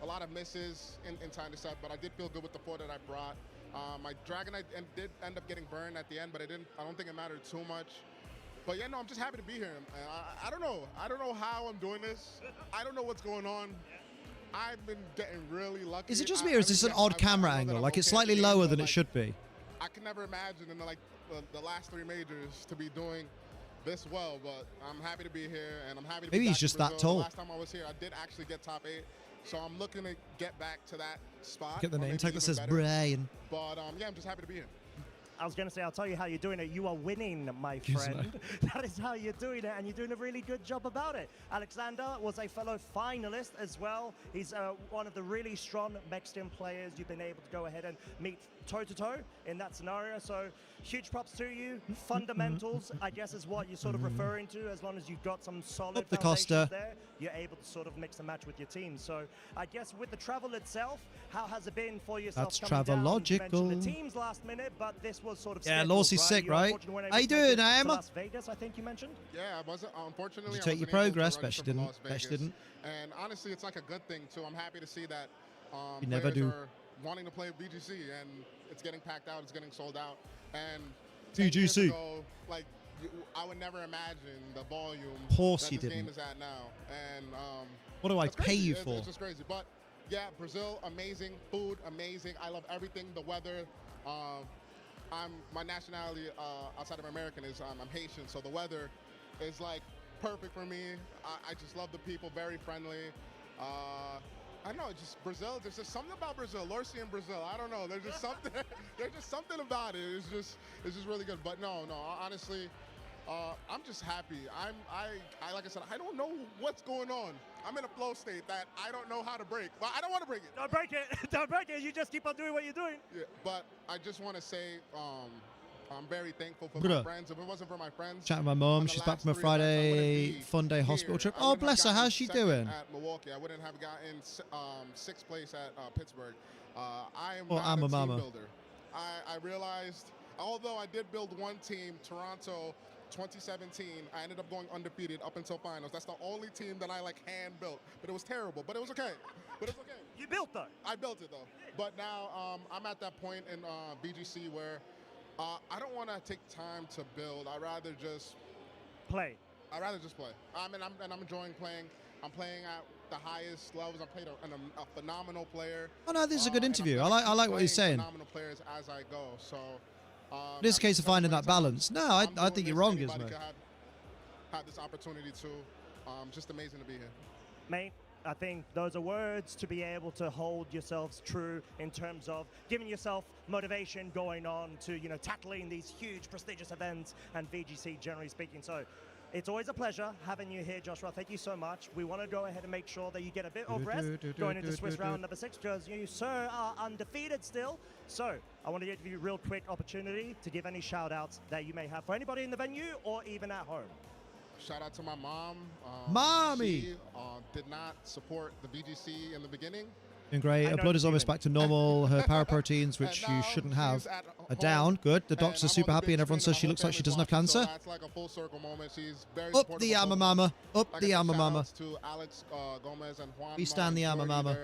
A lot of misses in time to set, but I did feel good with the 4 that I brought. My Dragonite did end up getting burned at the end, but I don't think it mattered too much. But yeah, no, I'm just happy to be here. I don't know. I don't know how I'm doing this. I don't know what's going on. I've been getting really lucky. Is it just me or is this an odd camera angle? Like it's slightly lower than it should be. I can never imagine in the last 3 majors to be doing this well, but I'm happy to be here and I'm happy to be Maybe back he's just in that Brazil. tall. The last time I was here, I did actually get top 8, so I'm looking to get back to that spot. Get the or name maybe tag that even says better. Brian. But yeah, I'm just happy to be here. I was going to say, I'll tell you how you're doing it. You are winning, my Yes, friend. That is how you're doing it, and you're doing a really good job about it. Alexander was a fellow finalist as well. He's one of the really strong Mexican players you've been able to go ahead and meet toe-to-toe in that scenario. So huge props to you. Fundamentals, I guess, is what you're sort of referring to. As long as you've got some solid Up the foundations Costa. there, you're able to sort of mix and match with your team. So I guess with the travel itself, how has it been for yourself? That's coming down? You Travelogical. mentioned the teams last minute, but this was sort of Yeah, scheduled, Lorsey's sick, You right? unfortunately weren't able How you to make doing, it to Emma? Las Vegas, I think you mentioned. Yeah, I wasn't. Unfortunately, Did you I take your wasn't able to progress? Bet register she for didn't. Las Bet she Vegas. didn't. And honestly, it's like a good thing too. I'm happy to see that You never players do. are wanting to play BGC, and it's getting packed out. It's getting sold out. And 10 years BGC. ago, like I would never imagine the volume Course that you this game didn't. is at now. And What do I it's pay crazy. you It's- for? It's just crazy. But yeah, Brazil, amazing. Food, amazing. I love everything. The weather. My nationality outside of American is I'm Haitian, so the weather is like perfect for me. I just love the people, very friendly. I know, just Brazil. There's just something about Brazil. Lorsey in Brazil. I don't know. There's just something. There's just something about it. It's just really good. But no. Honestly, I'm just happy. I like I said, I don't know what's going on. I'm in a flow state that I don't know how to break. Well, I don't want to break it. Don't break it. Don't break it. You just keep on doing what you're doing. Yeah, but I just want to say I'm very thankful for my friends. If it wasn't for my friends, Chatting with my mum. She's back from a Friday fun day hospital trip. Oh, bless her. How's she doing? At Milwaukee, I wouldn't have gotten 6th place at Pittsburgh. I am Or not a team Mama. builder. I realized, although I did build one team, Toronto 2017, I ended up going undefeated up until finals. That's the only team that I hand built, but it was terrible. But it was okay. But it's okay. You built though. I built it though. But now I'm at that point in VGC where I don't want to take time to build. I'd rather just play. I'd rather just play. I'm enjoying playing. I'm playing at the highest levels. I'm playing a phenomenal player. Oh no, this is a good interview. I like what he's saying. Phenomenal players as I go. So. It is a case of finding that balance. No, I think you're wrong, Gizmo. Have this opportunity to. Just amazing to be here. Mate, I think those are words to be able to hold yourselves true in terms of giving yourself motivation going on to, tackling these huge prestigious events and VGC generally speaking. So it's always a pleasure having you here, Joshua. Thank you so much. We want to go ahead and make sure that you get a bit of rest going into Swiss round number 6 because you, sir, are undefeated still. So I want to give you a real quick opportunity to give any shout outs that you may have for anybody in the venue or even at home. Shout out to my mom. Mommy! She did not support the VGC in the beginning. Doing great. Her blood is almost back to normal. Her paraproteins, which you shouldn't have, are down. Good. The doctor's super happy and everyone says she looks like she doesn't have cancer. So that's like a full circle moment. She's very Up the Alma Mama. Up the Alma Mama. To Alex Gomez and Juan. We stand the Alma Mama.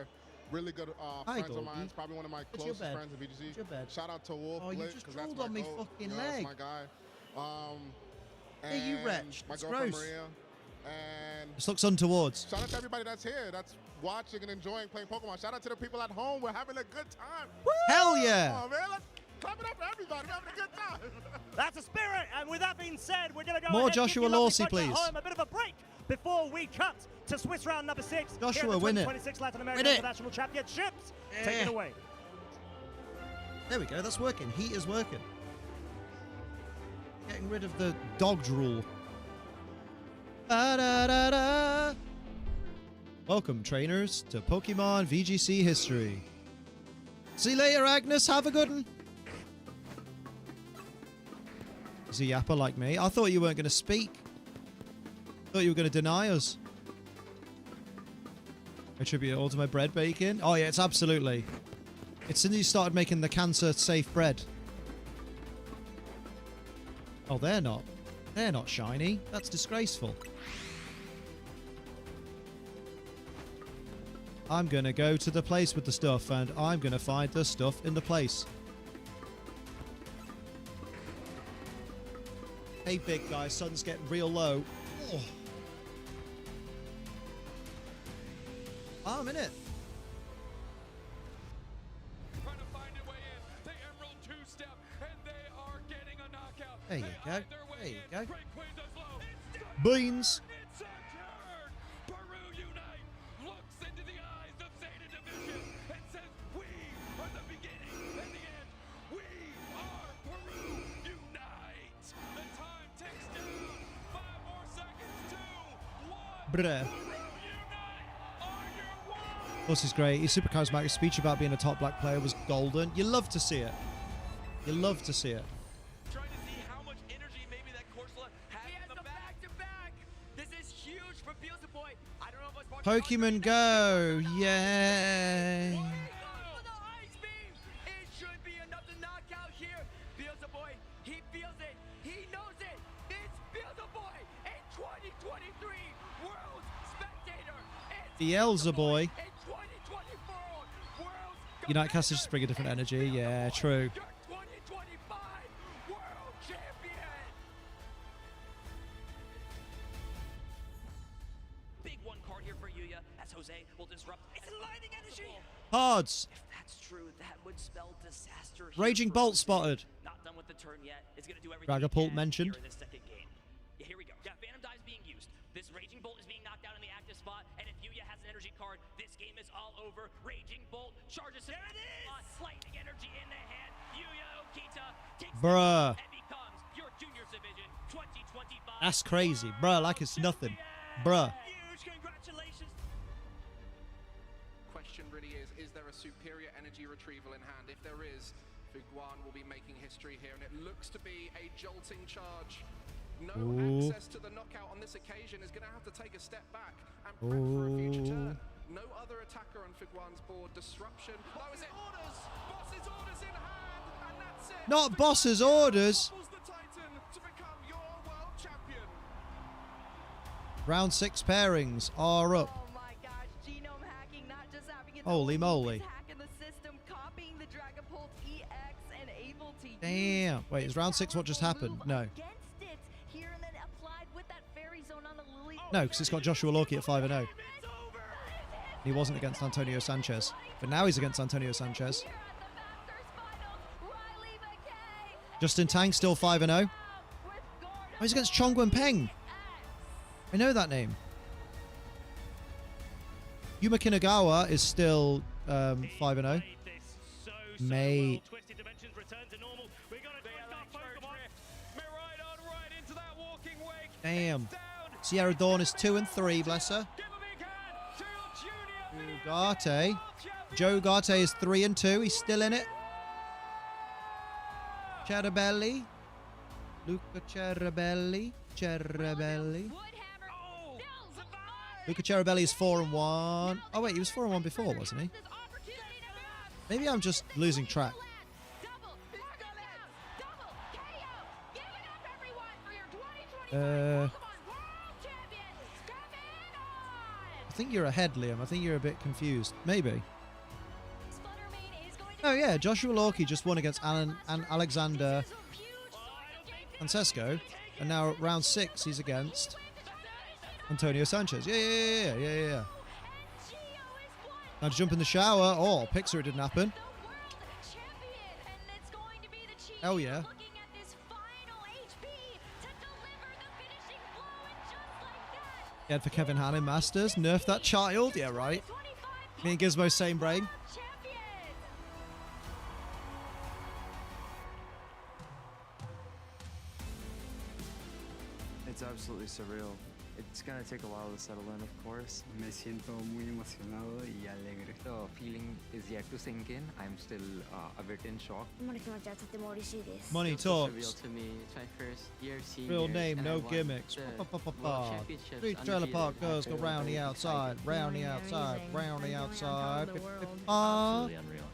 Really good friends of mine. It's probably one of my closest friends in VGC. Shout out to Wolf. Oh, you just rolled on me fucking leg. That's my guy. Yeah, you wretch. My It's girlfriend gross. Maria. And This looks untowards. shout out to everybody that's here, that's watching and enjoying playing Pokemon. Shout out to the people at home. We're having a good time. Hell yeah. Oh, man. Let's clap it up for everybody. We're having a good time. That's a spirit. And with that being said, we're going to go More ahead Joshua and give you Lawsey, lovely folks please. at home a bit of a break before we cut to Swiss round number 6. Joshua, here at the win it. 2026 Latin American Win it. International Championships. Take it away. There we go. That's working. Heat is working. Getting rid of the dog drool. Ba-da-da-da. Welcome, trainers, to Pokemon VGC history. See you later, Agnes. Have a good one. Is a yapper like me? I thought you weren't going to speak. Thought you were going to deny us. Attribute it all to my bread baking. Oh yeah, it's absolutely. It's since you started making the cancer-safe bread. Oh, they're not. They're not shiny. That's disgraceful. I'm going to go to the place with the stuff, and I'm going to find the stuff in the place. Hey, big guy. Sun's getting real low. Oh. I'm in it. There you go. There you go. Beans. Bruh. This is great. He's super charismatic. His speech about being a top black player was golden. You love to see it. You love to see it. Pokemon Go! Yay! The Elza boy. Unite casters just bring a different energy. Yeah, true. Big one card here for Yuya as Jose will disrupt. It's lightning energy. Cards. If that's true, that would spell disaster. Raging Bolt spotted. Not done with the turn yet. It's gonna do everything. Dragapult mentioned. Here in this second game. Yeah, here we go. Yeah, Phantom Die is being used. This Raging Bolt is being knocked out in the active spot, and if Yuya has an energy card, this game is all over. Raging Bolt charges. There it is. Lightning energy in the hand. Yuya Okita takes Bruh. and becomes your Juniors Division 2025 That's crazy. Bruh, like it's nothing. Bruh. Question really is there a superior energy retrieval in hand? If there is, Fuguan will be making history here, and it looks to be a jolting charge. No access to the knockout on this occasion, is going to have to take a step back and prep for a future turn. No other attacker on Fuguan's board. Disruption. That was it. Orders. Boss's orders in hand, and that's it. Not boss's orders. The Titan to become your world champion. Round 6 pairings are up. Oh my gosh, genome hacking, not just having its Holy own moly. hack in the system, copying the Dragapult EX and able to Damn. Wait, is round 6 what just happened? No. against it here and then applied with that fairy zone on the Lily. No, because it's got Joshua Lorky at 5-0. He wasn't against Antonio Sanchez. But now he's against Antonio Sanchez. Justin Tang still 5-0. Oh, he's against Chongwen Peng. I know that name. Yuma Kinagawa is still 5-0. Mate. Damn. Sierra Dawn is 2-3, bless her. Garte. Joe Garte is 3-2. He's still in it. Cherabelli. Luca Cherabelli. Luca Cherabelli is 4-1. Oh wait, he was 4-1 before, wasn't he? Maybe I'm just losing track. I think you're ahead, Liam. I think you're a bit confused. Maybe. Oh yeah, Joshua Lorky just won against Alan and Alexander Francesco, and now at round 6 he's against Antonio Sanchez. Yeah. Now to jump in the shower. Oh, Pixar, it didn't happen. Hell yeah. Head for Kevin Han in Masters. Nerf that child. Yeah, right. Me and Gizmo, same brain. It's absolutely surreal. It's gonna take a while to settle in, of course. Me siento muy emocionado y alegre. The feeling is yet to sink in. I'm still a bit in shock. Money Still talks. surreal to me. It's my first year seeing Real this, name, and no I won gimmicks. the Ba-ba-ba-ba-ba. World Championships Street Trailer undefeated. Park I girls go feel round the very outside, excited. round the outside, round the outside. Absolutely unreal.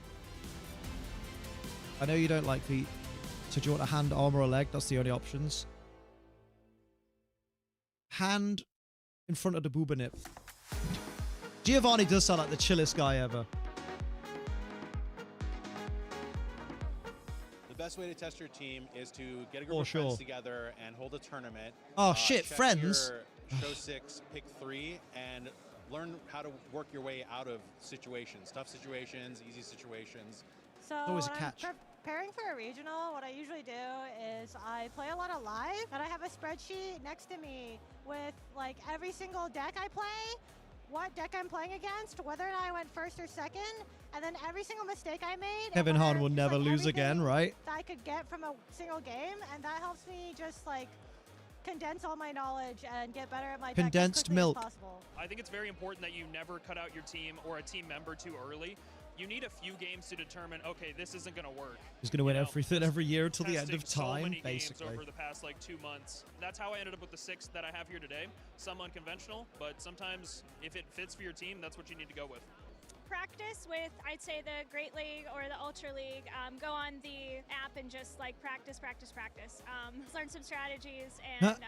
I know you don't like feet. So do you want a hand, arm, or a leg? That's the only options. Hand in front of the booba nip. Giovanni does sound like the chillest guy ever. The best way to test your team is to get a group of friends together and hold a tournament. Oh shit, check friends. your show 6, pick 3, and learn how to work your way out of situations. Tough situations, easy situations. So Always a when catch. I'm preparing for a regional, what I usually do is I play a lot of live, and I have a spreadsheet next to me with like every single deck I play, what deck I'm playing against, whether or not I went first or second, and then every single mistake I made. and Kevin whether Hahn will just, never like, lose again, everything right? That I could get from a single game, and that helps me just like condense all my knowledge and get better at my deck as Condensed quickly milk. as possible. I think it's very important that you never cut out your team or a team member too early. You need a few games to determine, okay, this isn't going to work. He's going to win everything every year until the end of Testing so time, many games basically. over the past like 2 months. That's how I ended up with the 6 that I have here today. Some unconventional, but sometimes if it fits for your team, that's what you need to go with. Practice with, I'd say, the Great League or the Ultra League. Go on the app and just like practice. Learn some strategies and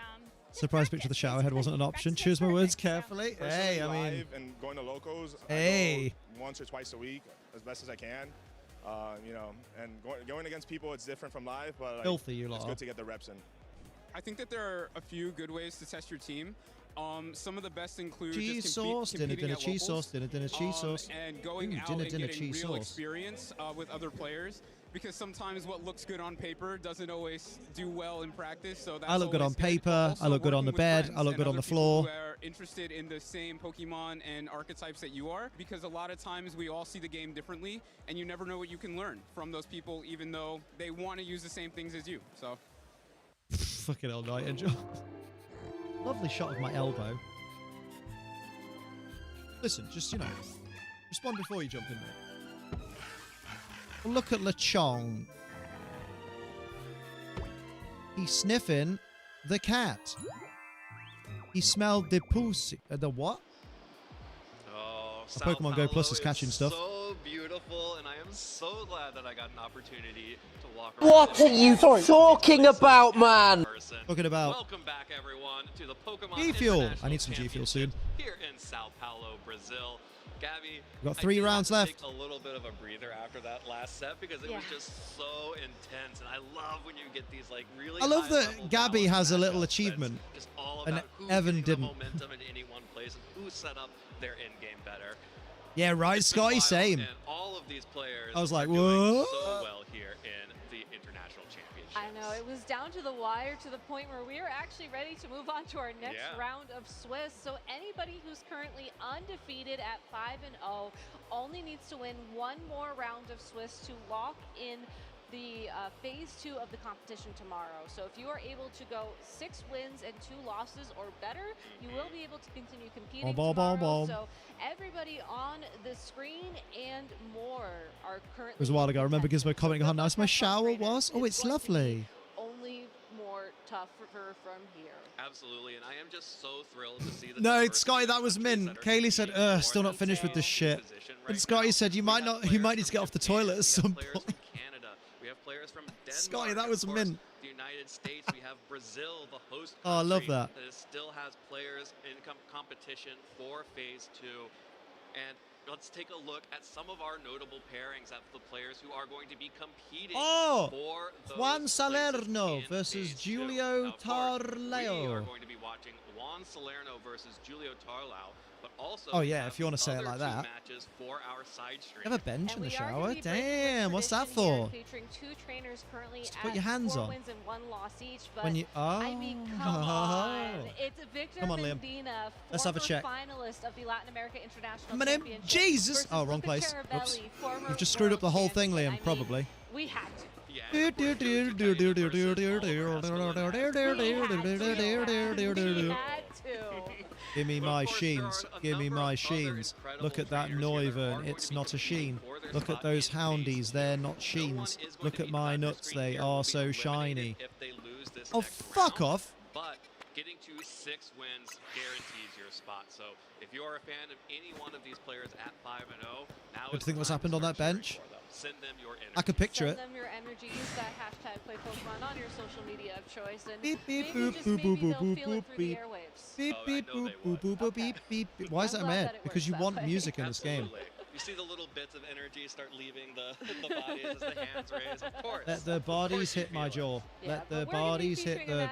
Surprise picture of the shower head wasn't an option. Choose my words carefully. Hey, I mean, live and going to locals. Hey. I go once or twice a week as best as I can. You know, and going against people, it's different from live, but like, Filthy you lot it's are. good to get the reps in. I think that there are a few good ways to test your team. Some of the best include cheese just sauce, dinner, competing dinner, at cheese locals, sauce, dinner, cheese sauce. and going Ooh, out dinner, and dinner, getting cheese real sauce. experience with other players. Because sometimes what looks good on paper doesn't always do well in practice. So that's I look good on always paper. Also I look good on working the with bed. friends I look and good on other the people floor. Who are interested in the same Pokemon and archetypes that you are, because a lot of times we all see the game differently, and you never know what you can learn from those people, even though they want to use the same things as you. So. Fucking hell, Night Angel. Lovely shot of my elbow. Listen, just, you know, respond before you jump in there. Look at Lechong. He's sniffing the cat. He smelled the pussy. The what? Oh, Pokemon Go Plus is catching stuff. So beautiful, and I am so glad that I got an opportunity to walk around. What are you talking about, man? Talking about. Welcome back, everyone, to the Pokemon G Fuel. International I need some G Fuel soon. Here in Sao Paulo, Brazil. Gabby, We've got 3 rounds left. Take a little bit of a breather after that last set because it was just so intense, and I love when you get these like really. I love that Gabby has a little achievement, and Evan didn't. Momentum in any one place and who set up their end game better. Yeah, right, Scotty, same. And all of these players I was like, are doing what? so well here in the international championship. I know, it was down to the wire to the point where we are actually ready to move on to our next round of Swiss. So anybody who's currently undefeated at 5-0 only needs to win one more round of Swiss to lock in the phase 2 of the competition tomorrow. So if you are able to go 6 wins and 2 losses or better, you will be able to continue competing tomorrow. So everybody on the screen and more are currently. It was a while ago. I remember Gizmo commenting how nice my shower was. Oh, it's lovely. Only more tougher from here. Absolutely, and I am just so thrilled to see that. No, Scotty, that was mint. Kaylee said, still not finished with this shit. And Scotty said, you might need to get off the toilet at some point. We have players from Denmark, Scotty, that was mint. The United States. We have Brazil, the host country. Oh, I love that. Still has players in competition for phase 2. And let's take a look at some of our notable pairings of the players who are going to be competing for those Juan Salerno versus Julio Tarlao. We are going to be watching Juan Salerno versus Julio Tarlao. But also if you want to say it like that. Matches for our side stream. You have a bench in the shower? Damn, what's that for? Featuring 2 trainers currently just put your hands 4 on. wins and 1 loss each. But when you, I mean, come on. It's Victor Mendina, let's have a check. finalist of the Latin America International My name, Championship. Jesus. Oh, wrong place. Oops. You've just screwed up the whole thing, Liam, probably. We had to. Give me my sheens. Give me my sheens. Look at that Neuven. It's not a sheen. Look at those houndies. They're not sheens. Look at my nuts. They are so shiny. Oh, fuck off. But getting to 6 wins guarantees your spot. So if you're a fan of any one of these players at 5-0, now Good to think what's happened on that bench. Send them your energy. I could picture it. Send them your energy. Use that hashtag #PlayPokemon on your social media of choice, and beep beep maybe boop just boop maybe boop they'll boop feel it boop through the beep. airwaves. Beep beep boop boop boop boop beep beep beep. Why is that in my head? Because you want music in this game. You see the little bits of energy start leaving the bodies as the hands raise, of course. Let the bodies hit my jaw. Let the bodies hit the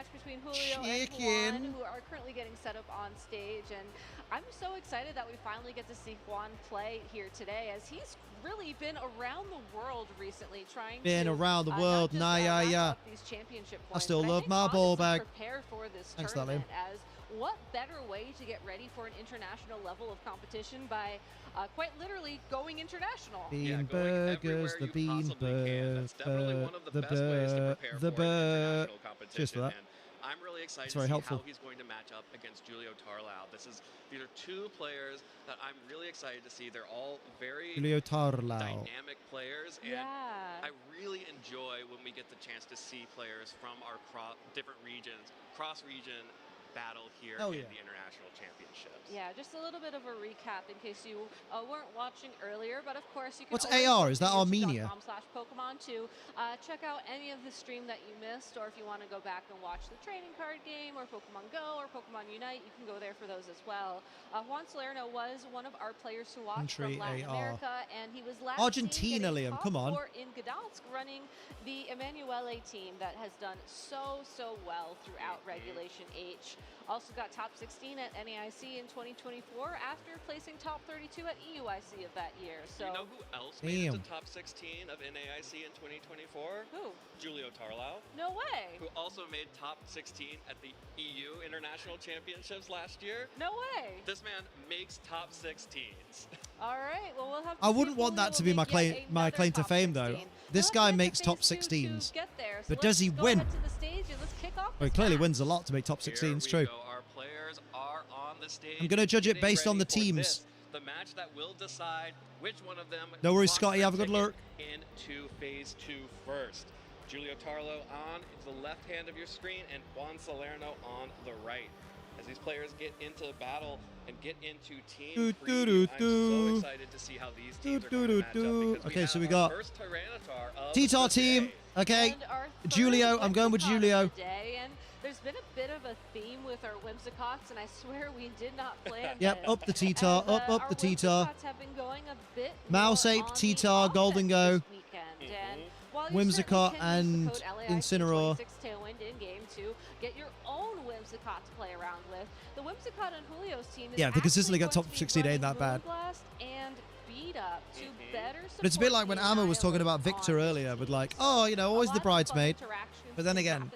chicken. Who are currently getting set up on stage, and I'm so excited that we finally get to see Juan play here today, as he's really been around the world recently, trying around the world. These championship points. I still love my Juan ball is bag. Prepare for this Thanks, tournament, as what better way to get ready for an international level of competition by quite literally going international. Bean burgers, the bean burgers, the burr. Cheers for that. I'm really excited to see how he's going to match up against Julio Tarlao. These are 2 players that I'm really excited to see. They're all very dynamic players, and I really enjoy when we get the chance to see players from our different regions, cross-region battle here in the international championships. Yeah, just a little bit of a recap in case you weren't watching earlier, but of course you can. What's AR? Is that Armenia? /Pokemon to check out any of the stream that you missed, or if you want to go back and watch the trading card game or Pokemon Go or Pokemon Unite, you can go there for those as well. Juan Salerno was one of our players to watch from Latin America, and he was last Argentina, Liam, come on. In Gdansk, running the Emanuele team that has done so well throughout Regulation H. Also got top 16 at NAIC in 2024 after placing top 32 at EUIC of that year. So you know who else made it to top 16 of NAIC in 2024? Who? Julio Tarlao. No way. Who also made top 16 at the EU International Championships last year. No way. This man makes top 16s. All right. Well, we'll have to I wouldn't want that to be my claim to fame, though. This guy makes top 16s. But does he win? Well, he clearly wins a lot to make top 16s, true. Our player on the stage. I'm going to judge it getting based on the ready for teams. this, the match that will decide which one of them. No worries, clocks Scotty. their Have a good ticket look. Into phase 2 first. Julio Tarlo on the left hand of your screen and Juan Salerno on the right. As these players get into battle and get into team preview, I'm so excited to see how these teams are going to match up, because okay, so we got first Tyranitar of T-Tar the team. day. Okay, And our third Julio. I'm going with Julio. Whimsicott of the day, and there's been a bit of a theme with our Whimsicots, and I swear we did not plan Yep, this. up the T-Tar, As, up our the T-Tar. Whimsicots have been going a bit Mouse more Ape, on the T-Tar, Golden Go, offense this weekend. And while you Whimsicott, certainly can use and the code LAIC Incineroar. 26 Tailwind in-game to get your own Whimsicott to play around with, the Whimsicott on Julio's team is Yeah, they consistently actually got going top to be 16 ain't running that bad. Moonblast and Beat Up to better But it's a bit support like when the Amma was talking about Annihilate Victor on earlier, with like, oh, you know, always the bridesmaid. But then again,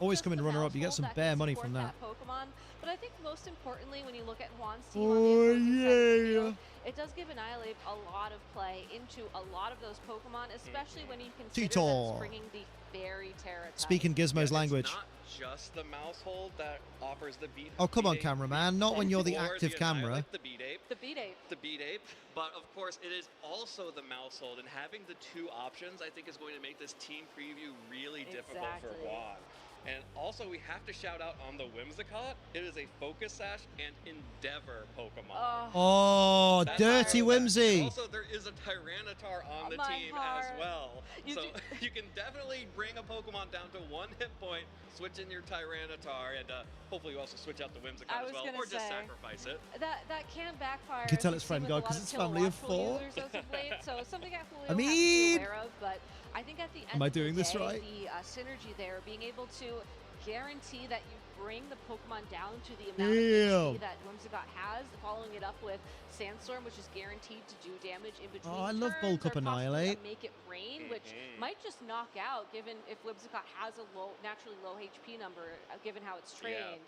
always coming runner-up, you get some bare money from that. Pokemon, but I think most importantly, when you look at Juan's team Oh, on the opposing side of the yeah. field, it does give Annihilate a lot of play into a lot of those Pokemon, especially when you consider that T-Tar. it's bringing the Fairy Terra type. Speaking Gizmo's language. It's not just the mouse hold that offers the beat. Oh, come on, beat ape cameraman. Not when you're the or active camera. Annihilate, the beat ape. The Beat Ape. The beat ape. But of course, it is also the mouse hold, and having the two options, I think, is going to make this team preview really difficult for Juan. And also, we have to shout out on the Whimsicott. It is a Focus Sash and Endeavor Pokemon. Oh, That's dirty how- Whimsy. Also, there is a Tyranitar on the My team heart. as well. You So do- you can definitely bring a Pokemon down to 1 hit point, switch in your Tyranitar, and hopefully you also switch out the I Whimsicott as was well, gonna or just say, sacrifice it. That can backfire. You can tell as it's we've friend seen God with a 'cause lot it's of family of Kilowatts 4. users as of late, so it's something that Julio I has to be mean- aware of. But I think at the end Am I of the doing this day, right? the synergy there, being able to guarantee that you bring the Pokemon down to the amount of HP that Whimsicott has, following it up with Sandstorm, which is guaranteed to do damage in between Oh, I love turns, Bulk Up or possibly a Annihilate. Make It Rain, which might just knock out, given if Whimsicott has a naturally low HP number, given how it's trained.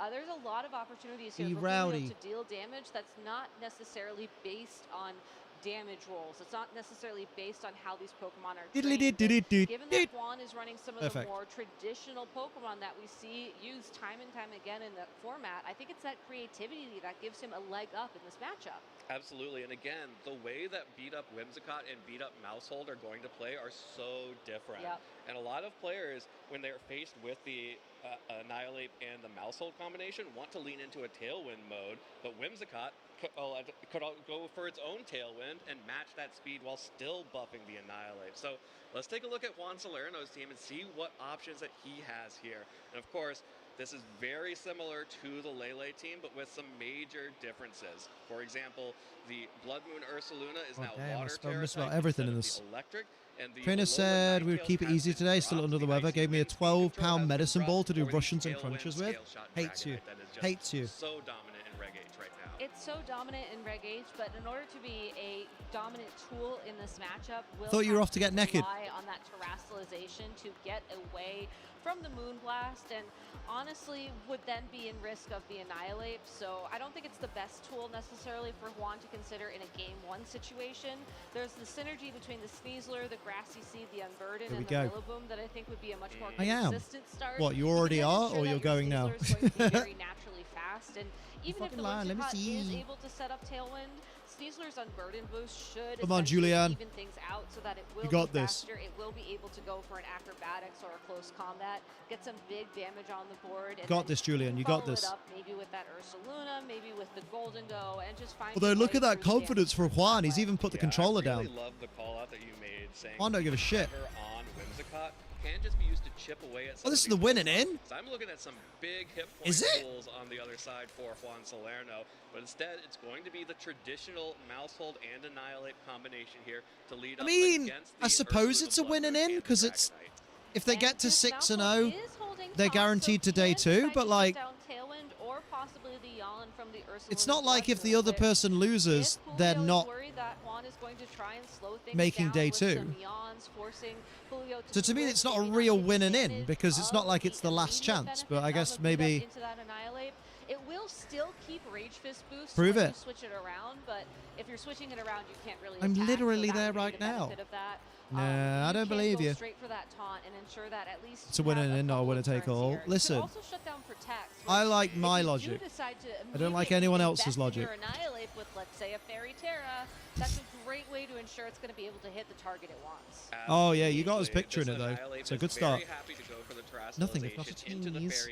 There's a lot of opportunities here Be for rowdy. Julio to deal damage that's not necessarily based on damage rolls. It's not necessarily based on how these Pokemon are trained. And given that Juan is running some of the Perfect. more traditional Pokemon that we see used time and time again in the format, I think it's that creativity that gives him a leg up in this matchup. Absolutely, and again, the way that beat up Whimsicott and beat up Mousehold are going to play are so different. Yep. And a lot of players, when they're faced with the Annihilate and the Mousehold combination, want to lean into a Tailwind mode, but Whimsicott could go for its own Tailwind and match that speed while still buffing the Annihilate. So let's take a look at Juan Salerno's team and see what options that he has here. And of course, this is very similar to the LAIC team, but with some major differences. For example, the Blood Moon Ursaluna is now damn, I water spelled Terra misspelled type everything in instead of this. the electric. And the Trainer Alolan said we'd Ninetales keep it has easy been today, still dropped. under the The weather. Icy Gave me a Wind Speed Control has £12 been medicine ball to do dropped for the Russians and Tailwind crunches with. Scale Shot Hates you. Dragonite that is just Hates you. so dominant in Reg Age right now. It's so dominant in Reg Age, but in order to be a dominant tool in this matchup, we'll Thought you were have off to get naked. rely on that terrestrialization to get away from the Moonblast, and honestly would then be in risk of the Annihilate. So I don't think it's the best tool necessarily for Juan to consider in a Game 1 situation. There's the synergy between the Sneasler, the Grassy Seed, the Unburden, Here we and go. the Rillaboom that I think would be a much more I am. consistent start. What, you can already then are, ensure or that you're your going now? Sneasler is going to be very naturally fast, and even if fucking the lying, let me Whimsicott is see. able to set up Tailwind, Sneasler's Unburden boost should Come on, essentially Julianne. even things out so that it will You got be this. faster. It will be able to go for an acrobatics or a close combat, get some big damage on the board. And Got then this, Julian. You got follow this. It up maybe with that Ursaluna, maybe with the Golden Go, and just find. Although your look way at that through the confidence for Juan. He's even put the controller I really down. love the call out that you made saying Juan don't give a shit. Endeavor on Whimsicott can just be used to chip away at some Oh, this of is the these winning Pokemon. in? So I'm looking at some big hit point Is it? pools on the other side for Juan Salerno, but instead it's going to be the traditional Mousehold and Annihilate combination here to lead I up mean, against I the suppose Ursaluna it's a Blood winning Moon in and because the it's Dragonite. if they get to 6-0, they're guaranteed to day 2. But like, it's not like if the other person loses, they're not making day 2. So to me, it's not a real winning in because it's not like it's the last chance. But I guess maybe it will still keep Rage Fist boost Prove when it. you switch it around, but if you're switching it around, you can't really I'm attack, literally so that there would be right the now. benefit of that. Nah, I don't believe you. Straight for that taunt and ensure that at least It's a winner and not a winner take all. Listen, I like my logic. I don't like anyone else's logic. Annihilate with, let's say, a Fairy Terra. That's a great way to ensure it's going to be able to hit the target it wants. Oh yeah, you got us picturing it though. It's a good start. Nothing if not a tease.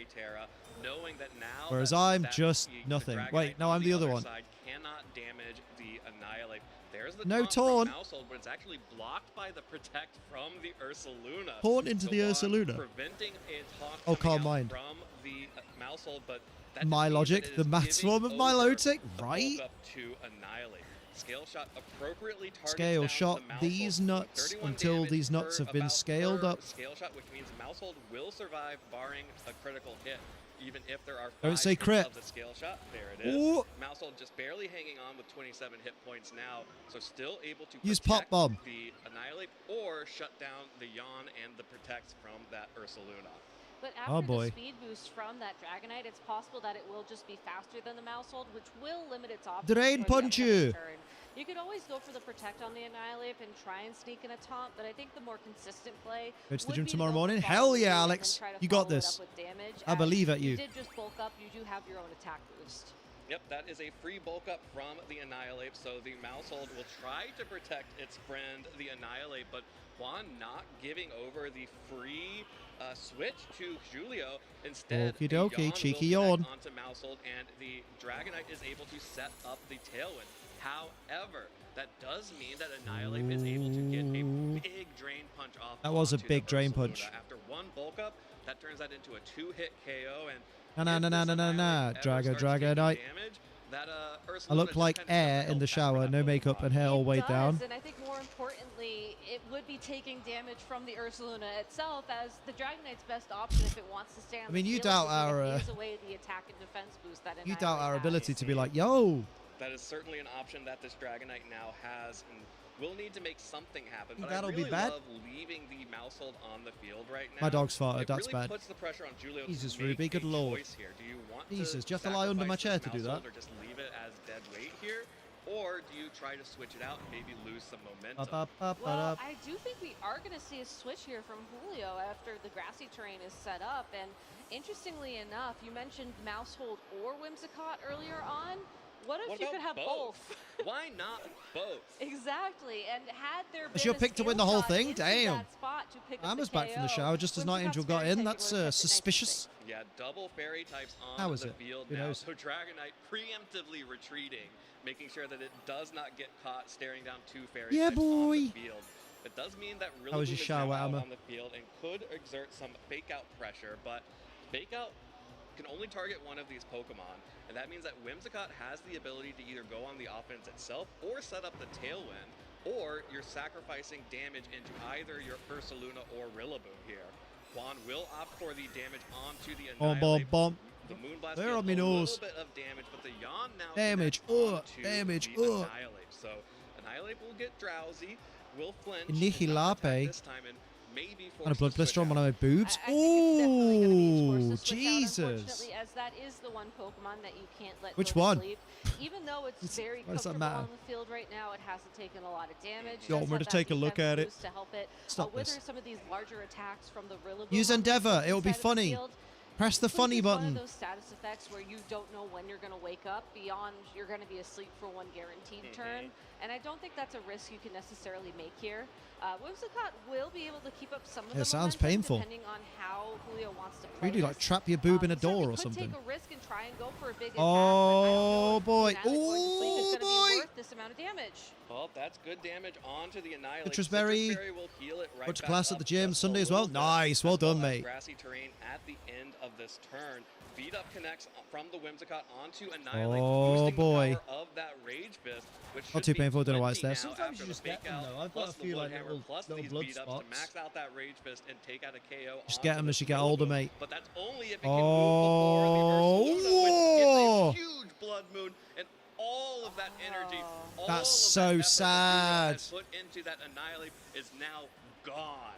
Whereas I'm just nothing. Wait, no, I'm the other one. Cannot damage the Annihilate. There's the no taunt. But it's actually blocked by the protect from the Ursaluna. Taunt into the Ursaluna. Preventing a taunt oh, calm mind. From the Mousehold, but my logic, the maths form of Milotic, right? To annihilate. Scale shot appropriately targets Scale shot these nuts until these nuts have been scaled up. Scale shot, which means Mousehold will survive barring a critical hit. Even if there are 5 don't say crit. Of the scale shot, there it is. Ooh. Mousehold just barely hanging on with 27 hit points now, so still able to use pop bomb, the annihilate, or shut down the yawn and the protects from that Ursaluna. But after the speed boost from that Dragonite, it's possible that it will just be faster than the Mousehold, which will limit its options. Drain punch you. You could always go for the protect on the Annihilate and try and sneak in a taunt, but I think the more consistent play go to the gym tomorrow morning. Hell yeah, Alex. You got this. I believe at you. You did just bulk up. You do have your own attack boost. Yep, that is a free bulk up from the Annihilate, so the Mousehold will try to protect its friend, the Annihilate, but Juan not giving over the free switch to Julio. Instead, okie dokie, cheeky yawn. Onto Mousehold, and the Dragonite is able to set up the Tailwind. However, that does mean that Annihilate is able to get a big drain punch off. That was a big drain punch. After one bulk up, that turns that into a 2-hit KO, and Dragonite. I look like air in the shower, no makeup and hair all weighed down. And I think more importantly, it would be taking damage from the Ursaluna itself as the Dragonite's best option if it wants to stand. I mean, you doubt our away the attack and defense boost that you doubt our ability to be like, yo. That is certainly an option that this Dragonite now has, and we'll need to make something happen. But that'll I really be bad. love leaving the Mousehold on the field right now. My dog's farted. It That's really bad. Puts the pressure on Julio Jesus, to Ruby, good lord. Here. Do you want Jesus, do you have to lie under my chair to do that? Or just leave it as dead weight here? Or do you try to switch it out and maybe lose some momentum? Well, I do think we are going to see a switch here from Julio after the grassy terrain is set up. And interestingly enough, you mentioned Mousehold or Whimsicott earlier on. What if you could have both? Why not both? Exactly, and had there been Is your pick to win the whole thing? Damn. I was back from the shower just as Nightingale got in. That's suspicious. Yeah, double fairy types on the field now. So Dragonite preemptively retreating, making sure that it does not get caught staring down 2 fairy types on the field. It does mean that really is now out on the field and could exert some fake out pressure, but fake out can only target one of these Pokemon, and that means that Whimsicott has the ability to either go on the offense itself or set up the Tailwind, or you're sacrificing damage into either your Ursaluna or Rillaboom here. Juan will opt for the damage onto the Annihilate. The Moonblast there a on my nose. little bit of damage, but the Yawn now damage. Damage. Annihilate. So Annihilate will get drowsy, will flinch, this time, and maybe and a blood blister on one of my boobs. Oh, Jesus! As that is the one Pokemon that you can't let Which go one? To sleep. Even though it's very comfortable on the field right now, it hasn't taken a lot of damage. You want me to take a look at it? To help it. Stop whether this. some of these larger attacks from the Rillaboom Use Endeavor. It will be funny. Press the funny button. One of those status effects where you don't know when you're going to wake up beyond you're going to be asleep for one guaranteed turn. And I don't think that's a risk you can necessarily make here. Whimsicott will be able to keep up some of the sounds painful. Depending on how Julio wants to play. Really, like trap your boob in a door or something. Take a risk and try and go for a big oh boy! Oh boy! This amount of damage. Well, that's good damage onto the Annihilate. Citrus Berry. Will heal it right Went to class at the gym Sunday as well. Nice, well done, mate. Grassy terrain at the end of this turn. Beat up connects from the Whimsicott onto Annihilate. Oh boy! Of that Rage Fist, which not too painful. Don't know why it's there. Sometimes you just get them though. I've got a few like little blood spots. To max out that Rage Fist and take out a KO. Just get them as you get older, mate. But that's only if it can move before the Ursaluna, which is a huge blood moon and all of that energy. That's so sad. Put into that Annihilate is now gone.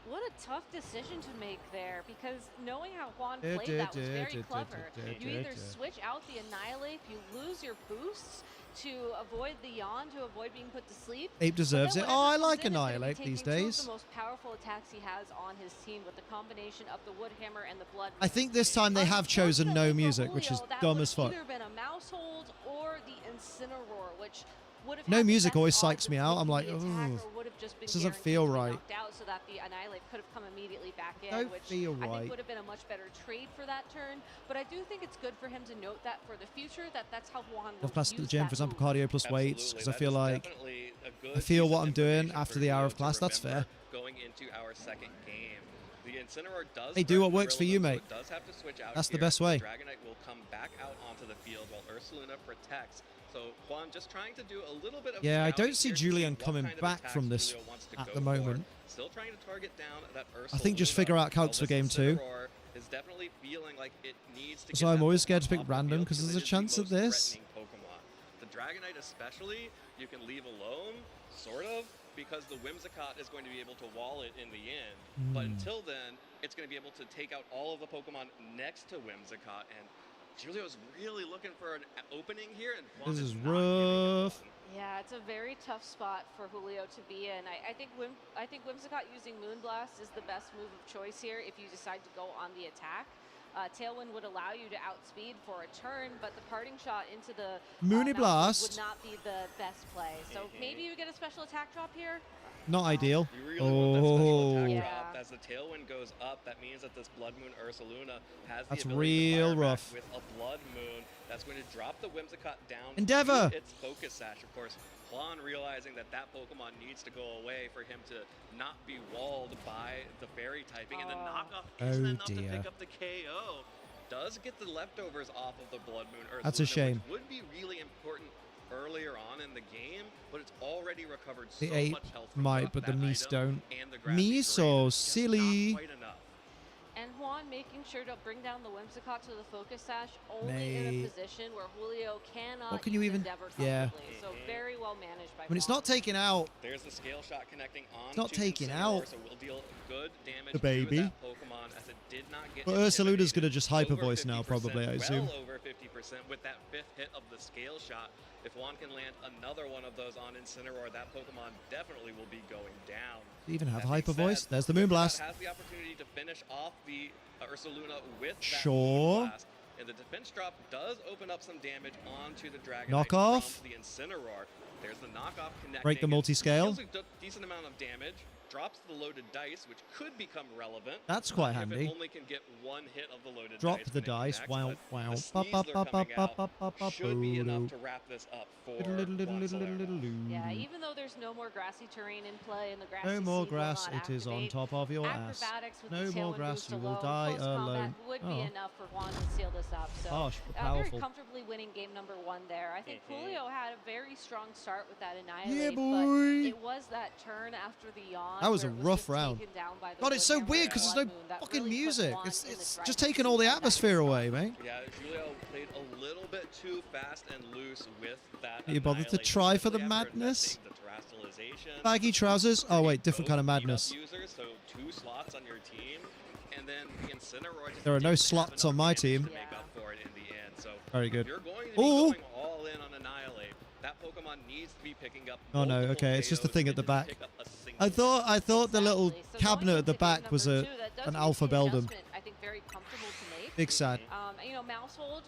What a tough decision to make there, because knowing how Juan played that was very clever. You either switch out the Annihilate, you lose your boosts, to avoid the yawn, to avoid being put to sleep. Ape deserves it. Oh, I like Annihilate these days. Two of the most powerful attacks he has on his team with the combination of the Wood Hammer and the Blood. I think this time they have chosen no music, which is dumb as fuck. Either been a mouse hold or the Incineroar, which would have No music always psychs me out. I'm like, oh, this doesn't feel right. Out so that the Annihilate could have come immediately back in, Don't which feel I right. think would have been a much better trade for that turn. But I do think it's good for him to note that for the future, that's how Juan will I've classed at the use gym, that for example, move. cardio plus weights, because I feel like I feel what I'm doing after the hour of class. That's fair. Going into our second game. The Incineroar does Hey, do what works for you, mate. does have to switch out That's the here. best way. Dragonite will come back out onto the field while Ursaluna protects. So Juan just trying to do a little bit of Yeah, I scouting don't see here to Julian what coming kind of back attacks from this Julio wants to at go the for. moment. Still trying to target down that Ursaluna. I think just figure out calcs for game 2. Incineroar is definitely feeling like it needs to So get I'm that always scared to Pokemon pick off the random field because there's a it is the chance of most this. threatening Pokemon. The Dragonite especially, you can leave alone, sort of, because the Whimsicott is going to be able to wall it in the end. But until then, it's going to be able to take out all of the Pokemon next to Whimsicott, and Julio's really looking for an opening here. And Juan This is not giving him rough. one. Yeah, it's a very tough spot for Julio to be in. I think Whimsicott using Moonblast is the best move of choice here if you decide to go on the attack. Tailwind would allow you to outspeed for a turn, but the parting shot into the Moony Blast Blast. would not be the best play. So maybe you get a special attack drop here. Not ideal. You really want that special attack Yeah. drop. As the Tailwind goes up, that means that this Blood Moon Ursaluna has the That's ability to real fire back rough. with a Blood Moon. That's going to drop the Whimsicott down Endeavor! to its Focus Sash. Of course, Juan realizing that that Pokemon needs to go away for him to not be walled by the Fairy typing, and the knockoff isn't enough to dear. pick up the KO. Does get the leftovers off of the Blood Moon Ursaluna, That's a shame. which would be really important earlier on in the game, but it's already recovered The so ape much health from might, but the that Mies item, don't. and the grassy Mies so terrain is just silly. not quite enough. And Juan making sure to bring down the Whimsicott to the Focus Sash only in a Mate. position where Julio cannot What can you use even- Endeavor yeah. comfortably. So very well managed by When it's Juan. not taken out, There's the scale shot connecting on. not taken out. So we'll deal good damage The baby. to that Pokemon as it did not get but Ursaluna's intimidated. going to just hyper Over voice now, 50%, probably, I assume. Well over 50% with that 5th hit of the scale shot. If Juan can land another one of those on Incineroar, that Pokemon definitely will be going down. Even have That hyper being voice. said, There's the Whimsicott Moonblast. has the opportunity to finish off the Ursaluna with that Sure. Moonblast. And the defense drop does open up some damage onto the Dragonite Knockoff. from the Incineroar. There's the knockoff connecting. Break the and multi-scale. Deals a decent amount of damage. Drops the loaded dice, which could become relevant. That's quite if handy. it only can get one hit of the loaded Drop dice. the when it dice. connects, Wow, but wow. the Sneasler coming out should be enough to wrap this up for Juan Salerno. Yeah, even though there's no more grassy terrain in play and the grassy No more seed will grass. not It is on activate, top of your ass. acrobatics with No the more Tailwind grass. boost You will alone, die close combat alone. would be Oh. enough for Juan to seal this up. So Harsh, but very powerful. comfortably winning game number 1 there. I think Julio had a very strong start with that Annihilate, Yeah, but boy. it was that turn after the yawn. That was where a it rough just round. taken down by the God, it's so Wood Hammer weird and because there's Blood no Moon that fucking really put music. Juan It's in the just driver's taking seat all the in that atmosphere away, mate. Yeah, Julio played a little bit too fast and loose with that. You bothered to Annihilate, try for the especially after madness? investing the terrestrialization. Baggy trousers. Oh wait, different kind of Both madness. beat-up users, so 2 slots on your team, and then the Incineroar just There are no didn't have slots enough on my damage team. to make up for it in the end. So Very good. if you're going to be Ooh. going all in on Annihilate, that Pokemon needs to be picking up. Oh no, multiple okay, it's just the KOs thing at and the just back. pick up a single I thought the little Exactly. So cabinet going at the into game back was number a 2, that does an make Alpha the Beldum. adjustment, I think very comfortable to make. Big sad. You know, Mousehold,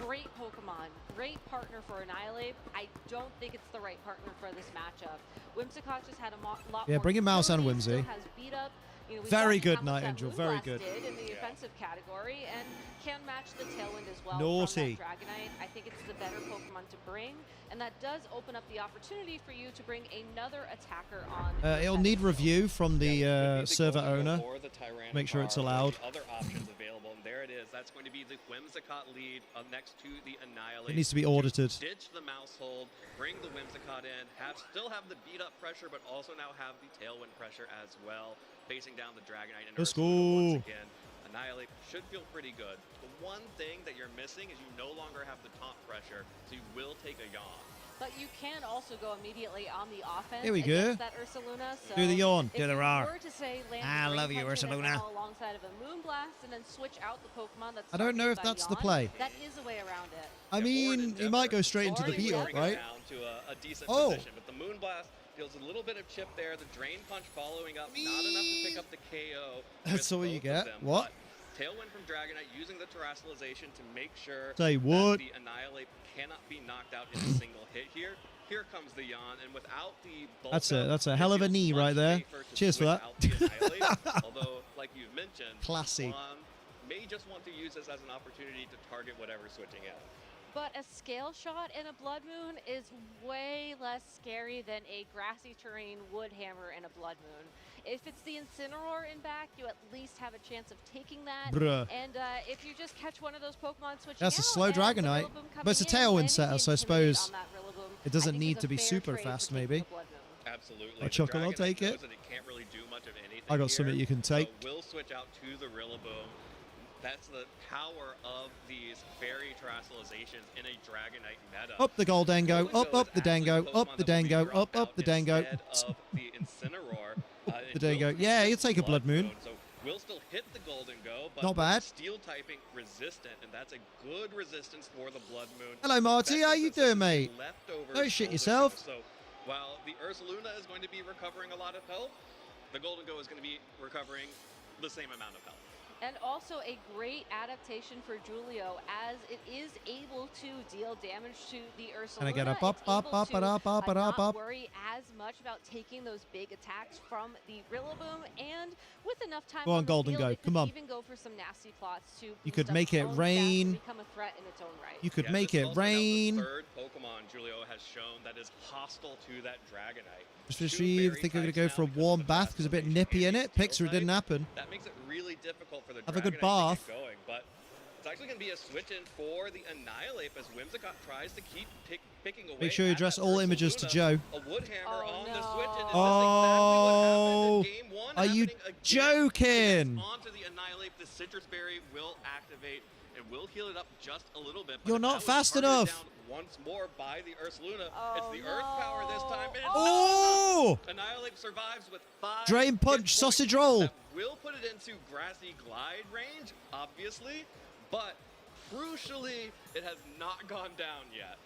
great Pokemon, great partner for Annihilate. I don't think it's the right partner for this matchup. Whimsicott just had a lot Yeah, more bring in Mouse and utility, still Whimsy. has beat up. You know, we've Very watched good, how much Night that Angel, very Moonblast good. did in the offensive category and can match the Tailwind as well. Naughty. From that Dragonite. I think it's the better Pokemon to bring, and that does open up the opportunity for you to bring another attacker on. It'll need review from the Either server going owner. for the Tyranitar Make sure it's or allowed. the other options available, and there it is. That's going to be the Whimsicott lead next to the Annihilate. It needs to be audited. Ditch the Mousehold, bring the Whimsicott in, still have the beat up pressure, but also now have the Tailwind pressure as well, facing down the Dragonite and Let's Ursaluna go. once again. Annihilate should feel pretty good. The one thing that you're missing is you no longer have the taunt pressure, so you will take a yawn. But you can also go immediately on the offense Here we go. against that Ursaluna. So Do the yawn. if Do the you roar. were to say land I love you, Ursaluna. alongside of a Moonblast and then switch out the Pokemon that's I don't know if targeted that's by the play. yawn, that is a way around it. I mean, he might go straight into the beat up, right? Down to a decent Oh. position, but the Moonblast deals a little bit of chip there. The Drain Punch following up, not enough to pick up the KO. That's all you get. Them, What? Tailwind from Dragonite using the Terrestrialization to make sure Say what? that the Annihilate cannot be knocked out in a single hit here. Here comes the yawn, and without the bulk That's a hell of a knee right there. Cheers for that. Although, like you've mentioned, Classy. Juan may just want to use this as an opportunity to target whatever's switching out. But a scale shot in a Blood Moon is way less scary than a grassy terrain wood hammer in a Blood Moon. If it's the Incineroar in back, you at least have a chance of taking that. Bruh. And if you just catch one of those Pokemon switching That's a out slow and the Dragonite, Rillaboom but it's a coming in, tailwind landing setter, so I the suppose Intimidate on that Rillaboom, it I doesn't think need is to a be fair super trade for fast, taking maybe. the Blood Moon. Absolutely. A Chuckle, I'll Dragonite take it. knows that it can't really do much of anything I got here, something you can take. So we'll switch out to the Rillaboom. That's the power of these fairy terrestrializations in a Dragonite meta. Up the Goldengo, up the Dango, up the Dango, up the Dango. Instead of the Incineroar. The Dango. Yeah, you'll take a Blood Moon. So we'll still hit the Golden Go, but Not bad. steel typing resistant, and that's a good resistance for the Blood Moon. Hello, Marty. How you doing, mate? Leftovers Don't shit Golden yourself. Go. So while the Ursaluna is going to be recovering a lot of health, the Golden Go is going to be recovering the same amount of health. And also a great adaptation for Julio as it is able to deal damage to the Ursaluna. And I get up, It's able to not worry as much about taking those big attacks from the Rillaboom, and with enough time Go on, on the Golden field, Go. it could Come on. even go for some nasty plots to You boost could up make its it own stats rain. and become a threat in its own right. You could Yeah, make this is it also now the rain. third Pokemon Julio has shown that is hostile to that Dragonite. Especially if think we're going to go for a warm bath because a bit nippy in it. Pixar, it didn't happen. That makes it really difficult for the Have a good Dragonite bath. to get going, but it's actually going to be a switch in for the Annihilate as Whimsicott tries to keep picking away. Make sure you at address that all images to Joe. A wood hammer on the switch, and Oh, this is exactly what happened in game one. are you happening again. joking? Onto the Annihilate, the Citrus Berry will activate and will heal it up just a little bit. but You're if not that was fast targeted enough. down once more by the Ursaluna. It's the Earth power this time. And Oh! Annihilate survives with 5 Drain hit punch, points. sausage roll. That will put it into Grassy Glide range, obviously, but crucially, it has not gone down yet.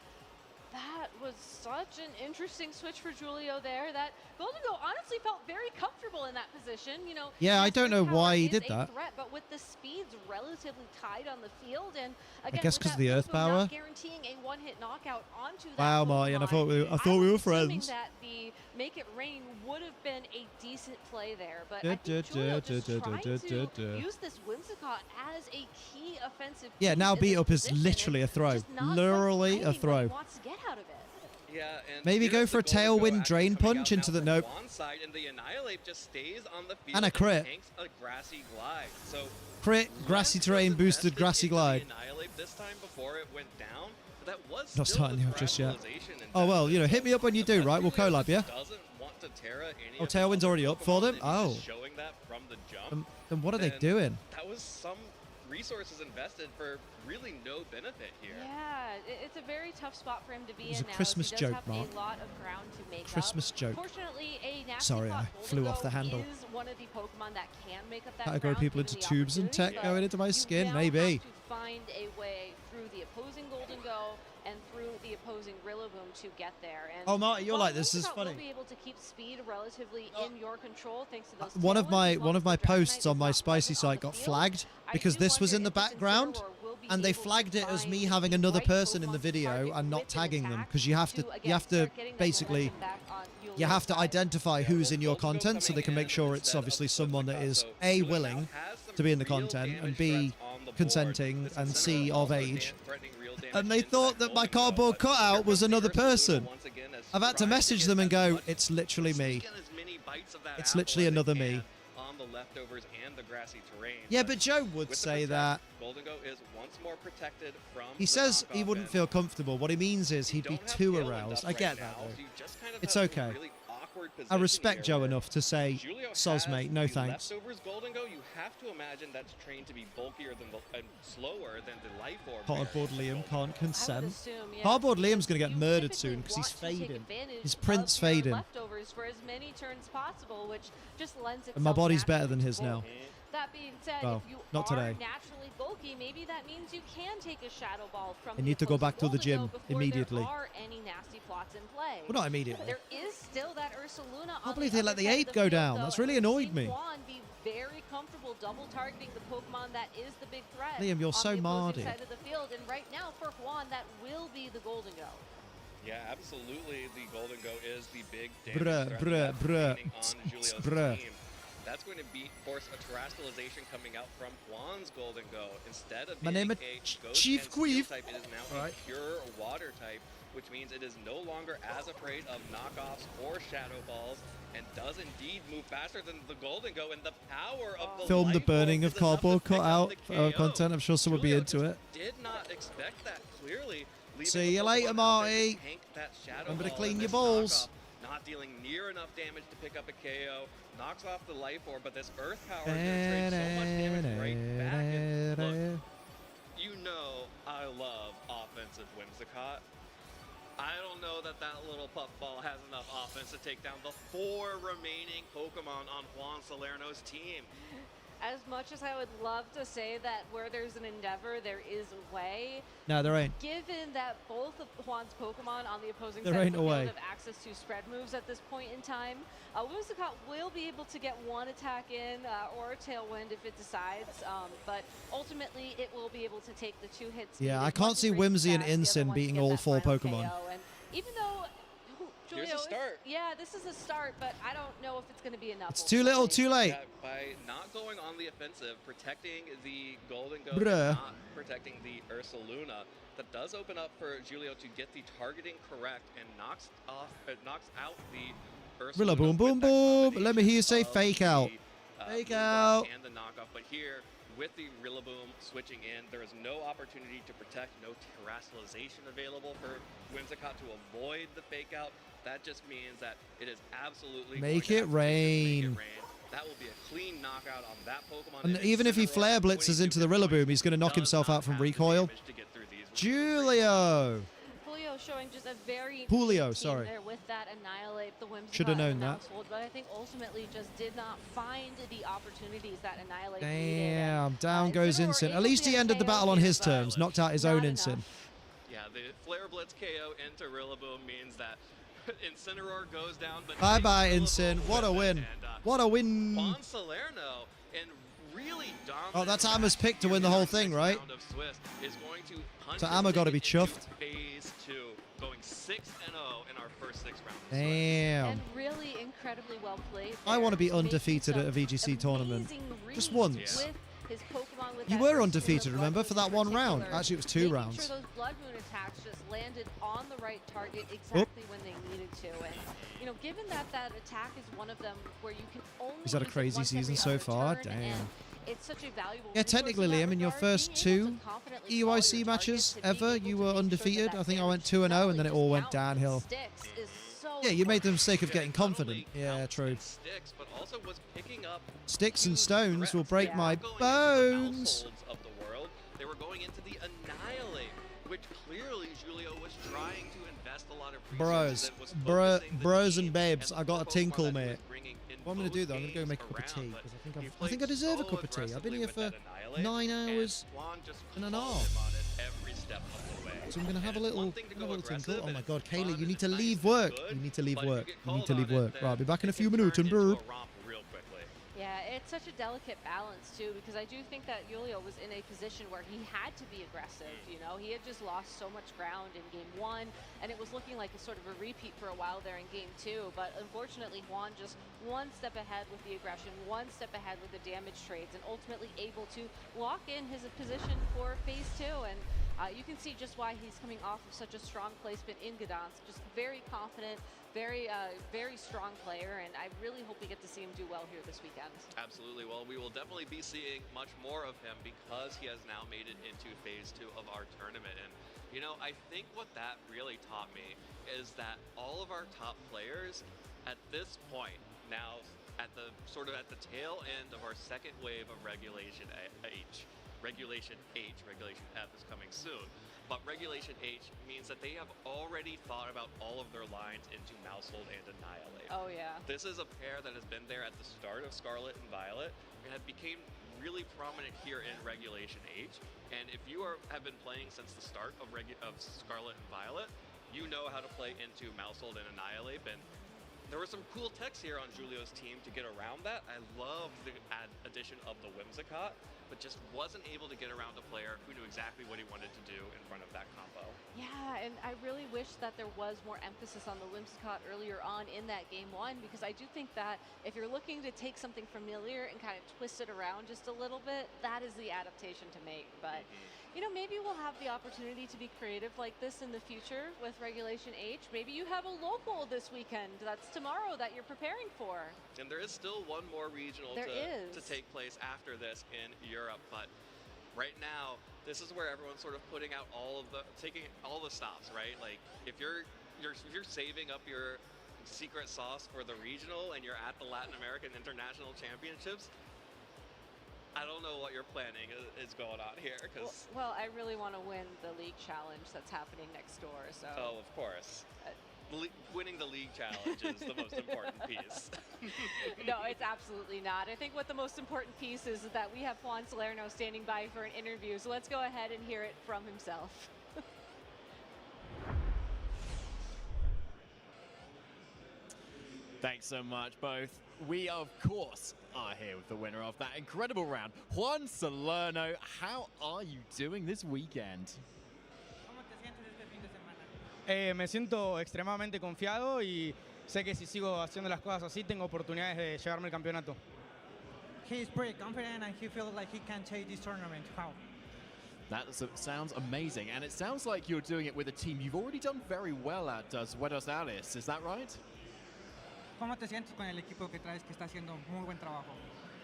That was such an interesting switch for Julio there. That Golden Go honestly felt very comfortable in that position. You know. Yeah, I yes, don't Earth know power why he is did a that. Threat, but with the speeds relatively tied on the field, and again, guess with 'cause that of the Earth Rillaboom power. not guaranteeing a one-hit knockout onto that Wow, Marty, and I thought we were assuming friends. that the Make It Rain would have been a decent play there, but Da, I think da, Julio da, just da, trying da, to da. use this Whimsicott as a key offensive. Yeah, piece now in beat this up is position, literally a and throw. just not Literally quite a finding what he throw. wants to get out of it. Yeah, and Maybe here's go the for a Golden Go tailwind actually drain coming punch out into now the from nope. One side, and the Annihilate just stays on the field And a crit. tanks a Grassy Glide. So Crit, grassy terrain, boosted grassy glide. Annihilate this time before it went down, but that was Not still starting the out just yet. terrestrialization, and Oh, well, you know, hit me up when you do, right? We'll collab, yeah? doesn't want to Terra any Oh, of the Tailwind's other already up for them? Pokemon, and he's Oh. showing that from the jump. Then what are they And doing? That was some resources invested for really no benefit here. Yeah, it's a very tough spot for him to be was in a now. Christmas as he does joke, have Mark. a lot of ground to make Christmas up. joke. Fortunately, a nasty Sorry, plot I flew off the Golden Go handle. is one of the Pokemon that can make up that Category ground people given into the tubes and opportunity, tech but going into my you skin, now maybe. have to find a way through the opposing Golden Go and through the opposing Rillaboom to get there. And Oh, Marty, you're while like, this is Whimsicott funny. will be able to keep speed relatively in your control thanks to those One of tailwinds, as well my as the posts Dragonite on is my not spicy present on site the got field. flagged I because do this was wonder in the if this background, Incineroar will be and they able to flagged it as find me the having another right person in the Pokemon to video target and not with an tagging them attack because you have to again, start getting that basically momentum back on Julio's you have to side. identify who's in your content so they can make sure it's obviously someone that is A, willing to be in the content, and B, consenting, and C, of age. And they thought that my cardboard cutout was another person. I've had to message them and go, it's literally me. It's literally another me. On the leftovers and the grassy terrain. Yeah, but Joe would say that. Golden Go is once more protected from He says he wouldn't feel comfortable. What he means is he'd be too aroused. I get that, though. It's okay. I respect Joe enough to say, soz mate, no thanks. Leftovers Golden Go, you have to imagine that's trained to be bulkier than and slower than the Life Orb. Cardboard Liam can't consent. assume, yeah. Cardboard Liam's going to get murdered soon because he's fading. His Prince fading. Leftovers for as many turns possible, which just lends itself And my body's better naturally than to his now. bulk. That being said, Well, if you not are today. naturally bulky, maybe that means you can take a Shadow Ball from I need to go back to the gym immediately. There are any nasty plots in play. Well, not immediately. There is still that Ursaluna. I can't believe they let the ape go down. That's really annoyed me. Juan be very comfortable double targeting the Pokemon that is the big threat. Liam, you're on so the opposing mardy. side of the field, and right now for Juan, that will be the Golden Go. Yeah, absolutely. The Golden Go is the big Bruh, damage bruh, bruh, on Julio's bruh. team. That's going to force a terrestrialization coming out from Juan's Golden Go. Instead of My being name a is ghost Chief and steel Queef. type, it is now Alright. a pure water type, which means it is no longer as afraid of knockoffs or shadow balls, and does indeed move faster than the Golden Go. And the power of the Film the Life burning Orb of is enough to cardboard pick cut up out the KO. content. I'm sure someone would be Julio into it. just did not expect that clearly. See you later, Marty. Remember to clean your balls. Not dealing near enough damage to pick up a KO. Knocks off the Life Orb, but this Earth Power is going to trade so much damage right back. And look, you know I love offensive Whimsicott. I don't know that that little puffball has enough offense to take down the 4 remaining Pokemon on Juan Salerno's team. As much as I would love to say that where there's an endeavor, there is a way. No, there ain't. Given that both of Juan's Pokemon on the opposing There side ain't of a the way. field have access to spread moves at this point in time, Whimsicott will be able to get one attack in or a Tailwind if it decides, but ultimately it will be able to take the 2 hits. Yeah, needed. I can't One to see break Whimsy and fast, the other Incin one to beating get all that 4 final Pokemon. KO. And even though Here's Julio a start. yeah, this is a start, but I don't know if it's going to be enough. It's too little, too late. Yeah, by not going on the offensive, protecting the Golden Go, Bruh. and not protecting the Ursaluna, that does open up for Julio to get the targeting correct and knocks out the Ursaluna. Boom, boom, boom. Let me hear you say fake out. Fake out. And the knockoff, but here with the Rillaboom switching in, there is no opportunity to protect, no terrestrialization available for Whimsicott to avoid the fake out. That just means that it is absolutely Make going it to have to rain. make it rain. That will be a clean knockout on that Pokemon. And even if he flare blitzes into the Rillaboom, he's going to knock himself out from recoil. Julio. Julio showing just a very Julio, team sorry. there with that annihilate the Whimsicott Should have known in the that. household, but I think ultimately just did not find the opportunities that annihilate Damn, down goes Incineroar Incin. At able least to he get ended the KO battle on here, his but terms, knocked out his own Incin. Yeah, the Flare Blitz KO into Rillaboom means that Incineroar goes down, but Bye-bye, Incin. What a win. What a win. Juan Salerno and really dominant. Oh, that's Amma's pick to win the whole thing, right? round of Swiss is going to punch So his Amma got to be ticket into chuffed. Phase 2, going 6-0 in our first 6 rounds. Damn. And really incredibly well played. I want to be there, undefeated at a making VGC tournament. amazing Just reads once. with his Pokemon with You that were Ursaluna undefeated, Blood remember, Moon for that in one round. particular, Actually, it was 2 making rounds. Sure those Blood Moon attacks just landed on the right target exactly when they needed to. And you know, given that that attack is one of them where you can only He's had a use it crazy once season every so other far. turn, Damn. and it's such a valuable Yeah, resource technically, in that Liam, in your regard. first Being able 2 to confidently follow EUIC your matches targets, to be ever, able you to were make sure undefeated. that I think I went damage 2-0, and then it all went counts downhill. sticks is so Yeah, you made the mistake of Yeah, getting not only confident. Yeah, counts true. and sticks, but also was picking up Sticks and huge stones threats. will break They my weren't going into the bones. households of the world. They were going into the Annihilate, which clearly Julio was trying to invest a lot of resources in, was focusing the Bros team and babes, and I got the a Pokemon tinkle, that he mate. was bringing in What I'm going to both do, though, I'm going to go games make a cup of tea, around, because but he I think I played deserve a so cup of tea. I've been aggressively here with for that Annihilate, 9 and hours Juan just and an called half. him on it every step of the way. So I'm going to have a And it's little, one thing to go tinkle. aggressive, Oh and my it's God, fun, Kaylee, you and need it's to nice leave and work. good, You need to leave but if work. you get You need called to leave on it, work. Right, I'll be then back in a it few can minutes. turn And into burp. a romp real quickly. Yeah, it's such a delicate balance too, because I do think that Julio was in a position where he had to be aggressive. You know, he had just lost so much ground in game 1, and it was looking like a sort of a repeat for a while there in game 2. But unfortunately, Juan just one step ahead with the aggression, one step ahead with the damage trades, and ultimately able to lock in his position for phase 2. And you can see just why he's coming off of such a strong placement in Gdansk. Just very confident, very strong player, and I really hope we get to see him do well here this weekend. Absolutely. Well, we will definitely be seeing much more of him because he has now made it into phase 2 of our tournament. And, you know, I think what that really taught me is that all of our top players at this point, now at the sort of at the tail end of our second wave of Regulation H. Regulation F is coming soon. But Regulation H means that they have already thought about all of their lines into Mousehold and Annihilate. Oh, yeah. This is a pair that has been there at the start of Scarlet and Violet and have became really prominent here in Regulation H. And if you have been playing since the start of Scarlet and Violet, you know how to play into Mousehold and Annihilate. And there was some cool text here on Julio's team to get around that. I love the addition of the Whimsicott, but just wasn't able to get around a player who knew exactly what he wanted to do in front of that combo. Yeah, and I really wish that there was more emphasis on the Whimsicott earlier on in that game one, because I do think that if you're looking to take something familiar and kind of twist it around just a little bit, that is the adaptation to make. But you know, maybe we'll have the opportunity to be creative like this in the future with Regulation H. Maybe you have a local this weekend that's tomorrow that you're preparing for. And there is still one more regional to take place after this in Europe, but right now this is where everyone's sort of putting out taking all the stops, right? Like if you're saving up your secret sauce for the regional and you're at the Latin American International Championships, I don't know what your planning is going on here, because well, I really want to win the league challenge that's happening next door. So of course, winning the league challenge is the most important piece. No, it's absolutely not. I think what the most important piece is that we have Juan Salerno standing by for an interview. So let's go ahead and hear it from himself. Thanks so much, both. We, of course, are here with the winner of that incredible round, Juan Salerno. How are you doing this weekend? Me siento extremadamente confiado y sé que si sigo haciendo las cosas así, tengo oportunidades de llevarme el campeonato. He's pretty confident and he feels like he can take this tournament. How? That sounds amazing, and it sounds like you're doing it with a team you've already done very well at Buenos Aires. Is that right? ¿Cómo te sientes con el equipo que traes que está haciendo muy buen trabajo?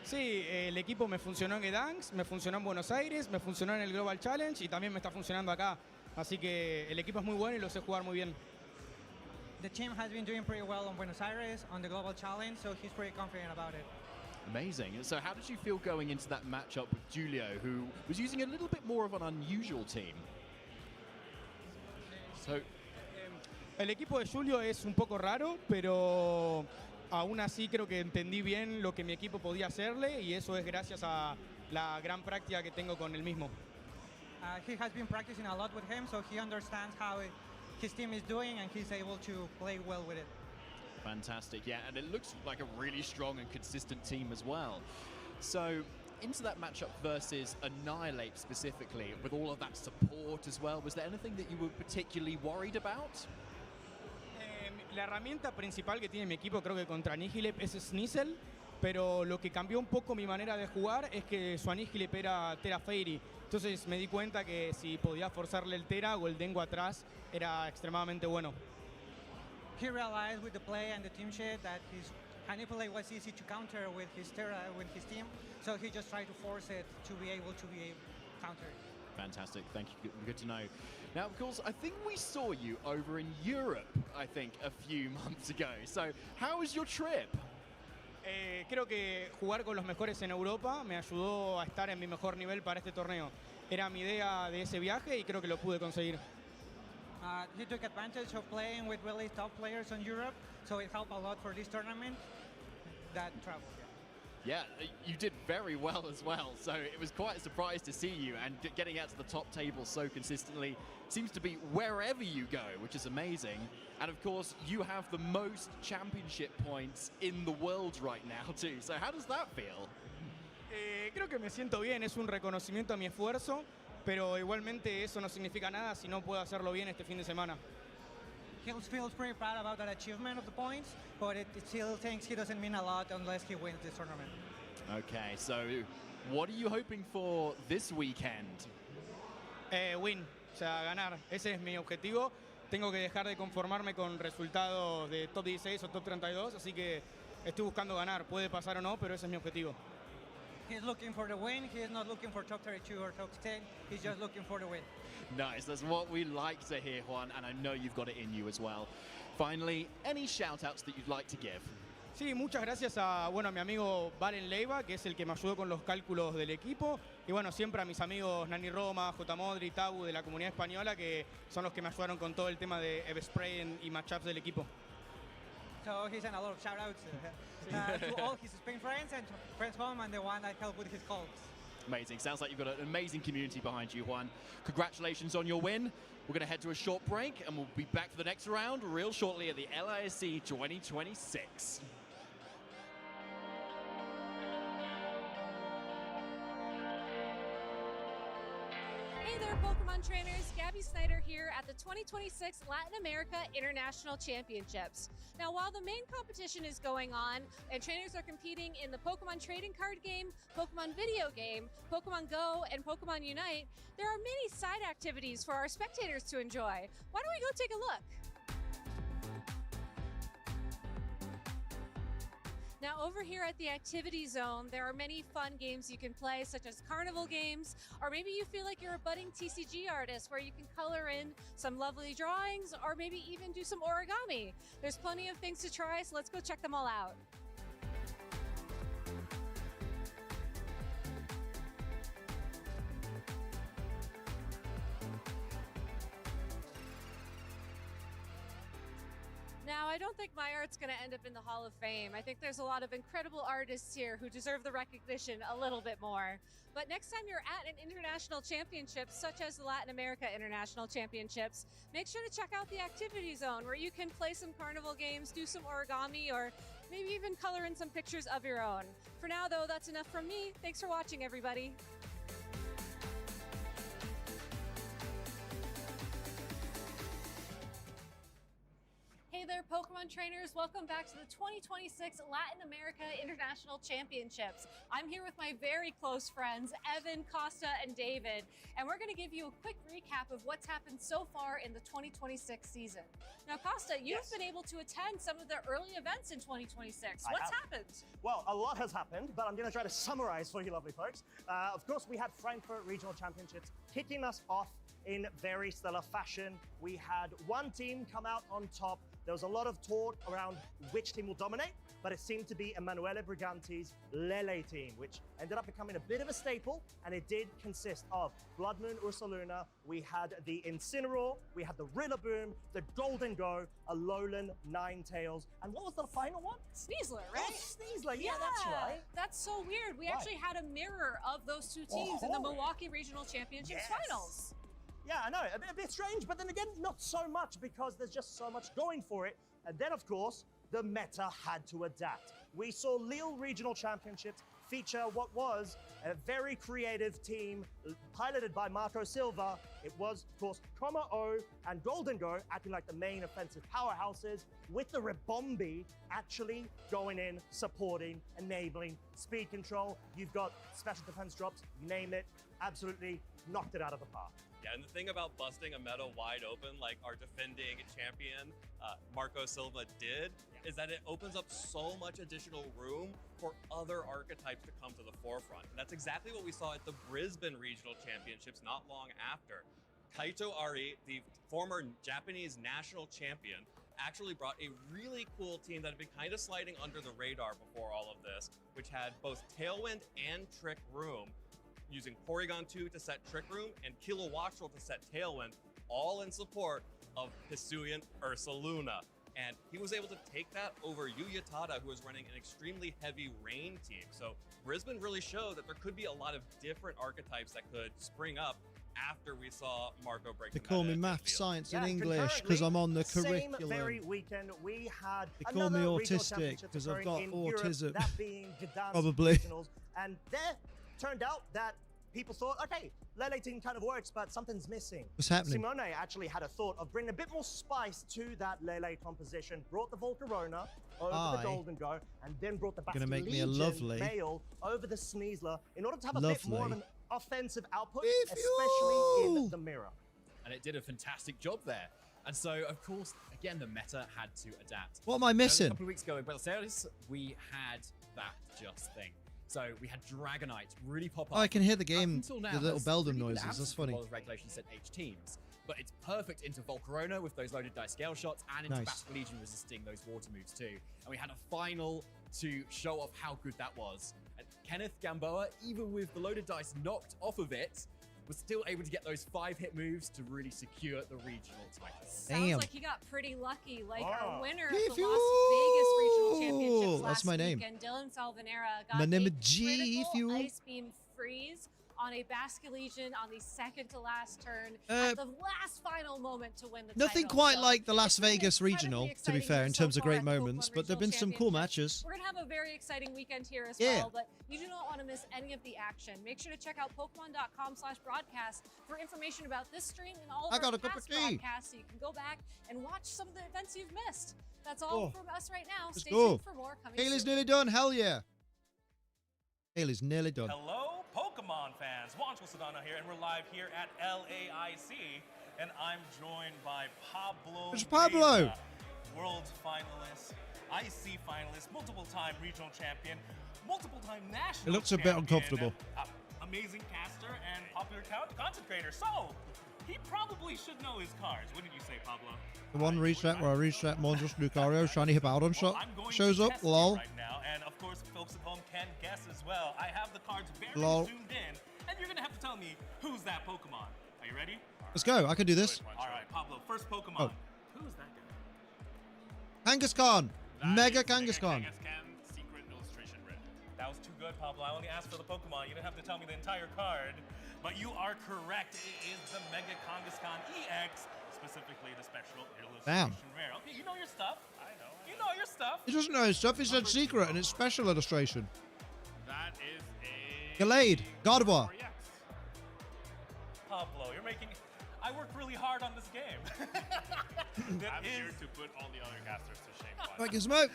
Sí, el equipo me funcionó en Gdansk, me funcionó en Buenos Aires, me funcionó en el Global Challenge y también me está funcionando acá. Así que el equipo es muy bueno y lo sé jugar muy bien. The team has been doing pretty well on Buenos Aires, on the Global Challenge, so he's pretty confident about it. Amazing. So how did you feel going into that matchup with Julio, who was using a little bit more of an unusual team? So, el equipo de Julio es un poco raro, pero aún así creo que entendí bien lo que mi equipo podía hacerle y eso es gracias a la gran práctica que tengo con el mismo. He has been practicing a lot with him, so he understands how his team is doing and he's able to play well with it. Fantastic, yeah, and it looks like a really strong and consistent team as well. So, into that matchup versus Annihilate specifically, with all of that support as well, was there anything that you were particularly worried about? La herramienta principal que tiene mi equipo creo que contra Annihilate es Sneasel, pero lo que cambió un poco mi manera de jugar es que su Annihilate era Tera Fairy. Entonces me di cuenta que si podía forzarle el Tera o el Dengo atrás era extremadamente bueno. He realized with the play and the team sheet that his Annihilate was easy to counter with his Tera, with his team, so he just tried to force it to be able to counter it. Fantastic, thank you, good to know. Now, of course, I think we saw you over in Europe, I think, a few months ago. So, how was your trip? Creo que jugar con los mejores en Europa me ayudó a estar en mi mejor nivel para este torneo. Era mi idea de ese viaje y creo que lo pude conseguir. He took advantage of playing with really top players in Europe, so it helped a lot for this tournament, that travel. Yeah, you did very well as well, so it was quite a surprise to see you, and getting out to the top table so consistently seems to be wherever you go, which is amazing. And of course, you have the most championship points in the world right now too, so how does that feel? Creo que me siento bien, es un reconocimiento a mi esfuerzo, pero igualmente eso no significa nada si no puedo hacerlo bien este fin de semana. He feels pretty proud about that achievement of the points, but it still thinks he doesn't mean a lot unless he wins this tournament. Okay, so what are you hoping for this weekend? Win, o sea, ganar. Ese es mi objetivo. Tengo que dejar de conformarme con resultados de top 16 o top 32, así que estoy buscando ganar. Puede pasar o no, pero ese es mi objetivo. He's looking for the win. He is not looking for top 32 or top 10. He's just looking for the win. Nice, that's what we like to hear, Juan, and I know you've got it in you as well. Finally, any shout-outs that you'd like to give? Sí, muchas gracias a, bueno, a mi amigo Valen Leiva, que es el que me ayudó con los cálculos del equipo. Y bueno, siempre a mis amigos Nani Roma, J. Modri, Tabu de la comunidad española, que son los que me ayudaron con todo el tema de Spray y matchups del equipo. So he sent a lot of shout outs to all his Spain friends and friends home and the one that helped with his calls. Amazing. Sounds like you've got an amazing community behind you, Juan. Congratulations on your win. We're going to head to a short break and we'll be back for the next round real shortly at the LAIC 2026. Hey there, Pokemon trainers. Gabby Snyder here at the 2026 Latin America International Championships. Now, while the main competition is going on and trainers are competing in the Pokemon trading card game, Pokemon video game, Pokemon Go, and Pokemon Unite, there are many side activities for our spectators to enjoy. Why don't we go take a look? Now, over here at the activity zone, there are many fun games you can play, such as carnival games, or maybe you feel like you're a budding TCG artist where you can color in some lovely drawings, or maybe even do some origami. There's plenty of things to try, so let's go check them all out. Now, I don't think my art's going to end up in the Hall of Fame. I think there's a lot of incredible artists here who deserve the recognition a little bit more. But next time you're at an international championship, such as the Latin America International Championships, make sure to check out the activity zone where you can play some carnival games, do some origami, or maybe even color in some pictures of your own. For now, though, that's enough from me. Thanks for watching, everybody. Hey there, Pokemon trainers. Welcome back to the 2026 Latin America International Championships. I'm here with my very close friends, Evan, Costa, and David, and we're going to give you a quick recap of what's happened so far in the 2026 season. Now, Costa, you've been able to attend some of the early events in 2026. What's happened? Well, a lot has happened, but I'm going to try to summarize for you lovely folks. Of course, we had Frankfurt Regional Championships kicking us off in very stellar fashion. We had one team come out on top. There was a lot of talk around which team will dominate, but it seemed to be Emanuele Briganti's LAIC team, which ended up becoming a bit of a staple, and it did consist of Blood Moon Ursaluna, we had the Incineroar, we had the Rillaboom, the Golden Go, Alolan Ninetales, and what was the final one? Sneasler, right? Oh, Sneasler, yeah, that's right. That's so weird. We actually had a mirror of those two teams in the Milwaukee Regional Championships finals. Yeah, I know, a bit strange, but then again, not so much because there's just so much going for it. And then, of course, the meta had to adapt. We saw Lille Regional Championships feature what was a very creative team piloted by Marco Silva. It was, of course, Coma O and Golden Go acting like the main offensive powerhouses, with the Ribombi actually going in, supporting, enabling speed control. You've got special defense drops, you name it, absolutely knocked it out of the park. Yeah, and the thing about busting a meta wide open like our defending champion, Marco Silva did, is that it opens up so much additional room for other archetypes to come to the forefront. And that's exactly what we saw at the Brisbane Regional Championships not long after. Kaito Ari, the former Japanese national champion, actually brought a really cool team that had been kind of sliding under the radar before all of this, which had both Tailwind and Trick Room, using Porygon 2 to set Trick Room and Kilowattrel to set Tailwind, all in support of Hisuian Ursaluna. And he was able to take that over Yuyatada, who was running an extremely heavy rain team. So Brisbane really showed that there could be a lot of different archetypes that could spring up after we saw Marco break They call me math, science, and English because I'm on the curriculum. Same very weekend, we had they call me autistic because I've got autism. That being Gdansk Probably. Regionals. And there turned out that people thought, okay, LAIC team kind of works, but something's missing. What's happening? Simone actually had a thought of bringing a bit more spice to that LAIC composition, brought the Volcarona over the Golden Go, and then brought the Bastion Veil over the Sneasler in order to have a bit more of an offensive output, especially in the mirror. And it did a fantastic job there. And so, of course, again, the meta had to adapt. What am I missing? A couple of weeks ago in Buenos Aires, we had that just thing. So we had Dragonite really pop up. Oh, I can hear the game, until now, the little Beldum really noises. That's funny. Regulation set H teams. but it's perfect into Volcarona with those loaded dice scale shots and into Nice. Basque Legion resisting those water moves too. And we had a final to show off how good that was. And Kenneth Gamboa, even with the loaded dice knocked off of it, was still able to get those 5-hit moves to really secure the regional title. Sounds like he got pretty lucky, like our winner of the Give Las Vegas Regional Championships That's last my name. weekend, Dylan Salvanera, got My name a is G, critical if you- Ice Beam freeze on a Basque Legion on the second to last turn at the last final moment to win the Nothing title. quite So like the Las it's been Vegas regional, to be exciting fair, in so terms of far great at the moments, Pokemon but there've been Regional some cool Championships. matches. We're going to have a very exciting weekend here as Yeah. well, but you do not want to miss any of the action. Make sure to check out Pokemon.com/broadcast for information about this stream and all of I our got a cup past of tea. broadcasts, so you can go back and watch some of the events you've missed. That's all Oh. from us right now. Let's Stay go. tuned for more coming Haley's soon. nearly done. Hell yeah. Haley's nearly done. Hello, Pokemon fans. Juan Sedano here, and we're live here at LAIC, and I'm joined by Pablo. Where's Pablo? Meza, world finalist, IC finalist, multiple-time regional champion, multiple-time national. It looks a bit champion, uncomfortable. Amazing caster and popular content creator. So he probably should know his cards. What did you say, Pablo? The one reset where I reset Mondros Lucario, shiny Hippowdon shot shows up. Test it Lol. right now, and of course, folks at home can guess as well. I have the cards very Lol. zoomed in, and you're gonna have to tell me who's that Pokemon. Are you ready? Let's go. I can do this. All right, Pablo. First Pokemon. Oh. Who's that guy? Kangaskhan. Mega Kangaskhan. Secret illustration red. That was too good, Pablo. I only asked for the Pokemon. You didn't have to tell me the entire card. But you are correct. It is the Mega Kangaskhan EX, specifically the special illustration Damn. rare. Okay, you know your stuff. I know. You know your stuff. He doesn't know his stuff. He said secret and it's special illustration. That is a Gallade. Gardevoir. Pablo, you're making. I worked really hard on this game. I'm here to put all the other casters to shame. Right, Gizmo.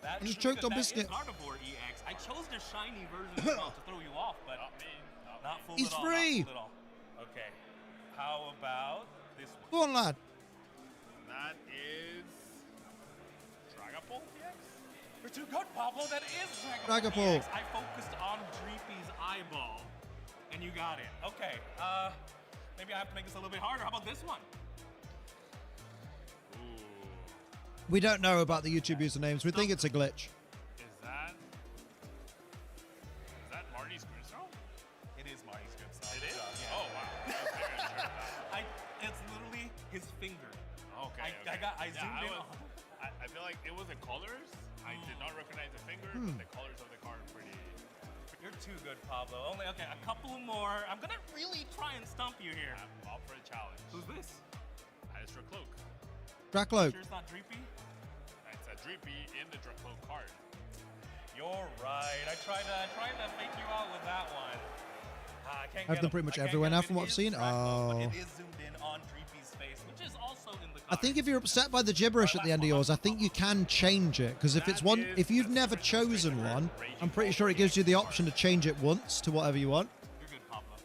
That I just is choked on that is Biscuit. Gardevoir EX. I chose the shiny version as well to throw you off, but not fooled He's at all. free. Not fooled at all. Okay. How about this one? Go on, lad. That is Dragapult EX? You're too good, Pablo. That is Dragapult. EX. I focused on Dreepy's eyeball, and you got it. Okay. Maybe I have to make this a little bit harder. How about this one? We don't know about the YouTube usernames. We think it's a glitch. Is that Marty's Grunstone? It is Marty's Grunstone. It is? Yeah. Oh, wow. It's literally his finger. Okay. I zoomed in on. I feel like it was the colors. I did not recognize the finger, but the colors of the card are pretty. You're too good, Pablo. Only a couple more. I'm gonna really try and stump you here. I'm up for a challenge. Who's this? Astra Cloak. Dracloak. Sure it's not Dreepy? It's a Dreepy in the Dracloak card. You're right. I tried to fake you out with that one. I can't I've get done him. pretty much I can't everywhere get now him. from It what I've is seen. Dracloak, but Oh. it is zoomed in on Dreepy's face, which is also in the I think if you're upset by the gibberish at the end of yours, I think you can change it. Because if it's one, if you've never chosen one, I'm pretty sure it gives you the option to change it once to whatever you want. You're good, Pablo.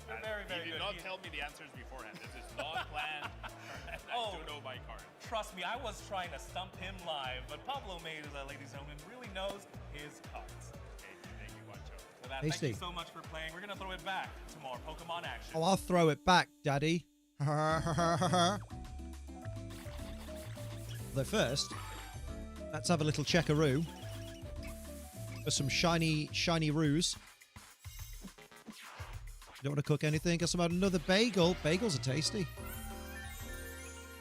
You're very, very You good. did not tell me the answers beforehand. This is not planned. I do know my card. Trust me, I was trying to stump him live, but Pablo made, ladies and gentlemen, really knows his cards. Thank you, Guancho. For that, thank you Tasty. so much for playing. We're gonna throw it back to more Pokemon action. Oh, I'll throw it back, Daddy. Though first, let's have a little checkaroo for some shiny roos. You don't want to cook anything? Guess about another bagel. Bagels are tasty.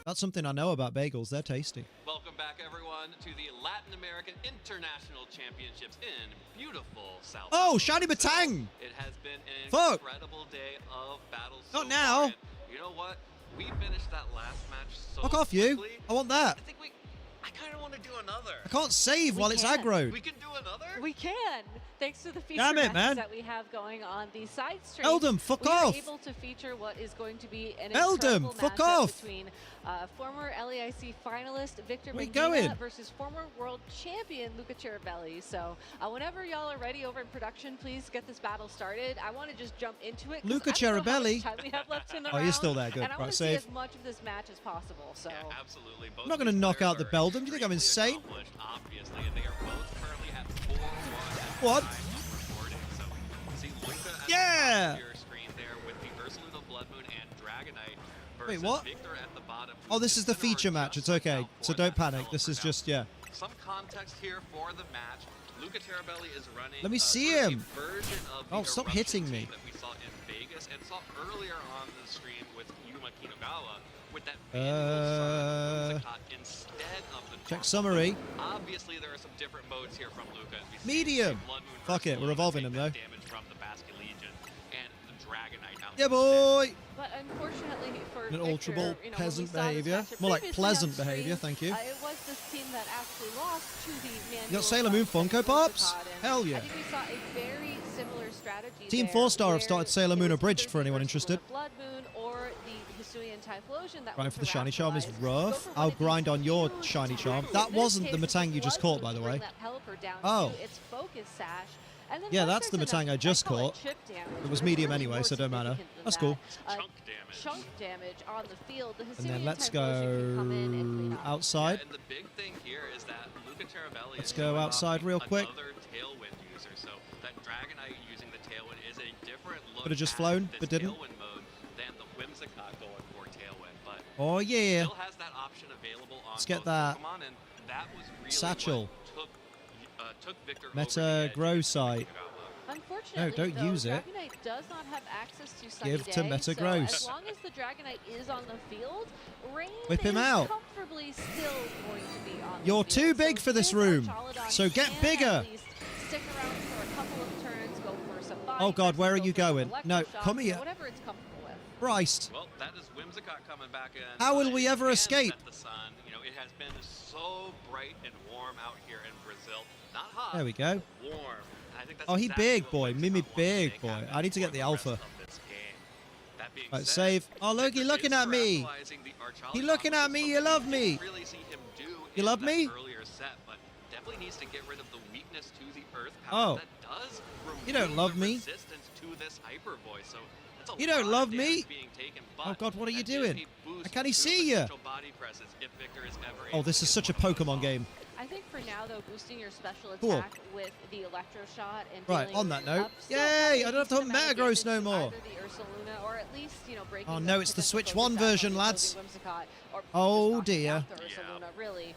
That's something I know about bagels. They're tasty. Welcome back, everyone, to the Latin American International Championships in beautiful South. Oh, shiny Batang! It has been an Fuck. incredible day of battles. Not so now. far, and you know what? We finished that last match so Fuck off, you. quickly. I want that. I kind of want to do another. I can't save while it's aggroed. We can do another? We can, thanks to the feature Damn it, matches man. that we have going on the side stream. Eldum, fuck we off. are able to feature what is going to be an Eldum, incredible fuck matchup off. between former LAIC finalist Victor Where you Medina going? versus former world champion Luca Cherabelli. So whenever y'all are ready over in production, please get this battle started. I want to just jump into it. 'cause Luca I don't know how much Cherabelli? time we have left in the Oh, you're round, still there, good. And I Right, want to see save. as much of this match as possible. So Absolutely. I'm not going to knock out the Beldum. Do you think I'm insane? Obviously, and they are both currently at 4-1. What? See Luca at Yeah! the top of your screen there with the Ursaluna Blood Moon and Dragonite Wait, what? Oh, this is the feature match. It's okay. So don't panic. This is just, yeah. Some context here for the match. Luca Terabelli is running. Let me see him. Version of Oh, stop hitting me. That we saw in Vegas and saw earlier on the stream with Yuma Kinagawa with that instead of the check summary. Obviously, there are some different modes here from Luca. Medium. Fuck it, we're evolving him though. Damage from the Basket Legion and the Dragonite out Yeah, boy. But unfortunately for An Victor, ultra ball you know, peasant when we saw this behavior. matchup More like previously pleasant on stream, behavior, thank you. It was this team that actually lost to the manual. You got Sailor Moon Funko Pops? Hell yeah. I think we saw a very similar strategy Team there 4-star have where started Sailor Moon Abridged for anyone interested. Blood Moon or the Hisuian Typhlosion that Grind was for the shiny charm is terrestrialized. rough. I'll grind on your shiny charm. That wasn't the Matang you just caught, by the way. Oh. Its focus sash. And then Yeah, once that's the there's Matang enough, I just call caught. chip damage, It was but medium really anyway, more so don't matter. significant than That's that. cool. Chunk damage on the field. The And Hisuian then let's Typhlosion can come in and clean go up. outside. And the big thing here is that Luca Terabelli Let's is go showing off outside real quick. Another Tailwind user, so that Dragonite using the Tailwind is a different look Could have just at flown, this but didn't. Tailwind mode than the Whimsicott going for Tailwind, but Oh, yeah. still has that option available on Let's get both that Pokemon, and that was really satchel. what took Victor over Meta the edge grow site. Unfortunately, No, don't though, use it. Dragonite does not have access to Sunny Give Day, to Meta so Gross. as long as the Dragonite is on the field, Rain Whip him is out. comfortably still going to be on You're the field. too big for this room, so get can bigger. at least stick around for a couple of turns, go for some body Oh, God, presses, where are go you for some going? No, electroshots, come here. Whatever it's comfortable with. Christ. Well, that is Whimsicott coming back in. How will we ever And escape? set the sun. You know, it has been so bright and warm out here in Brazil. Not hot. There we go. Warm. And I think that's Oh, he exactly big, what boy. Whimsicott Mimi wants to big, make boy. happen I need to get for the rest alpha. of this game. That being Right, said, save. Oh, look, Victor you're looking is at me. terrestrializing the Archaladon, You're looking at me. which is You love something we me. didn't really see him do You in love that me? earlier set, but definitely needs to get rid of the weakness to the Earth Oh. power that does You don't remove love the me. resistance to this Hyper Voice. So that's a You don't lot love of me. damage being taken, Oh, but God, what are you that is doing? a boost I can't to see you. potential body presses if Victor is ever Oh, able this to is get such a one of those Pokemon off. game. I think for now, though, boosting your special Cool. attack with the Electroshot and Right, dealing on that note. up still Yay, a I don't have to decent hunt amount of Metagross damage no to more. either the Ursaluna or at least, you know, breaking Oh, the no, it's the potential Switch focus 1 out version, on lads. opposing Whimsicott, or Oh, just knocking dear. out the Ursaluna, really,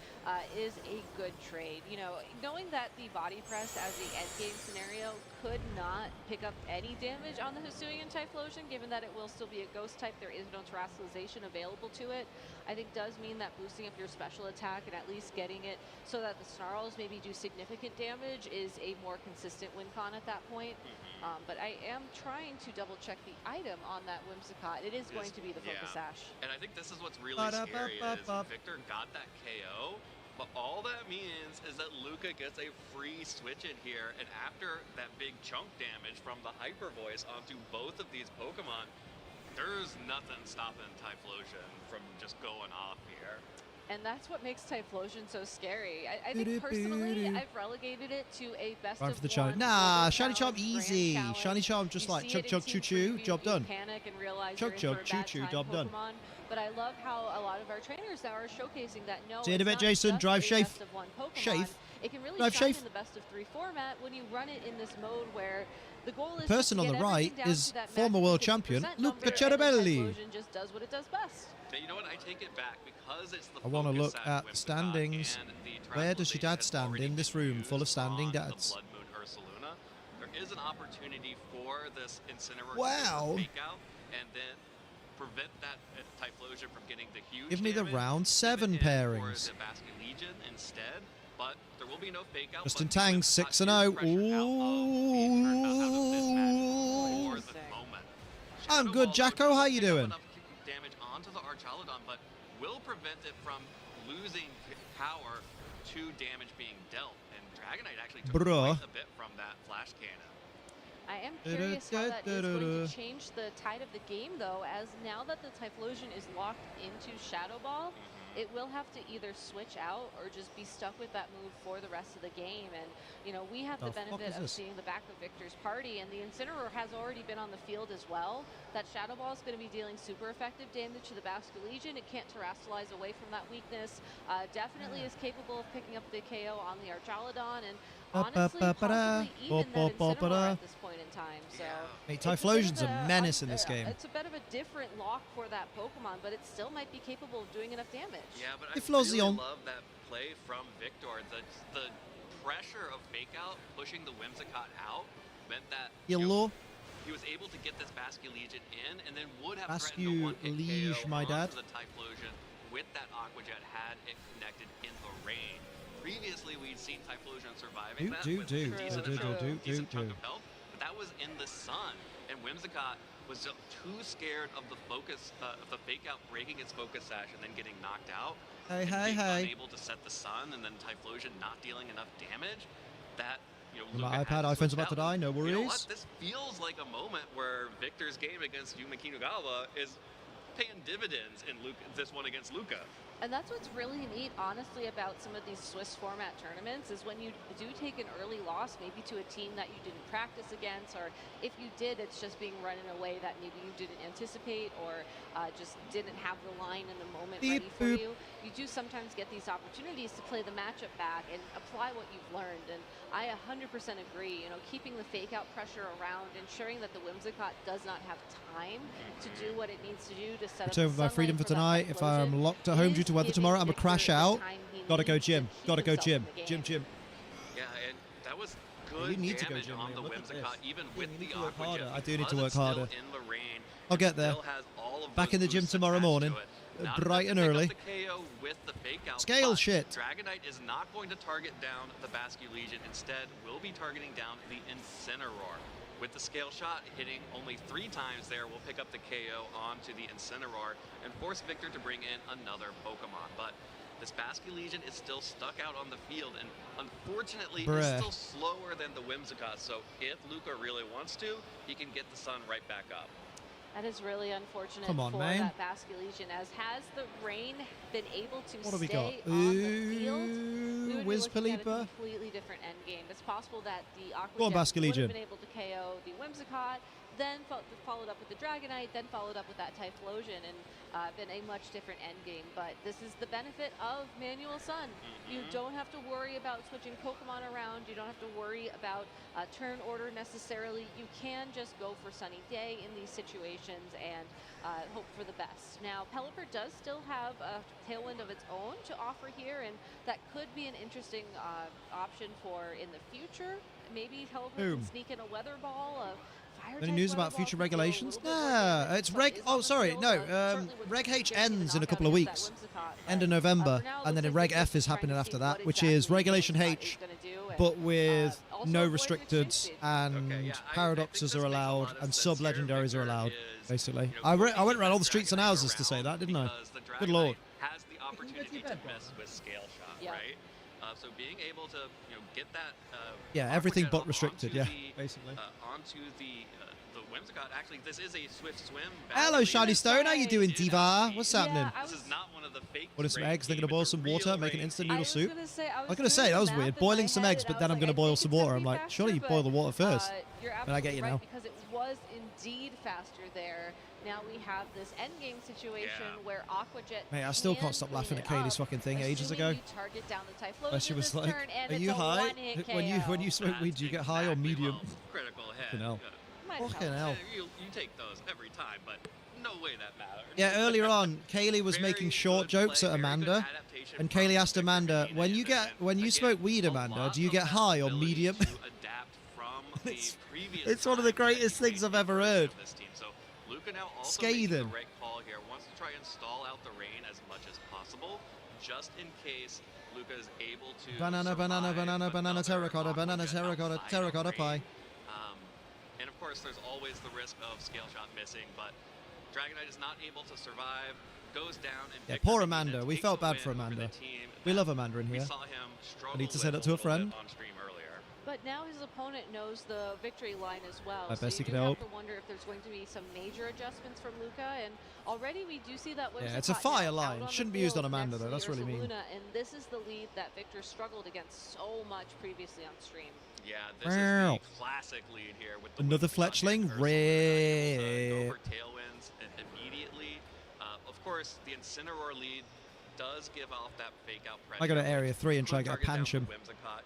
is a good trade. You know, knowing that the body press as the endgame scenario could not pick up any damage on the Hisuian Typhlosion, given that it will still be a ghost type, there is no terrestrialization available to it, I think does mean that boosting up your special attack and at least getting it so that the Snarls maybe do significant damage is a more consistent win con at that point. But I am trying to double check the item on that Whimsicott. It is going to be the Focus Sash. And I think this is what's really scary is Victor got that KO, but all that means is that Luca gets a free switch in here, and after that big chunk damage from the Hyper Voice onto both of these Pokemon, there's nothing stopping Typhlosion from just going off here. And that's what makes Typhlosion so scary. I think personally, I've relegated it to a best Run of for the one. shiny. Nah, Double shiny charm challenge, grand easy. challenge. Shiny charm just You like see chug it in chug team choo choo. preview, Job you done. panic and realize Chug you're in chug for a choo bad choo. time Job done. Pokemon. But I love how a lot of our trainers now are showcasing that no, See you in a it's bit, not Jason. just Drive a safe. best of one Pokemon. Safe. It can really Drive shine safe. in the best of 3 format when you run it in this mode where the goal is The person just on to the get right everything down is to that former maximum world 50% champion number, Luca and then Ceribelli. Typhlosion just does what it does best. But you know what? I take it back because it's the I want to Focus look Sash at the Whimsicott standings. and the Where does your dad terrestrialization stand has in this already room been full of used standing on the dads? Blood Moon Ursaluna. There is an opportunity for this Incineroar Wow. to fake out and then prevent that Typhlosion from getting the huge Give me the damage, round give 7 it in for pairings. the Basket Legion instead, but there will be no fake out. Justin but Tang, Whimsicott 6-0. is pressured out of being turned out of this match for the moment. I'm Shadow good, Ball, Jacko. though, How doesn't you pick up doing? enough damage onto the Archaladon, but will prevent it from losing power to damage being dealt. And Dragonite actually took Bruh. quite a bit from that flash cannon. I am curious how that is going to change the tide of the game, though, as now that the Typhlosion is locked into Shadow Ball, it will have to either switch out or just be stuck with that move for the rest of the game. And, you know, we have the benefit of seeing the back of Victor's party, and the Incineroar has already been on the field as well. That Shadow Ball is going to be dealing super effective damage to the Basket Legion. It can't terrestrialize away from that weakness. Definitely is capable of picking up the KO on the Archaladon, and honestly, possibly even that Incineroar at this point in time. So Hey, Typhlosion's a menace in this game. It's a bit of a different lock for that Pokemon, but it still might be capable of doing enough damage. Yeah, but I Typhlosion. really love that play from Victor. The pressure of Fake Out pushing the Whimsicott out meant that Yellow. he was able to get this Basculegion in, and then would have Bascu threatened a one-hit Liege, KO my dad. onto the Typhlosion with that Aqua Jet had it connected in the rain. Previously, we'd seen Typhlosion surviving that with a decent chunk of health, but that was in the sun, and Whimsicott was just too scared of the focus, of the Fake Out breaking its focus sash and then getting knocked out, Hey, and hey, being hey. unable to set the sun, and then Typhlosion not dealing enough damage, that, you know, My Luca iPad, had to iPhone's switch about to out. die, no You know worries. what? This feels like a moment where Victor's game against Yuma Kinugawa is paying dividends in this one against Luca. And that's what's really neat, honestly, about some of these Swiss format tournaments is when you do take an early loss, maybe to a team that you didn't practice against, or if you did, it's just being run in a way that maybe you didn't anticipate or just didn't have the line in the moment ready for you. You do sometimes get these opportunities to play the matchup back and apply what you've learned. And I 100% agree, you know, keeping the fake out pressure around, ensuring that the Whimsicott does not have time to do what it needs to do to set up Return with my freedom for tonight. If I'm locked at home due to weather tomorrow, I'm gonna crash out. Gotta go gym. Gotta go gym. Gym. Yeah, and that was Yeah, good you need to go damage gym, on man. the Look at Whimsicott, this. even Yeah, with you the need to work Aqua harder. Jet. I do need to Because work it's still harder. in the rain, I'll get it there. still has all of Back those in the gym boosts tomorrow attached to morning. it. Not Bright and enough to early. pick up the KO with the fake out, Scale but shit. Dragonite is not going to target down the Basculegion. Instead, will be targeting down the Incineroar. With the scale shot hitting only 3 times there, we'll pick up the KO onto the Incineroar and force Victor to bring in another Pokemon. But this Basculegion is still stuck out on the field, and unfortunately is still slower than the Whimsicott. So if Luca really wants to, he can get the sun right back up. That is really unfortunate Come on, for man. that Basculegion, as has the rain been able to What have we stay got? on the field, we would be Wiz looking at a Palipa. completely different end game. It's possible that the Aqua Go on, Jet would Basculegion. have been able to KO the Whimsicott, then followed up with the Dragonite, then followed up with that Typhlosion, and been a much different end game. But this is the benefit of Manual Sun. You don't have to worry about switching Pokemon around. You don't have to worry about turn order necessarily. You can just go for Sunny Day in these situations and hope for the best. Now, Pelipper does still have a tailwind of its own to offer here, and that could be an interesting option for in the future. Maybe Pelipper can sneak in a Weather Ball, Any news about future regulations? Nah, it's Reg. Oh, sorry, no. Reg H ends in a couple of weeks, end of November, and then Reg F is happening after that, which is Regulation H, but with no restricteds and paradoxes are allowed and sub-legendaries are allowed, basically. I went around all the streets and houses to say that, didn't I? Good lord. Has the opportunity to mess with scale shot, right? So being able to, you know, get that. Yeah, everything but restricted. Yeah, basically. Onto the Whimsicott. Actually, this is a swift swim. Hello, Shiny Stone. How you doing, Diva? What's happening? This is not one of the fake. Boiling some eggs, then gonna boil some water, make an instant noodle soup. I was gonna say that was weird. Boiling some eggs, but then I'm gonna boil some water. I'm like, surely you boil the water first. But I get you now. Because it was indeed faster there. Now we have this endgame situation where Aqua Jet. Mate, I still can't stop laughing at Kaylee's fucking thing ages ago. Target down the Typhlosion Where she was like, turn, and "Are you high? When you smoke weed, do you get high or medium?" Critical hit. Fucking hell. Fucking hell. You take those every time, but no way that matters. Yeah, earlier on, Kaylee was making short jokes at Amanda, and Kaylee asked Amanda, "When you smoke weed, Amanda, do you get high or medium?" It's one of the greatest things I've ever heard. Luca now also Scathing. making the right call here. Wants to try and stall out the rain as much as possible, just in case Luca is able to. Banana, terracotta pie. And of course, there's always the risk of scale shot missing, but Dragonite is not able to survive. Goes down and Yeah, poor Amanda. We felt bad for Amanda. We love Amanda in here. We saw him struggle I need to say that to a friend. on stream earlier. But now his opponent knows the victory line as well. I so best he you could do help. have to wonder if there's going to be some major adjustments from Luca. And already we do see that. Yeah, it's a Whimsicott fire now out line. on the Shouldn't be used on field Amanda next though. to That's really mean. Ursaluna, and this is the lead that Victor struggled against so much previously on stream. Yeah, this is the classic lead here with the Another fletchling. Rip. over tailwinds immediately. Of course, the Incineroar lead does give off that fake out pressure. I go to area 3 and try to get a Target down Pancham. Whimsicott.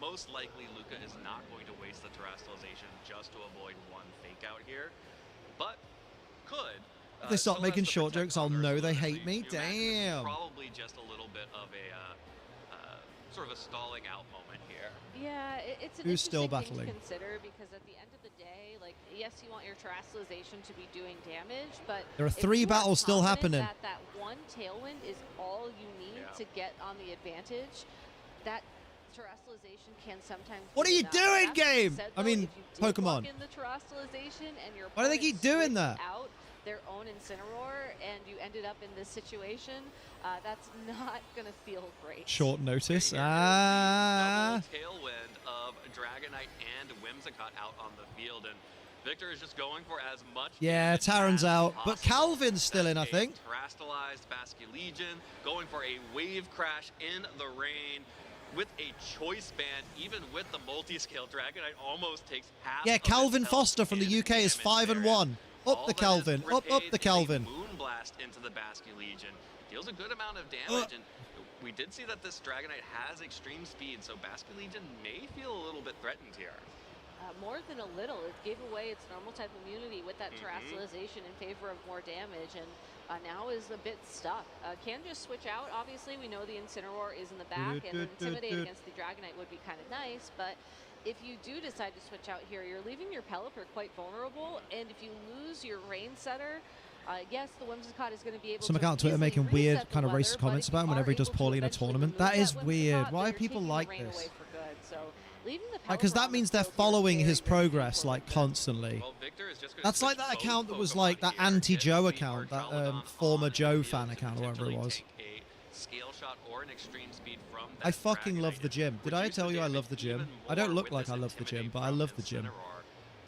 most likely Luca is not going to waste the terrestrialization just to avoid one fake out here, but could. If they start making short jokes, I'll know they hate me. Damn. Probably just a little bit of a sort of a stalling out moment here. Yeah, it's an Who's still interesting battling? thing to consider, because at the end of the day, like, yes, you want your terrestrialization to be doing damage, but There are if 3 you battles still confident happening. That one tailwind is all you need to get on the advantage, that terrestrialization can sometimes. What are be you enough. doing, That being game? said, I though, mean, if you did Pokemon. lock in the terrestrialization and your Why do they keep opponent doing that? switched out their own Incineroar and you ended up in this situation, that's not going to feel great. Short notice. Double tailwind of Dragonite and Whimsicott out on the field, and Victor is just going for as much. Yeah, Talon's out, but Calvin's still in, I think. Terastallized Basculegion, going for a wave crash in the rain with a choice band. Even with the multi-scale, Dragonite almost takes half. Yeah, of Calvin its health Foster from the in UK is damage 5-1. Up the Calvin. Up the Calvin. Moonblast into the Basculegion. Deals a good amount of damage, and we did see that this Dragonite has extreme speed, so Basculegion may feel a little bit threatened here. More than a little. It gave away its normal type immunity with that terrestrialization in favor of more damage, and now is a bit stuck. Can just switch out. Obviously, we know the Incineroar is in the back, and Intimidate against the Dragonite would be kind of nice, but if you do decide to switch out here, you're leaving your Pelipper quite vulnerable, and if you lose your Rain Setter, yes, the Whimsicott is going to be able Some to account on Twitter easily making reset weird the kind of weather, racist but comments if about him you whenever he are does able to poorly in a eventually tournament. remove That is Whimsicott, weird. then Why are you're people taking the like rain this? away for good. So leaving the Because Pelipper that on means the they're field here is following very, his very progress important. like constantly. Well, Victor is just gonna That's like switch that both account that was Pokemon like that here. anti-Joe Gets the account, that Artrelodon former on Joe the fan field to account or whatever it potentially was. take a scale shot or an extreme speed from I that fucking Dragonite love the gym. Did I reduce the tell you I damage love the gym? even I don't more look with like this I love the gym, Intimidate but I from love the gym. Incineroar.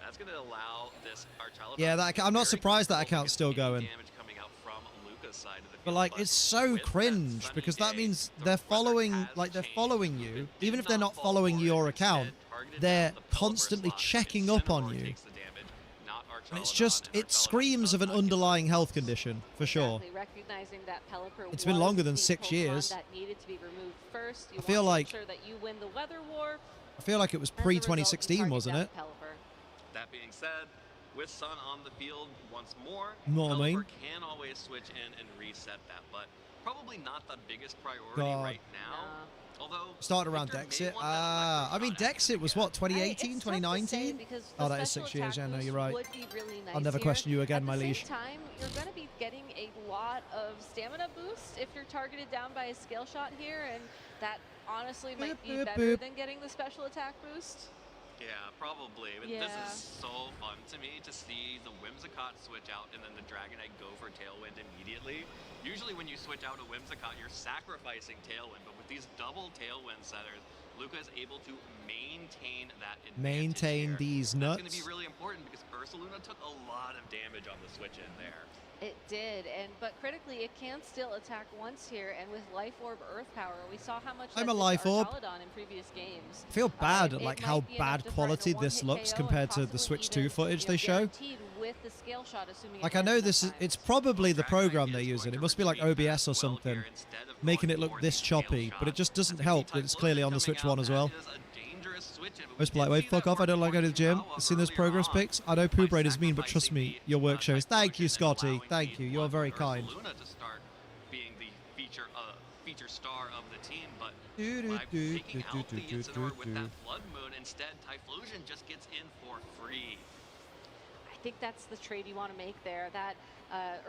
That's going to allow this Artrelodon Yeah, to be I'm not very surprised that comfortable account's still with any going. damage coming out from Luca's side of the But field, like, it's so with that cringe sunny because that day, means the they're weather following, has like they're changed. following Luca you, did even if they're not fall following for it, your instead account. targeted They're down the Pelipper constantly slot. checking up on Incineroar you. takes the damage, not And it's Artrelodon, just, and it Artrelodon screams does of an not get the underlying health condition, for sure. Exactly, recognizing that Pelipper It's been was longer than the 6 Pokemon years. that needed to be removed first. You I feel want like- to make sure that you win the weather war. I feel like it was As a result, you pre-2016, target wasn't down it? Pelipper. That being said, with Sun on the field once more, Know what I mean? Pelipper can always switch in and reset that, but probably not the biggest priority God. right now. Although Started around Victor may Dexit. want that I mean, Dexit was what, 2018, 2019? Oh, that is 6 years. Yeah, no, you're right. Would be really nice I'll never here. question you again, At my the liege. same time, you're going to be getting a lot of stamina boost if you're targeted down by a scale shot here, and that honestly might be boop, better boop. than getting the special attack boost. Yeah, probably. But Yeah. this is so fun to me to see the Whimsicott switch out and then the Dragonite go for Tailwind immediately. Usually when you switch out a Whimsicott, you're sacrificing Tailwind, but with these double Tailwind setters, Luca is able to maintain that advantage Maintain here. these That's nuts. going to be really important because Ursaluna took a lot of damage on the switch in there. It did, but critically, it can still attack once here, and with Life Orb Earth Power, we saw how much I'm that a did Life to Orb. Artrelodon in previous games. I feel bad It at like might how be enough bad to target quality a this one-hit looks KO compared to and the Switch possibly 2 even, footage they show. guaranteed with the scale shot, assuming it Like, I know lands this is, enough it's times. probably the program they're using. It must be like OBS or something, making it look this choppy, but it just doesn't help that it's clearly on the Switch 1 as well. Most polite way, fuck off, I don't like going to the gym. I've seen those progress pics. I know Poo Brain is mean, but trust me, your work shows. Thank you, Scotty. Thank you. You're very kind. Ursaluna to start being the feature star of the team, but Do, by do, taking do, out do, the do, Incineroar do, with do. that Blood Moon, instead Typhlosion just gets in for free. I think that's the trade you want to make there. That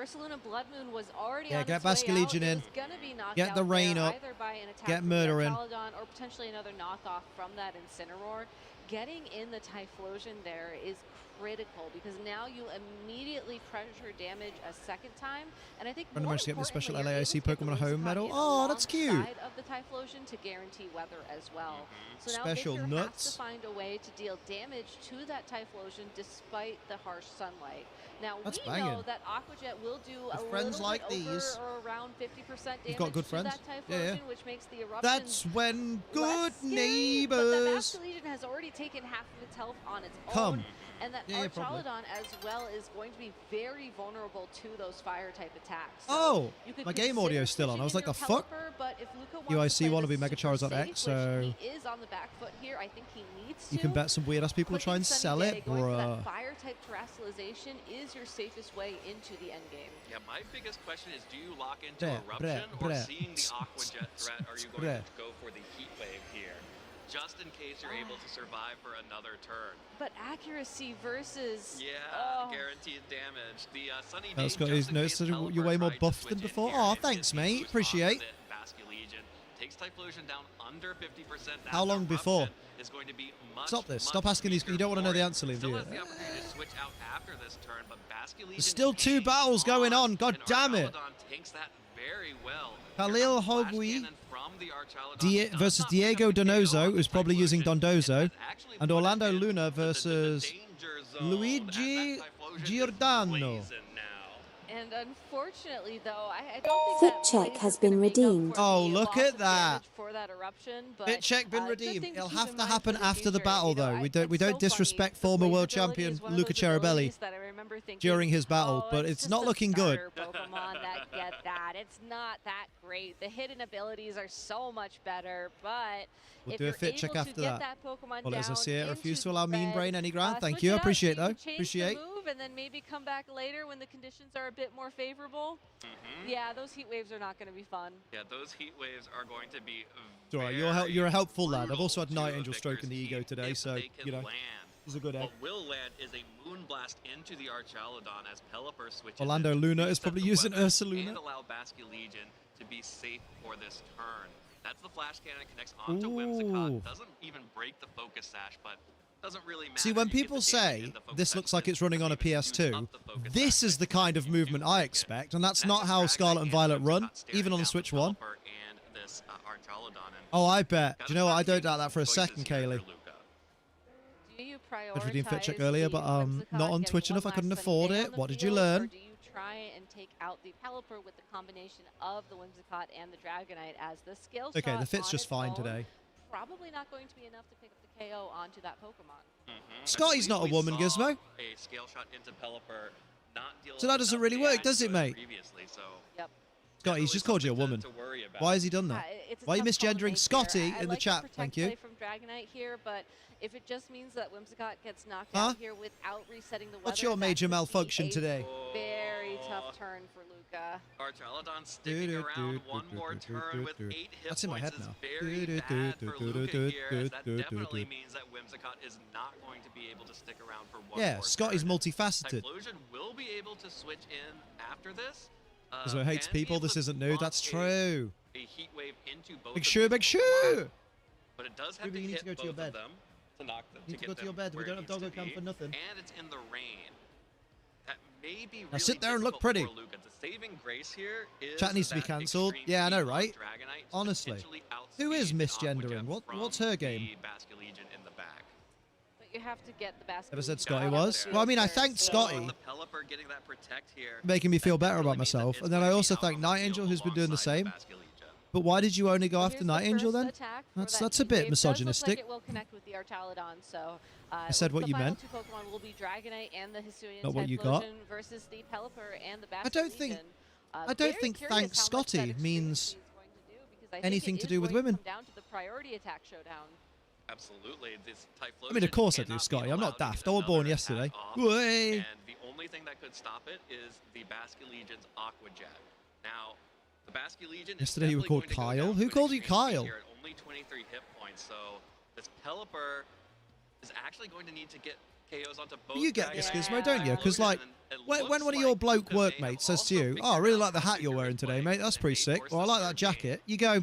Ursaluna Blood Moon was already Yeah, on get its way out. Basculegion It in. was gonna be knocked Get out the rain there up. either by an attack Get from murder the in. Artrelodon or potentially another knockoff from that Incineroar. Getting in the Typhlosion there is critical because now you immediately pressure damage a second time, and I think Random more managed to get the special importantly, you're LAIC able to get the Pokemon Home Whimsicott medal. in Oh, that's cute. alongside of the Typhlosion to guarantee weather as well. So now Special Victor nuts. has to find a way to deal damage to that Typhlosion despite the harsh sunlight. Now That's we know banging. that Aquajet will do a With friends little like bit over these. or around 50% damage You've got good to friends? that Typhlosion, Yeah, yeah. which makes the eruption That's when good less scary, neighbors. But the Basculegion has already taken half of its health on its Come. own, And that Archaladon as well is going to be very vulnerable to those fire type attacks. So my game audio is still on. I was like, the fuck? But if Luca UIC want to be Mega Charizard X, so he is on the back foot here. I think he needs to. You can bet some weird ass people will try and sell it, bruh. Fire type terrestrialization is your safest way into the end game. Yeah, my biggest question is, do you lock into Eruption or seeing the Aqua Jet threat, are you going to go for the Heat Wave here? Just in case you're able to survive for another turn. But accuracy versus... guaranteed damage. The Sunny That's got his notes. You're way more buffed than before. Oh, thanks, mate. Appreciate. Basculegion takes Typhlosion down under 50%. How long before? Is going to be much, Stop this. Stop asking these. You don't want to know the answer, Liam, do you? Still has the opportunity to switch out after this turn, but Basculegion There's still 2 battles going on. God damn it. Takes that very well. Khalil Hogui versus Diego Donoso, who's probably using Dondozo, and Orlando Luna versus Luigi Giordano. And unfortunately, though, I don't think Fit check has been redeemed. Oh, look at that. For that eruption, but Fit check been redeemed. It'll have to happen after the battle, though. We don't disrespect former world champion Luca Cherubelli during his battle, but it's not looking good. Pokemon that get that. It's not that great. The hidden abilities are so much better, but we'll do a fit check after that. Well, as I see it, refuse to allow Mean Brain any ground. Thank you. I appreciate though. Appreciate. And then maybe come back later when the conditions are a bit more favorable. Yeah, those heat waves are not going to be fun. Yeah, those heat waves are going to be It's all right. You're a helpful lad. I've also had Night Angel stroking the ego today, so you know. It's a good egg. What will land is a Moonblast into the Archaladon as Pelipper switches. Orlando Luna is probably using Ursaluna. And allow Basculegion to be safe for this turn. That's the Flash Cannon, connects onto Whimsicott. Doesn't even break the Focus Sash, but doesn't really matter. See, when people say this looks like it's running on a PS2, this is the kind of movement I expect, and that's not how Scarlet and Violet run, even on the Switch 1. Oh, I bet. Do you know what? I don't doubt that for a second, Kaylee. I redeemed Fit Check earlier, but not on Twitch enough. I couldn't afford it. What did you learn? Or do you try and take out the Pelipper with the combination of the Whimsicott and the Dragonite as the skill shot? Okay, the fit's just fine today. Probably not going to be enough to pick up the KO onto that Pokemon. Scotty's not a woman, Gizmo. A scale shot into Pelipper, So that doesn't really work, does it, mate? Yep. Scotty, he's just called you a woman. Why has he done that? Why are you misgendering Scotty in the chat? Thank you. From Dragonite here, but if it just means that Whimsicott gets knocked out here without resetting the weather, what's your major malfunction today? Very tough turn for Luca. Archaladon sticking around one more turn with 8 hit That's in my head points now. is very bad for Luca here, as that definitely means that Whimsicott is not going to be able to stick around for one more Scotty's turn. multifaceted. Typhlosion will be able to switch in after this. Because it hates people, this isn't new. That's true. A heat wave into both Big shoe, big shoe! But it does have Ruby, to you need hit to go to both your of bed. them to knock them. You need to go to your bed. We don't have Doggo Camp for nothing. And it's in the rain. That may be really now sit there and look pretty. Luca. The saving grace here is Chat needs to be cancelled. Yeah, I know, right? Honestly. Who is misgendering? What's her game? Basculegion in the back. But you have to get the Basculegion. Never said Scotty was. Well, I mean, I thanked Scotty, making me feel better about myself. And then I also thank Night Angel, who's been doing the same. But why did you only go after Night Angel then? That's a bit misogynistic. It will connect with the Archaladon, so I said what you meant. The final 2 Pokemon will be Dragonite and the Hisuian Not what you got. versus the Pelipper and the Basculegion. I don't think thanks Scotty means anything to do with women. Down to the priority attack showdown. Absolutely. This Typhlosion, I mean, of course I do, Scotty. I'm not daft. I was born yesterday. Way. And the only thing that could stop it is the Basculegion's Aqua Jet. Now, the Basculegion yesterday you were called Kyle. Who called you Kyle? Here at only 23 hit points, so this Pelipper is actually going to need to get KOs onto both. You get this, Gizmo, don't you? Because like, when one of your bloke workmates says to you, "Oh, I really like the hat you're wearing today, mate. That's pretty sick." Or I like that jacket. You go,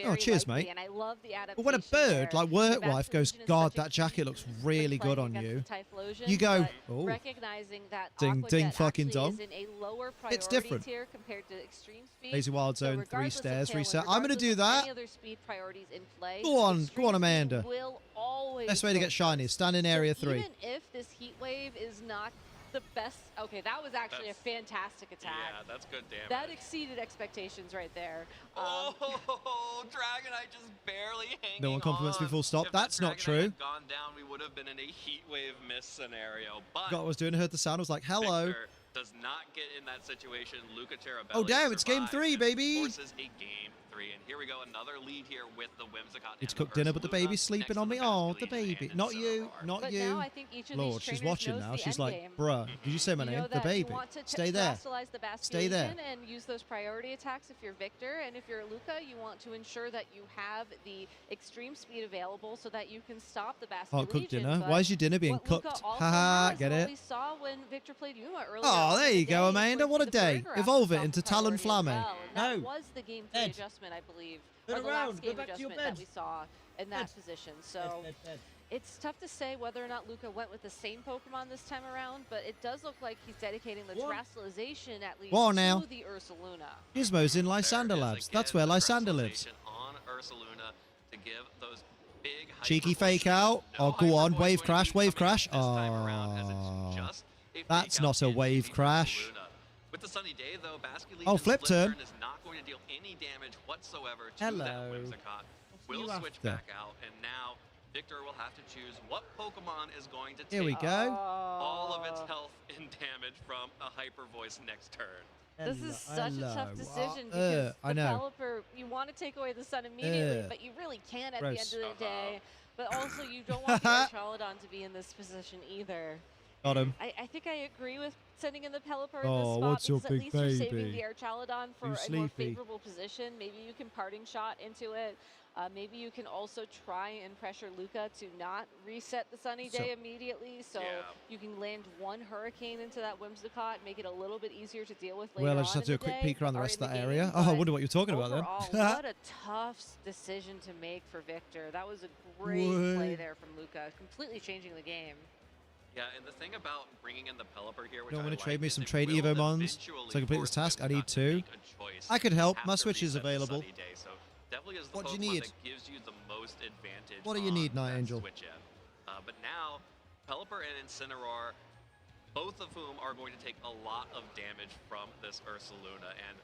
"Oh, cheers, mate." And I love the but when a bird, like work wife, goes, "God, that jacket looks really good on you," you go, "Oh, ding, ding, fucking dong." It's different. Lazy Wild Zone, 3 stairs, reset. I'm gonna do that. Go on, Amanda. Best way to get shiny is stand in area 3. Even if this heat wave is not the best. Okay, that was actually a fantastic attack. Yeah, that's good damage. That exceeded expectations right there. Oh, Dragonite just barely hanging No one compliments me full stop. If That's that not Dragonite true. had gone down, we would have been in a heat wave miss scenario. But Got what I was doing, heard the sound, I was like, hello. Victor does not get in that situation. Luca Terabelli Oh, damn, it's game 3, baby. Forces a game 3. And here we go, another lead here with the Whimsicott. Need to cook dinner, but the baby's sleeping on me. Oh, the baby. Not you. Not But you. now I think each of Lord, these she's trainers watching knows now. the She's end like, game. bruh, did you say my You name? know The that baby. you want to Stay there. terastallize the Stay there. Basculation and use those priority attacks if you're Victor, and if you're Luca, you want to ensure that you have the extreme speed available so that you can stop the Basculation. Can't cook dinner. Why is your dinner being cooked? Haha, get it? We saw when Victor played Yuma earlier. Oh, there you go, Amanda. What a day. Evolve it into Talon Flamme. That was the game 3 adjustment, I believe. Or the last game adjustment that we saw in that position. So it's tough to say whether or not Luca went with the same Pokemon this time around, but it does look like he's dedicating the Terastallization at least to the Ursaluna. Gizmo's in Lysander Labs. That's where Lysander lives. On Ursaluna to give those big Cheeky fake out. Oh, go on. Wave crash. Wave crash. Oh, that's not a wave crash. With the sunny day, though, Basculation Oh, flip turn. is not going to deal any damage whatsoever to Hello. that Whimsicott. We'll switch after? back out, and now Victor will have to choose what Pokemon is going to take Here we go. all of its health and damage from a Hyper Voice next turn. This is such a tough decision because I know. developer, you want to take away the sun immediately, but you really can't at Gross. the end of the day. But also, you don't want the Archaludon to be in this position either. Got him. I think I agree with sending in the Pelipper in Oh, this spot what's your because at big least you're saving baby? the Archaludon for You a more sleepy. favorable position. Maybe you can parting shot into it. Maybe you can also try and pressure Luca to not reset the sunny day immediately, so you can land one Hurricane into that Whimsicott, make it a little bit easier to deal with later Well, I on just have to do in a quick the peek day around the or rest in of that the game, area. Oh, I but wonder what you're talking about overall, then. what a tough decision to make for Victor. That was a great play What? there from Luca, completely changing the game. Yeah, and the thing about bringing in the Pelipper here, which Don't I want to trade like, me is some it trade will Evo Mons eventually to complete this force task. I need Whimsicott to two. make a choice I could help. My after Switch is reset the available. sunny day, so definitely is the What do you Pokemon need? that gives you the most advantage. What do you on need, Night that Angel? Switch in. But now, Pelipper and Incineroar, both of whom are going to take a lot of damage from this Ursaluna, and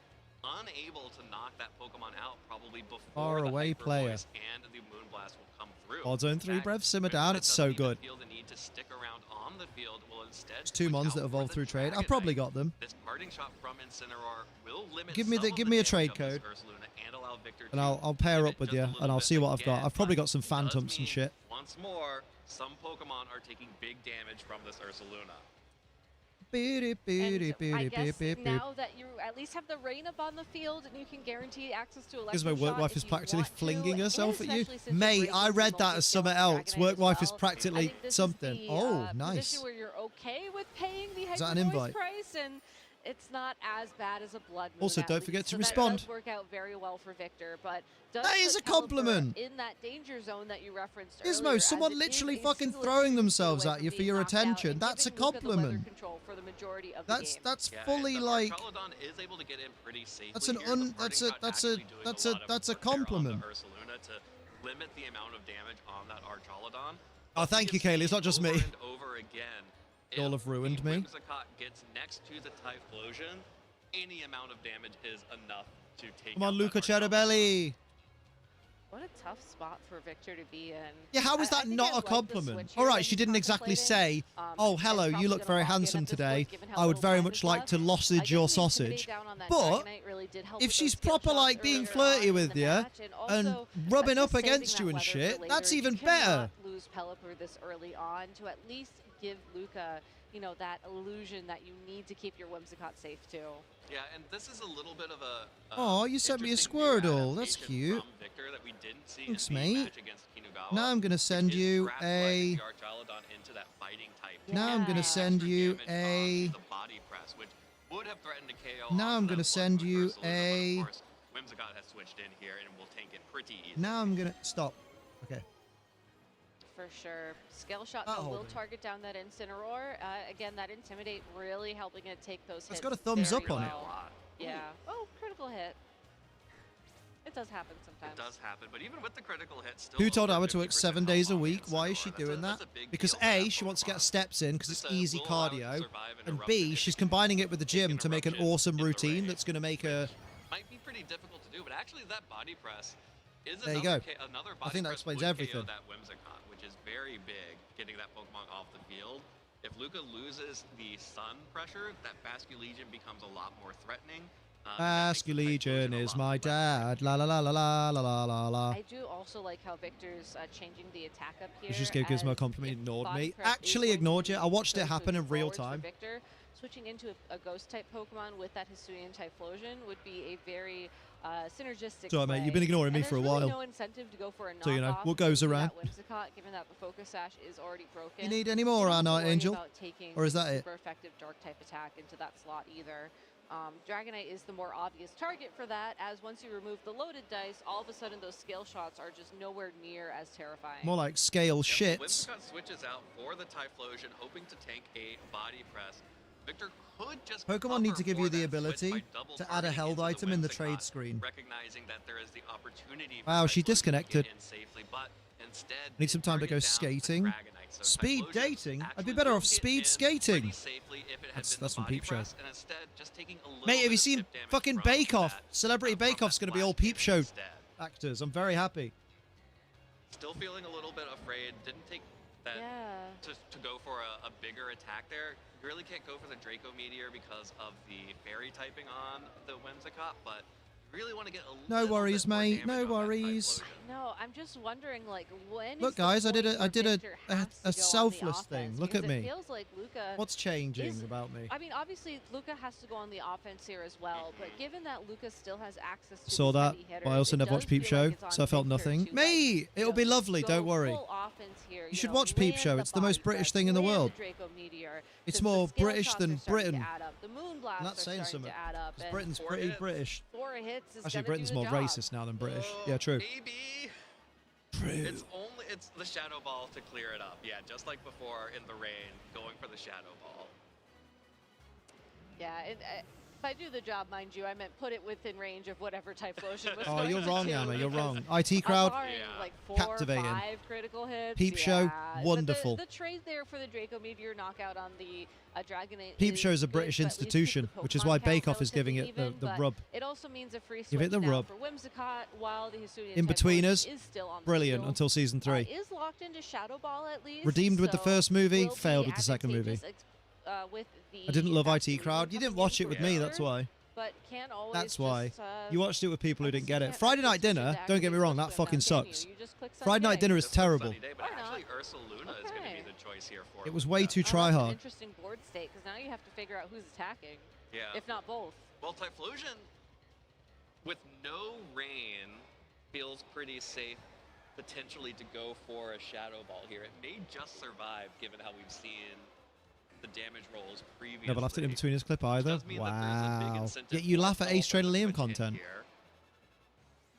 unable to knock that Pokemon out probably before Far the away Hyper player. Voice and the Moonblast will come through. Odd Zone 3 In fact, breath, simmer Victor down. It's doesn't so even good. feel the need to stick around on the field, will instead There's 2 switch Mons out that for evolved the through trade. I've Dragonite. probably got them. This parting shot from Incineroar will limit Give me some of give the me a damage trade of this code, Ursaluna and allow Victor and to I'll pair pivot up with just you, a and little I'll bit see what I've again, got. I've probably but got some does Phantoms and mean, shit. Once more, some Pokemon are taking big damage from this Ursaluna. Beep, beep, beep, I beep, guess beep, beep. now that you at least have the rain up on the field and you can guarantee access to Because electric my work shot wife if is you practically want to, flinging and herself at you. especially since Mate, you're I breaking read that as multi-skill something else. Dragonite Work as wife well. is practically I think this something. Is the, Oh, nice. position where you're okay with paying the Is that Hyper an Voice invite? price, and it's not as bad as a Blood Moon. Also, at don't least. forget to So respond. That does work out very well for Victor, but does That is put a compliment. Pelipper in that danger zone that you referenced Gizmo, earlier, someone as it literally is a fucking single throwing extreme themselves away at from you for being your knocked out attention. and That's a giving Luca the weather compliment. control for the majority of the That's game. that's Yeah, fully and the like Archaludon is able to get in pretty safely that's an here. The that's parting a shot actually doing that's a a lot of that's a work there on the compliment. Ursaluna to limit the amount of damage on that Archaludon. Oh, thank you, Kaylee. It's not just me. Over and over again. Y'all have ruined If me. Whimsicott gets next to the Typhlosion, any amount of damage is enough to take Come on, out Luca that Archaludon. Cherubelli. What a tough spot for Victor to be in. Yeah, how is I that think not I a like the compliment? switch All here right, that she he's didn't exactly say, contemplating. "Oh, It's hello, probably you look gonna very lock in handsome at this today. point, given how I would little very time much is like left. to I sausage guess your the sausage." intimidate down on that But Dragonite really did help if with she's those skill proper shots like being earlier flirty on in with the you match, and also, rubbing let's up just saving against that you and weather for shit, later. that's You even cannot better. lose Pelipper this early on to at least give Luca, you know, that illusion that you need to keep your Whimsicott safe too. Yeah, and this is a little bit of a. Oh, you sent me a interesting new Squirtle. That's adaptation cute. from Victor that we didn't see Thanks, in the mate. match against Kinugawa, Now I'm gonna send which is you gradualizing a. the Archaludon into that fighting type. Now I'm gonna send you Extra a. damage on the body press, which would have threatened to KO. Now I'm onto gonna that send Blood you Moon Ursaluna, but a. of course, Whimsicott has switched in here and will tank it pretty easily. Now I'm gonna stop. Okay. For sure. Scale shot That though, will holding. target down that Incineroar. Again, that Intimidate really helping it take those hits. It's got a thumbs very up on it. well. Yeah. Oh, critical hit. It does happen sometimes. It does happen, but even with the critical hit, still. Who told her to work 7 days a week? Why is she doing that? Because A, she wants to get steps in because it's easy cardio, and B, she's combining it with the gym to make an awesome routine that's going to make her. Might be pretty difficult to do, but actually that body press is there you go. Another body I think that press explains would everything. KO that Whimsicott, which is very big, getting that Pokemon off the field. If Luca loses the sun pressure, that Basculegion becomes a lot more threatening. Basculegion is my dad. La la la la la la la la la. I do also like how Victor's changing the attack up here. You just gave Gizmo a compliment. Ignored me. Actually ignored you. I watched it happen in real time. Victor, switching into a ghost type Pokemon with that Hisuian Typhlosion would be a very synergistic. Sorry, mate. You've been ignoring me for a while. There's no incentive to go for a knockoff. So you know what goes around. Whimsicott, given that the Focus Sash is already broken. You need any more, Night Angel? Or is that it? Super effective Dark type attack into that slot either. Dragonite is the more obvious target for that, as once you remove the loaded dice, all of a sudden those scale shots are just nowhere near as terrifying. More like scale shits. Whimsicott switches out for the Typhlosion, hoping to tank a body press. Victor could just Pokemon need to give you the ability to add a held item in the trade screen. Recognizing that there is the opportunity. Wow, she disconnected. Safely, but instead, need some time to go skating. Speed dating? I'd be better off speed skating. That's from Peep Show. Mate, have you seen fucking Bake Off? Celebrity Bake Off's going to be all Peep Show actors. I'm very happy. Still feeling a little bit afraid. Didn't take that to go for a bigger attack there. You really can't go for the Draco Meteor because of the fairy typing on the Whimsicott, but really want to get a no worries, mate. No worries. No, I'm just wondering, like, when. Look, guys, I did a selfless thing. Look at me. It feels like Luca. What's changing about me? I mean, obviously, Luca has to go on the offense here as well, but given that Luca still has access to saw that, hitters, but I also never watched Peep Show, so I felt nothing. Me, it'll be lovely. Don't worry. You should watch Peep Show. It's the most British thing in the world. It's more British than Britain. And that's saying something. Because Britain's pretty British. Actually, Britain's more racist now than British. Yeah, true. Maybe. It's the Shadow Ball to clear it up. Yeah, just like before in the rain, going for the Shadow Ball. Yeah, if I do the job, mind you, I meant put it within range of whatever Typhlosion was. Oh, you're wrong, Anna. You're wrong. IT crowd, like 4 captivating. Or 5 critical hits. Peep Show, wonderful. The trade there for the Draco Meteor knockout on the Dragonite. Peep Show is a British institution, which is why Bake Off is giving it the rub. It also means a free Give it the rub. for Whimsicott, while the Hisuian In-betweeners, is still on brilliant until season 3. Is locked into Shadow Ball at least. Redeemed with the first movie, failed with the second movie. I didn't love IT crowd. You didn't watch it with me, that's why. But can't always that's why. You watched it with people who didn't get it. Friday Night Dinner, don't get me wrong, that fucking sucks. Friday Night Dinner is terrible. Actually, Ursaluna is going to be the choice here for it was way too try-hard. Interesting board state, because now you have to figure out who's attacking. Yeah. If not both. Well, Typhlosion, with no rain, feels pretty safe potentially to go for a Shadow Ball here. It may just survive, given how we've seen the damage rolls previously. Never laughed at in between his clip either. Wow. Yet you laugh at Ace Trainer Liam content.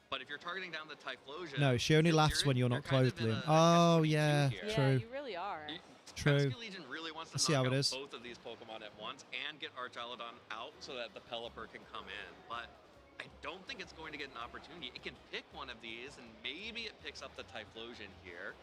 But if you're targeting down the Typhlosion, no, she only laughs when you're not clothed, Liam. Oh, yeah, true. You really are. True. Basculegion really wants to see how it is. both of these Pokemon at once and get Archaludon out so that the Pelipper can come in. But I don't think it's going to get an opportunity. It can pick one of these, and maybe it picks up the Typhlosion here.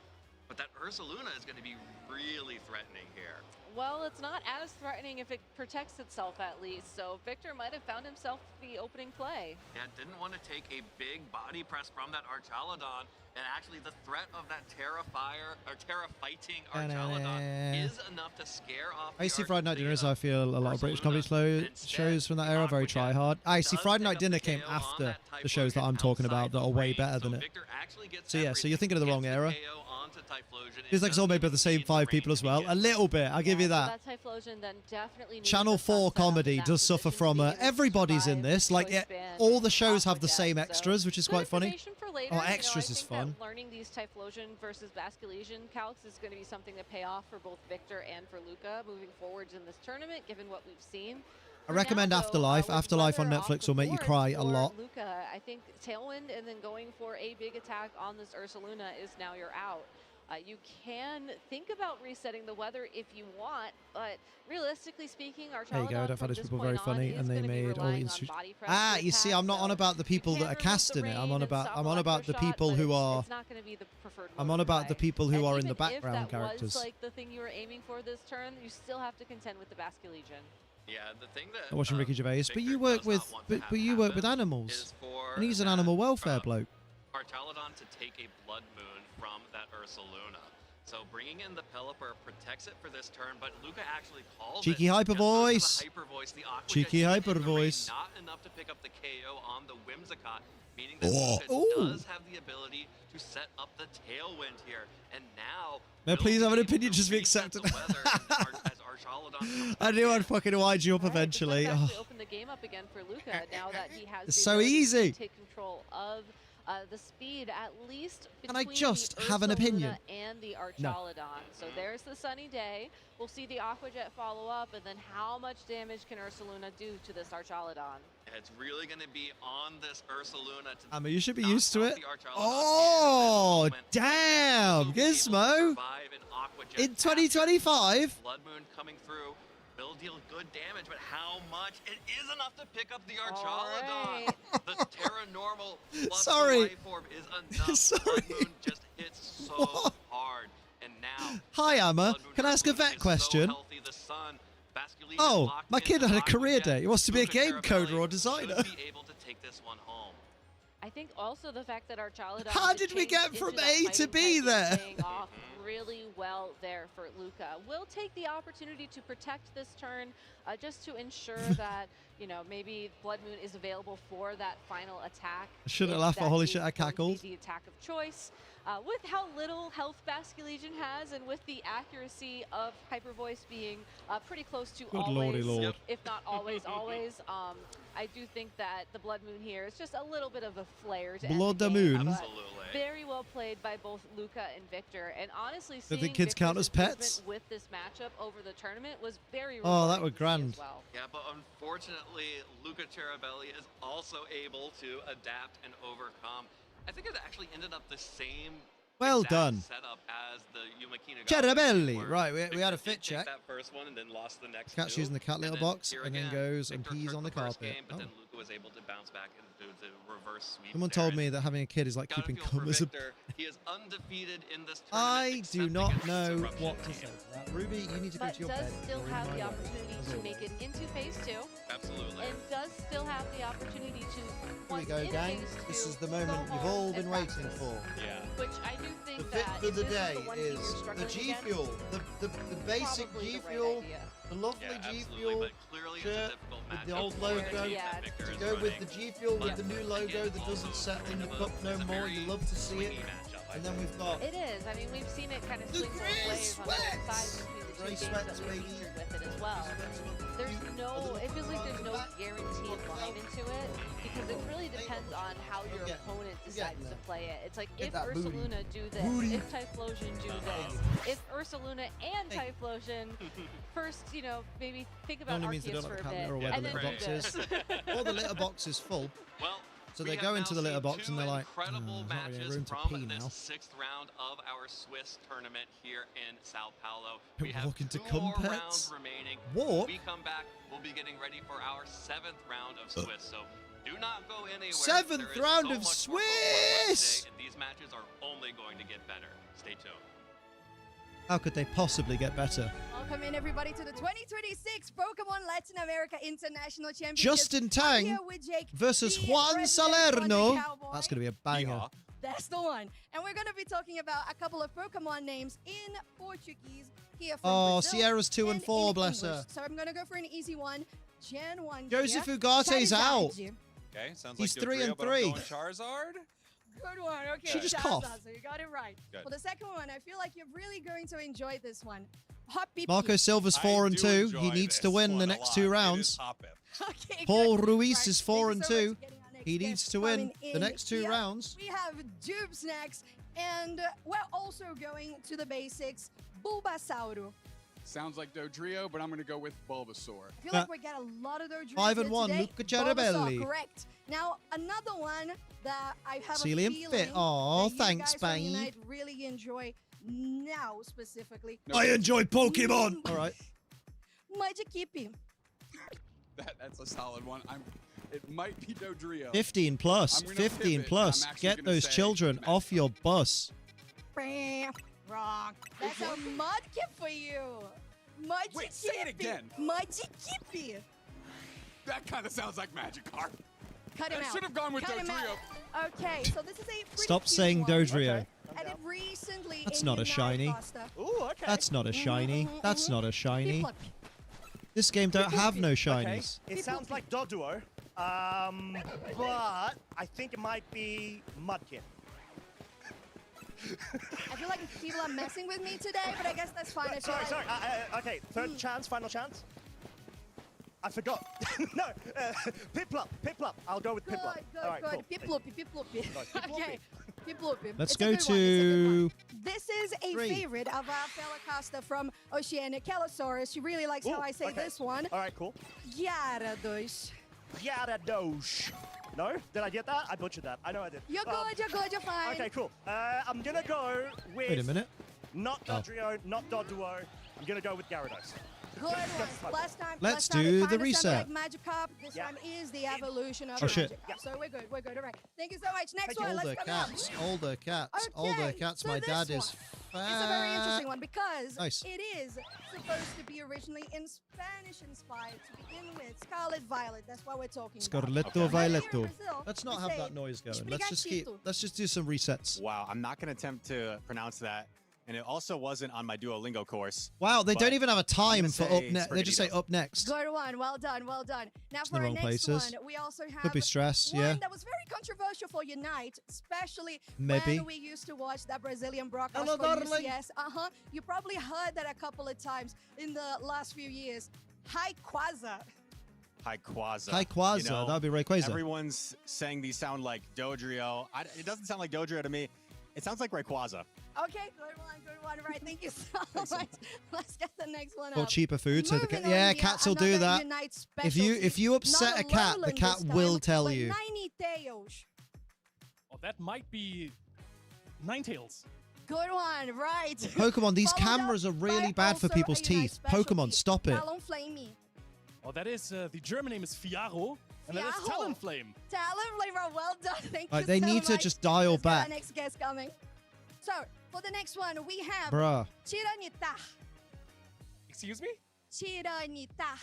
But that Ursaluna is going to be really threatening here. Well, it's not as threatening if it protects itself at least, so Victor might have found himself the opening play. Yeah, didn't want to take a big body press from that Archaludon, and actually the threat of that Terra-fighting Archaludon is enough to scare off I see Friday Night Dinner as I feel a lot of British comedy shows from that era very try-hard. I see Friday Night Dinner came after the shows that I'm talking about that are way better than it. So yeah, so you're thinking of the wrong era. It's like it's all made by the same 5 people as well. A little bit, I'll give you that. Channel 4 comedy does suffer from everybody's in this. Like, all the shows have the same extras, which is quite funny. Oh, extras is fun. Learning these Typhlosion versus Basculegion calcs is going to be something to pay off for both Victor and for Luca moving forwards in this tournament, given what we've seen. I recommend Afterlife. Afterlife on Netflix will make you cry a lot. Luca, I think Tailwind and then going for a big attack on this Ursaluna is now you're out. You can think about resetting the weather if you want, but realistically speaking, our There you go. I've had those people very funny, and they made all the institutions. Ah, you see, I'm not on about the people that are casting it. I'm on about the people who are. It's not going to be the preferred. I'm on about the people who are in the background if that characters. was like the thing you were aiming for this turn, you still have to contend with the Basque Legion. Yeah, the thing that I'm watching Ricky Gervais, but you work with animals, and he's an animal welfare bloke. Archaludon to take a Blood Moon from that Ursaluna. So bringing in the Pelipper protects it for this turn, but Luca actually calls Cheeky it. hyper voice. The Aqua Cheeky Jet hyper in the voice. rain, not enough to pick up the KO on the Whimsicott, meaning that Luca does have the ability to set up the Tailwind here. And now... May I please have an opinion just be accepted? I knew I'd fucking wind you up eventually. Open the game up again for Luca now that he has It's the so ability easy. to take control of the speed, at least Can I between just the have an opinion? Ursaluna and the Archaludon. So there's the sunny day. We'll see the Aqua Jet follow up, and then how much damage can Ursaluna do to this Archaludon? It's really going to be on this Ursaluna to I mean, you should be used to it. Oh, damn, Gizmo. In 2025? Blood Moon coming through will deal good damage, but how much? It is enough to pick up the Archaludon. The Terra Normal plus the life orb is enough. Blood Moon just hits so hard. And now, Hi, Amma. Can I ask a vet question? Oh, my kid had a career day. He wants to be a game coder or designer. I think also the fact that Archaludon. How did we get from A to B there? Off really well there for Luca. We'll take the opportunity to protect this turn just to ensure that, you know, maybe Blood Moon is available for that final attack. I shouldn't laugh at holy shit I cackled. The attack of choice. With how little health Basque Legion has, and with the accuracy of Hyper Voice being pretty close to Good always, lordy lord. if not always, I do think that the Blood Moon here is just a little bit of a flare to Blood end the game, Moon. but very well played by both Luca and Victor, and honestly, Don't seeing think kids count as Victor's pets? improvement with this matchup over the tournament was very Oh, that rewarding were to see grand. as well. Yeah, but unfortunately, Luca Cherabelli is also able to adapt and overcome. I think it actually ended up the same Well exact done. setup as the Yumakina Cherabelli. Right, we had a fit check. check. That first one and then lost the next Cat's two. using the cat litter And box here and then again, goes and Victor pees took on the first carpet. game, but Oh. then Luca was able to bounce back and do the reverse sweep. Someone there. told me that having a kid is like Gotta keeping feel for cum as a... Victor. He is undefeated in this tournament. I do except not against know Eruption what to Team. say to that. Ruby, you need to go But to your does bed. still You're in have my the way. opportunity As to always. make it into phase 2. Absolutely. And does still have the opportunity to. Here we go, in gang. phase This 2, is the go moment you've home all and been waiting practice. for. Yeah. Which I do think The fit that for if the this day is the one team you're is the struggling G against, Fuel. The basic probably G the right Fuel. idea. The lovely Yeah, G absolutely, Fuel but clearly it's a shirt difficult with the matchup old for logo. Yeah. that Victor To is go with running. the G Fuel with But the new again, logo that also doesn't settle in the kind of cup no it's a more. very You love to see it. swingy matchup, I And then think. we've got It is. I mean, we've seen it kind of swing both ways on the other side between the two Grey games sweats, that we're baby. featured with it as well. There's no, it feels like there's no guaranteed line into it because it really depends on how your opponent decides to play it. It's like if that booty. Ursaluna do this, Booty. if Typhlosion do this, if Ursaluna and Typhlosion first, you know, maybe think about only means they Arceus don't for have a a bit, cat litter or where and the then litter do box is. this. Or the litter box is full. Well, So we they have go now into the litter seen box two and they're like, incredible there's not really matches room to from pee this now. 6th round of our Swiss tournament here in Sao Paulo. We're We have walking to 2 more cum rounds pets? remaining. Walk? When we come back, we'll be getting ready for our 7th round of Swiss. So do not go anywhere. Seventh There is round so of much more Pokemon left Swiss! today, and these matches are only going to get better. Stay tuned. How could they possibly get better? Welcome in everybody to the 2026 Pokemon Latin America International Championship. Justin I'm Tang here with Jake, versus the Juan resident Salerno. Wonder Cowboy. That's going to be a banger. That's the one. And we're going to be talking about a couple of Pokemon names in Portuguese here from Oh, Brazil Sierra's 2 and 4, in bless English. her. So I'm going to go for an easy one. Gen 1 Joseph here. Ugate's out. Charizard. Okay, sounds He's like 3 and Dodrio, but I'm 3. going Charizard. Good one. Okay. She just Charizard, coughed. So you got it right. Good. For the second one, I feel like you're really going to enjoy this one. Hot Pip. Marco Silva's 4 and 2. He needs to win the next 2 rounds. Okay, Paul good. Ruiz Right, is 4 and thank you so 2. much for getting our next He needs guest to win coming the in next 2 here. rounds. We have Dubes next, and we're also going to the basics. Bulbasauro. Sounds like Dodrio, but I'm going to go with Bulbasaur. I feel like we got a lot of Dodrio 5 and here 1, today. Luca Cherabelli. Bulbasaur, correct. Now, another one that I have Celium a feeling Fit. Aw, that you thanks, guys from babe. Unite really enjoy. now specifically. I enjoy Pokemon. All right. Magikipi. That's a solid one. It might be Dodrio. 15 plus. 15 plus. Get those children off your bus. Wrong. That's a Mudkip for you. Magikipi. Wait, say it again. Magikipi. That kind of sounds like Magikarp. Cut him out. I should have gone with Cut him Dodrio. out. Okay, so this is a pretty Stop cute saying one. Dodrio. And it recently That's in not a Unite shiny. Costa. Ooh, okay. That's not a shiny. That's not a shiny. This game don't have no shinies. Okay. It sounds like Doduo, but I think it might be Mudkip. I feel like people are messing with me today, but I guess that's fine. Sorry. Okay, third chance, final chance. I forgot. No, Piplup. I'll go with Piplup. Good. All right, cool. Piplupi. Okay, Piplupi. Let's It's a go good one, it's a good one. to... This is a favorite of our fellow caster from Oceania, Kellosaurus. She really likes how I say this one. All right, cool. Gyarados. Gyarados. No? Did I get that? I butchered that. I know I did. You're good, you're fine. Okay, cool. I'm going to go with... Wait a minute. Not Dodrio, not Doduo. I'm going to go with Gyarados. Good one. Last time, Let's it do the kinda reset. sounded like Magikarp. This time is the evolution of Oh, shit. Magikarp. So we're good. All right. Thank you so much. Next one, Older let's come up. cats. Older cats. Okay, Older cats. so My this dad one, is It's a very interesting one because Nice. it is supposed to be originally in Spanish inspired to begin with. Scarlet Violet, that's what we're talking about. Scarletto Violetto. Brazil, Let's not we have say that noise going. Let's just do some resets. Wow, I'm not going to attempt to pronounce that. And it also wasn't on my Duolingo course. Wow, they but don't even have a time I'm for gonna up say next. They just say Sprigatito. up next. Good one. Well done. Now in for the our wrong next places. one, we also have Could be stress, one yeah. that was very controversial for Unite, especially Maybe. when we used to watch that Brazilian broadcast Hello, for darling. UCS. You probably heard that a couple of times in the last few years. Rayquaza. Rayquaza. Rayquaza, You know, that'd be Rayquaza. Everyone's saying these sound like Dodrio. It doesn't sound like Dodrio to me. It sounds like Rayquaza. Okay, good one. Right, thank you so much. Let's get the next one Or up. cheaper food, so the Moving cat. on Yeah, here, cats will do another that. Unite If you upset Not a cat, the Alolan cat this will time, tell but you. Ninetales. Oh, that might be Ninetales. Good one, right. Pokemon, these Followed up cameras are really by bad for also people's a Unite teeth. Pokemon, stop it. Talonflame. Oh, that is the German name is Fiaro, and that is Fiaro. Talonflame. Talonflame, well done. Thank Right, you they so need to much. just dial Let's get our back. next guest coming. So, for the next one, we have Bruh. Chiranita. Excuse me? Chiranita.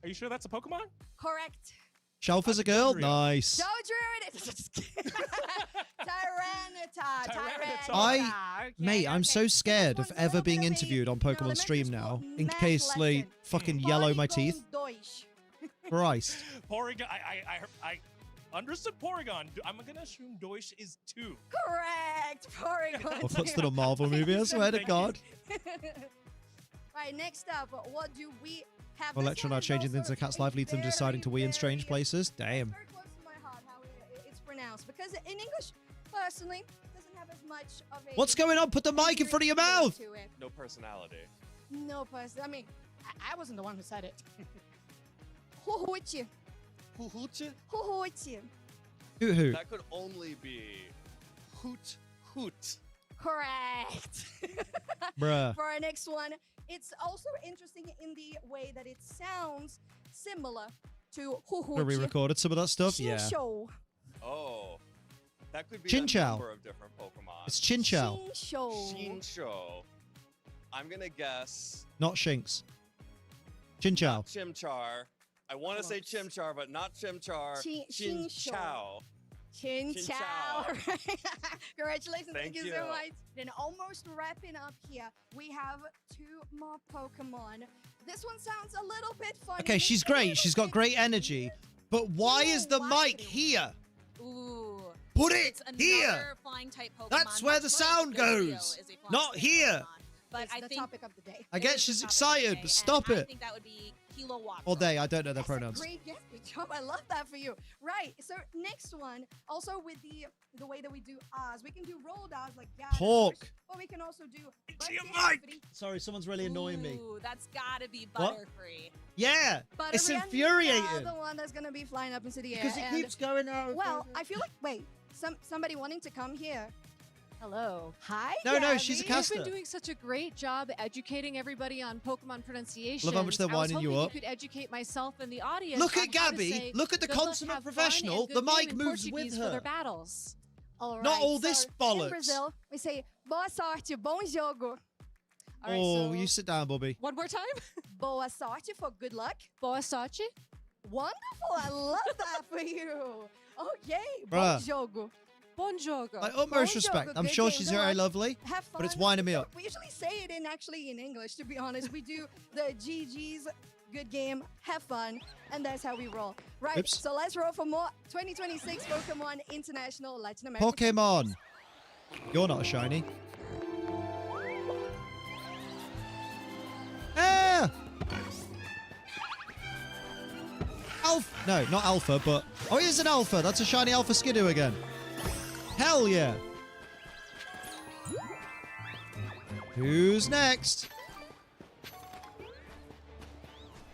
Are you sure that's a Pokemon? Correct. Shelf as a girl? Nice. Dodrio it is. Just kidding. Tyranitar. Mate, I'm so scared of ever being interviewed on Pokemon stream now, in case they fucking yellow my teeth. Christ. Porygon. I understood Porygon. I'm gonna assume Deutsch is 2. Correct. Porygon. Well, what's the Marvel movie? I swear to God. Right, next up, what do we have? Electron are changing things in the cat's life leads them deciding to wee in strange places. Damn. Very close to my heart how it's pronounced because in English, personally, it doesn't have as much of a. What's going on? Put the mic in front of your mouth. to it. No personality. No person. I mean, I wasn't the one who said it. Huhuchi. Huhuchi? Huhuchi. Hoot hoot. That could only be hoot hoot. Correct. Bruh. For our next one, it's also interesting in the way that it sounds similar to We Huhuchi. re-recorded some of that stuff. Yeah. Chinchou. Oh. That could be Chinchou. a number of different Pokemon. It's Chinchou. Chinchou. I'm gonna guess Not Shinx. Chinchou. Chimchar. I want to say Chimchar, but not Chimchar. Chinchou. Chinchou. Congratulations. Thank you so you. much. Then almost wrapping up here, we have 2 more Pokemon. This one sounds a little bit funny. Okay, she's great. She's got great energy. But why is the mic here? Ooh. Put It's it here. another flying type Pokemon. That's where the much sound like Dodrio goes. is a flying Not type here. Pokemon. But It's I the think topic of the day. I get is she's the topic excited, of the but day, stop and it. I think that would be Kilowatts. All day. I don't know their pronouns. Great guess. Good job. I love that for you. Right. So next one, also with the way that we do Oz, we can do rolled Oz like that. Pork. Or we can also do. Sorry, someone's really annoying me. Ooh, that's gotta be What? Butterfree. Yeah, it's Butterfree infuriating. is the one that's gonna be flying up into the air. Because it and- keeps going out. Well, I feel like somebody wanting to come here. Hello. Hi, No, she's a You've caster. been doing such a great job educating everybody on Pokemon pronunciation. Love how much they're winding you up. You could educate myself and the audience. Look at on how to Gabby. say, Look at the "Good luck, consummate have fun, professional. and The good mic game in moves with Portuguese her. for their battles. All Not all so this In bollocks. Brazil, we say boa sorte, bom jogo. All right, Oh, so you sit down, Bobby. one more time. Boa sorte for good luck. Boa sorte. Wonderful. I love that for you. Okay. Bruh. Bom jogo. Bon jogo. Like, utmost respect. I'm sure she's very lovely, Have fun. but it's winding me up. We usually say it in English, to be honest. We do the GG's, good game, have fun, and that's how we roll. Right, Oops. so let's roll for more 2026 Pokemon International Latin America. Pokemon. You're not a shiny. Ah! Alpha. No, not Alpha, but... Oh, he is an Alpha. That's a shiny Alpha Skidoo again. Hell yeah. Who's next?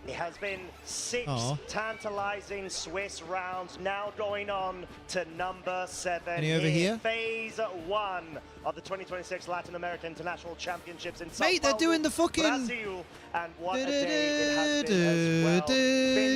It has been 6 Aw. tantalizing Swiss rounds, now going on to number 7. Any over here? Phase 1 of the 2026 Latin American International Championships in São Mate, they're Paulo, doing the fucking... Brazil. And what a day it has been as well.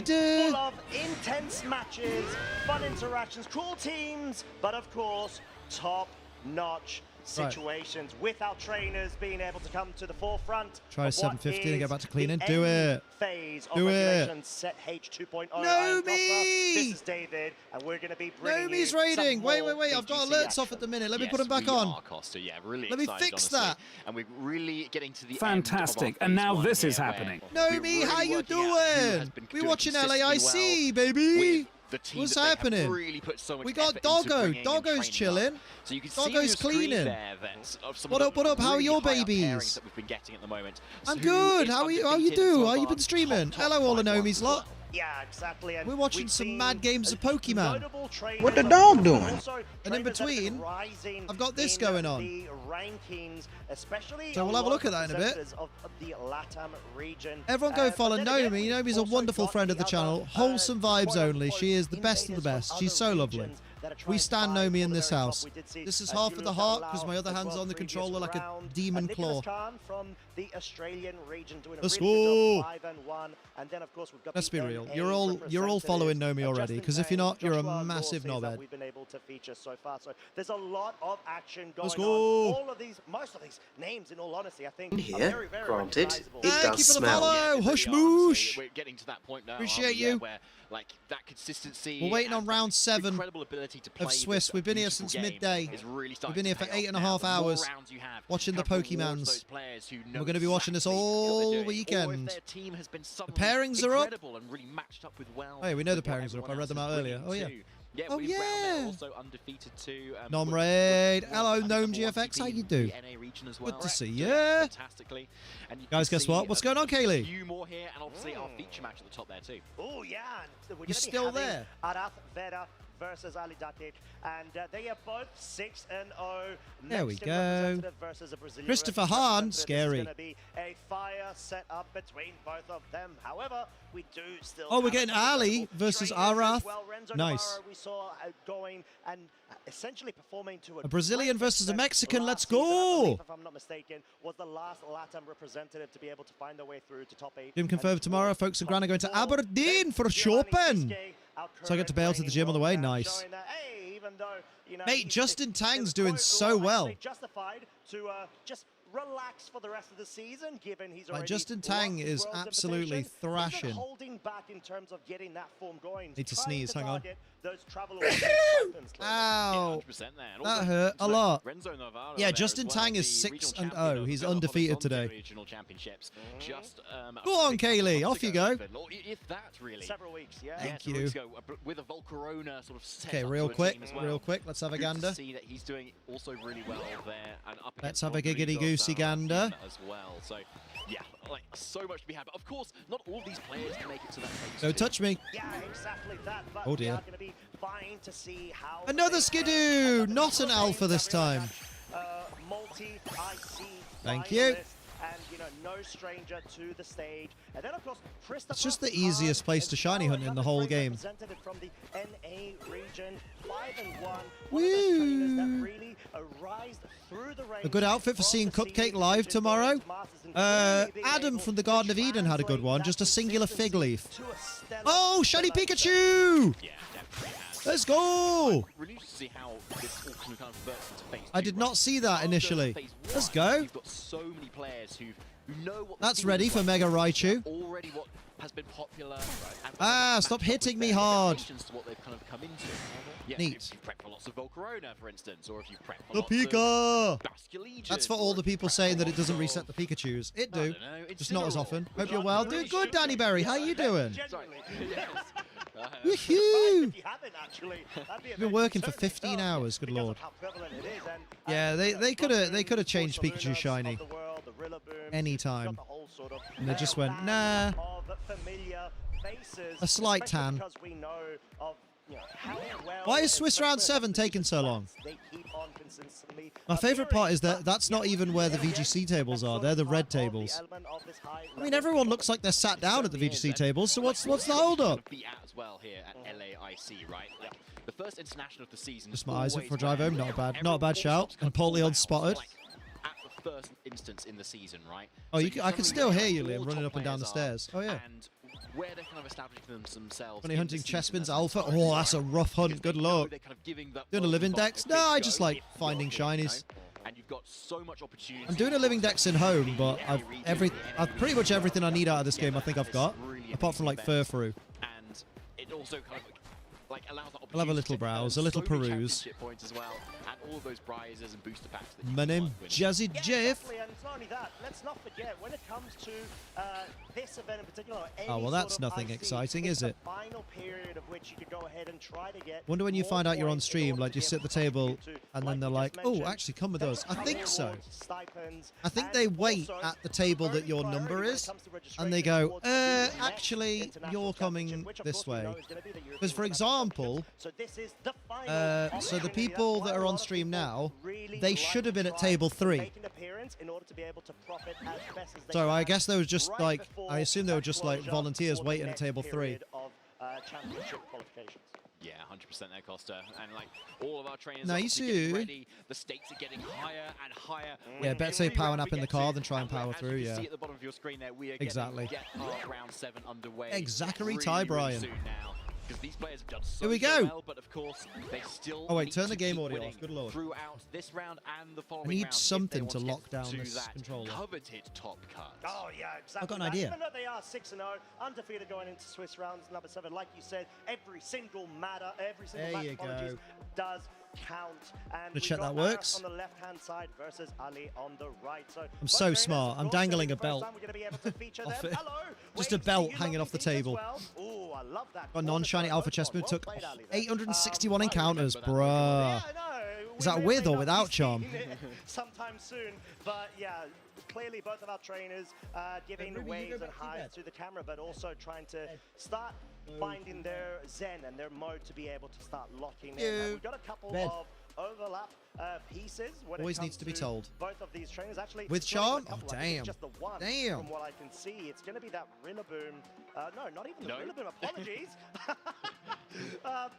Been full of intense matches, fun interactions, cool teams, but of course, top-notch situations with our trainers being able to come to the forefront. Try of 750 and get back to cleaning. the Do end it. Phase of Do it. regulation set H2.0. Nomi! This is David, and we're going to be bringing Nomi's you raiding. some Wait. more I've got VGC alerts action. off at the minute. Let me Yes, put them back we on. are, Costa. Yeah, really Let me excited, fix honestly. that. And we're really getting to the Fantastic. end of our And now phase this one is here, happening. where we're Nomi, really how you working out who has doing? been We're doing watching consistently LAIC, well baby. with the team What's that they have happening? really put so much We got effort into Doggo. bringing and Doggo's training up. chilling. So you can see Doggo's on your screen cleaning. there that of some What of up, the what up? How are really your high up babies? pairings that we've been getting at the moment. I'm Who good. is How are you undefeated doing? in How some you of been our streaming? top Hello, all the five ones Nomi's as lot. well. Yeah, exactly. And We're watching we've some seen mad games of Pokemon. notable trainers What the and dog doing? also And in trainers that have been between, rising I've got this in going on. the rankings, especially So we'll have a look at lot that in a bit. representatives of the LATAM region. Everyone go But follow then again, Nomi. we've Nomi's a also wonderful got friend of the other, channel. Wholesome vibes only. She is the best of the invaders best. from She's so other lovely. regions that are trying We to stand fight Nomi for in the this very top. house. We did see, This is Julio half of the heart because Tabalao my other as hand's well on the previous controller like a round. demon Nicholas claw. Khan from the Australian region doing a Let's really go. good job, 5-1. And then of course we've got Let's the be real. NA You're all following representatives, Nomi already. Justin Because if you're Tang, not, you're a Joshua massive Dorsey that knobhead. we've been able to feature so far. So there's a lot of action going Let's on. go. All of these, most of these names, in all honesty, I think Here, are very, very granted, recognizable. it Thank does you for the smell. follow. Yeah, Hush we really are, moosh. honestly. We're getting to that point now. Appreciate aren't we? Yeah, you. where like that consistency. We're waiting and on that round 7 incredible ability to play of Swiss. this We've been here beautiful since game midday. is really We've starting been here to for pay off 8.5 now. The more hours rounds you have, watching the kind of rewards Pokemons. those players who know We're going to be watching this exactly what they're all doing. Or if weekend. their team has been The suddenly pairings are up. incredible and really matched up with well. Hey, we know the with what pairings are up. I everyone read them else out is earlier. bringing Oh, yeah. too. Yeah, Oh, William Brown there yeah. also undefeated too. Nom with raid. one, Hello, I think, Gnome number one GFX. How TP you in do? the NA region as well. Good to see Doing you. fantastically. And you Guys, can guess what? see What's a going on, Kaylee? few more here, and obviously our feature match at the top there too. Oh yeah, we're You gonna be still having there? Arath Vera versus Ali Datic, and they are both 6-0. There we Mexican go. representative versus a Brazilian Christopher Hahn, representative. scary. It's going to be a fire set up between both of them. However, we do still. Oh, we're have getting some Ali incredible versus trainers as Arath. well. Renzo Nice. Navarro we saw going and essentially performing to A Brazilian great versus a extent Mexican. last Let's season, I go. believe, if I'm not mistaken, was the last LATAM representative to be able to find their way through to top 8. Gym confirmed tomorrow. Folks and Gran are going to Aberdeen for a shopping. So I get to bail to the gym on the way. Nice. Mate, Justin Tang's doing so well. Justified to just relax for the rest of the season, given he's Like, already Justin lost Tang his is Worlds absolutely invitation. He's been thrashing. holding back in terms of getting that form going. Need to Trying sneeze, hang on. target those travel Ow. 100% there. And That also, hurt a so lot. Renzo Navarro Yeah, there Justin as well, Tang is the regional 6-0. champion He's of undefeated the today. Regional championships. Just, Go on, Kaylee. Off you go. If that really. Several weeks, yeah. Thank several you. weeks ago, with a Volcarona sort of set Okay, up real to a quick, team as well. real quick. Let's have a Good to gander. see that he's doing also really well there, and up Let's against have a Rodrigo giggity goosey Sara gander. as well. So, yeah, like so much to be had. But of course, not all these players can make it to that phase. Don't two. touch me. Yeah, exactly that. But Oh, dear. we are going to be vying to see how Another Skidoo. Not an alpha this time. multi-IC Thank you. finalist and no stranger to the stage. And then of course, It's just the easiest place to shiny hunt in the whole game. Represented from the NA region, 5-1. Woo! Really arised through the A good outfit for seeing Cupcake live tomorrow. Adam from the Garden of Eden had a good one. Just a singular fig leaf. Oh, shiny Pikachu! Yeah, definitely has. Let's go! Really to see how this all kind of converts into phase I did not see that initially. Let's go. You've got so many players who know what That's ready for Mega Raichu. already what has been popular. Ah, stop hitting me hard. To what they've kind of come into. Yeah, Neat. If you prep for lots of Volcarona, for instance, or if you prep for The lots Pika! of Basculegion, That's for all the people saying that it doesn't reset the Pikachus. It do. Just not as often. Hope you're well. Doing good, Danny Berry. How you doing? Woohoo! You've been working for 15 hours. Good lord. Yeah, they could have changed Pikachu shiny anytime, and they just went nah. A slight tan. Why is Swiss Round 7 taking so long? My favourite part is that that's not even where the VGC tables are. They're the red tables. I mean, everyone looks like they're sat down at the VGC tables, so what's the hold up? Be at as well here at LAIC, right? Like the first international of the season. Just my eyes up for a drive home. Not a bad shout. And Polteon spotted. At the first instance in the season, right? Oh, I can still hear you, Liam, running up and down the stairs. Oh yeah. And where they're kind of establishing themselves. Funny hunting Chespin's Alpha. Oh, that's a rough hunt. Good luck. Doing a living dex? No, I just like finding shinies. And you've got so much opportunity. I'm doing a living dex in home, but I've pretty much everything I need out of this game. I think I've got, apart from like Furfrou. And it also kind of like allows that I'll have a little browse, a little peruse. Points as well, and all of those prizes and booster packs. My name Jazzy Jeff. And it's not only that, let's not forget when it comes to this event in particular. Oh well, that's nothing exciting, is it? Final period of which you could go ahead and try to get. Wonder when you find out you're on stream, like you sit at the table, and then they're like, "Oh, actually, come with us." I think so. I think they wait at the table that your number is, and they go, "Actually, you're coming this way." Because, for example, so the people that are on stream now, they should have been at table 3. So I guess they were just like, I assume they were just like volunteers waiting at table 3. Yeah, 100% there, Costa. And like all of our trainers nice. Are getting ready. The stakes are getting higher and higher. Yeah, better say power nap in the car than try and power through, yeah. See at the bottom of your screen there, we are exactly. Get our round 7 underway. Exactly, Ty Bryan. Because these players have done so, here we go. Well, but of course they still oh wait, turn the game audio off. Good lord. Throughout this round and the following I need round, something to lock down this controller. Coveted top cut. Oh yeah, exactly. I've got an idea. Even though they are 6-0, undefeated going into Swiss rounds number 7, like you said, every single match does count. And to check that works. On the left-hand side versus Ali on the right. So I'm so smart. I'm dangling a belt. Off it. Just a belt hanging off the table. Ooh, I love that. A non-shiny Alpha Chessman took 861 encounters, bruh. Is that with or without charm? Sometime soon, but yeah, clearly both of our trainers giving waves and highs to the camera, but also trying to start finding their zen and their mode to be able to start locking in. And we've got a couple of overlap pieces when always it comes needs to be told. Both of these trainers actually with charm. Oh damn! Just the one. Damn. From what I can see, it's going to be that Rillaboom. No, not even the Rillaboom. Apologies.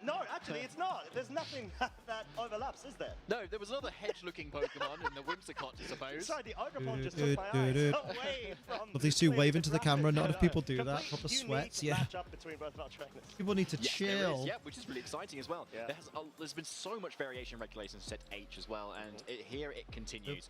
No, actually, it's not. There's nothing that overlaps, is there? No, there was another hedge-looking Pokemon in the Whimsicott, I suppose. Sorry, the Ograpon just took my eyes away from. Love these two waving to the camera. Not enough people do that. Proper sweats. Yeah. Between both of our trainers. People need to chill. Yeah, which is really exciting as well. Yeah. There's been so much variation in regulations set H as well, and here it continues.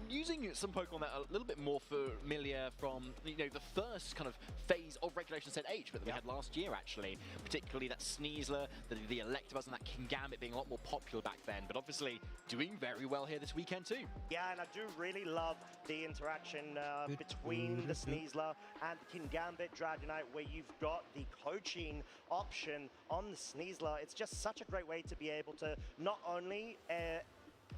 Using some Pokemon that are a little bit more familiar from the first kind of phase of regulation set H that we had last year, actually, particularly that Sneasler, the Electabuzz, and that Kingambit being a lot more popular back then, but obviously doing very well here this weekend too. Yeah, and I do really love the interaction between the Sneasler and Kingambit Dragonite, where you've got the coaching option on the Sneasler. It's just such a great way to be able to not only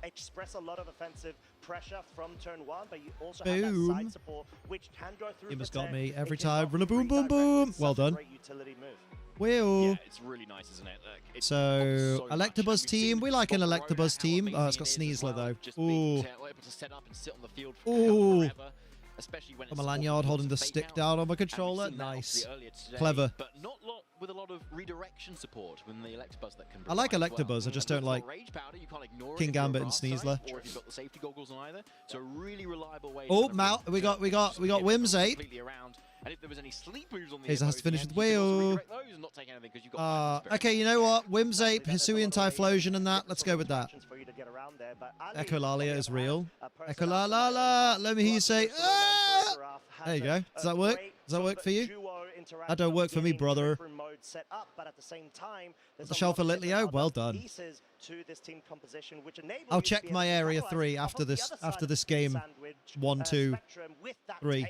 express a lot of offensive pressure from turn 1, but you also have that side support, which can go through. He has got me every time. Boom, boom, boom. Well done. Great utility move. Will. Yeah, it's really nice, isn't it? It's So, so Electabuzz team. We like an Electabuzz team. Oh, it's got Sneasler, though. Ooh. Able to set up and sit on the field for Ooh. forever, especially when I'm a lanyard holding the stick down on my controller. Nice. Clever. But not with a lot of redirection support when the Electabuzz that can I like provide as well. Electabuzz. I just don't like Rage powder, you can't ignore it King if you're a Gambit and grass type, Sneasler. or if you've got the safety goggles on either. So a really reliable way. Oh, to Mal, we got Whimsape. completely around. And if there was any sleep moves on the Hayes has to finish with you can also Wheel. redirect those and not take anything because you've got Okay, you know what? Whimsape, Hisuian Typhlosion and that. Let's go with that. Echolalia is real. Echolala. Let me hear you say, ah! There you go. Does that work? Does that work for you? That don't work for me, brother. The shelf for Litleo? Well done. I'll check my area 3 after this game. 1, 2, 3.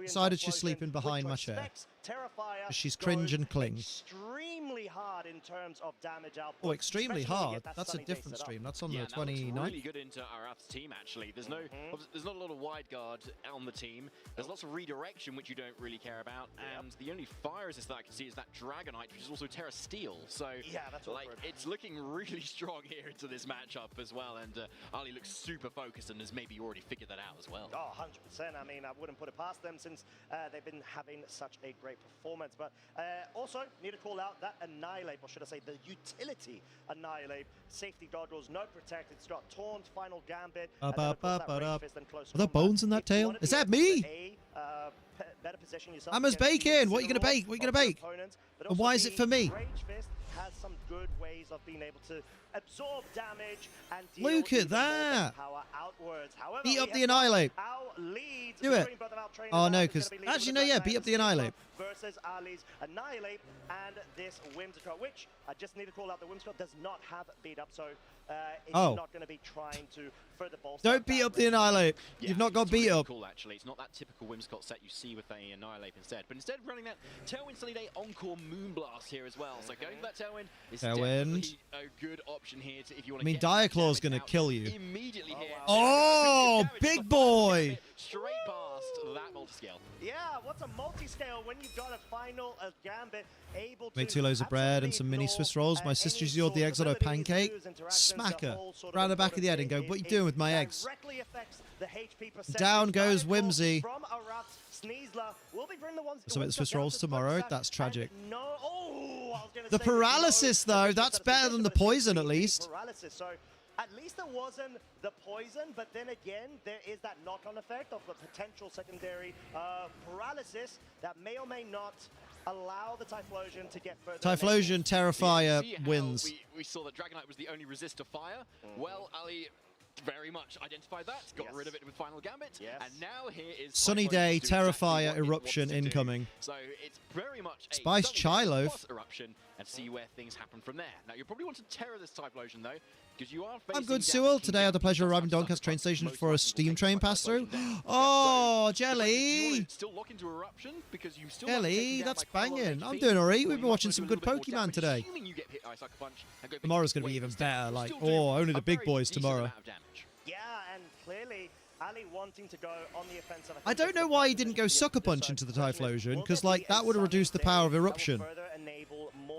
Decided she's sleeping behind my chair. She's cringe and cling. Extremely hard in terms of damage output. Oh, extremely hard. That's a different stream. That's on the 29th. Really good into Arath's team actually. There's not a lot of wide guard on the team. There's lots of redirection which you don't really care about, and the only fire resist that I can see is that Dragonite, which is also Terra Steel. So it's looking really strong here into this matchup as well, and Ali looks super focused and has maybe already figured that out as well. Oh, 100%. I mean, I wouldn't put it past them since they've been having such a great performance. But also need to call out that Annihilate, or should I say the utility Annihilate. Safety goggles, no protect. It's got Taunt, Final Gambit. Are there bones in that tail? Is that me? Hammer's baking. What are you going to bake? What are you going to bake? And why is it for me? Rage Fist has some good ways of being able to absorb damage and deal Look at that. power outwards. However, Beat up the Annihilate. Do it. Oh, no, because... Actually, no, yeah, beat up the Annihilate. Versus Ali's Annihilate and this Whimsicott, which I just need to call out, the Whimsicott does not have beat up, so it's not going to be trying to further bolster. Don't beat up the Annihilate. Yeah, You've not got beat up. Cool, actually. It's not that typical Whimsicott set you see with a Annihilate instead, but instead running that Tailwind Sunny Day Encore Moonblast here as well. So going for that Tailwind is definitely a good option here if you want to Diaclaw's going to kill you. Immediately here. Oh, big boy. Straight past that multi-scale. Yeah, what's a multi-scale when you've got a Final Gambit able to... Make 2 loaves of bread and some mini Swiss rolls. My sister's yelled the eggs on her pancake. Smack her round the back of the head and go, what are you doing with my eggs? Down goes Whimsy. So it's Swiss rolls tomorrow. That's tragic. The paralysis, though, that's better than the poison, at least. So at least it wasn't the poison, but then again, there is that knock-on effect of the potential secondary paralysis that may or may not allow the Typhlosion to get further. Typhlosion, Terrifier wins. We saw that Dragonite was the only resist to fire. Well, Ali very much identified that, got rid of it with Final Gambit, and now here is Sunny Day, Terrifier, Eruption incoming. So it's very much a Spice Chilo. Eruption and see where things happen from there. Now you'll probably want to terror this Typhlosion though, because you are I'm good, Sewell. Today I had the pleasure of arriving at Doncaster train station for a steam train pass through. Oh, Jelly! Still lock into Eruption because you still Jelly, that's banging. I'm doing alright. We've been watching some good Pokemon today. Tomorrow's going to be even better. Like, oh, only the big boys tomorrow. Yeah, and clearly Ali wanting to go on the offensive. I don't know why he didn't go Sucker Punch into the Typhlosion, because like that would have reduced the power of Eruption.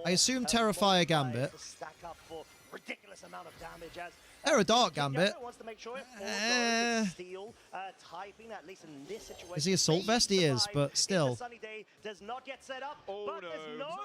I assume Terrifier Gambit. Ridiculous amount of damage as Terra Dark Gambit. Is he Assault Vest? He is, but still. Does not get set up, but there's no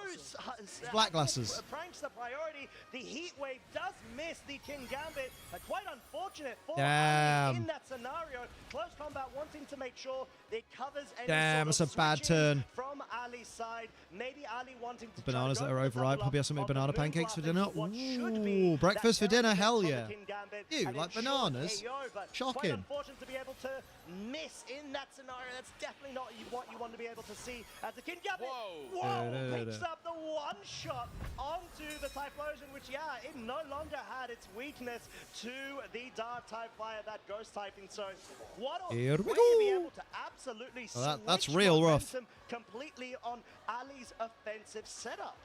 Black glasses. Pranks the priority. The Heat Wave does miss the King Gambit. Quite unfortunate for Damn. in that scenario. Close combat wanting to make sure it covers any Damn, sort it's of a bad switches turn. from Ali's side. Maybe Ali wanting to Bananas that are overripe. Probably have some banana pancakes for dinner. Ooh, Ooh, breakfast for dinner. Hell yeah. You like bananas? Shocking. Unfortunate to be able to miss in that scenario. That's definitely not what you want to be able to see as the King Gambit. Whoa! Picks up the one shot onto the Typhlosion, which it no longer had its weakness to the Dark type via that Ghost typing. So what a Here we way go. to be able to absolutely Well, that's switch real rough. momentum completely on Ali's offensive setup.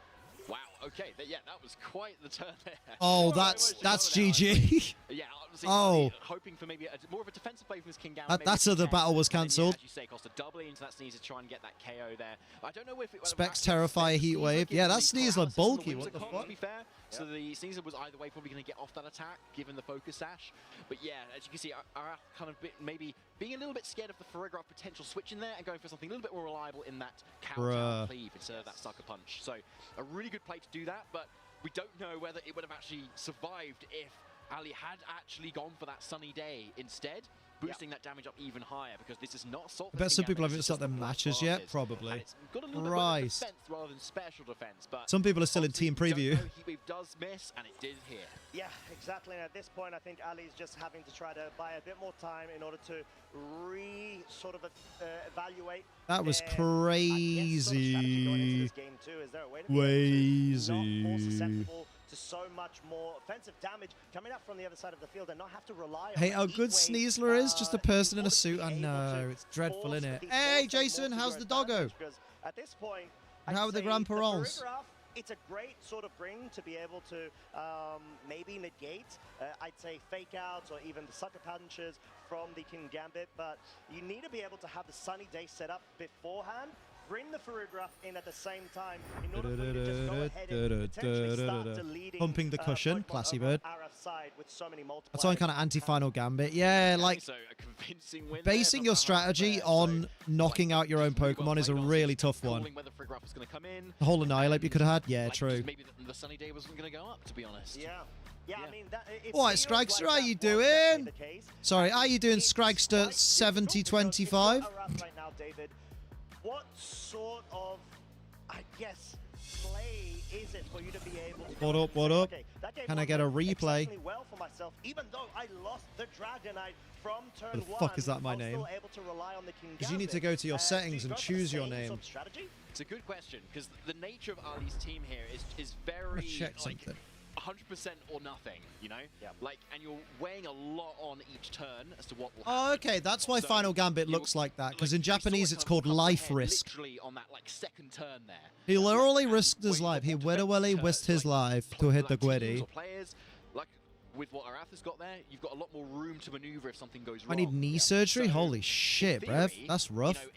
Wow, okay, yeah, that was quite the turn there. Oh, that's GG. Yeah, oh. Hoping for maybe more of a defensive play from his King Gambit. That's how the battle was cancelled. As you say, Costa doubling into that Sneasler to try and get that KO there. I don't know if it Specs Terrifier Heat Wave. Yeah, that Sneasler bulky. What the fuck? To be fair, so the Sneasler was either way probably going to get off that attack, given the focus sash. But yeah, as you can see, Arath kind of maybe being a little bit scared of the Farigiraf potential switch in there and going for something a little bit more reliable in that counter cleave instead of that sucker punch. So a really good play to do that, but we don't know whether it would have actually survived if Ali had actually gone for that Sunny Day instead, boosting that damage up even higher, because this is not Salt. I bet some people haven't started their matches yet, probably. Got a little bit of defense rather than special defense, but some people are still in team preview. He does miss, and it did here. Yeah, exactly. And at this point, I think Ali's just having to try to buy a bit more time in order to evaluate. That was crazy. Crazy. To so much more offensive damage coming up from the other side of the field and not have to rely on. Hey, how good Sneasler is? Just a person in a suit. I know, it's dreadful, isn't it? Hey, Jason, how's the doggo? At this point, and how are the Grand Parolles? It's a great sort of bring to be able to maybe negate, I'd say, fake outs or even the sucker punches from the King Gambit, but you need to be able to have the Sunny Day set up beforehand. Bring the Farigiraf in at the same time in order for you to just go ahead and potentially start deleting pumping the cushion, classy bird. With so many That's on kind of anti-final Gambit. Yeah, like basing your strategy on knocking out your own Pokemon is a really tough one. The whole Annihilate you could have had, yeah, true. Maybe the Sunny Day wasn't going to go up, to be honest. Yeah, I mean, what, Scragster, how you doing? Sorry, how you doing, Scragster 7025? Right now, David. What sort of, I guess, play is it for you to be able to... What up, what up? Okay, can I get a replay? Well for myself, even though I lost the Dragonite from turn the fuck is that my name? Because you need to go to your settings and choose your name. It's a good question, because the nature of Ali's team here is very... check something. 100% or nothing, you know? Like, and you're weighing a lot on each turn as to what will happen. Oh, okay, that's why Final Gambit looks like that, because in Japanese it's called life risk. Literally on that, like, second turn there. He literally risked his life. He literally risked his life to hit the Gweddy. Like, with what Arath has got there, you've got a lot more room to maneuver if something goes wrong. I need knee surgery? Holy shit, Brev. That's rough. You know,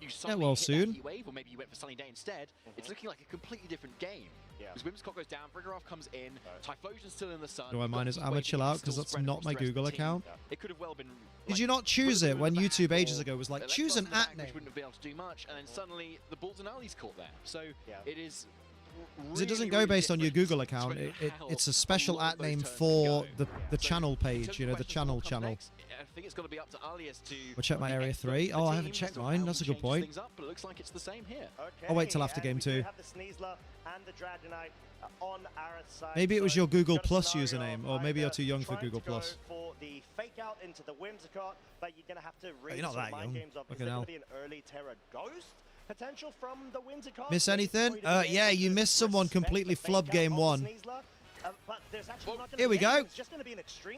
if you get well soon. Heat wave, or maybe you went for Sunny Day instead, it's looking like a completely different game. Because Whimsicott goes down, Farigiraf comes in, Typhlosion's still in the sun. Do I mind his Amma chill out because that's not my Google account? It could have well been. Did you not choose it when YouTube ages ago was like, choose an at name? Which wouldn't have been able to do much, and then suddenly the balls and Ali's caught there. So it is. Because it doesn't go based on your Google account. It's a special at name for the channel page, you know, the channel. I think it's going to be up to Ali as to. We'll check my area 3. Oh, I haven't checked mine. That's a good point. But it looks like it's the same here. I'll wait till after game 2. Have the Sneasler and the Dragonite on Arath's side. Maybe it was your Google Plus username, or maybe you're too young for Google Plus. For the fake out into the Whimsicott, but you're going to have to read you're not that young. Games off. Is there going to be an early Terra Ghost potential from the Whimsicott? Miss anything? Yeah, you missed someone completely flub game 1. Here we go.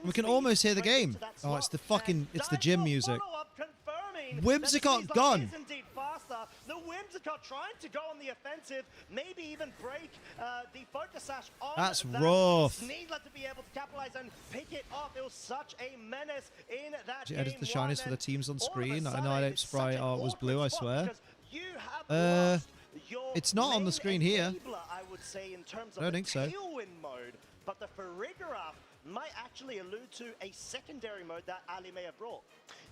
We can almost hear the game. Oh, it's the gym music. Whimsicott gone. The Whimsicott trying to go on the offensive, maybe even break the focus sash on That's that. rough. Sneasler to be able to capitalize and pick it off. It was such a menace in that Did you edit the shinies for the teams on screen? Annihilate Sprite art was blue, I swear. It's not on the screen here. I would say in terms of I don't think so. Mode, but the Farigiraf might actually allude to a secondary mode that Ali may have brought.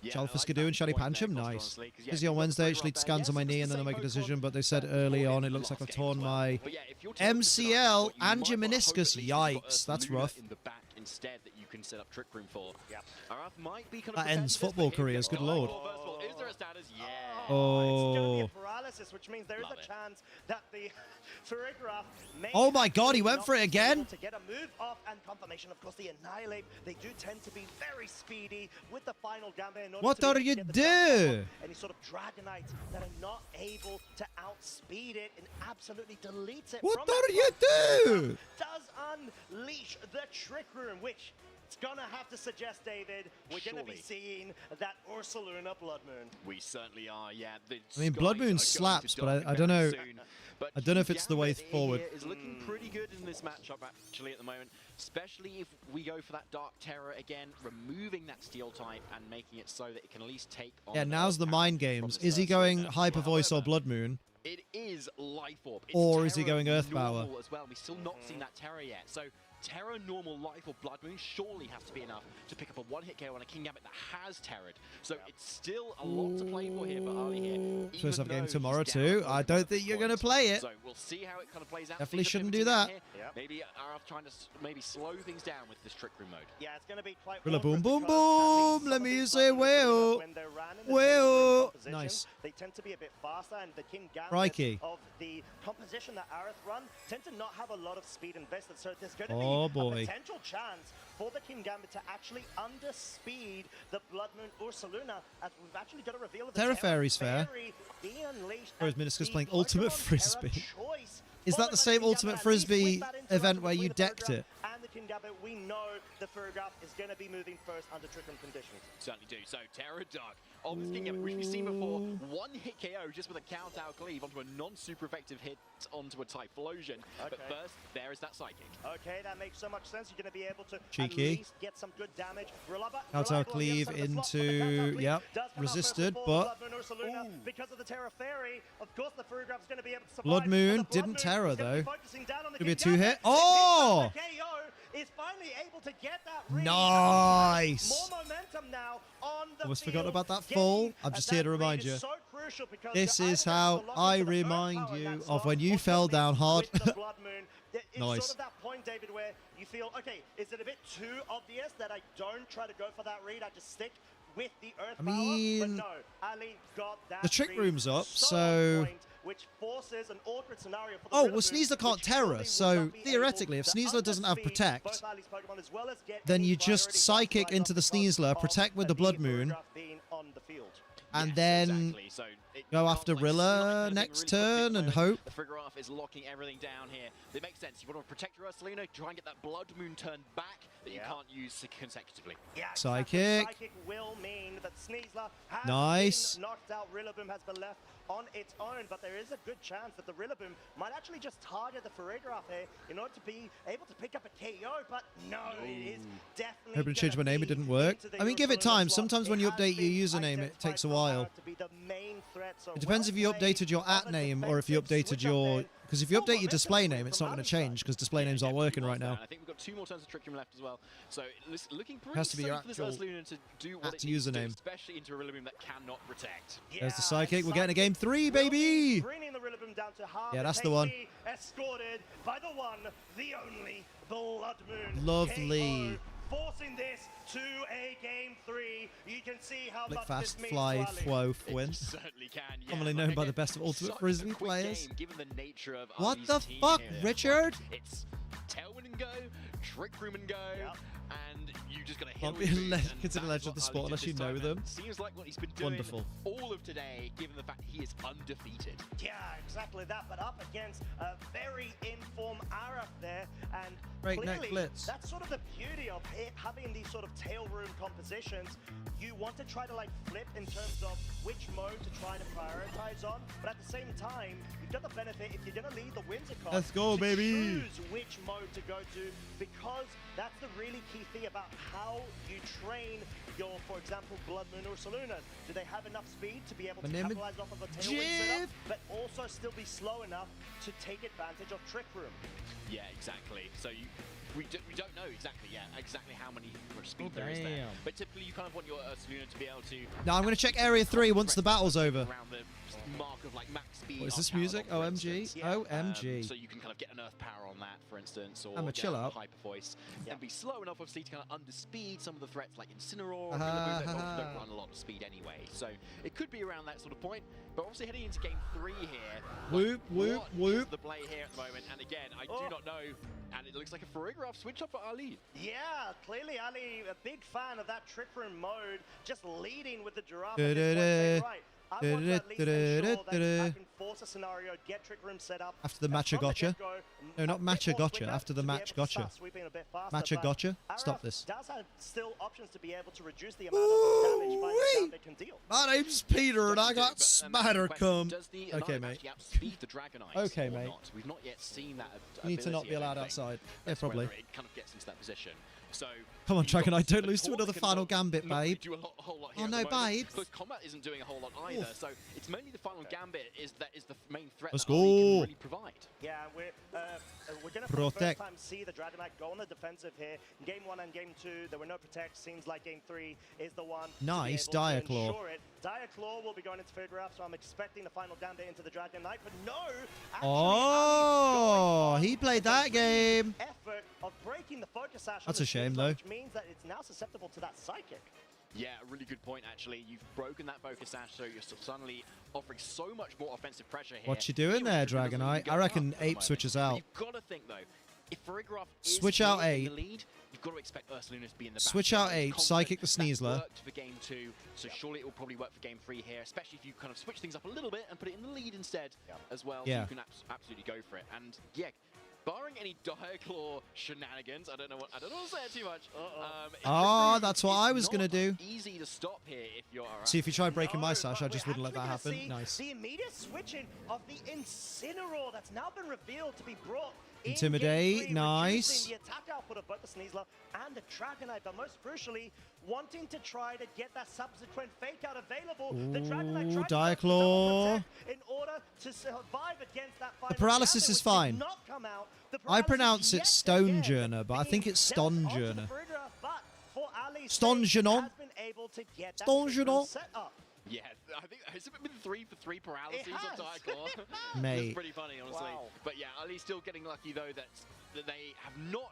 Chalfiskadoo and Shady Pancham, nice. Busy on Wednesday, actually scans on my knee and then I make a decision, but they said early on it looks like I've torn my MCL and your meniscus. Yikes, that's rough. In the back instead that you can set up Trick Room for. Arath might be that ends football careers, good lord. Is there a status? Yeah. It's going to be a paralysis, which means there is a chance that the Farigiraf may oh my god, he went for it again. To get a move off and confirmation. Of course, the Annihilate, they do tend to be very speedy with the final Gambit. What are you doing? Any sort of Dragonites that are not able to outspeed it and absolutely deletes it. What are you doing? Does unleash the Trick Room, which it's gonna have to suggest, David, we're gonna be seeing that Ursaluna Blood Moon. We certainly are, yeah. I mean, Blood Moon slaps, but I don't know. I don't know if it's the way forward. Is looking pretty good in this matchup actually at the moment, especially if we go for that Dark Terror again, removing that Steel type and making it so that it can at least take on. Yeah, now's the mind games. Is he going Hyper Voice or Blood Moon? It is Life Orb. It's Or is he Terror going Earth Power? normal as well. We've still not seen that Terror yet. So Terror, normal, Life Orb, Blood Moon surely has to be enough to pick up a one-hit KO on a King Gambit that has Terrored. So it's still a lot to play for here for Ali here. First up game tomorrow too. I don't think you're going to play it. So we'll see how it kind of plays out. Definitely shouldn't do that. Maybe Araf trying to maybe slow things down with this Trick Room mode. Yeah, it's going to be quite Boom, boom, boom. Let me say, well. Well. Nice. They tend to be a bit faster, and the King Gambit Crikey. of the composition that Araf run tend to not have a lot of speed invested. So there's going to be a potential chance for the King Gambit to actually underspeed the Blood Moon Ursaluna, as we've actually got a reveal of the Terra Fairy's fair. being unleashed. Whereas Meniscus playing Ultimate Frisbee. Is that the same Ultimate Frisbee event where you decked it? And the King Gambit, we know the Furgraph is going to be moving first under Trick Room conditions. Certainly do. So Terror Dark on this King Gambit, which we've seen before, one hit KO just with a count-out cleave onto a non-super effective hit onto a Typhlosion. But first, there is that Psychic. Okay, that makes so much sense. You're going to be able to Cheeky. at least get some good damage. Count-out cleave into, yep, resisted, but because of the Terra Fairy, of course the Furgraph is going to be able to survive. Blood Moon didn't Terror though. Could be a two-hit. Oh! Is finally able to get that read. Nice. More momentum now on the Almost forgot about that fall. I'm just here to remind you. So crucial because This is how I remind you of when you fell down hard. Blood Moon. It's Nice. sort of that point, David, where you feel, okay, is it a bit too obvious that I don't try to go for that read? I just stick with the Earth Power? But no, Ali got that The Trick read Room's up, so so... on point, which forces an awkward scenario for the Oh, well, Rillaboom, Sneasler can't which Terror, surely so will not be theoretically, if able to Sneasler doesn't have underspeed Protect, both Ali's Pokemon as well as get then any you just priority Psychic flies into off the because Sneasler, of Protect with the Blood Moon, Furgraph being on the field. and then So go after Rilla next turn and hope. The Furgraph is locking everything down here. It makes sense. You want to protect your Ursaluna, try and get that Blood Moon turned back that you can't use consecutively. Yeah, Psychic. Psychic will mean that Sneasler has Nice. been knocked out. Rillaboom has been left on its own, but there is a good chance that the Rillaboom might actually just target the Furgraph here in order to be able to pick up a KO, but no, it is definitely Hoping to change my name, it didn't work. I mean, give it time. Sometimes when you update your username, it takes a while. to be the main threat. So It depends if you updated your @name or if you updated your... Because if you update your display name, it's not going to change because display names aren't working right now. I think we've got 2 more turns of Trick Room left as well. So looking pretty Has to be your safe for this actual Ursaluna to do what it @ needs to do, username. especially into a Rillaboom that cannot protect. There's the Psychic. We're getting a game 3, baby! Bringing the Rillaboom down to half. Yeah, that's the one. Escorted by the one, the only, Blood Moon. Lovely. KO, forcing this to a game 3. You can see how Flick much fast, this means fly, to Ali. flow, win. Certainly can, yeah. Commonly known by the best of Ultimate Frisbee players. Game, given the nature of What Ali's the team fuck, here. Richard? It's Tailwind and go, Trick Room and go, and you just got to Can't hit be considered legend of the sport unless you know them. Seems like what he's been doing Wonderful. all of today, given the fact he is undefeated. Yeah, exactly that, but up against a very in-form Araf there, and Breakneck clearly, Blitz. that's sort of the beauty of having these sort of tail room compositions. You want to try to like flip in terms of which mode to try to prioritize on, but at the same time, you've got the benefit if you're going to lead the Whimsicott. Let's go, to baby. choose which mode to go to, because that's the really key thing about how you train your, for example, Blood Moon or Ursalunas. Do they have enough speed to be able to capitalize off of a tailwind setup, but also still be slow enough to take advantage of Trick Room? Yeah, exactly. So we don't know exactly how many speed there is there. But typically you kind of want your Ursaluna to be able to... Now I'm going to check Area 3 once the battle's over. Around the mark of like max speed. What is this on music? Power Bomb, for OMG? instance. OMG. So you can kind of get an Earth Power on that, for instance, or I'ma get chill a out. Hyper Voice, and be slow enough, obviously, to kind of underspeed some of the threats like Incineroar, Ah, that ha, don't run a lot of speed anyway. So it could be around that sort of point. But obviously heading into game 3 here, Whoop, whoop, what is whoop. the play here at the moment? And again, I do not know, and it looks like a Furgraph switch up for Ali. Yeah, clearly Ali, a big fan of that Trick Room mode, just leading with the Giraffe. Da, da, da. Right, I want to at least ensure that I can force force a scenario, get Trick Room set up. After the matcha gotcha. No, not matcha gotcha. After the match gotcha. Matcha gotcha. Stop this. Does have still options to be able to reduce the amount of damage Final Gambit can deal. My name's Peter and I got spider cum. Okay, mate. Okay, mate. We've not yet seen that. You need to not be allowed outside. Yeah, probably. It kind of gets into that position. So come on, Dragonite, don't lose to another Final Gambit, babe. Oh no, babe. Close combat isn't doing a whole lot either. Oof. So it's mainly the Final Gambit is the main threat Let's that Ali can go. really provide. Yeah, we're gonna for the first time see the Dragonite go on the defensive here. In game 1 and game 2, there were no protects. Seems like game 3 is the one. Nice, Diaclaw. Diaclaw. Diaclaw will be going into third draft, so I'm expecting the Final Gambit into the Dragonite, but no. Oh, he played that game. Effort of breaking the focus sash. That's a shame, though. Which means that it's now susceptible to that psychic. Yeah, a really good point, actually. You've broken that focus sash, so you're suddenly offering so much more offensive pressure here. What you doing there, Dragonite? I reckon Ape switches out. You've got to think, though, if Farigiraf is Switch out in Ape. the lead, you've got to expect Ursaluna to be in the back. Switch out Ape, Psychic the Sneasler. That worked for game 2, so surely it will probably work for game 3 here, especially if you kind of switch things up a little bit and put it in the lead instead as well. Yeah. So you can absolutely go for it. And yeah, barring any Diaclaw shenanigans, I don't know what to say it too much. Oh, that's what I was gonna do. Easy to stop here if you're. See, if you try breaking my sash, I just wouldn't let that happen. Nice. The immediate switching of the Incineroar that's now been revealed to be brought. Intimidate, nice. The attack output of both the Sneasler and the Dragonite, but most crucially, wanting to try to get that subsequent fake out available. The Dragonite Diaclaw. in order to survive against that The paralysis is fine. I pronounce it Stonejourner, but I think it's Stonjourner. Stonjourner. Stonjourner. Yeah, I think has it been 3 for 3 paralyses on Diaclaw? Mate. It's pretty funny, honestly. Wow. But yeah, Ali's still getting lucky though that they have not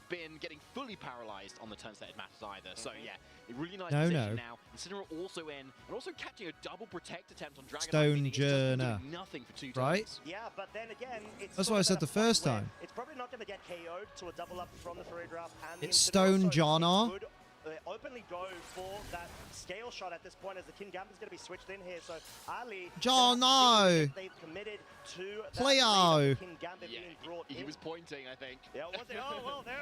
been getting fully paralyzed on the turns that it matters either. So yeah, a really nice position now. Incineroar also in, and also catching a double protect attempt on Dragonite. Stonejourner. Nothing for 2 turns. Right? Yeah, but then again, it's that's what I said the first time. It's probably not going to get KO'd to a double up from the Farigiraf and It's the Incineroar, Stonejourner. so it could, openly go for that scale shot at this point as the King Gambit is going to be switched in here. So Ali, John, no. they've committed to Playo. King Gambit being brought He in. was pointing, I think. Yeah, was it? Oh, well, there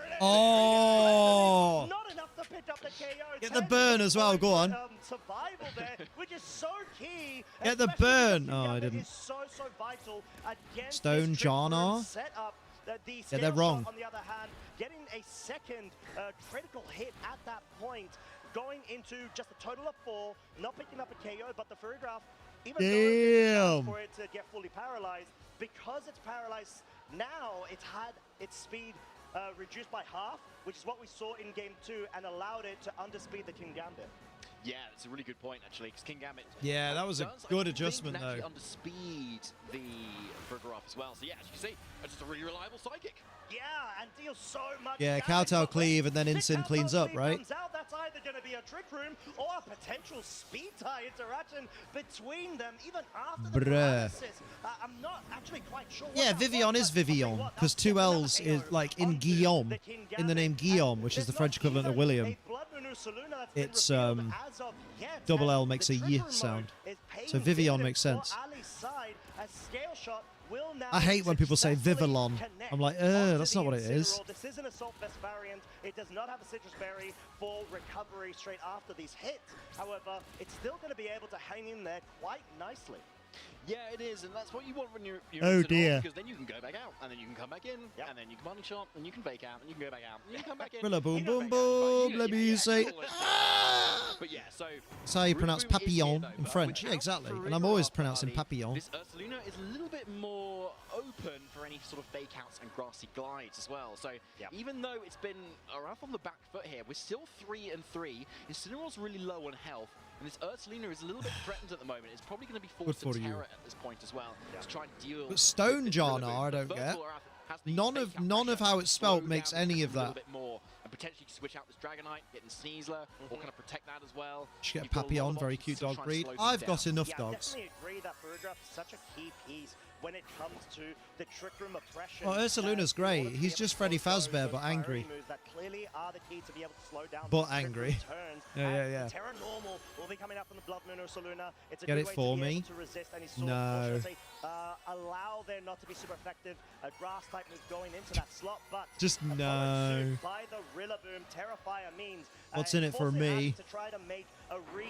it is. Oh. Not enough to pick up the KO. Get the burn as well. Go on. Survival there, which is so key. Get the burn. Oh, I didn't. Is so vital against Stonejourner. setup. Yeah, they're wrong. On the other hand, getting a second critical hit at that point, going into just a total of 4, not picking up a KO, but the Farigiraf, even though for it to get fully paralyzed, because it's paralyzed now, it's had its speed reduced by half, which is what we saw in game 2, and allowed it to underspeed the King Gambit. Yeah, that's a really good point, actually, because King Gambit... Yeah, that was a good adjustment, though. Actually underspeed the Farigiraf as well. So, yeah, as you can see, just a really reliable Psychic. Yeah, and deals so much Yeah, damage. Kowtow cleave, and then Incin cleans up, right? Comes out, that's either going to be a Trick Room or a potential speed tie interaction between them, even after the paralysis. I'm not actually quite sure what Yeah, Vivian is Vivian, because 2 L's is like in Guillaume, in the name Guillaume, which is the French equivalent of William. It's double L makes a Y sound. So Vivian makes sense. I hate when people say Vivillon. I'm like, that's not what it is. This is an Assault Vest variant. It does not have a Citrus Berry for recovery straight after these hits. However, it's still going to be able to hang in there quite nicely. Yeah, it is, and that's what you want when you're oh dear. Because then you can go back out, and then you can come back in, and then you can body shot, and you can fake out, and you can go back out, and you can come back in. Rilla boom boom boom, let me say. But yeah, so that's how you pronounce papillon in French. Yeah, exactly. And I'm always pronouncing papillon. This Ursaluna is a little bit more open for any sort of fake outs and grassy glides as well. So even though it's been rough on the back foot here, we're still 3 and 3. Incineroar's really low on health. And this Ursaluna is a little bit threatened at the moment. It's probably going to be forced to terror at this point as well to try and deal. But Stonejourner, I don't get. None of how it's spelled makes any of that. And potentially switch out this Dragonite, get in Sneasler, or kind of protect that as well. Should get Papillon, very cute dog breed. I've got enough dogs. Definitely agree that Burgraph is such a key piece when it comes to the Trick Room oppression. Oh, Ursaluna's great. He's just Freddy Fazbear, but angry. That clearly are the key to be able to slow down But angry. Yeah. Terra Normal will be coming up from the Blood Moon Ursaluna. It's a Get good it way for to be me. able to resist any sort No. of, allow there not to be super effective grass type moves going into that slot, but Just no. by the Rillaboom, Terrifier means What's in it for forcing me? us to try to make a read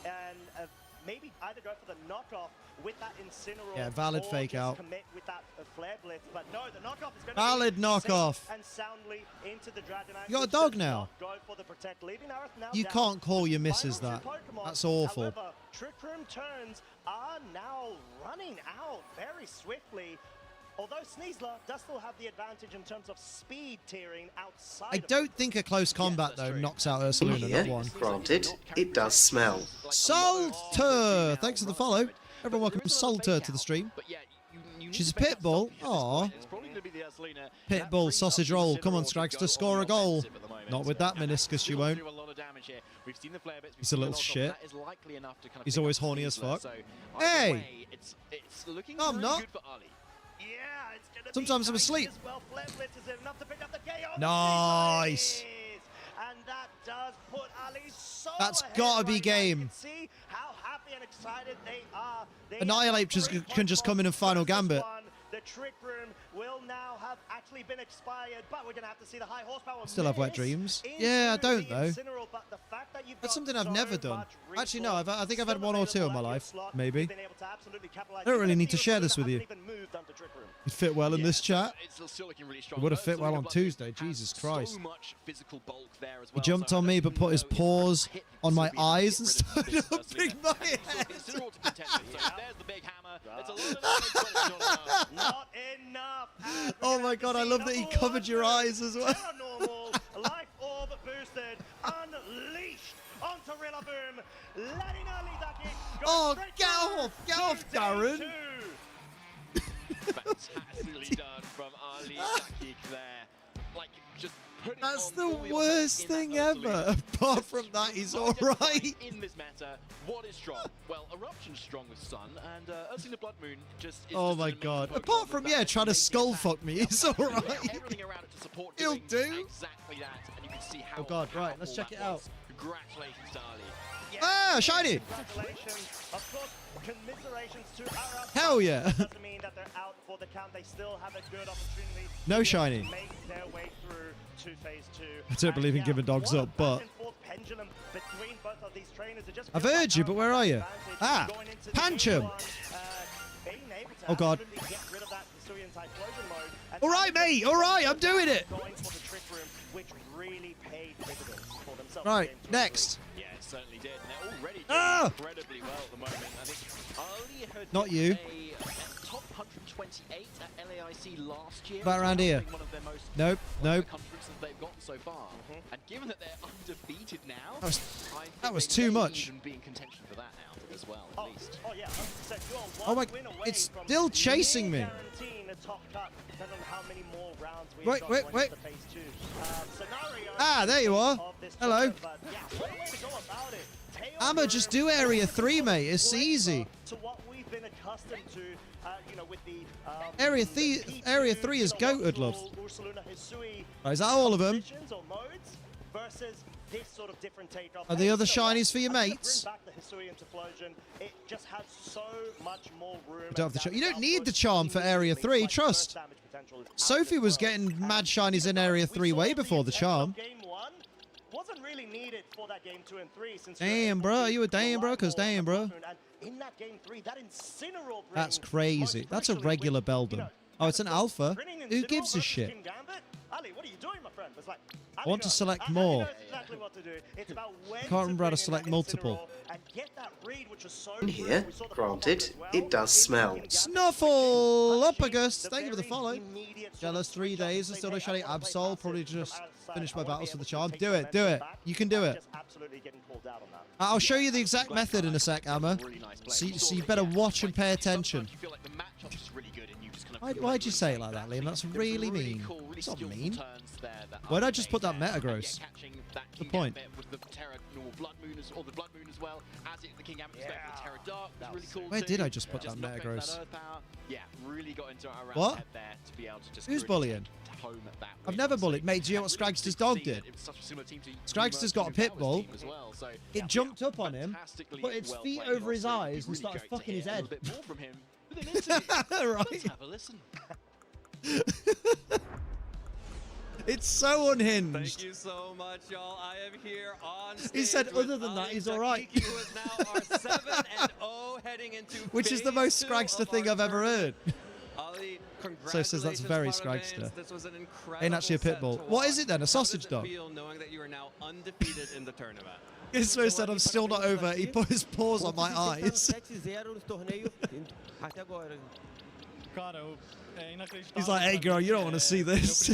and maybe either go for the knockoff with that Incineroar. Yeah, valid or fake just out. commit with that Flare Blitz, but no, the knockoff is going Valid to be knockoff. safe and soundly into the Dragonite. You got a which dog does now. not Go for the protect, leaving Aerith now You down. can't call your misses Final that. two Pokemon. That's awful. However, Trick Room turns are now running out very swiftly. Although Sneasler does still have the advantage in terms of speed tiering outside I don't think a close combat, though, knocks out Ursaluna, that one. Granted, it does smell. Salter! Thanks for the follow. Everyone welcome Salter to the stream. She's a pit bull. Aww. Pit bull, sausage roll. Come on, Stragster, score a goal. Not with that meniscus, you won't. He's a little shit. He's always horny as fuck. Hey! I'm not. Sometimes I'm asleep. Nice. And that does put Ali so That's ahead gotta be right now. You game. can see how happy and excited they are. They Annihilate can just come in and final gambit. The Trick Room will now have actually been expired, but we're going to have to see the high horsepower. Still have wet dreams. Yeah, I don't though. That's something I've never done. Actually, no. I think I've had one or two in my life. Maybe. I don't really need to share this with you. You'd fit well in this chat. It would have fit well on Tuesday. Jesus Christ. He jumped on me, but put his paws on my eyes and started upping my head. Not enough. Oh my god, I love that he covered your eyes as well. Normal, life orb boosted, unleashed onto Rillaboom, letting Alizaki go Oh, get off, Darren. Fantastically done from Alizaki there. Like, just putting That's on the all your worst effort in thing that ever. Apart from that, he's alright. In this meta, what is strong? Well, Eruption's strong with Sun, and Ursula Blood Moon just is Oh just my an amazing god. Pokemon Apart with from, that yeah, trying to amazing skull attack. fuck me, he's alright. Everything around it to support He'll doing do. exactly that, and you can see how Oh god, right, let's powerful check it that out. was. Congratulations, Ali. Ah, shiny! Congratulations. Of course, commiserations to Ara. Hell yeah. Doesn't mean that they're out for the count. They still have a good opportunity No to shiny. make their way through to phase 2. I don't believe in giving dogs up, but Pendulum between both of these trainers. It just I've feels like heard you, but where are you? advantage Ah, going into the Pancham. game one, being able to Oh god. absolutely get rid of that Hisuian Typhlosion mode. And Alright, mate, alright, I'm doing it. Going for the Trick Room, which really paid dividends for themselves. Right, next. Yeah, it certainly did. And they're already doing Ah! incredibly well at the moment. I think Ali had Not you. a top 128 at LAIC last year. About around here. One of their most Nope, nope. conferences they've gotten so far. And given that they're undefeated now, That was they too may much. even be in contention for that now as well, at least. Oh yeah, 100%. You're Oh my, one win away it's from still chasing me. guaranteeing a top cut, depending on how many more rounds we've Wait, got wait, going wait. into phase 2. Scenario Ah, there you are. of this Hello. tournament, but yeah, what a way to go about it. Tail I'ma just do area 3, mate. It's easy. to what we've been accustomed to, you know, with the Area 3 is goated, love. Ursaluna Hisui Right, is that all of them? positions or modes versus this sort of different take of Are the other shinies for your mates? Bring back the Hisuian Typhlosion. It just has so much more room. You don't have the charm. You don't need the charm for area 3. Trust. Sophie was getting mad shinies in area 3 way before the charm. Game 1 wasn't really needed for that game 2 and 3 since Damn, bro. You a damn, bro? Because damn, bro. and in that game 3, that Incineroar That's crazy. That's a regular Beldum. Oh, it's an alpha. Who gives a shit? Ali, what are you doing, my friend? It's like, I want to select more. exactly what to do. It's about when Can't remember how to select multiple. and get that read, which is so In here, granted, it does smell. Snuffle! Upagus, thank you for the follow. Jealous 3 days and still no shiny Absol. Probably just finish my battles for the charm. Do it, do it. You can do it. absolutely getting called out on that. I'll show you the exact method in a sec, Amma. So you better watch and pay attention. You feel like the matchup is really good and you just kind of Why'd you say it like that, Liam? That's really mean. It's not mean. there. Why did I just put that Metagross? The point. With the Terra Blood Moon or the Blood Moon as well. As the King Gambit with the Terra Dark was really cool. Where did I just put that Metagross? Yeah, really got into our What? head there to be able to just Who's bullying? home that I've never bullied. Mate, do you know what Scragster's dog did? Scragster's got a pit bull. It jumped up on him, put its feet over his eyes and started fucking his head. Right. Let's have a listen. It's so unhinged. Thank you so much, y'all. I am here on stage. He said other than that, he's all right. Who is now our 7-0 heading into Which is the most phase 2 Scragster of thing our I've ever heard. Ali, So says that's very congratulations, Scragster. This was an Ain't actually a pit bull. What is it then? A sausage dog? feel knowing that you are now undefeated in the tournament? Ismo said I'm still not over. He put his paws on my eyes. He's like, hey girl, you don't want to see this.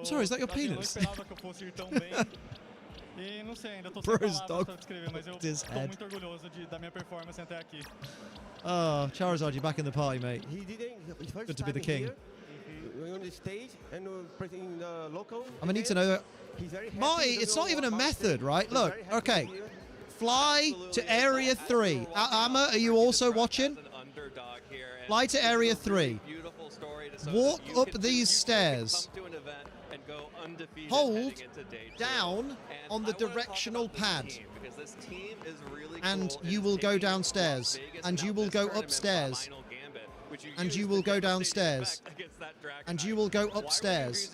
Sorry, is that your penis? Bro's dog fucked his head. Oh, Charizard, you're back in the party, mate. Good to be the king. On the stage and in the local. I'm gonna need to know. Marty, it's not even a method, right? Look, okay. Fly to area 3. Amma, are you also watching? Fly to area 3. Walk up these stairs. Hold down on the directional pad. And you will go downstairs. And you will go upstairs. And you will go downstairs. And you will go upstairs.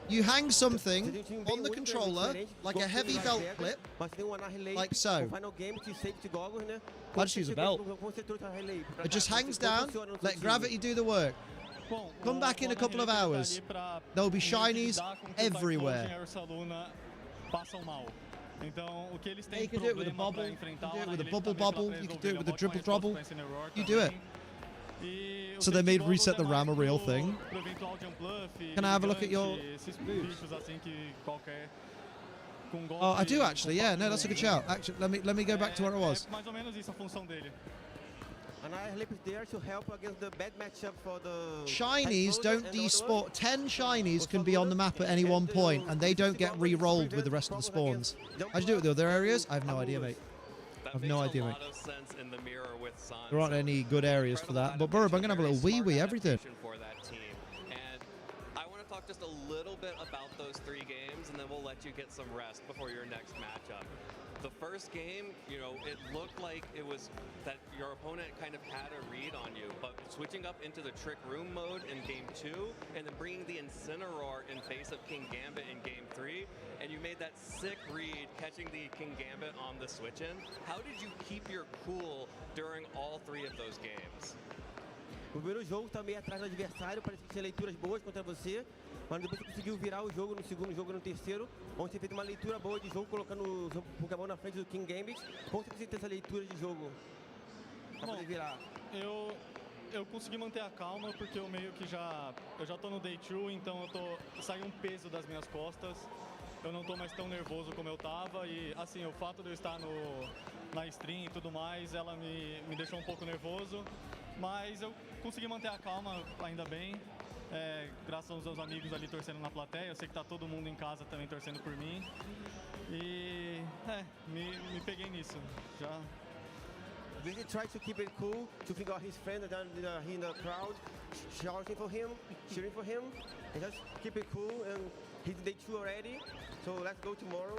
You hang something on the controller, like a heavy belt clip, like so. I'll just use a belt. It just hangs down, let gravity do the work. Come back in a couple of hours. There'll be shinies everywhere. Yeah, you can do it with a bobble, you can do it with a bubble bobble, you can do it with a dribble drobble. You do it. So they made reset the RAM a real thing. Can I have a look at your moves? Oh, I do actually. Yeah, no, that's a good shout. Actually, let me go back to where I was. And I is there to help against the bad matchup for the shinies don't despawn. 10 shinies can be on the map at any one point, and they don't get re-rolled with the rest of the spawns. How'd you do it with the other areas? I have no idea, mate. I have no idea, mate. There aren't any good areas for that. But Burb, I'm gonna have a little wee everything. And I want to talk just a little bit about those 3 games, and then we'll let you get some rest before your next matchup. The first game, you know, it looked like it was that your opponent kind of had a read on you, but switching up into the Trick Room mode in Game 2, and then bringing the Incineroar in face of King Gambit in Game 3, and you made that sick read catching the King Gambit on the switch-in. How did you keep your cool during all 3 of those games? O primeiro jogo tá meio atrás do adversário, parece que tinha leituras boas contra você, mas depois você conseguiu virar o jogo no segundo jogo e no terceiro, onde você fez uma leitura boa de jogo, colocando o Pokémon na frente do King Gambit. Como você conseguiu ter essa leitura de jogo pra poder virar? Eu consegui manter a calma porque eu meio que eu já tô no Day 2, então saiu um peso das minhas costas. Eu não tô mais tão nervoso como eu tava e assim, o fato de eu estar na stream e tudo mais, ela me deixou um pouco nervoso, mas eu consegui manter a calma ainda bem. Graças aos meus amigos ali torcendo na plateia, eu sei que tá todo mundo em casa também torcendo por mim. E me peguei nisso. Já Really try to keep it cool, to figure out his friends down in the crowd, shouting for him, cheering for him, and just keep it cool. And he's Day 2 already, so let's go tomorrow.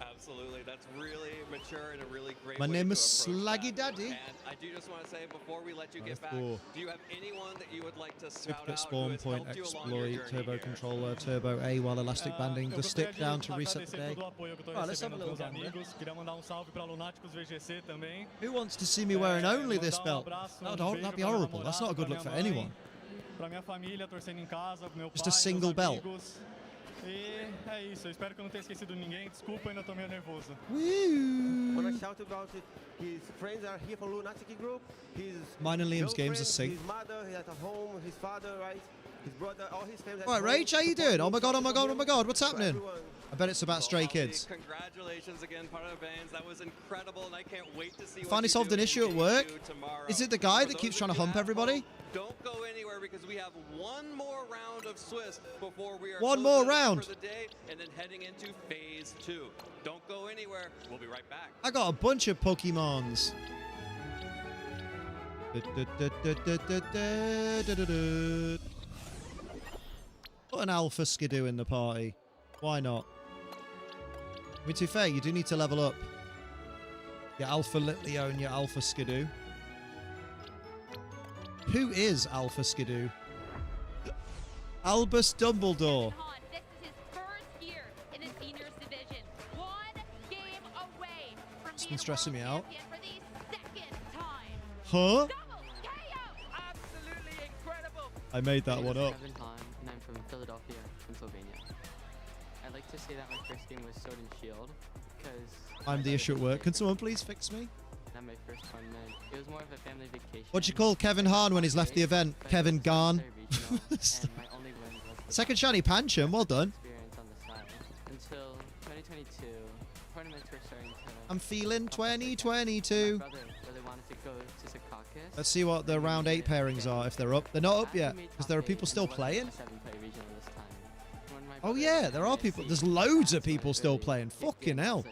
Absolutely, that's really mature and a really great My way name to is approach Slaggy that. Daddy. And I do just want to say, before we let you get back, cool. do you have anyone that you would like to shout Duplicate out spawn who has point helped you along your exploit, journey turbo here? controller, turbo A while elastic banding, the stick down to reset the day. Oh, let's have a little gander. Queria mandar salve para Lunáticos VGC também. Who wants to see me wearing only this belt? That'd be horrible. That's not a good look for anyone. Para minha família torcendo em casa, pro meu pai, Just a single belt. E é isso, eu espero que eu não tenha esquecido ninguém. Desculpa, ainda tô meio nervoso. When I shout about it, his friends are here from Lunatic Group. Mine and Liam's games are synced. His mother, he's at home, his father, right? His brother, all his family. All right, Rage, how you doing? Oh my god, oh my god, oh my god, what's happening? I bet it's about Stray Kids. Congratulations again, Parabéns. That was incredible, and I can't wait to see. Finally solved an issue at work. Is it the guy that keeps trying to hump everybody? Don't go anywhere because we have one more round of Swiss before we are one more round for the day, and then heading into phase 2. Don't go anywhere. We'll be right back. I got a bunch of Pokemons. Put an Alpha Skidoo in the party. Why not? I mean, to be fair, you do need to level up your Alpha Litleo and your Alpha Skidoo. Who is Alpha Skidoo? Albus Dumbledore. This is his first year in the seniors division. 1 game away from It's been stressing me out. for the second time. Huh? Absolutely incredible. I made that one up. Kevin Hahn, and I'm from Philadelphia, Pennsylvania. I'd like to say that my first game was Sword and Shield because I'm the issue at work. Can someone please fix me? not my first tournament. It was more of a family vacation. What'd you call Kevin Hahn when he's left the event? Kevin Garn. Second shiny Pancham, well done. Experience on the side. Until 2022, tournaments were starting to... I'm feeling 2022. My brother really wanted to go to Secaucus. Let's see what the round 8 pairings are, if they're up. They're not up yet, because there are people still playing. Oh yeah, there are people. There's loads of people still playing. Fucking hell.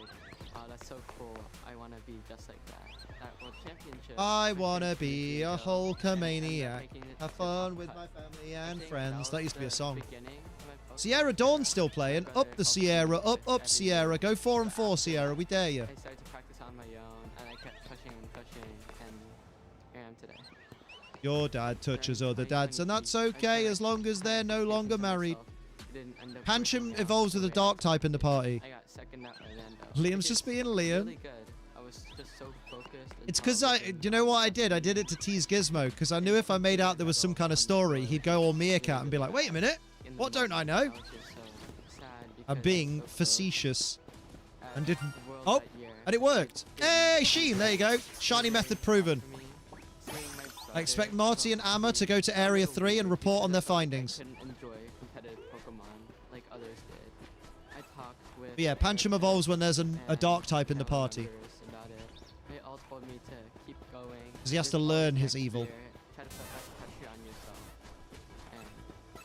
Oh, that's so cool. I want to be just like that. At World Championship, I wanna be a Hulkamaniac. Have fun with my family and friends. That used to be a song. Sierra Dawn's still playing. Up the Sierra. Up Sierra. Go 4 and 4, Sierra. We dare you. I started to practice on my own, and I kept pushing and pushing, and here I am today. Your dad touches other dads, and that's okay as long as they're no longer married. Pancham evolves with a dark type in the party. I got second at Orlando. Liam's just being Liam. Really good. I was just so focused. It's because you know what I did? I did it to tease Gizmo, because I knew if I made out there was some kind of story, he'd go all meerkat and be like, wait a minute, what don't I know? I'm being facetious. And didn't... Oh, and it worked. Hey, Sheen, there you go. Shiny method proven. I expect Marty and Amma to go to Area 3 and report on their findings. But yeah, Pancham evolves when there's a dark type in the party. They all told me to keep going. Because he has to learn his evil. Try to put less pressure on yourself. And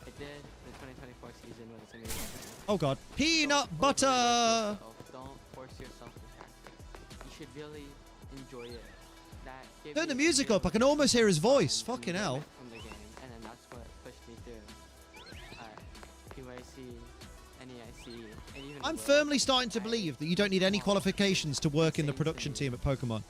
I did. The 2024 season was amazing. Oh god. Peanut butter! Don't force yourself to practice. You should really enjoy it. That gave Turn the me music up. I can almost hear his voice. Fucking hell. from the game, and then that's what pushed me through. UIC, NEIC, and even I'm Worlds. firmly starting to believe that you don't need any qualifications to work in the production team at Pokemon.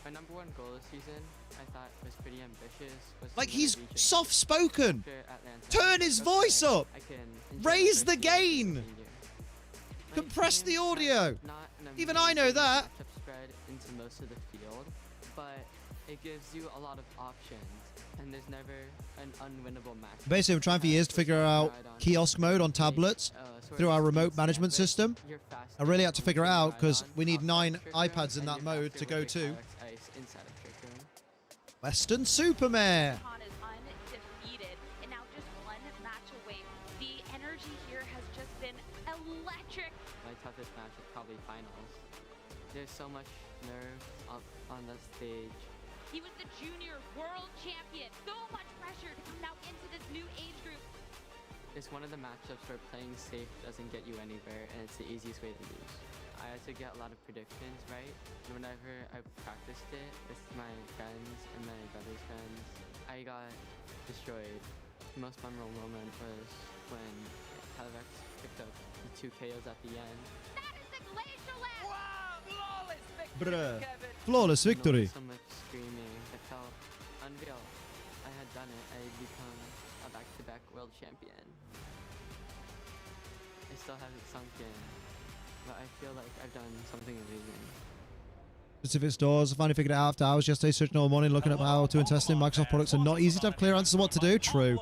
My #1 goal this season, I thought was pretty ambitious. Was Like, to win a he's region soft-spoken. after Atlanta. Turn his voice up. I can enjoy Raise my the first year as a gain. senior. My Compress the team audio. has not an Even I know amazing that. matchup spread into most of the field, but it gives you a lot of options, and there's never an unwinnable match. Basically, I'm trying for years to figure out kiosk mode on tablets through our remote management system. I really had to figure it out because we need 9 iPads in that mode to go to Western Supermare. Khan is undefeated and now just 1 match away. The energy here has just been electric. My toughest match is probably finals. There's so much nerve up on the stage. He was the junior world champion. So much pressure to come now into this new age group. It's one of the matchups where playing safe doesn't get you anywhere, and it's the easiest way to lose. I had to get a lot of predictions right, and whenever I practiced it with my friends and my brother's friends, I got destroyed. The most memorable moment was when Televex picked up the 2 KOs at the end. That is the Glacial Land! Wow, flawless victory, Bruh. Kevin! Flawless victory. So much screaming. It felt unreal. I had done it. I had become a back-to-back world champion. I still haven't sunk in, but I feel like I've done something amazing. Specific stores. I finally figured it out after hours yesterday, searching all morning, looking up how to invest in Microsoft products are not easy to have clear answers on what to do. True.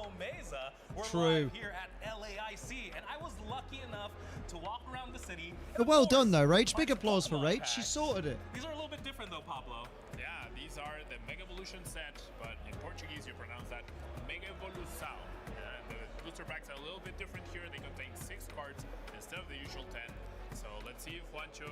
We're True. live here at LAIC, and I was lucky enough to walk around the city. But well done though, Rach. Big applause for Rach. She sorted it. These are a little bit different though, Pablo. Yeah, these are the Mega Evolution set, but in Portuguese, you pronounce that Mega Evolução. The booster packs are a little bit different here. They contain 6 cards instead of the usual 10. So let's see if Juancho,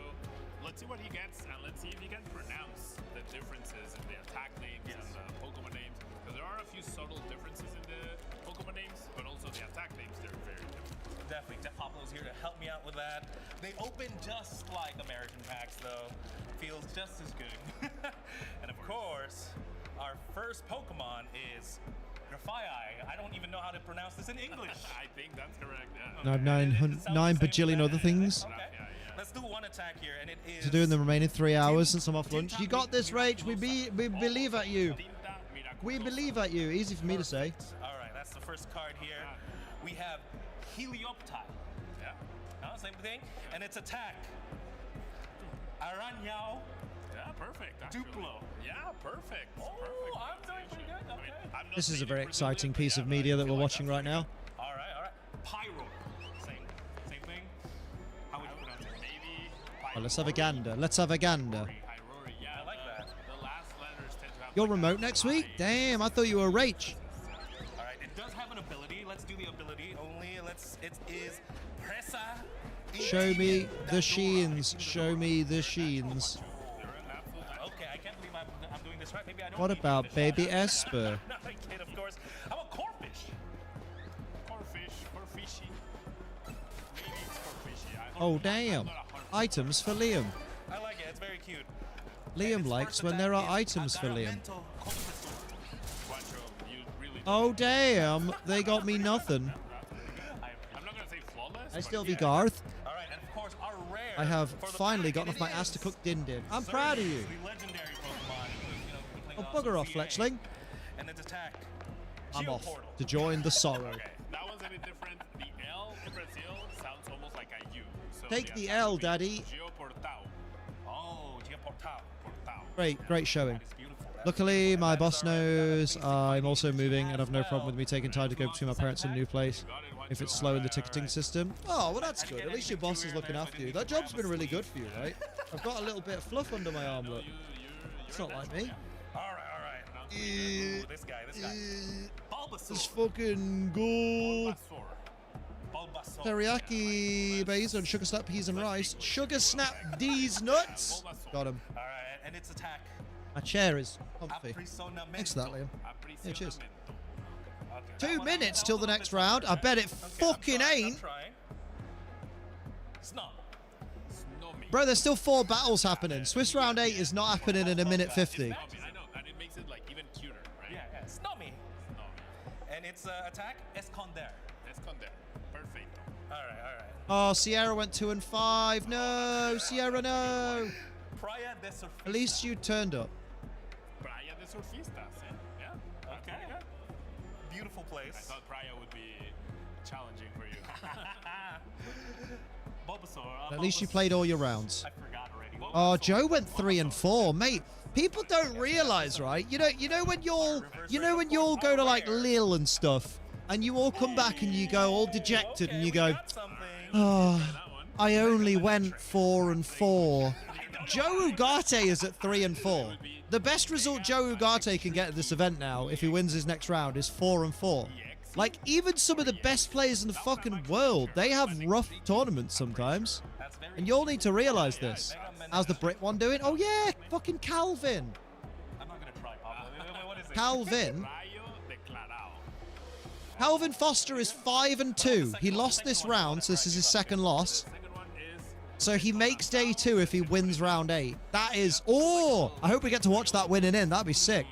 let's see what he gets, and let's see if he can pronounce the differences in the attack names and the Pokemon names. Because there are a few subtle differences in the Pokemon names, but also the attack names, they're very different. Definitely. Jeff Poplo's here to help me out with that. They open just like American packs, though. Feels just as good. And of course, our first Pokemon is Grafaiai. I don't even know how to pronounce this in English. I think that's correct, yeah. No, 9 bajillion other things Okay. Let's do one attack here, and it is... to do in the remaining 3 hours since I'm off lunch. You got this, Rach. We believe at you. We believe at you. Easy for me to say. All right, that's the first card here. We have Helioptile. Yeah. Same thing. And its attack. Aranyao. Yeah, perfect. Actually. Duplo. Yeah, perfect. Oh, perfect. I'm doing pretty good. Okay. I'm not This is a saying very it exciting pretty piece good, of but yeah, media I that feel we're like watching that's right now. All right. Pyro. Same thing. How would you pronounce it? Maybe. Oh, let's have a gander. Let's have a gander. Hyrori. Yeah, I like that. The last letters tend to have. You're like remote next week? Damn, I thought you were Rach. All right. It does have an ability. Let's do the ability only. It is Presa. Show me the sheens. Show me the sheens. Okay, I can't believe I'm doing this right. Maybe I don't. What need about English. baby Esper? No, I kid, of course. How about Corphish? Corfishy. Maybe it's Corfishy. Oh, damn. Items for Liam. I like it. It's very cute. Liam likes when there are items for Liam. Quattro, you really Oh, damn. They got me nothing. I'm not gonna say flawless. I still be Garth. All right, and of course, our rare. I have for the finally pack, gotten and off my it ass to is cook Din Din. I'm proud of you. the legendary Pokemon. Oh, bugger off, Fletchling. And its attack. I'm off Geoportal. to join the sorrow. Okay, that one's a bit different. The L in Brazil sounds almost like a U. So Take the attack L, would be Daddy. Geoportal. Oh, Geoportal. Great showing. Luckily, my boss knows I'm also moving and have no problem with me taking time to go between my parents and a new place. If it's slow in the ticketing system. Oh, well, that's good. At least your boss is looking after you. That job's been really good for you, right? I've got a little bit of fluff under my arm, look. It's not like me. All right. Ooh, this guy. Let's Bulbasaur. fucking go. Bulbasaur. Teriyaki base on sugar snap peas and rice. Sugar snap these nuts. Got him. All right, and its attack. My chair is comfy. Aprissonamento. Thanks for that, Liam. Yeah, cheers. Okay, 2 minutes till the next round. I bet it fucking ain't. Snom. Bro, there's still 4 battles happening. Swiss round 8 is not happening in a minute 50. I know, and it makes it like even cuter, right? Yeah. Snomi. And its attack, Esconder. Esconder. Perfect. All right. Oh, Sierra went 2 and 5. No, Sierra, no. Praia de Surfista. At least you turned up. Praia de Surfistas. Yeah. Okay. Beautiful place. I thought Praia would be challenging for you. Bulbasaur. At least you played all your rounds. I forgot already. Oh, Joe went 3 and 4, mate. People don't realize, right? You know when you all go to like Lille and stuff, and you all come back and you go all dejected and you go, oh, I only went 4 and 4. Joe Ugarte is at 3 and 4. The best result Joe Ugarte can get at this event now, if he wins his next round, is 4 and 4. Like, even some of the best players in the fucking world, they have rough tournaments sometimes. And you all need to realize this. How's the Brit one doing? Oh yeah, fucking Calvin. I'm not gonna try, Pablo. What is it? Calvin. Calvin Foster is 5 and 2. He lost this round, so this is his second loss. So he makes day 2 if he wins round 8. That is, oh, I hope we get to watch that winning in. That'd be sick.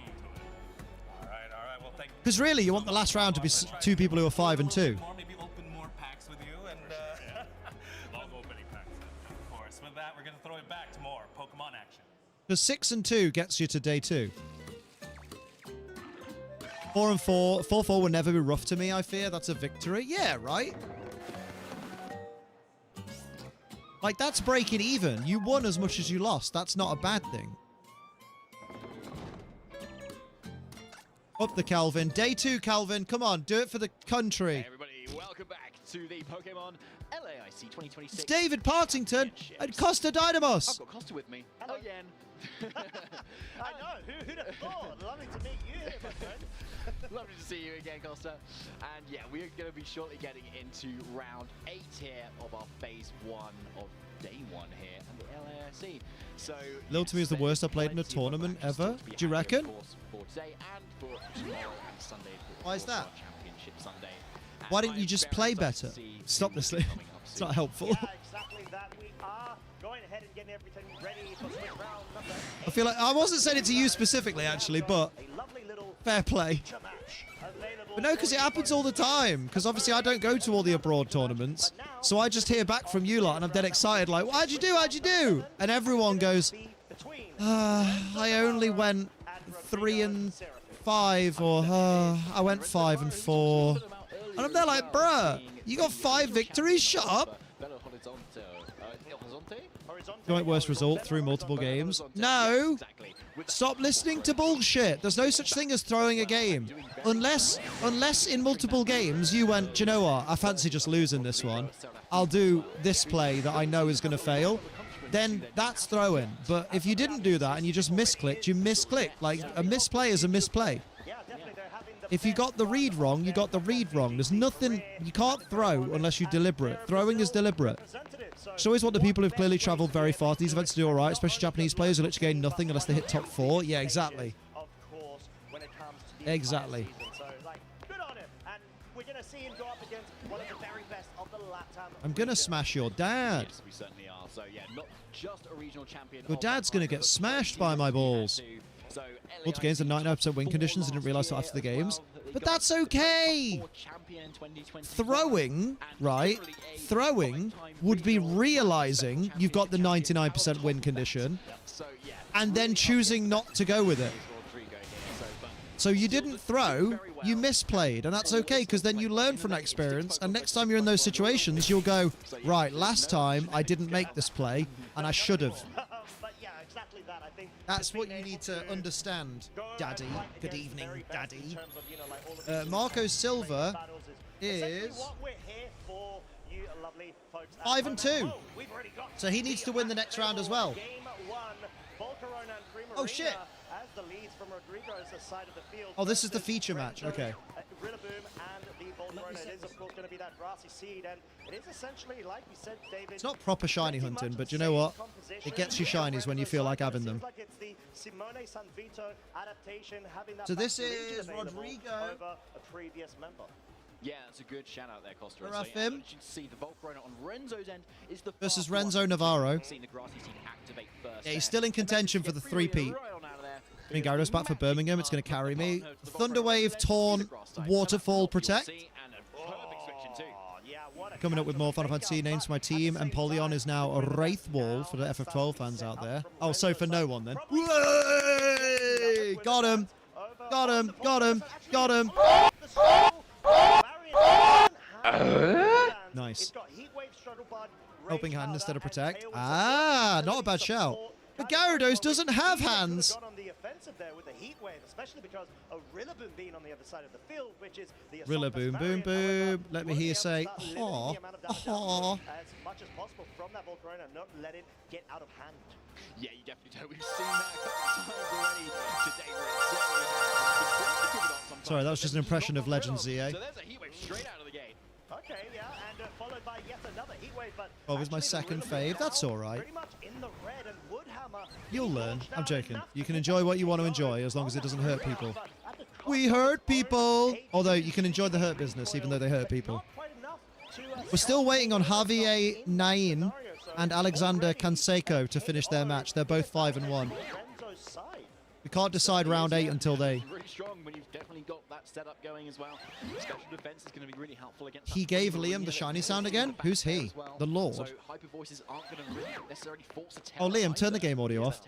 All right. Well, thank you. Because really, you want the last round to be 2 people who are 5 and 2. Maybe open more packs with you, and Love opening packs. of course, with that, we're gonna throw it back to more Pokemon action. Because 6 and 2 gets you to day 2. 4 and 4. 4-4 will never be rough to me, I fear. That's a victory. Yeah, right? Like, that's breaking even. You won as much as you lost. That's not a bad thing. Up the Calvin. Day 2, Calvin. Come on, do it for the country. Hey everybody, welcome back to the Pokemon LAIC 2026. It's David Partington and Costa Dynamos. I've got Costa with me again. I know. Who'd have thought? Lovely to meet you here, my friend. Lovely to see you again, Costa. And yeah, we're going to be shortly getting into round 8 here of our phase 1 of day 1 here at the LAIC. So Lil to me is the worst I played in a tournament ever. Do you reckon? For today and for tomorrow and Sunday. Why is that? Championship Sunday. Why didn't you just play better? Stop listening. It's not helpful. Yeah, exactly that. We are going ahead and getting everything ready for switch round number 8. I feel like I wasn't saying it to you specifically, actually, but fair play. But no, because it happens all the time. Because obviously I don't go to all the abroad tournaments, so I just hear back from you lot, and I'm dead excited. Like, how'd you do? How'd you do? And everyone goes, I only went 3 and 5, or I went 5 and 4. And I'm there like, bruh, you got 5 victories? Shut up. Joint worst result through multiple games. No. Stop listening to bullshit. There's no such thing as throwing a game. Unless in multiple games you went, do you know what? I fancy just losing this one. I'll do this play that I know is going to fail. Then that's throwing. But if you didn't do that and you just misclicked, you misclicked. Like, a misplay is a misplay. If you got the read wrong, you got the read wrong. There's nothing... You can't throw unless you're deliberate. Throwing is deliberate. It's always want the people who've clearly travelled very far to these events to do all right, especially Japanese players who literally gain nothing unless they hit top 4. Yeah, exactly. Exactly. I'm going to smash your dad. Yes, we certainly are. So, yeah, not just a regional champion. Your dad's going to get smashed by my balls. Multiple games and 99% win conditions. Didn't realise that after the games. But that's okay. Throwing, right? Throwing would be realising you've got the 99% win condition and then choosing not to go with it. So you didn't throw, you misplayed, and that's okay because then you learn from that experience, and next time you're in those situations, you'll go, right, last time I didn't make this play, and I should have. That's what you need to understand, Daddy. Good evening, Daddy. Marco Silva is 5 and 2. So he needs to win the next round as well. Oh, shit. Oh, this is the feature match. Okay. It's not proper shiny hunting, but you know what? It gets you shinies when you feel like having them. So this is Rodrigo. Yeah, it's a good shout out there, Costa. Rough so, him. you can see the Volcarona on Renzo's end is the versus Renzo Navarro. Yeah, he's still in contention for the 3-peat. I mean, Gyarados back for Birmingham. It's going to carry me. Thunderwave, Torn, Waterfall, Protect. Coming up with more Final Fantasy names for my team. And Polion is now a Wraith Wall for the FF12 fans out there. Oh, so for no one then. Whey! Got him. Got him. Got him. Got him. Nice. Helping hand instead of Protect. Ah, not a bad shout. But Gyarados doesn't have hands. Rillaboom, boom, boom. Let me hear you say, "Aw, aw." Yeah, you definitely don't. We've seen that a couple of times already today. Sorry, that was just an impression of Legend ZA. So there's a heatwave straight out of the gate. Okay, yeah, and followed by yet another heatwave, but Oh, was my second fave. That's all right. You'll learn. I'm joking. You can enjoy what you want to enjoy as long as it doesn't hurt people. We hurt people! Although you can enjoy the hurt business even though they hurt people. We're still waiting on Javier Nain and Alexander Canseco to finish their match. They're both 5 and 1. We can't decide round 8 until they... Really strong when you've definitely got that setup going as well. Special defense is going to be really helpful against. He gave Liam the shiny sound again? Who's he? The Lord? So hyper voices aren't going to really necessarily force a Oh, Liam, turn the game audio off.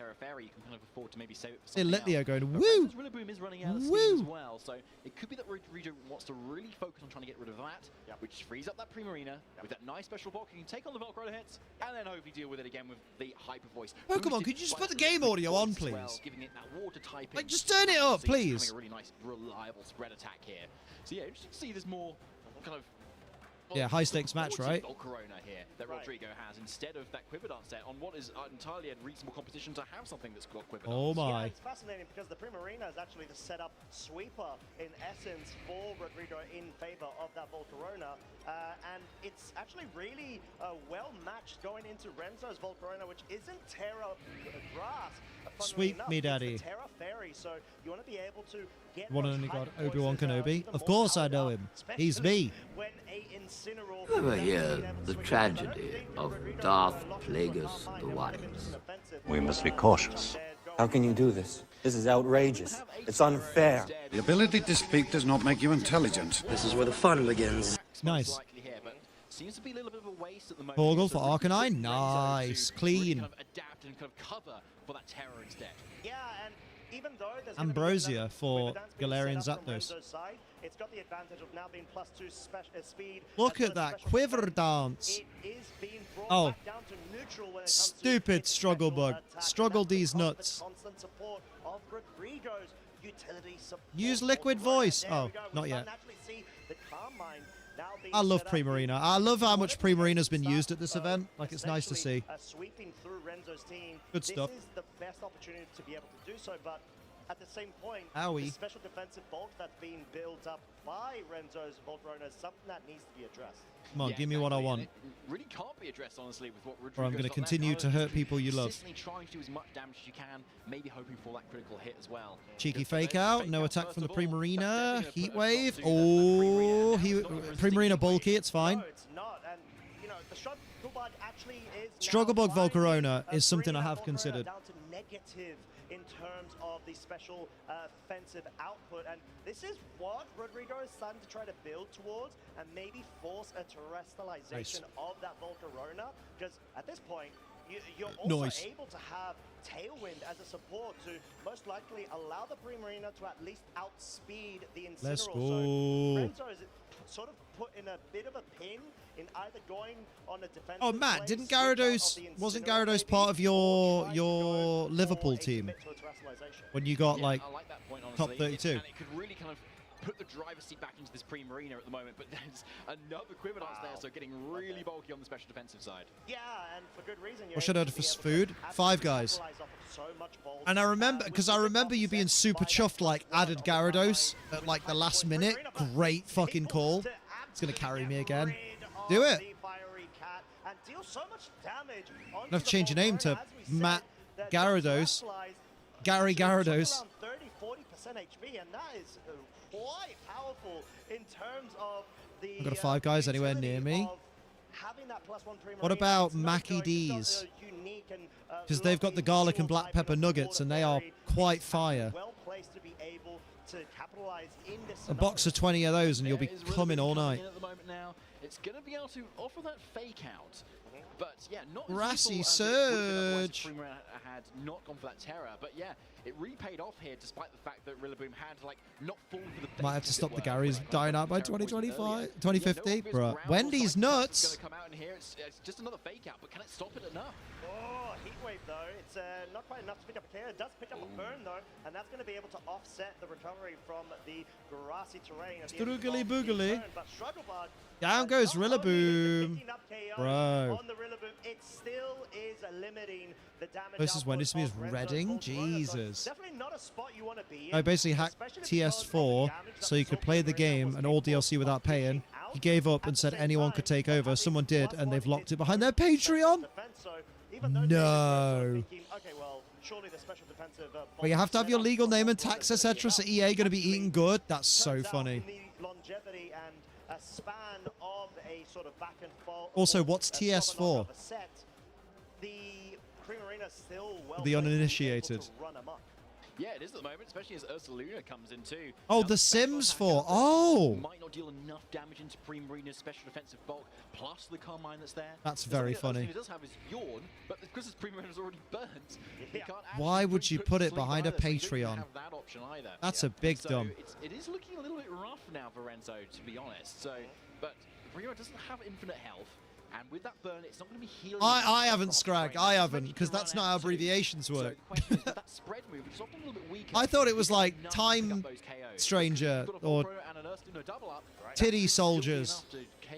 Hey, Litleo going, woo! Rillaboom is running out of steam as well, so it could be that Rodrigo wants to really focus on trying to get rid of that, which frees up that Primarina with that nice special block. You can take on the Volcarona hits, and then hopefully deal with it again with the hyper voice. Pokemon, could you just put the game audio on, please? Giving it that water typing. Like, just turn it up, please. Having a really nice, reliable spread attack here. So yeah, interesting to see there's more kind of Yeah, high stakes match, right? Volcarona here that Rodrigo has instead of that Quiver Dance set on what is entirely a reasonable competition to have something that's got Quiver Dance. Oh my. Yeah, it's fascinating because the Primarina is actually the setup sweeper in essence for Rodrigo in favor of that Volcarona. And it's actually really well matched going into Renzo's Volcarona, which isn't Terra grass. Sweep me, daddy. Terra Fairy, so you want to be able to get One and only god, Obi-Wan Kenobi. Of course I know him. He's me. When a Incineroar Ever hear the tragedy of Darth Plagueis the Wise? We must be cautious. How can you do this? This is outrageous. It's unfair. The ability to speak does not make you intelligent. This is where the fun begins. Nice. Seems to be a little bit of a waste at the moment. Portal for Arcanine. Nice. Clean. Kind of adapt and kind of cover for that terror instead. Yeah, and even though there's Ambrosia for Galarian Zapdos. It's got the advantage of now being +2 speed. Look at that Quiver Dance. Oh, stupid struggle bug. Struggle these nuts. Use liquid voice. Oh, not yet. I love Primarina. I love how much Primarina's been used at this event. Like, it's nice to see. Sweeping through Renzo's team. Good stuff. This is the best opportunity to be able to do so, but at the same point, Owie. the special defensive bulk that's being built up by Renzo's Volcarona is something that needs to be addressed. Come on, give me what I want. It really can't be addressed, honestly, with what Rodrigo's Or I'm going to got continue left. to hurt people you love. Consistently trying to do as much damage as you can, maybe hoping for that critical hit as well. Cheeky fake out. No attack from the Primarina. Heat wave. Oh, Primarina bulky. It's fine. No, it's not. And, you know, the Struggle Bug actually is... Struggle Bug Volcarona is something I have considered. Down to negative in terms of the special offensive output, and this is what Rodrigo is starting to try to build towards and maybe force a terrestrialization of that Volcarona, because at this point you're also able to have Tailwind as a support to most likely allow the Primarina to at least outspeed the Incineroar. Let's go. So Renzo is sort of put in a bit of a pin in either going on a defensive. Oh, Matt, didn't Gyarados, wasn't Gyarados part of your Liverpool team when you got like that point, top honestly. 32? And it could really kind of put the driver's seat back into this Primarina at the moment, but there's another Quiver Dance there, so getting really bulky on the special defensive side. Yeah, and for good reason. What should I order for food? Five Guys. And I remember, because I remember you being super chuffed, like added Gyarados at like the last minute. Great fucking call. It's gonna carry me again. Do it. I have to change your name to Matt Gyarados. Gary Gyarados. 30-40% HP, and that is quite powerful in terms of the. I've got a Five Guys anywhere near me. What about Mackie D's? Because they've got the garlic and black pepper nuggets, and they are quite fire. A box of 20 of those, and you'll be coming all night. At the moment now, it's going to be able to offer that fake out. But yeah, not Grassy as useful as it would've been otherwise Surge. if Primarina had not gone for that terror. But yeah, it really paid off here, despite the fact that Rillaboom had like not fallen for the bait. Might have to as stop it the were, Garys right, dying out by 2025, 2050, bro. Wendy's nuts. Going to come out in here. It's just another fake out, but can it stop it enough? Oh, Heat Wave though. It's not quite enough to pick up a KO. It does pick up a burn though, and that's going to be able to offset the recovery from the grassy terrain. Stroogly boogly. But Struggle Bug, Down goes Rillaboom. Bro. on the Rillaboom, it still is limiting the damage. Versus output Wendy's of is Renzo's Redding. Volcarona. So Jesus. definitely not a spot you want to be in. I basically hacked TS4 so you could play the game and all DLC without paying. He gave up and said anyone could take over. Someone did, and they've locked it behind their Patreon. No. Well, you have to have your legal name and tax, etc. So EA going to be eating good. That's so funny. Longevity and a span of a sort of back and forth. Also, what's TS4? The Primarina still well The uninitiated. Yeah, it is at the moment, especially as Ursaluna comes in too. Oh, The Sims 4. Oh. Might not deal enough damage into Primarina's special defensive bulk, plus the Carmine that's there. That's very funny. He does have his Yawn, but because his Primarina's already burnt, he can't Why would you put it sleep behind a either, so you don't Patreon? have that option either. That's a big So dumb. it is looking a little bit rough now for Renzo, to be honest. So, but Primarina doesn't have infinite health. And with that burn, it's not going to be healing. I haven't, Scrag. I haven't, because that's not how abbreviations work. That spread move, which is often a little bit weaker. I thought it was like Time Stranger or Titty Soldiers.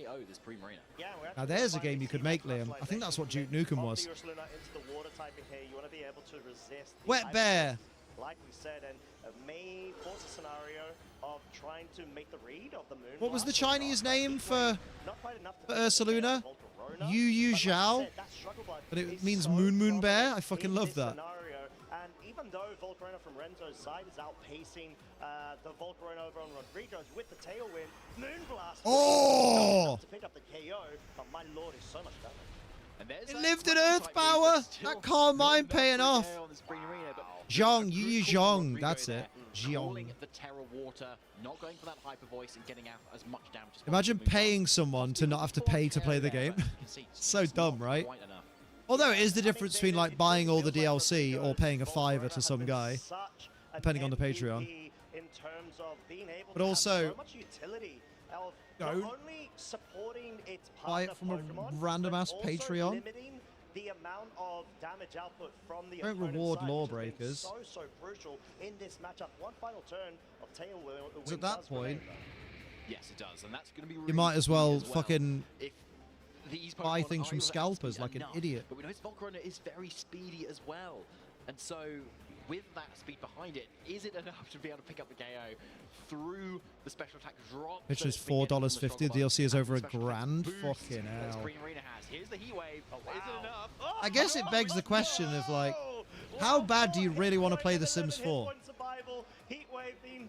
KO this pre-marina. Yeah, Now there's a game you could make, Liam. I think that's what Duke Nukem was. Into the water typing here. You want to be able to resist the Wet Bear. like we said, and may force a scenario of trying to make the read of the moon. What was the Chinese name for Ursaluna? Yu Zhao. But it means Moon Bear. I fucking love that. And even though Volcarona from Renzo's side is outpacing the Volcarona over on Rodrigo's with the tailwind, Moonblast to pick up the KO, but my lord, is so much damage. It lived in Earth Power. That calm mind paying off. Zhong, Yu Zhong. That's it. Zhong. The Terra Water, not going for that hyper voice and getting out as much damage as Imagine paying someone to not have to pay to play the game. So dumb, right? Although it is the difference between like buying all the DLC or paying a $5 to some guy, depending on the Patreon. But also, don't buy it from a random ass Patreon. The amount of damage output from the Don't reward lawbreakers. So crucial in this matchup. One final turn of tailwind. Because at that point, yes, it does, and that's going to be. You might as well fucking These buy Pokemon things are from either scalpers speed like an enough, idiot. But we know his Volcarona is very speedy as well, and so with that speed behind it, is it enough to be able to pick up the KO through the special attack drop? Which is $4.50. The DLC is over $1,000. Fucking hell. Here's the heat wave. Is it enough? I guess it begs the question of like, how bad do you really want to play The Sims 4? Survival, heat wave being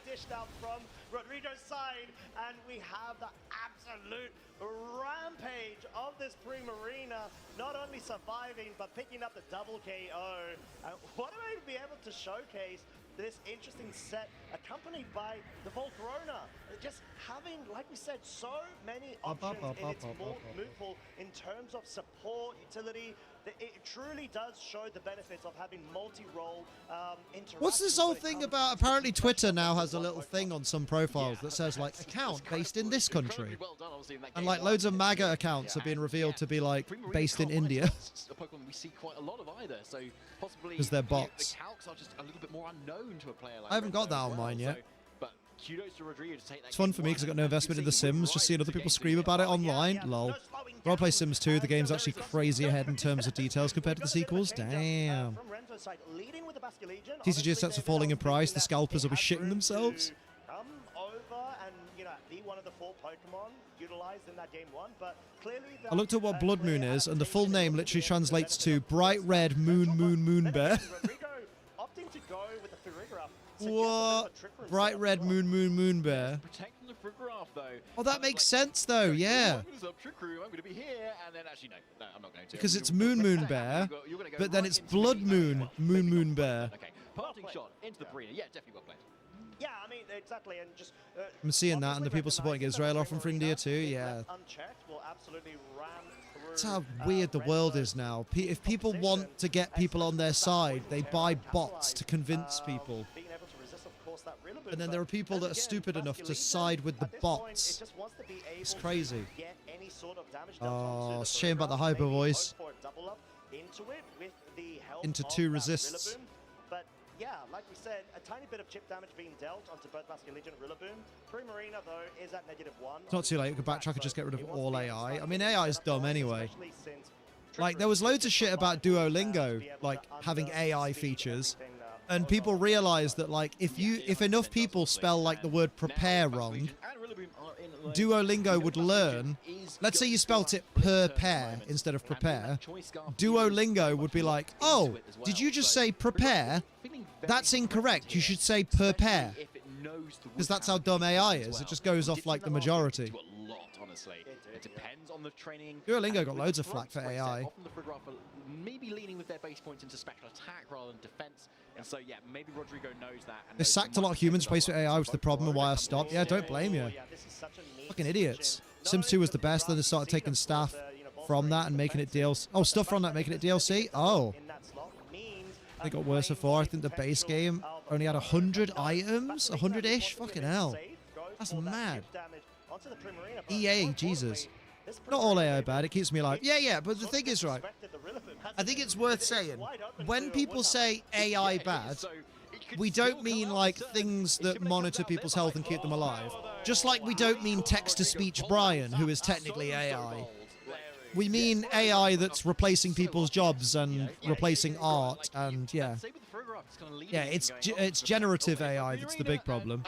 dished out from Rodrigo's side, and we have the absolute rampage of this pre-marina, not only surviving but picking up the double KO. What a way to be able to showcase this interesting set accompanied by the Volcarona. Just having, like we said, so many options in its move pool in terms of support, utility. It truly does show the benefits of having multi-role interaction. What's this whole thing about? Apparently Twitter now has a little thing on some profiles that says like account based in this country. And like loads of MAGA accounts are being revealed to be like based in India. A Pokemon we see quite a lot of either, so possibly because they're bots. The calcs are just a little bit more unknown to a player like I haven't got that on mine yet. But kudos to Rodrigo to take that. It's fun for me because I've got no investment in The Sims, just seeing other people scream about it online. Lol. When I play Sims 2, the game's actually crazy ahead in terms of details compared to the sequels. Damn. TCG sets are falling in price, the scalpers will be shitting themselves. Come over and, you know, be one of the 4 Pokemon utilized in that game 1, but clearly I looked at what Blood Moon is, and the full name literally translates to Bright Red Moon Bear. opting to go with the Farigiraf. What? Bright Red Moon Bear. Protecting the Farigiraf though. Oh, that makes sense though, yeah. I'm going to be here, and then actually no, I'm not going to. Because it's Moon Bear, but then it's Blood Moon Moon Bear. Okay, parting shot into the arena. Yeah, definitely well played. Yeah, I mean, exactly, and just... I'm seeing that, and the people supporting Israel are from India too, yeah. That's how weird the world is now. If people want to get people on their side, they buy bots to convince people. And then there are people that are stupid enough to side with the bots. It's crazy. Oh, shame about the hyper voice. Into 2 resists. But yeah, like we said, a tiny bit of chip damage being dealt onto both Basculegion and Rillaboom. Pre-Marina, though, is at -1. It's not too late. We could backtrack and just get rid of all AI. I mean, AI is dumb anyway. Like, there was loads of shit about Duolingo, like, having AI features. And people realized that, like, if enough people spell, like, the word prepare wrong, Duolingo would learn. Let's say you spelt it prepare instead of prepare. Duolingo would be like, oh, did you just say prepare? That's incorrect. You should say prepare. Because that's how dumb AI is. It just goes off like the majority. It depends on the training. Duolingo got loads of flack for AI. Often the Farigiraf are maybe leaning with their base points into special attack rather than defense. And so, yeah, maybe Rodrigo knows that. They sacked a lot of humans replaced with AI, which is the problem and why I stopped. Yeah, don't blame you. Fucking idiots. Sims 2 was the best, then they started taking stuff from that and making it DLC. Oh, stuff from that, making it DLC? Oh. They got worse before. I think the base game only had 100 items? 100-ish? Fucking hell. That's mad. EA, Jesus. Not all AI bad, it keeps me alive. Yeah, but the thing is, right, I think it's worth saying, when people say AI bad, we don't mean like things that monitor people's health and keep them alive. Just like we don't mean text-to-speech Brian, who is technically AI. We mean AI that's replacing people's jobs and replacing art, and yeah. Yeah, it's generative AI that's the big problem.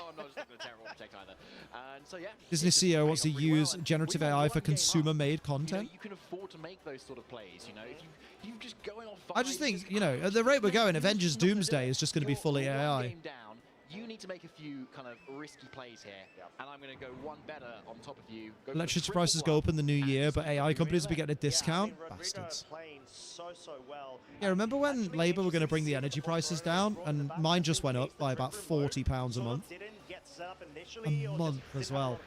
Disney CEO wants to use generative AI for consumer-made content. You can afford to make those sort of plays, you know. If you just going on I just think, you know, at the rate we're going, Avengers Doomsday is just going to be fully AI. You need to make a few kind of risky plays here, and I'm going to go one better on top of you. Electricity prices go up in the new year, but AI companies will be getting a discount. Bastards. Yeah, remember when Labour were going to bring the energy prices down, and mine just went up by about £40 a month? A month as well.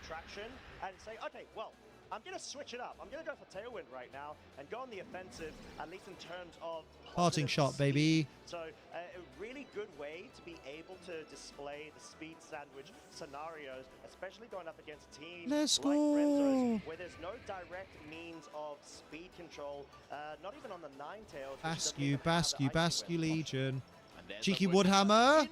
And say, okay, well, I'm going to switch it up. I'm going to go for Tailwind right now and go on the offensive, at least in terms of Parting shot, baby. So a really good way to be able to display the speed sandwich scenarios, especially going up against teams like Remzos, where there's no direct means of speed control, not even on the Ninetales. Basque Legion. Cheeky Woodhammer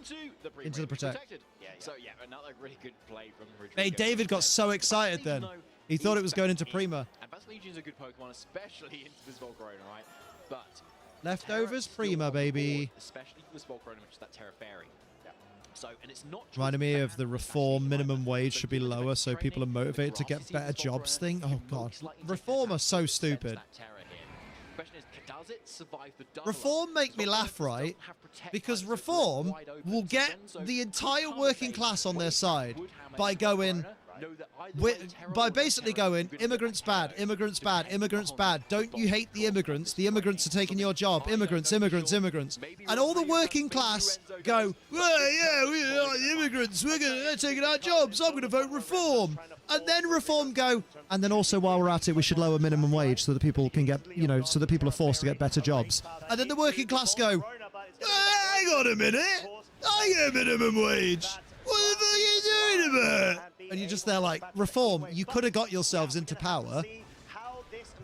into the protect. So yeah, another really good play from Rodrigo. Hey, David got so excited then. He thought it was going into Prima. And Basque Legion's a good Pokemon, especially into this Volcarona, right? But leftovers Prima, baby. Especially for this Volcarona, which is that Terra Fairy. So, and it's not reminded me of the reform minimum wage should be lower so people are motivated to get better jobs thing. Oh god, reform are so stupid. Reform make me laugh, right? Because reform will get the entire working class on their side by going, by basically going, immigrants bad, immigrants bad, immigrants bad. Don't you hate the immigrants? The immigrants are taking your job. Immigrants, immigrants, immigrants. And all the working class go, well, yeah, we are the immigrants. They're taking our jobs. I'm going to vote reform. And then reform go, and then also while we're at it, we should lower minimum wage so that people can get, you know, so that people are forced to get better jobs. And then the working class go, hang on a minute, I get minimum wage. What the fuck are you doing about it? And you're just there like, reform, you could have got yourselves into power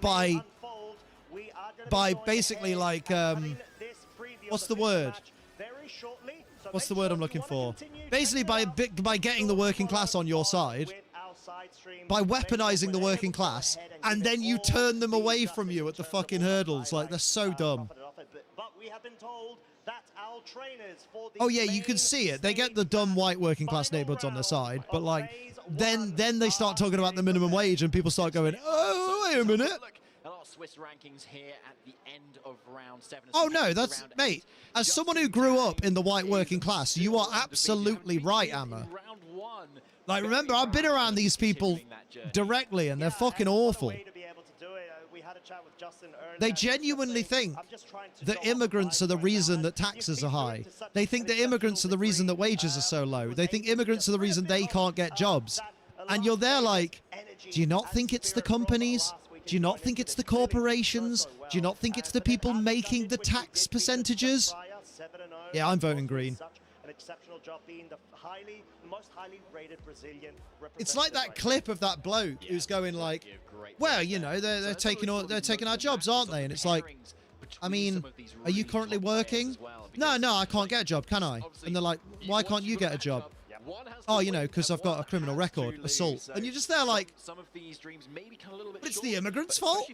by basically like, what's the word? What's the word I'm looking for? Basically by getting the working class on your side, by weaponizing the working class, and then you turn them away from you at the fucking hurdles. Like, they're so dumb. Oh yeah, you can see it. They get the dumb white working class neighborhoods on their side, but like, then they start talking about the minimum wage, and people start going, oh, wait a minute. A lot of Swiss rankings here at the end of round 7. Oh no, that's, mate, as someone who grew up in the white working class, you are absolutely right, Amma. Like, remember, I've been around these people directly, and they're fucking awful. They genuinely think that immigrants are the reason that taxes are high. They think that immigrants are the reason that wages are so low. They think immigrants are the reason they can't get jobs. And you're there like, do you not think it's the companies? Do you not think it's the corporations? Do you not think it's the people making the tax percentages? Yeah, I'm voting green. Exceptional job being the most highly rated Brazilian. It's like that clip of that bloke who's going like, well, you know, they're taking our jobs, aren't they? And it's like, I mean, are you currently working? No, I can't get a job, can I? And they're like, why can't you get a job? Oh, you know, because I've got a criminal record, assault. And you're just there like, but it's the immigrants' fault?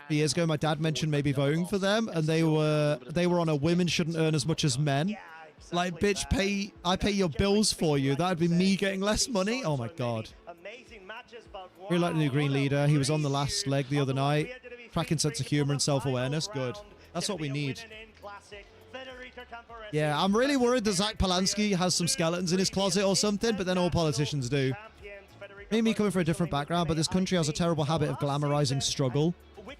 Years ago, my dad mentioned maybe voting for them, and they were on a women shouldn't earn as much as men. Like, bitch, I pay your bills for you. That'd be me getting less money? Oh my god. Really like the new green leader. He was on the last leg the other night. Cracking sense of humor and self-awareness. Good. That's what we need. Yeah, I'm really worried that Zach Polanski has some skeletons in his closet or something, but then all politicians do. Maybe me coming from a different background, but this country has a terrible habit of glamorizing struggle.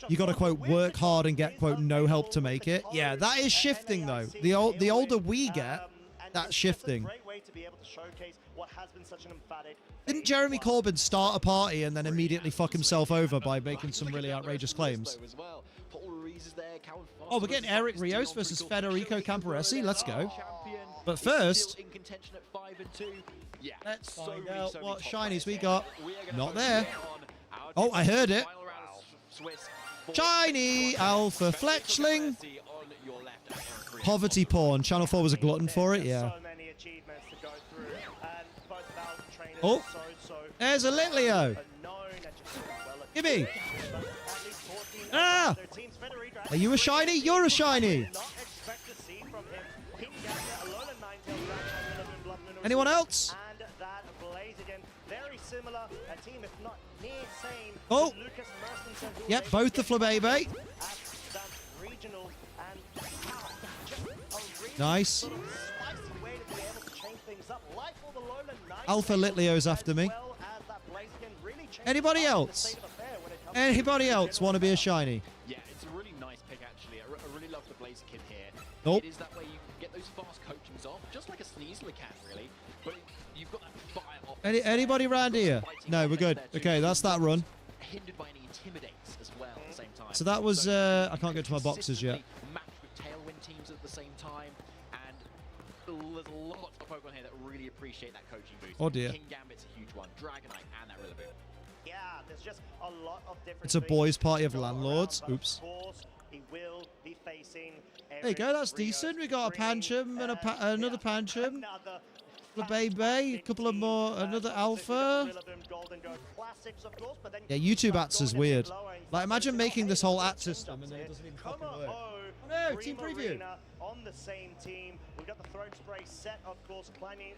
You gotta, quote, work hard and get, quote, no help to make it. Yeah, that is shifting, though. The older we get, that's shifting. Didn't Jeremy Corbyn start a party and then immediately fuck himself over by making some really outrageous claims? Oh, we're getting Eric Rios versus Federico Camporesi. Let's go. But first, let's find out what shinies we got. Not there. Oh, I heard it. Shiny Alpha Fletchling. Poverty porn. Channel 4 was a glutton for it, yeah. Oh, there's a Litleo. Gimme. Ah! Are you a shiny? You're a shiny. Anyone else? Oh! Yep, both the Flabébé. Nice. Alpha Litleo's after me. Anybody else? Anybody else want to be a shiny? Yeah, it's a really nice pick, actually. I really love the Blaziken here. Nope. It is that way you can get those fast coachings off, just like a Sneasler can, really. But you've got that fire off. Anybody around here? No, we're good. Okay, that's that run. Hindered by any intimidates as well at the same time. So that was, I can't get to my boxes yet. Matched with Tailwind teams at the same time, and there's a lot of Pokemon here that really appreciate that coaching boost. Oh dear. King Gambit's a huge one, Dragonite, and that Rillaboom. Yeah, there's just a lot of different. It's a boys' party of landlords. Oops. He will be facing. There you go, that's decent. We got a Pancham and another Pancham. Flabébé, a couple of more, another Alpha. Yeah, YouTube ads is weird. Like, imagine making this whole ad system and then it doesn't even fucking work. Oh no, team preview. On the same team, we've got the throat spray set, of course, climbing.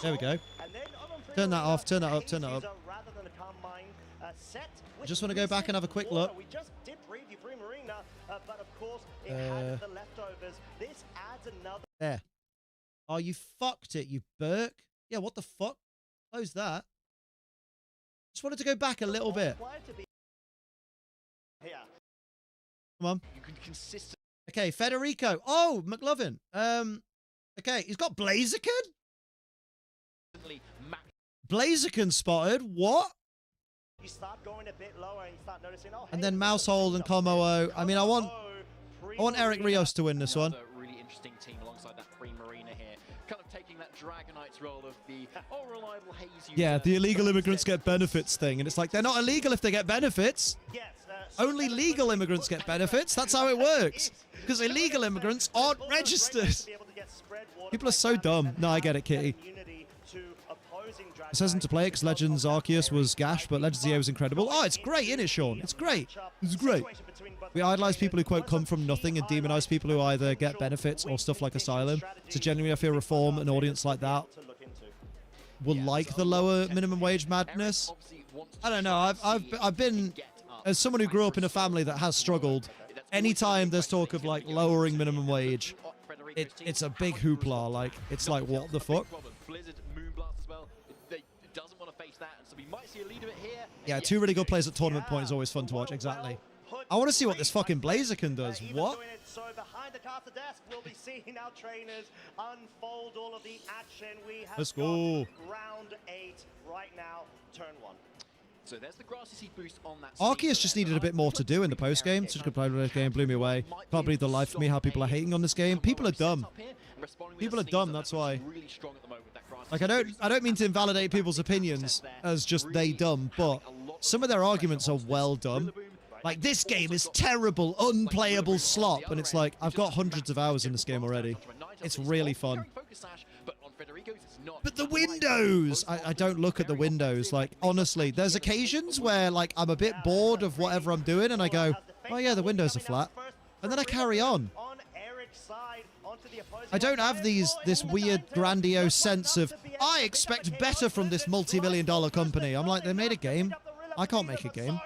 There we go. Turn that off, turn that up, turn that up. I just want to go back and have a quick look. We just did preview Primarina, but of course, it had the leftovers. This adds another. There. Oh, you fucked it, you Burke. Yeah, what the fuck? Close that. Just wanted to go back a little bit. Come on. Okay, Federico. Oh, McLovin. Okay, he's got Blaziken? Blaziken spotted. What? You start going a bit lower and you start noticing, oh, and then Mousehold and Como. I mean, I want Eric Rios to win this one. Really interesting team alongside that Primarina here, kind of taking that Dragonite's role of the reliable haze user. Yeah, the illegal immigrants get benefits thing, and it's like they're not illegal if they get benefits. Only legal immigrants get benefits. That's how it works. Because illegal immigrants aren't registered. People are so dumb. No, I get it, Kitty. It says him to play because Legends Arceus was gash, but Legends EA was incredible. Oh, it's great, isn't it, Sean? It's great. It's great. We idolize people who, quote, come from nothing and demonize people who either get benefits or stuff like Asylum. So genuinely, I feel reform an audience like that will like the lower minimum wage madness. I don't know. I've been, as someone who grew up in a family that has struggled, anytime there's talk of like lowering minimum wage, it's a big hoopla. Like, it's like, what the fuck? Yeah, two really good players at tournament point is always fun to watch. Exactly. I want to see what this fucking Blaziken does. What? So behind the caster desk, we'll be seeing our trainers unfold all of the action. We have Let's go. Round 8 right now, turn 1. So there's the grassy seed boost on that. Arceus just needed a bit more to do in the post game. Such a good play with this game, blew me away. Can't believe the life for me how people are hating on this game. People are dumb. People are dumb. That's why. Like, I don't mean to invalidate people's opinions as just they dumb, but some of their arguments are well dumb. Like, this game is terrible, unplayable slop, and it's like, I've got hundreds of hours in this game already. It's really fun. But the windows! I don't look at the windows. Like, honestly, there's occasions where, like, I'm a bit bored of whatever I'm doing, and I go, oh yeah, the windows are flat. And then I carry on. I don't have this weird, grandiose sense of, I expect better from this multi-million-dollar company. I'm like, they made a game. I can't make a game.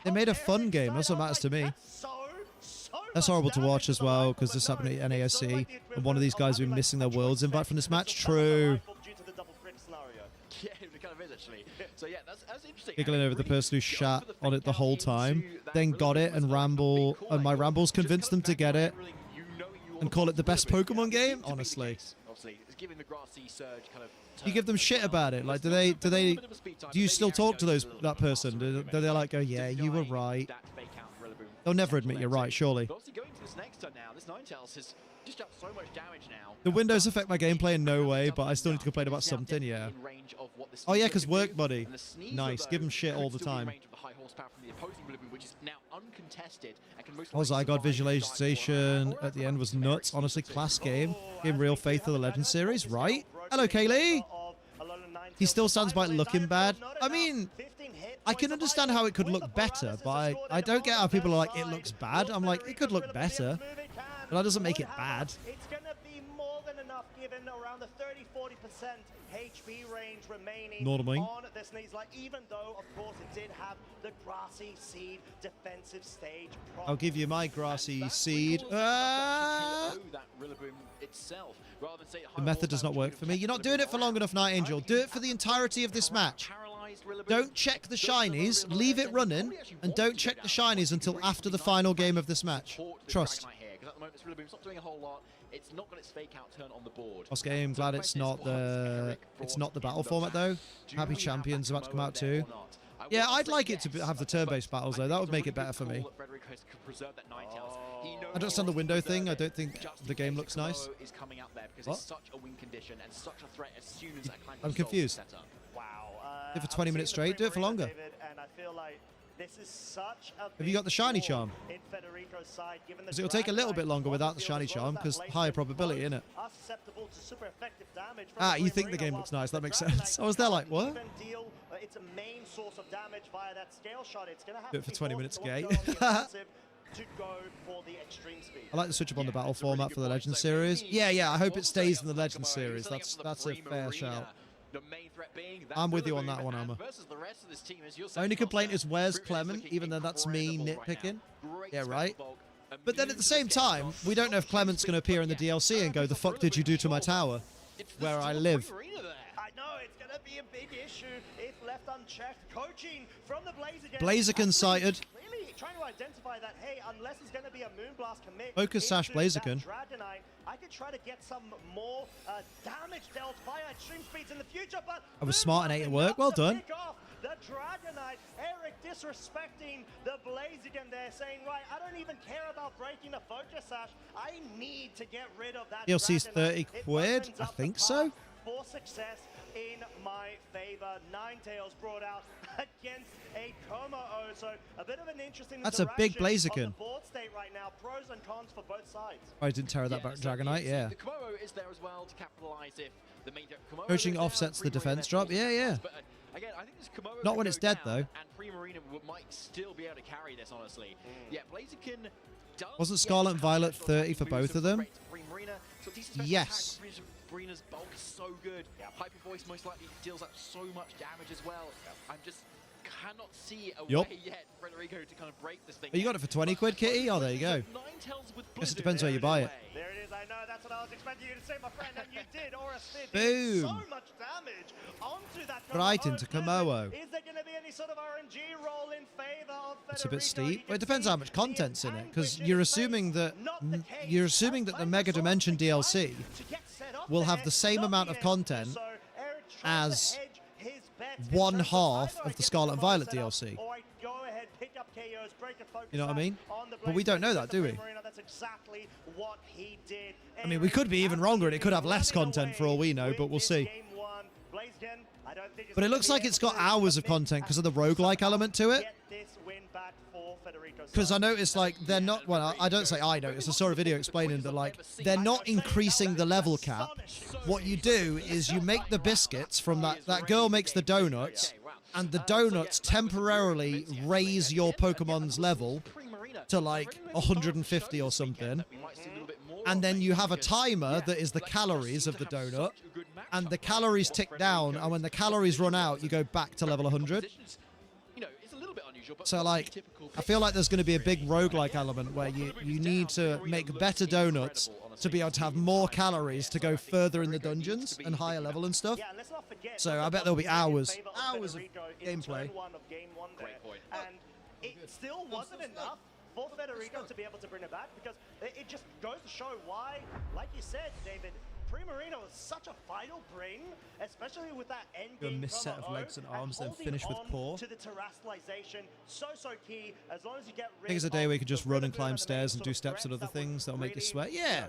They made a fun game. That's what matters to me. That's horrible to watch as well, because this happened at NASC, and one of these guys will be missing their Worlds invite from this match. True. Yeah, it kind of is, actually. So yeah, that's interesting. Giggling over the person who shat on it the whole time, then got it, and my rambles convinced them to get it and call it the best Pokemon game. Honestly, obviously, it's giving the grassy surge kind of. You give them shit about it. Like, do you still talk to that person? Do they like go, yeah, you were right? They'll never admit you're right, surely. But obviously going to this next turn now, this Ninetales has Just out so much damage now. The windows affect my gameplay in no way, but I still need to complain about something, yeah. Oh yeah, because work buddy. Nice, give him shit all the time. Zygote visualization at the end was nuts. Honestly, class game. Game real faith of the Legend series, right? Hello, Kaylee. He still sounds like looking bad. I mean, I can understand how it could look better, but I don't get how people are like, it looks bad. I'm like, it could look better. But that doesn't make it bad. It's going to be more than enough given around the 30-40% HP range remaining on the Sneeze Light, even though, of course, it did have the grassy seed defensive stage. I'll give you my grassy seed. The method does not work for me. You're not doing it for long enough, Night Angel. Do it for the entirety of this match. Don't check the shinies, leave it running, and don't check the shinies until after the final game of this match. Trust. At the moment, Rillaboom's not doing a whole lot. It's not got its fake out turn on the board. Last game, glad it's not the battle format though. Happy Champions about to come out too. Yeah, I'd like it to have the turn-based battles though. That would make it better for me. I don't understand the window thing. I don't think the game looks nice. What? I'm confused. Wow. Do it for 20 minutes straight. Do it for longer. This is such a Have you got the shiny charm? Because it'll take a little bit longer without the shiny charm, because higher probability, innit? Ah, you think the game looks nice? That makes sense. I was there like, what? Do it for 20 minutes, gay. I like the switch up on the battle format for the Legend series. Yeah, I hope it stays in the Legend series. That's a fair shout. I'm with you on that one, Armour. My only complaint is where's Clement, even though that's me nitpicking. Yeah, right? But then at the same time, we don't know if Clement's going to appear in the DLC and go, the fuck did you do to my tower? Where I live. I know, it's going to be a big issue if left unchecked. Coaching from the Blaziken sighted. Clearly trying to identify that, hey, unless it's going to be a Moonblast commit. Focus Sash Blaziken. I could try to get some more damage dealt via extreme speeds in the future, but I was smart and ate at work. Well done. The Dragonite, Eric disrespecting the Blaziken there, saying, right, I don't even care about breaking the Focus Sash. I need to get rid of that DLC's 30 quid? I think so. For success in my favor. Ninetales brought out against a Como-O, so a bit of an interesting That's a big Blaziken. on the board state right now. Pros and cons for both sides. I didn't terror that back Dragonite, yeah. The Como-O is there as well to capitalize if the main Coaching offsets the defense drop, yeah. But again, I think this Como-O not when it's dead though. And Primarina might still be able to carry this, honestly. Yeah, Blaziken does. Wasn't Scarlet and Violet 30 for both of them? Yes. Brina's bulk is so good. Hyper Voice most likely deals out so much damage as well. I just cannot see a way yet, Federico, to kind of break this thing. Oh, you got it for 20 quid, Kitty? Oh, there you go. Guess it depends where you buy it. There it is. I know. That's what I was expecting you to say, my friend, and you did. Aura Sid Boom. so much damage onto that. Right into Como-O. Is there going to be any sort of RNG roll in favor of Federico? It's a bit steep. Well, it depends how much content's in it, because you're assuming that the Mega Dimension DLC will have the same amount of content as one half of the Scarlet and Violet DLC. You know what I mean? But we don't know that, do we? I mean, we could be even wronger and it could have less content for all we know, but we'll see. But it looks like it's got hours of content because of the roguelike element to it. Because I noticed, like, they're not, well, I don't say I noticed, I saw a video explaining that, like, they're not increasing the level cap. What you do is you make the biscuits from that girl makes the donuts, and the donuts temporarily raise your Pokemon's level to, like, 150 or something. And then you have a timer that is the calories of the donut, and the calories tick down, and when the calories run out, you go back to level 100. So, like, I feel like there's going to be a big roguelike element where you need to make better donuts to be able to have more calories to go further in the dungeons and higher level and stuff. So I bet there'll be hours of gameplay. Great point. And it still wasn't enough for Federico to be able to bring it back, because it just goes to show why, like you said, David, Primarina was such a vital bring, especially with that end Do a game missed set of legs and arms, then finish with paw. to the terrestrialization, so key. As long as you get I think it's a day where you could just run and climb stairs and do steps and other things that'll make you sweat. Yeah.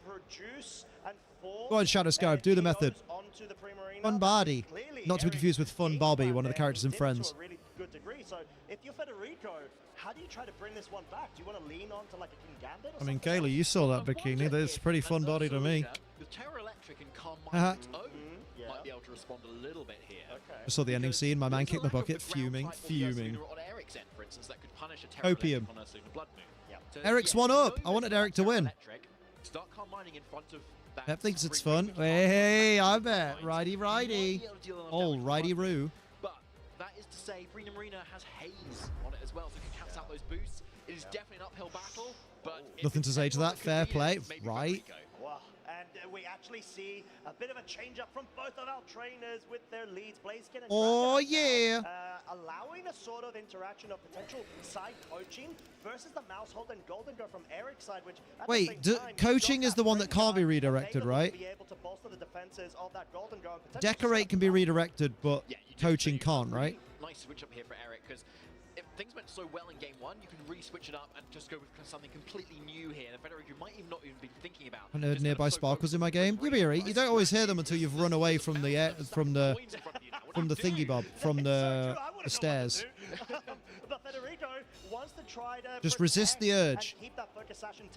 Produce and force Go on, Shadow Scarab, do the method. onto the Primarina. Fun Body. Clearly, Not to be confused with Fun Bobby, one of the characters in Friends. to a really good degree. So if you're Federico, how do you try to bring this one back? Do you want to lean on to like a King Gambit? Or I mean, something? Kayla, you saw that bikini. That's pretty fun body to me. With Terra Electric and Calm Uh-huh. Mind its own, might be able to respond a little bit here. I saw the ending scene. My man kicked the bucket, fuming, fuming. On Eric's end, for instance, that could punish a Terra Opium. Electric on a Lunar Blood Moon. So, Eric's one up. I wanted Eric to win. Start Calm Minding in front of that. Pep thinks it's fun. Hey, I bet. Righty. Oh, righty-roo. But that is to say, Freedom Arena has haze on it as well, so it can cancel out those boosts. It is definitely an uphill battle, but Nothing to say to that. Fair play. Right. Wow. And we actually see a bit of a change up from both of our trainers with their leads. Blaziken and Oh, Dragonite yeah. now, allowing a sort of interaction of potential side coaching versus the mouse hold and Golden Go from Eric's side, which at the Wait, same time, coaching is the one that can't be redirected, right? be able to bolster the defenses of that Golden Go and potentially Decorate can be redirected, but coaching can't, right? Nice switch up here for Eric, because if things went so well in game one, you can really switch it up and just go with something completely new here. The Federico might even not even be thinking about. I heard nearby sparkles in my game. You'll be alright. You don't always hear them until you've run away from the thingy bob, from the stairs. But Federico wants to try to Just resist the urge.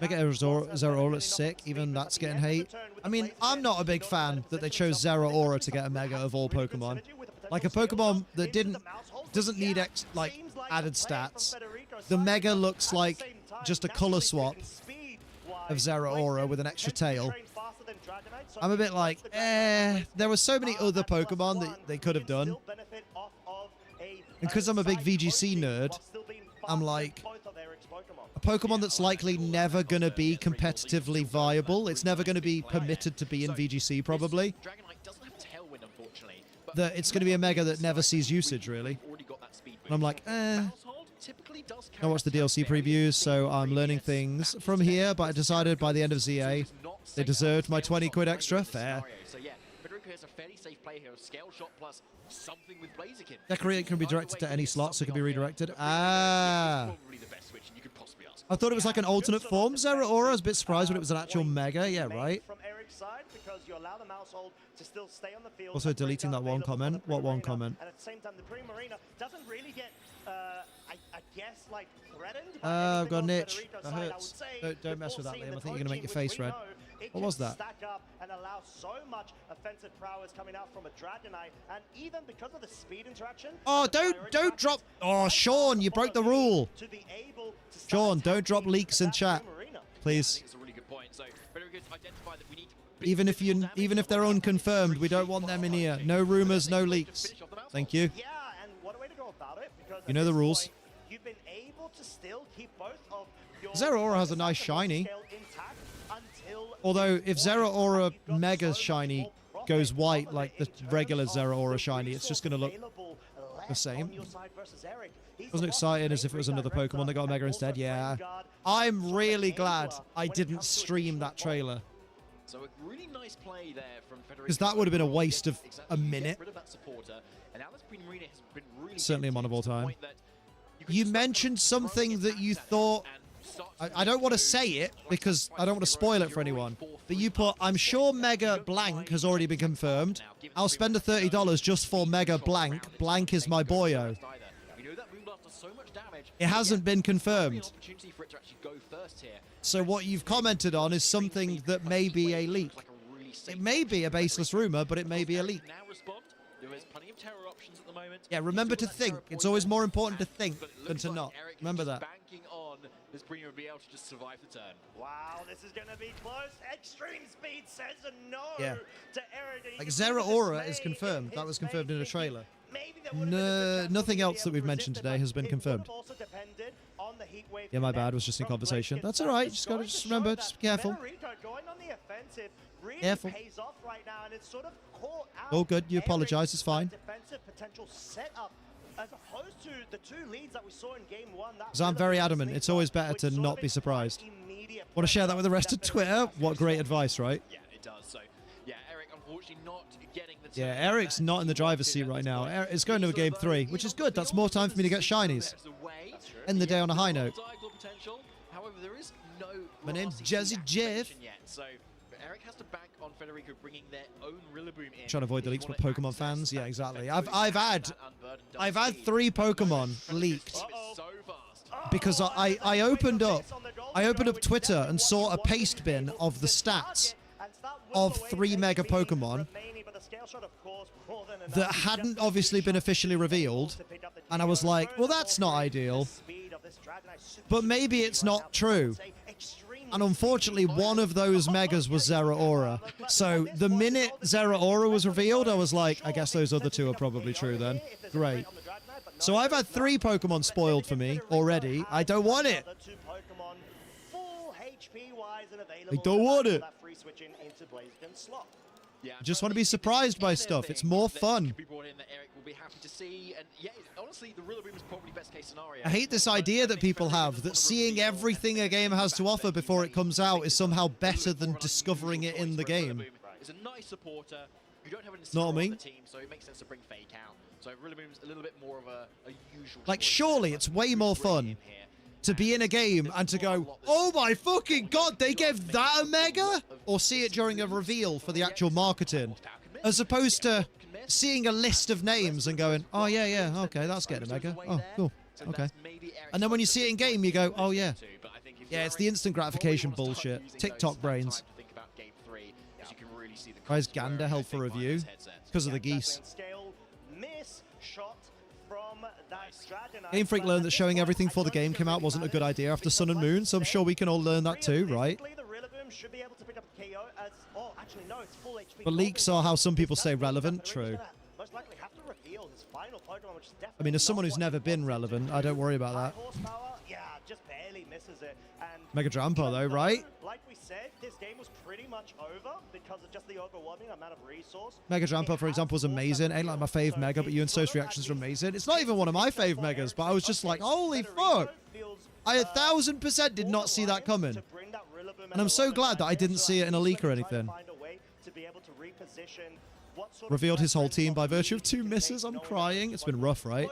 Mega Zeraora sick, even that's getting hate. I mean, I'm not a big fan that they chose Zeraora to get a Mega of all Pokemon. Like a Pokemon that doesn't need added stats. The Mega looks like just a color swap of Zeraora with an extra tail. I'm a bit like, there were so many other Pokemon that they could have done. And because I'm a big VGC nerd, I'm like, a Pokemon that's likely never going to be competitively viable. It's never going to be permitted to be in VGC, probably. Dragonite doesn't have Tailwind, unfortunately. That it's going to be a Mega that never sees usage, really. And I'm like, I watched the DLC previews, so I'm learning things from here, but I decided by the end of ZA, they deserved my 20 quid extra. Fair. So yeah, Federico has a fairly safe play here. Scale shot plus something with Blaziken. Decorate can be directed to any slot, so it can be redirected. Ah. Probably the best switch you could possibly ask. I thought it was like an alternate form. Zeraora, I was a bit surprised when it was an actual Mega. Yeah, right. From Eric's side, because you allow the mouse hold to still stay on the field. Also deleting that one comment. What one comment? And at the same time, the Primarina doesn't really get, I guess, like threatened. I've got an itch. That hurts. Don't mess with that, Liam. I think you're going to make your face red. What was that? Stack up and allow so much offensive prowess coming out from a Dragonite, and even because of the speed interaction. Oh, don't drop. Oh, Sean, you broke the rule. Sean, don't drop leaks in chat, please. It's a really good point. So Federico's identified that we need to Even if they're unconfirmed, we don't want them in here. No rumors, no leaks. Thank you. Yeah, and what a way to go about it, because You know the rules. you've been able to still keep both of your Zeraora has a nice shiny. Although, if Zeraora Mega Shiny goes white like the regular Zeraora Shiny, it's just going to look the same. Wasn't excited as if it was another Pokemon that got a Mega instead. Yeah. I'm really glad I didn't stream that trailer. So a really nice play there from Federico. Because that would have been a waste of a minute. Get rid of that supporter, and now this Primarina has been really Certainly a mon of all time. You mentioned something that you thought... I don't want to say it because I don't want to spoil it for anyone. But you put, I'm sure Mega Blank has already been confirmed. I'll spend the $30 just for Mega Blank. Blank is my boyo. It hasn't been confirmed. So what you've commented on is something that may be a leak. It may be a baseless rumor, but it may be a leak. Yeah, remember to think. It's always more important to think than to not. Remember that. This Primarina will be able to just survive the turn. Wow, this is going to be close. Extreme Speed says a no Yeah. to Eric. Like Zeraora is confirmed. That was confirmed in a trailer. No, nothing else that we've mentioned today has been confirmed. Yeah, my bad. Was just in conversation. That's all right. Just gotta remember. Just be careful. Going on the offensive really Careful. pays off right now, and it's sort of caught out. Oh, good. You apologize. It's fine. Defensive potential setup, as opposed to the two leads that we saw in game one. Because I'm very adamant. It's always better to not be surprised. Want to share that with the rest of Twitter? What great advice, right? Yeah, it does. So unfortunately not getting the Yeah, Eric's not in the driver's seat right now. It's going to a game 3, which is good. That's more time for me to get shinies. End the day on a high note. However, there is no My name's Jazzy Jeff. yet, so Eric has to bank on Federico bringing their own Rillaboom in. Trying to avoid the leaks for Pokemon fans. Yeah, exactly. I've had 3 Pokemon leaked because I opened up Twitter and saw a paste bin of the stats of 3 Mega Pokemon that hadn't obviously been officially revealed, and I was like, well, that's not ideal, but maybe it's not true. And unfortunately, one of those Megas was Zeraora. So the minute Zeraora was revealed, I was like, I guess those other 2 are probably true then. Great. So I've had 3 Pokemon spoiled for me already. I don't want it. I don't want it. I just want to be surprised by stuff. It's more fun. I hate this idea that people have, that seeing everything a game has to offer before it comes out is somehow better than discovering it in the game. Know what I mean? Like, surely it's way more fun to be in a game and to go, oh my fucking god, they gave that a Mega? Or see it during a reveal for the actual marketing, as opposed to seeing a list of names and going, oh yeah, okay, that's getting a Mega. Oh, cool. Okay. And then when you see it in game, you go, oh yeah. Yeah, it's the instant gratification bullshit. TikTok brains. Why is Gander held for review? Because of the geese. Game Freak learned that showing everything before the game came out wasn't a good idea after Sun and Moon, so I'm sure we can all learn that too, right? But leaks are how some people say relevant. True. I mean, as someone who's never been relevant, I don't worry about that. Mega Drampo though, right? Like we said, this game was pretty much over because of just the overwhelming amount of resource. Mega Drampo, for example, was amazing. Ain't like my fave Mega, but you and So's reactions are amazing. It's not even one of my fave Megas, but I was just like, holy fuck! I 1000% did not see that coming. And I'm so glad that I didn't see it in a leak or anything. Revealed his whole team by virtue of 2 misses. I'm crying. It's been rough, right?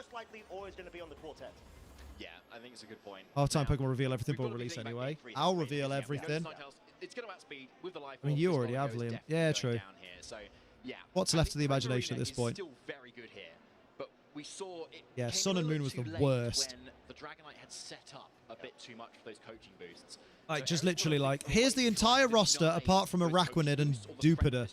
Yeah, I think it's a good point. Half-time Pokemon reveal everything but release anyway. I'll reveal everything. I mean, you already have, Liam. Yeah, true. What's left of the imagination at this point? Yeah, Sun and Moon was the worst. The Dragonite had set up a bit too much for those coaching boosts. Like, just literally like, here's the entire roster apart from Araquanid and Dupida.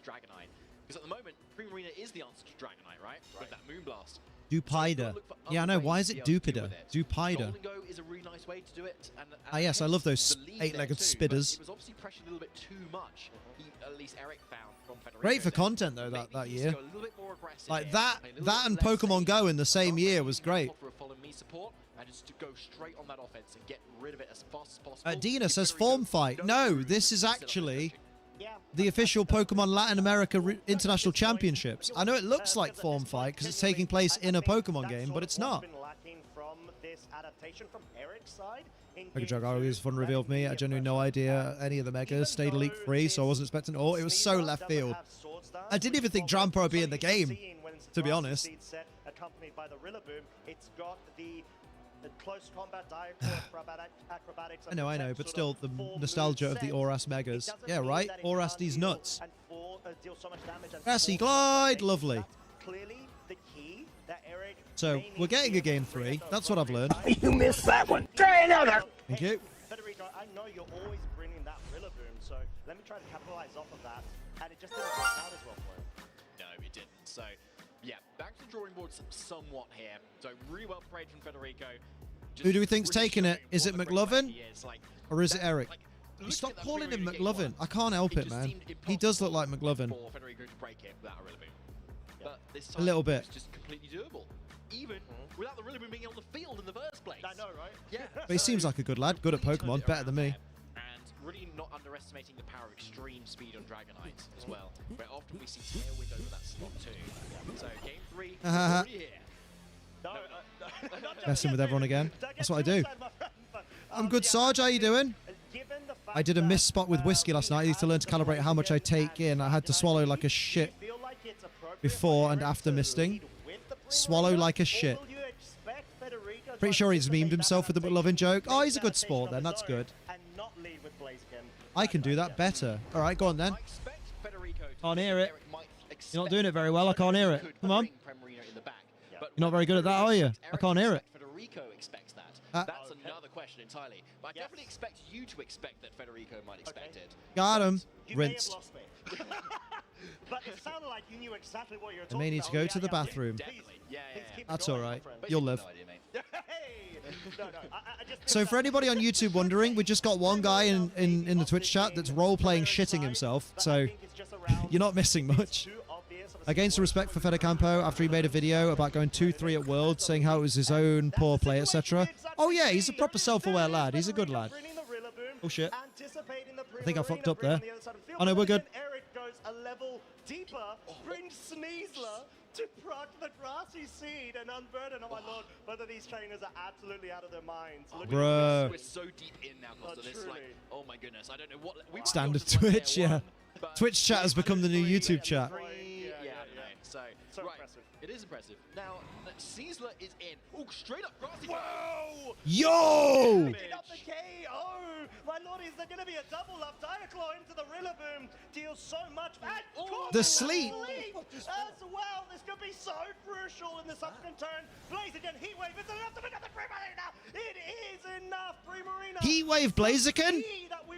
Because at the moment, Primarina is the answer to Dragonite, right? With that Moonblast. Dupida. Yeah, I know. Why is it Dupida? Dupida. Is a really nice way to do it. And ah, yes, I love those 8-legged spitters. He was obviously pressured a little bit too much. At least Eric found from Federico. Great for content though that year. Like that and Pokemon Go in the same year was great. And just to go straight on that offense and get rid of it as fast as possible. Dina says form fight. No, this is actually the official Pokemon Latin America International Championships. I know it looks like form fight because it's taking place in a Pokemon game, but it's not. Mega Drago is fun reveal of me. I genuinely no idea any of the Megas stayed Elite free, so I wasn't expecting it all. It was so left field. I didn't even think Drampo would be in the game, to be honest. Accompanied by the Rillaboom, it's got the close combat acrobatics. I know, but still the nostalgia of the Oras Megas. Yeah, right? Oras these nuts. Grassy Glide, lovely. So, we're getting a game 3. That's what I've learned. You missed that one. Try another. Thank you. Federico, I know you're always bringing that Rillaboom, so let me try to capitalize off of that. And it just didn't work out as well for him. No, it didn't. So, yeah, back to the drawing boards somewhat here. So, really well played from Federico. Who do we think's taking it? Is it McLovin? Or is it Eric? Stop calling him McLovin. I can't help it, man. He does look like McLovin. A little bit. It's just completely doable. Even without the Rillaboom being on the field in the first place. I know, right? Yeah. But he seems like a good lad. Good at Pokemon. Better than me. And really not underestimating the power of extreme speed on Dragonite as well. Where often we see Tailwind over that slot too. So game 3 already here. Messing with everyone again. That's what I do. I'm good, Sarge. How you doing? I did a miss spot with whiskey last night. I need to learn to calibrate how much I take in. I had to swallow like a shit before and after misting. Swallow like a shit. Pretty sure he's memed himself with the loving joke. Oh, he's a good sport then. That's good. I can do that better. All right, go on then. Can't hear it. You're not doing it very well. I can't hear it. Come on. You're not very good at that, are you? I can't hear it. Federico expects that. That's another question entirely. But I definitely expect you to expect that Federico might expect it. Got him. Rinsed. But it sounded like you knew exactly what you were I talking may need to about. go to the bathroom. That's all right. You'll live. So for anybody on YouTube wondering, we just got one guy in the Twitch chat that's role-playing shitting himself. So you're not missing much. I gained some respect for Fedecampo after he made a video about going 2-3 at Worlds, saying how it was his own poor play, etc. Oh yeah, he's a proper self-aware lad. He's a good lad. Oh shit. I think I fucked up there. Oh no, we're good. Eric goes a level deeper, brings Sneasler to proc the grassy seed and unburden. Oh my lord, both of these trainers are absolutely out of their minds. Look Bro. We're so deep in now, Costa. This like, oh my goodness, I don't know what. Standard Twitch, yeah. Twitch chat has become the new YouTube chat. Yeah, I know. So right, impressive. It is impressive. Now, Sneasler is in. Oh, straight up grassy. Whoa! Yo! Picking up the KO. My lord, is there going to be a double up? Diaclaw into the Rillaboom deals so much. And The sleep. As well. This could be so crucial in the subsequent turn. Blaziken, Heatwave, is it enough to pick up the Primarina? It is enough, Primarina. Heatwave Blaziken?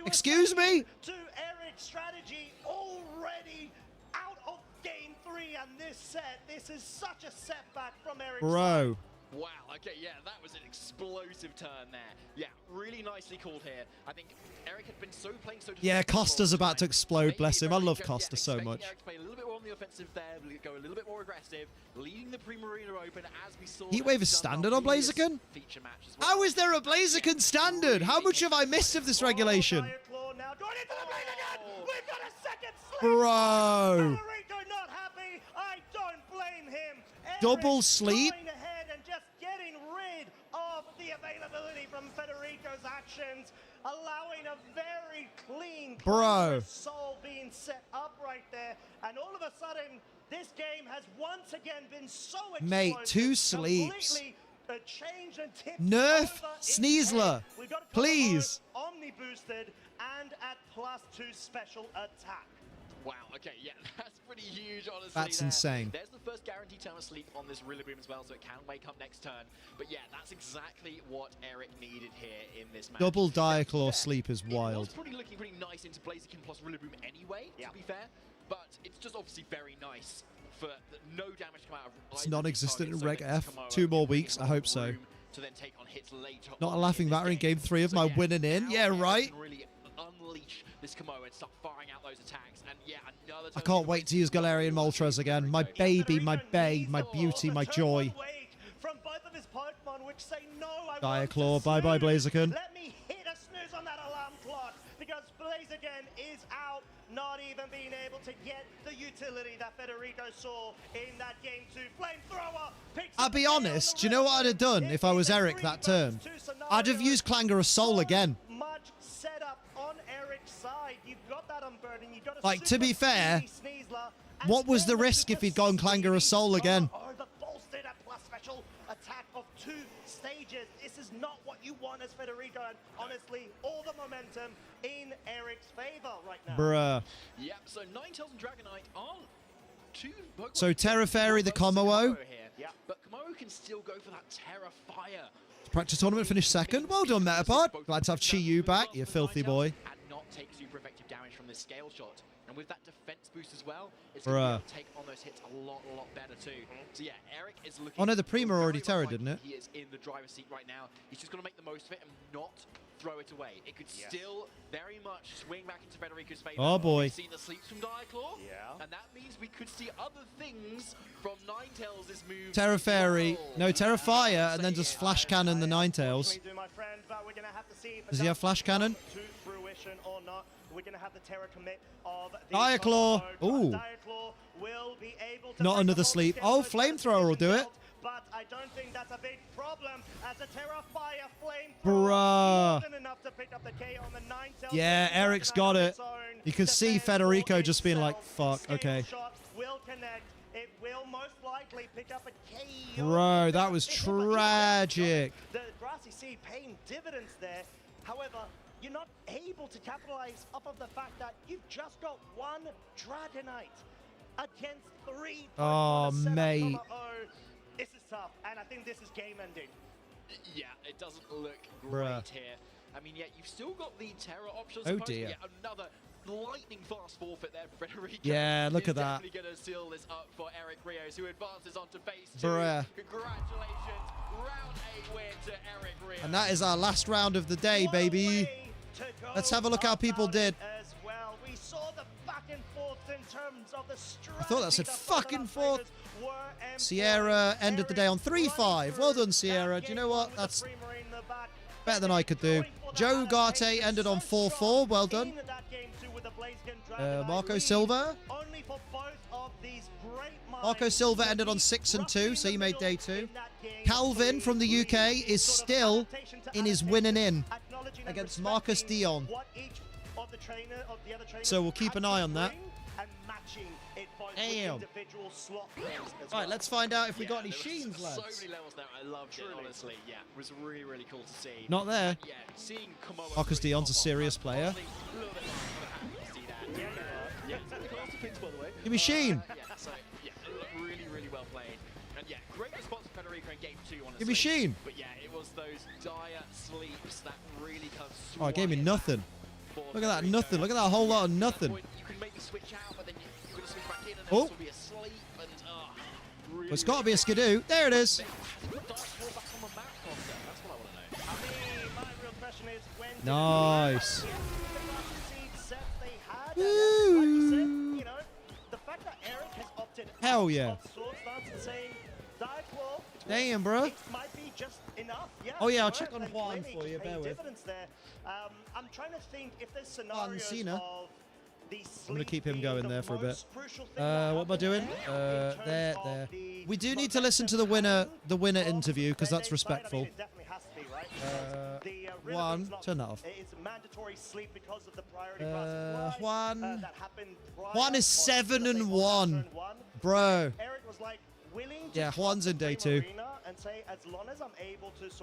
Excuse me? To Eric's strategy already out of game 3 and this set. This is such a setback from Eric's Bro. Wow, okay, yeah, that was an explosive turn there. Yeah, really nicely called here. I think Eric had been playing so Yeah, Costa's about to explode, bless him. I love Costa so much. Eric to play a little bit more on the offensive there, go a little bit more aggressive, leading the Primarina open as we saw. Heatwave is standard on Blaziken? How is there a Blaziken standard? How much have I missed of this regulation? Bro. Not happy. I don't blame him. Double sleep? Going ahead and just getting rid of the availability from Federico's actions, allowing a very clean soul being set up right there. And all of a sudden, this game has once again been so explosive. Mate, 2 sleeps. Completely changed and tipped Nerf over Sneasler, please. Omni boosted and at +2 special attack. Wow, okay, yeah, that's pretty huge, honestly. That's insane. There's the first guaranteed time of sleep on this Rillaboom as well, so it can wake up next turn. But yeah, that's exactly what Eric needed here in this match. Double Diaclaw sleep is wild. It was probably looking pretty nice into Blaziken plus Rillaboom anyway, to be fair. But it's just obviously very nice for no damage to come out of It's non-existent in Reg F. 2 more weeks, I hope so. To then take on hits later. Not a laughing matter in game 3 of my winning in. Yeah, right. Really unleash this Kamo and start firing out those attacks. And yeah, another I can't wait to use Galarian Moltres again. My baby, my babe, my beauty, my joy. From both of his Pokemon, which say no, Diaclaw, bye-bye Blaziken. Let me hit a snooze on that alarm clock, because Blaziken is out, not even being able to get the utility that Federico saw in that game 2. Flamethrower picks I'll be honest, do you know what I'd have done if I was Eric that turn? I'd have used Clanger of Soul again. Much setup on Eric's side. You've got that unburden. You've got a Like, to be fair, what was the risk if he'd gone Clanger of Soul again? Bolstered at plus special attack of 2 stages. This is not what you want as Federico, and honestly, all the momentum in Eric's favor right now. Bruh. Yeah, so Ninetales and Dragonite are 2 Pokemon. So Terra Fairy the Kommo-o. Yeah, but Kommo can still go for that Terra Fire. Practice tournament finished 2nd. Well done, Metapod. Glad to have Chi-Yu back, you filthy boy. And not take super effective damage from this scale shot. And with that defense boost as well, it's going to be able to take on those hits a lot better too. So yeah, Eric is looking... Oh no, the Prima already Terra, didn't it? He is in the driver's seat right now. He's just going to make the most of it and not throw it away. It could still very much swing back into Federico's favor. Oh boy. We've seen the sleeps from Diaclaw. Yeah. And that means we could see other things from Ninetales' move. Terra Fairy. No, Terra Fire, and then just Flash Cannon the Ninetales. Does he have Flash Cannon? To fruition or not, we're going to have the Terra commit of the Diaclaw. Ooh. Diaclaw will be able to Not another sleep. Oh, Flamethrower will do it. But I don't think that's a big problem as a Terra Fire Bruh. enough to pick up the KO on the Ninetales. Yeah, Eric's got it. You can see Federico just being like, fuck, okay. Will connect. It most likely pick up a KO. Bro, that was tragic. The Grassy Sea paying dividends there. However, you're not able to capitalize off of the fact that you've just got one Dragonite against 3. Oh, mate. This is tough, and I think this is game ending. Yeah, it doesn't look great Bruh. here. I mean, yet you've still got the Terra options. Oh, dear. Yet another lightning fast forfeit there, Federico. Yeah, look at that. Definitely going to seal this up for Eric Rios, who advances on to phase 2. Bruh. Congratulations, round 8 win to Eric Rios. And that is our last round of the day, baby. Let's have a look how people did. As well, we saw the back and forth in terms of the I thought that said fucking fourth. Sierra ended the day on 3-5. Well done, Sierra. Do you know what? That's better than I could do. Joe Garte ended on 4-4. Well done. Marco Silva. Marco Silva ended on 6-2, so he made day 2. Calvin from the UK is still in his winning in against Marcus Dion. So we'll keep an eye on that. Damn. Right, let's find out if we got any Sheens, lads. So many levels there. I loved it, honestly. Yeah, it was really, really cool to see. Not there. Yeah, seeing Komoa Marcus Dion's a serious player. Give me Sheen. Yeah, so, yeah, really, really well played. And yeah, great response from Federico in game 2, honestly. Give me Sheen. But yeah, it was those dire sleeps that really kind of Oh, it gave me nothing. Look at that, nothing. Look at that whole lot of nothing. You can maybe switch out, but then you're going to switch back in, and then Oh. this will be a sleep. And, Well, it's got to be a skidoo. There it is. Nice. Woo. Hell yeah. Damn, bro. Oh yeah, I'll check on Juan for you. Bear with. I'm trying to think if there's Juan scenarios Cena. of the I'm going to keep him going there for a bit. What am I doing? There. We do need to listen to the winner interview, because that's respectful. Juan, turn that off. Juan is 7-1. Bro. Yeah, Juan's in day 2.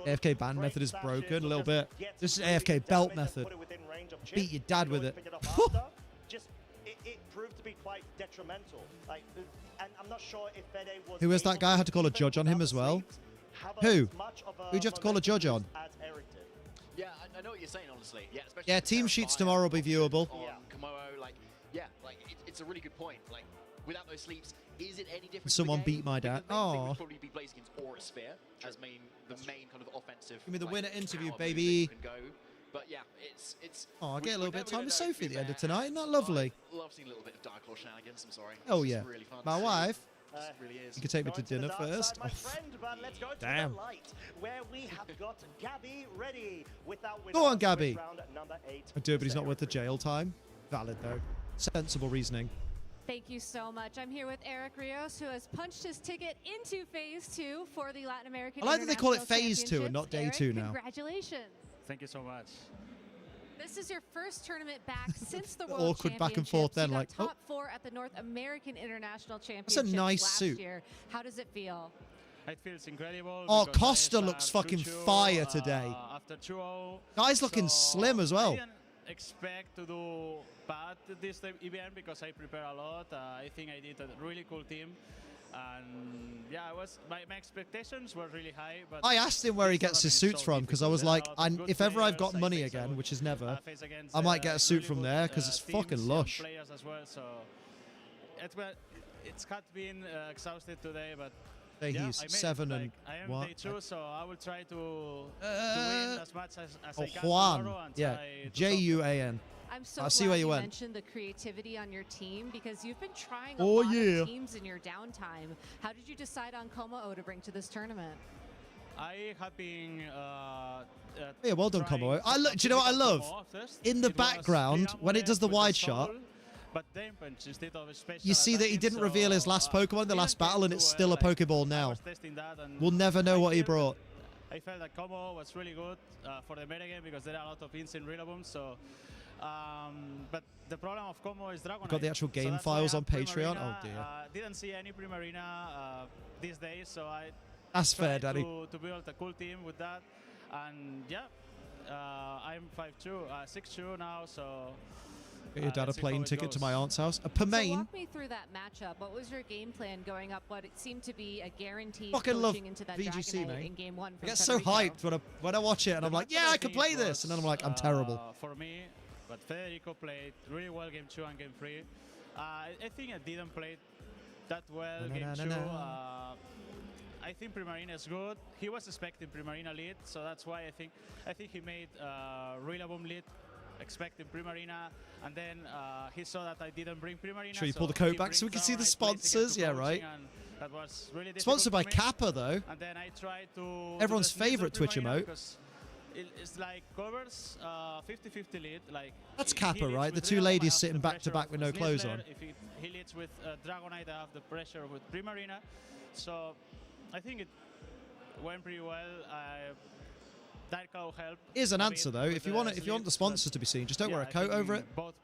AFK ban method is broken a little bit. This is AFK belt method. Beat your dad with it. It proved to be quite detrimental. Like, and I'm not sure if Fede was. Who is that guy? I had to call a judge on him as well. Who? Who'd you have to call a judge on? Yeah, I know what you're saying, honestly. Yeah, especially Yeah, team sheets tomorrow will be viewable. On Komoa, like, yeah, like it's a really good point. Like, without those sleeps, is it any different? Someone beat my dad. Oh. Would probably be Blaziken's Aura Sphere as the main kind of offensive. Give me the winner interview, power baby. move that you can go. But yeah, it's. Oh, I get a little bit of time with Sophie at the end of tonight. Isn't that lovely? I love seeing a little bit of Dark Claw shenanigans. I'm sorry. Oh It's yeah. really fun My to see. wife. It really is. You can take me to dinner first. My friend, but let's go to Damn. the light, where we have got Gabby ready with that winner Go on, of Gabby. round number 8. I do, but he's not worth the jail time. Valid though. Sensible reasoning. Thank you so much. I'm here with Eric Rios, who has punched his ticket into Phase 2 for the Latin American I like that they call it International Phase 2 and not Day Championships. 2 Eric, now. Congratulations. Thank you so much. This is your first tournament back since the World Awkward back and forth then, Championships. You like, got top 4 at the North American International That's Championships a nice last suit. year. How does it feel? It feels incredible. Oh, because Costa I looks start fucking 2-2, fire today. After 2-0. Guy's looking slim as well. I didn't expect to do bad this event because I prepare a lot. I think I did a really cool team. And yeah, my expectations were really high. But I asked him where he gets his suits from, because I was like, if ever I've got money players, again, which is never, face against, I might get a suit really from good, there, because it's teams fucking and lush. Players as well, so it's had been exhausted today, but Hey, yeah, he's I made it. 7 and Like, I am what? day 2, so I will try to win as much as Oh, I can Juan. tomorrow and Yeah, try to Juan. I'm so I glad see where you went. mentioned the creativity on your team, because you've been trying a Oh, lot yeah. of teams in your downtime. How did you decide on Como to bring to this tournament? I have been. Yeah, well done, Como. Do you know what I love? In the background, when it does the wide shot, you see that he didn't reveal his last Pokemon in the last battle, and it's still a Pokeball now. We'll never know what he brought. I felt that Como was really good for the metagame because there are a lot of instant Rillaboom, so But the problem of combo is Dragonite. Got the actual game that's why files I on have Patreon? Primarina. Oh, dear. Didn't see any Primarina these days, so I That's fair, tried Daddy. to build a cool team with that. And yeah, I'm 5'2", 6'2" now, so... Get your dad a let's see how plane it ticket to goes. my aunt's house. A So Permain. walk me through that matchup. What was your game plan going up what it seemed to be a guaranteed Fucking love coaching into that VGC, Dragonite mate. in game 1 I from get so Federico? hyped when I watch it, and I'm like, yeah, I can play this. And then I'm like, I'm terrible. For me, but Federico played really well game 2 and game 3. I think I didn't play that well game 2. I think Primarina is good. He was expecting Primarina lead, so that's why I think he made Rillaboom lead, expecting Primarina, and then he saw that I didn't bring Primarina. Should we so pull the code he back so we can brings see the Dragonite, plays against sponsors? the Yeah, coaching, right. and that was really difficult Sponsored by for me. Kappa, though. And then I tried to Everyone's do the favourite Twitch Primarina emote. because it's like covers 50-50 lead. Like That's he Kappa, leads right? The with two Rillaboom, I ladies have sitting the back to pressure back of with no clothes Snizzler. on. If he leads with Dragonite, I have the pressure with Primarina. So I think it went pretty well. That cow helped. Here's an a answer, bit though. with If you want the the lead, sponsors but to be seen, just don't yeah, wear a I coat think over it. Both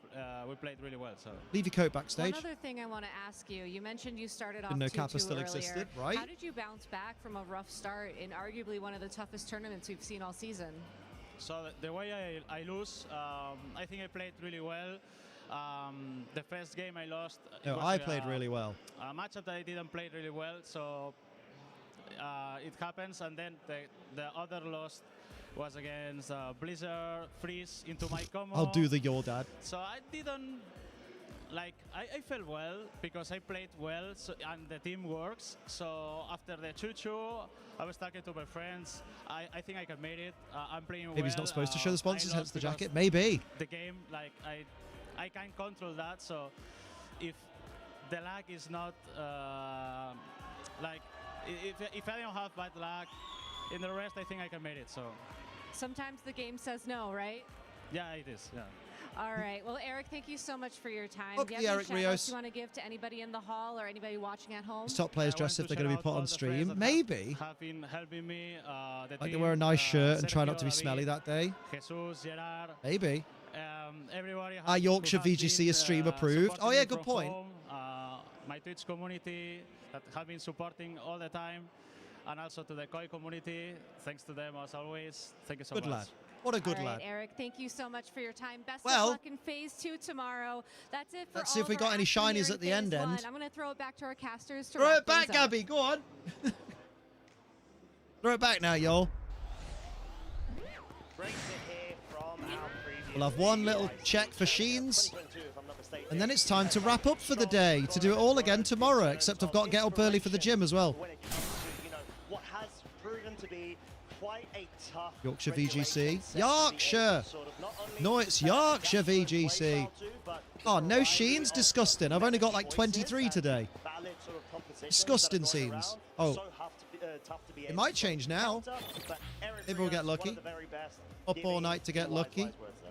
we played really well. So Leave your coat backstage. One other thing I want to ask you. You mentioned you started off Didn't know 2-2 Kappa still earlier. existed, right? How did you bounce back from a rough start in arguably one of the toughest tournaments we've seen all season? So the way I lose, I think I played really well. The first game I lost. it No, was I played really well. A matchup that I didn't play really well, so it happens. And then the other loss was against Blizzard Freeze into my combo. I'll do the your dad. So I didn't like. I felt well because I played well, so, and the team works. So after the 2-2, I was talking to my friends. I think I can make it. I'm playing well. Maybe he's not supposed to show the sponsors, I hence lost the because jacket. Maybe. the game, like I can control that. So if the lag is not like if I don't have bad lag, in the rest I think I can make it. So Sometimes the game says no, right? yeah, it is. Yeah. All right. Well, Eric, thank you so much for your time. Okay, Do you have Eric any shout-outs Rios. you want to give to anybody in the hall or anybody watching at home? His top players dressed if they're going to be put on stream. Maybe. Have been helping me. The Like they team, wear a nice shirt and try Sergio, not to be David, smelly that day. Jesus, Gerard. Maybe. Everybody. Our Yorkshire who has VGC been, is stream approved. supporting Oh, yeah, me good from point. home, my Twitch community that have been supporting all the time, and also to the Koi community. Thanks to them as always. Thank you so Good much. lad. What a good All right, lad. Eric, thank you so much for your time. Best Well- of luck in Phase 2 tomorrow. That's it for Let's see all if we of got our any action here shinies in at the Phase end. 1. I'm going to throw it back to our casters to Throw wrap it back, things up. Gabby. Go on. Throw it back now, y'all. We'll have one little check for Sheens, and then it's time to wrap up for the day, to do it all again tomorrow, except I've got to get up early for the gym as well. When it comes to, what has proven to be quite a tough Yorkshire regulated VGC. set to be Yorkshire! able to sort of not only No, it's Yorkshire VGC. Oh, no Sheens? Disgusting. I've only got like 23 today. valid sort of competitions Disgusting that are going scenes. around, Oh. so tough to be It able might to change now. counter, but Eric Maybe we'll get Rios, one lucky. of the very best, Up all giving night to get some lucky. wise words there.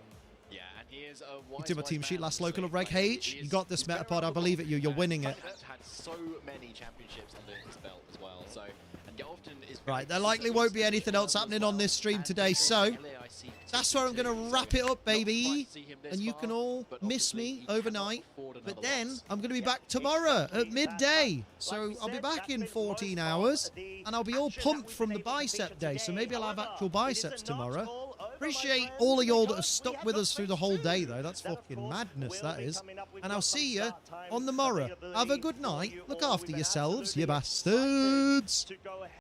Yeah, and here's a You did my team sheet last local of Reg H. You got this Metapod. I believe it. You're winning it. Had so many championships under his belt as well. So, and often is Right, there likely won't be anything else happening on this stream today, so that's where I'm going to wrap it up, baby. And you can all miss me overnight. But then I'm going to be back tomorrow at midday. So I'll be back in 14 hours, and I'll be all pumped from the bicep day. So maybe I'll have actual biceps tomorrow. Appreciate all of y'all that have stuck with us through the whole day, though. That's fucking madness, that is. And I'll see you on the morrow. Have a good night. Look after yourselves, you bastards.